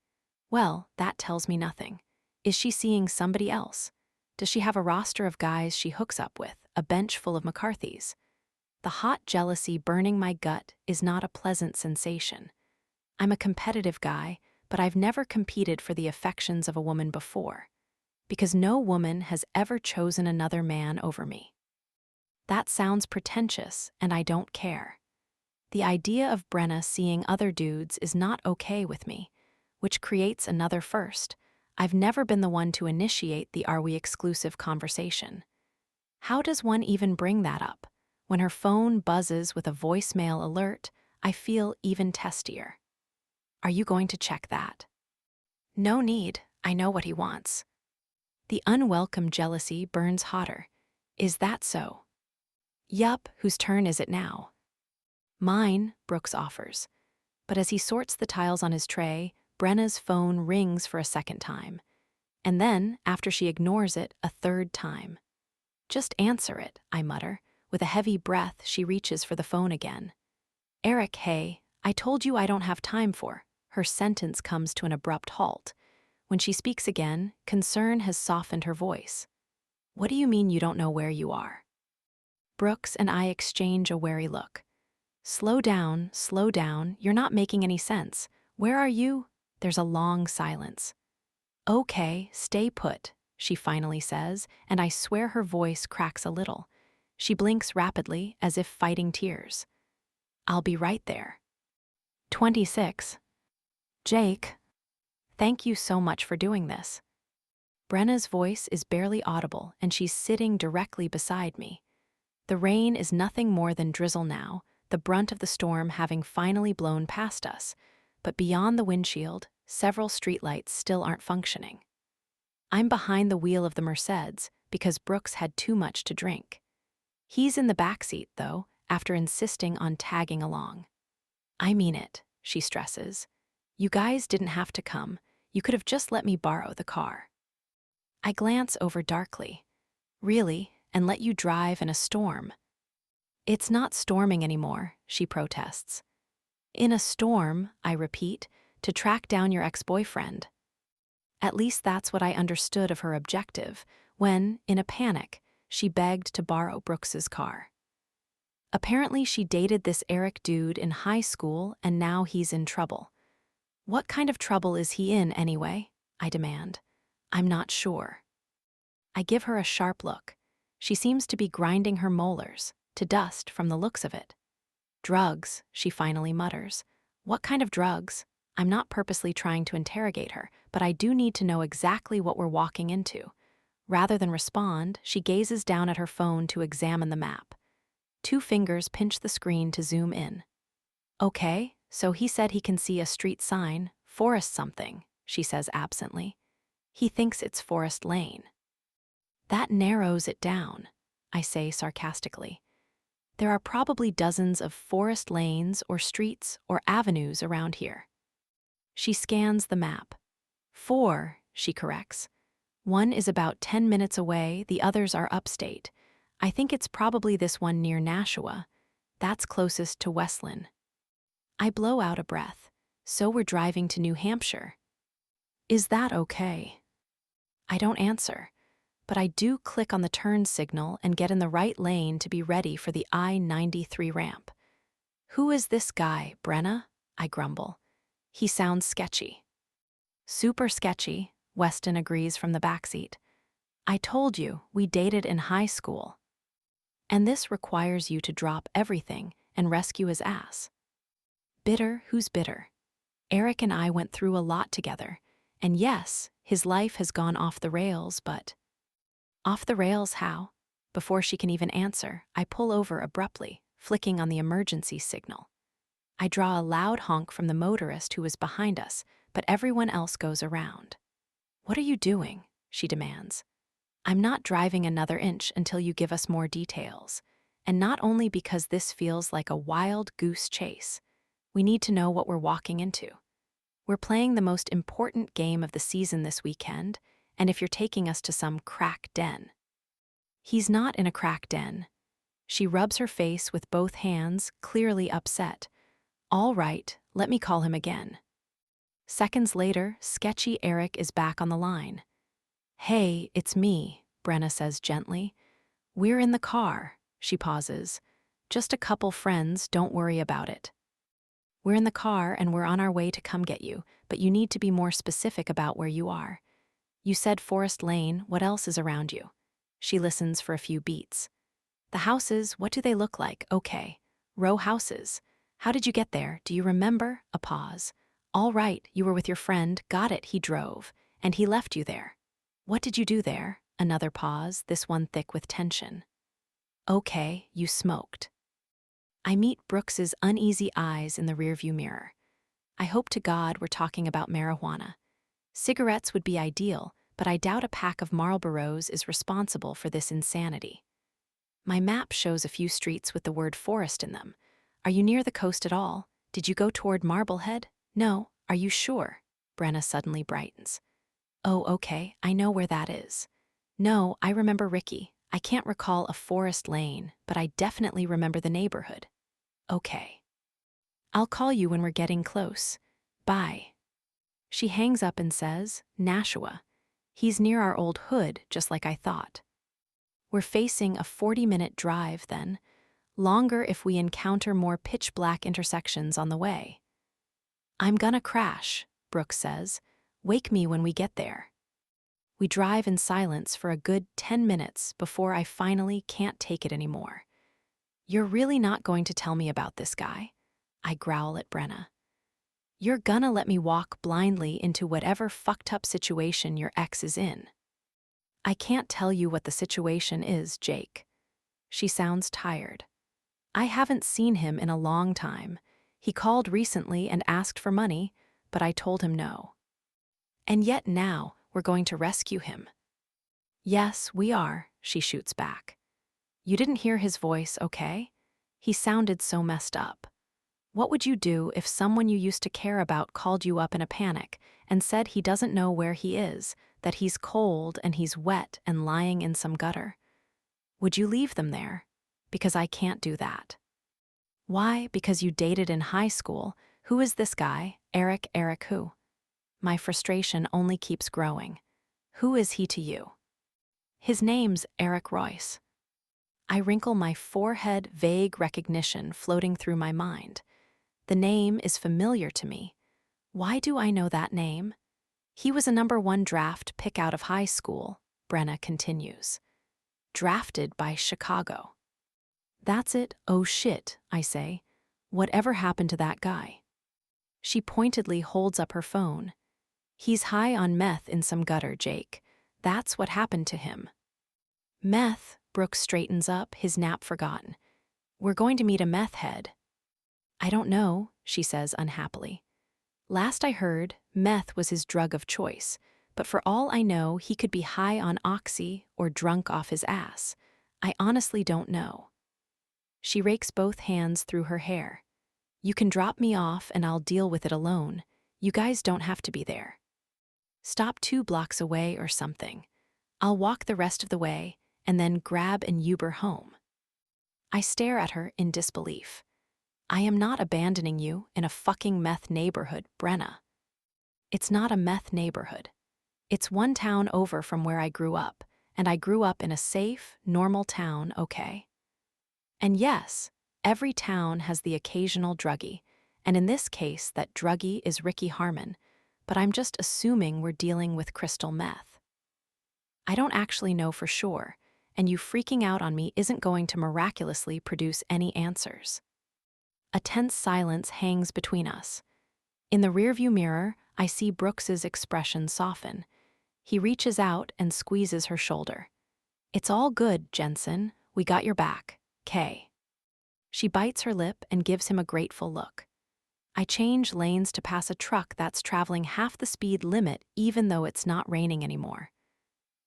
Well, that tells me nothing. Is she seeing somebody else? Does she have a roster of guys she hooks up with, a bench full of McCarthys? The hot jealousy burning my gut is not a pleasant sensation. I'm a competitive guy, but I've never competed for the affections of a woman before, because no woman has ever chosen another man over me. That sounds pretentious, and I don't care. The idea of Brenna seeing other dudes is not okay with me, which creates another first. I've never been the one to initiate the "are we exclusive" conversation. How does one even bring that up? When her phone buzzes with a voicemail alert, I feel even testier. Are you going to check that? No need, I know what he wants. The unwelcome jealousy burns hotter. Is that so? Yup, whose turn is it now? Mine, Brooks offers. But as he sorts the tiles on his tray, Brenna's phone rings for a second time. And then, after she ignores it, a third time. Just answer it, I mutter. With a heavy breath, she reaches for the phone again. Eric, hey, I told you I don't have time for. her sentence comes to an abrupt halt. When she speaks again, concern has softened her voice. What do you mean you don't know where you are? Brooks and I exchange a wary look. Slow down, you're not making any sense. Where are you? There's a long silence. Okay, stay put, she finally says, and I swear her voice cracks a little. She blinks rapidly, as if fighting tears. I'll be right there. 26. Jake, thank you so much for doing this. Brenna's voice is barely audible, and she's sitting directly beside me. The rain is nothing more than drizzle now, the brunt of the storm having finally blown past us, but beyond the windshield, several streetlights still aren't functioning. I'm behind the wheel of the Mercedes because Brooks had too much to drink. He's in the backseat, though, after insisting on tagging along. I mean it, she stresses. You guys didn't have to come. You could have just let me borrow the car. I glance over darkly. Really? And let you drive in a storm? It's not storming anymore, she protests. In a storm, I repeat, to track down your ex-boyfriend. At least that's what I understood of her objective when, in a panic, she begged to borrow Brooks's car. Apparently she dated this Eric dude in high school and now he's in trouble. What kind of trouble is he in anyway? I demand. I'm not sure. I give her a sharp look. She seems to be grinding her molars to dust from the looks of it. Drugs, she finally mutters. What kind of drugs? I'm not purposely trying to interrogate her, but I do need to know exactly what we're walking into. Rather than respond, she gazes down at her phone to examine the map. 2 fingers pinch the screen to zoom in. Okay, so he said he can see a street sign, Forest something, she says absently. He thinks it's Forest Lane. That narrows it down, I say sarcastically. There are probably dozens of forest lanes or streets or avenues around here. She scans the map. 4, she corrects. One is about 10 minutes away, the others are upstate. I think it's probably this one near Nashua. That's closest to Westland. I blow out a breath. So we're driving to New Hampshire. Is that okay? I don't answer, but I do click on the turn signal and get in the right lane to be ready for the I-93 ramp. Who is this guy, Brenna? I grumble. He sounds sketchy. Super sketchy, Weston agrees from the backseat. I told you, we dated in high school. And this requires you to drop everything and rescue his ass. Bitter, who's bitter? Eric and I went through a lot together, and yes, his life has gone off the rails, but... Off the rails how? Before she can even answer, I pull over abruptly, flicking on the emergency signal. I draw a loud honk from the motorist who is behind us, but everyone else goes around. What are you doing? She demands. I'm not driving another inch until you give us more details. And not only because this feels like a wild goose chase. We need to know what we're walking into. We're playing the most important game of the season this weekend, and if you're taking us to some crack den. He's not in a crack den. She rubs her face with both hands, clearly upset. All right, let me call him again. Seconds later, sketchy Eric is back on the line. Hey, it's me, Brenna says gently. We're in the car, she pauses. Just a couple friends, don't worry about it. We're in the car and we're on our way to come get you, but you need to be more specific about where you are. You said Forest Lane, what else is around you? She listens for a few beats. The houses, what do they look like? Okay. Row houses. How did you get there? Do you remember? A pause. All right, you were with your friend, got it, he drove, and he left you there. What did you do there? Another pause, this one thick with tension. Okay, you smoked. I meet Brooks's uneasy eyes in the rearview mirror. I hope to God we're talking about marijuana. Cigarettes would be ideal, but I doubt a pack of Marlboros is responsible for this insanity. My map shows a few streets with the word forest in them. Are you near the coast at all? Did you go toward Marblehead? No. Are you sure? Brenna suddenly brightens. Oh, okay, I know where that is. No, I remember Ricky. I can't recall a Forest Lane, but I definitely remember the neighborhood. Okay. I'll call you when we're getting close. Bye. She hangs up and says, Nashua. He's near our old hood, just like I thought. We're facing a 40-minute drive then, longer if we encounter more pitch-black intersections on the way. I'm gonna crash, Brooks says. Wake me when we get there. We drive in silence for a good 10 minutes before I finally can't take it anymore. You're really not going to tell me about this guy? I growl at Brenna. You're gonna let me walk blindly into whatever fucked up situation your ex is in. I can't tell you what the situation is, Jake. She sounds tired. I haven't seen him in a long time. He called recently and asked for money, but I told him no. And yet now we're going to rescue him. Yes, we are, she shoots back. You didn't hear his voice, okay? He sounded so messed up. What would you do if someone you used to care about called you up in a panic and said he doesn't know where he is, that he's cold and he's wet and lying in some gutter? Would you leave them there? Because I can't do that. Why? Because you dated in high school. Who is this guy? Eric who? My frustration only keeps growing. Who is he to you? His name's Eric Royce. I wrinkle my forehead, vague recognition floating through my mind. The name is familiar to me. Why do I know that name? He was a #1 draft pick out of high school, Brenna continues. Drafted by Chicago. That's it, oh shit, I say. Whatever happened to that guy? She pointedly holds up her phone. He's high on meth in some gutter, Jake. That's what happened to him. Meth, Brooks straightens up, his nap forgotten. We're going to meet a meth head. I don't know, she says unhappily. Last I heard, meth was his drug of choice, but for all I know, he could be high on oxy or drunk off his ass. I honestly don't know. She rakes both hands through her hair. You can drop me off and I'll deal with it alone. You guys don't have to be there. Stop 2 blocks away or something. I'll walk the rest of the way and then grab an Uber home. I stare at her in disbelief. I am not abandoning you in a fucking meth neighborhood, Brenna. It's not a meth neighborhood. It's 1 town over from where I grew up, and I grew up in a safe, normal town, okay? And yes, every town has the occasional druggie, and in this case, that druggie is Ricky Harmon, but I'm just assuming we're dealing with crystal meth. I don't actually know for sure, and you freaking out on me isn't going to miraculously produce any answers. A tense silence hangs between us. In the rearview mirror, I see Brooks's expression soften. He reaches out and squeezes her shoulder. It's all good, Jensen. We got your back. Kay. She bites her lip and gives him a grateful look. I change lanes to pass a truck that's traveling half the speed limit even though it's not raining anymore.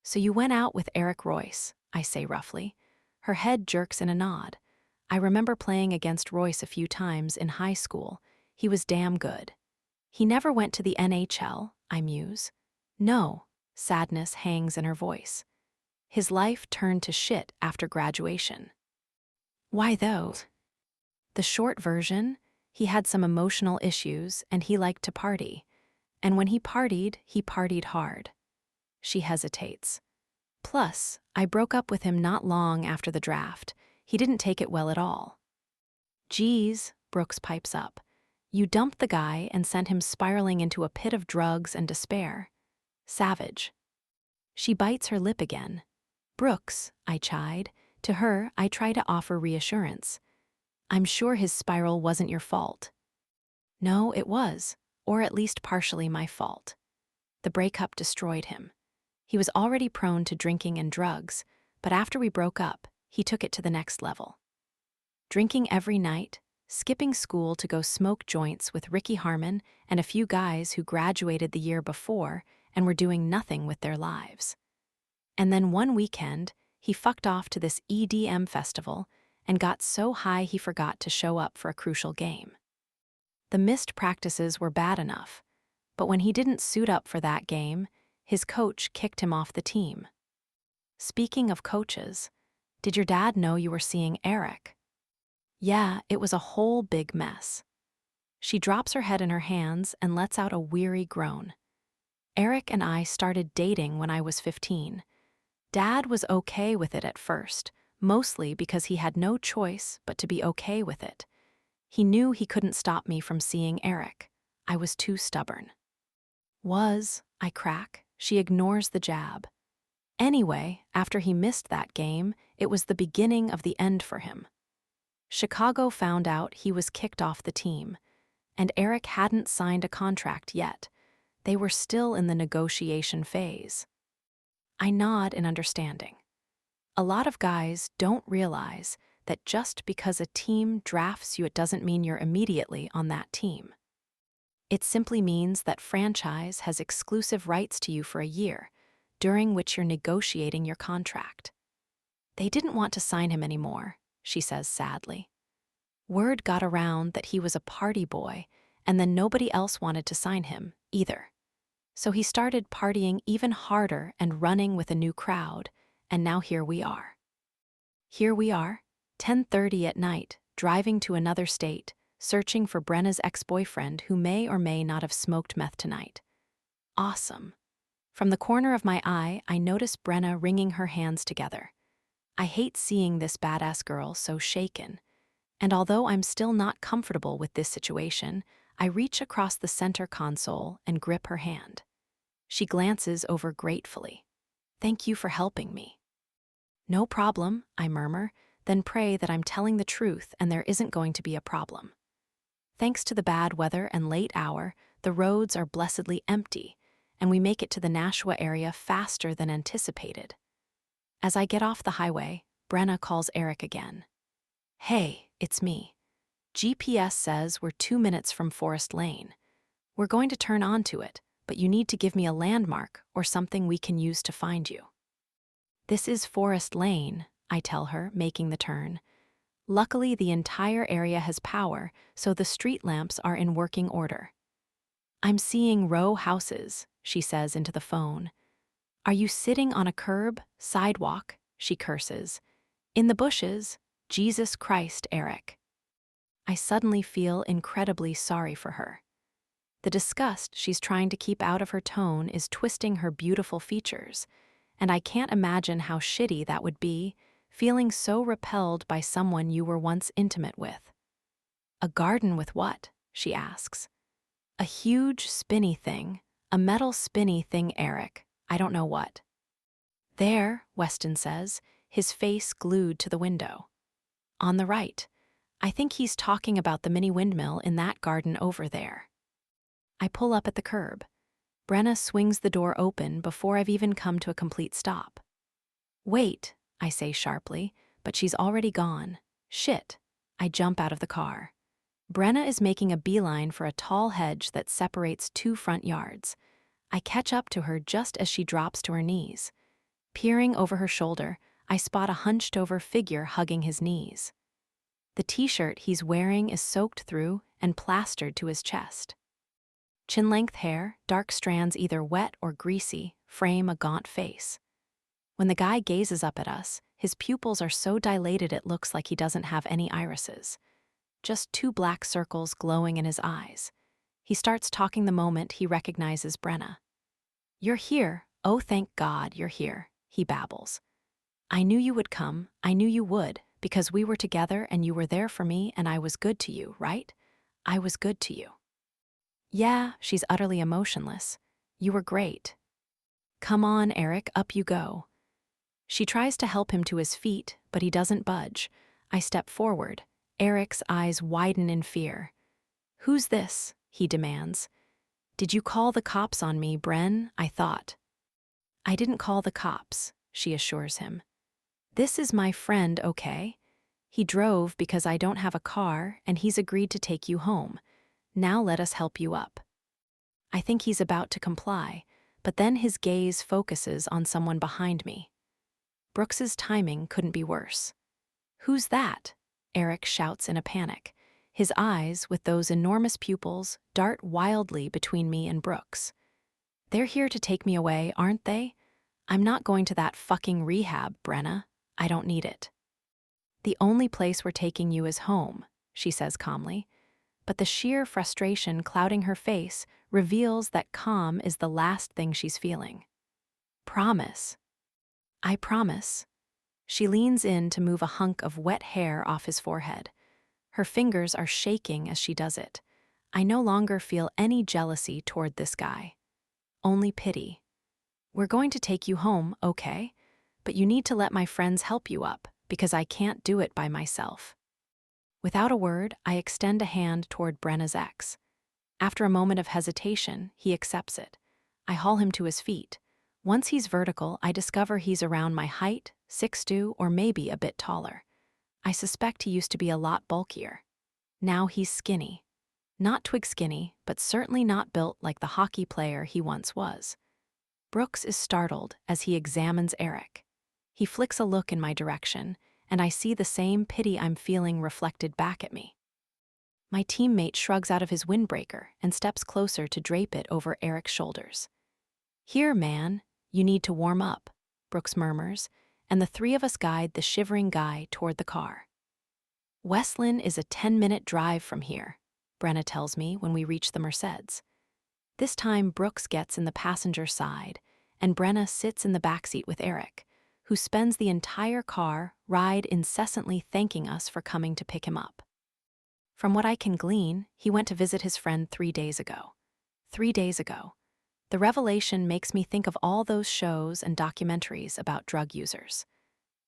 So you went out with Eric Royce, I say roughly. Her head jerks in a nod. I remember playing against Royce a few times in high school. He was damn good. He never went to the NHL, I muse. No, sadness hangs in her voice. His life turned to shit after graduation. Why though? The short version, he had some emotional issues and he liked to party. And when he partied hard. She hesitates. Plus, I broke up with him not long after the draft. He didn't take it well at all. Geez, Brooks pipes up. You dumped the guy and sent him spiraling into a pit of drugs and despair. Savage. She bites her lip again. Brooks, I chide. To her, I try to offer reassurance. I'm sure his spiral wasn't your fault. No, it was, or at least partially my fault. The breakup destroyed him. He was already prone to drinking and drugs, but after we broke up, he took it to the next level. Drinking every night, skipping school to go smoke joints with Ricky Harmon and a few guys who graduated the year before and were doing nothing with their lives. And then one weekend, he fucked off to this EDM festival and got so high he forgot to show up for a crucial game. The missed practices were bad enough, but when he didn't suit up for that game, his coach kicked him off the team. Speaking of coaches, did your dad know you were seeing Eric? Yeah, it was a whole big mess. She drops her head in her hands and lets out a weary groan. Eric and I started dating when I was 15. Dad was okay with it at first, mostly because he had no choice but to be okay with it. He knew he couldn't stop me from seeing Eric. I was too stubborn. I crack. She ignores the jab. Anyway, after he missed that game, it was the beginning of the end for him. Chicago found out he was kicked off the team, and Eric hadn't signed a contract yet. They were still in the negotiation phase. I nod in understanding. A lot of guys don't realize that just because a team drafts you, it doesn't mean you're immediately on that team. It simply means that franchise has exclusive rights to you for a year, during which you're negotiating your contract. They didn't want to sign him anymore, she says sadly. Word got around that he was a party boy, and then nobody else wanted to sign him either. So he started partying even harder and running with a new crowd, and now here we are. Here we are, 10:30 at night, driving to another state, searching for Brenna's ex-boyfriend who may or may not have smoked meth tonight. Awesome. From the corner of my eye, I notice Brenna wringing her hands together. I hate seeing this badass girl so shaken, and although I'm still not comfortable with this situation, I reach across the center console and grip her hand. She glances over gratefully. Thank you for helping me. No problem, I murmur, then pray that I'm telling the truth and there isn't going to be a problem. Thanks to the bad weather and late hour, the roads are blessedly empty, and we make it to the Nashua area faster than anticipated. As I get off the highway, Brenna calls Eric again. Hey, it's me. GPS says we're 2 minutes from Forest Lane. We're going to turn onto it, but you need to give me a landmark or something we can use to find you. This is Forest Lane, I tell her, making the turn. Luckily, the entire area has power, so the street lamps are in working order. I'm seeing row houses, she says into the phone. Are you sitting on a curb, sidewalk? She curses. In the bushes? Jesus Christ, Eric. I suddenly feel incredibly sorry for her. The disgust she's trying to keep out of her tone is twisting her beautiful features, and I can't imagine how shitty that would be, feeling so repelled by someone you were once intimate with. A garden with what? She asks. A huge spinny thing, a metal spinny thing, Eric. I don't know what. There, Weston says, his face glued to the window. On the right. I think he's talking about the mini windmill in that garden over there. I pull up at the curb. Brenna swings the door open before I've even come to a complete stop. Wait, I say sharply, but she's already gone. Shit. I jump out of the car. Brenna is making a beeline for a tall hedge that separates 2 front yards. I catch up to her just as she drops to her knees. Peering over her shoulder, I spot a hunched-over figure hugging his knees. The t-shirt he's wearing is soaked through and plastered to his chest. Chin-length hair, dark strands either wet or greasy, frame a gaunt face. When the guy gazes up at us, his pupils are so dilated it looks like he doesn't have any irises. Just 2 black circles glowing in his eyes. He starts talking the moment he recognizes Brenna. You're here. Oh, thank God you're here, he babbles. I knew you would come. I knew you would, because we were together and you were there for me and I was good to you, right? I was good to you. Yeah, she's utterly emotionless. You were great. Come on, Eric, up you go. She tries to help him to his feet, but he doesn't budge. I step forward. Eric's eyes widen in fear. Who's this? He demands. Did you call the cops on me, Bren? I thought. I didn't call the cops, she assures him. This is my friend, okay? He drove because I don't have a car, and he's agreed to take you home. Now let us help you up. I think he's about to comply, but then his gaze focuses on someone behind me. Brooks's timing couldn't be worse. Who's that? Eric shouts in a panic. His eyes, with those enormous pupils, dart wildly between me and Brooks. They're here to take me away, aren't they? I'm not going to that fucking rehab, Brenna. I don't need it. The only place we're taking you is home, she says calmly. but the sheer frustration clouding her face reveals that calm is the last thing she's feeling. Promise. I promise. She leans in to move a hunk of wet hair off his forehead. Her fingers are shaking as she does it. I no longer feel any jealousy toward this guy. Only pity. We're going to take you home, okay? But you need to let my friends help you up, because I can't do it by myself. Without a word, I extend a hand toward Brenna's ex. After a moment of hesitation, he accepts it. I haul him to his feet. Once he's vertical, I discover he's around my height, 6'2", or maybe a bit taller. I suspect he used to be a lot bulkier. Now he's skinny. Not twig skinny, but certainly not built like the hockey player he once was. Brooks is startled as he examines Eric. He flicks a look in my direction, and I see the same pity I'm feeling reflected back at me. My teammate shrugs out of his windbreaker and steps closer to drape it over Eric's shoulders. "Here, man, you need to warm up," Brooks murmurs, and the three of us guide the shivering guy toward the car. Westlin is a 10-minute drive from here, Brenna tells me when we reach the Merceds. This time Brooks gets in the passenger side, and Brenna sits in the backseat with Eric, who spends the entire car ride incessantly thanking us for coming to pick him up. From what I can glean, he went to visit his friend 3 days ago. 3 days ago. The revelation makes me think of all those shows and documentaries about drug users.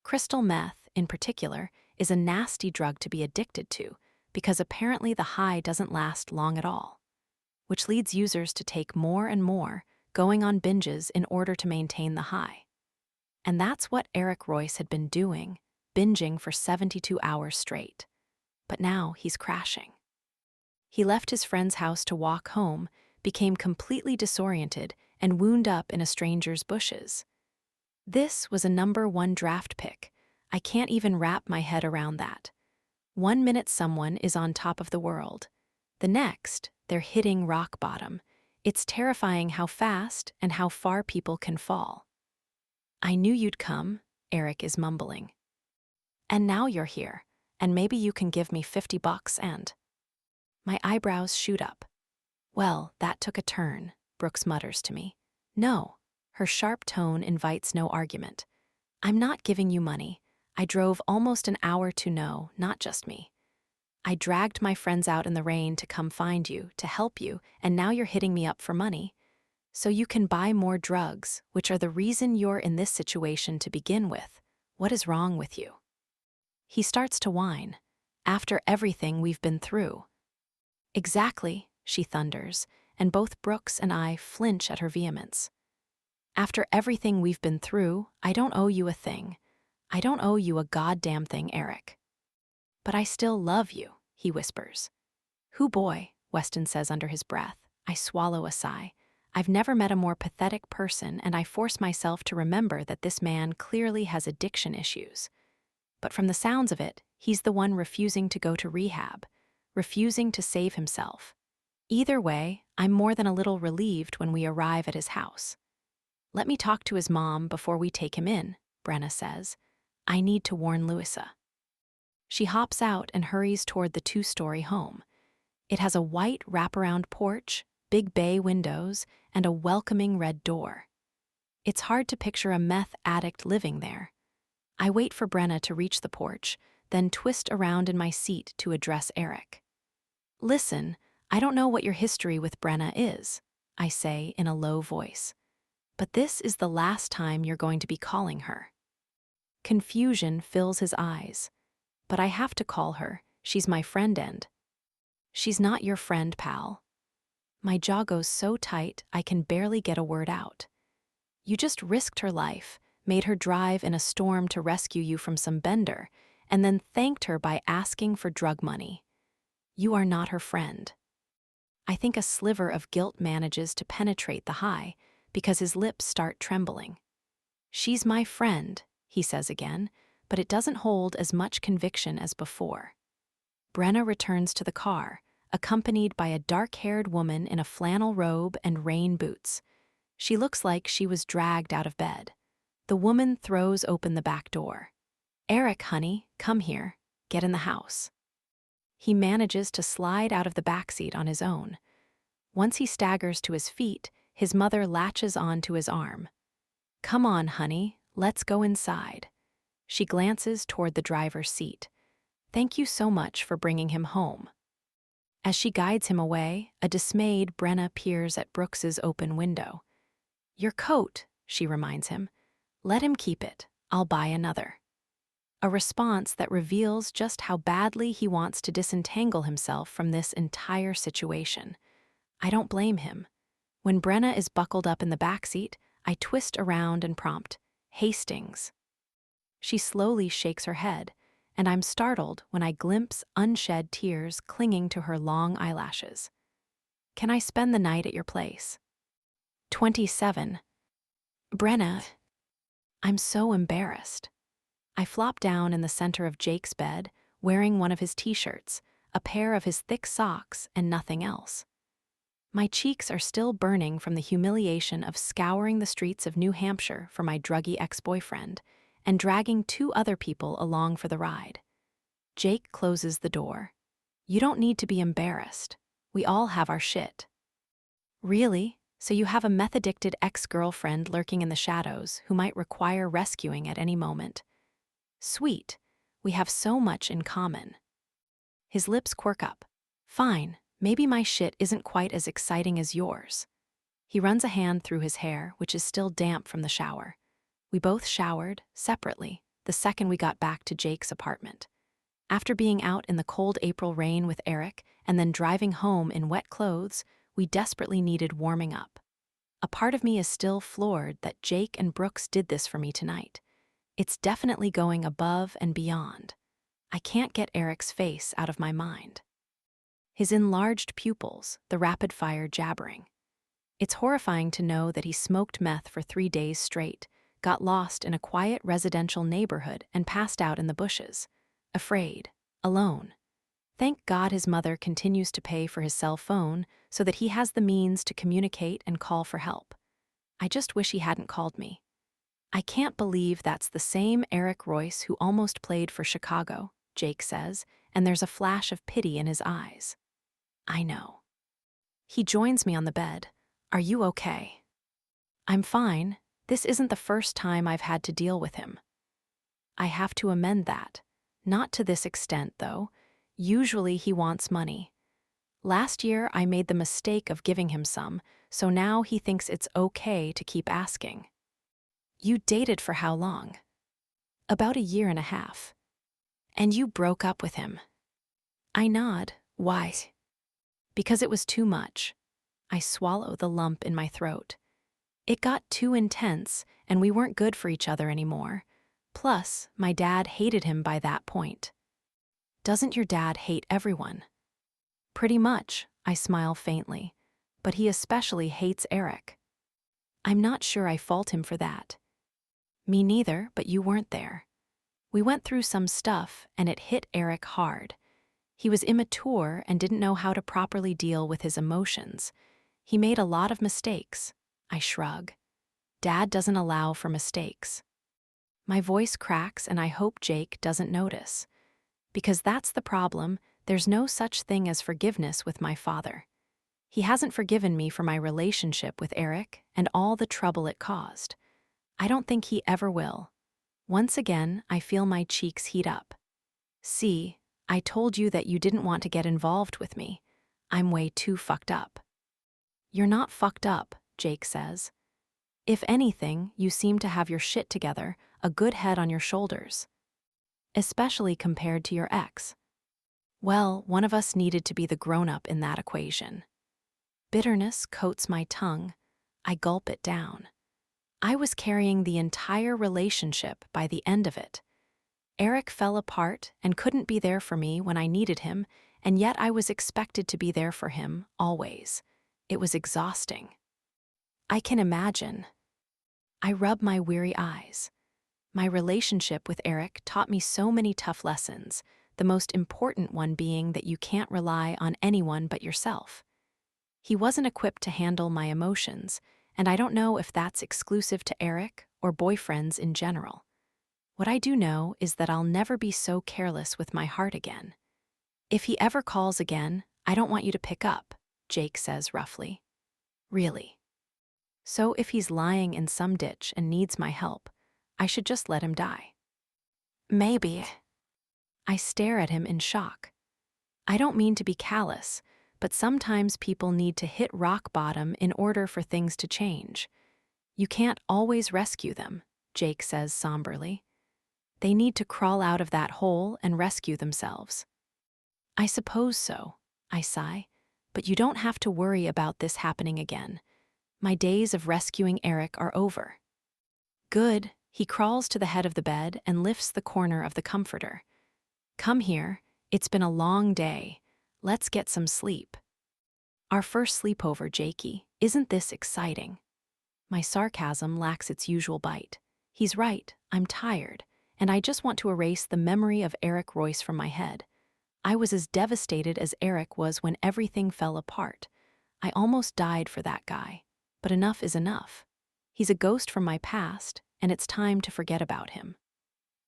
Crystal meth, in particular, is a nasty drug to be addicted to because apparently the high doesn't last long at all, which leads users to take more and more, going on binges in order to maintain the high. And that's what Eric Royce had been doing, binging for 72 hours straight. But now he's crashing. He left his friend's house to walk home, became completely disoriented, and wound up in a stranger's bushes. This was a #1 draft pick. I can't even wrap my head around that. 1 minute someone is on top of the world. The next, they're hitting rock bottom. It's terrifying how fast and how far people can fall. "I knew you'd come," Eric is mumbling. "And now you're here, and maybe you can give me $50 and..." My eyebrows shoot up. "Well, that took a turn," Brooks mutters to me. "No." Her sharp tone invites no argument. "I'm not giving you money. I drove almost an hour to know, not just me. I dragged my friends out in the rain to come find you, to help you, and now you're hitting me up for money. So you can buy more drugs, which are the reason you're in this situation to begin with. What is wrong with you?" He starts to whine. "After everything we've been through." "Exactly," she thunders, and both Brooks and I flinch at her vehemence. "After everything we've been through, I don't owe you a thing. I don't owe you a goddamn thing, Eric." "But I still love you," he whispers. "Hoo boy," Weston says under his breath. I swallow a sigh. I've never met a more pathetic person, and I force myself to remember that this man clearly has addiction issues. But from the sounds of it, he's the one refusing to go to rehab, refusing to save himself. Either way, I'm more than a little relieved when we arrive at his house. "Let me talk to his mom before we take him in," Brenna says. "I need to warn Louisa." She hops out and hurries toward the 2-story home. It has a white wraparound porch, big bay windows, and a welcoming red door. It's hard to picture a meth addict living there. I wait for Brenna to reach the porch, then twist around in my seat to address Eric. "Listen, I don't know what your history with Brenna is," I say in a low voice. "But this is the last time you're going to be calling her." Confusion fills his eyes. "But I have to call her. She's my friend and..." "She's not your friend, pal." My jaw goes so tight I can barely get a word out. "You just risked her life, made her drive in a storm to rescue you from some bender, and then thanked her by asking for drug money. You are not her friend." I think a sliver of guilt manages to penetrate the high because his lips start trembling. "She's my friend," he says again, but it doesn't hold as much conviction as before. Brenna returns to the car, accompanied by a dark-haired woman in a flannel robe and rain boots. She looks like she was dragged out of bed. The woman throws open the back door. "Eric, honey, come here. Get in the house." He manages to slide out of the backseat on his own. Once he staggers to his feet, his mother latches onto his arm. "Come on, honey, let's go inside." She glances toward the driver's seat. "Thank you so much for bringing him home." As she guides him away, a dismayed Brenna peers at Brooks's open window. "Your coat," she reminds him. "Let him keep it. I'll buy another." A response that reveals just how badly he wants to disentangle himself from this entire situation. I don't blame him. When Brenna is buckled up in the backseat, I twist around and prompt, "Hastings." She slowly shakes her head, and I'm startled when I glimpse unshed tears clinging to her long eyelashes. "Can I spend the night at your place?" 27. Brenna. I'm so embarrassed. I flop down in the center of Jake's bed, wearing one of his t-shirts, a pair of his thick socks, and nothing else. My cheeks are still burning from the humiliation of scouring the streets of New Hampshire for my druggy ex-boyfriend and dragging 2 other people along for the ride. Jake closes the door. "You don't need to be embarrassed. We all have our shit." "Really? So you have a meth-addicted ex-girlfriend lurking in the shadows who might require rescuing at any moment. Sweet. We have so much in common." His lips quirk up. "Fine, maybe my shit isn't quite as exciting as yours." He runs a hand through his hair, which is still damp from the shower. We both showered, separately, the second we got back to Jake's apartment. After being out in the cold April rain with Eric and then driving home in wet clothes, we desperately needed warming up. A part of me is still floored that Jake and Brooks did this for me tonight. It's definitely going above and beyond. I can't get Eric's face out of my mind. His enlarged pupils, the rapid-fire jabbering. It's horrifying to know that he smoked meth for 3 days straight, got lost in a quiet residential neighborhood and passed out in the bushes. Afraid. Alone. Thank God his mother continues to pay for his cell phone so that he has the means to communicate and call for help. I just wish he hadn't called me. I can't believe that's the same Eric Royce who almost played for Chicago, Jake says, and there's a flash of pity in his eyes. I know. He joins me on the bed. "Are you okay?" "I'm fine. This isn't the first time I've had to deal with him." I have to amend that. Not to this extent, though. Usually he wants money. Last year I made the mistake of giving him some, so now he thinks it's okay to keep asking. "You dated for how long?" "About 1.5 years. "And you broke up with him?" I nod. "Why?" "Because it was too much." I swallow the lump in my throat. It got too intense, and we weren't good for each other anymore. Plus, my dad hated him by that point. "Doesn't your dad hate everyone?" "Pretty much," I smile faintly. "But he especially hates Eric." I'm not sure I fault him for that. "Me neither, but you weren't there. We went through some stuff, and it hit Eric hard. He was immature and didn't know how to properly deal with his emotions. He made a lot of mistakes." I shrug. "Dad doesn't allow for mistakes." My voice cracks, and I hope Jake doesn't notice. Because that's the problem, there's no such thing as forgiveness with my father. He hasn't forgiven me for my relationship with Eric and all the trouble it caused. I don't think he ever will. Once again, I feel my cheeks heat up. "See, I told you that you didn't want to get involved with me. I'm way too fucked up." "You're not fucked up," Jake says. "If anything, you seem to have your shit together, a good head on your shoulders. Especially compared to your ex." Well, one of us needed to be the grown-up in that equation. Bitterness coats my tongue. I gulp it down. I was carrying the entire relationship by the end of it. Eric fell apart and couldn't be there for me when I needed him, and yet I was expected to be there for him, always. It was exhausting. I can imagine. I rub my weary eyes. My relationship with Eric taught me so many tough lessons, the most important one being that you can't rely on anyone but yourself. He wasn't equipped to handle my emotions, and I don't know if that's exclusive to Eric or boyfriends in general. What I do know is that I'll never be so careless with my heart again. If he ever calls again, I don't want you to pick up, Jake says roughly. Really? So if he's lying in some ditch and needs my help, I should just let him die. Maybe. I stare at him in shock. I don't mean to be callous, but sometimes people need to hit rock bottom in order for things to change. You can't always rescue them, Jake says somberly. They need to crawl out of that hole and rescue themselves. I suppose so, I sigh, but you don't have to worry about this happening again. My days of rescuing Eric are over. Good, he crawls to the head of the bed and lifts the corner of the comforter. Come here, it's been a long day. Let's get some sleep. Our first sleepover, Jakey. Isn't this exciting? My sarcasm lacks its usual bite. He's right, I'm tired, and I just want to erase the memory of Eric Royce from my head. I was as devastated as Eric was when everything fell apart. I almost died for that guy, but enough is enough. He's a ghost from my past, and it's time to forget about him.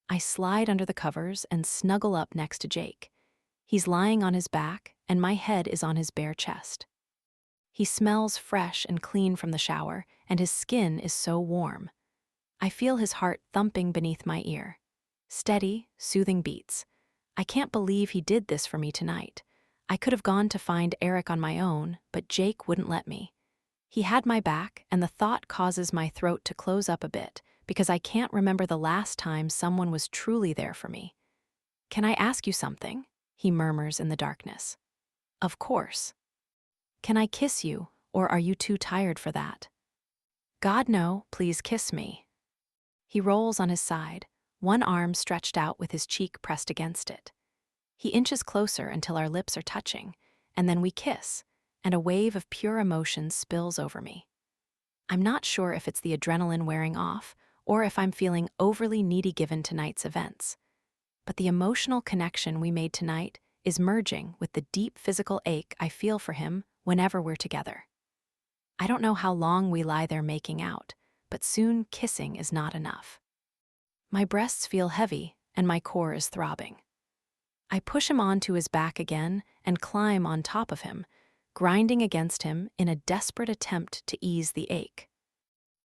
I slide under the covers and snuggle up next to Jake. He's lying on his back, and my head is on his bare chest. He smells fresh and clean from the shower, and his skin is so warm. I feel his heart thumping beneath my ear. Steady, soothing beats. I can't believe he did this for me tonight. I could have gone to find Eric on my own, but Jake wouldn't let me. He had my back, and the thought causes my throat to close up a bit, because I can't remember the last time someone was truly there for me. Can I ask you something? He murmurs in the darkness. Of course. Can I kiss you, or are you too tired for that? God, no, please kiss me. He rolls on his side, one arm stretched out with his cheek pressed against it. He inches closer until our lips are touching, and then we kiss, and a wave of pure emotion spills over me. I'm not sure if it's the adrenaline wearing off, or if I'm feeling overly needy given tonight's events. But the emotional connection we made tonight is merging with the deep physical ache I feel for him whenever we're together. I don't know how long we lie there making out, but soon kissing is not enough. My breasts feel heavy, and my core is throbbing. I push him onto his back again and climb on top of him, grinding against him in a desperate attempt to ease the ache.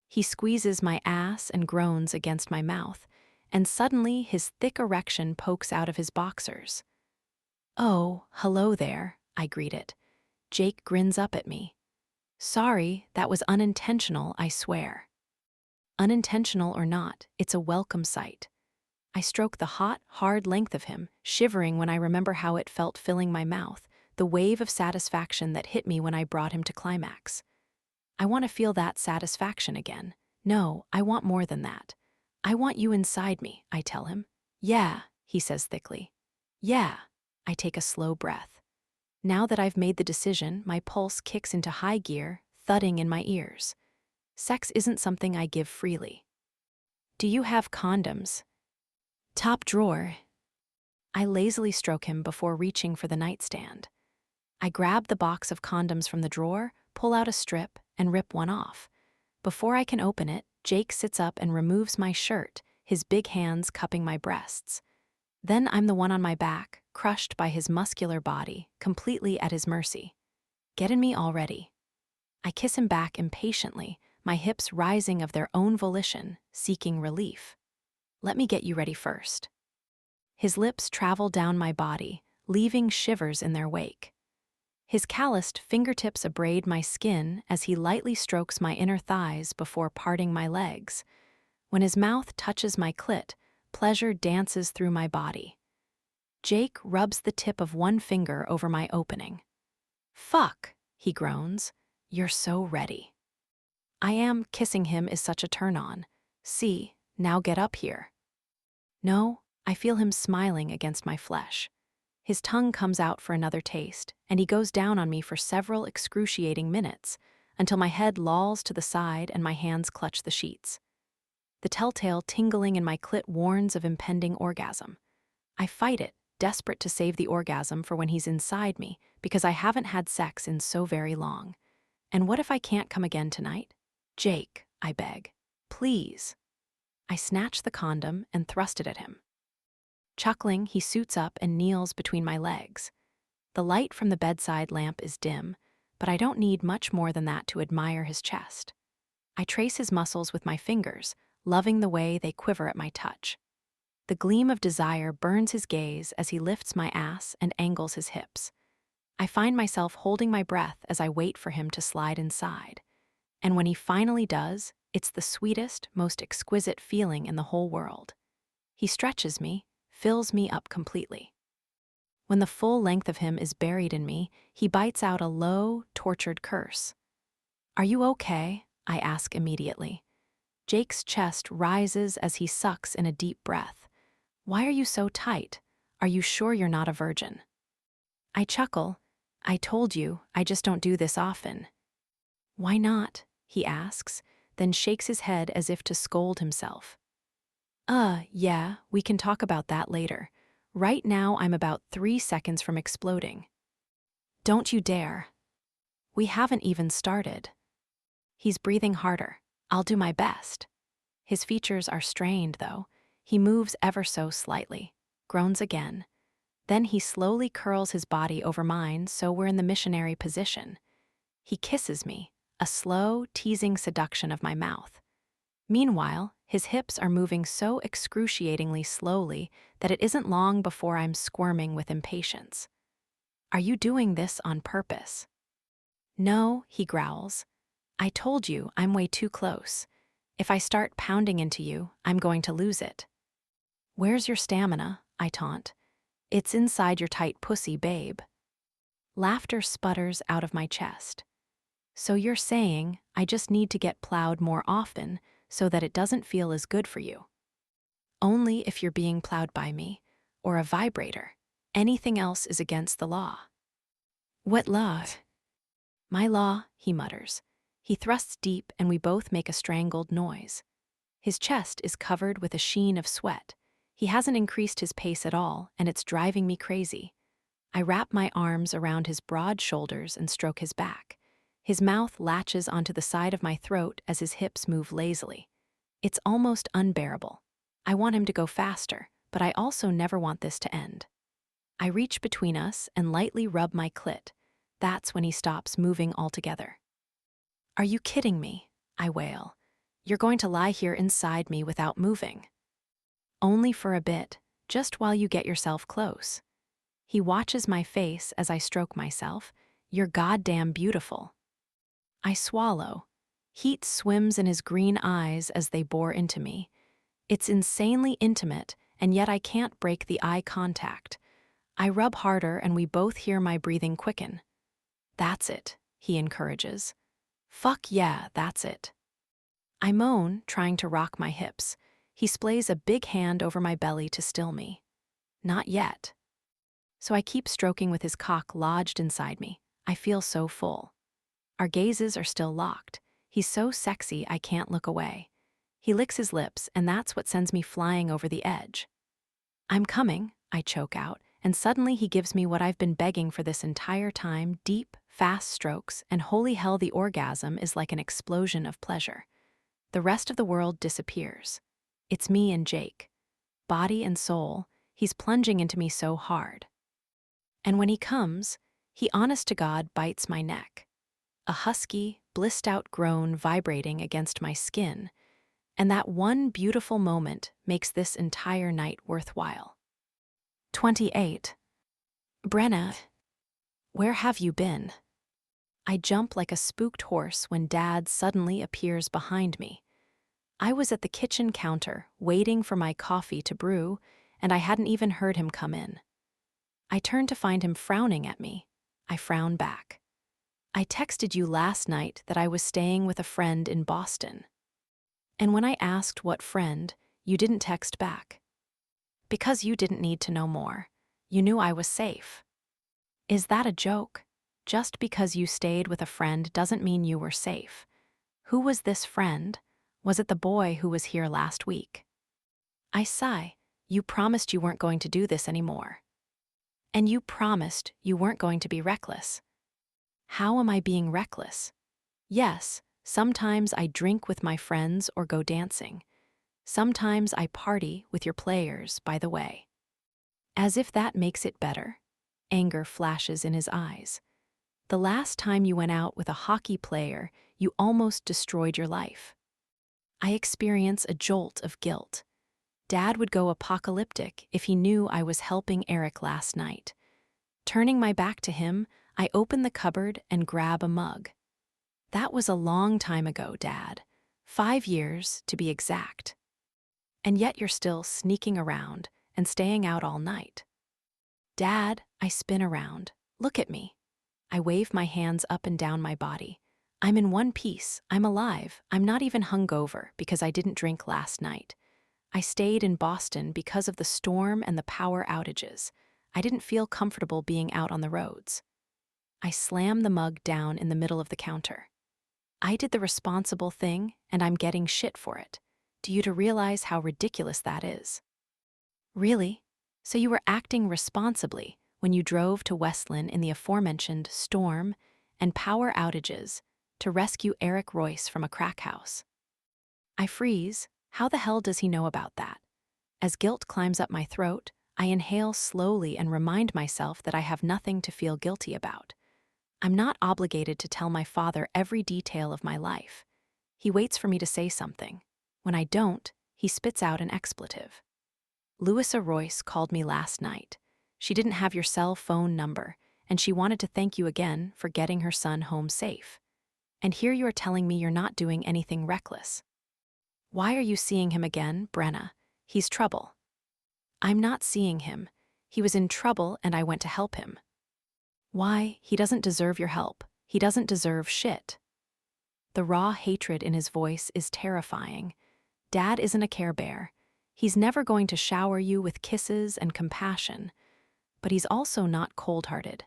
He squeezes my ass and groans against my mouth, and suddenly his thick erection pokes out of his boxers. Oh, hello there, I greet it. Jake grins up at me. Sorry, that was unintentional, I swear. Unintentional or not, it's a welcome sight. I stroke the hot, hard length of him, shivering when I remember how it felt filling my mouth, the wave of satisfaction that hit me when I brought him to climax. I want to feel that satisfaction again. No, I want more than that. I want you inside me, I tell him. Yeah, he says thickly. Yeah, I take a slow breath. Now that I've made the decision, my pulse kicks into high gear, thudding in my ears. Sex isn't something I give freely. Do you have condoms? Top drawer. I lazily stroke him before reaching for the nightstand. I grab the box of condoms from the drawer, pull out a strip, and rip one off. Before I can open it, Jake sits up and removes my shirt, his big hands cupping my breasts. Then I'm the one on my back, crushed by his muscular body, completely at his mercy. Get in me already. I kiss him back impatiently, my hips rising of their own volition, seeking relief. Let me get you ready first. His lips travel down my body, leaving shivers in their wake. His calloused fingertips abrade my skin as he lightly strokes my inner thighs before parting my legs. When his mouth touches my clit, pleasure dances through my body. Jake rubs the tip of one finger over my opening. Fuck, he groans. You're so ready. I am. Kissing him is such a turn-on. See, now get up here. No, I feel him smiling against my flesh. His tongue comes out for another taste, and he goes down on me for several excruciating minutes, until my head lolls to the side and my hands clutch the sheets. The telltale tingling in my clit warns of impending orgasm. I fight it, desperate to save the orgasm for when he's inside me, because I haven't had sex in so very long. And what if I can't come again tonight? Jake, I beg. Please. I snatch the condom and thrust it at him. Chuckling, he suits up and kneels between my legs. The light from the bedside lamp is dim, but I don't need much more than that to admire his chest. I trace his muscles with my fingers, loving the way they quiver at my touch. The gleam of desire burns his gaze as he lifts my ass and angles his hips. I find myself holding my breath as I wait for him to slide inside. And when he finally does, it's the sweetest, most exquisite feeling in the whole world. He stretches me, fills me up completely. When the full length of him is buried in me, he bites out a low, tortured curse. "Are you okay?" I ask immediately. Jake's chest rises as he sucks in a deep breath. "Why are you so tight? Are you sure you're not a virgin?" I chuckle. "I told you, I just don't do this often." "Why not?" he asks, then shakes his head as if to scold himself. Yeah, we can talk about that later. Right now I'm about 3 seconds from exploding." "Don't you dare." "We haven't even started." He's breathing harder. I'll do my best. His features are strained, though. He moves ever so slightly, groans again. Then he slowly curls his body over mine so we're in the missionary position. He kisses me, a slow, teasing seduction of my mouth. Meanwhile, his hips are moving so excruciatingly slowly that it isn't long before I'm squirming with impatience. "Are you doing this on purpose?" "No," he growls. "I told you I'm way too close. If I start pounding into you, I'm going to lose it." "Where's your stamina?" I taunt. "It's inside your tight pussy, babe." Laughter sputters out of my chest. "So you're saying I just need to get plowed more often so that it doesn't feel as good for you?" "Only if you're being plowed by me, or a vibrator. Anything else is against the law." "What law?" "My law," he mutters. He thrusts deep and we both make a strangled noise. His chest is covered with a sheen of sweat. He hasn't increased his pace at all, and it's driving me crazy. I wrap my arms around his broad shoulders and stroke his back. His mouth latches onto the side of my throat as his hips move lazily. It's almost unbearable. I want him to go faster, but I also never want this to end. I reach between us and lightly rub my clit. That's when he stops moving altogether. "Are you kidding me?" I wail. "You're going to lie here inside me without moving." "Only for a bit, just while you get yourself close." He watches my face as I stroke myself. "You're goddamn beautiful." I swallow. Heat swims in his green eyes as they bore into me. It's insanely intimate, and yet I can't break the eye contact. I rub harder and we both hear my breathing quicken. "That's it," he encourages. "Fuck yeah, that's it." I moan, trying to rock my hips. He splays a big hand over my belly to still me. "Not yet." So I keep stroking with his cock lodged inside me. I feel so full. Our gazes are still locked. He's so sexy I can't look away. He licks his lips, and that's what sends me flying over the edge. "I'm coming," I choke out, and suddenly he gives me what I've been begging for this entire time: deep, fast strokes, and holy hell, the orgasm is like an explosion of pleasure. The rest of the world disappears. It's me and Jake. Body and soul, he's plunging into me so hard. And when he comes, he honest to God bites my neck. A husky, blissed-out groan vibrating against my skin, and that one beautiful moment makes this entire night worthwhile. 28. "Brenna, where have you been?" I jump like a spooked horse when Dad suddenly appears behind me. I was at the kitchen counter, waiting for my coffee to brew, and I hadn't even heard him come in. I turn to find him frowning at me. I frown back. "I texted you last night that I was staying with a friend in Boston. And when I asked what friend, you didn't text back. Because you didn't need to know more. You knew I was safe." "Is that a joke? Just because you stayed with a friend doesn't mean you were safe. Who was this friend? Was it the boy who was here last week?" I sigh. "You promised you weren't going to do this anymore. And you promised you weren't going to be reckless." How am I being reckless? Yes, sometimes I drink with my friends or go dancing. Sometimes I party with your players, by the way. As if that makes it better. Anger flashes in his eyes. The last time you went out with a hockey player, you almost destroyed your life. I experience a jolt of guilt. Dad would go apocalyptic if he knew I was helping Eric last night. Turning my back to him, I open the cupboard and grab a mug. That was a long time ago, Dad. 5 years, to be exact. And yet you're still sneaking around and staying out all night. Dad, I spin around. Look at me. I wave my hands up and down my body. I'm in one piece. I'm alive. I'm not even hungover because I didn't drink last night. I stayed in Boston because of the storm and the power outages. I didn't feel comfortable being out on the roads. I slam the mug down in the middle of the counter. I did the responsible thing, and I'm getting shit for it. Do you realize how ridiculous that is? Really? So you were acting responsibly when you drove to Westland in the aforementioned storm and power outages to rescue Eric Royce from a crack house. I freeze. How the hell does he know about that? As guilt climbs up my throat, I inhale slowly and remind myself that I have nothing to feel guilty about. I'm not obligated to tell my father every detail of my life. He waits for me to say something. When I don't, he spits out an expletive. Louisa Royce called me last night. She didn't have your cell phone number, and she wanted to thank you again for getting her son home safe. And here you are telling me you're not doing anything reckless. Why are you seeing him again, Brenna? He's trouble. I'm not seeing him. He was in trouble and I went to help him. Why? He doesn't deserve your help. He doesn't deserve shit. The raw hatred in his voice is terrifying. Dad isn't a Care Bear. He's never going to shower you with kisses and compassion. But he's also not cold-hearted.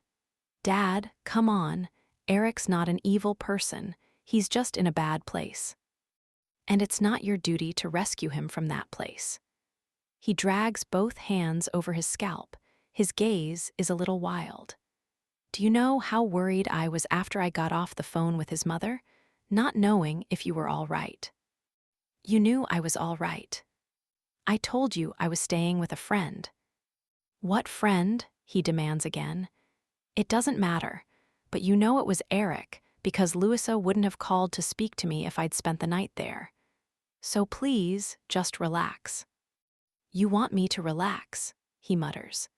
Dad, come on. Eric's not an evil person. He's just in a bad place. And it's not your duty to rescue him from that place. He drags both hands over his scalp. His gaze is a little wild. Do you know how worried I was after I got off the phone with his mother, not knowing if you were all right? You knew I was all right. I told you I was staying with a friend. What friend? He demands again. It doesn't matter, but you know it was Eric because Louisa wouldn't have called to speak to me if I'd spent the night there. So please, just relax. You want me to relax, he mutters.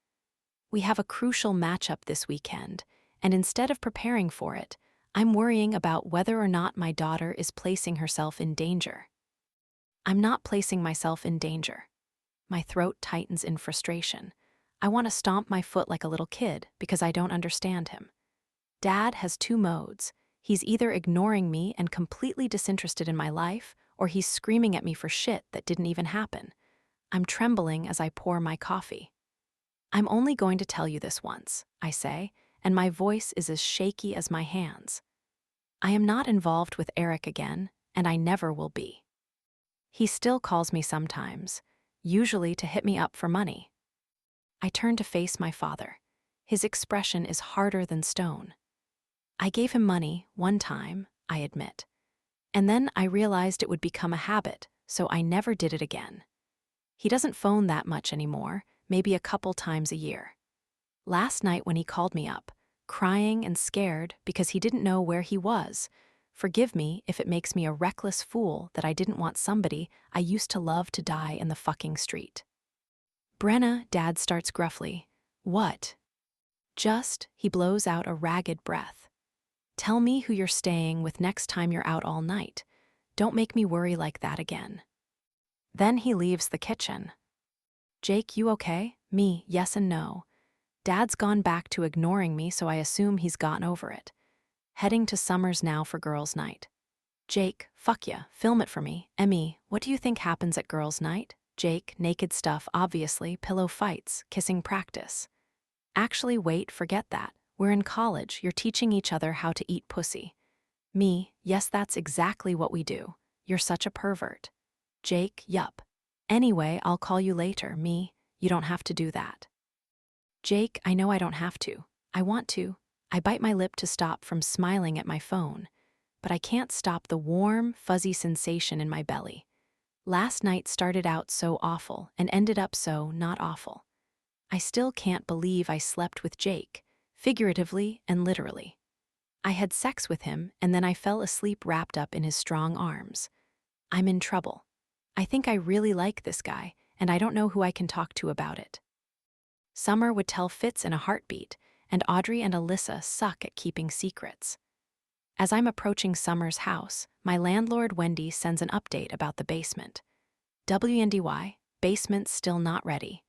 We have a crucial matchup this weekend, and instead of preparing for it, I'm worrying about whether or not my daughter is placing herself in danger. I'm not placing myself in danger. My throat tightens in frustration. I want to stomp my foot like a little kid because I don't understand him. Dad has 2 modes. He's either ignoring me and completely disinterested in my life, or he's screaming at me for shit that didn't even happen. I'm trembling as I pour my coffee. I'm only going to tell you this once, I say, and my voice is as shaky as my hands. I am not involved with Eric again, and I never will be. He still calls me sometimes, usually to hit me up for money. I turn to face my father. His expression is harder than stone. I gave him money one time, I admit. And then I realized it would become a habit, so I never did it again. He doesn't phone that much anymore, maybe a couple times a year. Last night when he called me up, crying and scared because he didn't know where he was, forgive me if it makes me a reckless fool that I didn't want somebody I used to love to die in the fucking street. Brenna, Dad starts gruffly. What? Just, he blows out a ragged breath. Tell me who you're staying with next time you're out all night. Don't make me worry like that again. Then he leaves the kitchen. Jake, you okay? Me, yes and no. Dad's gone back to ignoring me, so I assume he's gotten over it. Heading to Summers now for girls' night. Jake, fuck ya, film it for me. Emmy, what do you think happens at girls' night? Jake, naked stuff, obviously, pillow fights, kissing practice. Actually, wait, forget that. We're in college, you're teaching each other how to eat pussy. Me, yes, that's exactly what we do. You're such a pervert. Jake, yup. Anyway, I'll call you later. Me, you don't have to do that. Jake, I know I don't have to. I want to. I bite my lip to stop from smiling at my phone, but I can't stop the warm, fuzzy sensation in my belly. Last night started out so awful and ended up so not awful. I still can't believe I slept with Jake, figuratively and literally. I had sex with him, and then I fell asleep wrapped up in his strong arms. I'm in trouble. I think I really like this guy, and I don't know who I can talk to about it. Summer would tell Fitz in a heartbeat, and Audrey and Alyssa suck at keeping secrets. As I'm approaching Summer's house, my landlord Wendy sends an update about the basement. WNDY, basement's still not ready.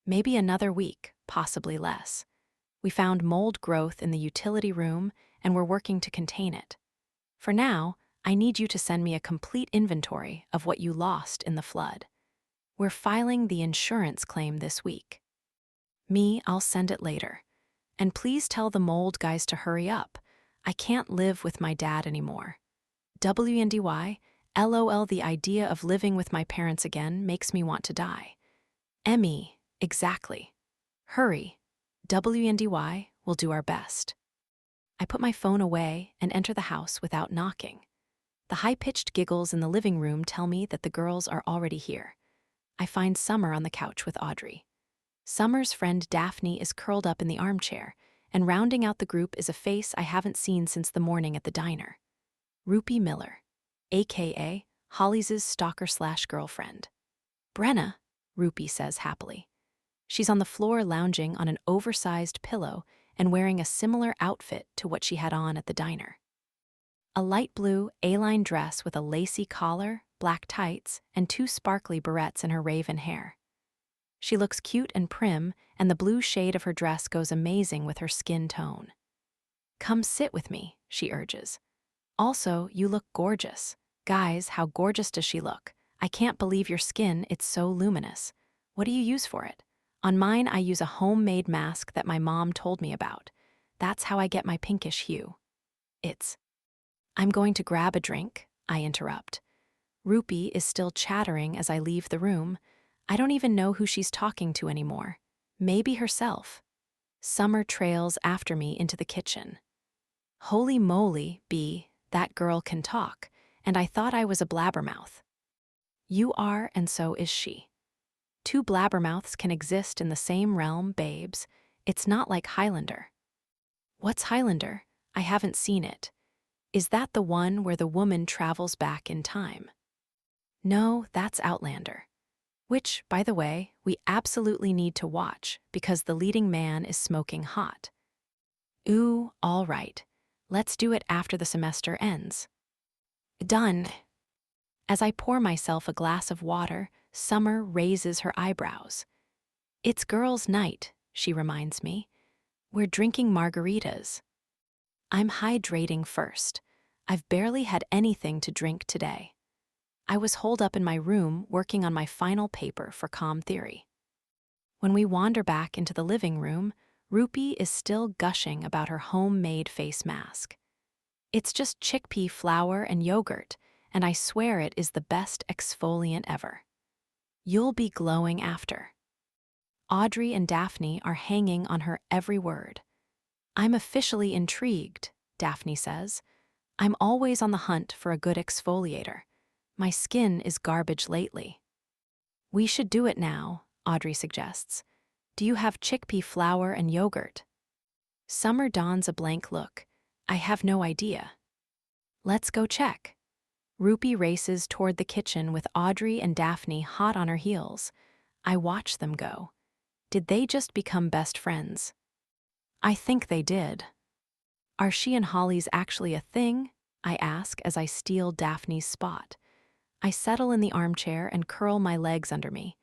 Maybe another week, possibly less. We found mold growth in the utility room, and we're working to contain it. For now, I need you to send me a complete inventory of what you lost in the flood. We're filing the insurance claim this week. Me, I'll send it later. And please tell the mold guys to hurry up. I can't live with my dad anymore. WNDY, LOL, the idea of living with my parents again makes me want to die. ME, exactly. Hurry. WNDY, we'll do our best. I put my phone away and enter the house without knocking. The high-pitched giggles in the living room tell me that the girls are already here. I find Summer on the couch with Audrey. Summer's friend Daphne is curled up in the armchair, and rounding out the group is a face I haven't seen since the morning at the diner. Rupi Miller, a.k.a. Holly's stalker/girlfriend. Brenna, Rupi says happily. She's on the floor lounging on an oversized pillow and wearing a similar outfit to what she had on at the diner. A light blue A-line dress with a lacy collar, black tights, and 2 sparkly barrettes in her raven hair. She looks cute and prim, and the blue shade of her dress goes amazing with her skin tone. Come sit with me, she urges. Also, you look gorgeous. Guys, how gorgeous does she look? I can't believe your skin, it's so luminous. What do you use for it? On mine, I use a homemade mask that my mom told me about. That's how I get my pinkish hue. I'm going to grab a drink, I interrupt. Rupi is still chattering as I leave the room. I don't even know who she's talking to anymore. Maybe herself. Summer trails after me into the kitchen. Holy moly, B, that girl can talk, and I thought I was a blabbermouth. You are, and so is she. 2 blabbermouths can exist in the same realm, babes. It's not like Highlander. What's Highlander? I haven't seen it. Is that the one where the woman travels back in time? No, that's Outlander. Which, by the way, we absolutely need to watch because the leading man is smoking hot. Ooh, all right. Let's do it after the semester ends. Done. As I pour myself a glass of water, Summer raises her eyebrows. It's girls' night, she reminds me. We're drinking margaritas. I'm hydrating first. I've barely had anything to drink today. I was holed up in my room working on my final paper for Calm Theory. When we wander back into the living room, Rupi is still gushing about her homemade face mask. It's just chickpea flour and yogurt, and I swear it is the best exfoliant ever. You'll be glowing after. Audrey and Daphne are hanging on her every word. I'm officially intrigued, Daphne says. I'm always on the hunt for a good exfoliator. My skin is garbage lately. We should do it now, Audrey suggests. Do you have chickpea flour and yogurt? Summer dons a blank look. I have no idea. Let's go check. Rupi races toward the kitchen with Audrey and Daphne hot on her heels. I watch them go. Did they just become best friends? I think they did. Are she and Holly's actually a thing? I ask as I steal Daphne's spot. I settle in the armchair and curl my legs under me.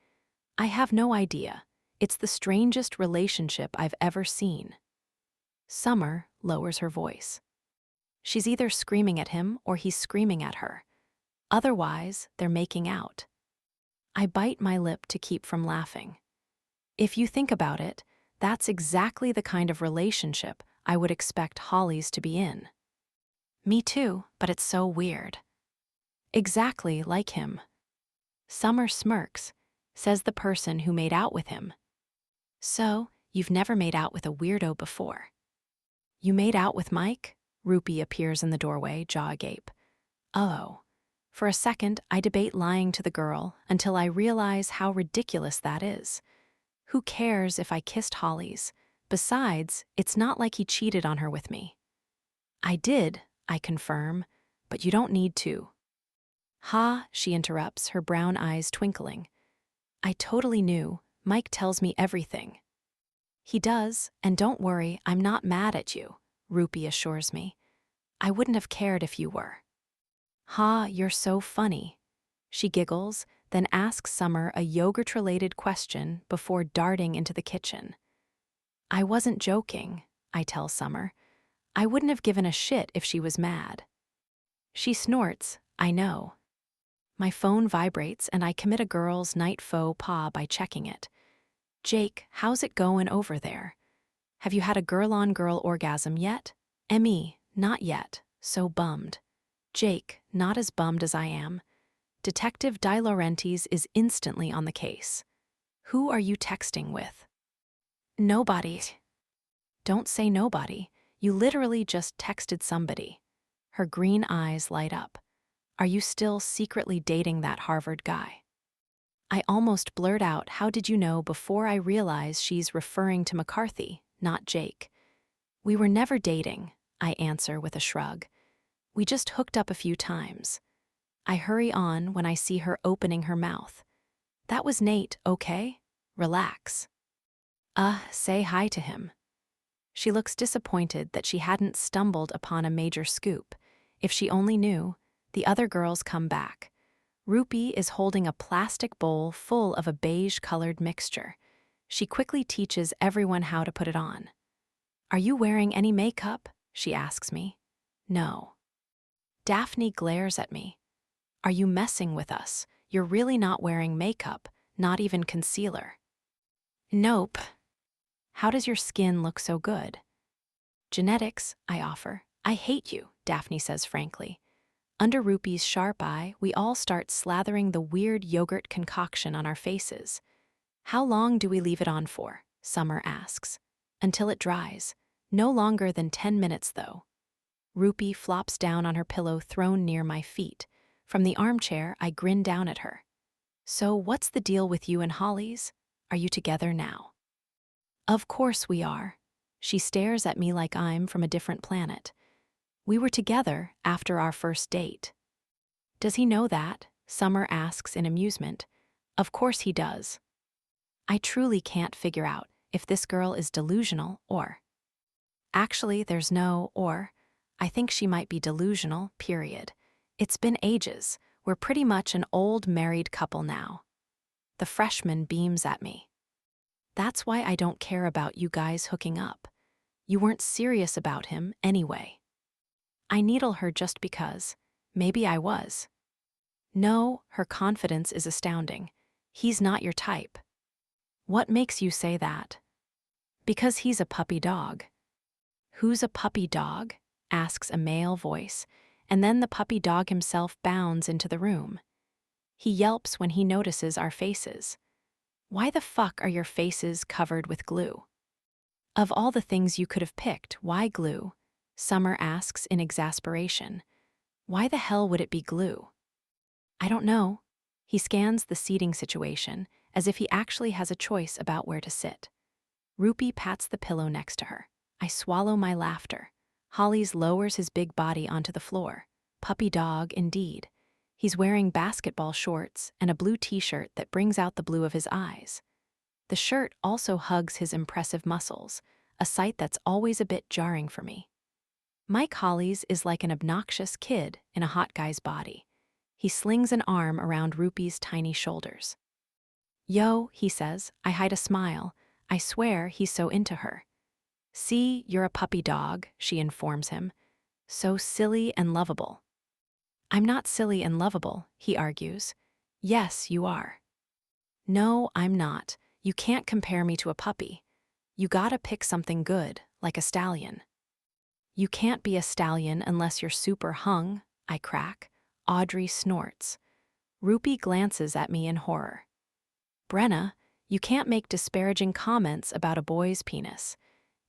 I have no idea. It's the strangest relationship I've ever seen. Summer lowers her voice. She's either screaming at him or he's screaming at her. Otherwise, they're making out. I bite my lip to keep from laughing. If you think about it, that's exactly the kind of relationship I would expect Holly's to be in. Me too, but it's so weird. Exactly like him. Summer smirks, says the person who made out with him. So, you've never made out with a weirdo before. You made out with Mike? Rupi appears in the doorway, jaw agape. Oh. For a second, I debate lying to the girl until I realize how ridiculous that is. Who cares if I kissed Holly's? Besides, it's not like he cheated on her with me. I did, I confirm, but you don't need to. Ha, she interrupts, her brown eyes twinkling. I totally knew. Mike tells me everything. He does, and don't worry, I'm not mad at you, Rupi assures me. I wouldn't have cared if you were. Ha, you're so funny. She giggles, then asks Summer a yogurt-related question before darting into the kitchen. I wasn't joking, I tell Summer. I wouldn't have given a shit if she was mad. She snorts, I know. My phone vibrates and I commit a girl's night faux pas by checking it. Jake, how's it going over there? Have you had a girl-on-girl orgasm yet? Emmy, not yet, so bummed. Jake, not as bummed as I am. Detective Di Laurentiis is instantly on the case. Who are you texting with? Nobody. Don't say nobody. You literally just texted somebody. Her green eyes light up. Are you still secretly dating that Harvard guy? I almost blurt out, how did you know, before I realize she's referring to McCarthy, not Jake. We were never dating, I answer with a shrug. We just hooked up a few times. I hurry on when I see her opening her mouth. That was Nate, okay? Relax. Say hi to him. She looks disappointed that she hadn't stumbled upon a major scoop. If she only knew. The other girls come back. Rupi is holding a plastic bowl full of a beige-colored mixture. She quickly teaches everyone how to put it on. Are you wearing any makeup? She asks me. No. Daphne glares at me. Are you messing with us? You're really not wearing makeup, not even concealer. Nope. How does your skin look so good? Genetics, I offer. I hate you, Daphne says frankly. Under Rupi's sharp eye, we all start slathering the weird yogurt concoction on our faces. How long do we leave it on for? Summer asks. Until it dries. No longer than 10 minutes, though. Rupi flops down on her pillow thrown near my feet. From the armchair, I grin down at her. So what's the deal with you and Holly's? Are you together now? Of course we are. She stares at me like I'm from a different planet. We were together after our first date. Does he know that? Summer asks in amusement. Of course he does. I truly can't figure out if this girl is delusional or. Actually, there's no or. I think she might be delusional, period. It's been ages. We're pretty much an old married couple now. The freshman beams at me. That's why I don't care about you guys hooking up. You weren't serious about him anyway. I needle her just because. Maybe I was. No, her confidence is astounding. He's not your type. What makes you say that? Because he's a puppy dog. Who's a puppy dog? Asks a male voice, and then the puppy dog himself bounds into the room. He yelps when he notices our faces. Why the fuck are your faces covered with glue? Of all the things you could have picked, why glue? Summer asks in exasperation. Why the hell would it be glue? I don't know. He scans the seating situation as if he actually has a choice about where to sit. Rupi pats the pillow next to her. I swallow my laughter. Holly's lowers his big body onto the floor. Puppy dog, indeed. He's wearing basketball shorts and a blue t-shirt that brings out the blue of his eyes. The shirt also hugs his impressive muscles, a sight that's always a bit jarring for me. Mike Holly's is like an obnoxious kid in a hot guy's body. He slings an arm around Rupi's tiny shoulders. Yo, he says. I hide a smile. I swear he's so into her. See, you're a puppy dog, she informs him. So silly and lovable. I'm not silly and lovable, he argues. Yes, you are. No, I'm not. You can't compare me to a puppy. You gotta pick something good, like a stallion. You can't be a stallion unless you're super hung, I crack. Audrey snorts. Rupi glances at me in horror. Brenna, you can't make disparaging comments about a boy's penis.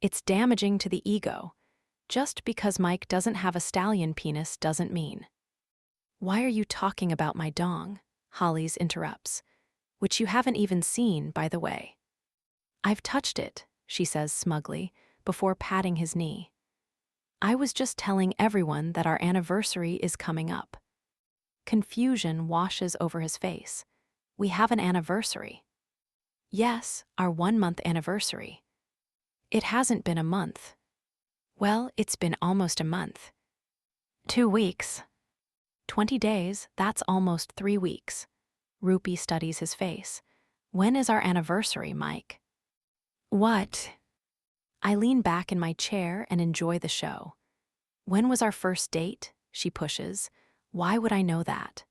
It's damaging to the ego. Just because Mike doesn't have a stallion penis doesn't mean. Why are you talking about my dong? Holly's interrupts. Which you haven't even seen, by the way. I've touched it, she says smugly, before patting his knee. I was just telling everyone that our anniversary is coming up. Confusion washes over his face. We have an anniversary. Yes, our 1-month anniversary. It hasn't been a month. Well, it's been almost a month. 2 weeks. 20 days, that's almost 3 weeks. Rupee studies his face. When is our anniversary, Mike? What? I lean back in my chair and enjoy the show. When was our first date? She pushes. Why would I know that?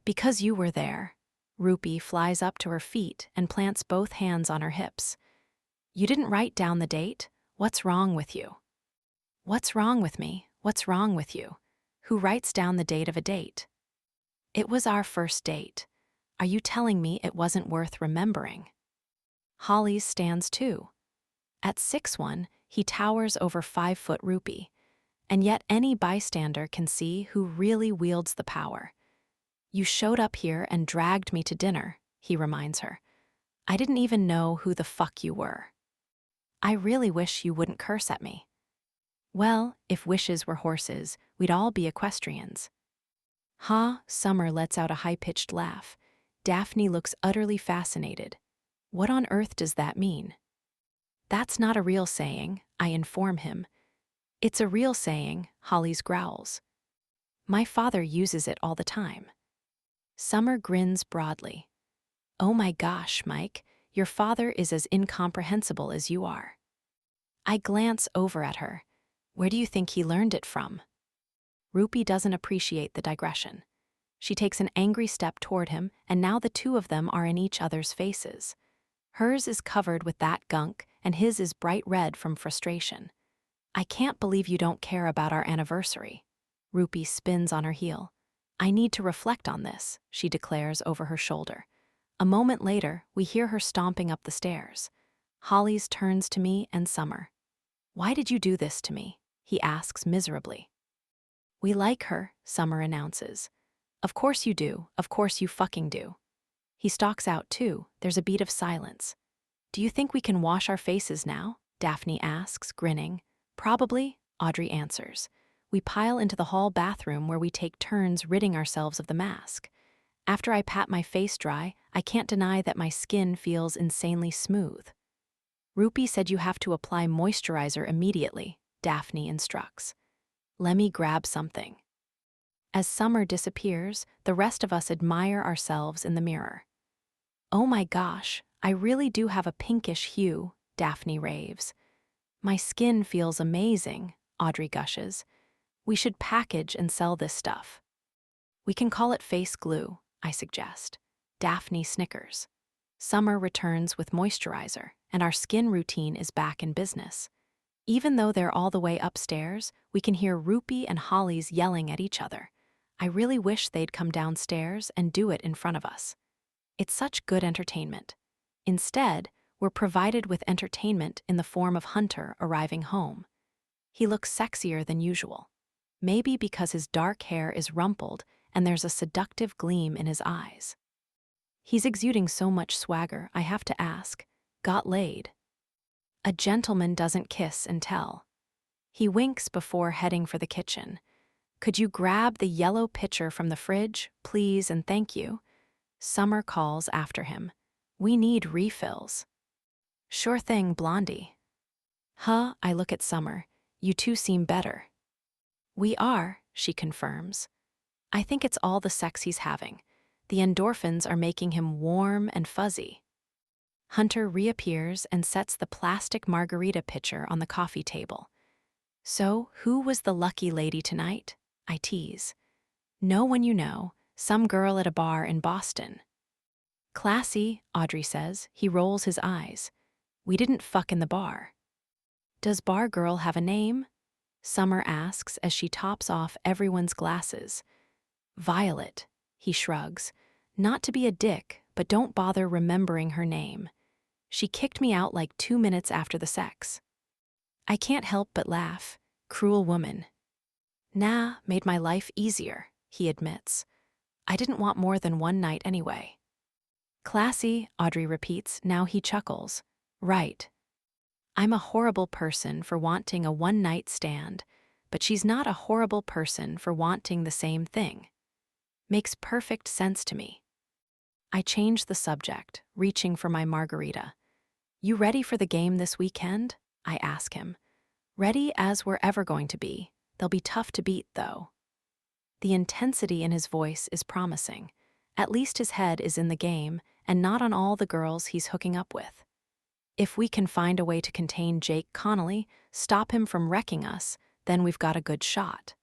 Because you were there. Rupee flies up to her feet and plants both hands on her hips. You didn't write down the date? What's wrong with you? What's wrong with me? What's wrong with you? Who writes down the date of a date? It was our first date. Are you telling me it wasn't worth remembering? Hollis stands too. At 6'1", he towers over 5-foot Rupee, and yet any bystander can see who really wields the power. You showed up here and dragged me to dinner, he reminds her. I didn't even know who the fuck you were. I really wish you wouldn't curse at me. Well, if wishes were horses, we'd all be equestrians. Huh? Summer lets out a high-pitched laugh. Daphne looks utterly fascinated. What on earth does that mean? That's not a real saying, I inform him. It's a real saying, Hollis growls. My father uses it all the time. Summer grins broadly. Oh my gosh, Mike, your father is as incomprehensible as you are. I glance over at her. Where do you think he learned it from? Rupee doesn't appreciate the digression. She takes an angry step toward him, and now the two of them are in each other's faces. Hers is covered with that gunk, and his is bright red from frustration. I can't believe you don't care about our anniversary. Rupee spins on her heel. I need to reflect on this, she declares over her shoulder. A moment later, we hear her stomping up the stairs. Hollis turns to me and Summer. Why did you do this to me? He asks miserably. We like her, Summer announces. Of course you do, of course you fucking do. He stalks out too, there's a beat of silence. Do you think we can wash our faces now? Daphne asks, grinning. Probably, Audrey answers. We pile into the hall bathroom where we take turns ridding ourselves of the mask. After I pat my face dry, I can't deny that my skin feels insanely smooth. Rupee said you have to apply moisturizer immediately, Daphne instructs. Let me grab something. As Summer disappears, the rest of us admire ourselves in the mirror. Oh my gosh, I really do have a pinkish hue, Daphne raves. My skin feels amazing, Audrey gushes. We should package and sell this stuff. We can call it face glue, I suggest. Daphne snickers. Summer returns with moisturizer, and our skin routine is back in business. Even though they're all the way upstairs, we can hear Rupee and Hollis yelling at each other. I really wish they'd come downstairs and do it in front of us. It's such good entertainment. Instead, we're provided with entertainment in the form of Hunter arriving home. He looks sexier than usual. Maybe because his dark hair is rumpled and there's a seductive gleam in his eyes. He's exuding so much swagger, I have to ask, got laid? A gentleman doesn't kiss and tell. He winks before heading for the kitchen. Could you grab the yellow pitcher from the fridge, please and thank you? Summer calls after him. We need refills. Sure thing, Blondie. Huh, I look at Summer. You two seem better. We are, she confirms. I think it's all the sex he's having. The endorphins are making him warm and fuzzy. Hunter reappears and sets the plastic margarita pitcher on the coffee table. So, who was the lucky lady tonight? I tease. No one you know, some girl at a bar in Boston. Classy, Audrey says. He rolls his eyes. We didn't fuck in the bar. Does bar girl have a name? Summer asks as she tops off everyone's glasses. Violet, he shrugs. Not to be a dick, but don't bother remembering her name. She kicked me out like 2 minutes after the sex. I can't help but laugh. Cruel woman. Nah, made my life easier, he admits. I didn't want more than one night anyway. Classy, Audrey repeats, now he chuckles. Right. I'm a horrible person for wanting a one-night stand, but she's not a horrible person for wanting the same thing. Makes perfect sense to me. I change the subject, reaching for my margarita. You ready for the game this weekend? I ask him. Ready as we're ever going to be. They'll be tough to beat, though. The intensity in his voice is promising. At least his head is in the game and not on all the girls he's hooking up with. If we can find a way to contain Jake Connolly, stop him from wrecking us, then we've got a good shot.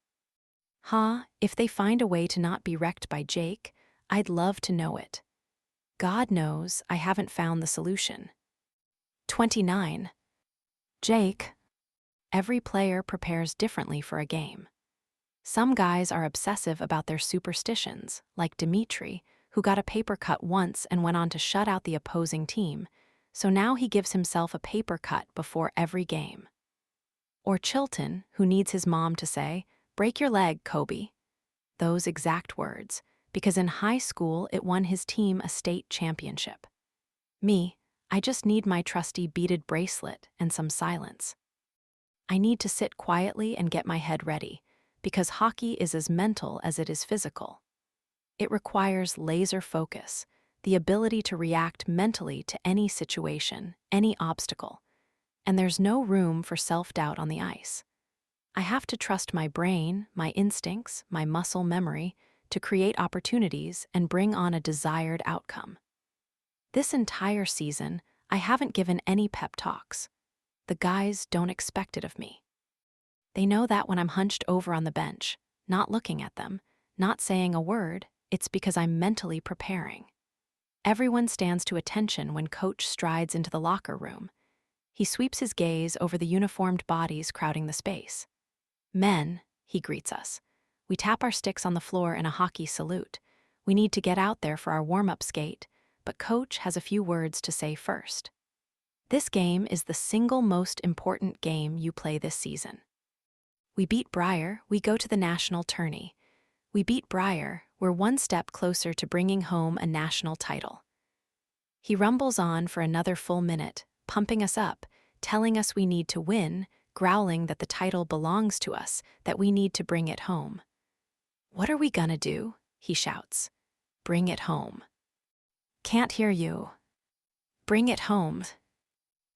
If they find a way to not be wrecked by Jake, I'd love to know it. God knows I haven't found the solution. 29. Jake. Every player prepares differently for a game. Some guys are obsessive about their superstitions, like Dimitri, who got a paper cut once and went on to shut out the opposing team, so now he gives himself a paper cut before every game. Or Chilton, who needs his mom to say, "Break your leg, Kobe." Those exact words, because in high school it won his team a state championship. Me, I just need my trusty beaded bracelet and some silence. I need to sit quietly and get my head ready, because hockey is as mental as it is physical. It requires laser focus, the ability to react mentally to any situation, any obstacle, and there's no room for self-doubt on the ice. I have to trust my brain, my instincts, my muscle memory to create opportunities and bring on a desired outcome. This entire season, I haven't given any pep talks. The guys don't expect it of me. They know that when I'm hunched over on the bench, not looking at them, not saying a word, it's because I'm mentally preparing. Everyone stands to attention when Coach strides into the locker room. He sweeps his gaze over the uniformed bodies crowding the space. "Men," he greets us. We tap our sticks on the floor in a hockey salute. We need to get out there for our warm-up skate, but Coach has a few words to say first. This game is the single most important game you play this season. We beat Briar, we go to the national tourney. We beat Briar, we're one step closer to bringing home a national title. He rumbles on for another full minute, pumping us up, telling us we need to win, growling that the title belongs to us, that we need to bring it home. "What are we gonna do?" he shouts. "Bring it home." "Can't hear you." "Bring it home."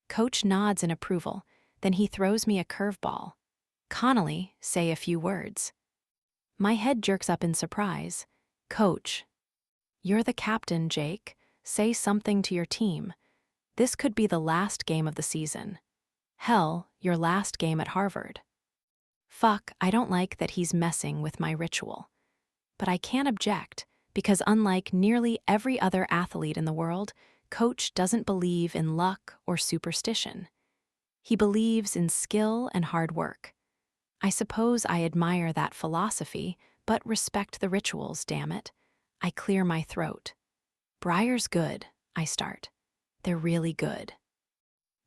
Coach nods in approval, then he throws me a curveball. "Connolly, say a few words." My head jerks up in surprise. "Coach." "You're the captain, Jake. Say something to your team. This could be the last game of the season. Hell, your last game at Harvard." Fuck, I don't like that he's messing with my ritual. But I can't object, because unlike nearly every other athlete in the world, Coach doesn't believe in luck or superstition. He believes in skill and hard work. I suppose I admire that philosophy, but respect the rituals, damn it. I clear my throat. "Briar's good," I start. "They're really good."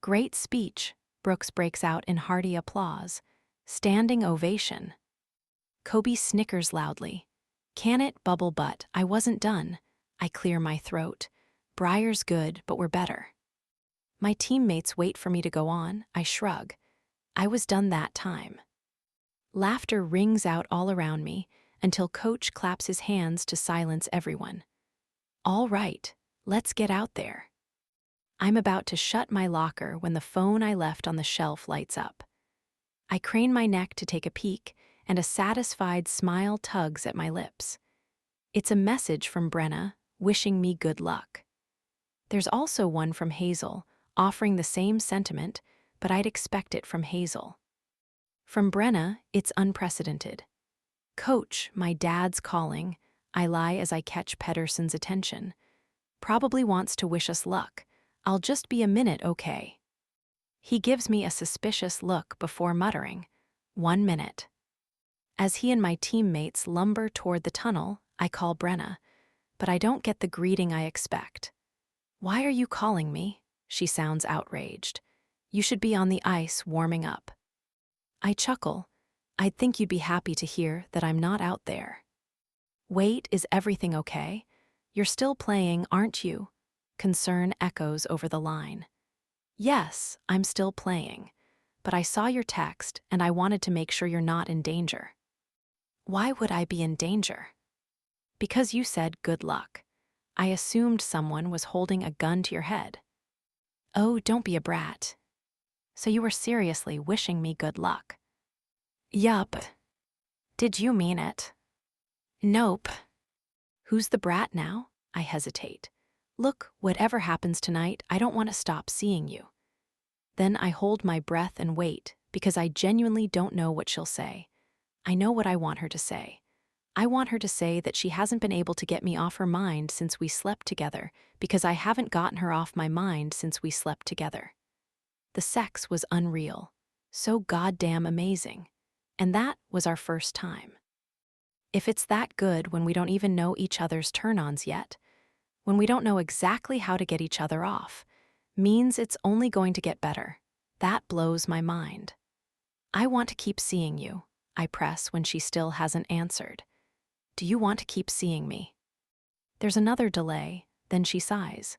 "Great speech," Brooks breaks out in hearty applause. Standing ovation. Kobe snickers loudly. "Can it, bubble butt, I wasn't done." I clear my throat. "Briar's good, but we're better." My teammates wait for me to go on. I shrug. I was done that time. Laughter rings out all around me until Coach claps his hands to silence everyone. "All right, let's get out there." I'm about to shut my locker when the phone I left on the shelf lights up. I crane my neck to take a peek, and a satisfied smile tugs at my lips. It's a message from Brenna, wishing me good luck. There's also one from Hazel, offering the same sentiment, but I'd expect it from Hazel. From Brenna, it's unprecedented. "Coach, my dad's calling." I lie as I catch Pedersen's attention. "Probably wants to wish us luck. I'll just be a minute, okay?" He gives me a suspicious look before muttering, "1 minute." As he and my teammates lumber toward the tunnel, I call Brenna, but I don't get the greeting I expect. "Why are you calling me?" She sounds outraged. "You should be on the ice warming up." I chuckle. "I'd think you'd be happy to hear that I'm not out there." "Wait, is everything okay? You're still playing, aren't you?" Concern echoes over the line. Yes, I'm still playing. But I saw your text and I wanted to make sure you're not in danger. Why would I be in danger? Because you said good luck. I assumed someone was holding a gun to your head. Oh, don't be a brat. So you were seriously wishing me good luck? Yup. Did you mean it? Nope. Who's the brat now? I hesitate. Look, whatever happens tonight, I don't want to stop seeing you. Then I hold my breath and wait, because I genuinely don't know what she'll say. I know what I want her to say. I want her to say that she hasn't been able to get me off her mind since we slept together, because I haven't gotten her off my mind since we slept together. The sex was unreal, so goddamn amazing. And that was our first time. If it's that good when we don't even know each other's turn-ons yet, when we don't know exactly how to get each other off, means it's only going to get better. That blows my mind. I want to keep seeing you, I press when she still hasn't answered. Do you want to keep seeing me? There's another delay, then she sighs.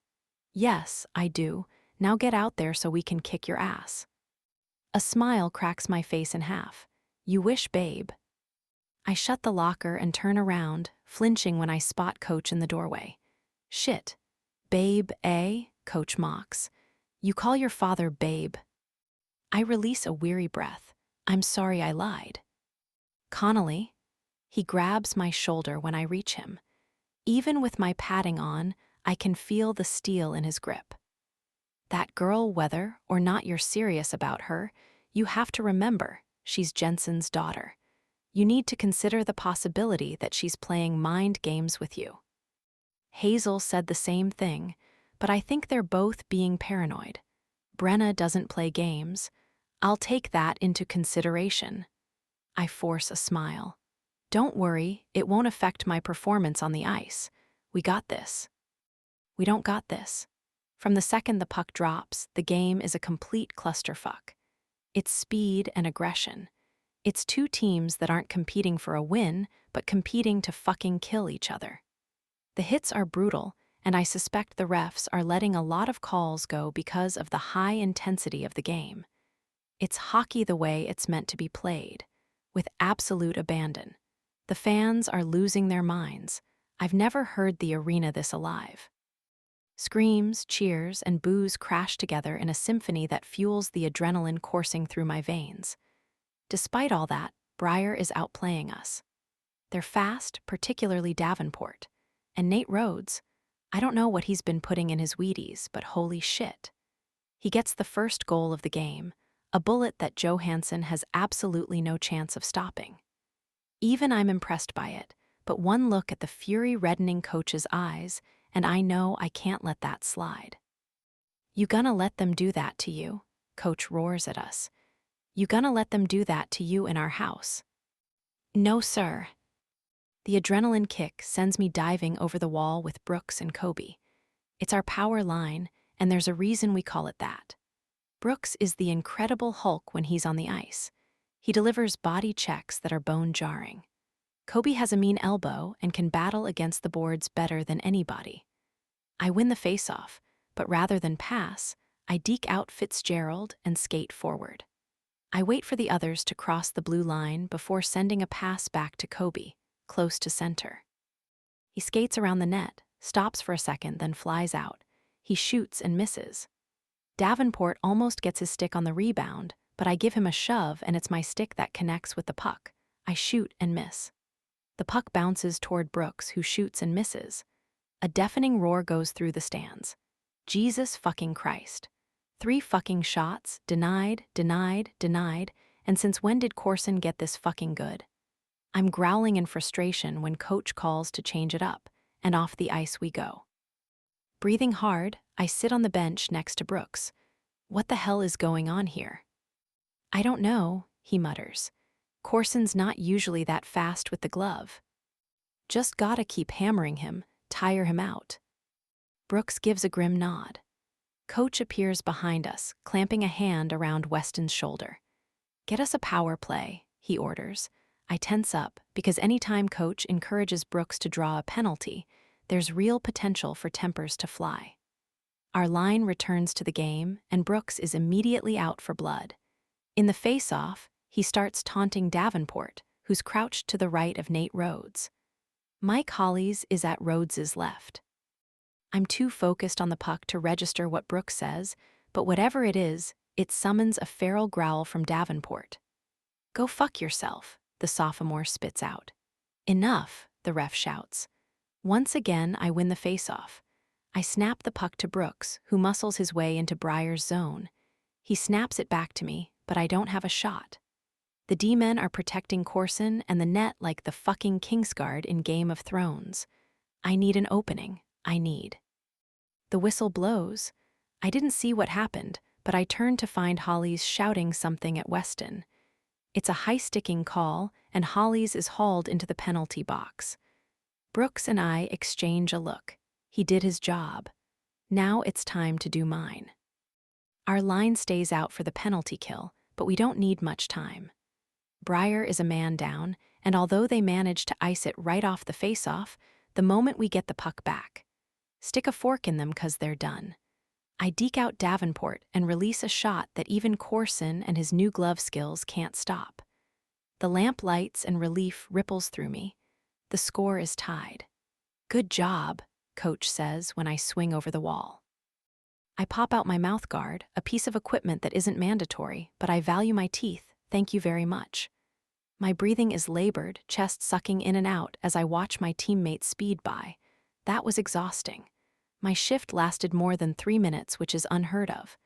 Yes, I do. Now get out there so we can kick your ass. A smile cracks my face in half. You wish, babe. I shut the locker and turn around, flinching when I spot Coach in the doorway. Shit. Babe, eh? Coach mocks. You call your father babe. I release a weary breath. I'm sorry I lied. Connolly. He grabs my shoulder when I reach him. Even with my padding on, I can feel the steel in his grip. That girl, whether or not you're serious about her, you have to remember she's Jensen's daughter. You need to consider the possibility that she's playing mind games with you. Hazel said the same thing, but I think they're both being paranoid. Brenna doesn't play games. I'll take that into consideration. I force a smile. Don't worry, it won't affect my performance on the ice. We got this. We don't got this. From the second the puck drops, the game is a complete clusterfuck. It's speed and aggression. It's two teams that aren't competing for a win, but competing to fucking kill each other. The hits are brutal, and I suspect the refs are letting a lot of calls go because of the high intensity of the game. It's hockey the way it's meant to be played, with absolute abandon. The fans are losing their minds. I've never heard the arena this alive. Screams, cheers, and boos crash together in a symphony that fuels the adrenaline coursing through my veins. Despite all that, Briar is outplaying us. They're fast, particularly Davenport. And Nate Rhodes, I don't know what he's been putting in his Wheaties, but holy shit. He gets the first goal of the game, a bullet that Johansson has absolutely no chance of stopping. Even I'm impressed by it, but one look at the fury-reddening Coach's eyes, and I know I can't let that slide. You gonna let them do that to you? Coach roars at us. You gonna let them do that to you in our house? No, sir. The adrenaline kick sends me diving over the wall with Brooks and Kobe. It's our power line, and there's a reason we call it that. Brooks is the Incredible Hulk when he's on the ice. He delivers body checks that are bone-jarring. Kobe has a mean elbow and can battle against the boards better than anybody. I win the face-off, but rather than pass, I deke out Fitzgerald and skate forward. I wait for the others to cross the blue line before sending a pass back to Kobe, close to center. He skates around the net, stops for a second, then flies out. He shoots and misses. Davenport almost gets his stick on the rebound, but I give him a shove and it's my stick that connects with the puck. I shoot and miss. The puck bounces toward Brooks, who shoots and misses. A deafening roar goes through the stands. Jesus fucking Christ. 3 fucking shots, denied, denied, denied, and since when did Corson get this fucking good? I'm growling in frustration when Coach calls to change it up, and off the ice we go. Breathing hard, I sit on the bench next to Brooks. What the hell is going on here? I don't know, he mutters. Corson's not usually that fast with the glove. Just gotta keep hammering him, tire him out. Brooks gives a grim nod. Coach appears behind us, clamping a hand around Weston's shoulder. Get us a power play, he orders. I tense up, because anytime Coach encourages Brooks to draw a penalty, there's real potential for tempers to fly. Our line returns to the game, and Brooks is immediately out for blood. In the face-off, he starts taunting Davenport, who's crouched to the right of Nate Rhodes. Mike Hollies is at Rhodes's left. I'm too focused on the puck to register what Brooks says, but whatever it is, it summons a feral growl from Davenport. "Go fuck yourself," the sophomore spits out. "Enough," the ref shouts. Once again, I win the face-off. I snap the puck to Brooks, who muscles his way into Breyer's zone. He snaps it back to me, but I don't have a shot. The D-men are protecting Corson and the net like the fucking Kingsguard in Game of Thrones. I need an opening. I need. The whistle blows. I didn't see what happened, but I turned to find Hollies shouting something at Weston. It's a high-sticking call, and Hollies is hauled into the penalty box. Brooks and I exchange a look. He did his job. Now it's time to do mine. Our line stays out for the penalty kill, but we don't need much time. Breyer is a man down, and although they manage to ice it right off the face-off, the moment we get the puck back. Stick a fork in them 'cause they're done. I deke out Davenport and release a shot that even Corson and his new glove skills can't stop. The lamp lights and relief ripples through me. The score is tied. "Good job," Coach says when I swing over the wall. I pop out my mouth guard, a piece of equipment that isn't mandatory, but I value my teeth, thank you very much. My breathing is labored, chest sucking in and out as I watch my teammates speed by. That was exhausting. My shift lasted more than 3 minutes, which is unheard of.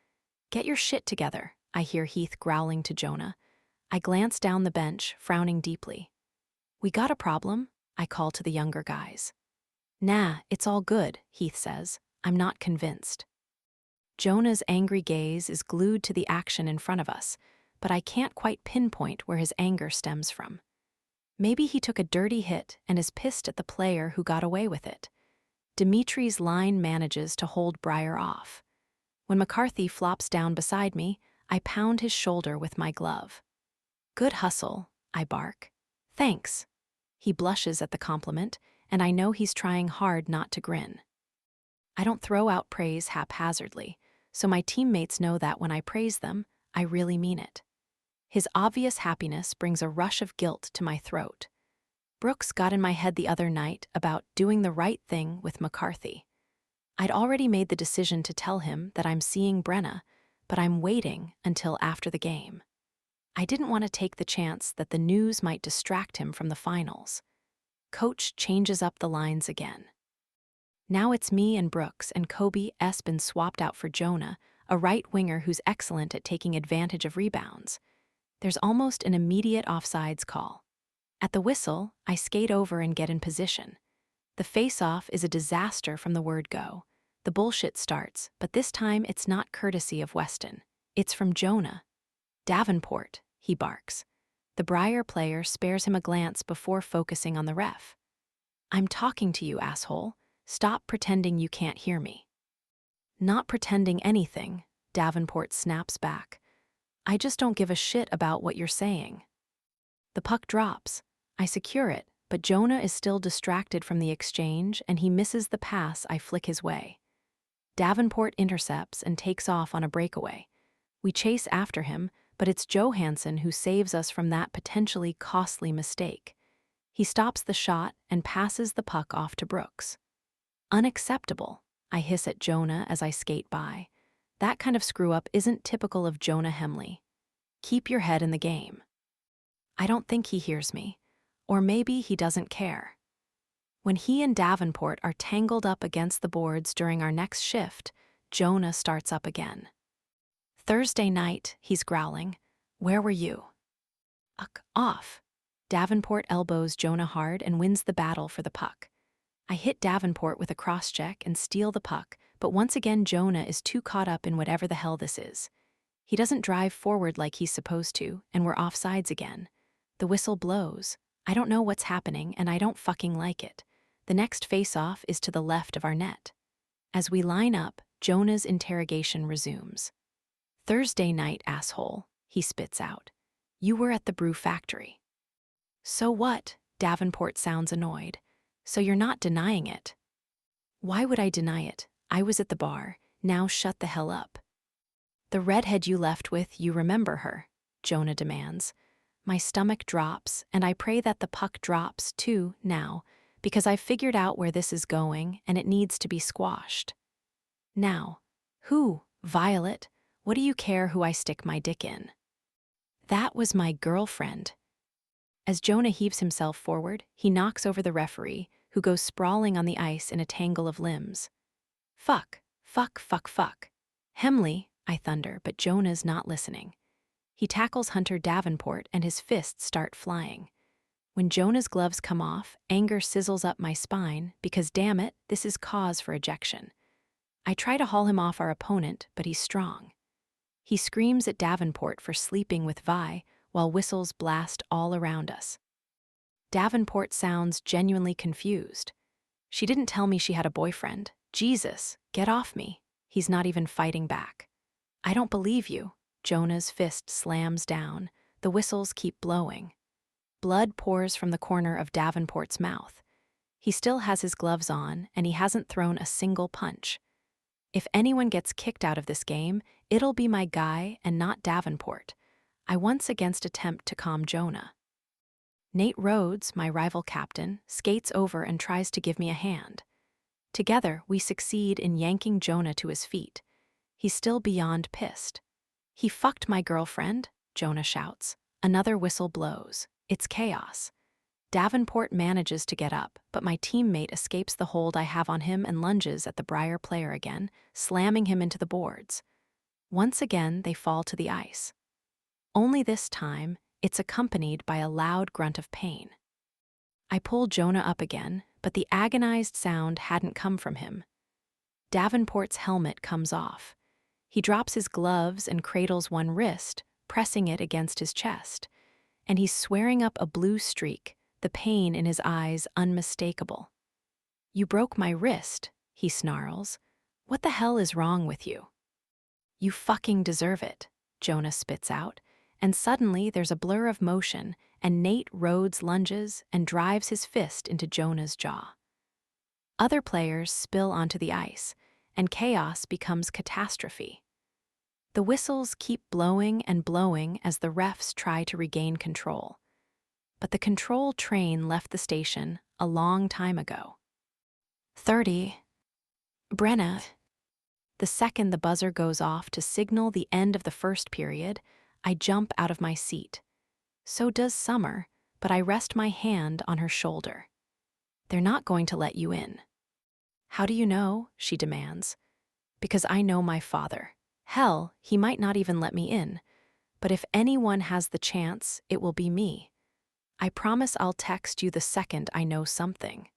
"Get your shit together," I hear Heath growling to Jonah. I glance down the bench, frowning deeply. "We got a problem?" I call to the younger guys. "Nah, it's all good," Heath says. I'm not convinced. Jonah's angry gaze is glued to the action in front of us, but I can't quite pinpoint where his anger stems from. Maybe he took a dirty hit and is pissed at the player who got away with it. Dimitri's line manages to hold Breyer off. When McCarthy flops down beside me, I pound his shoulder with my glove. "Good hustle," I bark. "Thanks." He blushes at the compliment, and I know he's trying hard not to grin. I don't throw out praise haphazardly, so my teammates know that when I praise them, I really mean it. His obvious happiness brings a rush of guilt to my throat. Brooks got in my head the other night about doing the right thing with McCarthy. I'd already made the decision to tell him that I'm seeing Brenna, but I'm waiting until after the game. I didn't want to take the chance that the news might distract him from the finals. Coach changes up the lines again. Now it's me and Brooks, and Kobe S. been swapped out for Jonah, a right winger who's excellent at taking advantage of rebounds. There's almost an immediate offsides call. At the whistle, I skate over and get in position. The face-off is a disaster from the word go. The bullshit starts, but this time it's not courtesy of Weston. It's from Jonah. "Davenport," he barks. The Breyer player spares him a glance before focusing on the ref. "I'm talking to you, asshole. Stop pretending you can't hear me." "Not pretending anything," Davenport snaps back. "I just don't give a shit about what you're saying." The puck drops. I secure it, but Jonah is still distracted from the exchange, and he misses the pass I flick his way. Davenport intercepts and takes off on a breakaway. We chase after him, but it's Johansson who saves us from that potentially costly mistake. He stops the shot and passes the puck off to Brooks. "Unacceptable," I hiss at Jonah as I skate by. That kind of screw-up isn't typical of Jonah Hemley. Keep your head in the game. I don't think he hears me. Or maybe he doesn't care. When he and Davenport are tangled up against the boards during our next shift, Jonah starts up again. "Thursday night," he's growling. "Where were you?" Off." Davenport elbows Jonah hard and wins the battle for the puck. I hit Davenport with a cross-check and steal the puck, but once again Jonah is too caught up in whatever the hell this is. He doesn't drive forward like he's supposed to, and we're offsides again. The whistle blows. I don't know what's happening, and I don't fucking like it. The next face-off is to the left of our net. As we line up, Jonah's interrogation resumes. "Thursday night, asshole," he spits out. "You were at the brew factory." "So what?" Davenport sounds annoyed. "So you're not denying it?" "Why would I deny it? I was at the bar. Now shut the hell up. The redhead you left with, you remember her, Jonah demands. My stomach drops, and I pray that the puck drops too now, because I've figured out where this is going and it needs to be squashed. Now, who, Violet, what do you care who I stick my dick in? That was my girlfriend. As Jonah heaves himself forward, he knocks over the referee, who goes sprawling on the ice in a tangle of limbs. Fuck, fuck, fuck, fuck. Hemley, I thunder, but Jonah's not listening. He tackles Hunter Davenport and his fists start flying. When Jonah's gloves come off, anger sizzles up my spine because, damn it, this is cause for ejection. I try to haul him off our opponent, but he's strong. He screams at Davenport for sleeping with Vi while whistles blast all around us. Davenport sounds genuinely confused. She didn't tell me she had a boyfriend. Jesus, get off me. He's not even fighting back. I don't believe you. Jonah's fist slams down. The whistles keep blowing. Blood pours from the corner of Davenport's mouth. He still has his gloves on, and he hasn't thrown a single punch. If anyone gets kicked out of this game, it'll be my guy and not Davenport. I once again attempt to calm Jonah. Nate Rhodes, my rival captain, skates over and tries to give me a hand. Together, we succeed in yanking Jonah to his feet. He's still beyond pissed. He fucked my girlfriend, Jonah shouts. Another whistle blows. It's chaos. Davenport manages to get up, but my teammate escapes the hold I have on him and lunges at the Briar player again, slamming him into the boards. Once again, they fall to the ice. Only this time, it's accompanied by a loud grunt of pain. I pull Jonah up again, but the agonized sound hadn't come from him. Davenport's helmet comes off. He drops his gloves and cradles one wrist, pressing it against his chest. And he's swearing up a blue streak, the pain in his eyes unmistakable. You broke my wrist, he snarls. What the hell is wrong with you? You fucking deserve it, Jonah spits out, and suddenly there's a blur of motion, and Nate Rhodes lunges and drives his fist into Jonah's jaw. Other players spill onto the ice, and chaos becomes catastrophe. The whistles keep blowing and blowing as the refs try to regain control. But the control train left the station a long time ago. 30. Brenna. The second the buzzer goes off to signal the end of the first period, I jump out of my seat. So does Summer, but I rest my hand on her shoulder. They're not going to let you in. How do you know? She demands. Because I know my father. Hell, he might not even let me in. But if anyone has the chance, it will be me. I promise I'll text you the second I know something.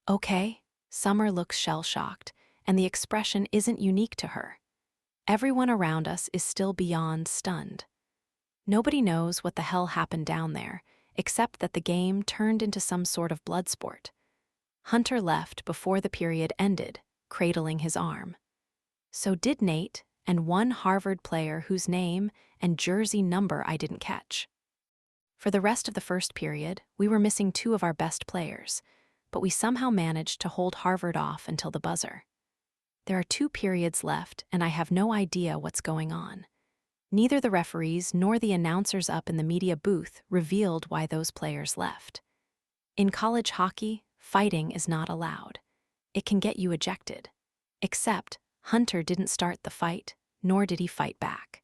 Okay? Summer looks shell-shocked, and the expression isn't unique to her. Everyone around us is still beyond stunned. Nobody knows what the hell happened down there, except that the game turned into some sort of blood sport. Hunter left before the period ended, cradling his arm. So did Nate, and one Harvard player whose name and jersey number I didn't catch. For the rest of the first period, we were missing two of our best players, but we somehow managed to hold Harvard off until the buzzer. There are 2 periods left, and I have no idea what's going on. Neither the referees nor the announcers up in the media booth revealed why those players left. In college hockey, fighting is not allowed. It can get you ejected. Except, Hunter didn't start the fight, nor did he fight back.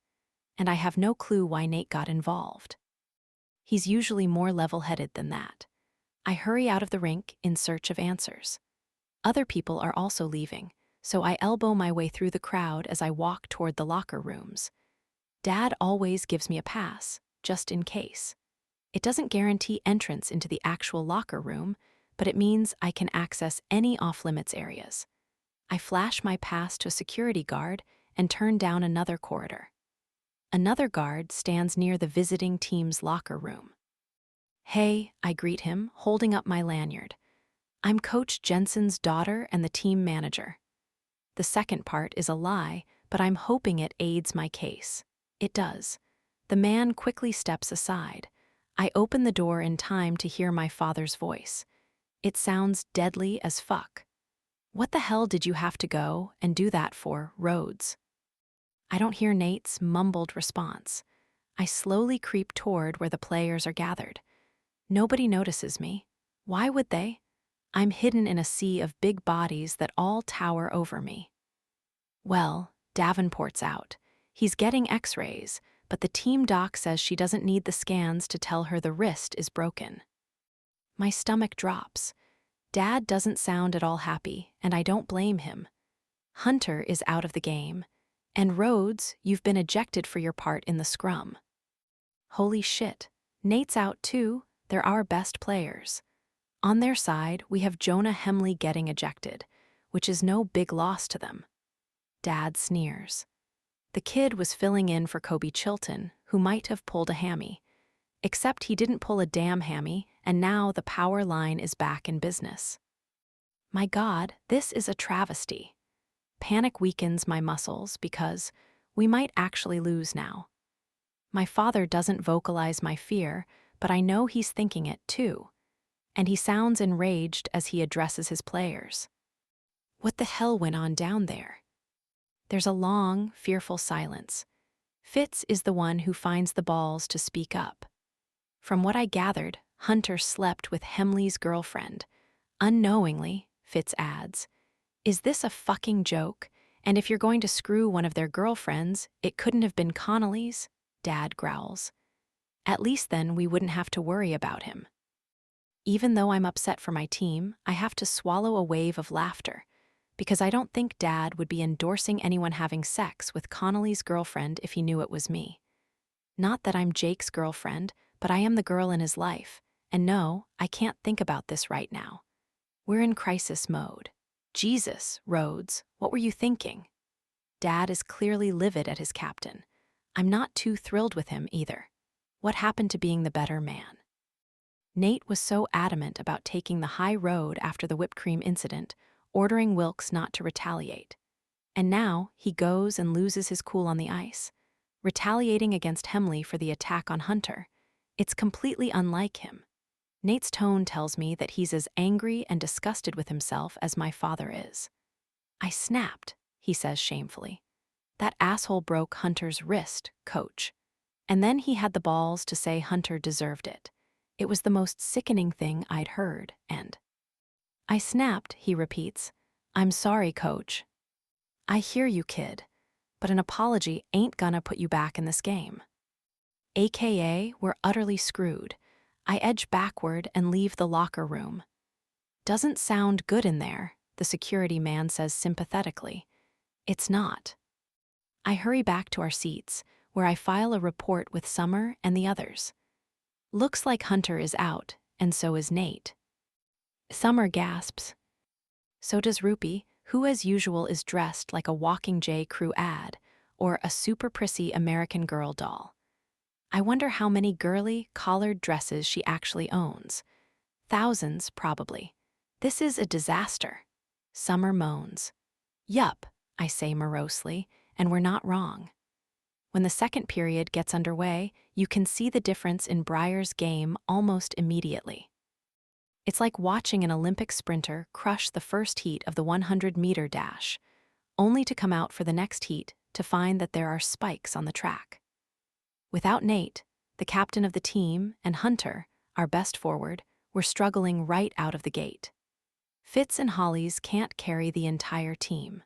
And I have no clue why Nate got involved. He's usually more level-headed than that. I hurry out of the rink in search of answers. Other people are also leaving, so I elbow my way through the crowd as I walk toward the locker rooms. Dad always gives me a pass, just in case. It doesn't guarantee entrance into the actual locker room, but it means I can access any off-limits areas. I flash my pass to a security guard and turn down another corridor. Another guard stands near the visiting team's locker room. Hey, I greet him, holding up my lanyard. I'm Coach Jensen's daughter and the team manager. The second part is a lie, but I'm hoping it aids my case. It does. The man quickly steps aside. I open the door in time to hear my father's voice. It sounds deadly as fuck. What the hell did you have to go and do that for, Rhodes? I don't hear Nate's mumbled response. I slowly creep toward where the players are gathered. Nobody notices me. Why would they? I'm hidden in a sea of big bodies that all tower over me. Well, Davenport's out. He's getting x-rays, but the team doc says she doesn't need the scans to tell her the wrist is broken. My stomach drops. Dad doesn't sound at all happy, and I don't blame him. Hunter is out of the game. And Rhodes, you've been ejected for your part in the scrum. Holy shit. Nate's out too. They're our best players. On their side, we have Jonah Hemley getting ejected, which is no big loss to them. Dad sneers. The kid was filling in for Kobe Chilton, who might have pulled a hammy. Except he didn't pull a damn hammy, and now the power line is back in business. My God, this is a travesty. Panic weakens my muscles because we might actually lose now. My father doesn't vocalize my fear, but I know he's thinking it too. And he sounds enraged as he addresses his players. What the hell went on down there? There's a long, fearful silence. Fitz is the one who finds the balls to speak up. From what I gathered, Hunter slept with Hemley's girlfriend. Unknowingly, Fitz adds. Is this a fucking joke? And if you're going to screw one of their girlfriends, it couldn't have been Connolly's? Dad growls. At least then we wouldn't have to worry about him. Even though I'm upset for my team, I have to swallow a wave of laughter, because I don't think Dad would be endorsing anyone having sex with Connolly's girlfriend if he knew it was me. Not that I'm Jake's girlfriend, but I am the girl in his life, and no, I can't think about this right now. We're in crisis mode. Jesus, Rhodes, what were you thinking? Dad is clearly livid at his captain. I'm not too thrilled with him either. What happened to being the better man? Nate was so adamant about taking the high road after the whipped cream incident, ordering Wilkes not to retaliate. And now he goes and loses his cool on the ice, retaliating against Hemley for the attack on Hunter. It's completely unlike him. Nate's tone tells me that he's as angry and disgusted with himself as my father is. I snapped, he says shamefully. That asshole broke Hunter's wrist, coach. And then he had the balls to say Hunter deserved it. It was the most sickening thing I'd heard, and I snapped, he repeats. I'm sorry, coach. I hear you, kid, but an apology ain't gonna put you back in this game. AKA, we're utterly screwed. I edge backward and leave the locker room. Doesn't sound good in there, the security man says sympathetically. It's not. I hurry back to our seats, where I file a report with Summer and the others. Looks like Hunter is out, and so is Nate. Summer gasps. So does Rupi, who as usual is dressed like a Walking J Crew ad, or a super prissy American Girl doll. I wonder how many girly, collared dresses she actually owns. Thousands, probably. This is a disaster. Summer moans. Yup, I say morosely, and we're not wrong. When the second period gets underway, you can see the difference in Breyer's game almost immediately. It's like watching an Olympic sprinter crush the first heat of the 100-meter dash, only to come out for the next heat to find that there are spikes on the track. Without Nate, the captain of the team, and Hunter, our best forward, were struggling right out of the gate. Fitz and Hollies can't carry the entire team.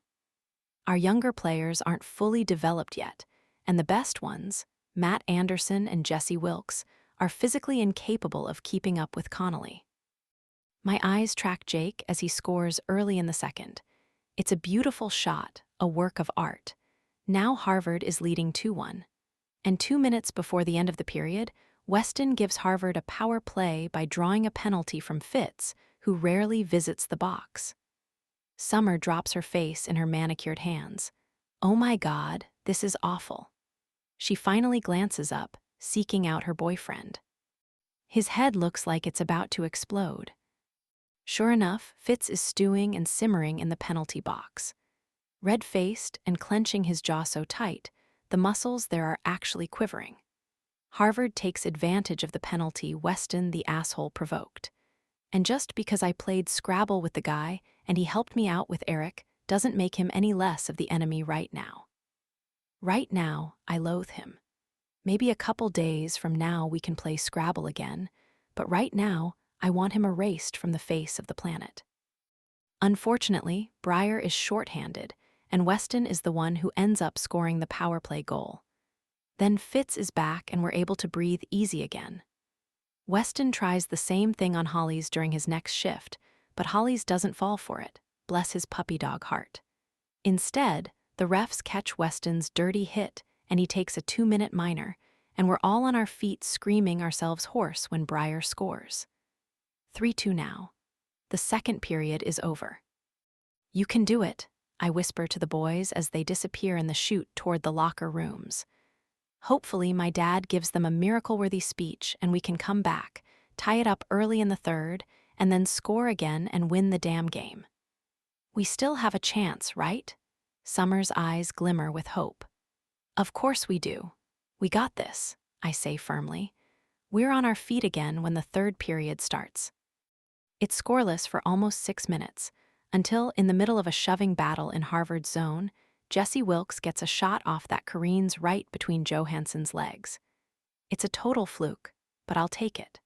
Our younger players aren't fully developed yet, and the best ones, Matt Anderson and Jesse Wilkes, are physically incapable of keeping up with Connolly. My eyes track Jake as he scores early in the second. It's a beautiful shot, a work of art. Now Harvard is leading 2-1. And 2 minutes before the end of the period, Weston gives Harvard a power play by drawing a penalty from Fitz, who rarely visits the box. Summer drops her face in her manicured hands. Oh my God, this is awful. She finally glances up, seeking out her boyfriend. His head looks like it's about to explode. Sure enough, Fitz is stewing and simmering in the penalty box. Red-faced and clenching his jaw so tight, the muscles there are actually quivering. Harvard takes advantage of the penalty Weston the asshole provoked. And just because I played Scrabble with the guy and he helped me out with Eric doesn't make him any less of the enemy right now. Right now, I loathe him. Maybe a couple days from now we can play Scrabble again, but right now, I want him erased from the face of the planet. Unfortunately, Breyer is shorthanded, and Weston is the one who ends up scoring the power play goal. Then Fitz is back and we're able to breathe easy again. Weston tries the same thing on Holly's during his next shift, but Holly's doesn't fall for it, bless his puppy dog heart. Instead, the refs catch Weston's dirty hit and he takes a 2-minute minor, and we're all on our feet screaming ourselves hoarse when Breyer scores. 3-2 now. The second period is over. "You can do it," I whisper to the boys as they disappear in the chute toward the locker rooms. Hopefully, my dad gives them a miracle-worthy speech and we can come back, tie it up early in the third, and then score again and win the damn game. We still have a chance, right? Summer's eyes glimmer with hope. Of course we do. We got this, I say firmly. We're on our feet again when the third period starts. It's scoreless for almost 6 minutes, until, in the middle of a shoving battle in Harvard's zone, Jesse Wilkes gets a shot off that careens right between Johansson's legs. It's a total fluke, but I'll take it.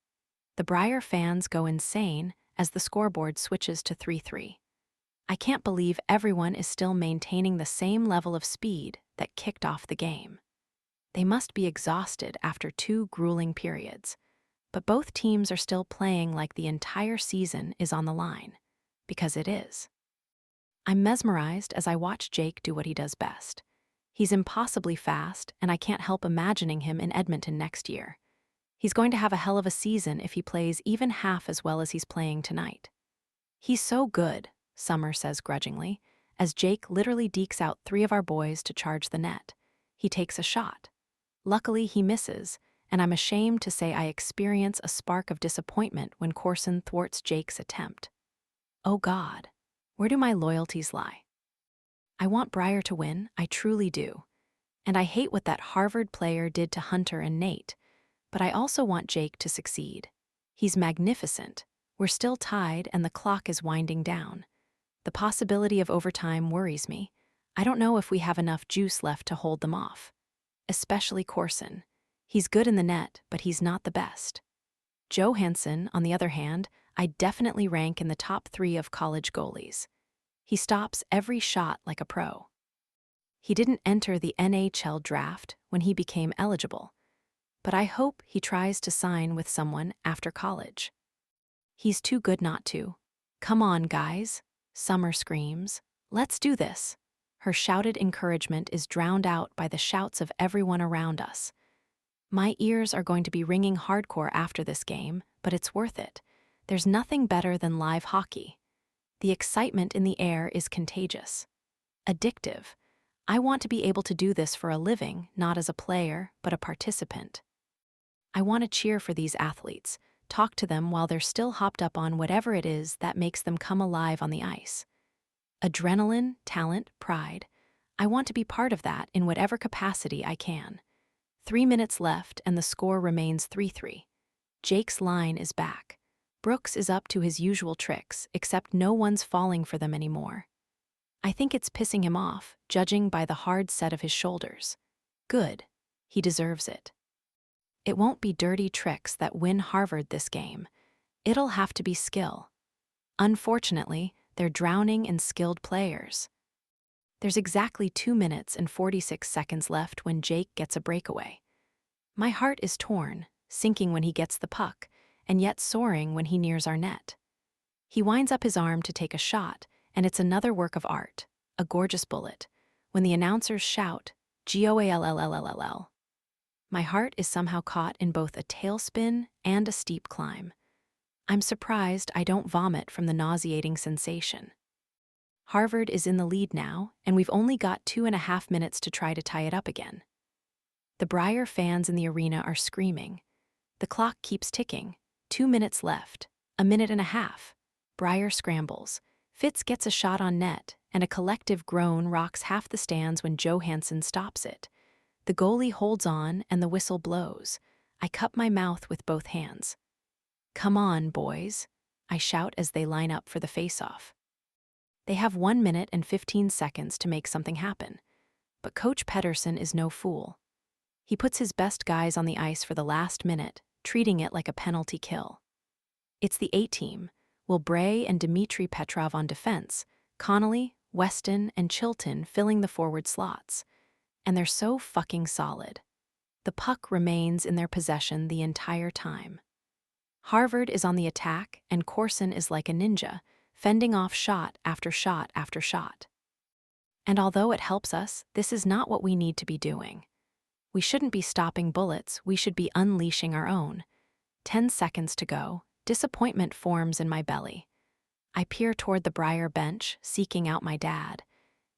The Breyer fans go insane as the scoreboard switches to 3-3. I can't believe everyone is still maintaining the same level of speed that kicked off the game. They must be exhausted after 2 grueling periods. But both teams are still playing like the entire season is on the line, because it is. I'm mesmerized as I watch Jake do what he does best. He's impossibly fast, and I can't help imagining him in Edmonton next year. He's going to have a hell of a season if he plays even half as well as he's playing tonight. "He's so good," Summer says grudgingly, as Jake literally dekes out 3 of our boys to charge the net. He takes a shot. Luckily, he misses, and I'm ashamed to say I experience a spark of disappointment when Corson thwarts Jake's attempt. Oh God, where do my loyalties lie? I want Breyer to win, I truly do. And I hate what that Harvard player did to Hunter and Nate, but I also want Jake to succeed. He's magnificent. We're still tied and the clock is winding down. The possibility of overtime worries me. I don't know if we have enough juice left to hold them off. Especially Corson. He's good in the net, but he's not the best. Johansson, on the other hand, I definitely rank in the top 3 of college goalies. He stops every shot like a pro. He didn't enter the NHL draft when he became eligible, but I hope he tries to sign with someone after college. He's too good not to. Come on, guys, Summer screams. Let's do this. Her shouted encouragement is drowned out by the shouts of everyone around us. My ears are going to be ringing hardcore after this game, but it's worth it. There's nothing better than live hockey. The excitement in the air is contagious. Addictive. I want to be able to do this for a living, not as a player, but a participant. I want to cheer for these athletes, talk to them while they're still hopped up on whatever it is that makes them come alive on the ice. Adrenaline, talent, pride. I want to be part of that in whatever capacity I can. 3 minutes left and the score remains 3-3. Jake's line is back. Brooks is up to his usual tricks, except no one's falling for them anymore. I think it's pissing him off, judging by the hard set of his shoulders. Good. He deserves it. It won't be dirty tricks that win Harvard this game. It'll have to be skill. Unfortunately, they're drowning in skilled players. There's exactly 2 minutes and 46 seconds left when Jake gets a breakaway. My heart is torn, sinking when he gets the puck, and yet soaring when he nears our net. He winds up his arm to take a shot, and it's another work of art, a gorgeous bullet, when the announcers shout, "Goallll." My heart is somehow caught in both a tailspin and a steep climb. I'm surprised I don't vomit from the nauseating sensation. Harvard is in the lead now, and we've only got 2.5 minutes to try to tie it up again. The Breyer fans in the arena are screaming. The clock keeps ticking. 2 minutes left. 1.5 minutes. Breyer scrambles. Fitz gets a shot on net, and a collective groan rocks half the stands when Johansson stops it. The goalie holds on, and the whistle blows. I cup my mouth with both hands. "Come on, boys," I shout as they line up for the face-off. They have 1 minute and 15 seconds to make something happen. But Coach Pedersen is no fool. He puts his best guys on the ice for the last minute, treating it like a penalty kill. It's the A-team, Will Bray and Dmitry Petrov on defense, Connolly, Weston, and Chilton filling the forward slots. And they're so fucking solid. The puck remains in their possession the entire time. Harvard is on the attack, and Corson is like a ninja, fending off shot after shot after shot. And although it helps us, this is not what we need to be doing. We shouldn't be stopping bullets, we should be unleashing our own. 10 seconds to go, disappointment forms in my belly. I peer toward the Briar bench, seeking out my dad.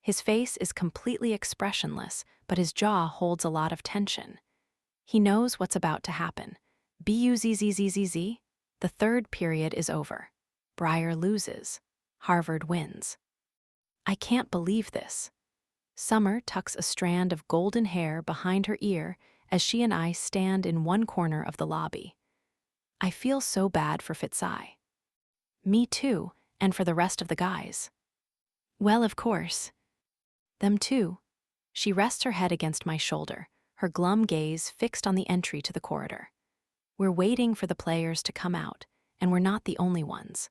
His face is completely expressionless, but his jaw holds a lot of tension. He knows what's about to happen. Buzzzzz. The third period is over. Briar loses. Harvard wins. I can't believe this. Summer tucks a strand of golden hair behind her ear as she and I stand in one corner of the lobby. I feel so bad for Fitzai. Me too, and for the rest of the guys. Well, of course. Them too. She rests her head against my shoulder, her glum gaze fixed on the entry to the corridor. We're waiting for the players to come out, and we're not the only ones.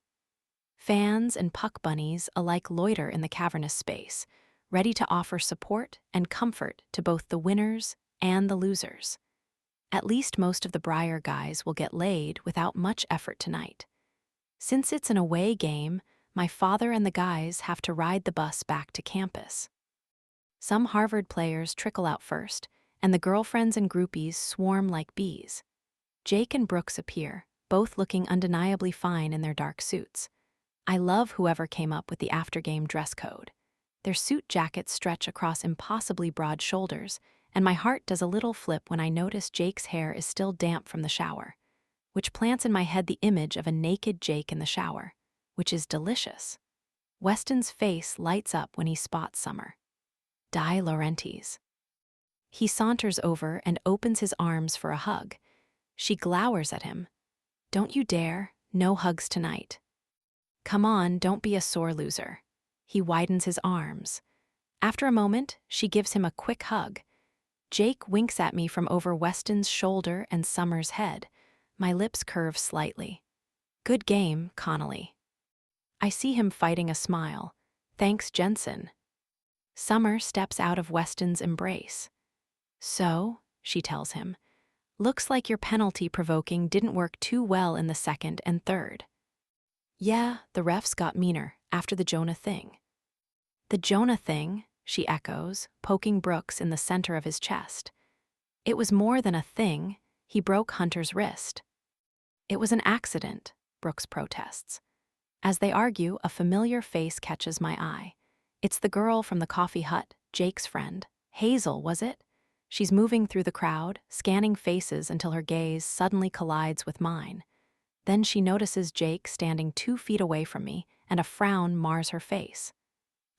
Fans and puck bunnies alike loiter in the cavernous space, ready to offer support and comfort to both the winners and the losers. At least most of the Briar guys will get laid without much effort tonight. Since it's an away game, my father and the guys have to ride the bus back to campus. Some Harvard players trickle out first, and the girlfriends and groupies swarm like bees. Jake and Brooks appear, both looking undeniably fine in their dark suits. I love whoever came up with the after-game dress code. Their suit jackets stretch across impossibly broad shoulders, and my heart does a little flip when I notice Jake's hair is still damp from the shower, which plants in my head the image of a naked Jake in the shower, which is delicious. Weston's face lights up when he spots Summer. Die Laurentiis. He saunters over and opens his arms for a hug. She glowers at him. Don't you dare, no hugs tonight. Come on, don't be a sore loser. He widens his arms. After a moment, she gives him a quick hug. Jake winks at me from over Weston's shoulder and Summer's head. My lips curve slightly. Good game, Connolly. I see him fighting a smile. Thanks, Jensen. Summer steps out of Weston's embrace. So, she tells him, looks like your penalty provoking didn't work too well in the second and third. Yeah, the refs got meaner after the Jonah thing. The Jonah thing, she echoes, poking Brooks in the center of his chest. It was more than a thing, he broke Hunter's wrist. It was an accident, Brooks protests. As they argue, a familiar face catches my eye. It's the girl from the coffee hut, Jake's friend. Hazel, was it? She's moving through the crowd, scanning faces until her gaze suddenly collides with mine. Then she notices Jake standing 2 feet away from me, and a frown mars her face.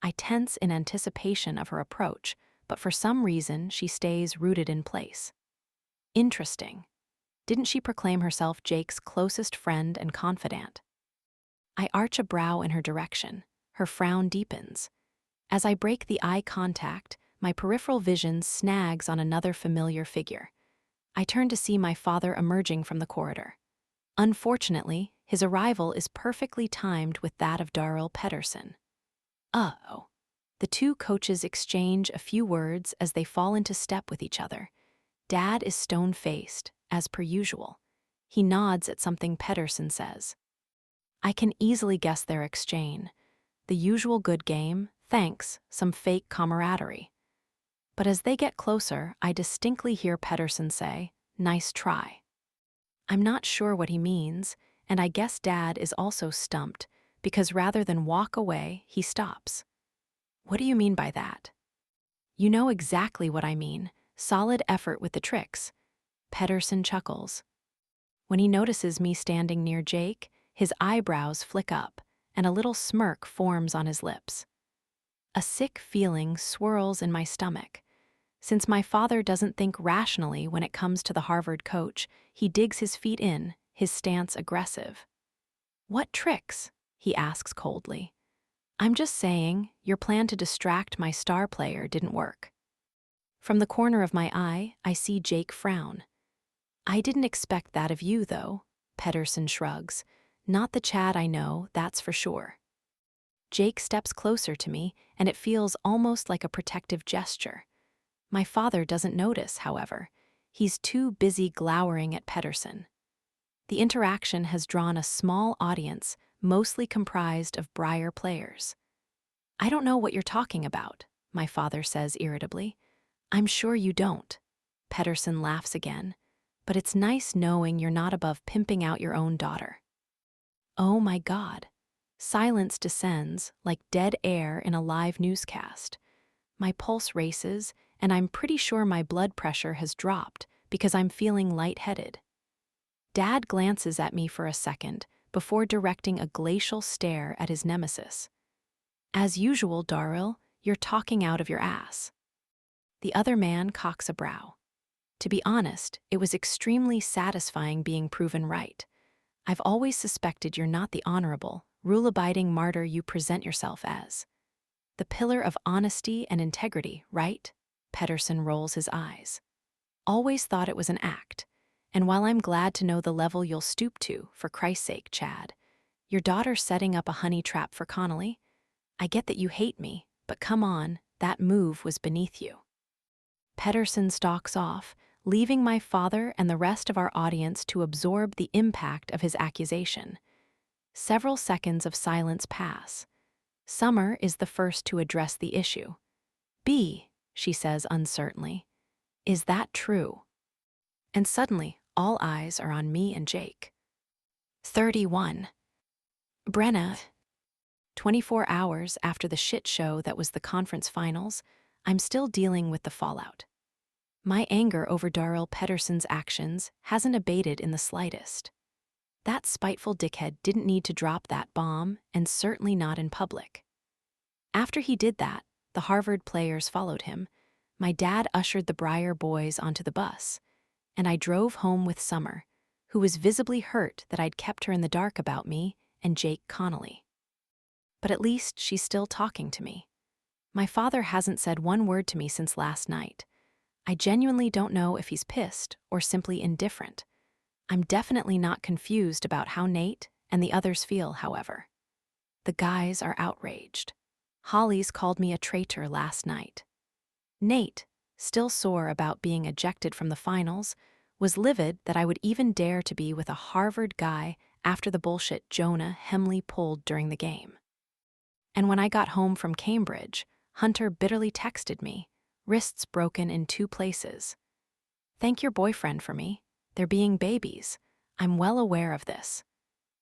I tense in anticipation of her approach, but for some reason she stays rooted in place. Interesting. Didn't she proclaim herself Jake's closest friend and confidant? I arch a brow in her direction. Her frown deepens. As I break the eye contact, my peripheral vision snags on another familiar figure. I turn to see my father emerging from the corridor. Unfortunately, his arrival is perfectly timed with that of Darrell Pedersen. Uh-oh. The two coaches exchange a few words as they fall into step with each other. Dad is stone-faced, as per usual. He nods at something Pedersen says. I can easily guess their exchange. The usual good game, thanks, some fake camaraderie. But as they get closer, I distinctly hear Pedersen say, nice try. I'm not sure what he means, and I guess Dad is also stumped, because rather than walk away, he stops. What do you mean by that? You know exactly what I mean. Solid effort with the tricks. Pedersen chuckles. When he notices me standing near Jake, his eyebrows flick up, and a little smirk forms on his lips. A sick feeling swirls in my stomach. Since my father doesn't think rationally when it comes to the Harvard coach, he digs his feet in, his stance aggressive. What tricks? He asks coldly. I'm just saying, your plan to distract my star player didn't work. From the corner of my eye, I see Jake frown. I didn't expect that of you, though, Pedersen shrugs. Not the Chad I know, that's for sure. Jake steps closer to me, and it feels almost like a protective gesture. My father doesn't notice, however. He's too busy glowering at Pedersen. The interaction has drawn a small audience, mostly comprised of Briar players. I don't know what you're talking about, my father says irritably. I'm sure you don't. Pedersen laughs again. But it's nice knowing you're not above pimping out your own daughter. Oh my God. Silence descends like dead air in a live newscast. My pulse races, and I'm pretty sure my blood pressure has dropped because I'm feeling lightheaded. Dad glances at me for a second before directing a glacial stare at his nemesis. As usual, Darryl, you're talking out of your ass. The other man cocks a brow. To be honest, it was extremely satisfying being proven right. I've always suspected you're not the honorable, rule-abiding martyr you present yourself as. The pillar of honesty and integrity, right? Pedersen rolls his eyes. Always thought it was an act. And while I'm glad to know the level you'll stoop to, for Christ's sake, Chad, your daughter setting up a honey trap for Connolly? I get that you hate me, but come on, that move was beneath you. Pedersen stalks off, leaving my father and the rest of our audience to absorb the impact of his accusation. Several seconds of silence pass. Summer is the first to address the issue. B, she says uncertainly. Is that true? And suddenly, all eyes are on me and Jake. 31. Brenna. 24 hours after the shit show that was the conference finals, I'm still dealing with the fallout. My anger over Darryl Pedersen's actions hasn't abated in the slightest. That spiteful dickhead didn't need to drop that bomb, and certainly not in public. After he did that, the Harvard players followed him. My dad ushered the Briar boys onto the bus, and I drove home with Summer, who was visibly hurt that I'd kept her in the dark about me and Jake Connolly. But at least she's still talking to me. My father hasn't said one word to me since last night. I genuinely don't know if he's pissed or simply indifferent. I'm definitely not confused about how Nate and the others feel, however. The guys are outraged. Holly's called me a traitor last night. Nate, still sore about being ejected from the finals, was livid that I would even dare to be with a Harvard guy after the bullshit Jonah Hemley pulled during the game. And when I got home from Cambridge, Hunter bitterly texted me, wrists broken in 2 places. Thank your boyfriend for me. They're being babies. I'm well aware of this.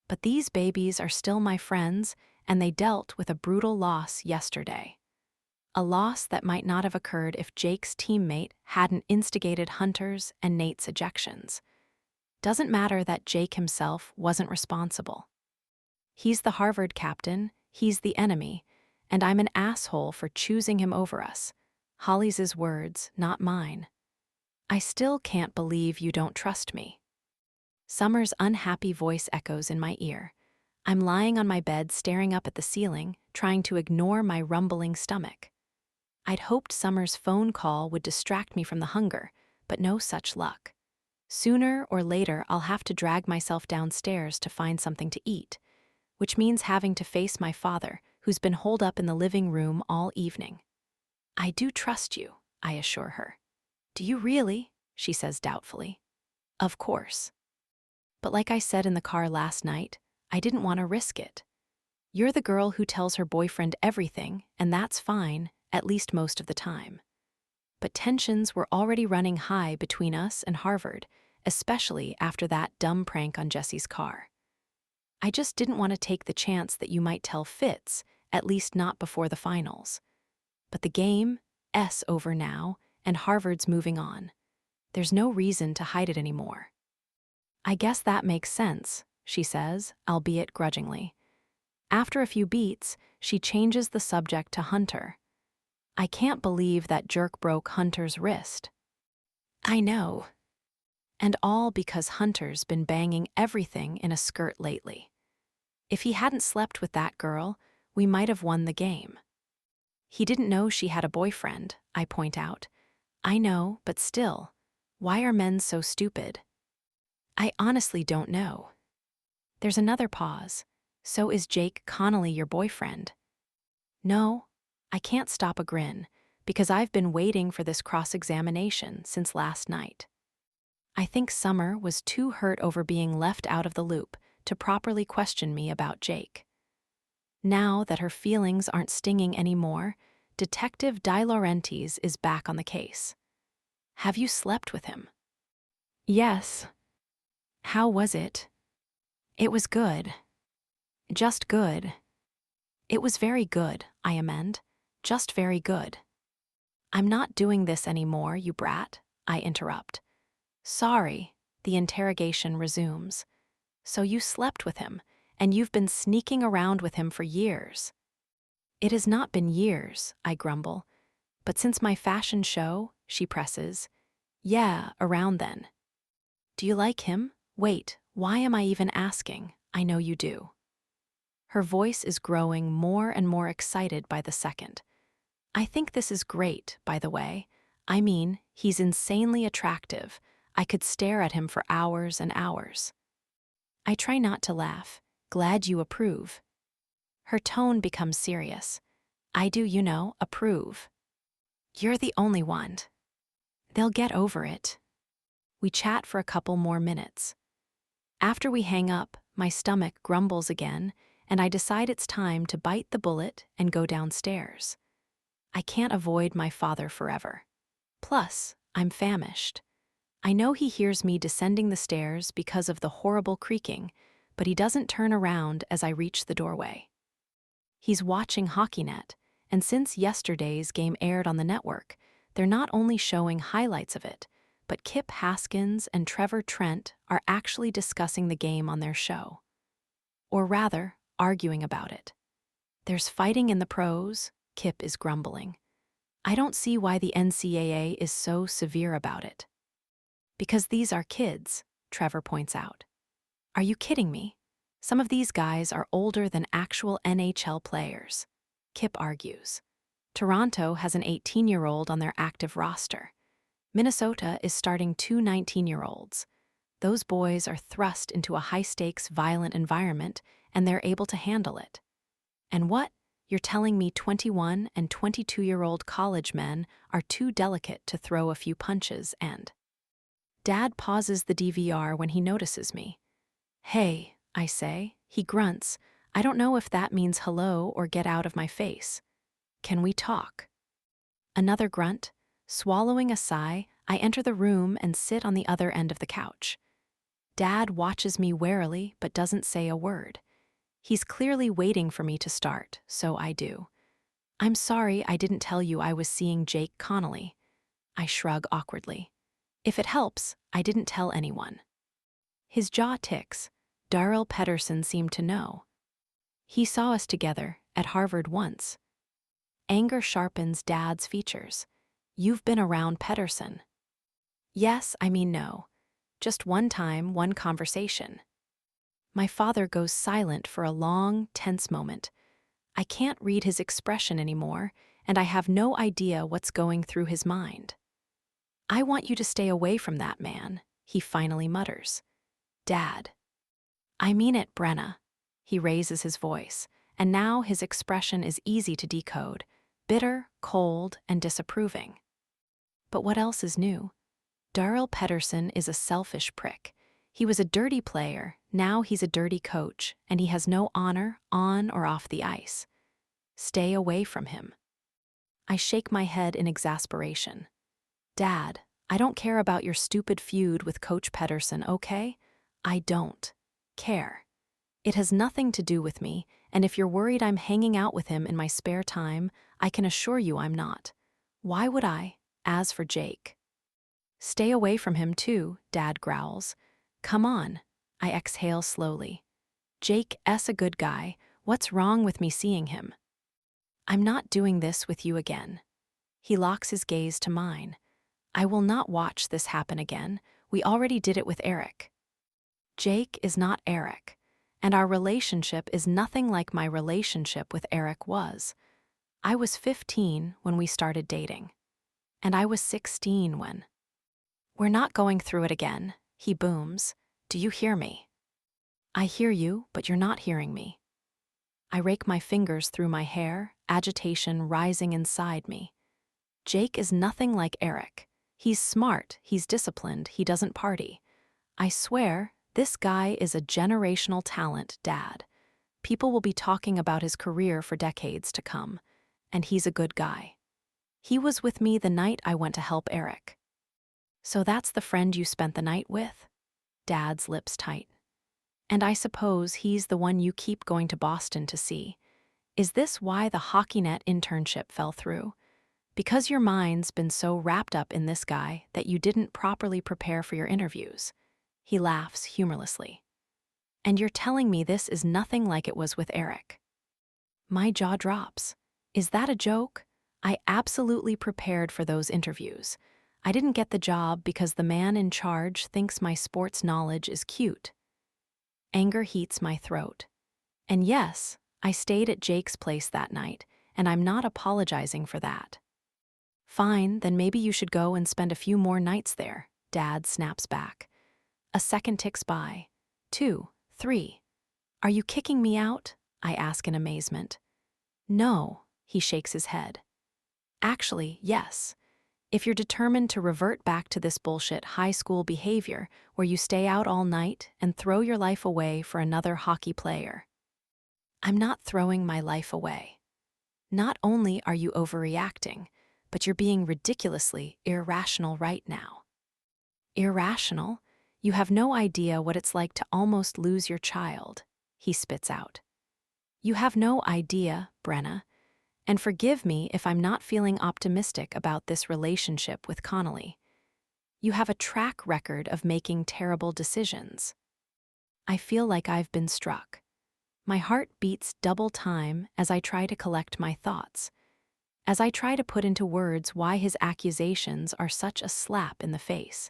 But these babies are still my friends, and they dealt with a brutal loss yesterday. A loss that might not have occurred if Jake's teammate hadn't instigated Hunter's and Nate's ejections. Doesn't matter that Jake himself wasn't responsible. He's the Harvard captain, he's the enemy, and I'm an asshole for choosing him over us. Holly's words, not mine. I still can't believe you don't trust me. Summer's unhappy voice echoes in my ear. I'm lying on my bed staring up at the ceiling, trying to ignore my rumbling stomach. I'd hoped Summer's phone call would distract me from the hunger, but no such luck. Sooner or later, I'll have to drag myself downstairs to find something to eat, which means having to face my father, who's been holed up in the living room all evening. I do trust you, I assure her. Do you really? She says doubtfully. Of course. But like I said in the car last night, I didn't want to risk it. You're the girl who tells her boyfriend everything, and that's fine, at least most of the time. But tensions were already running high between us and Harvard, especially after that dumb prank on Jesse's car. I just didn't want to take the chance that you might tell Fitz, at least not before the finals. But the game's over now, and Harvard's moving on. There's no reason to hide it anymore. I guess that makes sense, she says, albeit grudgingly. After a few beats, she changes the subject to Hunter. I can't believe that jerk broke Hunter's wrist. I know. And all because Hunter's been banging everything in a skirt lately. If he hadn't slept with that girl, We might have won the game. He didn't know she had a boyfriend, I point out. I know, but still. Why are men so stupid? I honestly don't know. There's another pause. So is Jake Connolly your boyfriend? No, I can't stop a grin, because I've been waiting for this cross-examination since last night. I think Summer was too hurt over being left out of the loop to properly question me about Jake. Now that her feelings aren't stinging anymore, Detective De Laurentiis is back on the case. Have you slept with him? Yes. How was it? It was good. Just good. It was very good, I amend. Just very good. I'm not doing this anymore, you brat, I interrupt. Sorry, the interrogation resumes. So you slept with him, and you've been sneaking around with him for years. It has not been years, I grumble. But since my fashion show, she presses. Yeah, around then. Do you like him? Wait, why am I even asking? I know you do. Her voice is growing more and more excited by the second. I think this is great, by the way. I mean, he's insanely attractive. I could stare at him for hours and hours. I try not to laugh. Glad you approve. Her tone becomes serious. I do, approve. You're the only one. They'll get over it. We chat for a couple more minutes. After we hang up, my stomach grumbles again, and I decide it's time to bite the bullet and go downstairs. I can't avoid my father forever. Plus, I'm famished. I know he hears me descending the stairs because of the horrible creaking, but he doesn't turn around as I reach the doorway. He's watching HockeyNet, and since yesterday's game aired on the network, they're not only showing highlights of it, but Kip Haskins and Trevor Trent are actually discussing the game on their show. Or rather, arguing about it. There's fighting in the pros, Kip is grumbling. I don't see why the NCAA is so severe about it. Because these are kids, Trevor points out. Are you kidding me? Some of these guys are older than actual NHL players, Kip argues. Toronto has an 18-year-old on their active roster. Minnesota is starting two 19-year-olds. Those boys are thrust into a high-stakes, violent environment, and they're able to handle it. And what? You're telling me 21 and 22-year-old college men are too delicate to throw a few punches and... Dad pauses the DVR when he notices me. Hey, I say. He grunts. I don't know if that means hello or get out of my face. Can we talk? Another grunt. Swallowing a sigh, I enter the room and sit on the other end of the couch. Dad watches me warily but doesn't say a word. He's clearly waiting for me to start, so I do. I'm sorry I didn't tell you I was seeing Jake Connolly. I shrug awkwardly. If it helps, I didn't tell anyone. His jaw ticks. Darrell Pedersen seemed to know. He saw us together at Harvard once. Anger sharpens Dad's features. You've been around Pedersen. Yes, I mean no. Just one time, one conversation. My father goes silent for a long, tense moment. I can't read his expression anymore, and I have no idea what's going through his mind. I want you to stay away from that man, he finally mutters. Dad. I mean it, Brenna. He raises his voice, and now his expression is easy to decode, bitter, cold, and disapproving. But what else is new? Darrell Pedersen is a selfish prick. He was a dirty player, now he's a dirty coach, and he has no honor on or off the ice. Stay away from him. I shake my head in exasperation. Dad, I don't care about your stupid feud with Coach Pedersen, okay? I don't care. It has nothing to do with me, and if you're worried I'm hanging out with him in my spare time, I can assure you I'm not. Why would I? As for Jake. Stay away from him too, Dad growls. Come on. I exhale slowly. Jake S. a good guy. What's wrong with me seeing him? I'm not doing this with you again. He locks his gaze to mine. I will not watch this happen again. We already did it with Eric. Jake is not Eric, And our relationship is nothing like my relationship with Eric was. I was 15 when we started dating. And I was 16 when. We're not going through it again, he booms. Do you hear me? I hear you, but you're not hearing me. I rake my fingers through my hair, agitation rising inside me. Jake is nothing like Eric. He's smart, he's disciplined, he doesn't party. I swear, this guy is a generational talent, Dad. People will be talking about his career for decades to come. And he's a good guy. He was with me the night I went to help Eric. So that's the friend you spent the night with? Dad's lips tight. And I suppose he's the one you keep going to Boston to see. Is this why the hockey net internship fell through? Because your mind's been so wrapped up in this guy that you didn't properly prepare for your interviews. He laughs humorlessly. And you're telling me this is nothing like it was with Eric. My jaw drops. Is that a joke? I absolutely prepared for those interviews. I didn't get the job because the man in charge thinks my sports knowledge is cute. Anger heats my throat. And yes, I stayed at Jake's place that night, and I'm not apologizing for that. Fine, then maybe you should go and spend a few more nights there, Dad snaps back. A second ticks by. 2, 3. Are you kicking me out? I ask in amazement. No, he shakes his head. Actually, yes. If you're determined to revert back to this bullshit high school behavior where you stay out all night and throw your life away for another hockey player. I'm not throwing my life away. Not only are you overreacting, but you're being ridiculously irrational right now. Irrational? You have no idea what it's like to almost lose your child, he spits out. You have no idea, Brenna. And forgive me if I'm not feeling optimistic about this relationship with Connolly. You have a track record of making terrible decisions. I feel like I've been struck. My heart beats double time as I try to collect my thoughts, as I try to put into words why his accusations are such a slap in the face.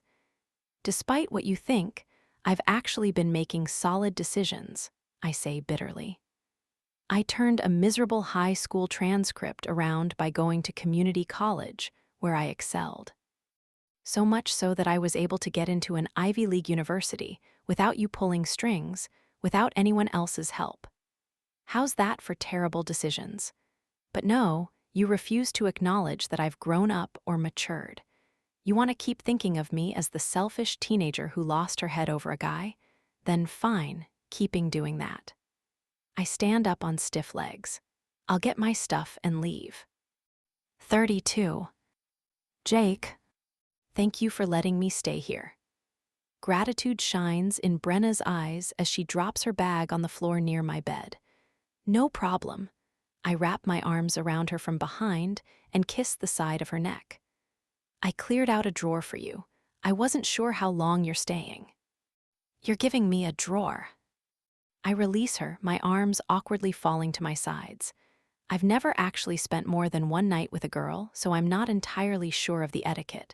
Despite what you think, I've actually been making solid decisions, I say bitterly. I turned a miserable high school transcript around by going to community college, where I excelled. So much so that I was able to get into an Ivy League university without you pulling strings, without anyone else's help. How's that for terrible decisions? But no, you refuse to acknowledge that I've grown up or matured. You want to keep thinking of me as the selfish teenager who lost her head over a guy? Then fine, keeping doing that. I stand up on stiff legs. I'll get my stuff and leave. 32. Jake, thank you for letting me stay here. Gratitude shines in Brenna's eyes as she drops her bag on the floor near my bed. No problem. I wrap my arms around her from behind and kiss the side of her neck. I cleared out a drawer for you. I wasn't sure how long you're staying. You're giving me a drawer. I release her, my arms awkwardly falling to my sides. I've never actually spent more than one night with a girl, so I'm not entirely sure of the etiquette.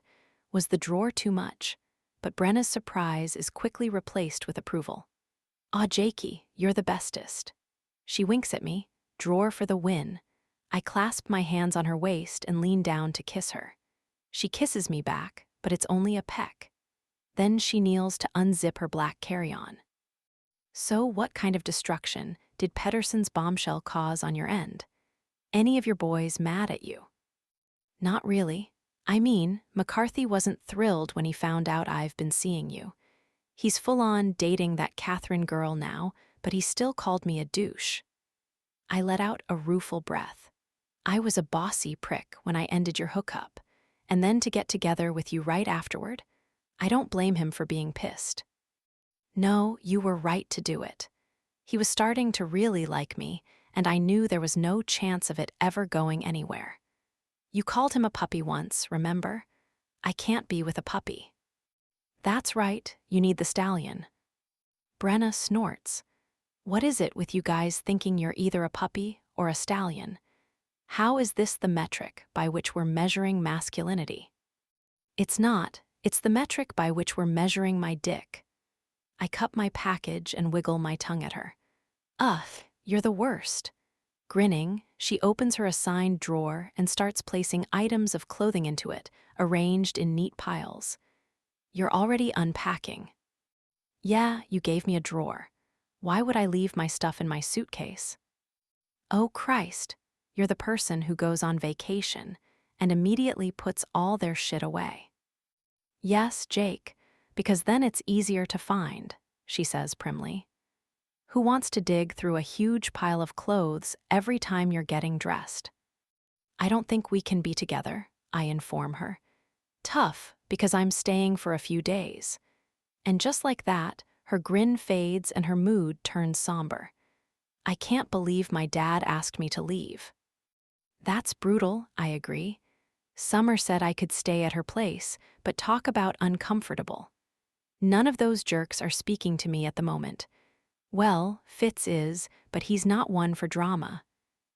Was the drawer too much? But Brenna's surprise is quickly replaced with approval. Aw, Jakey, you're the bestest. She winks at me, drawer for the win. I clasp my hands on her waist and lean down to kiss her. She kisses me back, but it's only a peck. Then she kneels to unzip her black carry-on. So what kind of destruction did Pedersen's bombshell cause on your end? Any of your boys mad at you? Not really. I mean, McCarthy wasn't thrilled when he found out I've been seeing you. He's full-on dating that Catherine girl now, but he still called me a douche. I let out a rueful breath. I was a bossy prick when I ended your hookup, and then to get together with you right afterward? I don't blame him for being pissed. No, you were right to do it. He was starting to really like me, and I knew there was no chance of it ever going anywhere. You called him a puppy once, remember? I can't be with a puppy. That's right, you need the stallion. Brenna snorts. What is it with you guys thinking you're either a puppy or a stallion? How is this the metric by which we're measuring masculinity? It's not. It's the metric by which we're measuring my dick. I cup my package and wiggle my tongue at her. Ugh, you're the worst. Grinning, she opens her assigned drawer and starts placing items of clothing into it, arranged in neat piles. You're already unpacking. Yeah, you gave me a drawer. Why would I leave my stuff in my suitcase? Oh Christ, you're the person who goes on vacation and immediately puts all their shit away. Yes, Jake, because then it's easier to find, she says primly. Who wants to dig through a huge pile of clothes every time you're getting dressed? I don't think we can be together, I inform her. Tough, because I'm staying for a few days. And just like that, her grin fades and her mood turns somber. I can't believe my dad asked me to leave. That's brutal, I agree. Summer said I could stay at her place, but talk about uncomfortable. None of those jerks are speaking to me at the moment. Well, Fitz is, but he's not one for drama.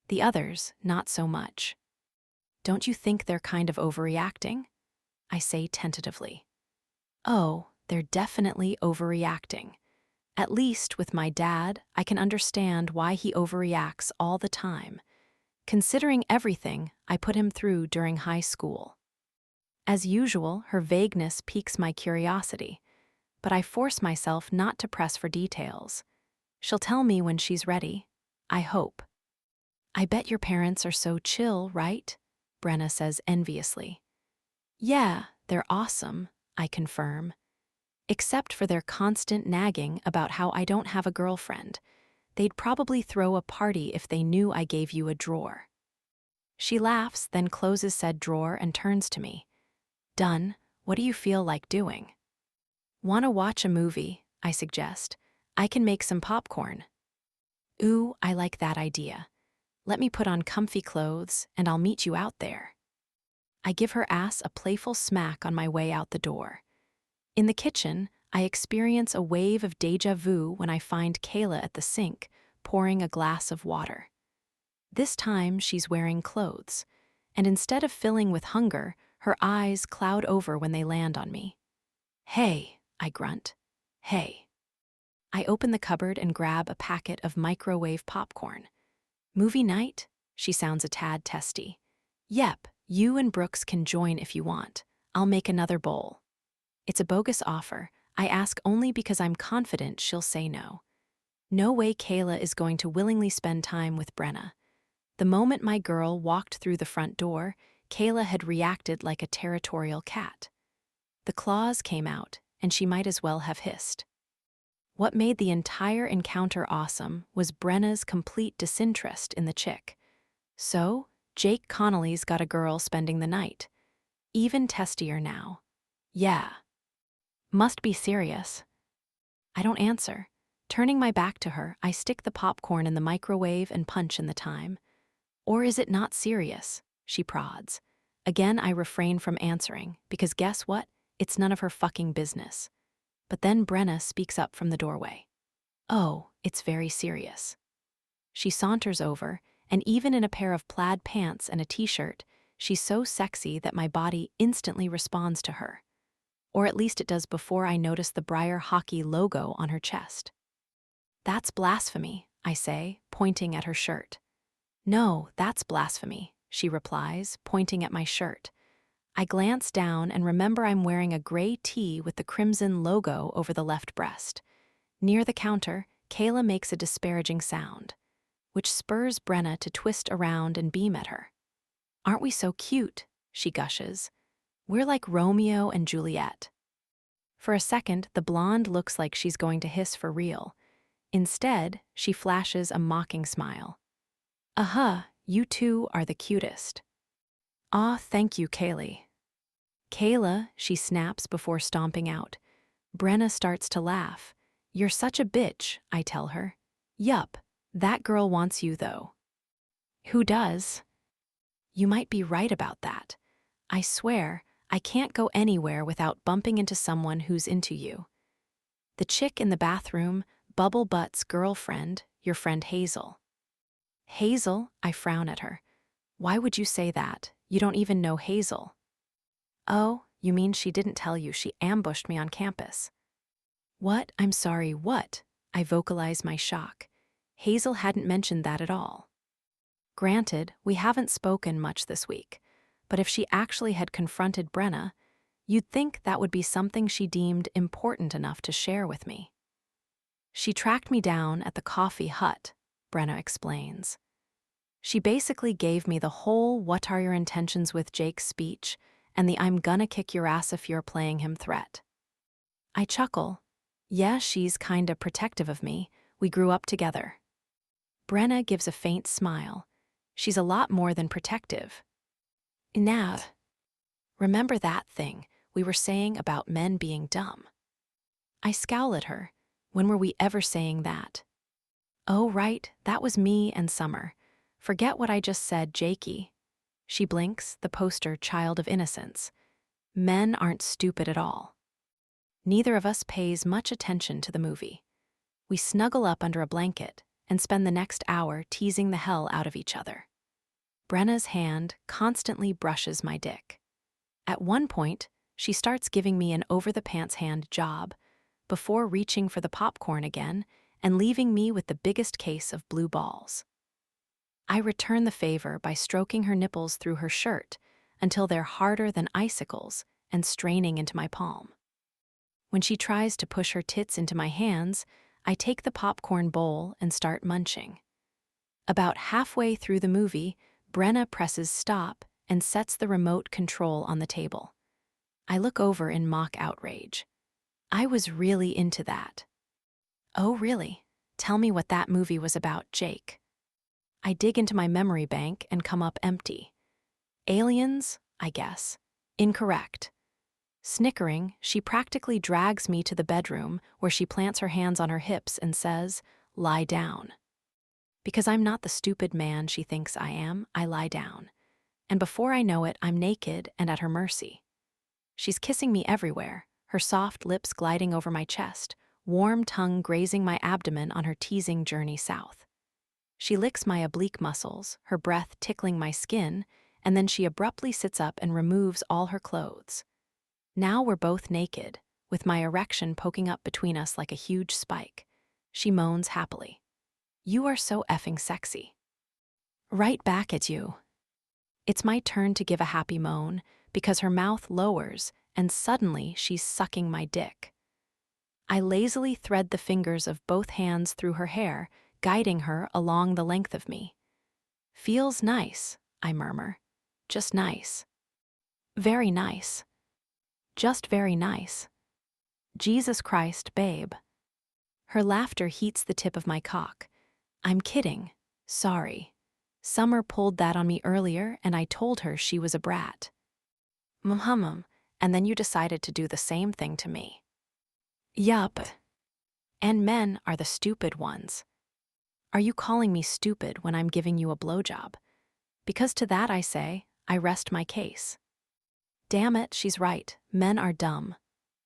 The others, not so much. Don't you think they're kind of overreacting? I say tentatively. Oh, they're definitely overreacting. At least with my dad, I can understand why he overreacts all the time, considering everything I put him through during high school. As usual, her vagueness piques my curiosity, but I force myself not to press for details. She'll tell me when she's ready, I hope. I bet your parents are so chill, right? Brenna says enviously. Yeah, they're awesome, I confirm. Except for their constant nagging about how I don't have a girlfriend. They'd probably throw a party if they knew I gave you a drawer. She laughs, then closes said drawer and turns to me. Done, what do you feel like doing? Want to watch a movie, I suggest. I can make some popcorn. Ooh, I like that idea. Let me put on comfy clothes and I'll meet you out there. I give her ass a playful smack on my way out the door. In the kitchen, I experience a wave of déjà vu when I find Kayla at the sink, pouring a glass of water. This time, she's wearing clothes, and instead of filling with hunger, her eyes cloud over when they land on me. Hey, I grunt. Hey. I open the cupboard and grab a packet of microwave popcorn. Movie night? She sounds a tad testy. Yep, you and Brooks can join if you want. I'll make another bowl. It's a bogus offer. I ask only because I'm confident she'll say no. No way Kayla is going to willingly spend time with Brenna. The moment my girl walked through the front door, Kayla had reacted like a territorial cat. The claws came out, and she might as well have hissed. What made the entire encounter awesome was Brenna's complete disinterest in the chick. So, Jake Connolly's got a girl spending the night. Even testier now. Yeah. Must be serious. I don't answer. Turning my back to her, I stick the popcorn in the microwave and punch in the time. Or is it not serious? She prods. Again, I refrain from answering, because guess what? It's none of her fucking business. But then Brenna speaks up from the doorway. Oh, it's very serious. She saunters over, and even in a pair of plaid pants and a t-shirt, she's so sexy that my body instantly responds to her. Or at least it does before I notice the Briar Hockey logo on her chest. That's blasphemy, I say, pointing at her shirt. No, that's blasphemy, she replies, pointing at my shirt. I glance down and remember I'm wearing a gray tee with the crimson logo over the left breast. Near the counter, Kayla makes a disparaging sound, which spurs Brenna to twist around and beam at her. Aren't we so cute? She gushes. We're like Romeo and Juliet. For a second, the blonde looks like she's going to hiss for real. Instead, she flashes a mocking smile. You two are the cutest. Aw, thank you, Kaylee. Kayla, she snaps before stomping out. Brenna starts to laugh. You're such a bitch, I tell her. Yup, that girl wants you though. Who does? You might be right about that. I swear, I can't go anywhere without bumping into someone who's into you. The chick in the bathroom, Bubble Butt's girlfriend, your friend Hazel. Hazel? I frown at her. Why would you say that? You don't even know Hazel. Oh, you mean she didn't tell you she ambushed me on campus? What? I'm sorry, what? I vocalize my shock. Hazel hadn't mentioned that at all. Granted, we haven't spoken much this week, but if she actually had confronted Brenna, you'd think that would be something she deemed important enough to share with me. She tracked me down at the coffee hut, Brenna explains. She basically gave me the whole "what are your intentions with Jake" speech and the "I'm gonna kick your ass if you're playing him" threat. I chuckle. Yeah, she's kinda protective of me. We grew up together. Brenna gives a faint smile. She's a lot more than protective. Now, remember that thing we were saying about men being dumb? I scowl at her. When were we ever saying that? Oh, right, that was me and Summer. Forget what I just said, Jakey. She blinks, the poster child of innocence. Men aren't stupid at all. Neither of us pays much attention to the movie. We snuggle up under a blanket and spend the next hour teasing the hell out of each other. Brenna's hand constantly brushes my dick. At one point, she starts giving me an over-the-pants hand job before reaching for the popcorn again and leaving me with the biggest case of blue balls. I return the favor by stroking her nipples through her shirt until they're harder than icicles and straining into my palm. When she tries to push her tits into my hands, I take the popcorn bowl and start munching. About halfway through the movie, Brenna presses stop and sets the remote control on the table. I look over in mock outrage. I was really into that. Oh, really? Tell me what that movie was about, Jake. I dig into my memory bank and come up empty. Aliens, I guess. Incorrect. Snickering, she practically drags me to the bedroom where she plants her hands on her hips and says, "Lie down." Because I'm not the stupid man she thinks I am, I lie down. And before I know it, I'm naked and at her mercy. She's kissing me everywhere, her soft lips gliding over my chest, warm tongue grazing my abdomen on her teasing journey south. She licks my oblique muscles, her breath tickling my skin, and then she abruptly sits up and removes all her clothes. Now we're both naked, with my erection poking up between us like a huge spike. She moans happily. You are so effing sexy. Right back at you. It's my turn to give a happy moan because her mouth lowers and suddenly she's sucking my dick. I lazily thread the fingers of both hands through her hair, guiding her along the length of me. Feels nice, I murmur. Just nice. Very nice. Just very nice. Jesus Christ, babe. Her laughter heats the tip of my cock. I'm kidding. Sorry. Summer pulled that on me earlier and I told her she was a brat. And then you decided to do the same thing to me. Yup. And men are the stupid ones. Are you calling me stupid when I'm giving you a blowjob? Because to that I say, I rest my case. Damn it, she's right. Men are dumb.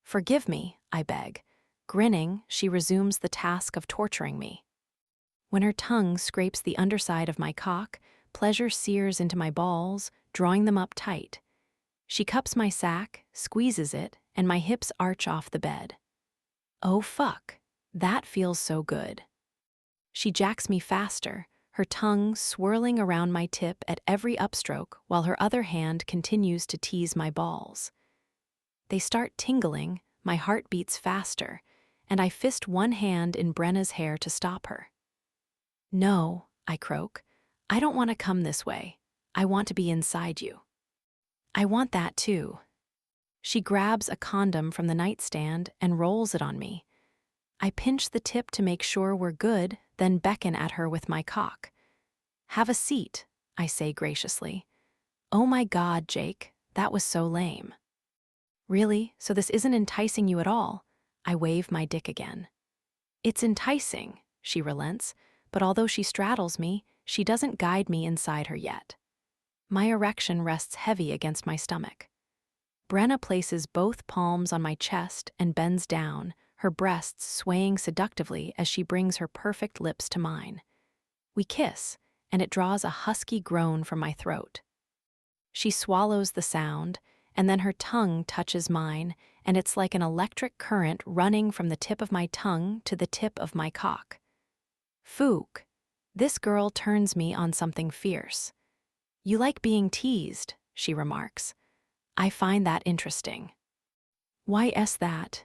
Forgive me, I beg. Grinning, she resumes the task of torturing me. When her tongue scrapes the underside of my cock, pleasure sears into my balls, drawing them up tight. She cups my sack, squeezes it, and my hips arch off the bed. Oh fuck, that feels so good. She jacks me faster, her tongue swirling around my tip at every upstroke while her other hand continues to tease my balls. They start tingling, my heart beats faster, and I fist one hand in Brenna's hair to stop her. No, I croak. I don't want to come this way. I want to be inside you. I want that too. She grabs a condom from the nightstand and rolls it on me. I pinch the tip to make sure we're good, then beckon at her with my cock. Have a seat, I say graciously. Oh my God, Jake, that was so lame. Really? So this isn't enticing you at all? I wave my dick again. It's enticing, she relents, but although she straddles me, she doesn't guide me inside her yet. My erection rests heavy against my stomach. Brenna places both palms on my chest and bends down, her breasts swaying seductively as she brings her perfect lips to mine. We kiss, and it draws a husky groan from my throat. She swallows the sound, and then her tongue touches mine, and it's like an electric current running from the tip of my tongue to the tip of my cock. Fook, this girl turns me on something fierce. You like being teased, she remarks. I find that interesting. Why is that?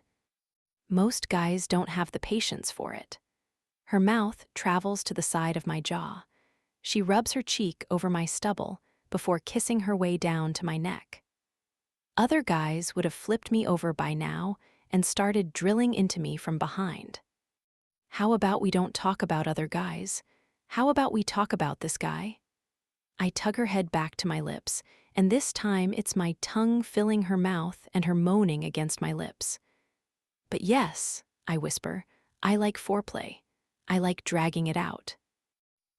Most guys don't have the patience for it. Her mouth travels to the side of my jaw. She rubs her cheek over my stubble before kissing her way down to my neck. Other guys would have flipped me over by now and started drilling into me from behind. How about we don't talk about other guys? How about we talk about this guy? I tug her head back to my lips, and this time it's my tongue filling her mouth and her moaning against my lips. But yes, I whisper, I like foreplay. I like dragging it out.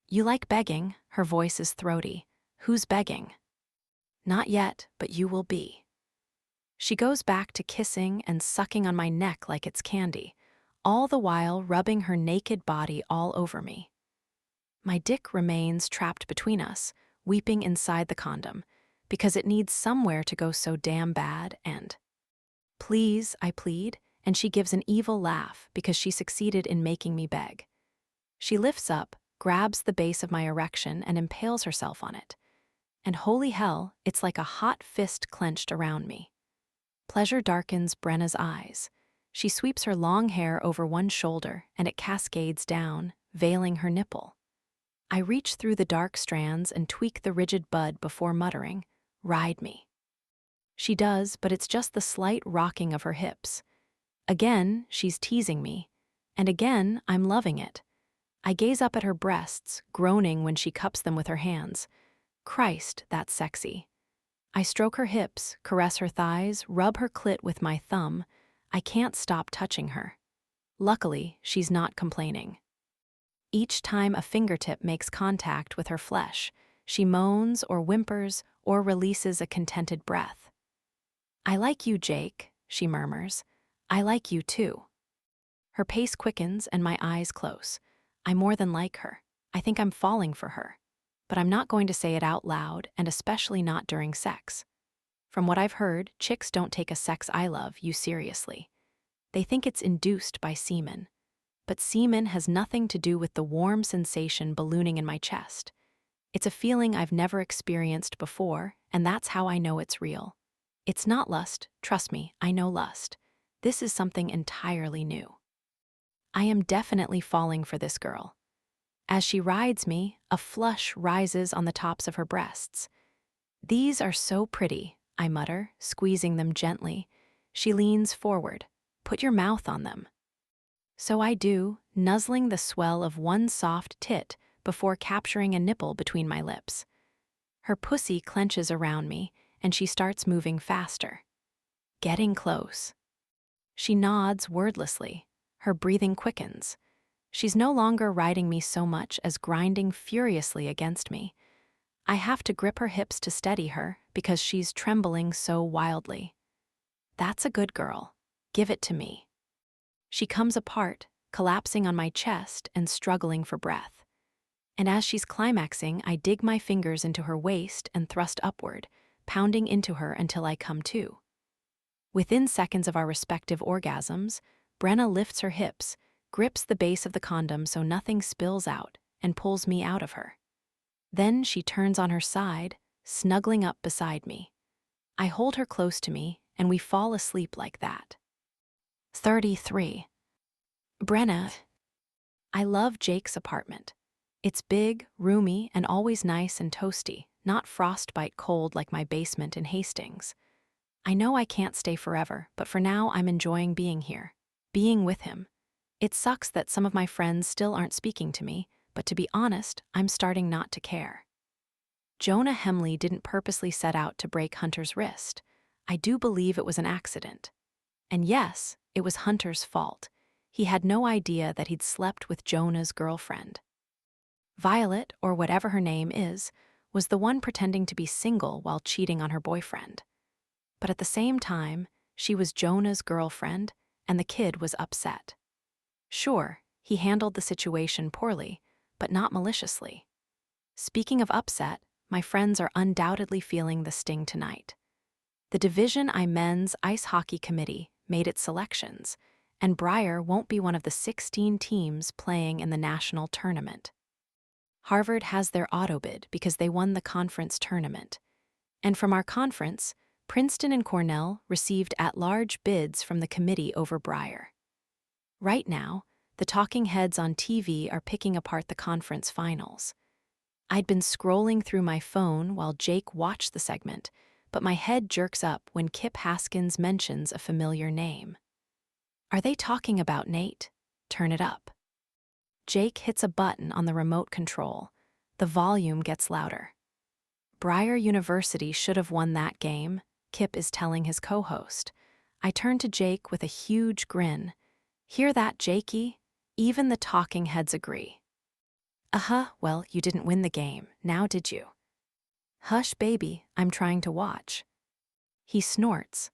You like begging? Her voice is throaty. Who's begging? Not yet, but you will be. She goes back to kissing and sucking on my neck like it's candy, all the while rubbing her naked body all over me. My dick remains trapped between us, weeping inside the condom, because it needs somewhere to go so damn bad and... Please, I plead, and she gives an evil laugh because she succeeded in making me beg. She lifts up, grabs the base of my erection and impales herself on it. And holy hell, it's like a hot fist clenched around me. Pleasure darkens Brenna's eyes. She sweeps her long hair over one shoulder and it cascades down, veiling her nipple. I reach through the dark strands and tweak the rigid bud before muttering, "Ride me." She does, but it's just the slight rocking of her hips. Again, she's teasing me, and again, I'm loving it. I gaze up at her breasts, groaning when she cups them with her hands. Christ, that's sexy. I stroke her hips, caress her thighs, rub her clit with my thumb. I can't stop touching her. Luckily, she's not complaining. Each time a fingertip makes contact with her flesh, she moans or whimpers or releases a contented breath. I like you, Jake, she murmurs. I like you too. Her pace quickens and my eyes close. I more than like her. I think I'm falling for her. But I'm not going to say it out loud, and especially not during sex. From what I've heard, chicks don't take a sex I love you seriously. They think it's induced by semen. But semen has nothing to do with the warm sensation ballooning in my chest. It's a feeling I've never experienced before, and that's how I know it's real. It's not lust, trust me, I know lust. This is something entirely new. I am definitely falling for this girl. As she rides me, a flush rises on the tops of her breasts. These are so pretty, I mutter, squeezing them gently. She leans forward. Put your mouth on them. So I do, nuzzling the swell of one soft tit before capturing a nipple between my lips. Her pussy clenches around me, and she starts moving faster. Getting close. She nods wordlessly. Her breathing quickens. She's no longer riding me so much as grinding furiously against me. I have to grip her hips to steady her because she's trembling so wildly. That's a good girl. Give it to me. She comes apart, collapsing on my chest and struggling for breath. And as she's climaxing, I dig my fingers into her waist and thrust upward, pounding into her until I come to. Within seconds of our respective orgasms, Brenna lifts her hips, grips the base of the condom so nothing spills out, and pulls me out of her. Then she turns on her side, snuggling up beside me. I hold her close to me, and we fall asleep like that. 33. Brenna. I love Jake's apartment. It's big, roomy, and always nice and toasty, not frostbite cold like my basement in Hastings. I know I can't stay forever, but for now I'm enjoying being here, being with him. It sucks that some of my friends still aren't speaking to me, but to be honest, I'm starting not to care. Jonah Hemley didn't purposely set out to break Hunter's wrist. I do believe it was an accident. And yes, it was Hunter's fault. He had no idea that he'd slept with Jonah's girlfriend. Violet, or whatever her name is, was the one pretending to be single while cheating on her boyfriend. But at the same time, she was Jonah's girlfriend, and the kid was upset. Sure, he handled the situation poorly, but not maliciously. Speaking of upset, my friends are undoubtedly feeling the sting tonight. The Division I Men's Ice Hockey Committee made its selections, and Breyer won't be one of the 16 teams playing in the national tournament. Harvard has their auto bid because they won the conference tournament. And from our conference, Princeton and Cornell received at-large bids from the committee over Breyer. Right now, the talking heads on TV are picking apart the conference finals. I'd been scrolling through my phone while Jake watched the segment, but my head jerks up when Kip Haskins mentions a familiar name. Are they talking about Nate? Turn it up. Jake hits a button on the remote control. The volume gets louder. Breyer University should have won that game, Kip is telling his co-host. I turn to Jake with a huge grin. Hear that, Jakey? Even the talking heads agree. Well, you didn't win the game, now did you? Hush, baby, I'm trying to watch. He snorts.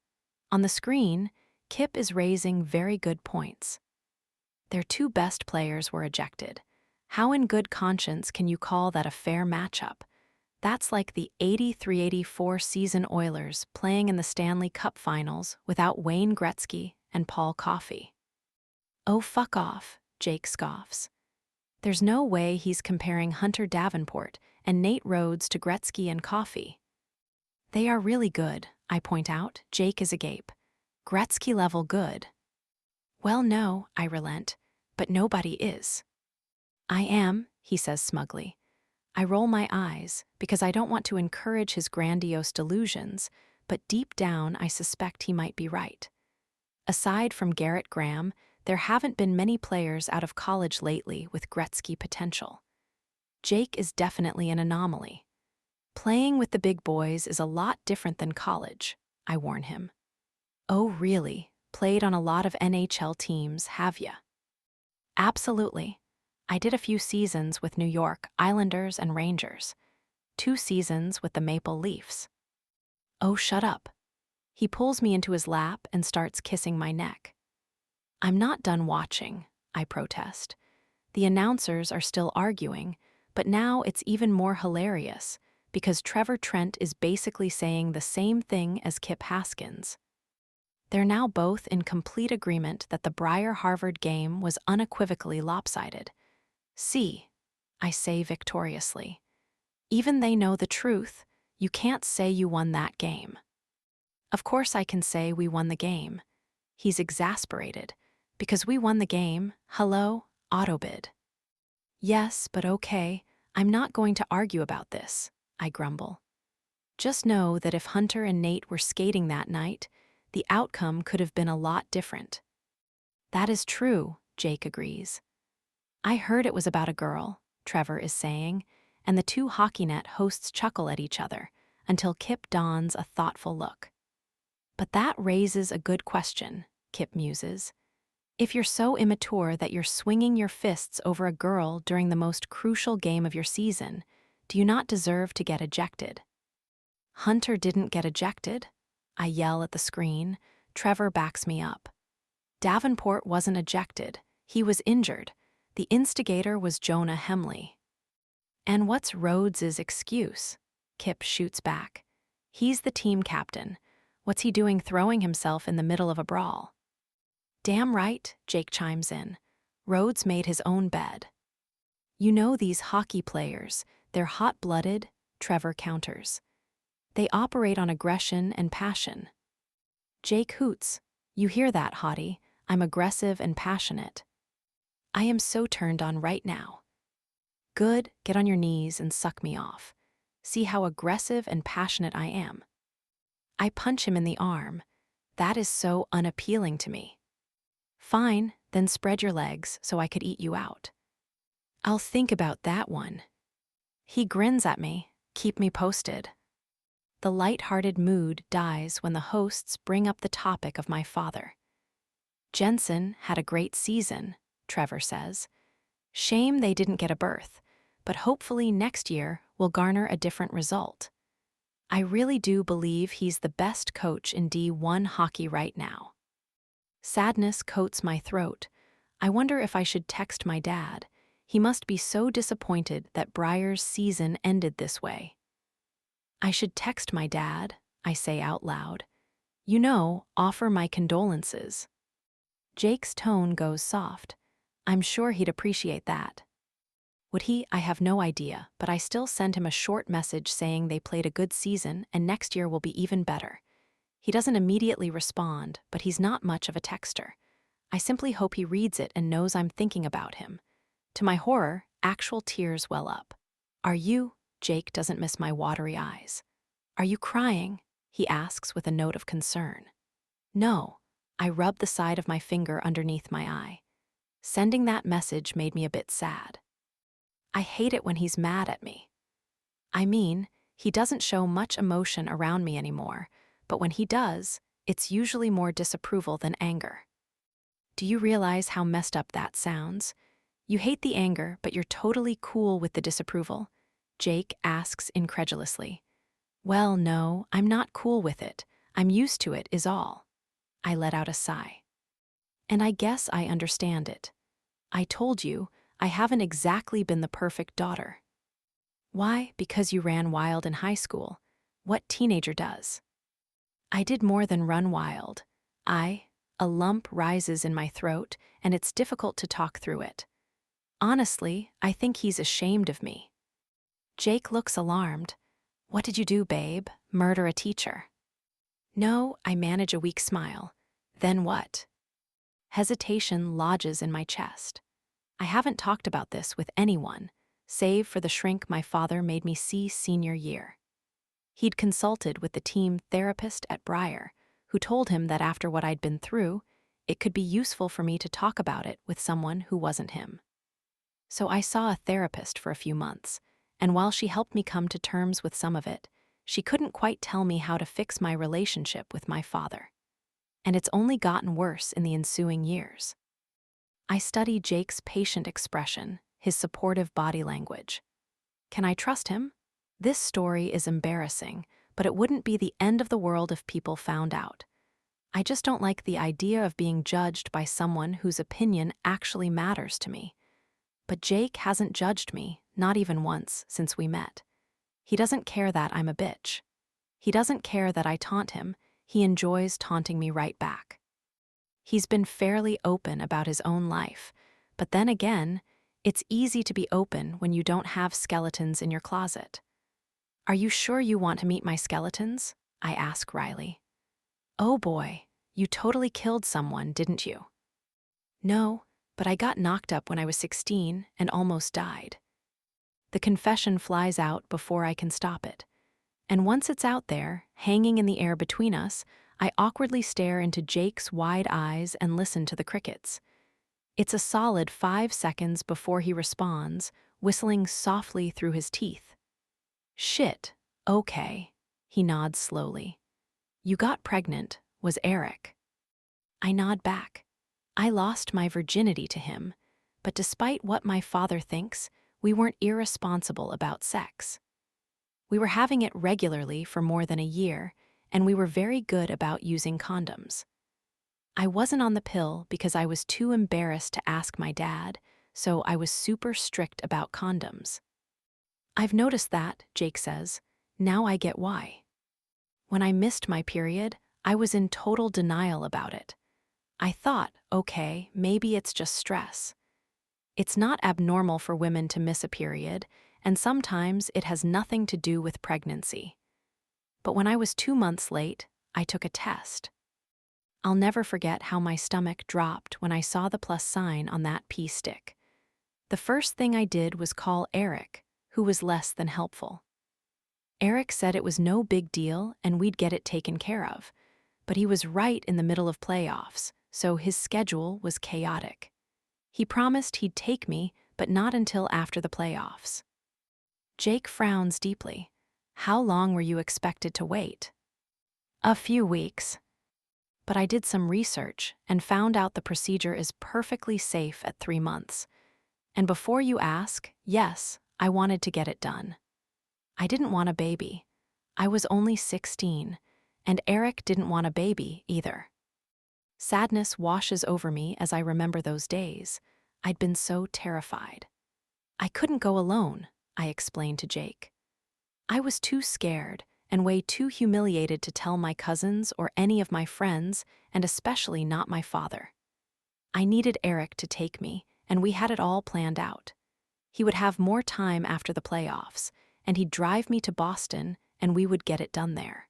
On the screen, Kip is raising very good points. Their two best players were ejected. How in good conscience can you call that a fair matchup? That's like the 83-84 season Oilers playing in the Stanley Cup Finals without Wayne Gretzky and Paul Coffey. Oh, fuck off, Jake scoffs. There's no way he's comparing Hunter Davenport and Nate Rhodes to Gretzky and Coffey. They are really good, I point out. Jake is agape. Gretzky-level good. Well, no, I relent, but nobody is. I am, he says smugly. I roll my eyes because I don't want to encourage his grandiose delusions, but deep down I suspect he might be right. Aside from Garrett Graham, there haven't been many players out of college lately with Gretzky potential. Jake is definitely an anomaly. Playing with the big boys is a lot different than college, I warn him. Oh, really? Played on a lot of NHL teams, have ya? Absolutely. I did a few seasons with New York Islanders and Rangers. 2 seasons with the Maple Leafs. Oh, shut up. He pulls me into his lap and starts kissing my neck. I'm not done watching, I protest. The announcers are still arguing, but now it's even more hilarious because Trevor Trent is basically saying the same thing as Kip Haskins. They're now both in complete agreement that the Breyer-Harvard game was unequivocally lopsided. See, I say victoriously. Even they know the truth. You can't say you won that game. Of course I can say we won the game. He's exasperated. Because we won the game, hello, autobid. Yes, but okay, I'm not going to argue about this, I grumble. Just know that if Hunter and Nate were skating that night, the outcome could have been a lot different. That is true, Jake agrees. I heard it was about a girl, Trevor is saying, and the two HockeyNet hosts chuckle at each other until Kip dons a thoughtful look. But that raises a good question, Kip muses. If you're so immature that you're swinging your fists over a girl during the most crucial game of your season, do you not deserve to get ejected? Hunter didn't get ejected, I yell at the screen. Trevor backs me up. Davenport wasn't ejected. He was injured. The instigator was Jonah Hemley. And what's Rhodes' excuse? Kip shoots back. He's the team captain. What's he doing throwing himself in the middle of a brawl? Damn right, Jake chimes in. Rhodes made his own bed. You know these hockey players, they're hot-blooded, Trevor counters. They operate on aggression and passion. Jake hoots. You hear that, hottie? I'm aggressive and passionate. I am so turned on right now. Good, get on your knees and suck me off. See how aggressive and passionate I am. I punch him in the arm. That is so unappealing to me. Fine, then spread your legs so I could eat you out. I'll think about that one. He grins at me. Keep me posted. The light-hearted mood dies when the hosts bring up the topic of my father. Jensen had a great season, Trevor says. Shame they didn't get a berth, but hopefully next year will garner a different result. I really do believe he's the best coach in D1 hockey right now. Sadness coats my throat. I wonder if I should text my dad. He must be so disappointed that Breyer's season ended this way. I should text my dad, I say out loud. You know, offer my condolences. Jake's tone goes soft. I'm sure he'd appreciate that. Would he? I have no idea, but I still send him a short message saying they played a good season and next year will be even better. He doesn't immediately respond, but he's not much of a texter. I simply hope he reads it and knows I'm thinking about him. To my horror, actual tears well up. Are you? Jake doesn't miss my watery eyes. Are you crying? He asks with a note of concern. No. I rub the side of my finger underneath my eye. Sending that message made me a bit sad. I hate it when he's mad at me. I mean, he doesn't show much emotion around me anymore, but when he does, it's usually more disapproval than anger. Do you realize how messed up that sounds? You hate the anger, but you're totally cool with the disapproval? Jake asks incredulously. Well, no, I'm not cool with it. I'm used to it, is all. I let out a sigh. And I guess I understand it. I told you, I haven't exactly been the perfect daughter. Why? Because you ran wild in high school. What teenager does? I did more than run wild. A lump rises in my throat, and it's difficult to talk through it. Honestly, I think he's ashamed of me. Jake looks alarmed. What did you do, babe? Murder a teacher? No, I manage a weak smile. Then what? Hesitation lodges in my chest. I haven't talked about this with anyone, save for the shrink my father made me see senior year. He'd consulted with the team therapist at Briar, who told him that after what I'd been through, it could be useful for me to talk about it with someone who wasn't him. So I saw a therapist for a few months, and while she helped me come to terms with some of it, she couldn't quite tell me how to fix my relationship with my father. And it's only gotten worse in the ensuing years. I study Jake's patient expression, his supportive body language. Can I trust him? This story is embarrassing, but it wouldn't be the end of the world if people found out. I just don't like the idea of being judged by someone whose opinion actually matters to me. But Jake hasn't judged me, not even once, since we met. He doesn't care that I'm a bitch. He doesn't care that I taunt him. He enjoys taunting me right back. He's been fairly open about his own life, but then again, it's easy to be open when you don't have skeletons in your closet. Are you sure you want to meet my skeletons? I ask Riley. Oh boy, you totally killed someone, didn't you? No, but I got knocked up when I was 16 and almost died. The confession flies out before I can stop it. And once it's out there, hanging in the air between us, I awkwardly stare into Jake's wide eyes and listen to the crickets. It's a solid 5 seconds before he responds, whistling softly through his teeth. Shit, okay, he nods slowly. You got pregnant, was Eric. I nod back. I lost my virginity to him, but despite what my father thinks, we weren't irresponsible about sex. We were having it regularly for more than a year, and we were very good about using condoms. I wasn't on the pill because I was too embarrassed to ask my dad, so I was super strict about condoms. I've noticed that, Jake says. Now I get why. When I missed my period, I was in total denial about it. I thought, okay, maybe it's just stress. It's not abnormal for women to miss a period, and sometimes it has nothing to do with pregnancy. But when I was 2 months late, I took a test. I'll never forget how my stomach dropped when I saw the plus sign on that pee stick. The first thing I did was call Eric, who was less than helpful. Eric said it was no big deal and we'd get it taken care of, but he was right in the middle of playoffs, so his schedule was chaotic. He promised he'd take me, but not until after the playoffs. Jake frowns deeply. How long were you expected to wait? A few weeks. But I did some research and found out the procedure is perfectly safe at 3 months. And before you ask, yes, I wanted to get it done. I didn't want a baby. I was only 16, and Eric didn't want a baby either. Sadness washes over me as I remember those days. I'd been so terrified. I couldn't go alone, I explained to Jake. I was too scared and way too humiliated to tell my cousins or any of my friends, and especially not my father. I needed Eric to take me, and we had it all planned out. He would have more time after the playoffs, and he'd drive me to Boston, and we would get it done there.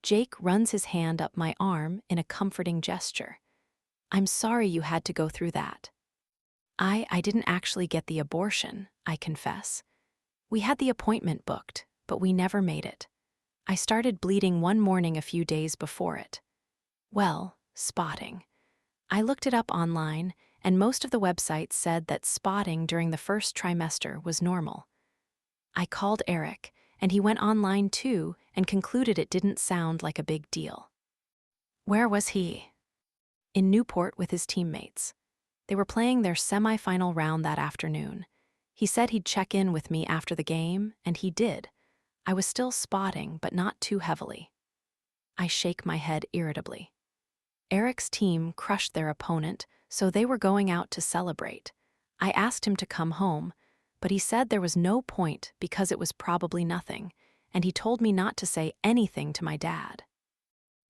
Jake runs his hand up my arm in a comforting gesture. I'm sorry you had to go through that. I didn't actually get the abortion, I confess. We had the appointment booked, but we never made it. I started bleeding one morning a few days before it. Well, spotting. I looked it up online, and most of the websites said that spotting during the first trimester was normal. I called Eric, and he went online too and concluded it didn't sound like a big deal. Where was he? In Newport with his teammates. They were playing their semi-final round that afternoon. He said he'd check in with me after the game, and he did. I was still spotting, but not too heavily. I shake my head irritably. Eric's team crushed their opponent, so they were going out to celebrate. I asked him to come home, but he said there was no point because it was probably nothing, and he told me not to say anything to my dad.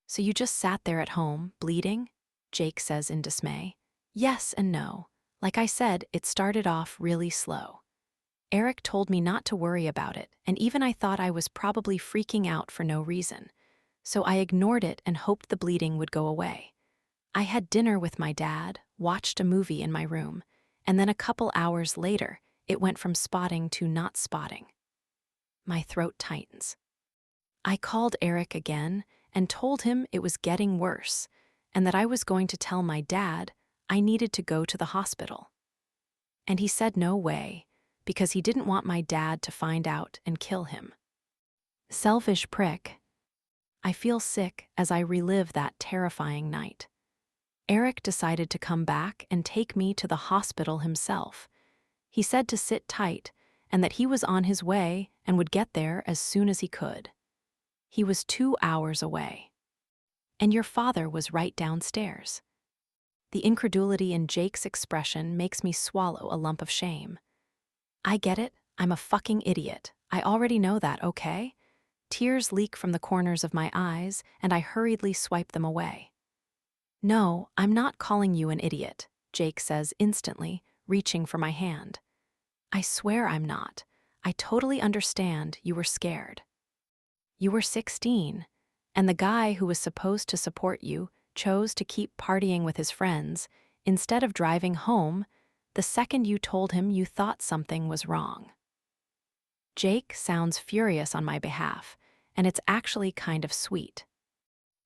So you just sat there at home, bleeding? Jake says in dismay. Yes and no. Like I said, it started off really slow. Eric told me not to worry about it, and even I thought I was probably freaking out for no reason. So I ignored it and hoped the bleeding would go away. I had dinner with my dad, watched a movie in my room, and then a couple hours later, it went from spotting to not spotting. My throat tightens. I called Eric again and told him it was getting worse and that I was going to tell my dad I needed to go to the hospital. And he said no way, because he didn't want my dad to find out and kill him. Selfish prick. I feel sick as I relive that terrifying night. Eric decided to come back and take me to the hospital himself. He said to sit tight and that he was on his way and would get there as soon as he could. He was 2 hours away. And your father was right downstairs. The incredulity in Jake's expression makes me swallow a lump of shame. I get it, I'm a fucking idiot. I already know that, okay? Tears leak from the corners of my eyes, and I hurriedly swipe them away. No, I'm not calling you an idiot, Jake says instantly, reaching for my hand. I swear I'm not. I totally understand you were scared. You were 16, and the guy who was supposed to support you chose to keep partying with his friends instead of driving home the second you told him you thought something was wrong. Jake sounds furious on my behalf, and it's actually kind of sweet.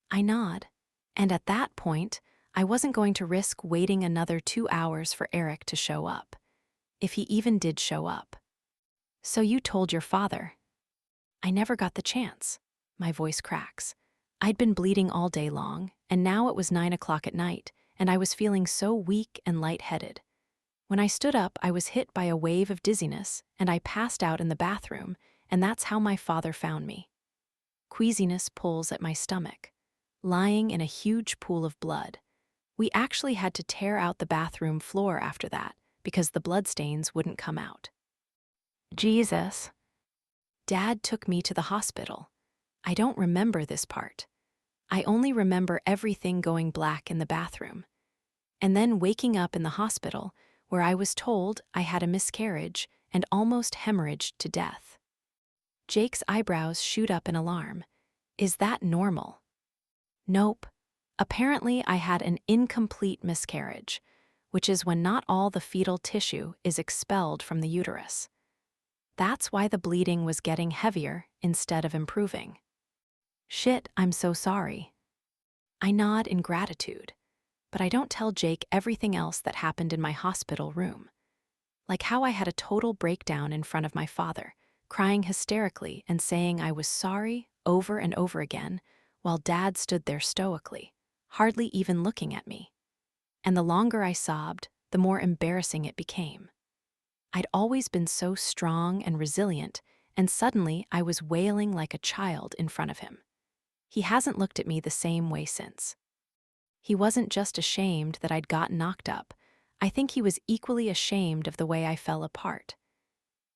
I nod, and at that point, I wasn't going to risk waiting another 2 hours for Eric to show up, if he even did show up. So you told your father. I never got the chance. My voice cracks. I'd been bleeding all day long, and now it was 9 o'clock at night, and I was feeling so weak and lightheaded. When I stood up, I was hit by a wave of dizziness, and I passed out in the bathroom, and that's how my father found me. Queasiness pulls at my stomach, lying in a huge pool of blood. We actually had to tear out the bathroom floor after that, because the bloodstains wouldn't come out. Jesus. Dad took me to the hospital. I don't remember this part. I only remember everything going black in the bathroom. And then waking up in the hospital, where I was told I had a miscarriage and almost hemorrhaged to death. Jake's eyebrows shoot up in alarm. Is that normal? Nope. Apparently, I had an incomplete miscarriage, which is when not all the fetal tissue is expelled from the uterus. That's why the bleeding was getting heavier instead of improving. Shit, I'm so sorry. I nod in gratitude, but I don't tell Jake everything else that happened in my hospital room. Like how I had a total breakdown in front of my father, crying hysterically and saying I was sorry over and over again, while Dad stood there stoically, hardly even looking at me. And the longer I sobbed, the more embarrassing it became. I'd always been so strong and resilient, and suddenly I was wailing like a child in front of him. He hasn't looked at me the same way since. He wasn't just ashamed that I'd gotten knocked up. I think he was equally ashamed of the way I fell apart.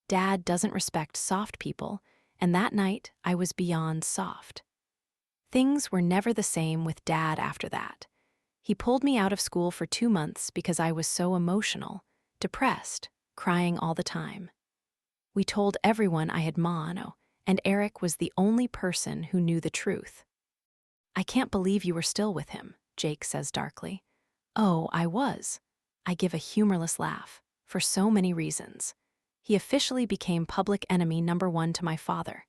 Dad doesn't respect soft people, and that night I was beyond soft. Things were never the same with Dad after that. He pulled me out of school for 2 months because I was so emotional, depressed, crying all the time. We told everyone I had mono, and Eric was the only person who knew the truth. I can't believe you were still with him, Jake says darkly. Oh, I was. I give a humorless laugh, for so many reasons. He officially became public enemy #1 to my father.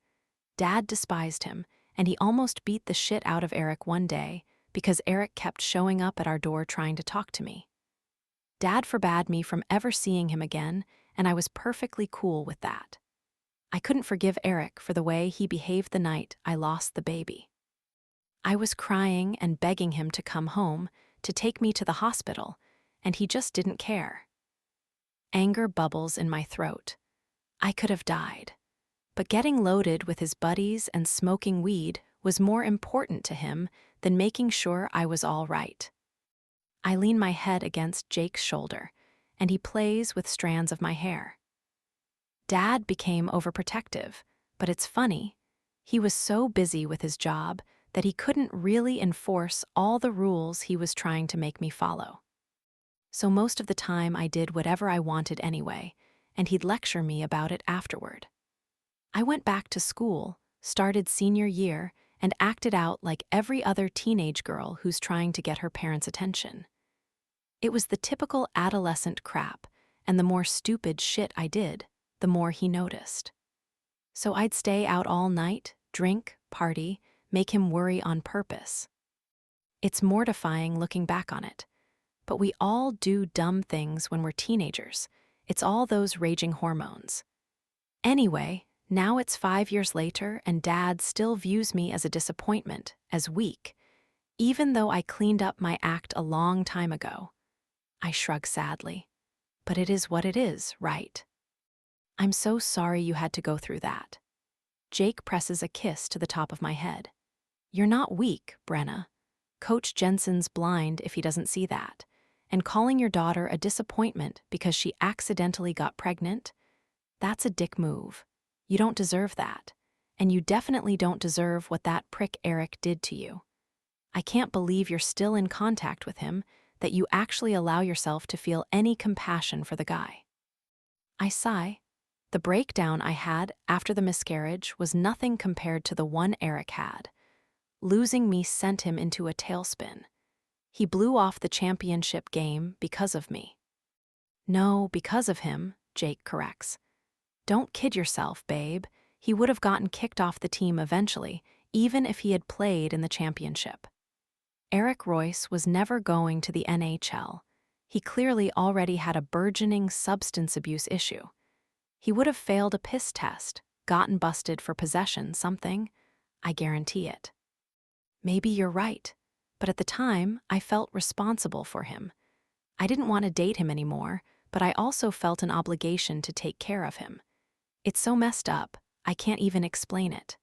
Dad despised him, and he almost beat the shit out of Eric one day because Eric kept showing up at our door trying to talk to me. Dad forbade me from ever seeing him again, and I was perfectly cool with that. I couldn't forgive Eric for the way he behaved the night I lost the baby. I was crying and begging him to come home, to take me to the hospital, and he just didn't care. Anger bubbles in my throat. I could have died. But getting loaded with his buddies and smoking weed was more important to him than making sure I was all right. I lean my head against Jake's shoulder, and he plays with strands of my hair. Dad became overprotective, but it's funny. He was so busy with his job that he couldn't really enforce all the rules he was trying to make me follow. So most of the time I did whatever I wanted anyway, and he'd lecture me about it afterward. I went back to school, started senior year, and acted out like every other teenage girl who's trying to get her parents' attention. It was the typical adolescent crap, and the more stupid shit I did, the more he noticed. So I'd stay out all night, drink, party, make him worry on purpose. It's mortifying looking back on it, but we all do dumb things when we're teenagers. It's all those raging hormones. Anyway, now it's 5 years later and Dad still views me as a disappointment, as weak, even though I cleaned up my act a long time ago. I shrug sadly. But it is what it is, right? I'm so sorry you had to go through that. Jake presses a kiss to the top of my head. You're not weak, Brenna. Coach Jensen's blind if he doesn't see that. And calling your daughter a disappointment because she accidentally got pregnant? That's a dick move. You don't deserve that. And you definitely don't deserve what that prick Eric did to you. I can't believe you're still in contact with him, that you actually allow yourself to feel any compassion for the guy. I sigh. The breakdown I had after the miscarriage was nothing compared to the one Eric had. Losing me sent him into a tailspin. He blew off the championship game because of me. No, because of him, Jake corrects. Don't kid yourself, babe. He would have gotten kicked off the team eventually, even if he had played in the championship. Eric Royce was never going to the NHL. He clearly already had a burgeoning substance abuse issue. He would have failed a piss test, gotten busted for possession, something. I guarantee it. Maybe you're right, but at the time, I felt responsible for him. I didn't want to date him anymore, but I also felt an obligation to take care of him. It's so messed up, I can't even explain it.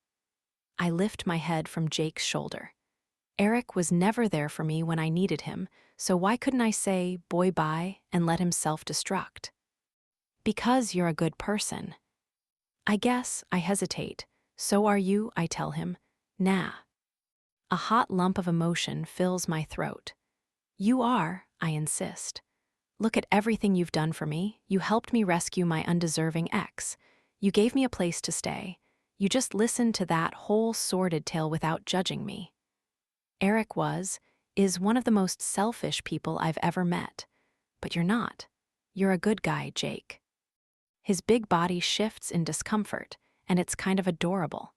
I lift my head from Jake's shoulder. Eric was never there for me when I needed him, so why couldn't I say, boy bye, and let him self-destruct? Because you're a good person. I guess, I hesitate. So are you, I tell him. Nah. A hot lump of emotion fills my throat. You are, I insist. Look at everything you've done for me. You helped me rescue my undeserving ex. You gave me a place to stay. You just listened to that whole sordid tale without judging me. Eric is one of the most selfish people I've ever met. But you're not. You're a good guy, Jake. His big body shifts in discomfort, and it's kind of adorable.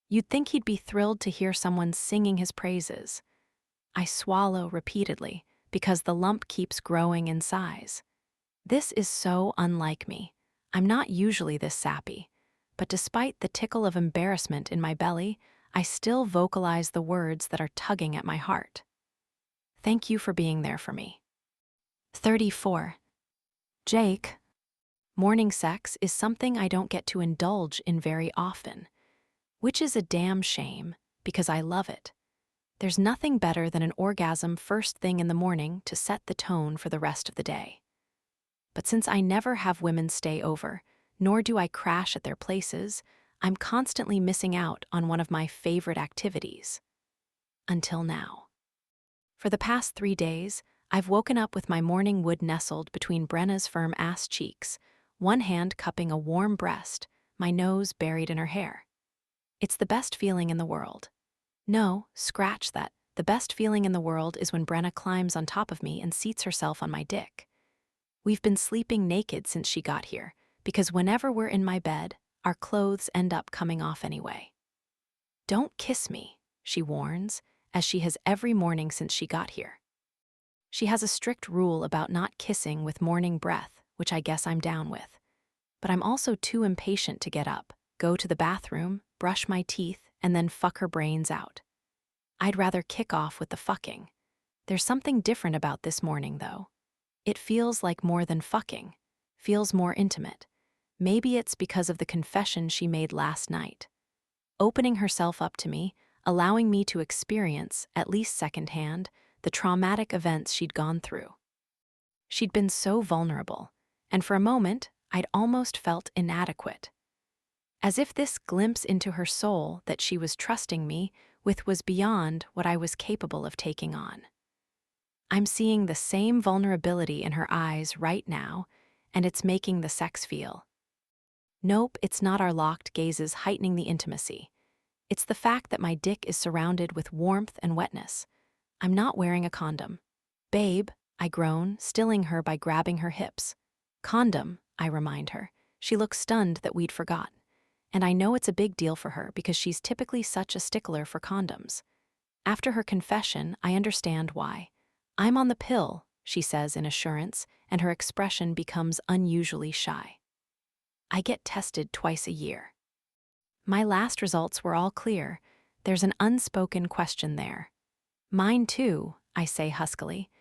You'd think he'd be thrilled to hear someone singing his praises. I swallow repeatedly because the lump keeps growing in size. This is so unlike me. I'm not usually this sappy, but despite the tickle of embarrassment in my belly, I still vocalize the words that are tugging at my heart. Thank you for being there for me. 34. Jake. Morning sex is something I don't get to indulge in very often, which is a damn shame because I love it. There's nothing better than an orgasm first thing in the morning to set the tone for the rest of the day. But since I never have women stay over, nor do I crash at their places, I'm constantly missing out on one of my favorite activities. Until now. For the past 3 days, I've woken up with my morning wood nestled between Brenna's firm ass cheeks, one hand cupping a warm breast, my nose buried in her hair. It's the best feeling in the world. No, scratch that. The best feeling in the world is when Brenna climbs on top of me and seats herself on my dick. We've been sleeping naked since she got here, because whenever we're in my bed, our clothes end up coming off anyway. Don't kiss me, she warns, as she has every morning since she got here. She has a strict rule about not kissing with morning breath, which I guess I'm down with. But I'm also too impatient to get up, go to the bathroom, brush my teeth, and then fuck her brains out. I'd rather kick off with the fucking. There's something different about this morning, though. It feels like more than fucking, feels more intimate. Maybe it's because of the confession she made last night. Opening herself up to me, allowing me to experience, at least secondhand, the traumatic events she'd gone through. She'd been so vulnerable, and for a moment, I'd almost felt inadequate. As if this glimpse into her soul that she was trusting me with was beyond what I was capable of taking on. I'm seeing the same vulnerability in her eyes right now, and it's making the sex feel. Nope, it's not our locked gazes heightening the intimacy. It's the fact that my dick is surrounded with warmth and wetness. I'm not wearing a condom. Babe, I groan, stilling her by grabbing her hips. Condom, I remind her. She looks stunned that we'd forgotten. And I know it's a big deal for her because she's typically such a stickler for condoms. After her confession, I understand why. I'm on the pill, she says in assurance, and her expression becomes unusually shy. I get tested twice a year. My last results were all clear. There's an unspoken question there. Mine too, I say huskily.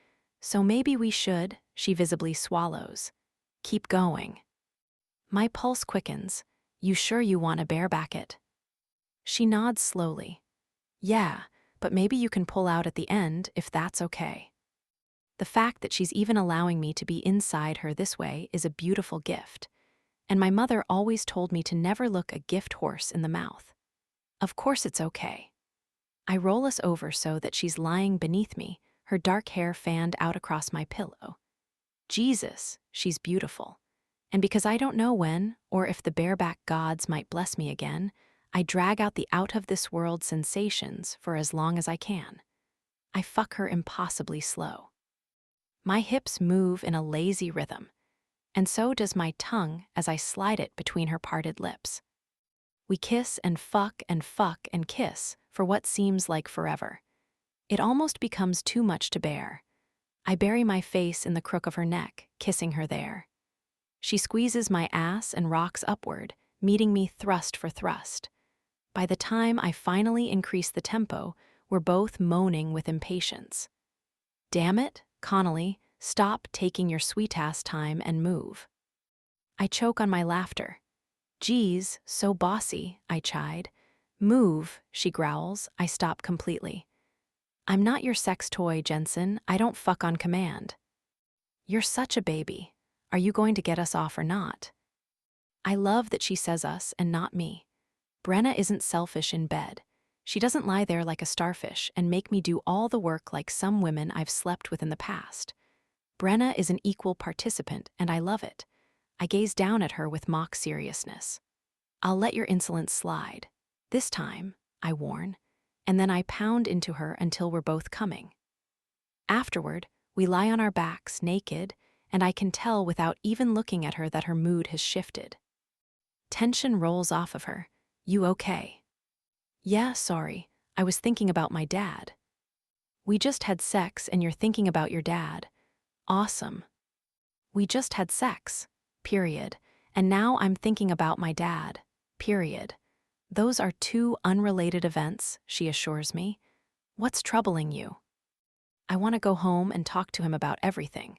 So maybe we should, she visibly swallows. Keep going. My pulse quickens. You sure you want to bareback it? She nods slowly. Yeah, but maybe you can pull out at the end if that's okay. The fact that she's even allowing me to be inside her this way is a beautiful gift. And my mother always told me to never look a gift horse in the mouth. Of course it's okay. I roll us over so that she's lying beneath me, her dark hair fanned out across my pillow. Jesus, she's beautiful. And because I don't know when, or if the bareback gods might bless me again, I drag out the out-of-this-world sensations for as long as I can. I fuck her impossibly slow. My hips move in a lazy rhythm, and so does my tongue as I slide it between her parted lips. We kiss and fuck and kiss for what seems like forever. It almost becomes too much to bear. I bury my face in the crook of her neck, kissing her there. She squeezes my ass and rocks upward, meeting me thrust for thrust. By the time I finally increase the tempo, we're both moaning with impatience. Damn it, Connolly, stop taking your sweet-ass time and move. I choke on my laughter. Geez, so bossy, I chide. Move, she growls. I stop completely. I'm not your sex toy, Jensen. I don't fuck on command. You're such a baby. Are you going to get us off or not? I love that she says us and not me. Brenna isn't selfish in bed. She doesn't lie there like a starfish and make me do all the work like some women I've slept with in the past. Brenna is an equal participant, and I love it. I gaze down at her with mock seriousness. I'll let your insolence slide. This time, I warn, and then I pound into her until we're both coming. Afterward, we lie on our backs, naked, and I can tell without even looking at her that her mood has shifted. Tension rolls off of her. You okay? Yeah, sorry. I was thinking about my dad. We just had sex and you're thinking about your dad. Awesome. We just had sex. Period. And now I'm thinking about my dad. Period. Those are two unrelated events, she assures me. What's troubling you? I want to go home and talk to him about everything,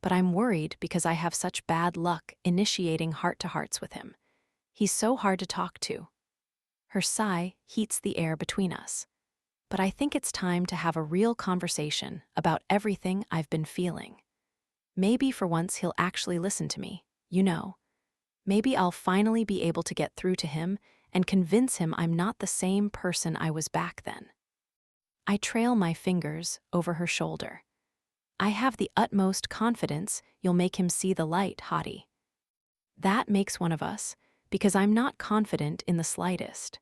but I'm worried because I have such bad luck initiating heart-to-hearts with him. He's so hard to talk to. Her sigh heats the air between us. But I think it's time to have a real conversation about everything I've been feeling. Maybe for once he'll actually listen to me, you know. Maybe I'll finally be able to get through to him and convince him I'm not the same person I was back then. I trail my fingers over her shoulder. I have the utmost confidence you'll make him see the light, hottie. That makes one of us, because I'm not confident in the slightest.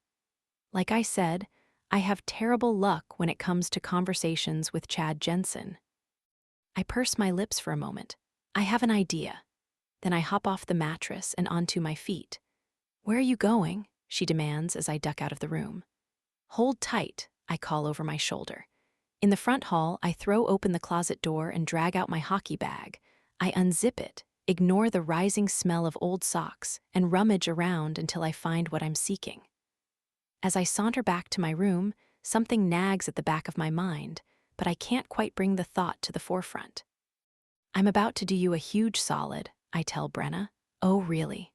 Like I said, I have terrible luck when it comes to conversations with Chad Jensen. I purse my lips for a moment. I have an idea. Then I hop off the mattress and onto my feet. "Where are you going?" she demands as I duck out of the room. "Hold tight," I call over my shoulder. In the front hall, I throw open the closet door and drag out my hockey bag. I unzip it, ignore the rising smell of old socks, and rummage around until I find what I'm seeking. As I saunter back to my room, something nags at the back of my mind, but I can't quite bring the thought to the forefront. "I'm about to do you a huge solid," I tell Brenna. "Oh, really?"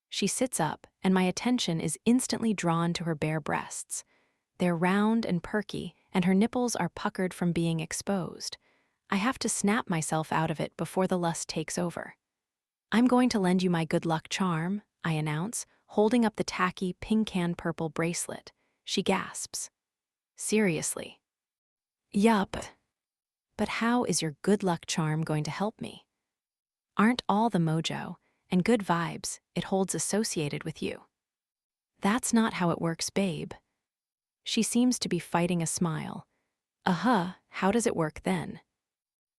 She sits up, and my attention is instantly drawn to her bare breasts. They're round and perky, and her nipples are puckered from being exposed. I have to snap myself out of it before the lust takes over. "I'm going to lend you my good luck charm," I announce, holding up the tacky pink-can purple bracelet. She gasps. "Seriously?" "Yup. But how is your good luck charm going to help me? Aren't all the mojo and good vibes it holds associated with you?" "That's not how it works, babe." She seems to be fighting a smile. How does it work then?"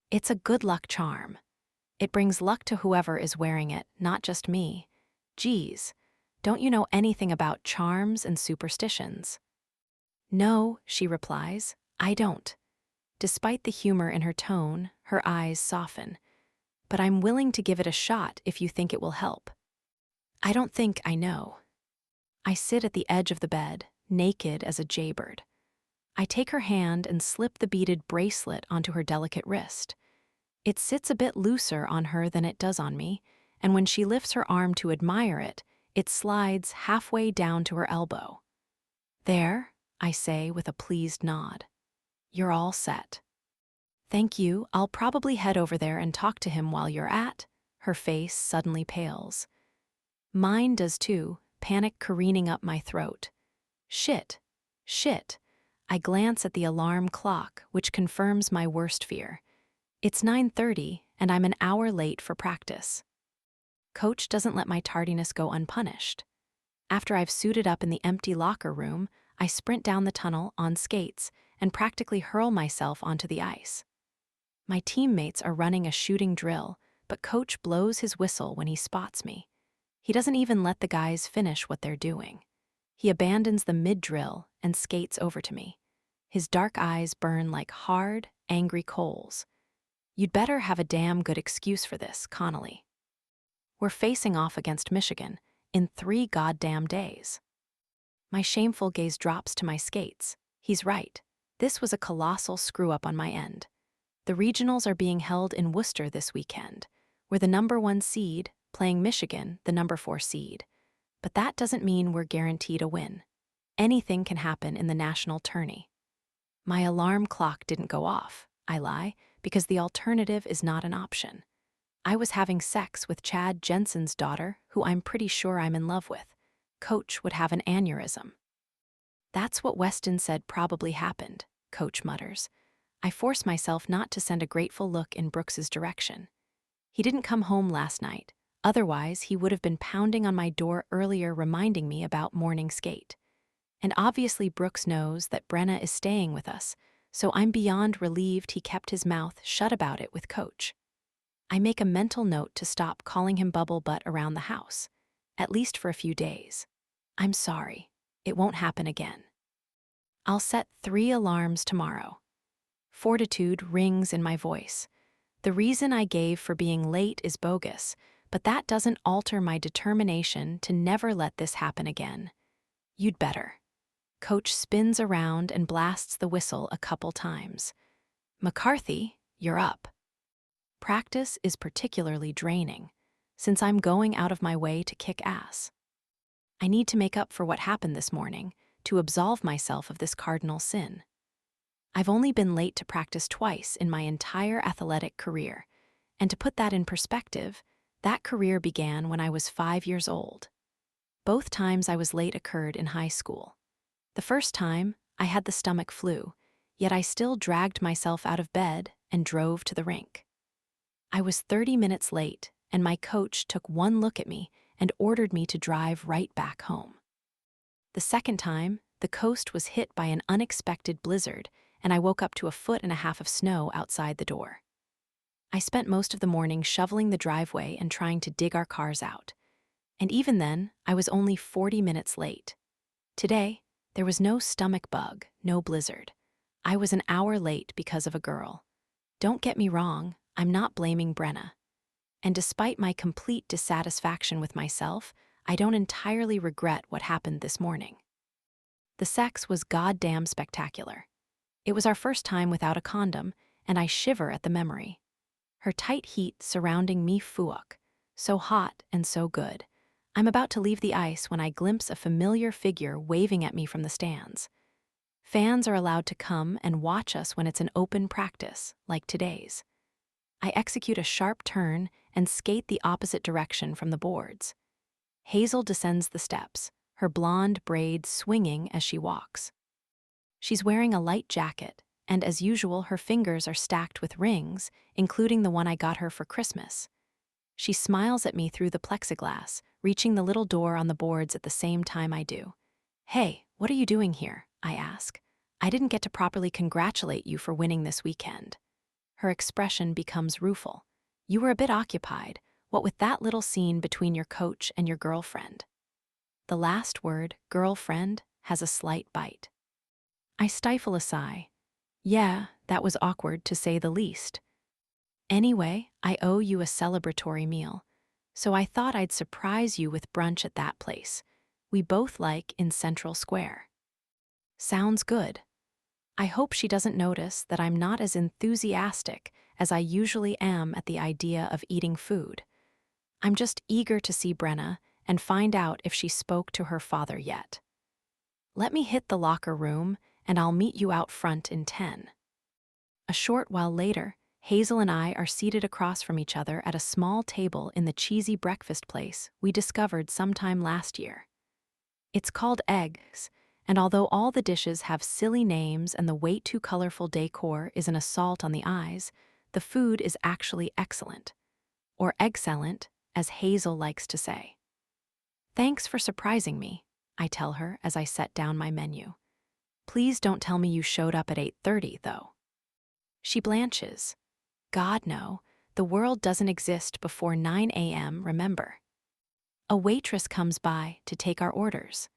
"It's a good luck charm. It brings luck to whoever is wearing it, not just me. Geez, don't you know anything about charms and superstitions?" "No," she replies, "I don't." Despite the humor in her tone, her eyes soften. "But I'm willing to give it a shot if you think it will help." "I don't think I know." I sit at the edge of the bed, naked as a jaybird. I take her hand and slip the beaded bracelet onto her delicate wrist. It sits a bit looser on her than it does on me, and when she lifts her arm to admire it, it slides halfway down to her elbow. "There," I say with a pleased nod. "You're all set." "Thank you, I'll probably head over there and talk to him while you're at." Her face suddenly pales. Mine does too, panic careening up my throat. Shit. I glance at the alarm clock, which confirms my worst fear. It's 9:30, and I'm an hour late for practice. Coach doesn't let my tardiness go unpunished. After I've suited up in the empty locker room, I sprint down the tunnel on skates and practically hurl myself onto the ice. My teammates are running a shooting drill, but Coach blows his whistle when he spots me. He doesn't even let the guys finish what they're doing. He abandons the mid-drill and skates over to me. His dark eyes burn like hard, angry coals. "You'd better have a damn good excuse for this, Connolly. We're facing off against Michigan in 3 goddamn days." My shameful gaze drops to my skates. He's right. This was a colossal screw-up on my end. The regionals are being held in Worcester this weekend. We're the number 1 seed, playing Michigan, the number 4 seed. But that doesn't mean we're guaranteed a win. Anything can happen in the national tourney. My alarm clock didn't go off, I lie, because the alternative is not an option. I was having sex with Chad Jensen's daughter, who I'm pretty sure I'm in love with. Coach would have an aneurysm. "That's what Weston said probably happened," Coach mutters. I force myself not to send a grateful look in Brooks's direction. He didn't come home last night. Otherwise, he would have been pounding on my door earlier reminding me about morning skate. And obviously Brooks knows that Brenna is staying with us, so I'm beyond relieved he kept his mouth shut about it with Coach. I make a mental note to stop calling him Bubble Butt around the house, at least for a few days. I'm sorry. It won't happen again. I'll set 3 alarms tomorrow. Fortitude rings in my voice. The reason I gave for being late is bogus, but that doesn't alter my determination to never let this happen again. "You'd better." Coach spins around and blasts the whistle a couple times. "McCarthy, you're up." Practice is particularly draining, since I'm going out of my way to kick ass. I need to make up for what happened this morning, to absolve myself of this cardinal sin. I've only been late to practice twice in my entire athletic career, and to put that in perspective, that career began when I was 5 years old. Both times I was late occurred in high school. The first time, I had the stomach flu. yet I still dragged myself out of bed and drove to the rink. I was 30 minutes late, and my coach took one look at me and ordered me to drive right back home. The second time, the coast was hit by an unexpected blizzard, and I woke up to 1.5 feet of snow outside the door. I spent most of the morning shoveling the driveway and trying to dig our cars out. And even then, I was only 40 minutes late. Today, there was no stomach bug, no blizzard. I was an hour late because of a girl. Don't get me wrong, I'm not blaming Brenna. And despite my complete dissatisfaction with myself, I don't entirely regret what happened this morning. The sex was goddamn spectacular. It was our first time without a condom, and I shiver at the memory. Her tight heat surrounding me fuck, so hot and so good. I'm about to leave the ice when I glimpse a familiar figure waving at me from the stands. Fans are allowed to come and watch us when it's an open practice, like today's. I execute a sharp turn and skate the opposite direction from the boards. Hazel descends the steps, her blonde braids swinging as she walks. She's wearing a light jacket, and as usual, her fingers are stacked with rings, including the one I got her for Christmas. She smiles at me through the plexiglass, reaching the little door on the boards at the same time I do. "Hey, what are you doing here?" I ask. "I didn't get to properly congratulate you for winning this weekend." Her expression becomes rueful. "You were a bit occupied, what with that little scene between your coach and your girlfriend." The last word, girlfriend, has a slight bite. I stifle a sigh. Yeah, that was awkward to say the least. Anyway, I owe you a celebratory meal, so I thought I'd surprise you with brunch at that place we both like in Central Square. Sounds good. I hope she doesn't notice that I'm not as enthusiastic as I usually am at the idea of eating food. I'm just eager to see Brenna and find out if she spoke to her father yet. Let me hit the locker room, and I'll meet you out front in 10. A short while later, Hazel and I are seated across from each other at a small table in the cheesy breakfast place we discovered sometime last year. It's called Eggs, and although all the dishes have silly names and the way too colorful decor is an assault on the eyes, the food is actually excellent. Or excellent, as Hazel likes to say. "Thanks for surprising me," I tell her as I set down my menu. "Please don't tell me you showed up at 8:30, though." She blanches. God, no, the world doesn't exist before 9 a.m., remember. A waitress comes by to take our orders.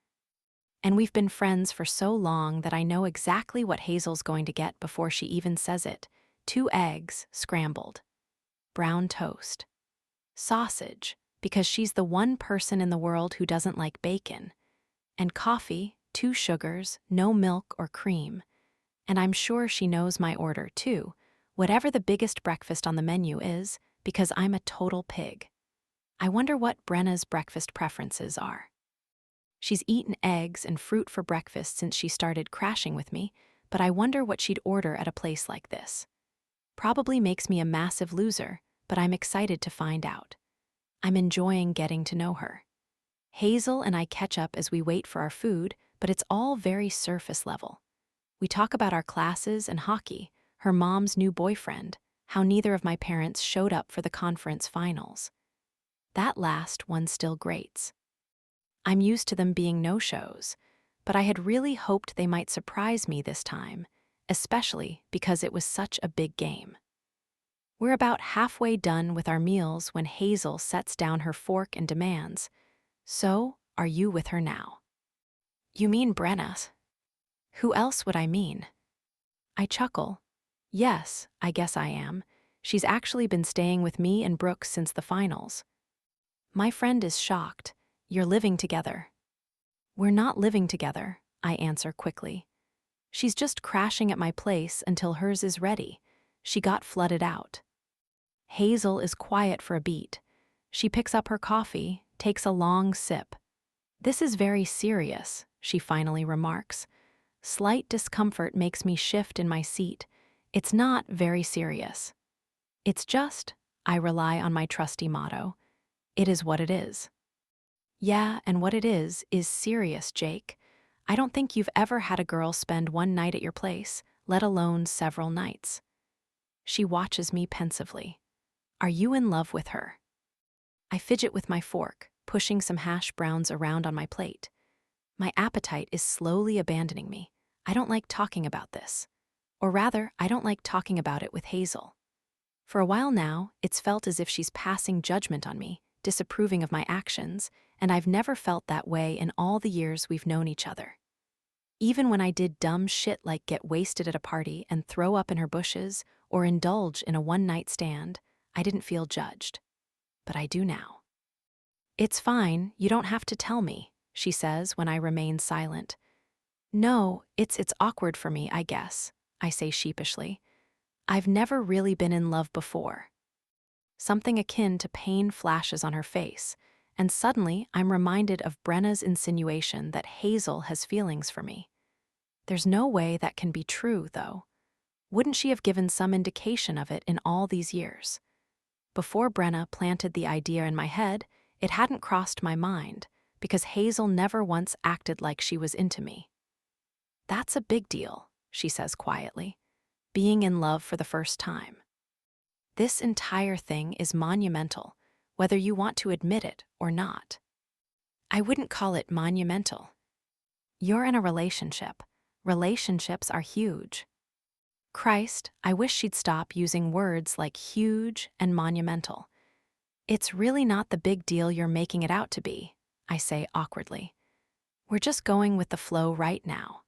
And we've been friends for so long that I know exactly what Hazel's going to get before she even says it. 2 eggs, scrambled. Brown toast. Sausage, because she's the one person in the world who doesn't like bacon. And coffee, 2 sugars, no milk or cream. And I'm sure she knows my order, too, whatever the biggest breakfast on the menu is, because I'm a total pig. I wonder what Brenna's breakfast preferences are. She's eaten eggs and fruit for breakfast since she started crashing with me, but I wonder what she'd order at a place like this. Probably makes me a massive loser, but I'm excited to find out. I'm enjoying getting to know her. Hazel and I catch up as we wait for our food, but it's all very surface level. We talk about our classes and hockey, her mom's new boyfriend, how neither of my parents showed up for the conference finals. That last one still grates. I'm used to them being no-shows, but I had really hoped they might surprise me this time, especially because it was such a big game. We're about halfway done with our meals when Hazel sets down her fork and demands, "So, are you with her now?" "You mean Brenna?" "Who else would I mean?" I chuckle. "Yes, I guess I am. She's actually been staying with me and Brooks since the finals." My friend is shocked. "You're living together." "We're not living together," I answer quickly. "She's just crashing at my place until hers is ready. She got flooded out." Hazel is quiet for a beat. She picks up her coffee, takes a long sip. "This is very serious," she finally remarks. Slight discomfort makes me shift in my seat. It's not very serious. It's just, I rely on my trusty motto, it is what it is. Yeah, and what it is serious, Jake. I don't think you've ever had a girl spend one night at your place, let alone several nights. She watches me pensively. Are you in love with her? I fidget with my fork, pushing some hash browns around on my plate. My appetite is slowly abandoning me. I don't like talking about this. Or rather, I don't like talking about it with Hazel. For a while now, it's felt as if she's passing judgment on me, disapproving of my actions, and I've never felt that way in all the years we've known each other. Even when I did dumb shit like get wasted at a party and throw up in her bushes or indulge in a one-night stand, I didn't feel judged. But I do now. It's fine, you don't have to tell me, she says when I remain silent. No, it's awkward for me, I guess, I say sheepishly. I've never really been in love before. Something akin to pain flashes on her face, and suddenly I'm reminded of Brenna's insinuation that Hazel has feelings for me. There's no way that can be true, though. Wouldn't she have given some indication of it in all these years? Before Brenna planted the idea in my head, it hadn't crossed my mind, because Hazel never once acted like she was into me. That's a big deal, she says quietly, being in love for the first time. This entire thing is monumental, whether you want to admit it or not. I wouldn't call it monumental. You're in a relationship. Relationships are huge. Christ, I wish she'd stop using words like huge and monumental. It's really not the big deal you're making it out to be, I say awkwardly. We're just going with the flow right now.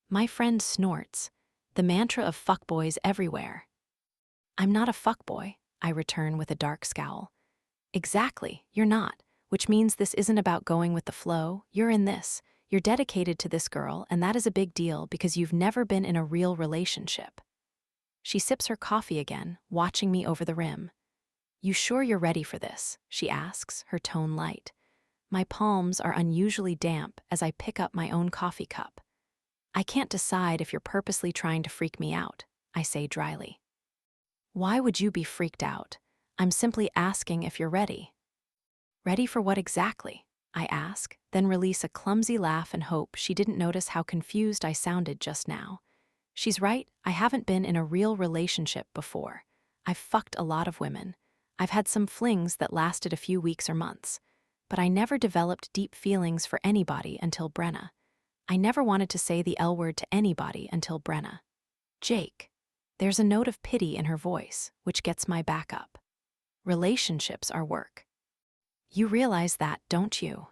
My friend snorts, the mantra of fuckboys everywhere. I'm not a fuckboy, I return with a dark scowl. Exactly, you're not, which means this isn't about going with the flow, you're in this. You're dedicated to this girl, and that is a big deal because you've never been in a real relationship. She sips her coffee again, watching me over the rim. You sure you're ready for this? She asks, her tone light. My palms are unusually damp as I pick up my own coffee cup. I can't decide if you're purposely trying to freak me out, I say dryly. Why would you be freaked out? I'm simply asking if you're ready. Ready for what exactly? I ask, then release a clumsy laugh and hope she didn't notice how confused I sounded just now. She's right, I haven't been in a real relationship before. I've fucked a lot of women. I've had some flings that lasted a few weeks or months. But I never developed deep feelings for anybody until Brenna. I never wanted to say the L word to anybody until Brenna. Jake. There's a note of pity in her voice, which gets my back up. Relationships are work. You realize that, don't you?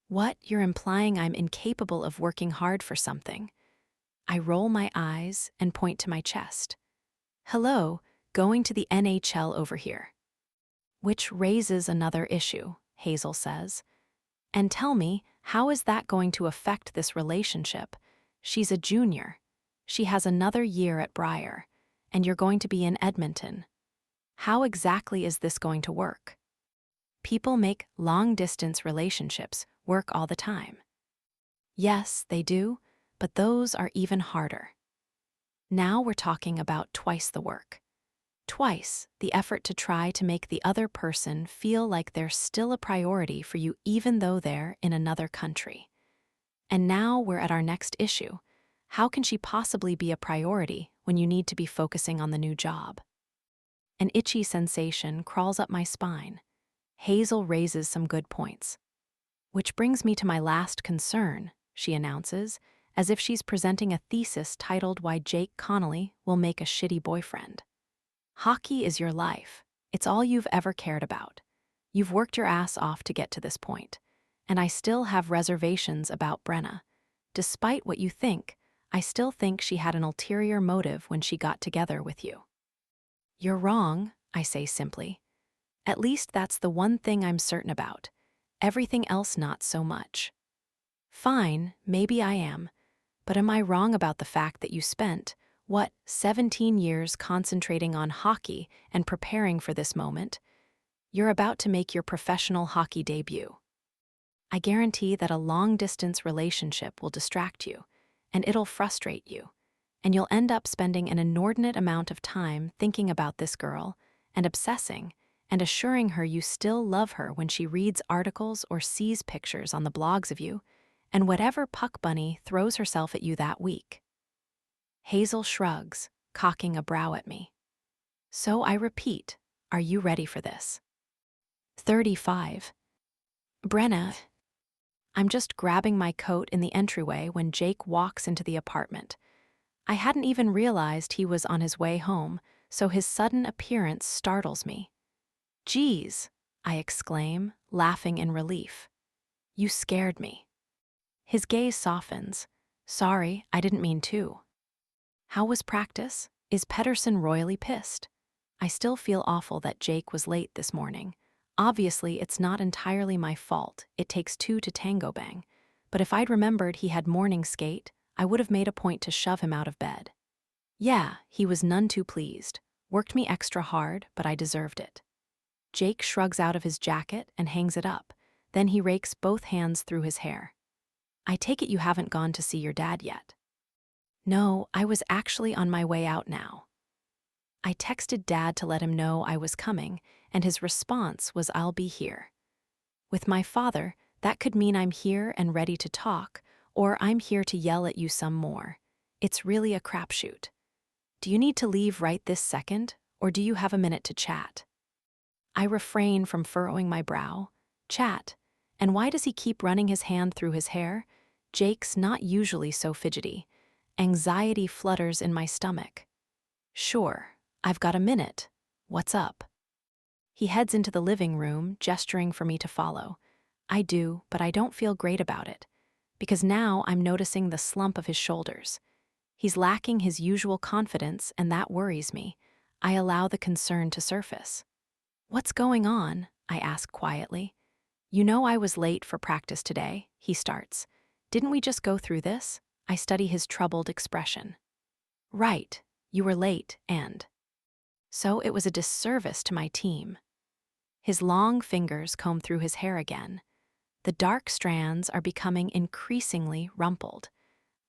What, you're implying I'm incapable of working hard for something? I roll my eyes and point to my chest. Hello, going to the NHL over here. Which raises another issue, Hazel says. And tell me, how is that going to affect this relationship? She's a junior. She has another year at Briar, and you're going to be in Edmonton. How exactly is this going to work? People make long-distance relationships work all the time. Yes, they do, but those are even harder. Now we're talking about twice the work. Twice the effort to try to make the other person feel like they're still a priority for you even though they're in another country. And now we're at our next issue. How can she possibly be a priority when you need to be focusing on the new job? An itchy sensation crawls up my spine. Hazel raises some good points. Which brings me to my last concern, she announces, as if she's presenting a thesis titled Why Jake Connolly Will Make a Shitty Boyfriend. Hockey is your life. It's all you've ever cared about. You've worked your ass off to get to this point. And I still have reservations about Brenna. Despite what you think, I still think she had an ulterior motive when she got together with you. You're wrong, I say simply. At least that's the one thing I'm certain about. Everything else not so much. Fine, maybe I am. But am I wrong about the fact that you spent, 17 years concentrating on hockey and preparing for this moment? You're about to make your professional hockey debut. I guarantee that a long-distance relationship will distract you, and it'll frustrate you, and you'll end up spending an inordinate amount of time thinking about this girl and obsessing and assuring her you still love her when she reads articles or sees pictures on the blogs of you, and whatever puck bunny throws herself at you that week. Hazel shrugs, cocking a brow at me. So I repeat, are you ready for this? 35. Brenna. I'm just grabbing my coat in the entryway when Jake walks into the apartment. I hadn't even realized he was on his way home, so his sudden appearance startles me. Geez, I exclaim, laughing in relief. You scared me. His gaze softens. Sorry, I didn't mean to. How was practice? Is Pedersen royally pissed? I still feel awful that Jake was late this morning. Obviously, it's not entirely my fault. It takes two to tango bang. But if I'd remembered he had morning skate, I would have made a point to shove him out of bed. Yeah, he was none too pleased. Worked me extra hard, but I deserved it. Jake shrugs out of his jacket and hangs it up. Then he rakes both hands through his hair. I take it you haven't gone to see your dad yet. No, I was actually on my way out now. I texted Dad to let him know I was coming, and his response was I'll be here. With my father, that could mean I'm here and ready to talk, or I'm here to yell at you some more. It's really a crapshoot. Do you need to leave right this second, or do you have a minute to chat? I refrain from furrowing my brow. Chat. And why does he keep running his hand through his hair? Jake's not usually so fidgety. Anxiety flutters in my stomach. Sure, I've got a minute. What's up? He heads into the living room, gesturing for me to follow. I do, but I don't feel great about it, because now I'm noticing the slump of his shoulders. He's lacking his usual confidence, and that worries me. I allow the concern to surface. What's going on? I ask quietly. You know I was late for practice today, he starts. Didn't we just go through this? I study his troubled expression. Right, you were late, and so it was a disservice to my team. His long fingers comb through his hair again. The dark strands are becoming increasingly rumpled.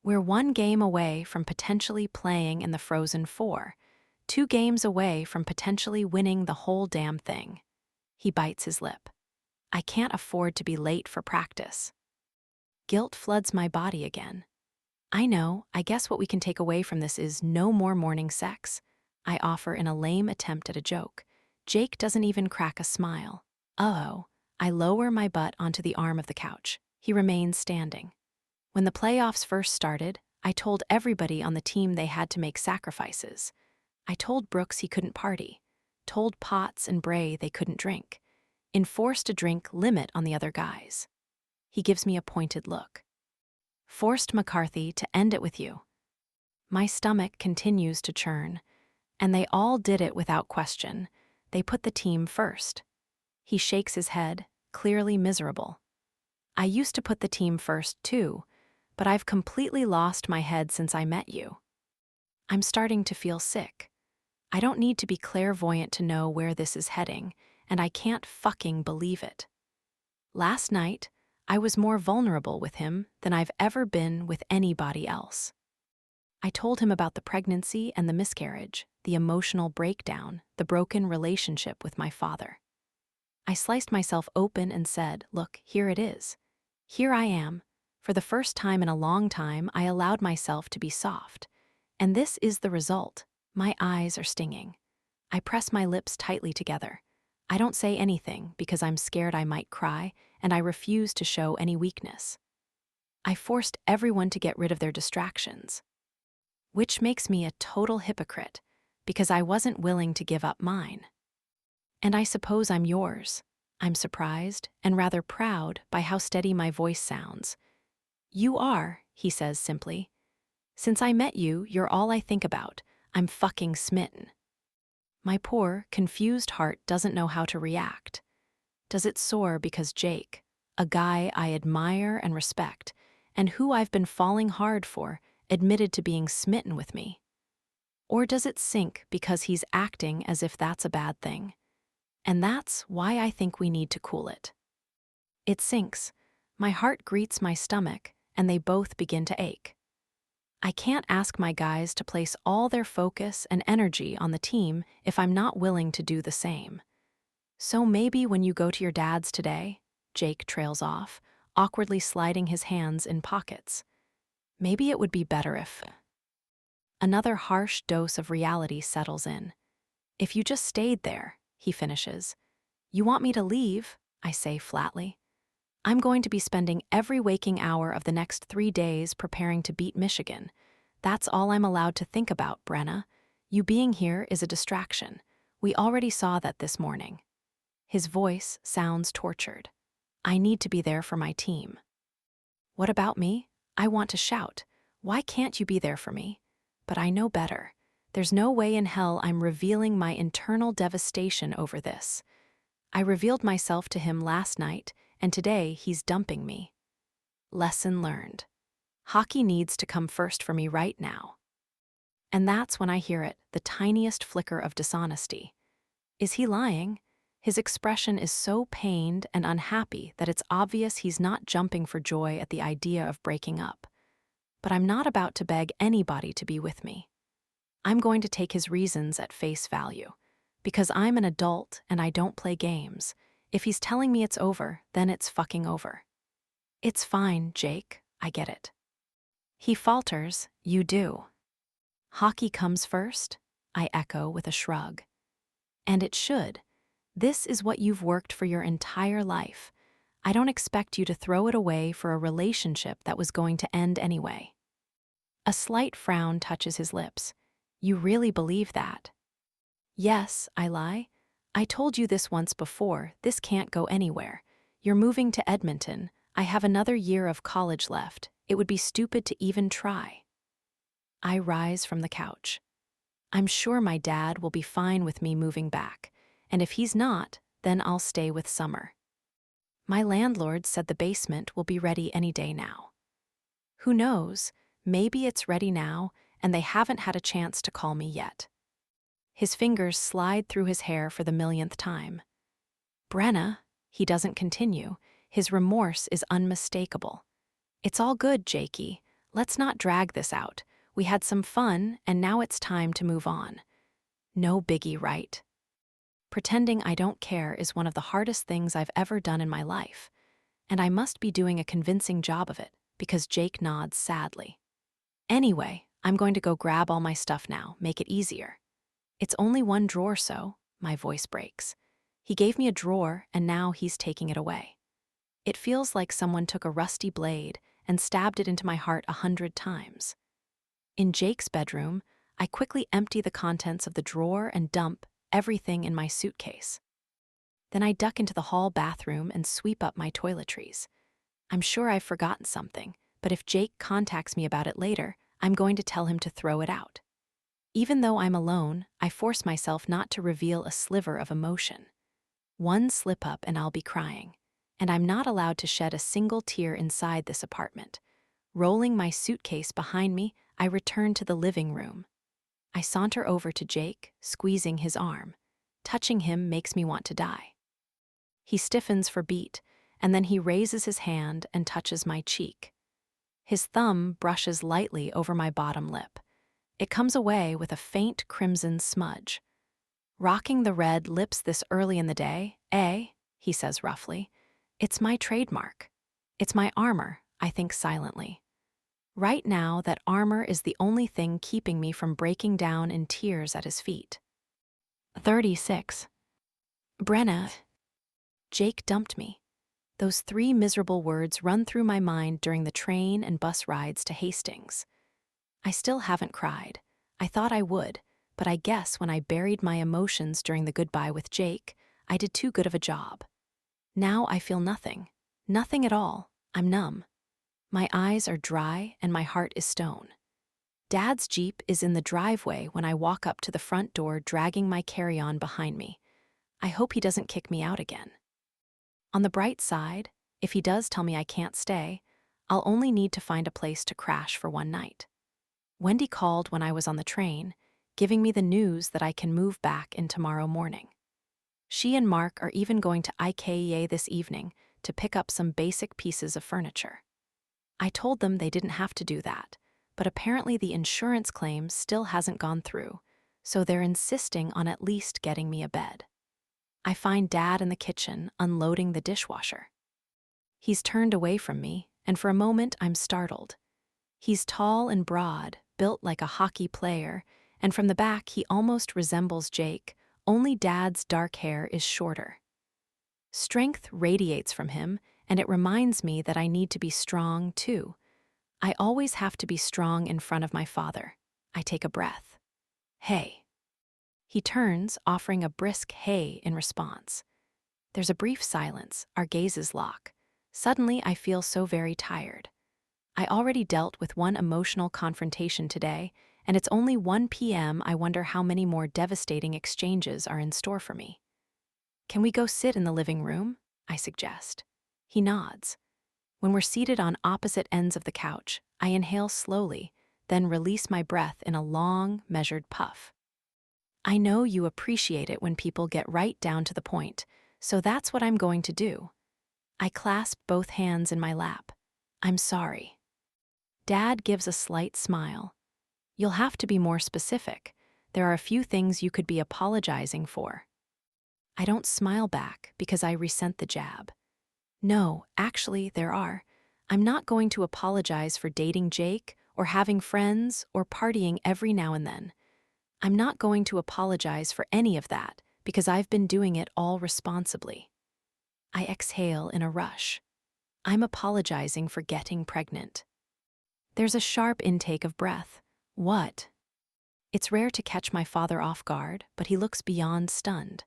We're one game away from potentially playing in the Frozen Four, 2 games away from potentially winning the whole damn thing. He bites his lip. I can't afford to be late for practice. Guilt floods my body again. I know, I guess what we can take away from this is no more morning sex. I offer in a lame attempt at a joke. Jake doesn't even crack a smile. Uh-oh. I lower my butt onto the arm of the couch. He remains standing. When the playoffs first started, I told everybody on the team they had to make sacrifices. I told Brooks he couldn't party, told Potts and Bray they couldn't drink, enforced a drink limit on the other guys. He gives me a pointed look. Forced McCarthy to end it with you. My stomach continues to churn, and they all did it without question. They put the team first. He shakes his head, clearly miserable. I used to put the team first too, but I've completely lost my head since I met you. I'm starting to feel sick. I don't need to be clairvoyant to know where this is heading, and I can't fucking believe it. Last night, I was more vulnerable with him than I've ever been with anybody else. I told him about the pregnancy and the miscarriage, the emotional breakdown, the broken relationship with my father. I sliced myself open and said, look, here it is. Here I am. For the first time in a long time, I allowed myself to be soft. And this is the result. My eyes are stinging. I press my lips tightly together. I don't say anything because I'm scared I might cry, and I refuse to show any weakness. I forced everyone to get rid of their distractions, which makes me a total hypocrite because I wasn't willing to give up mine. And I suppose I'm yours. I'm surprised and rather proud by how steady my voice sounds. You are, he says simply. Since I met you, you're all I think about. I'm fucking smitten. My poor, confused heart doesn't know how to react. Does it soar because Jake, a guy I admire and respect, and who I've been falling hard for, admitted to being smitten with me? Or does it sink because he's acting as if that's a bad thing? And that's why I think we need to cool it. It sinks. My heart greets my stomach, and they both begin to ache. I can't ask my guys to place all their focus and energy on the team if I'm not willing to do the same. So maybe when you go to your dad's today, Jake trails off, awkwardly sliding his hands in pockets. Maybe it would be better if Another harsh dose of reality settles in. If you just stayed there, he finishes. You want me to leave? I say flatly. I'm going to be spending every waking hour of the next 3 days preparing to beat Michigan. That's all I'm allowed to think about, Brenna. You being here is a distraction. We already saw that this morning. His voice sounds tortured. I need to be there for my team. What about me? I want to shout. Why can't you be there for me? But I know better. There's no way in hell I'm revealing my internal devastation over this. I revealed myself to him last night, and today he's dumping me. Lesson learned. Hockey needs to come first for me right now. And that's when I hear it, the tiniest flicker of dishonesty. Is he lying? His expression is so pained and unhappy that it's obvious he's not jumping for joy at the idea of breaking up. But I'm not about to beg anybody to be with me. I'm going to take his reasons at face value. Because I'm an adult and I don't play games. If he's telling me it's over, then it's fucking over. It's fine, Jake, I get it. He falters, you do. Hockey comes first? I echo with a shrug. And it should. This is what you've worked for your entire life. I don't expect you to throw it away for a relationship that was going to end anyway. A slight frown touches his lips. You really believe that? Yes, I lie. I told you this once before, this can't go anywhere. You're moving to Edmonton. I have another year of college left. It would be stupid to even try. I rise from the couch. I'm sure my dad will be fine with me moving back, and if he's not, then I'll stay with Summer. My landlord said the basement will be ready any day now. Who knows, maybe it's ready now, and they haven't had a chance to call me yet. His fingers slide through his hair for the millionth time. Brenna, he doesn't continue. His remorse is unmistakable. It's all good, Jakey. Let's not drag this out. We had some fun, and now it's time to move on. No biggie, right? Pretending I don't care is one of the hardest things I've ever done in my life, and I must be doing a convincing job of it, because Jake nods sadly. Anyway, I'm going to go grab all my stuff now, make it easier. It's only one drawer, so, my voice breaks. He gave me a drawer, and now he's taking it away. It feels like someone took a rusty blade and stabbed it into my heart 100 times. In Jake's bedroom, I quickly empty the contents of the drawer and dump everything in my suitcase. Then I duck into the hall bathroom and sweep up my toiletries. I'm sure I've forgotten something, but if Jake contacts me about it later, I'm going to tell him to throw it out. Even though I'm alone, I force myself not to reveal a sliver of emotion. One slip-up and I'll be crying, and I'm not allowed to shed a single tear inside this apartment. Rolling my suitcase behind me, I return to the living room. I saunter over to Jake, squeezing his arm. Touching him makes me want to die. He stiffens for beat, and then he raises his hand and touches my cheek. His thumb brushes lightly over my bottom lip. It comes away with a faint crimson smudge. Rocking the red lips this early in the day, he says roughly. It's my trademark. It's my armor, I think silently. Right now, that armor is the only thing keeping me from breaking down in tears at his feet. 36. Brenna. Jake dumped me. Those 3 miserable words run through my mind during the train and bus rides to Hastings. I still haven't cried. I thought I would, but I guess when I buried my emotions during the goodbye with Jake, I did too good of a job. Now I feel nothing. Nothing at all. I'm numb. My eyes are dry and my heart is stone. Dad's Jeep is in the driveway when I walk up to the front door dragging my carry-on behind me. I hope he doesn't kick me out again. On the bright side, if he does tell me I can't stay, I'll only need to find a place to crash for one night. Wendy called when I was on the train, giving me the news that I can move back in tomorrow morning. She and Mark are even going to IKEA this evening to pick up some basic pieces of furniture. I told them they didn't have to do that, but apparently the insurance claim still hasn't gone through, so they're insisting on at least getting me a bed. I find Dad in the kitchen unloading the dishwasher. He's turned away from me, and for a moment I'm startled. He's tall and broad, built like a hockey player, and from the back he almost resembles Jake, only Dad's dark hair is shorter. Strength radiates from him, and it reminds me that I need to be strong, too. I always have to be strong in front of my father. I take a breath. Hey. He turns, offering a brisk hey in response. There's a brief silence, our gazes lock. Suddenly, I feel so very tired. I already dealt with one emotional confrontation today, and it's only 1 p.m. I wonder how many more devastating exchanges are in store for me. Can we go sit in the living room? I suggest. He nods. When we're seated on opposite ends of the couch, I inhale slowly, then release my breath in a long, measured puff. I know you appreciate it when people get right down to the point, so that's what I'm going to do. I clasp both hands in my lap. I'm sorry. Dad gives a slight smile. You'll have to be more specific. There are a few things you could be apologizing for. I don't smile back because I resent the jab. No, actually, there are. I'm not going to apologize for dating Jake or having friends or partying every now and then. I'm not going to apologize for any of that because I've been doing it all responsibly. I exhale in a rush. I'm apologizing for getting pregnant. There's a sharp intake of breath. What? It's rare to catch my father off guard, but he looks beyond stunned.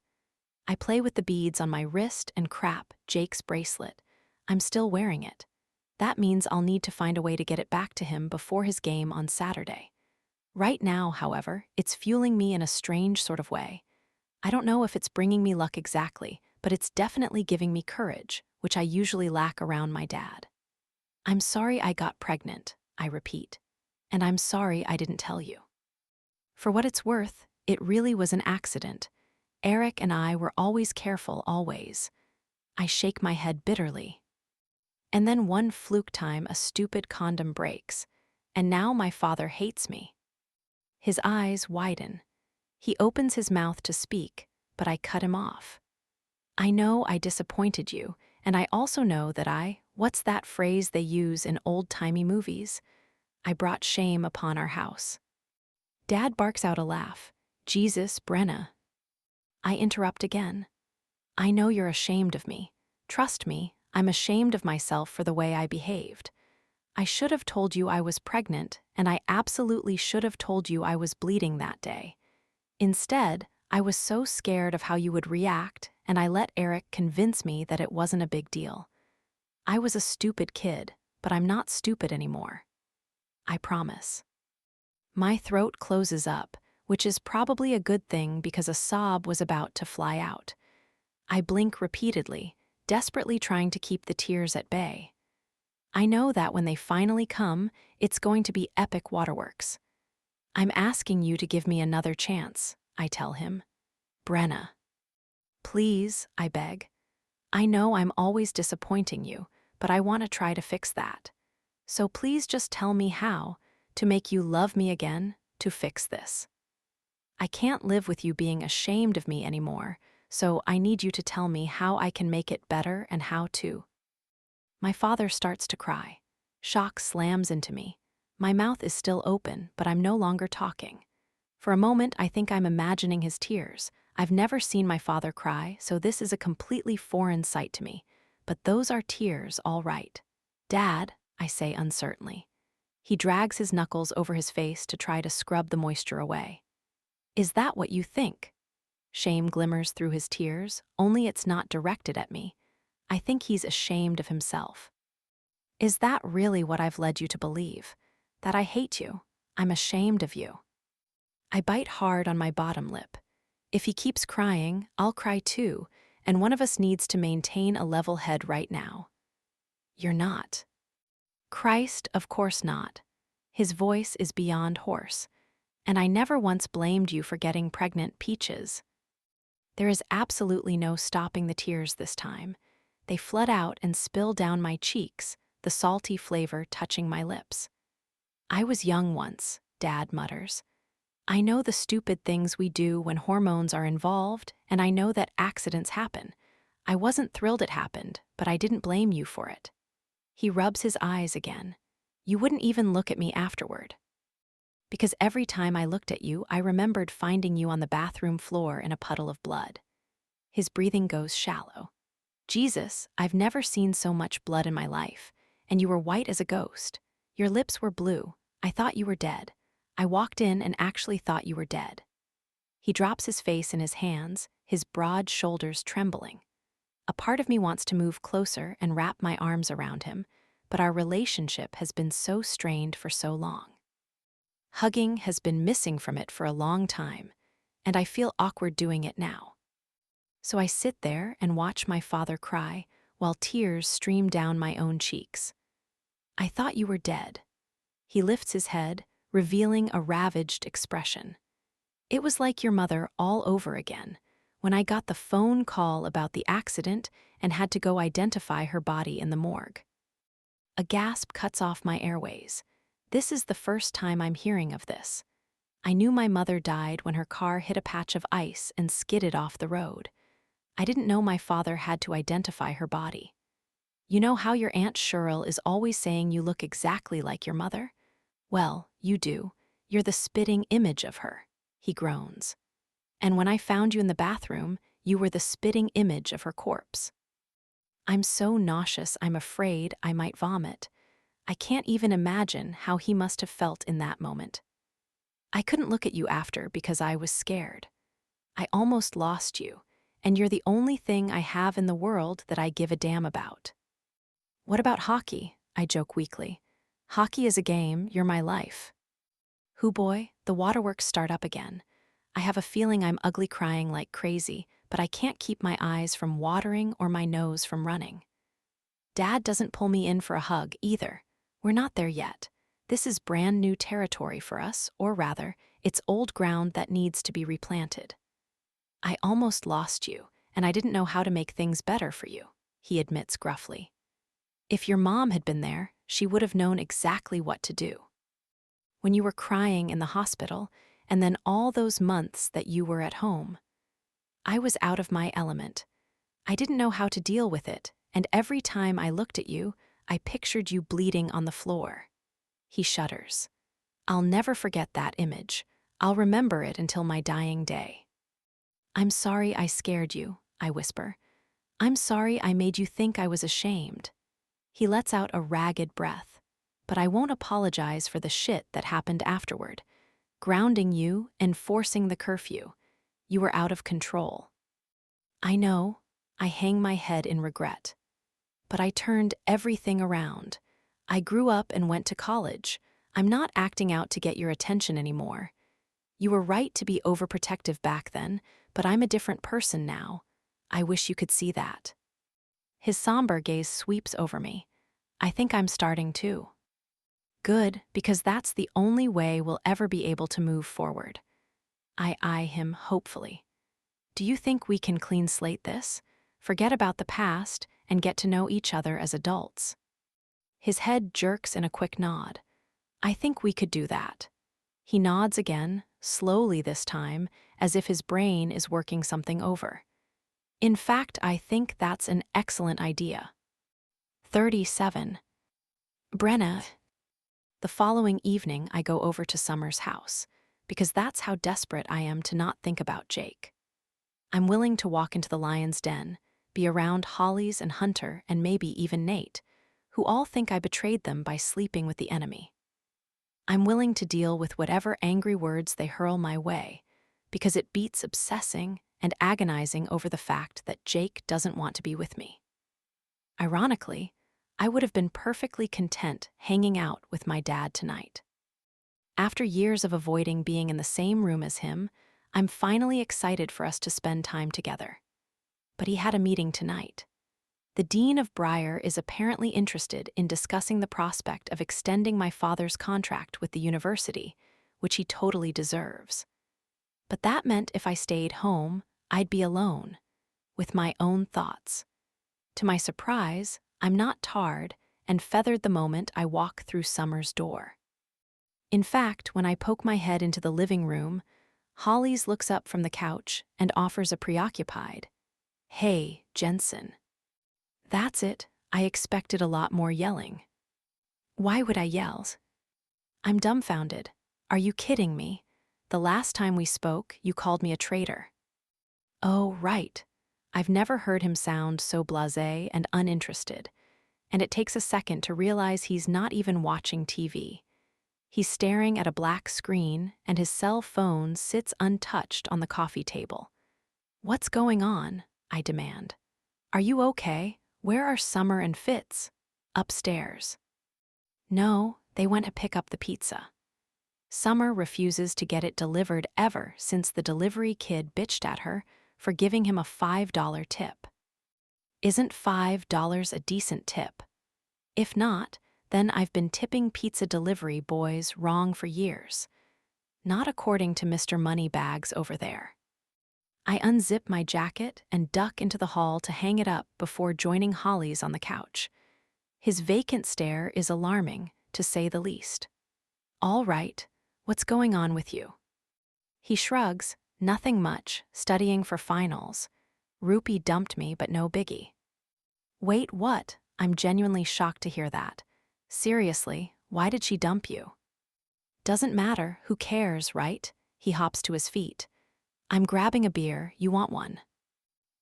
I play with the beads on my wrist and crap Jake's bracelet. I'm still wearing it. That means I'll need to find a way to get it back to him before his game on Saturday. Right now, however, it's fueling me in a strange sort of way. I don't know if it's bringing me luck exactly, but it's definitely giving me courage, which I usually lack around my dad. I'm sorry I got pregnant, I repeat. And I'm sorry I didn't tell you. For what it's worth, it really was an accident. Eric and I were always careful, always. I shake my head bitterly. And then one fluke time a stupid condom breaks, and now my father hates me. His eyes widen. He opens his mouth to speak, but I cut him off. I know I disappointed you, and I also know that what's that phrase they use in old-timey movies? I brought shame upon our house. Dad barks out a laugh. Jesus, Brenna. I interrupt again. I know you're ashamed of me. Trust me, I'm ashamed of myself for the way I behaved. I should have told you I was pregnant, and I absolutely should have told you I was bleeding that day. Instead, I was so scared of how you would react, and I let Eric convince me that it wasn't a big deal. I was a stupid kid, but I'm not stupid anymore. I promise. My throat closes up, which is probably a good thing because a sob was about to fly out. I blink repeatedly, desperately trying to keep the tears at bay. I know that when they finally come, it's going to be epic waterworks. I'm asking you to give me another chance, I tell him. Brenna. Please, I beg. I know I'm always disappointing you, but I want to try to fix that. So please just tell me how, to make you love me again, to fix this. I can't live with you being ashamed of me anymore, so I need you to tell me how I can make it better and how to. My father starts to cry. Shock slams into me. My mouth is still open, but I'm no longer talking. For a moment, I think I'm imagining his tears. I've never seen my father cry, so this is a completely foreign sight to me. But those are tears, all right. Dad, I say uncertainly. He drags his knuckles over his face to try to scrub the moisture away. Is that what you think? Shame glimmers through his tears, only it's not directed at me. I think he's ashamed of himself. Is that really what I've led you to believe? That I hate you? I'm ashamed of you. I bite hard on my bottom lip. If he keeps crying, I'll cry too, and one of us needs to maintain a level head right now. You're not. Christ, of course not. His voice is beyond hoarse. And I never once blamed you for getting pregnant, Peaches. There is absolutely no stopping the tears this time. They flood out and spill down my cheeks, the salty flavor touching my lips. I was young once, Dad mutters. I know the stupid things we do when hormones are involved, and I know that accidents happen. I wasn't thrilled it happened, but I didn't blame you for it. He rubs his eyes again. You wouldn't even look at me afterward. Because every time I looked at you, I remembered finding you on the bathroom floor in a puddle of blood. His breathing goes shallow. Jesus, I've never seen so much blood in my life, and you were white as a ghost. Your lips were blue. I thought you were dead. I walked in and actually thought you were dead. He drops his face in his hands, his broad shoulders trembling. A part of me wants to move closer and wrap my arms around him, but our relationship has been so strained for so long. Hugging has been missing from it for a long time, and I feel awkward doing it now. So I sit there and watch my father cry while tears stream down my own cheeks. I thought you were dead. He lifts his head, revealing a ravaged expression. It was like your mother all over again, when I got the phone call about the accident and had to go identify her body in the morgue. A gasp cuts off my airways. This is the first time I'm hearing of this. I knew my mother died when her car hit a patch of ice and skidded off the road. I didn't know my father had to identify her body. You know how your Aunt Cheryl is always saying you look exactly like your mother? Well, you do. You're the spitting image of her, he groans. And when I found you in the bathroom, you were the spitting image of her corpse. I'm so nauseous I'm afraid I might vomit. I can't even imagine how he must have felt in that moment. I couldn't look at you after because I was scared. I almost lost you, and you're the only thing I have in the world that I give a damn about. What about hockey? I joke weakly. Hockey is a game, you're my life. Hoo boy, the waterworks start up again. I have a feeling I'm ugly crying like crazy, but I can't keep my eyes from watering or my nose from running. Dad doesn't pull me in for a hug either. We're not there yet. This is brand new territory for us, or rather, it's old ground that needs to be replanted. I almost lost you, and I didn't know how to make things better for you, he admits gruffly. If your mom had been there, she would have known exactly what to do. When you were crying in the hospital, and then all those months that you were at home, I was out of my element. I didn't know how to deal with it, and every time I looked at you, I pictured you bleeding on the floor. He shudders. I'll never forget that image. I'll remember it until my dying day. I'm sorry I scared you, I whisper. I'm sorry I made you think I was ashamed. He lets out a ragged breath. But I won't apologize for the shit that happened afterward. Grounding you and forcing the curfew. You were out of control. I know. I hang my head in regret. But I turned everything around. I grew up and went to college. I'm not acting out to get your attention anymore. You were right to be overprotective back then, but I'm a different person now. I wish you could see that. His somber gaze sweeps over me. I think I'm starting too. Good, because that's the only way we'll ever be able to move forward. I eye him hopefully. Do you think we can clean slate this? Forget about the past and get to know each other as adults? His head jerks in a quick nod. I think we could do that. He nods again, slowly this time, as if his brain is working something over. In fact, I think that's an excellent idea. 37. Brenna. The following evening, I go over to Summer's house, because that's how desperate I am to not think about Jake. I'm willing to walk into the lion's den, be around Hollies and Hunter and maybe even Nate, who all think I betrayed them by sleeping with the enemy. I'm willing to deal with whatever angry words they hurl my way, because it beats obsessing and agonizing over the fact that Jake doesn't want to be with me. Ironically, I would have been perfectly content hanging out with my dad tonight. After years of avoiding being in the same room as him, I'm finally excited for us to spend time together. But he had a meeting tonight. The dean of Briar is apparently interested in discussing the prospect of extending my father's contract with the university, which he totally deserves. But that meant if I stayed home, I'd be alone, with my own thoughts. To my surprise, I'm not tarred and feathered the moment I walk through Summer's door. In fact, when I poke my head into the living room, Hollies looks up from the couch and offers a preoccupied, "Hey, Jensen." That's it. I expected a lot more yelling. Why would I yell? I'm dumbfounded. Are you kidding me? The last time we spoke, you called me a traitor. Oh, right. I've never heard him sound so blasé and uninterested, and it takes a second to realize he's not even watching TV. He's staring at a black screen, and his cell phone sits untouched on the coffee table. What's going on? I demand. Are you okay? Where are Summer and Fitz? Upstairs. No, they went to pick up the pizza. Summer refuses to get it delivered ever since the delivery kid bitched at her for giving him a $5 tip. Isn't $5 a decent tip? If not, then I've been tipping pizza delivery boys wrong for years. Not according to Mr. Moneybags over there. I unzip my jacket and duck into the hall to hang it up before joining Holly's on the couch. His vacant stare is alarming, to say the least. All right, what's going on with you? He shrugs, nothing much, studying for finals. Rupi dumped me, but no biggie. Wait, what? I'm genuinely shocked to hear that. Seriously, why did she dump you? Doesn't matter, who cares, right? He hops to his feet. I'm grabbing a beer, you want one?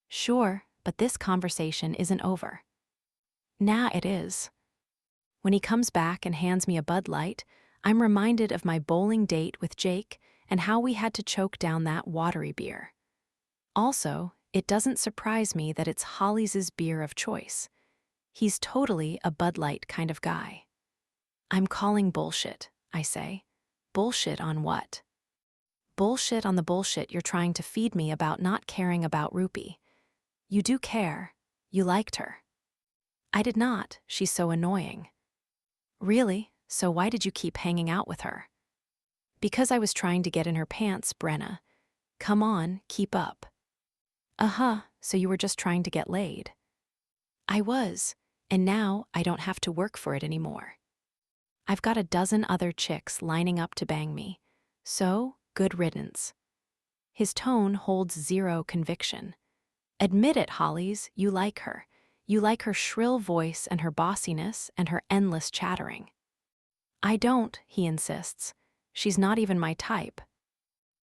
Sure, but this conversation isn't over. Nah, it is. When he comes back and hands me a Bud Light, I'm reminded of my bowling date with Jake and how we had to choke down that watery beer. Also, it doesn't surprise me that it's Holly's beer of choice. He's totally a Bud Light kind of guy. I'm calling bullshit, I say. Bullshit on what? Bullshit on the bullshit you're trying to feed me about not caring about Rupi. You do care. You liked her. I did not. She's so annoying. Really? So why did you keep hanging out with her? Because I was trying to get in her pants, Brenna. Come on, keep up. So you were just trying to get laid. I was, and now I don't have to work for it anymore. I've got a dozen other chicks lining up to bang me, so good riddance. His tone holds zero conviction. Admit it, Hollies, you like her. You like her shrill voice and her bossiness and her endless chattering. I don't, he insists. She's not even my type.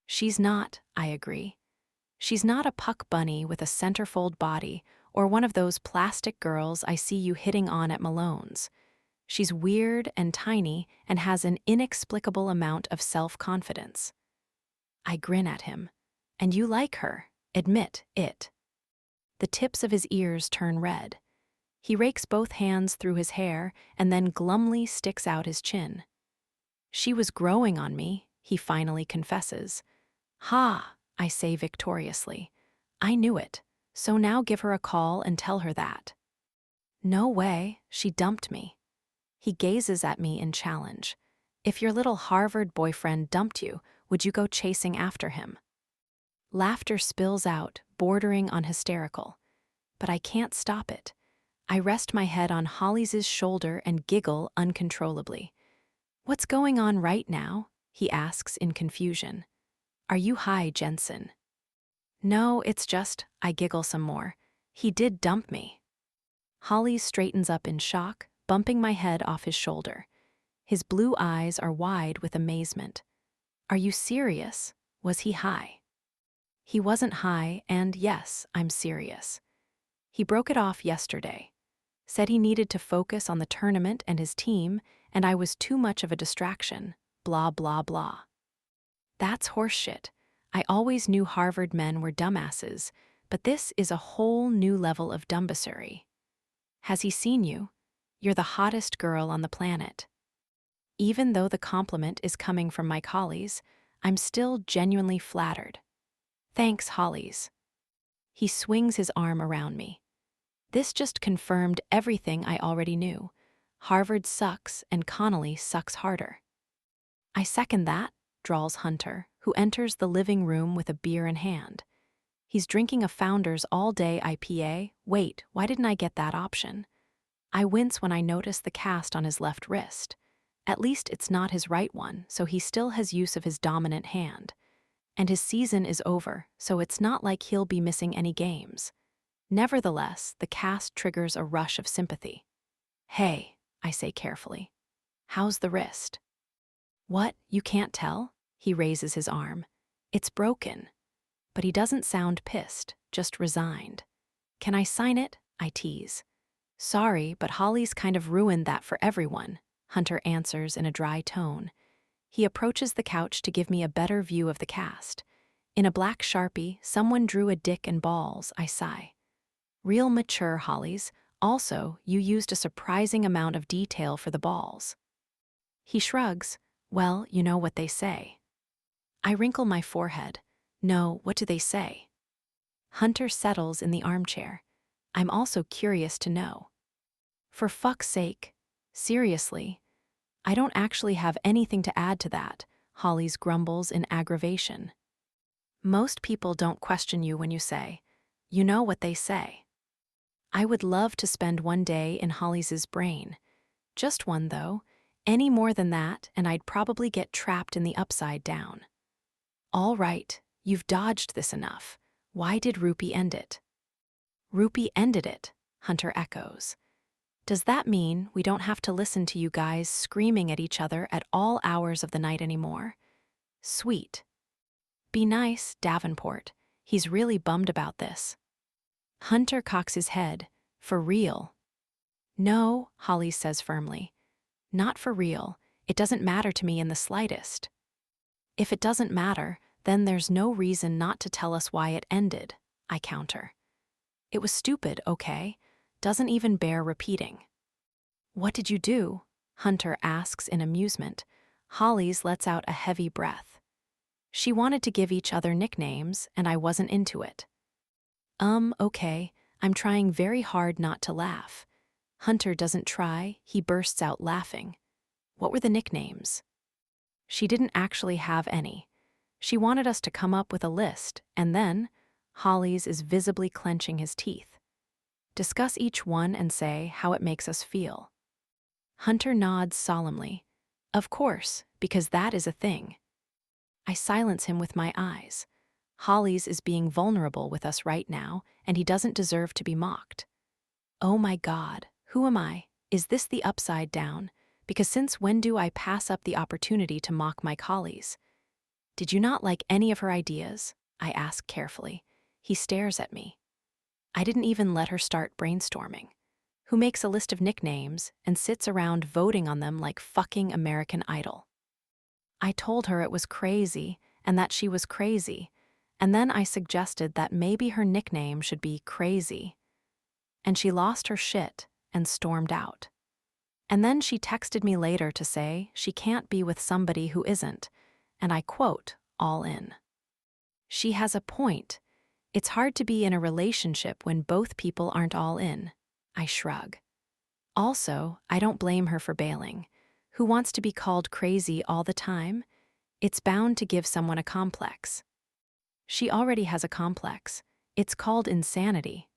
She's not, I agree. She's not a puck bunny with a centerfold body or one of those plastic girls I see you hitting on at Malone's. She's weird and tiny and has an inexplicable amount of self-confidence. I grin at him. And you like her. Admit it. The tips of his ears turn red. He rakes both hands through his hair and then glumly sticks out his chin. She was growing on me, he finally confesses. Ha, I say victoriously. I knew it, so now give her a call and tell her that. No way, she dumped me. He gazes at me in challenge. If your little Harvard boyfriend dumped you, would you go chasing after him? Laughter spills out, bordering on hysterical. But I can't stop it. I rest my head on Holly's shoulder and giggle uncontrollably. What's going on right now? He asks in confusion. Are you high, Jensen? No, it's just, I giggle some more. He did dump me. Holly straightens up in shock, bumping my head off his shoulder. His blue eyes are wide with amazement. Are you serious? Was he high? He wasn't high, and yes, I'm serious. He broke it off yesterday. Said he needed to focus on the tournament and his team, and I was too much of a distraction. Blah, blah, blah. That's horseshit. I always knew Harvard men were dumbasses, but this is a whole new level of dumbassery. Has he seen you? You're the hottest girl on the planet. Even though the compliment is coming from my collies, I'm still genuinely flattered. Thanks, Hollies. He swings his arm around me. This just confirmed everything I already knew. Harvard sucks and Connolly sucks harder. I second that, drawls Hunter, who enters the living room with a beer in hand. He's drinking a Founders all-day IPA. Wait, why didn't I get that option? I wince when I notice the cast on his left wrist. At least it's not his right one, so he still has use of his dominant hand. And his season is over, so it's not like he'll be missing any games. Nevertheless, the cast triggers a rush of sympathy. Hey, I say carefully. How's the wrist? What, you can't tell? He raises his arm. It's broken. But he doesn't sound pissed, just resigned. Can I sign it? I tease. Sorry, but Holly's kind of ruined that for everyone, Hunter answers in a dry tone. He approaches the couch to give me a better view of the cast. In a black Sharpie, someone drew a dick and balls, I sigh. Real mature, Hollies. Also, you used a surprising amount of detail for the balls. He shrugs. Well, you know what they say. I wrinkle my forehead. No, what do they say? Hunter settles in the armchair. I'm also curious to know. For fuck's sake. Seriously. I don't actually have anything to add to that, Hollies grumbles in aggravation. Most people don't question you when you say, you know what they say. I would love to spend one day in Hollies' brain. Just one, though. Any more than that, and I'd probably get trapped in the upside down. All right, you've dodged this enough. Why did Rupee end it? Rupee ended it, Hunter echoes. Does that mean we don't have to listen to you guys screaming at each other at all hours of the night anymore? Sweet. Be nice, Davenport. He's really bummed about this. Hunter cocks his head. For real? No, Holly says firmly. Not for real. It doesn't matter to me in the slightest. If it doesn't matter, then there's no reason not to tell us why it ended, I counter. It was stupid, okay? Doesn't even bear repeating. What did you do? Hunter asks in amusement. Hollies lets out a heavy breath. She wanted to give each other nicknames, and I wasn't into it. Okay, I'm trying very hard not to laugh. Hunter doesn't try, he bursts out laughing. What were the nicknames? She didn't actually have any. She wanted us to come up with a list, and then, Hollies is visibly clenching his teeth. Discuss each one and say how it makes us feel. Hunter nods solemnly. Of course, because that is a thing. I silence him with my eyes. Hollies is being vulnerable with us right now, and he doesn't deserve to be mocked. Oh my God, who am I? Is this the upside down? Because since when do I pass up the opportunity to mock my collies? Did you not like any of her ideas? I ask carefully. He stares at me. I didn't even let her start brainstorming. Who makes a list of nicknames and sits around voting on them like fucking American Idol? I told her it was crazy and that she was crazy, and then I suggested that maybe her nickname should be Crazy. And she lost her shit and stormed out. And then she texted me later to say she can't be with somebody who isn't, and I quote, all in. She has a point. It's hard to be in a relationship when both people aren't all in. I shrug. Also, I don't blame her for bailing. Who wants to be called crazy all the time? It's bound to give someone a complex. She already has a complex. It's called insanity.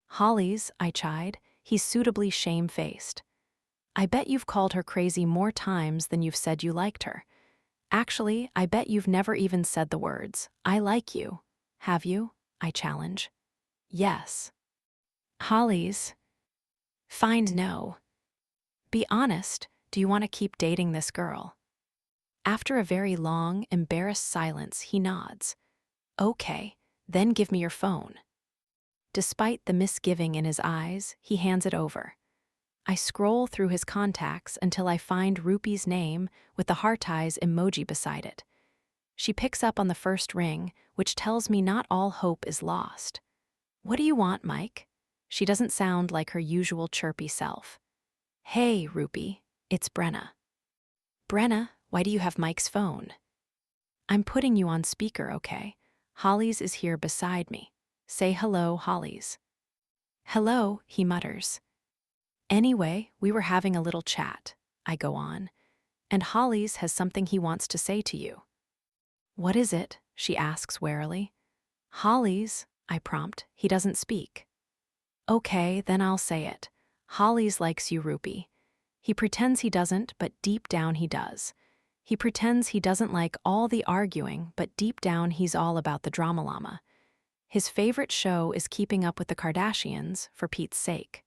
Hollies, I chide, he's suitably shame-faced. I bet you've called her crazy more times than you've said you liked her. Actually, I bet you've never even said the words, I like you. Have you? I challenge. Yes. Hollies. Fine, no. Be honest, do you want to keep dating this girl? After a very long, embarrassed silence, he nods. Okay, then give me your phone. Despite the misgiving in his eyes, he hands it over. I scroll through his contacts until I find Rupee's name with the heart eyes emoji beside it. She picks up on the first ring, which tells me not all hope is lost. What do you want, Mike? She doesn't sound like her usual chirpy self. Hey, Rupee, it's Brenna. Brenna, why do you have Mike's phone? I'm putting you on speaker, okay? Hollies is here beside me. Say hello, Hollies. Hello, he mutters. Anyway, we were having a little chat, I go on, and Hollies has something he wants to say to you. What is it? She asks warily. Hollies, I prompt. He doesn't speak. Okay, then I'll say it. Hollies likes you, Rupee. He pretends he doesn't, but deep down he does. He pretends he doesn't like all the arguing, but deep down he's all about the drama llama. His favorite show is Keeping Up with the Kardashians, for Pete's sake.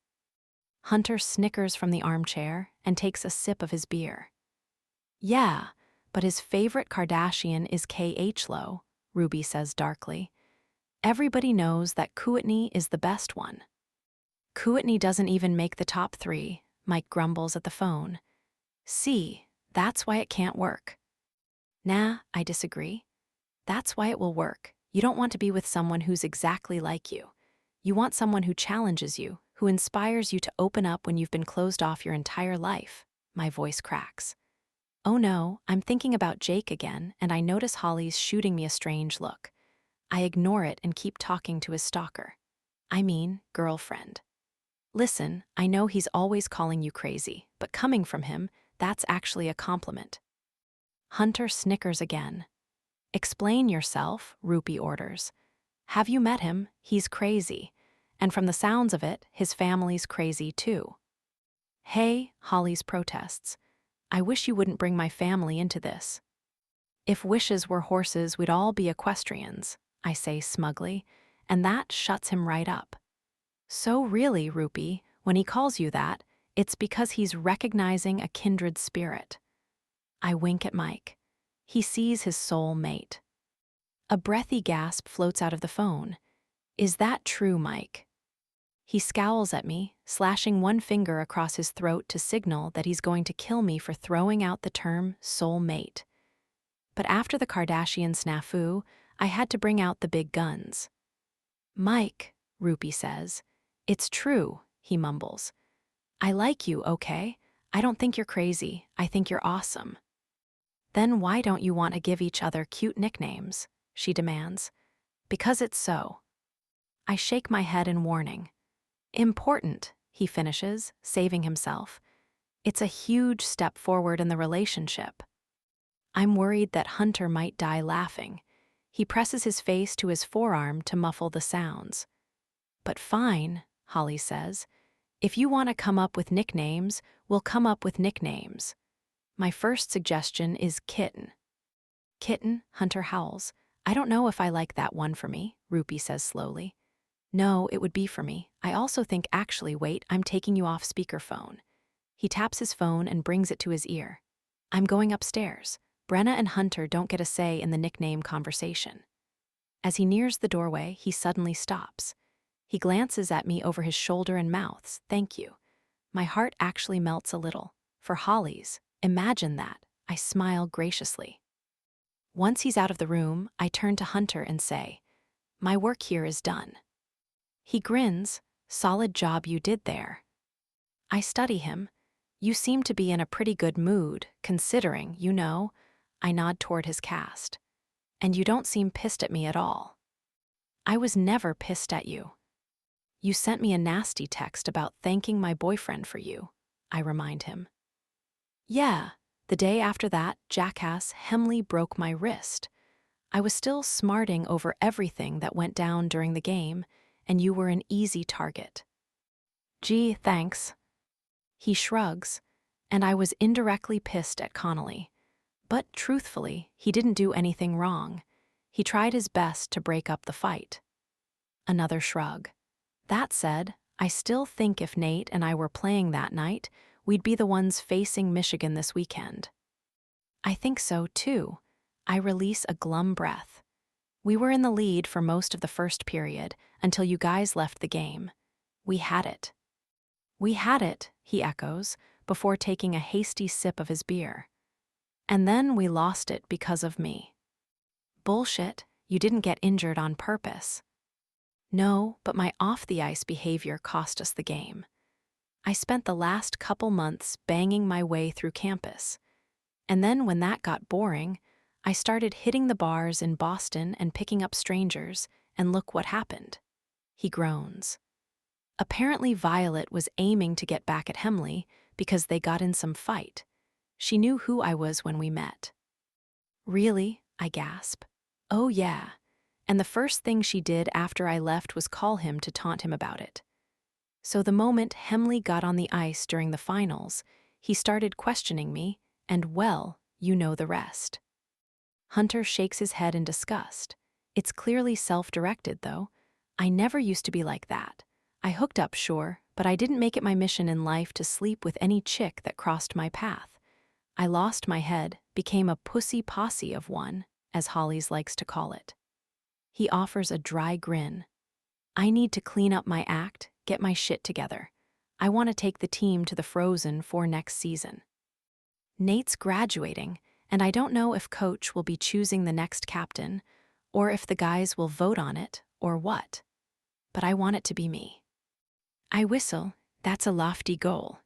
Hunter snickers from the armchair and takes a sip of his beer. Yeah, But his favorite Kardashian is KH Lo, Ruby says darkly. Everybody knows that Kourtney is the best one. Kourtney doesn't even make the top 3, Mike grumbles at the phone. See, that's why it can't work. Nah, I disagree. That's why it will work. You don't want to be with someone who's exactly like you. You want someone who challenges you, who inspires you to open up when you've been closed off your entire life. My voice cracks. Oh no, I'm thinking about Jake again, and I notice Holly's shooting me a strange look. I ignore it and keep talking to his stalker. I mean, girlfriend. Listen, I know he's always calling you crazy, but coming from him, that's actually a compliment. Hunter snickers again. Explain yourself, Ruby orders. Have you met him? He's crazy. And from the sounds of it, his family's crazy too. Hey, Holly's protests. I wish you wouldn't bring my family into this. If wishes were horses, we'd all be equestrians, I say smugly, and that shuts him right up. So really, Ruby, when he calls you that, it's because he's recognizing a kindred spirit. I wink at Mike. He sees his soul mate. A breathy gasp floats out of the phone. Is that true, Mike? He scowls at me, slashing one finger across his throat to signal that he's going to kill me for throwing out the term soul mate. But after the Kardashian snafu, I had to bring out the big guns. Mike, Ruby says. It's true, he mumbles. I like you, okay? I don't think you're crazy. I think you're awesome. Then why don't you want to give each other cute nicknames? She demands. Because it's so. I shake my head in warning. Important, he finishes, saving himself. It's a huge step forward in the relationship. I'm worried that Hunter might die laughing. He presses his face to his forearm to muffle the sounds. But fine, Holly says. If you want to come up with nicknames, we'll come up with nicknames. My first suggestion is Kitten. Kitten, Hunter howls. I don't know if I like that one for me, Ruby says slowly. No, it would be for me. I also think actually, wait, I'm taking you off speakerphone. He taps his phone and brings it to his ear. I'm going upstairs. Brenna and Hunter don't get a say in the nickname conversation. As he nears the doorway, he suddenly stops. He glances at me over his shoulder and mouths, thank you. My heart actually melts a little. For Holly's, imagine that. I smile graciously. Once he's out of the room, I turn to Hunter and say, my work here is done. He grins, solid job you did there. I study him. You seem to be in a pretty good mood, considering, you know. I nod toward his cast. And you don't seem pissed at me at all. I was never pissed at you. You sent me a nasty text about thanking my boyfriend for you, I remind him. Yeah, the day after that, jackass Hemley broke my wrist. I was still smarting over everything that went down during the game, and you were an easy target. Gee, thanks. He shrugs, and I was indirectly pissed at Connolly. But truthfully, he didn't do anything wrong. He tried his best to break up the fight. Another shrug. That said, I still think if Nate and I were playing that night, we'd be the ones facing Michigan this weekend. I think so, too. I release a glum breath. We were in the lead for most of the first period, until you guys left the game. We had it. We had it, he echoes, before taking a hasty sip of his beer. And then we lost it because of me. Bullshit, you didn't get injured on purpose. No, but my off-the-ice behavior cost us the game. I spent the last couple months banging my way through campus. And then when that got boring, I started hitting the bars in Boston and picking up strangers, and look what happened. He groans. Apparently Violet was aiming to get back at Hemley because they got in some fight. She knew who I was when we met. Really? I gasp. Oh yeah. And the first thing she did after I left was call him to taunt him about it. So the moment Hemley got on the ice during the finals, he started questioning me, and well, you know the rest. Hunter shakes his head in disgust. It's clearly self-directed, though. I never used to be like that. I hooked up, sure, but I didn't make it my mission in life to sleep with any chick that crossed my path. I lost my head, became a pussy posse of one, as Hollies likes to call it. He offers a dry grin. I need to clean up my act, get my shit together. I want to take the team to the Frozen for next season. Nate's graduating, and I don't know if Coach will be choosing the next captain, or if the guys will vote on it, or what. But I want it to be me. I whistle, that's a lofty goal.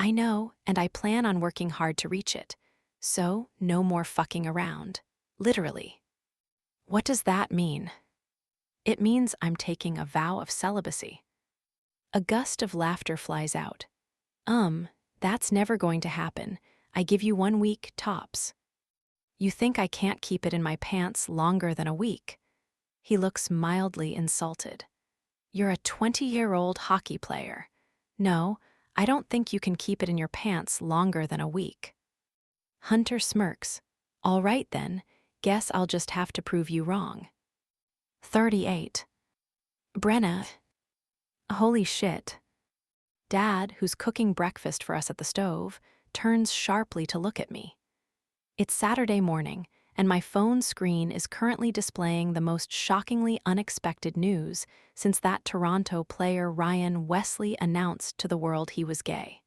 I know, and I plan on working hard to reach it. So, no more fucking around. Literally. What does that mean? It means I'm taking a vow of celibacy. A gust of laughter flies out. That's never going to happen. I give you 1 week, tops. You think I can't keep it in my pants longer than a week? He looks mildly insulted. You're a 20-year-old hockey player. No, I don't think you can keep it in your pants longer than a week. Hunter smirks. All right then, guess I'll just have to prove you wrong. 38. Brenna. Holy shit. Dad, who's cooking breakfast for us at the stove, turns sharply to look at me. It's Saturday morning, and my phone screen is currently displaying the most shockingly unexpected news since that Toronto player Ryan Wesley announced to the world he was gay.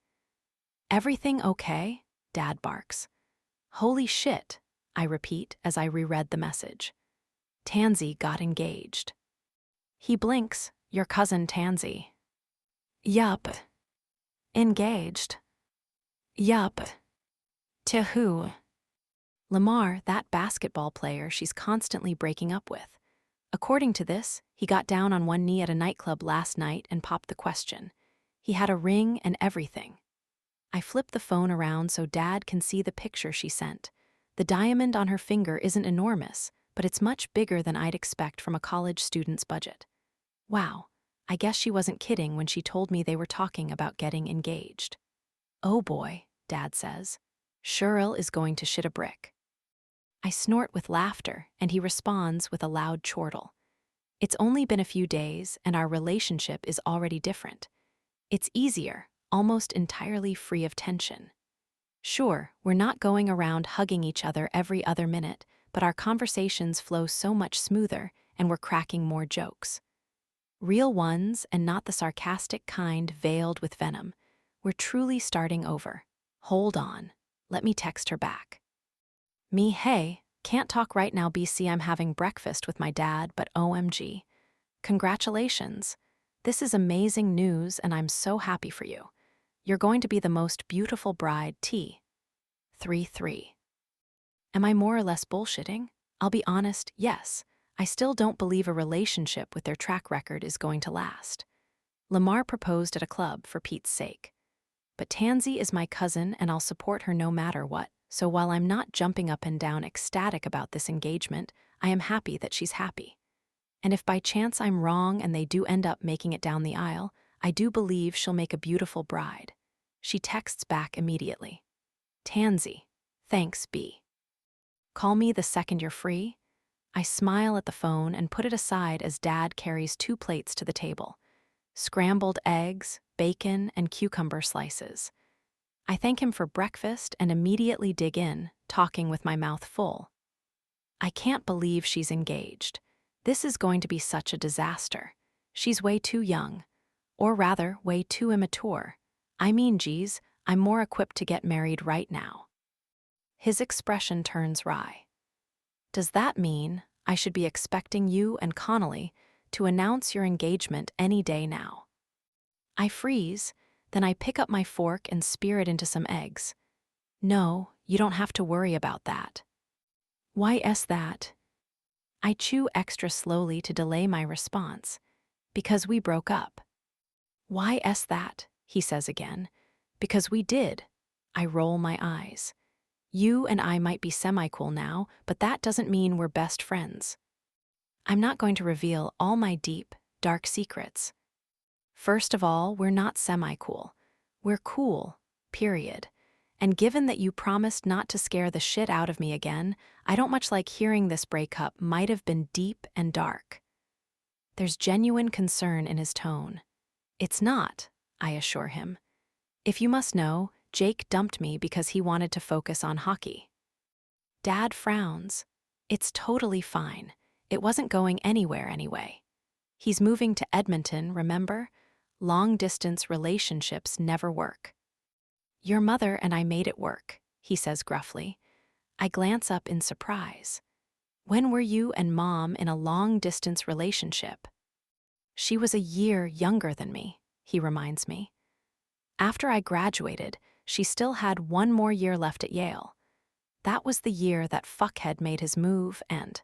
Everything okay? Dad barks. Holy shit, I repeat as I reread the message. Tansy got engaged. He blinks, your cousin Tansy. Yup. Engaged. Yup. To who? Lamar, that basketball player she's constantly breaking up with. According to this, he got down on one knee at a nightclub last night and popped the question. He had a ring and everything. I flip the phone around so Dad can see the picture she sent. The diamond on her finger isn't enormous, but it's much bigger than I'd expect from a college student's budget. Wow, I guess she wasn't kidding when she told me they were talking about getting engaged. Oh boy, Dad says. Cheryl is going to shit a brick. I snort with laughter, and he responds with a loud chortle. It's only been a few days, and our relationship is already different. It's easier, almost entirely free of tension. Sure, we're not going around hugging each other every other minute, but our conversations flow so much smoother, and we're cracking more jokes. Real ones, and not the sarcastic kind veiled with venom. We're truly starting over. Hold on. Let me text her back. Me, hey, can't talk right now, BC. I'm having breakfast with my dad, but OMG. Congratulations. This is amazing news, and I'm so happy for you. You're going to be the most beautiful bride, T. 3-3. Am I more or less bullshitting? I'll be honest, yes. I still don't believe a relationship with their track record is going to last. Lamar proposed at a club for Pete's sake. But Tansy is my cousin, and I'll support her no matter what, so while I'm not jumping up and down ecstatic about this engagement, I am happy that she's happy. And if by chance I'm wrong and they do end up making it down the aisle, I do believe she'll make a beautiful bride. She texts back immediately. Tansy, thanks, B. Call me the second you're free. I smile at the phone and put it aside as Dad carries 2 plates to the table. Scrambled eggs, bacon, and cucumber slices. I thank him for breakfast and immediately dig in, talking with my mouth full. I can't believe she's engaged. This is going to be such a disaster. She's way too young. Or rather, way too immature. I mean, geez, I'm more equipped to get married right now. His expression turns wry. Does that mean I should be expecting you and Connolly to announce your engagement any day now? I freeze, then I pick up my fork and spear it into some eggs. No, you don't have to worry about that. Why is that? I chew extra slowly to delay my response. Because we broke up. Why is that? He says again. Because we did. I roll my eyes. You and I might be semi-cool now, but that doesn't mean we're best friends. I'm not going to reveal all my deep, dark secrets. First of all, we're not semi-cool. We're cool, period. And given that you promised not to scare the shit out of me again, I don't much like hearing this breakup might have been deep and dark. There's genuine concern in his tone. It's not, I assure him. If you must know, Jake dumped me because he wanted to focus on hockey. Dad frowns. It's totally fine. It wasn't going anywhere anyway. He's moving to Edmonton, remember? Long-distance relationships never work. Your mother and I made it work, he says gruffly. I glance up in surprise. When were you and Mom in a long-distance relationship? She was a year younger than me, he reminds me. After I graduated, she still had 1 more year left at Yale. That was the year that fuckhead made his move and…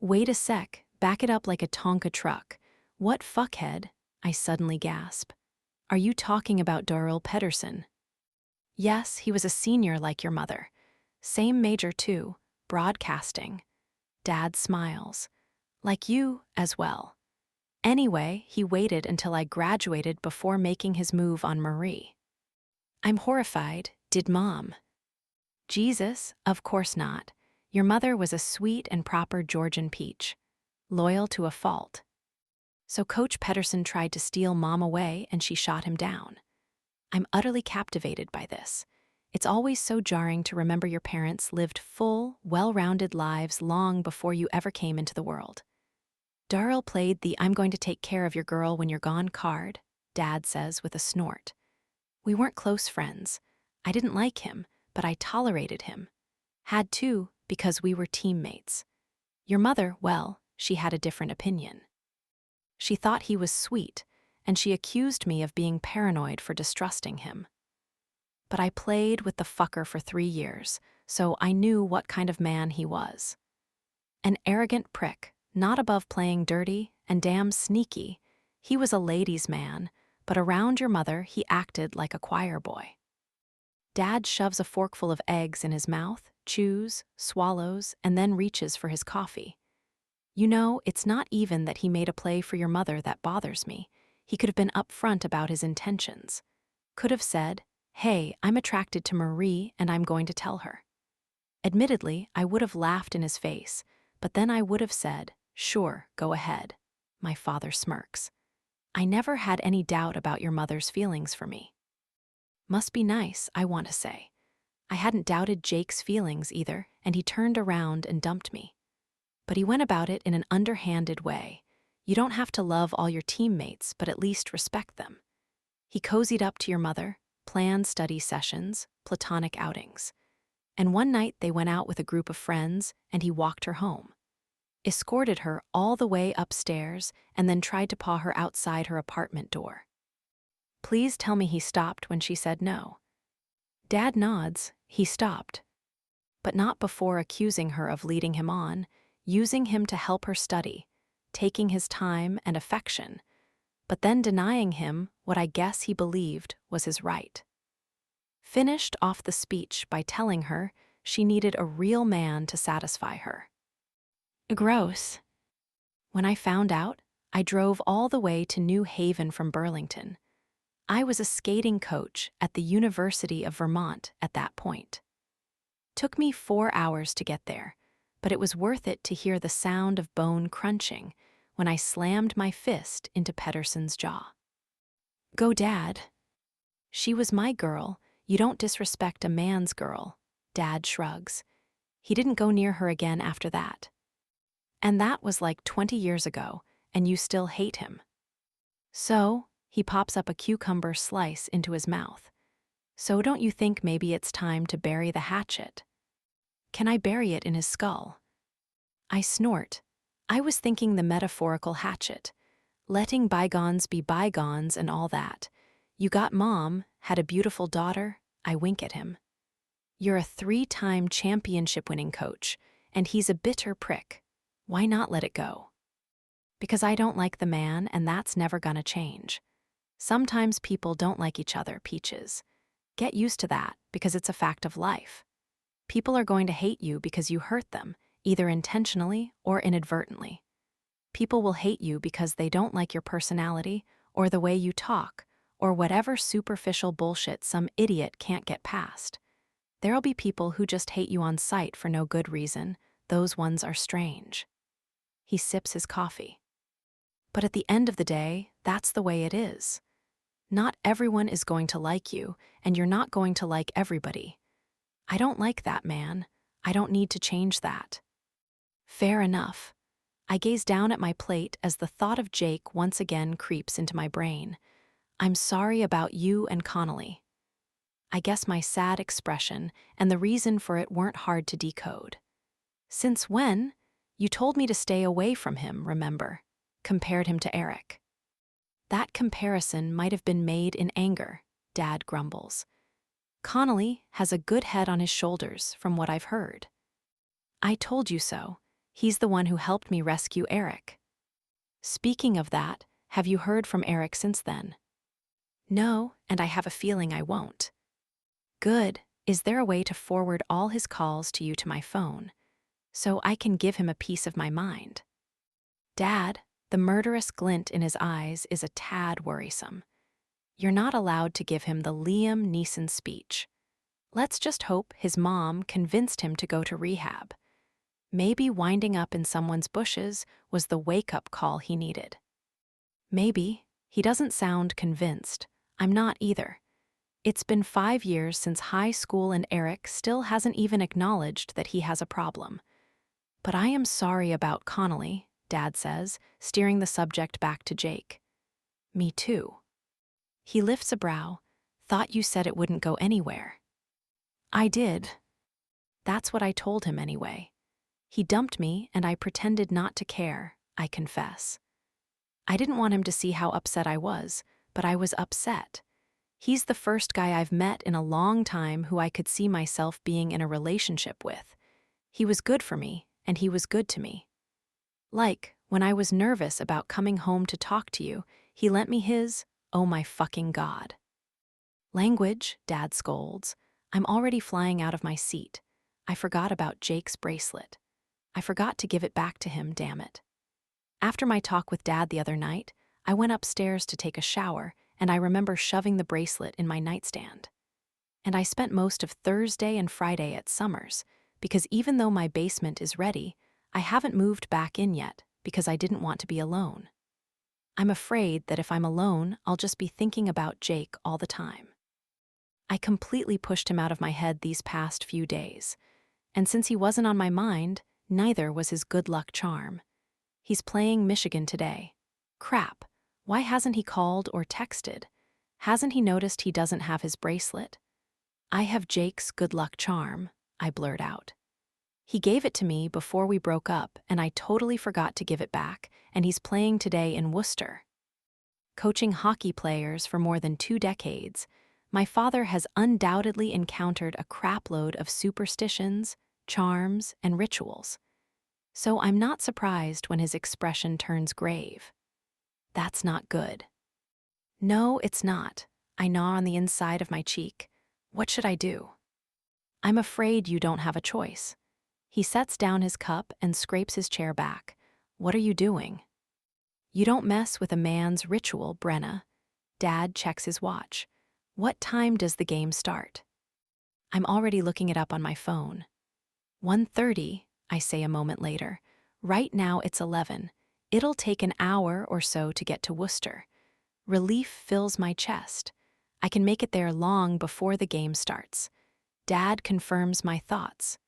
Wait a sec, back it up like a Tonka truck. What fuckhead? I suddenly gasp. Are you talking about Darrell Pedersen? Yes, he was a senior like your mother. Same major too, broadcasting. Dad smiles. Like you as well. Anyway, he waited until I graduated before making his move on Marie. I'm horrified. Did Mom? Jesus, of course not. Your mother was a sweet and proper Georgian peach. Loyal to a fault. So Coach Pedersen tried to steal Mom away and she shot him down. I'm utterly captivated by this. It's always so jarring to remember your parents lived full, well-rounded lives long before you ever came into the world. Darrell played the "I'm going to take care of your girl when you're gone" card, Dad says with a snort. We weren't close friends. I didn't like him, but I tolerated him. Had to, because we were teammates. Your mother, well, she had a different opinion. She thought he was sweet, and she accused me of being paranoid for distrusting him. But I played with the fucker for 3 years, so I knew what kind of man he was. An arrogant prick, not above playing dirty and damn sneaky. He was a ladies' man, but around your mother he acted like a choir boy. Dad shoves a forkful of eggs in his mouth, chews, swallows, and then reaches for his coffee. You know, it's not even that he made a play for your mother that bothers me. He could have been upfront about his intentions. Could have said, hey, I'm attracted to Marie and I'm going to tell her. Admittedly, I would have laughed in his face, but then I would have said, sure, go ahead. My father smirks. I never had any doubt about your mother's feelings for me. Must be nice, I want to say. I hadn't doubted Jake's feelings either, and he turned around and dumped me. But he went about it in an underhanded way. You don't have to love all your teammates, but at least respect them. He cozied up to your mother, planned study sessions, platonic outings. And one night they went out with a group of friends, and he walked her home. Escorted her all the way upstairs, and then tried to paw her outside her apartment door. Please tell me he stopped when she said no. Dad nods, he stopped. But not before accusing her of leading him on, using him to help her study, taking his time and affection, but then denying him what I guess he believed was his right. Finished off the speech by telling her she needed a real man to satisfy her. Gross. When I found out, I drove all the way to New Haven from Burlington. I was a skating coach at the University of Vermont at that point. Took me 4 hours to get there, but it was worth it to hear the sound of bone crunching when I slammed my fist into Pedersen's jaw. Go, Dad. She was my girl. You don't disrespect a man's girl. Dad shrugs. He didn't go near her again after that. And that was like 20 years ago, and you still hate him. So, he pops up a cucumber slice into his mouth. So don't you think maybe it's time to bury the hatchet? Can I bury it in his skull? I snort. I was thinking the metaphorical hatchet. Letting bygones be bygones and all that. You got Mom, had a beautiful daughter, I wink at him. You're a 3-time championship-winning coach, and he's a bitter prick. Why not let it go? Because I don't like the man, and that's never gonna change. Sometimes people don't like each other, Peaches. Get used to that, because it's a fact of life. People are going to hate you because you hurt them, either intentionally or inadvertently. People will hate you because they don't like your personality, or the way you talk, or whatever superficial bullshit some idiot can't get past. There'll be people who just hate you on sight for no good reason. Those ones are strange. He sips his coffee. But at the end of the day, that's the way it is. Not everyone is going to like you, and you're not going to like everybody. I don't like that, man. I don't need to change that. Fair enough. I gaze down at my plate as the thought of Jake once again creeps into my brain. I'm sorry about you and Connolly. I guess my sad expression and the reason for it weren't hard to decode. Since when? You told me to stay away from him, remember? Compared him to Eric. That comparison might have been made in anger, Dad grumbles. Connolly has a good head on his shoulders, from what I've heard. I told you so. He's the one who helped me rescue Eric. Speaking of that, have you heard from Eric since then? No, and I have a feeling I won't. Good. Is there a way to forward all his calls to you to my phone, so I can give him a piece of my mind? Dad, the murderous glint in his eyes is a tad worrisome. You're not allowed to give him the Liam Neeson speech. Let's just hope his mom convinced him to go to rehab. Maybe winding up in someone's bushes was the wake-up call he needed. Maybe. He doesn't sound convinced. I'm not either. It's been 5 years since high school and Eric still hasn't even acknowledged that he has a problem. But I am sorry about Connolly, Dad says, steering the subject back to Jake. Me too. He lifts a brow. Thought you said it wouldn't go anywhere. I did. That's what I told him anyway. He dumped me and I pretended not to care, I confess. I didn't want him to see how upset I was, but I was upset. He's the first guy I've met in a long time who I could see myself being in a relationship with. He was good for me, and he was good to me. Like, when I was nervous about coming home to talk to you, he lent me his, oh my fucking God. Language, Dad scolds. I'm already flying out of my seat. I forgot about Jake's bracelet. I forgot to give it back to him, damn it. After my talk with Dad the other night, I went upstairs to take a shower, and I remember shoving the bracelet in my nightstand. And I spent most of Thursday and Friday at Summers, because even though my basement is ready, I haven't moved back in yet because I didn't want to be alone. I'm afraid that if I'm alone, I'll just be thinking about Jake all the time. I completely pushed him out of my head these past few days, and since he wasn't on my mind, neither was his good luck charm. He's playing Michigan today. Crap. Why hasn't he called or texted? Hasn't he noticed he doesn't have his bracelet? I have Jake's good luck charm, I blurt out. He gave it to me before we broke up, and I totally forgot to give it back, and he's playing today in Worcester. Coaching hockey players for more than 2 decades, my father has undoubtedly encountered a crapload of superstitions, charms, and rituals. So I'm not surprised when his expression turns grave. That's not good. No, it's not. I gnaw on the inside of my cheek. What should I do? I'm afraid you don't have a choice. He sets down his cup and scrapes his chair back. What are you doing? You don't mess with a man's ritual, Brenna. Dad checks his watch. What time does the game start? I'm already looking it up on my phone. 1:30, I say a moment later. Right now it's 11. It'll take an hour or so to get to Worcester. Relief fills my chest. I can make it there long before the game starts. Dad confirms my thoughts.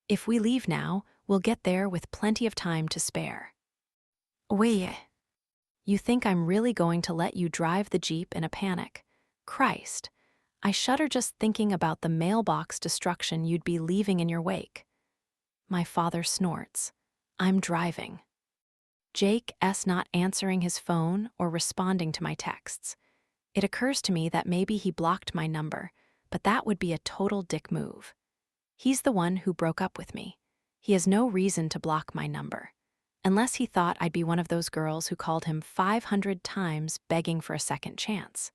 If we leave now, we'll get there with plenty of time to spare. Wait. You think I'm really going to let you drive the Jeep in a panic? Christ. I shudder just thinking about the mailbox destruction you'd be leaving in your wake. My father snorts. I'm driving. Jake S. not answering his phone or responding to my texts. It occurs to me that maybe he blocked my number, but that would be a total dick move. He's the one who broke up with me. He has no reason to block my number, unless he thought I'd be one of those girls who called him 500 times begging for a second chance.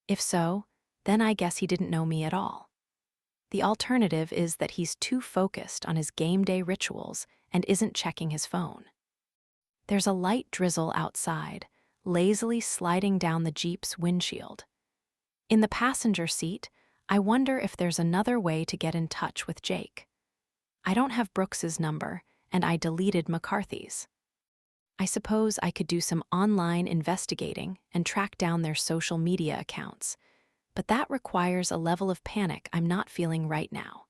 If so, then I guess he didn't know me at all. The alternative is that he's too focused on his game day rituals and isn't checking his phone. There's a light drizzle outside, lazily sliding down the Jeep's windshield. In the passenger seat, I wonder if there's another way to get in touch with Jake. I don't have Brooks's number, and I deleted McCarthy's. I suppose I could do some online investigating and track down their social media accounts, but that requires a level of panic I'm not feeling right now.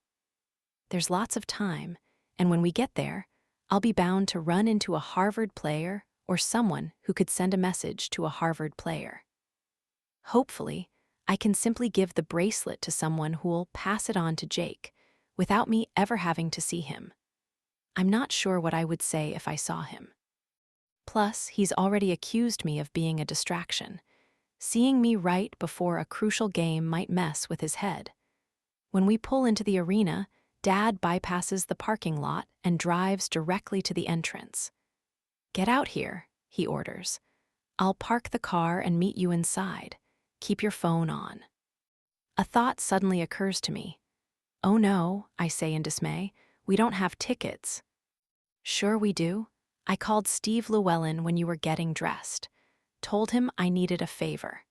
There's lots of time, and when we get there, I'll be bound to run into a Harvard player or someone who could send a message to a Harvard player. Hopefully, I can simply give the bracelet to someone who'll pass it on to Jake without me ever having to see him. I'm not sure what I would say if I saw him. Plus, he's already accused me of being a distraction. Seeing me right before a crucial game might mess with his head. When we pull into the arena, Dad bypasses the parking lot and drives directly to the entrance. "Get out here," he orders. "I'll park the car and meet you inside. Keep your phone on." A thought suddenly occurs to me. "Oh no," I say in dismay, "we don't have tickets." "Sure we do. I called Steve Llewellyn when you were getting dressed. Told him I needed a favor.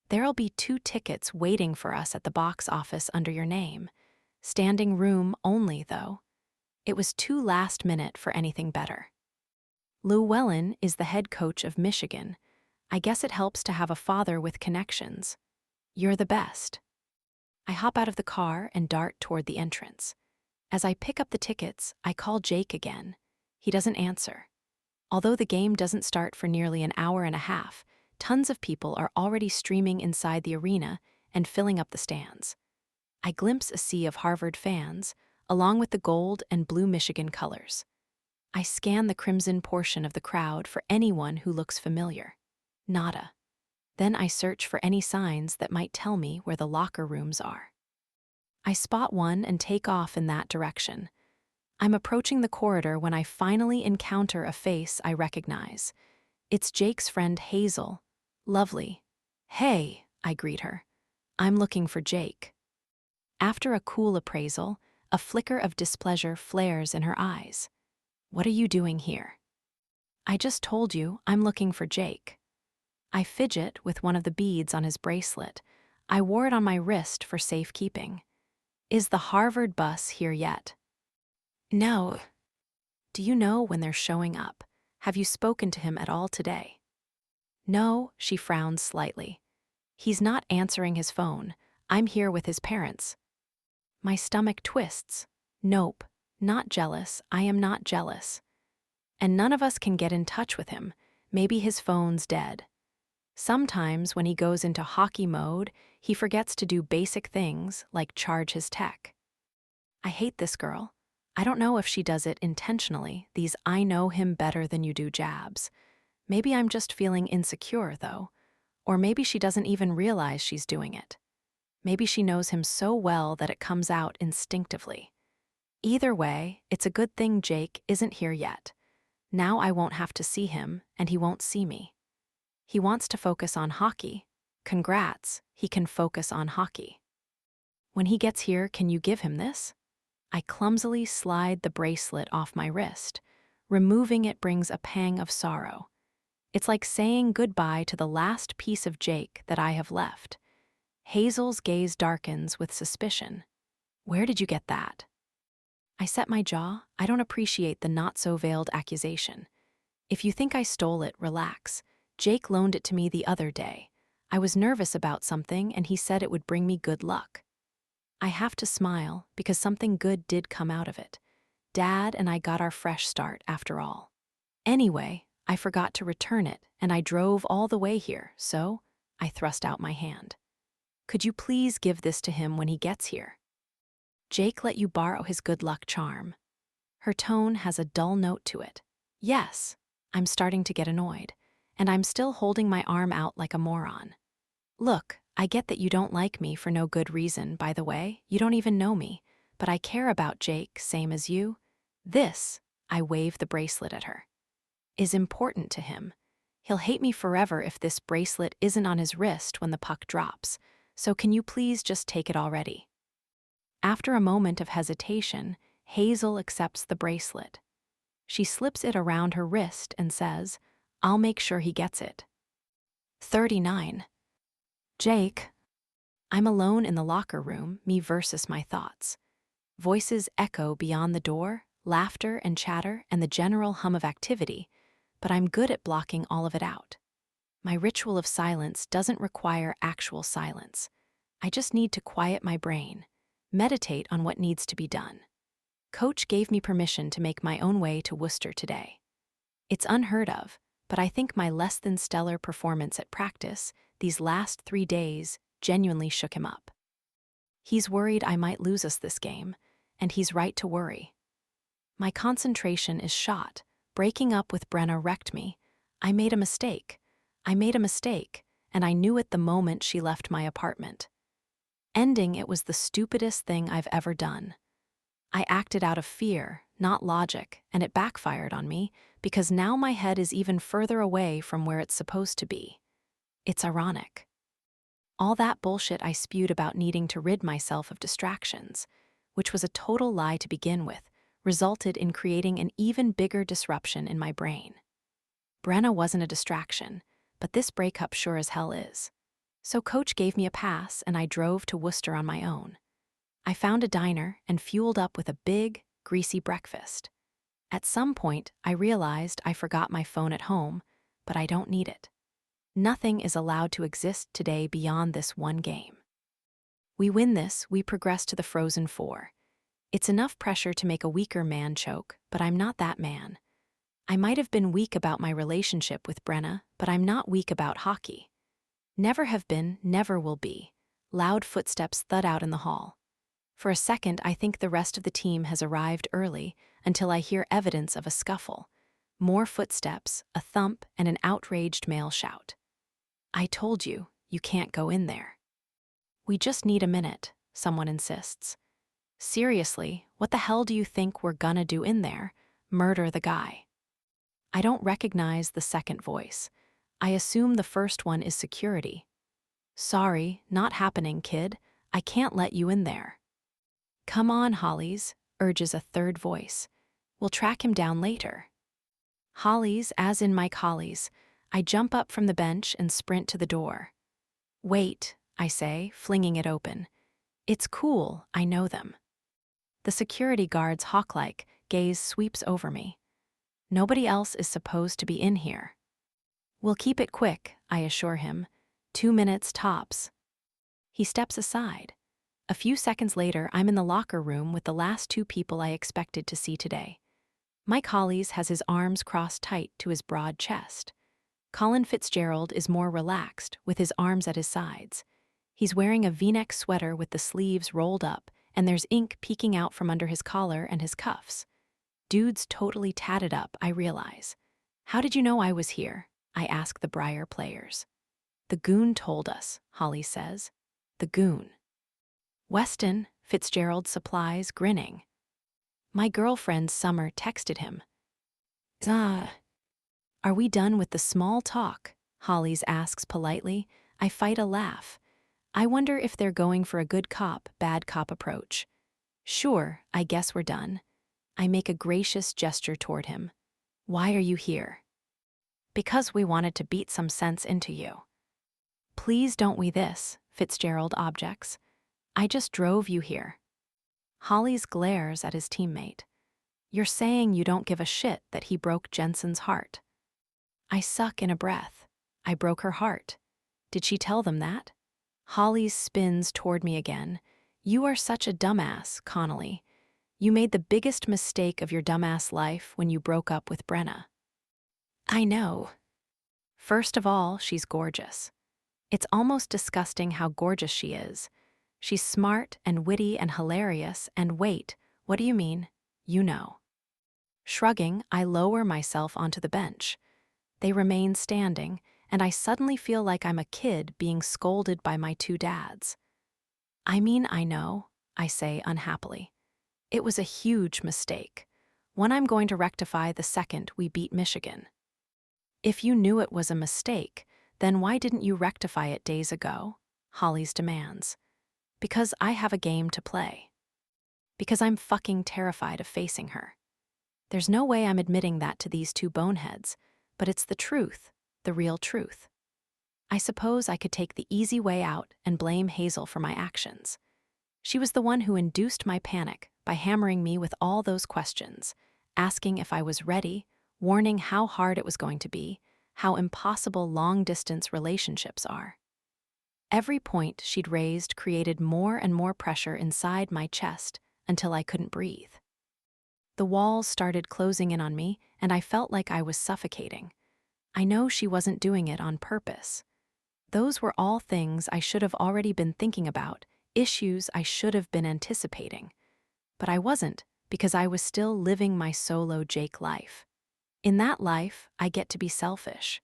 There'll be 2 tickets waiting for us at the box office under your name. Standing room only, though. It was too last minute for anything better." Llewellyn is the head coach of Michigan. I guess it helps to have a father with connections. You're the best. I hop out of the car and dart toward the entrance. As I pick up the tickets, I call Jake again. He doesn't answer. Although the game doesn't start for nearly an hour and a half, tons of people are already streaming inside the arena and filling up the stands. I glimpse a sea of Harvard fans, along with the gold and blue Michigan colors. I scan the crimson portion of the crowd for anyone who looks familiar. Nada. Then I search for any signs that might tell me where the locker rooms are. I spot one and take off in that direction. I'm approaching the corridor when I finally encounter a face I recognize. It's Jake's friend Hazel. Lovely. "Hey," I greet her. "I'm looking for Jake." After a cool appraisal, a flicker of displeasure flares in her eyes. "What are you doing here?" "I just told you I'm looking for Jake." I fidget with one of the beads on his bracelet. I wore it on my wrist for safekeeping. "Is the Harvard bus here yet?" "No." "Do you know when they're showing up? Have you spoken to him at all today?" "No," she frowns slightly. "He's not answering his phone. I'm here with his parents." My stomach twists. Nope, not jealous. I am not jealous. And none of us can get in touch with him. Maybe his phone's dead. Sometimes when he goes into hockey mode, he forgets to do basic things like charge his tech. I hate this girl. I don't know if she does it intentionally, these "I know him better than you do" jabs. Maybe I'm just feeling insecure, though. Or maybe she doesn't even realize she's doing it. Maybe she knows him so well that it comes out instinctively. Either way, it's a good thing Jake isn't here yet. Now I won't have to see him, and he won't see me. He wants to focus on hockey. Congrats, he can focus on hockey. When he gets here, can you give him this? I clumsily slide the bracelet off my wrist. Removing it brings a pang of sorrow. It's like saying goodbye to the last piece of Jake that I have left. Hazel's gaze darkens with suspicion. "Where did you get that?" I set my jaw. I don't appreciate the not-so-veiled accusation. "If you think I stole it, relax. Jake loaned it to me the other day. I was nervous about something and he said it would bring me good luck." I have to smile because something good did come out of it. Dad and I got our fresh start after all. Anyway, I forgot to return it and I drove all the way here, so I thrust out my hand. "Could you please give this to him when he gets here?" "Jake let you borrow his good luck charm." Her tone has a dull note to it. "Yes." I'm starting to get annoyed, and I'm still holding my arm out like a moron. "Look, I get that you don't like me for no good reason, by the way. You don't even know me, but I care about Jake, same as you. This," I wave the bracelet at her, "is important to him. He'll hate me forever if this bracelet isn't on his wrist when the puck drops, so can you please just take it already?" After a moment of hesitation, Hazel accepts the bracelet. She slips it around her wrist and says, "I'll make sure he gets it." 39. Jake. I'm alone in the locker room, me versus my thoughts. Voices echo beyond the door, laughter and chatter and the general hum of activity, but I'm good at blocking all of it out. My ritual of silence doesn't require actual silence. I just need to quiet my brain, meditate on what needs to be done. Coach gave me permission to make my own way to Worcester today. It's unheard of, but I think my less than stellar performance at practice these last 3 days genuinely shook him up. He's worried I might lose us this game, and he's right to worry. My concentration is shot. Breaking up with Brenna wrecked me. I made a mistake, and I knew it the moment she left my apartment. Ending it was the stupidest thing I've ever done. I acted out of fear, not logic, and it backfired on me because now my head is even further away from where it's supposed to be. It's ironic. All that bullshit I spewed about needing to rid myself of distractions, which was a total lie to begin with, resulted in creating an even bigger disruption in my brain. Brenna wasn't a distraction, but this breakup sure as hell is. So Coach gave me a pass and I drove to Worcester on my own. I found a diner and fueled up with a big, greasy breakfast. At some point, I realized I forgot my phone at home, but I don't need it. Nothing is allowed to exist today beyond this one game. We win this, we progress to the Frozen Four. It's enough pressure to make a weaker man choke, but I'm not that man. I might have been weak about my relationship with Brenna, but I'm not weak about hockey. Never have been, never will be. Loud footsteps thud out in the hall. For a second, I think the rest of the team has arrived early until I hear evidence of a scuffle. More footsteps, a thump, and an outraged male shout. I told you, you can't go in there. We just need a minute, someone insists. Seriously, what the hell do you think we're gonna do in there? Murder the guy. I don't recognize the second voice. I assume the first one is security. Sorry, not happening, kid. I can't let you in there. Come on, Hollies, urges a third voice. We'll track him down later. Hollies, as in Mike Hollies. I jump up from the bench and sprint to the door. Wait, I say, flinging it open. It's cool, I know them. The security guard's hawk-like gaze sweeps over me. Nobody else is supposed to be in here. We'll keep it quick, I assure him. 2 minutes tops. He steps aside. A few seconds later, I'm in the locker room with the last 2 people I expected to see today. Mike Hollies has his arms crossed tight to his broad chest. Colin Fitzgerald is more relaxed, with his arms at his sides. He's wearing a V-neck sweater with the sleeves rolled up, and there's ink peeking out from under his collar and his cuffs. Dude's totally tatted up, I realize. How did you know I was here? I ask the Briar players. The goon told us, Holly says. The goon. Weston, Fitzgerald supplies, grinning. My girlfriend Summer texted him. Are we done with the small talk? Hollies asks politely. I fight a laugh. I wonder if they're going for a good cop, bad cop approach. Sure, I guess we're done. I make a gracious gesture toward him. Why are you here? Because we wanted to beat some sense into you. Please don't we this, Fitzgerald objects. I just drove you here. Hollies glares at his teammate. You're saying you don't give a shit that he broke Jensen's heart. I suck in a breath. I broke her heart. Did she tell them that? Hollies spins toward me again. You are such a dumbass, Connolly. You made the biggest mistake of your dumbass life when you broke up with Brenna. I know. First of all, she's gorgeous. It's almost disgusting how gorgeous she is. She's smart and witty and hilarious, and wait, what do you mean? You know. Shrugging, I lower myself onto the bench. They remain standing, and I suddenly feel like I'm a kid being scolded by my 2 dads. I mean, I know, I say unhappily. It was a huge mistake, one I'm going to rectify the second we beat Michigan. If you knew it was a mistake, then why didn't you rectify it days ago? Hollies demands. Because I have a game to play. Because I'm fucking terrified of facing her. There's no way I'm admitting that to these 2 boneheads, but it's the truth, the real truth. I suppose I could take the easy way out and blame Hazel for my actions. She was the one who induced my panic by hammering me with all those questions, asking if I was ready, warning how hard it was going to be, how impossible long-distance relationships are. Every point she'd raised created more and more pressure inside my chest until I couldn't breathe. The walls started closing in on me, and I felt like I was suffocating. I know she wasn't doing it on purpose. Those were all things I should have already been thinking about, issues I should have been anticipating. But I wasn't, because I was still living my solo Jake life. In that life, I get to be selfish.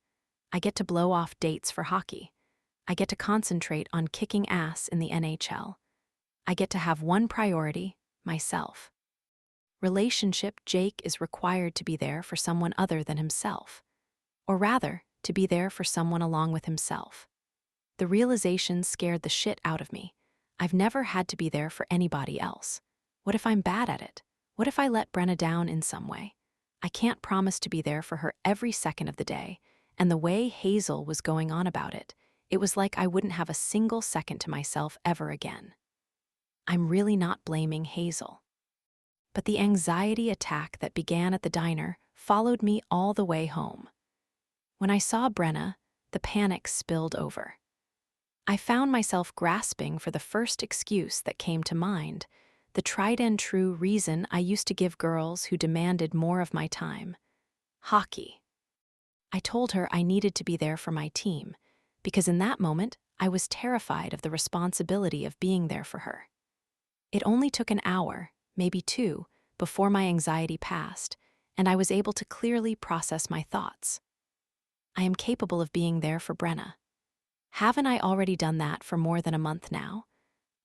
I get to blow off dates for hockey. I get to concentrate on kicking ass in the NHL. I get to have one priority, myself. Relationship Jake is required to be there for someone other than himself. Or rather, to be there for someone along with himself. The realization scared the shit out of me. I've never had to be there for anybody else. What if I'm bad at it? What if I let Brenna down in some way? I can't promise to be there for her every second of the day, and the way Hazel was going on about it, it was like I wouldn't have a single second to myself ever again. I'm really not blaming Hazel. But the anxiety attack that began at the diner followed me all the way home. When I saw Brenna, the panic spilled over. I found myself grasping for the first excuse that came to mind, the tried and true reason I used to give girls who demanded more of my time: hockey. I told her I needed to be there for my team, because in that moment, I was terrified of the responsibility of being there for her. It only took an hour, maybe 2, before my anxiety passed, and I was able to clearly process my thoughts. I am capable of being there for Brenna. Haven't I already done that for more than a month now?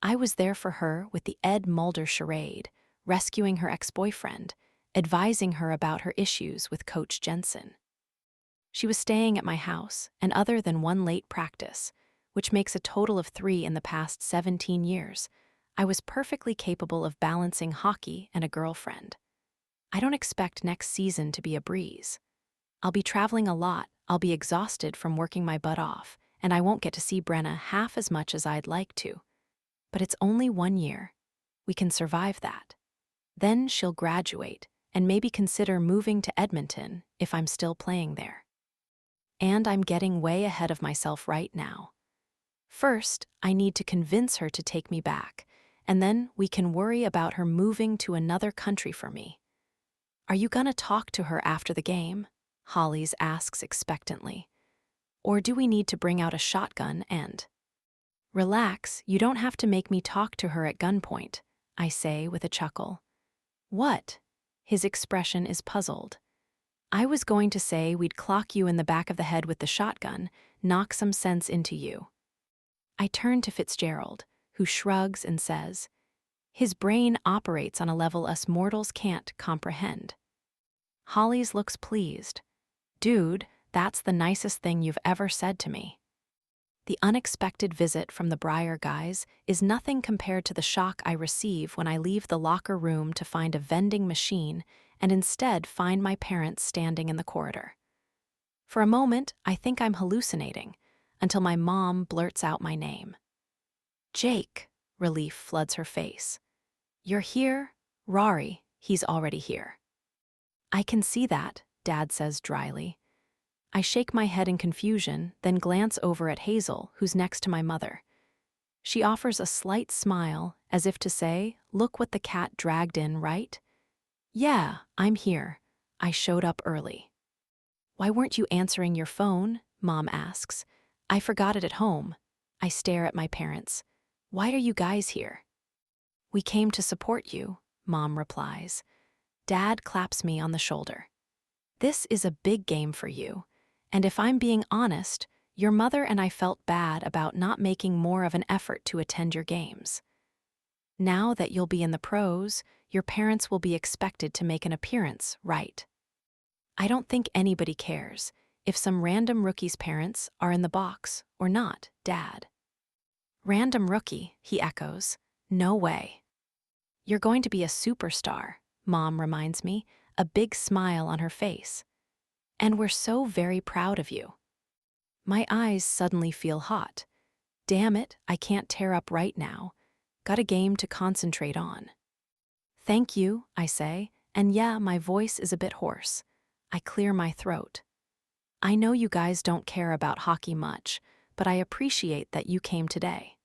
I was there for her with the Ed Mulder charade, rescuing her ex-boyfriend, advising her about her issues with Coach Jensen. She was staying at my house, and other than one late practice, which makes a total of 3 in the past 17 years, I was perfectly capable of balancing hockey and a girlfriend. I don't expect next season to be a breeze. I'll be traveling a lot, I'll be exhausted from working my butt off, and I won't get to see Brenna half as much as I'd like to. But it's only 1 year. We can survive that. Then she'll graduate and maybe consider moving to Edmonton if I'm still playing there. And I'm getting way ahead of myself right now. First, I need to convince her to take me back, and then we can worry about her moving to another country for me. Are you gonna talk to her after the game? Hollies asks expectantly. Or do we need to bring out a shotgun and... Relax, you don't have to make me talk to her at gunpoint, I say with a chuckle. What? His expression is puzzled. I was going to say we'd clock you in the back of the head with the shotgun, knock some sense into you. I turn to Fitzgerald, who shrugs and says, his brain operates on a level us mortals can't comprehend. Hollies looks pleased. Dude, that's the nicest thing you've ever said to me. The unexpected visit from the Breyer guys is nothing compared to the shock I receive when I leave the locker room to find a vending machine and instead find my parents standing in the corridor. For a moment, I think I'm hallucinating, until my mom blurts out my name. Jake, relief floods her face. You're here? Rory, he's already here. I can see that, Dad says dryly. I shake my head in confusion, then glance over at Hazel, who's next to my mother. She offers a slight smile, as if to say, look what the cat dragged in, right? Yeah, I'm here. I showed up early. Why weren't you answering your phone? Mom asks. I forgot it at home. I stare at my parents. Why are you guys here? We came to support you, Mom replies. Dad claps me on the shoulder. This is a big game for you. And if I'm being honest, your mother and I felt bad about not making more of an effort to attend your games. Now that you'll be in the pros, your parents will be expected to make an appearance, right? I don't think anybody cares if some random rookie's parents are in the box or not, Dad. Random rookie, he echoes. No way. You're going to be a superstar, Mom reminds me, a big smile on her face. And we're so very proud of you. My eyes suddenly feel hot. Damn it, I can't tear up right now. Got a game to concentrate on. Thank you, I say, and yeah, my voice is a bit hoarse. I clear my throat. I know you guys don't care about hockey much, but I appreciate that you came today.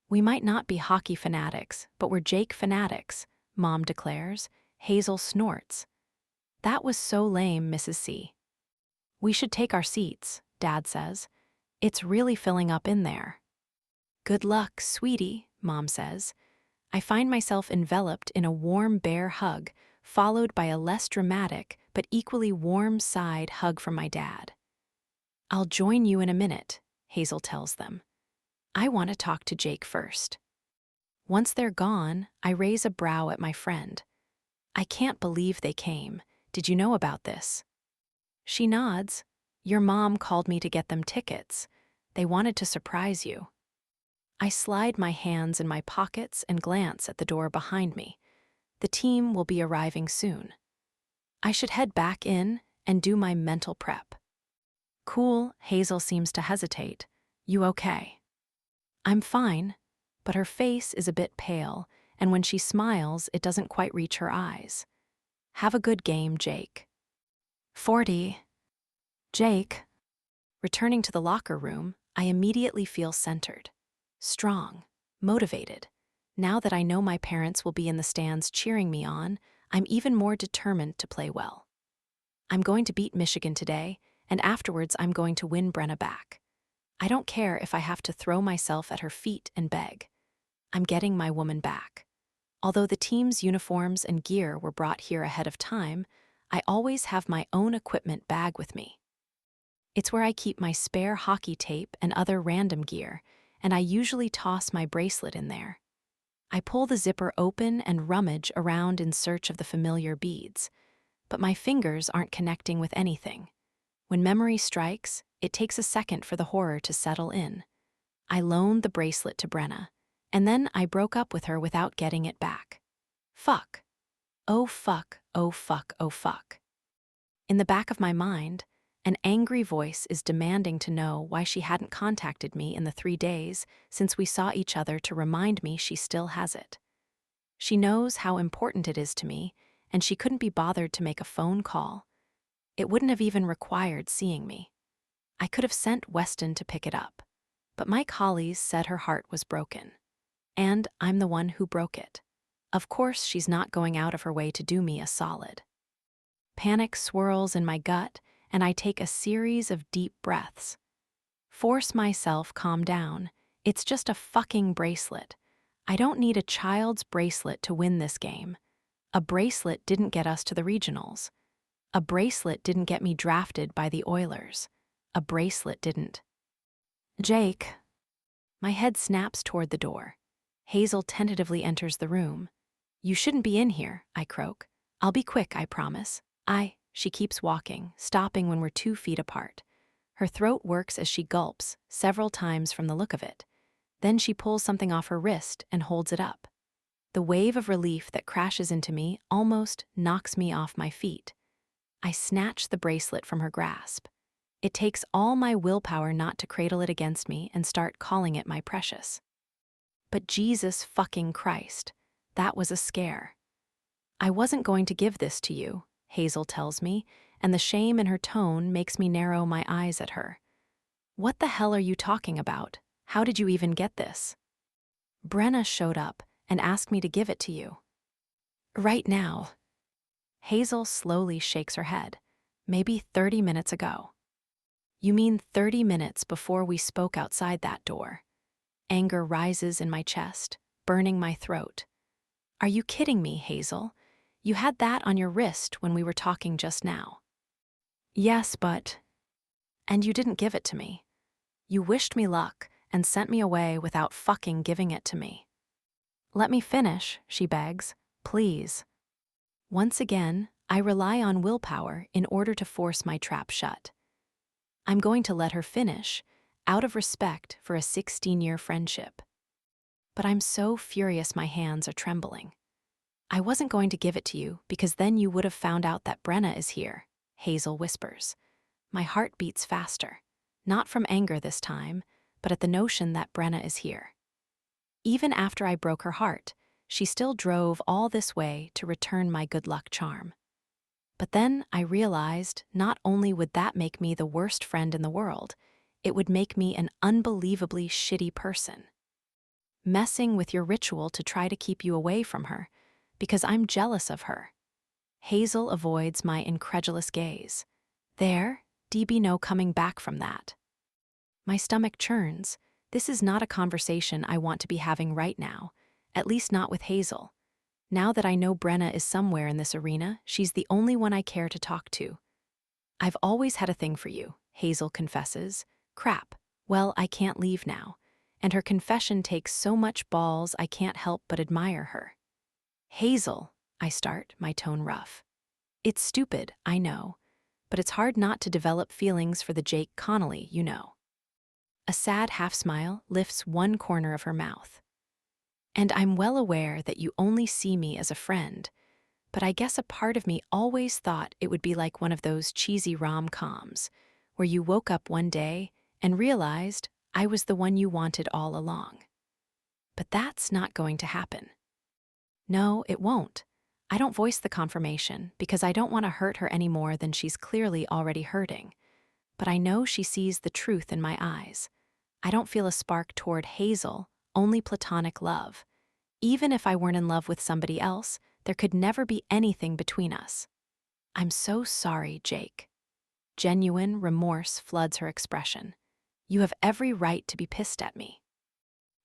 We might not be hockey fanatics, but we're Jake fanatics, Mom declares. Hazel snorts. That was so lame, Mrs. C. We should take our seats, Dad says. It's really filling up in there. Good luck, sweetie, Mom says. I find myself enveloped in a warm bear hug, followed by a less dramatic but equally warm side hug from my dad. I'll join you in a minute, Hazel tells them. I want to talk to Jake first. Once they're gone, I raise a brow at my friend. I can't believe they came. Did you know about this? She nods. Your mom called me to get them tickets. They wanted to surprise you. I slide my hands in my pockets and glance at the door behind me. The team will be arriving soon. I should head back in and do my mental prep. Cool, Hazel seems to hesitate. You okay? I'm fine, but her face is a bit pale, and when she smiles, it doesn't quite reach her eyes. Have a good game, Jake. 40. Jake. Returning to the locker room, I immediately feel centered, strong, motivated. Now that I know my parents will be in the stands cheering me on, I'm even more determined to play well. I'm going to beat Michigan today, and afterwards I'm going to win Brenna back. I don't care if I have to throw myself at her feet and beg. I'm getting my woman back. Although the team's uniforms and gear were brought here ahead of time, I always have my own equipment bag with me. It's where I keep my spare hockey tape and other random gear, and I usually toss my bracelet in there. I pull the zipper open and rummage around in search of the familiar beads, but my fingers aren't connecting with anything. When memory strikes, it takes a second for the horror to settle in. I loaned the bracelet to Brenna, and then I broke up with her without getting it back. Fuck. Oh fuck, oh fuck, oh fuck. In the back of my mind, an angry voice is demanding to know why she hadn't contacted me in the 3 days since we saw each other to remind me she still has it. She knows how important it is to me, and she couldn't be bothered to make a phone call. It wouldn't have even required seeing me. I could have sent Weston to pick it up, but Mike Hollies said her heart was broken. And I'm the one who broke it. Of course, she's not going out of her way to do me a solid. Panic swirls in my gut, and I take a series of deep breaths. Force myself calm down. It's just a fucking bracelet. I don't need a child's bracelet to win this game. A bracelet didn't get us to the regionals. A bracelet didn't get me drafted by the Oilers. A bracelet didn't. Jake. My head snaps toward the door. Hazel tentatively enters the room. You shouldn't be in here, I croak. I'll be quick, I promise. She keeps walking, stopping when we're 2 feet apart. Her throat works as she gulps, several times from the look of it. Then she pulls something off her wrist and holds it up. The wave of relief that crashes into me almost knocks me off my feet. I snatch the bracelet from her grasp. It takes all my willpower not to cradle it against me and start calling it my precious. But Jesus fucking Christ, that was a scare. I wasn't going to give this to you, Hazel tells me, and the shame in her tone makes me narrow my eyes at her. What the hell are you talking about? How did you even get this? Brenna showed up and asked me to give it to you. Right now. Hazel slowly shakes her head. Maybe 30 minutes ago. You mean 30 minutes before we spoke outside that door? Anger rises in my chest, burning my throat. Are you kidding me, Hazel? You had that on your wrist when we were talking just now. Yes, but... And you didn't give it to me. You wished me luck and sent me away without fucking giving it to me. Let me finish, she begs. Please. Once again, I rely on willpower in order to force my trap shut. I'm going to let her finish, out of respect for a 16-year friendship. But I'm so furious my hands are trembling. I wasn't going to give it to you because then you would have found out that Brenna is here, Hazel whispers. My heart beats faster, not from anger this time, but at the notion that Brenna is here. Even after I broke her heart, she still drove all this way to return my good luck charm. But then I realized not only would that make me the worst friend in the world, it would make me an unbelievably shitty person. Messing with your ritual to try to keep you away from her, because I'm jealous of her. Hazel avoids my incredulous gaze. There, DB no coming back from that. My stomach churns. This is not a conversation I want to be having right now, at least not with Hazel. Now that I know Brenna is somewhere in this arena, she's the only one I care to talk to. I've always had a thing for you, Hazel confesses. Crap. Well, I can't leave now. And her confession takes so much balls I can't help but admire her. Hazel, I start, my tone rough. It's stupid, I know, but it's hard not to develop feelings for the Jake Connolly, you know. A sad half-smile lifts one corner of her mouth. And I'm well aware that you only see me as a friend, but I guess a part of me always thought it would be like one of those cheesy rom-coms, where you woke up one day and realized I was the one you wanted all along. But that's not going to happen. No, it won't. I don't voice the confirmation because I don't want to hurt her any more than she's clearly already hurting. But I know she sees the truth in my eyes. I don't feel a spark toward Hazel, only platonic love. Even if I weren't in love with somebody else, there could never be anything between us. I'm so sorry, Jake. Genuine remorse floods her expression. You have every right to be pissed at me.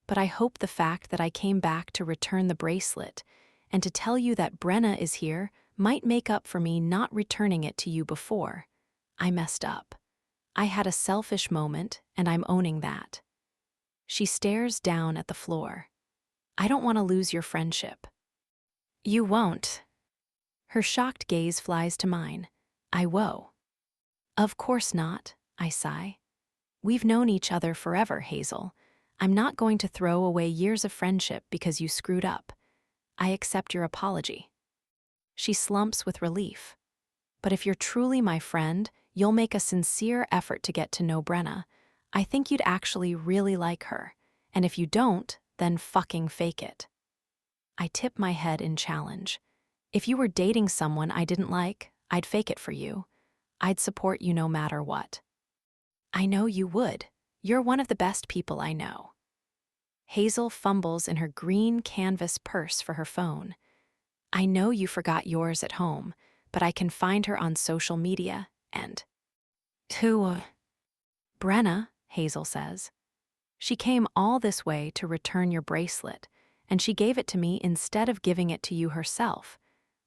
But I hope the fact that I came back to return the bracelet and to tell you that Brenna is here might make up for me not returning it to you before. I messed up. I had a selfish moment, and I'm owning that. She stares down at the floor. I don't want to lose your friendship. You won't. Her shocked gaze flies to mine. I woe. Of course not, I sigh. We've known each other forever, Hazel. I'm not going to throw away years of friendship because you screwed up. I accept your apology. She slumps with relief. But if you're truly my friend, you'll make a sincere effort to get to know Brenna. I think you'd actually really like her. And if you don't, then fucking fake it. I tip my head in challenge. If you were dating someone I didn't like, I'd fake it for you. I'd support you no matter what. I know you would. You're one of the best people I know. Hazel fumbles in her green canvas purse for her phone. I know you forgot yours at home, but I can find her on social media and... Brenna, Hazel says. She came all this way to return your bracelet, and she gave it to me instead of giving it to you herself,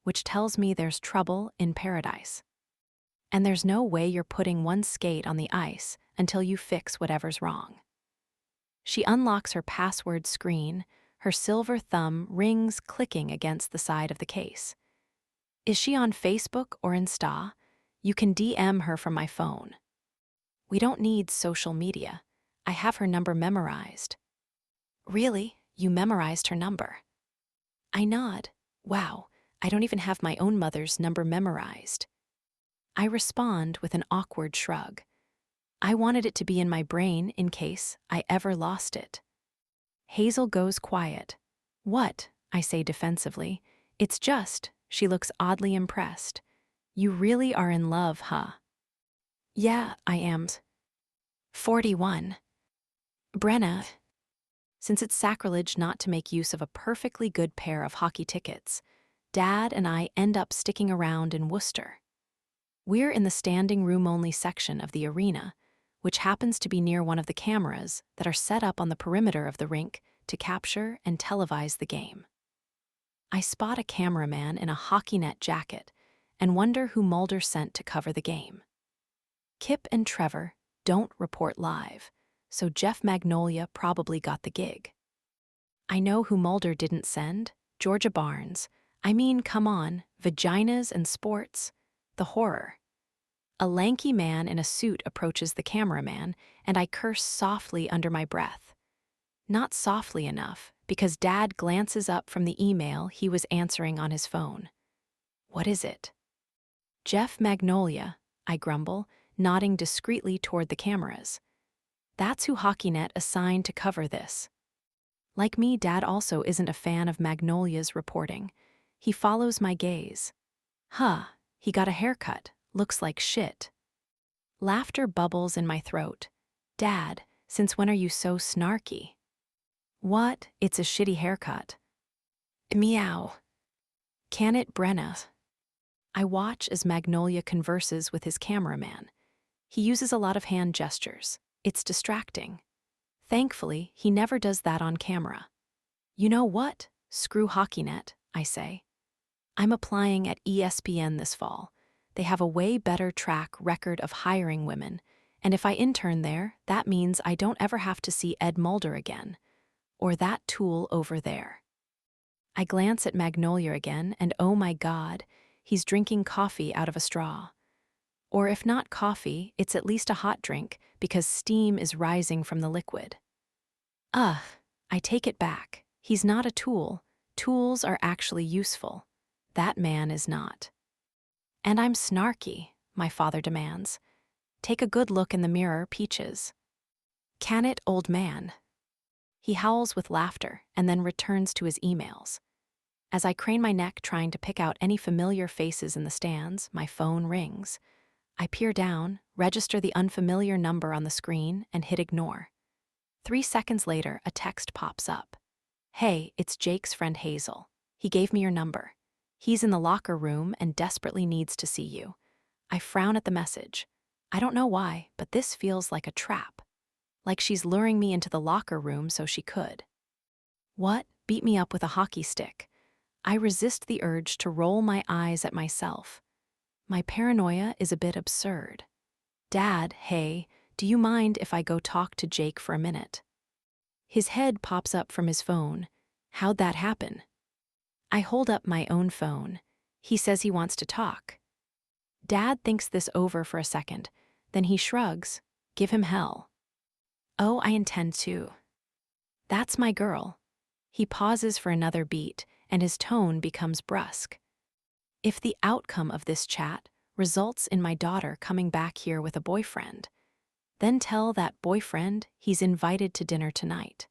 which tells me there's trouble in paradise. And there's no way you're putting one skate on the ice until you fix whatever's wrong. She unlocks her password screen, her silver thumb rings clicking against the side of the case. Is she on Facebook or Insta? You can DM her from my phone. We don't need social media. I have her number memorized. Really? You memorized her number? I nod. Wow, I don't even have my own mother's number memorized. I respond with an awkward shrug. I wanted it to be in my brain in case I ever lost it. Hazel goes quiet. What? I say defensively. It's just, she looks oddly impressed. You really are in love, huh? Yeah, I am. 41. Brenna. Since it's sacrilege not to make use of a perfectly good pair of hockey tickets, Dad and I end up sticking around in Worcester. We're in the standing room-only section of the arena, which happens to be near one of the cameras that are set up on the perimeter of the rink to capture and televise the game. I spot a cameraman in a hockey net jacket and wonder who Mulder sent to cover the game. Kip and Trevor don't report live, so Jeff Magnolia probably got the gig. I know who Mulder didn't send, Georgia Barnes. I mean, come on, vaginas and sports. The horror. A lanky man in a suit approaches the cameraman, and I curse softly under my breath. Not softly enough, because Dad glances up from the email he was answering on his phone. What is it? Jeff Magnolia, I grumble, nodding discreetly toward the cameras. That's who HockeyNet assigned to cover this. Like me, Dad also isn't a fan of Magnolia's reporting. He follows my gaze. Huh, He got a haircut. Looks like shit. Laughter bubbles in my throat. Dad, since when are you so snarky? What? It's a shitty haircut. Meow. Can it, Brenna? I watch as Magnolia converses with his cameraman. He uses a lot of hand gestures. It's distracting. Thankfully, he never does that on camera. You know what? Screw HockeyNet, I say. I'm applying at ESPN this fall. They have a way better track record of hiring women, and if I intern there, that means I don't ever have to see Ed Mulder again, or that tool over there. I glance at Magnolia again, and oh my God, he's drinking coffee out of a straw. Or if not coffee, it's at least a hot drink, because steam is rising from the liquid. Ugh, I take it back. He's not a tool. Tools are actually useful. That man is not. And I'm snarky, my father demands. Take a good look in the mirror, Peaches. Can it, old man? He howls with laughter and then returns to his emails. As I crane my neck trying to pick out any familiar faces in the stands, my phone rings. I peer down, register the unfamiliar number on the screen, and hit ignore. 3 seconds later, a text pops up. Hey, it's Jake's friend Hazel. He gave me your number. He's in the locker room and desperately needs to see you. I frown at the message. I don't know why, but this feels like a trap. Like she's luring me into the locker room so she could. What? Beat me up with a hockey stick. I resist the urge to roll my eyes at myself. My paranoia is a bit absurd. Dad, hey, do you mind if I go talk to Jake for a minute? His head pops up from his phone. How'd that happen? I hold up my own phone. He says he wants to talk. Dad thinks this over for a second. Then he shrugs. Give him hell. Oh, I intend to. That's my girl. He pauses for another beat, and his tone becomes brusque. If the outcome of this chat results in my daughter coming back here with a boyfriend, then tell that boyfriend he's invited to dinner tonight.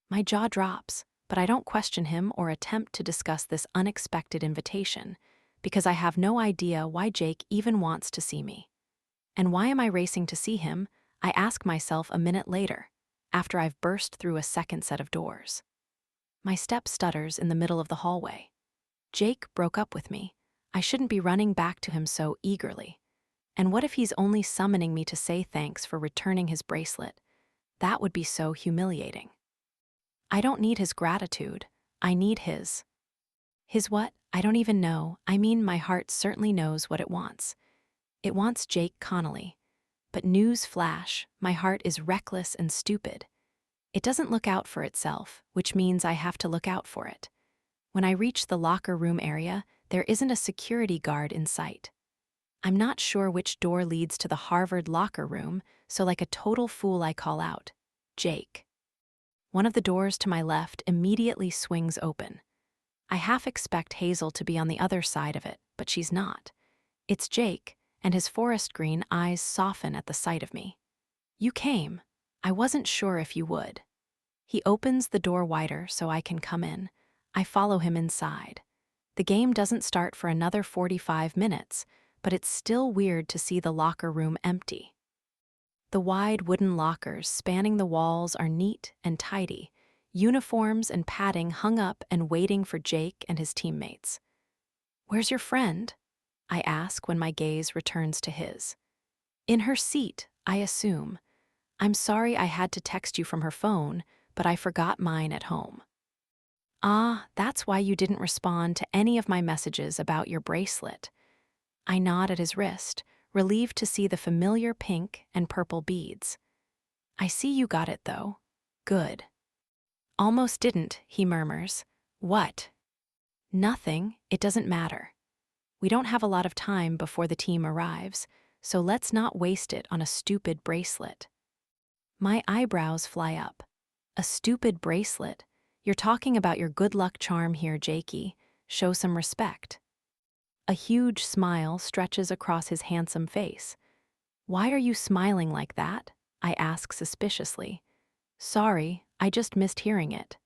My jaw drops, but I don't question him or attempt to discuss this unexpected invitation, because I have no idea why Jake even wants to see me. And why am I racing to see him? I ask myself a minute later, after I've burst through a second set of doors. My step stutters in the middle of the hallway. Jake broke up with me. I shouldn't be running back to him so eagerly. And what if he's only summoning me to say thanks for returning his bracelet? That would be so humiliating. I don't need his gratitude. I need his. His what? I don't even know. I mean, my heart certainly knows what it wants. It wants Jake Connolly. But news flash, my heart is reckless and stupid. It doesn't look out for itself, which means I have to look out for it. When I reach the locker room area, there isn't a security guard in sight. I'm not sure which door leads to the Harvard locker room, so like a total fool I call out, Jake. One of the doors to my left immediately swings open. I half expect Hazel to be on the other side of it, but she's not. It's Jake, and his forest green eyes soften at the sight of me. You came. I wasn't sure if you would. He opens the door wider so I can come in. I follow him inside. The game doesn't start for another 45 minutes, but it's still weird to see the locker room empty. The wide wooden lockers spanning the walls are neat and tidy, uniforms and padding hung up and waiting for Jake and his teammates. Where's your friend? I ask when my gaze returns to his. In her seat, I assume. I'm sorry I had to text you from her phone, but I forgot mine at home. Ah, that's why you didn't respond to any of my messages about your bracelet. I nod at his wrist, relieved to see the familiar pink and purple beads. I see you got it, though. Good. Almost didn't, he murmurs. What? Nothing, it doesn't matter. We don't have a lot of time before the team arrives, so let's not waste it on a stupid bracelet. My eyebrows fly up. A stupid bracelet? You're talking about your good luck charm here, Jakey. Show some respect. A huge smile stretches across his handsome face. Why are you smiling like that? I ask suspiciously. Sorry, I just missed hearing it.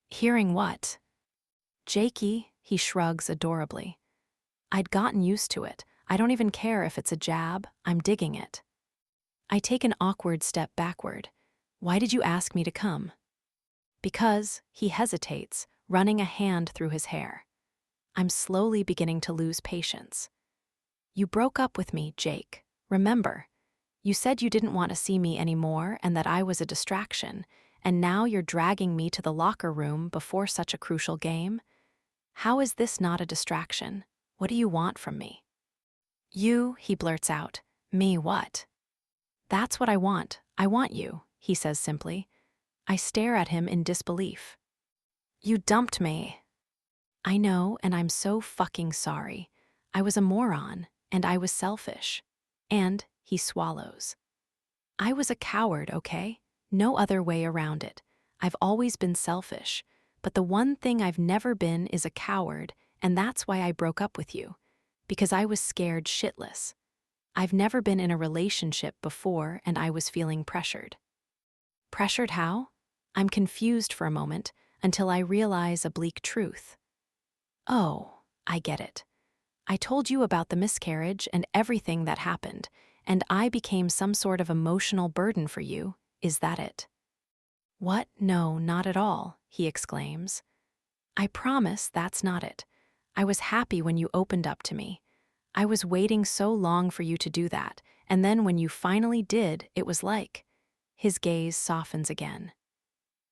Hearing what? Jakey, he shrugs adorably. I'd gotten used to it. I don't even care if it's a jab, I'm digging it. I take an awkward step backward. Why did you ask me to come? Because, he hesitates, running a hand through his hair. I'm slowly beginning to lose patience. You broke up with me, Jake. Remember? You said you didn't want to see me anymore and that I was a distraction, and now you're dragging me to the locker room before such a crucial game? How is this not a distraction? What do you want from me? You, he blurts out. Me what? That's what I want. I want you, he says simply. I stare at him in disbelief. You dumped me. I know, and I'm so fucking sorry. I was a moron, and I was selfish. And, he swallows. I was a coward, okay? No other way around it. I've always been selfish. But the one thing I've never been is a coward, and that's why I broke up with you. Because I was scared shitless. I've never been in a relationship before, and I was feeling pressured. Pressured how? I'm confused for a moment, until I realize a bleak truth. Oh, I get it. I told you about the miscarriage and everything that happened, and I became some sort of emotional burden for you. Is that it? What? No, not at all, he exclaims. I promise that's not it. I was happy when you opened up to me. I was waiting so long for you to do that, and then when you finally did, it was like... His gaze softens again.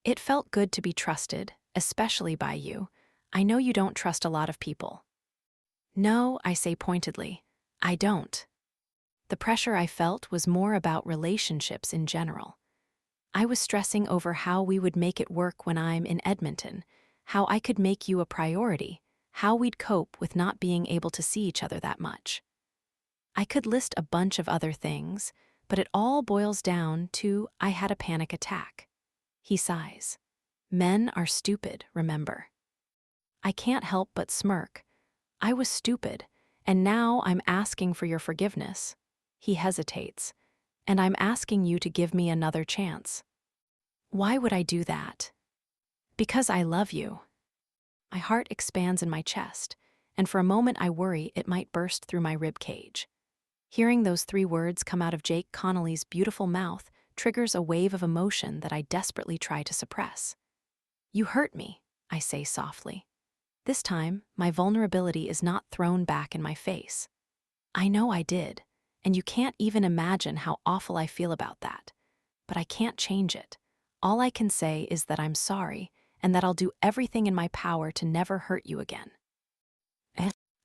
It felt good to be trusted, especially by you. I know you don't trust a lot of people. No, I say pointedly. I don't. The pressure I felt was more about relationships in general. I was stressing over how we would make it work when I'm in Edmonton, how I could make you a priority, how we'd cope with not being able to see each other that much. I could list a bunch of other things, but it all boils down to I had a panic attack. He sighs. Men are stupid, remember. I can't help but smirk. I was stupid, and now I'm asking for your forgiveness. He hesitates, and I'm asking you to give me another chance. Why would I do that? Because I love you. My heart expands in my chest, and for a moment I worry it might burst through my rib cage. Hearing those 3 words come out of Jake Connolly's beautiful mouth triggers a wave of emotion that I desperately try to suppress. You hurt me, I say softly. This time, my vulnerability is not thrown back in my face. I know I did, and you can't even imagine how awful I feel about that. But I can't change it. All I can say is that I'm sorry, and that I'll do everything in my power to never hurt you again.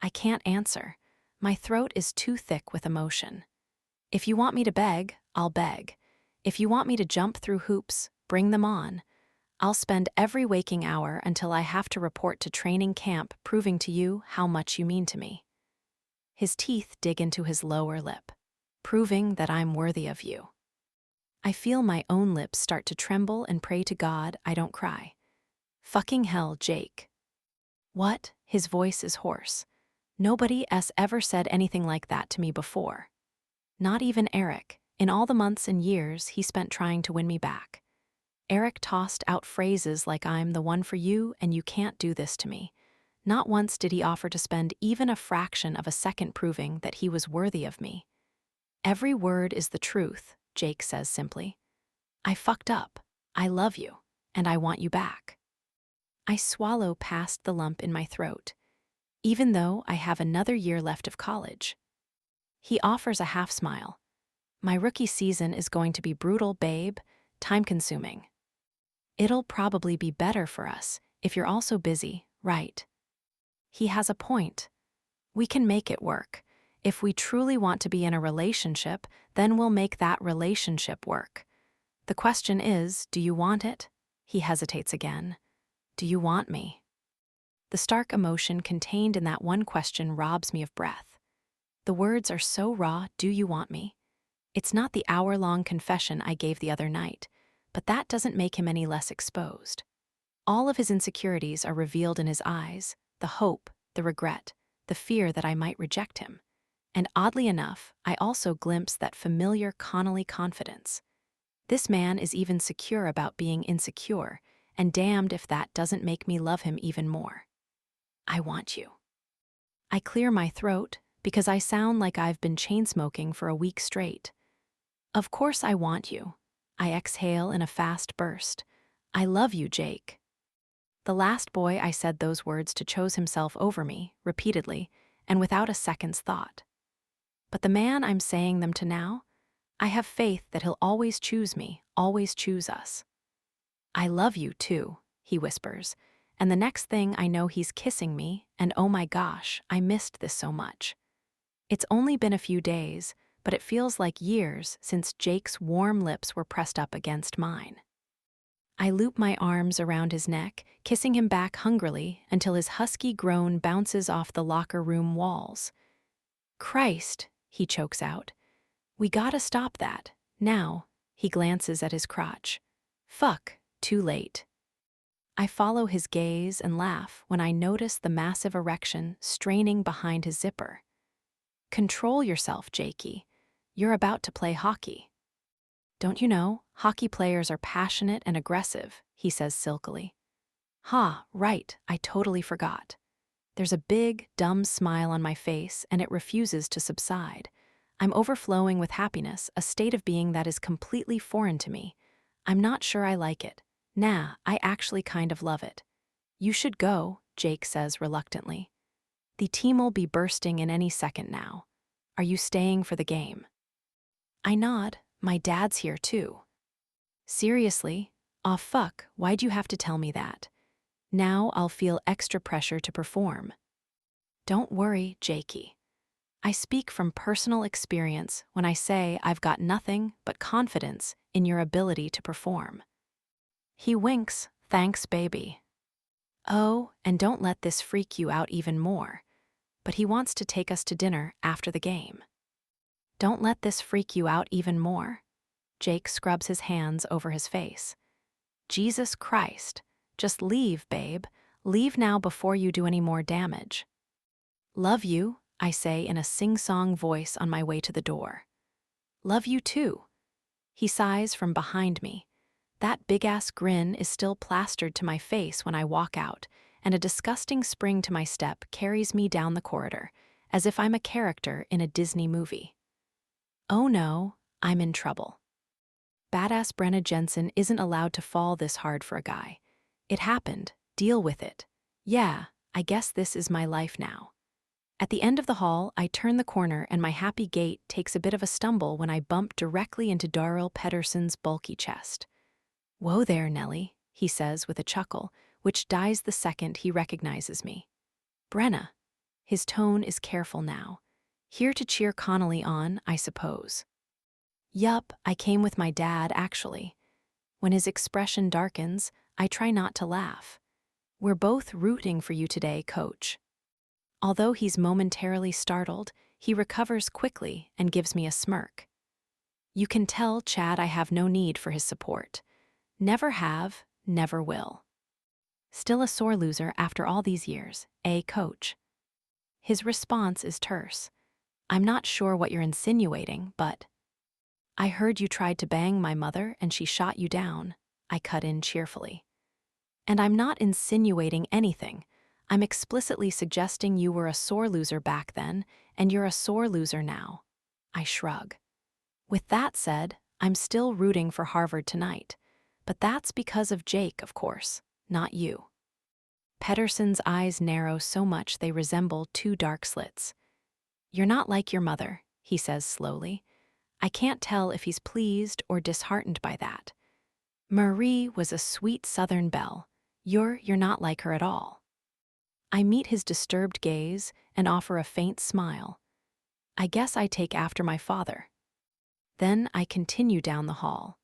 I can't answer. My throat is too thick with emotion. If you want me to beg, I'll beg. If you want me to jump through hoops, bring them on. I'll spend every waking hour until I have to report to training camp proving to you how much you mean to me. His teeth dig into his lower lip, proving that I'm worthy of you. I feel my own lips start to tremble and pray to God I don't cry. Fucking hell, Jake. What? His voice is hoarse. Nobody else ever said anything like that to me before. Not even Eric, in all the months and years he spent trying to win me back. Eric tossed out phrases like I'm the one for you and you can't do this to me. Not once did he offer to spend even a fraction of a second proving that he was worthy of me. Every word is the truth, Jake says simply. I fucked up. I love you. And I want you back. I swallow past the lump in my throat, even though I have another year left of college. He offers a half smile. My rookie season is going to be brutal, babe, time-consuming. It'll probably be better for us if you're also busy, right? He has a point. We can make it work. If we truly want to be in a relationship, then we'll make that relationship work. The question is, do you want it? He hesitates again. Do you want me? The stark emotion contained in that one question robs me of breath. The words are so raw, do you want me? It's not the hour-long confession I gave the other night, but that doesn't make him any less exposed. All of his insecurities are revealed in his eyes, the hope, the regret, the fear that I might reject him. And oddly enough, I also glimpse that familiar Connolly confidence. This man is even secure about being insecure, and damned if that doesn't make me love him even more. I want you. I clear my throat because I sound like I've been chain smoking for a week straight. Of course I want you. I exhale in a fast burst. I love you, Jake. The last boy I said those words to chose himself over me, repeatedly, and without a second's thought. But the man I'm saying them to now, I have faith that he'll always choose me, always choose us. I love you, too, he whispers, and the next thing I know he's kissing me, and oh my gosh, I missed this so much. It's only been a few days, but it feels like years since Jake's warm lips were pressed up against mine. I loop my arms around his neck, kissing him back hungrily until his husky groan bounces off the locker room walls. Christ, he chokes out. We gotta stop that. Now, he glances at his crotch. Fuck, too late. I follow his gaze and laugh when I notice the massive erection straining behind his zipper. Control yourself, Jakey. You're about to play hockey. Don't you know, hockey players are passionate and aggressive, he says silkily. Right, I totally forgot. There's a big, dumb smile on my face, and it refuses to subside. I'm overflowing with happiness, a state of being that is completely foreign to me. I'm not sure I like it. Nah, I actually kind of love it. You should go, Jake says reluctantly. The team will be bursting in any second now. Are you staying for the game? I nod. My dad's here too. Seriously? Aw fuck, why'd you have to tell me that? Now I'll feel extra pressure to perform. Don't worry, Jakey. I speak from personal experience when I say I've got nothing but confidence in your ability to perform. He winks, thanks baby. Oh, and don't let this freak you out even more. But he wants to take us to dinner after the game. Don't let this freak you out even more. Jake scrubs his hands over his face. Jesus Christ, just leave, babe. Leave now before you do any more damage. Love you, I say in a sing-song voice on my way to the door. Love you too. He sighs from behind me. That big-ass grin is still plastered to my face when I walk out, and a disgusting spring to my step carries me down the corridor, as if I'm a character in a Disney movie. Oh no, I'm in trouble. Badass Brenna Jensen isn't allowed to fall this hard for a guy. It happened. Deal with it. Yeah, I guess this is my life now. At the end of the hall, I turn the corner and my happy gait takes a bit of a stumble when I bump directly into Darrell Pedersen's bulky chest. Whoa there, Nellie, he says with a chuckle, which dies the second he recognizes me. Brenna. His tone is careful now. Here to cheer Connolly on, I suppose. Yup, I came with my dad, actually. When his expression darkens, I try not to laugh. We're both rooting for you today, coach. Although he's momentarily startled, he recovers quickly and gives me a smirk. You can tell Chad I have no need for his support. Never have, never will. Still a sore loser after all these years, eh, coach? His response is terse. I'm not sure what you're insinuating, but... I heard you tried to bang my mother and she shot you down, I cut in cheerfully. And I'm not insinuating anything. I'm explicitly suggesting you were a sore loser back then, and you're a sore loser now. I shrug. With that said, I'm still rooting for Harvard tonight. But that's because of Jake, of course, not you. Pedersen's eyes narrow so much they resemble two dark slits. You're not like your mother, he says slowly. I can't tell if he's pleased or disheartened by that. Marie was a sweet Southern belle. You're not like her at all. I meet his disturbed gaze and offer a faint smile. I guess I take after my father. Then I continue down the hall,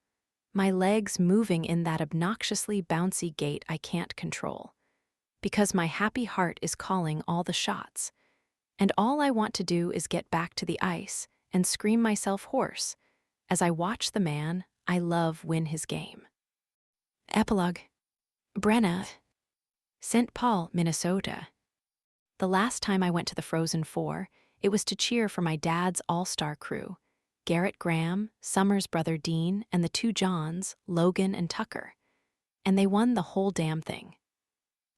my legs moving in that obnoxiously bouncy gait I can't control, because my happy heart is calling all the shots, and all I want to do is get back to the ice and scream myself hoarse as I watch the man I love win his game. Epilogue. Brenna. St. Paul, Minnesota. The last time I went to the Frozen Four, it was to cheer for my dad's all-star crew, Garrett Graham, Summer's brother Dean, and the two Johns, Logan and Tucker. And they won the whole damn thing.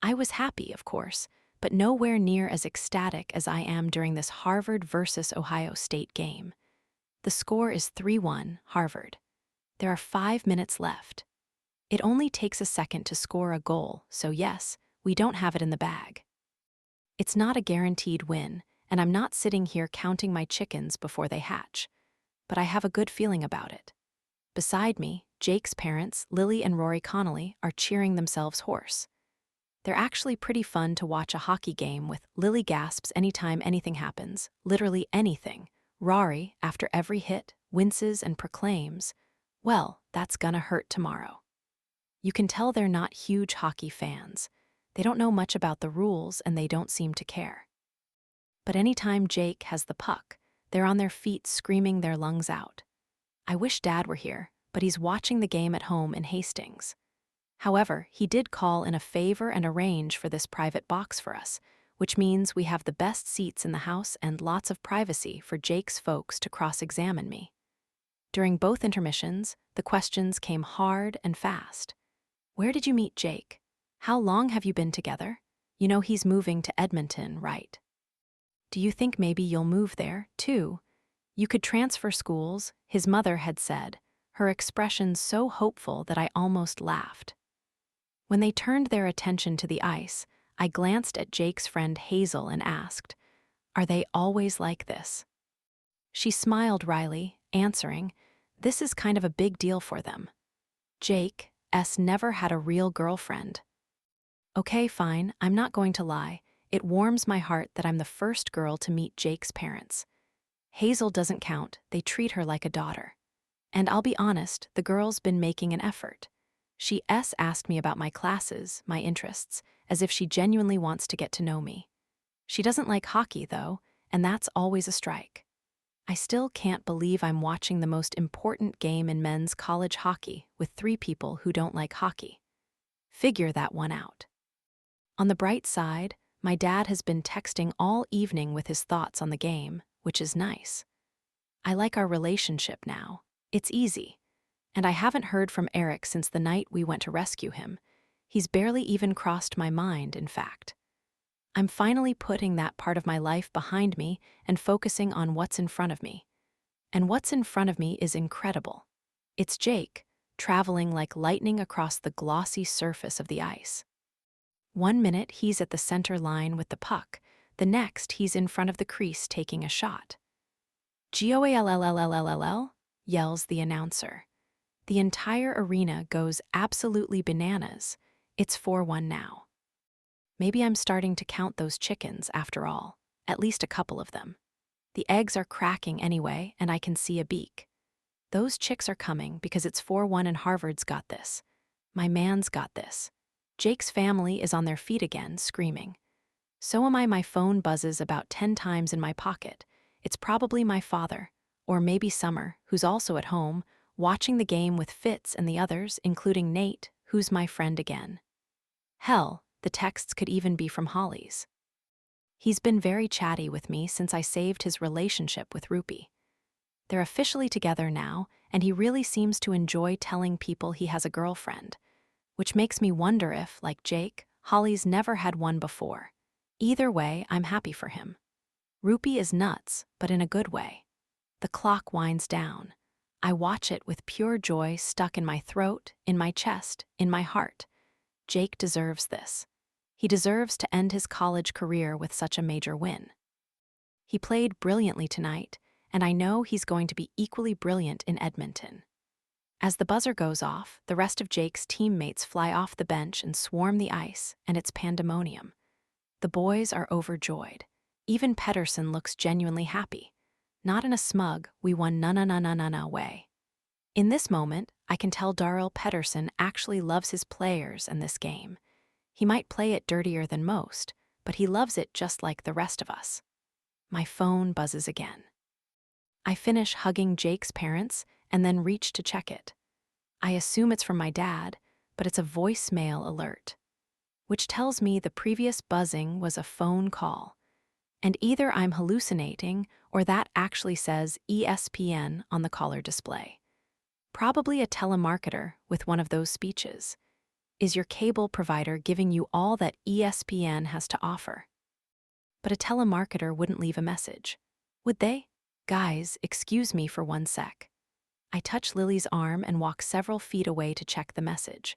I was happy, of course, but nowhere near as ecstatic as I am during this Harvard versus Ohio State game. The score is 3-1, Harvard. There are 5 minutes left. It only takes a second to score a goal, so yes, we don't have it in the bag. It's not a guaranteed win, and I'm not sitting here counting my chickens before they hatch, but I have a good feeling about it. Beside me, Jake's parents, Lily and Rory Connolly, are cheering themselves hoarse. They're actually pretty fun to watch a hockey game with. Lily gasps anytime anything happens, literally anything. Rory, after every hit, winces and proclaims, "Well, that's gonna hurt tomorrow." You can tell they're not huge hockey fans. They don't know much about the rules and they don't seem to care. But anytime Jake has the puck, they're on their feet screaming their lungs out. I wish Dad were here, but he's watching the game at home in Hastings. However, he did call in a favor and arrange for this private box for us, which means we have the best seats in the house and lots of privacy for Jake's folks to cross-examine me. During both intermissions, the questions came hard and fast. Where did you meet Jake? How long have you been together? You know he's moving to Edmonton, right? Do you think maybe you'll move there, too? You could transfer schools, his mother had said, her expression so hopeful that I almost laughed. When they turned their attention to the ice, I glanced at Jake's friend Hazel and asked, "Are they always like this?" She smiled wryly, answering, "This is kind of a big deal for them. Jake never had a real girlfriend." Okay, fine, I'm not going to lie. It warms my heart that I'm the first girl to meet Jake's parents. Hazel doesn't count, they treat her like a daughter. And I'll be honest, the girl's been making an effort. She asked me about my classes, my interests, as if she genuinely wants to get to know me. She doesn't like hockey, though, and that's always a strike. I still can't believe I'm watching the most important game in men's college hockey with 3 people who don't like hockey. Figure that one out. On the bright side, my dad has been texting all evening with his thoughts on the game, which is nice. I like our relationship now. It's easy. And I haven't heard from Eric since the night we went to rescue him. He's barely even crossed my mind, in fact. I'm finally putting that part of my life behind me and focusing on what's in front of me. And what's in front of me is incredible. It's Jake, traveling like lightning across the glossy surface of the ice. 1 minute he's at the center line with the puck, the next he's in front of the crease taking a shot. "Goallll," yells the announcer. The entire arena goes absolutely bananas. It's 4-1 now. Maybe I'm starting to count those chickens after all, at least a couple of them. The eggs are cracking anyway, and I can see a beak. Those chicks are coming because it's 4-1 and Harvard's got this. My man's got this. Jake's family is on their feet again, screaming. So am I. My phone buzzes about 10 times in my pocket. It's probably my father, or maybe Summer, who's also at home, watching the game with Fitz and the others, including Nate, who's my friend again. Hell, the texts could even be from Holly's. He's been very chatty with me since I saved his relationship with Rupi. They're officially together now, and he really seems to enjoy telling people he has a girlfriend, which makes me wonder if, like Jake, Holly's never had one before. Either way, I'm happy for him. Rupi is nuts, but in a good way. The clock winds down. I watch it with pure joy stuck in my throat, in my chest, in my heart. Jake deserves this. He deserves to end his college career with such a major win. He played brilliantly tonight, and I know he's going to be equally brilliant in Edmonton. As the buzzer goes off, the rest of Jake's teammates fly off the bench and swarm the ice, and it's pandemonium. The boys are overjoyed. Even Pedersen looks genuinely happy. Not in a smug, we won na way. In this moment, I can tell Darrell Pedersen actually loves his players and this game. He might play it dirtier than most, but he loves it just like the rest of us. My phone buzzes again. I finish hugging Jake's parents and then reach to check it. I assume it's from my dad, but it's a voicemail alert, which tells me the previous buzzing was a phone call. And either I'm hallucinating or that actually says ESPN on the caller display. Probably a telemarketer with one of those speeches. Is your cable provider giving you all that ESPN has to offer? But a telemarketer wouldn't leave a message. Would they? Guys, excuse me for 1 sec. I touch Lily's arm and walk several feet away to check the message.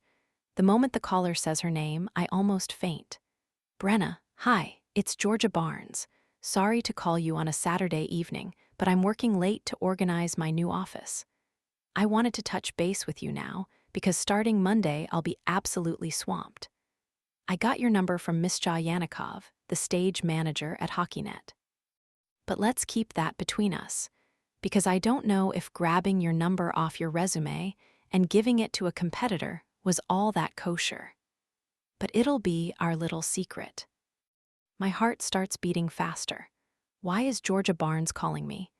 The moment the caller says her name, I almost faint. Brenna, hi, it's Georgia Barnes. Sorry to call you on a Saturday evening, but I'm working late to organize my new office. I wanted to touch base with you now, because starting Monday I'll be absolutely swamped. I got your number from Misja Yanikov, the stage manager at HockeyNet. But let's keep that between us, because I don't know if grabbing your number off your resume and giving it to a competitor was all that kosher. But it'll be our little secret. My heart starts beating faster. Why is Georgia Barnes calling me?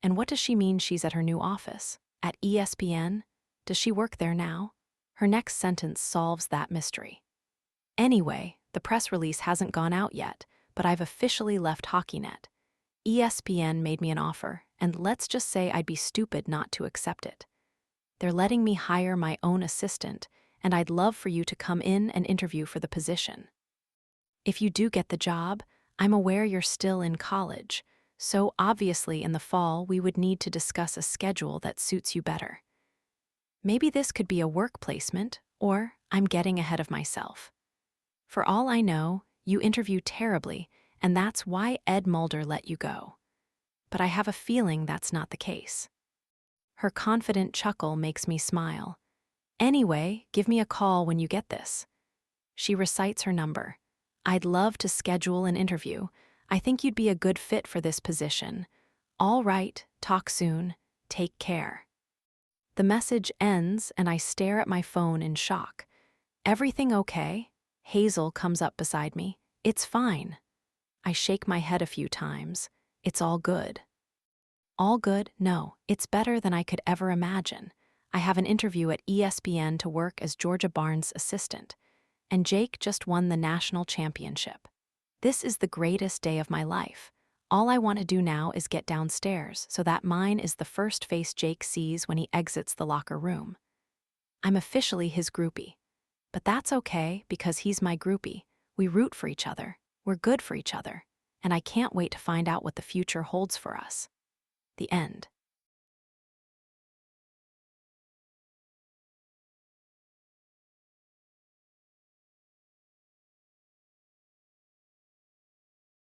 And what does she mean she's at her new office? At ESPN? Does she work there now? Her next sentence solves that mystery. Anyway, the press release hasn't gone out yet, but I've officially left HockeyNet. ESPN made me an offer, and let's just say I'd be stupid not to accept it. They're letting me hire my own assistant, and I'd love for you to come in and interview for the position. If you do get the job, I'm aware you're still in college, so obviously in the fall we would need to discuss a schedule that suits you better. Maybe this could be a work placement, or I'm getting ahead of myself. For all I know, you interview terribly, and that's why Ed Mulder let you go. But I have a feeling that's not the case. Her confident chuckle makes me smile. Anyway, give me a call when you get this. She recites her number. I'd love to schedule an interview. I think you'd be a good fit for this position. All right, talk soon. Take care. The message ends, and I stare at my phone in shock. Everything okay? Hazel comes up beside me. It's fine. I shake my head a few times. It's all good. All good? No, it's better than I could ever imagine. I have an interview at ESPN to work as Georgia Barnes' assistant, and Jake just won the national championship. This is the greatest day of my life. All I want to do now is get downstairs so that mine is the first face Jake sees when he exits the locker room. I'm officially his groupie. But that's okay because he's my groupie. We root for each other. We're good for each other. And I can't wait to find out what the future holds for us. The end.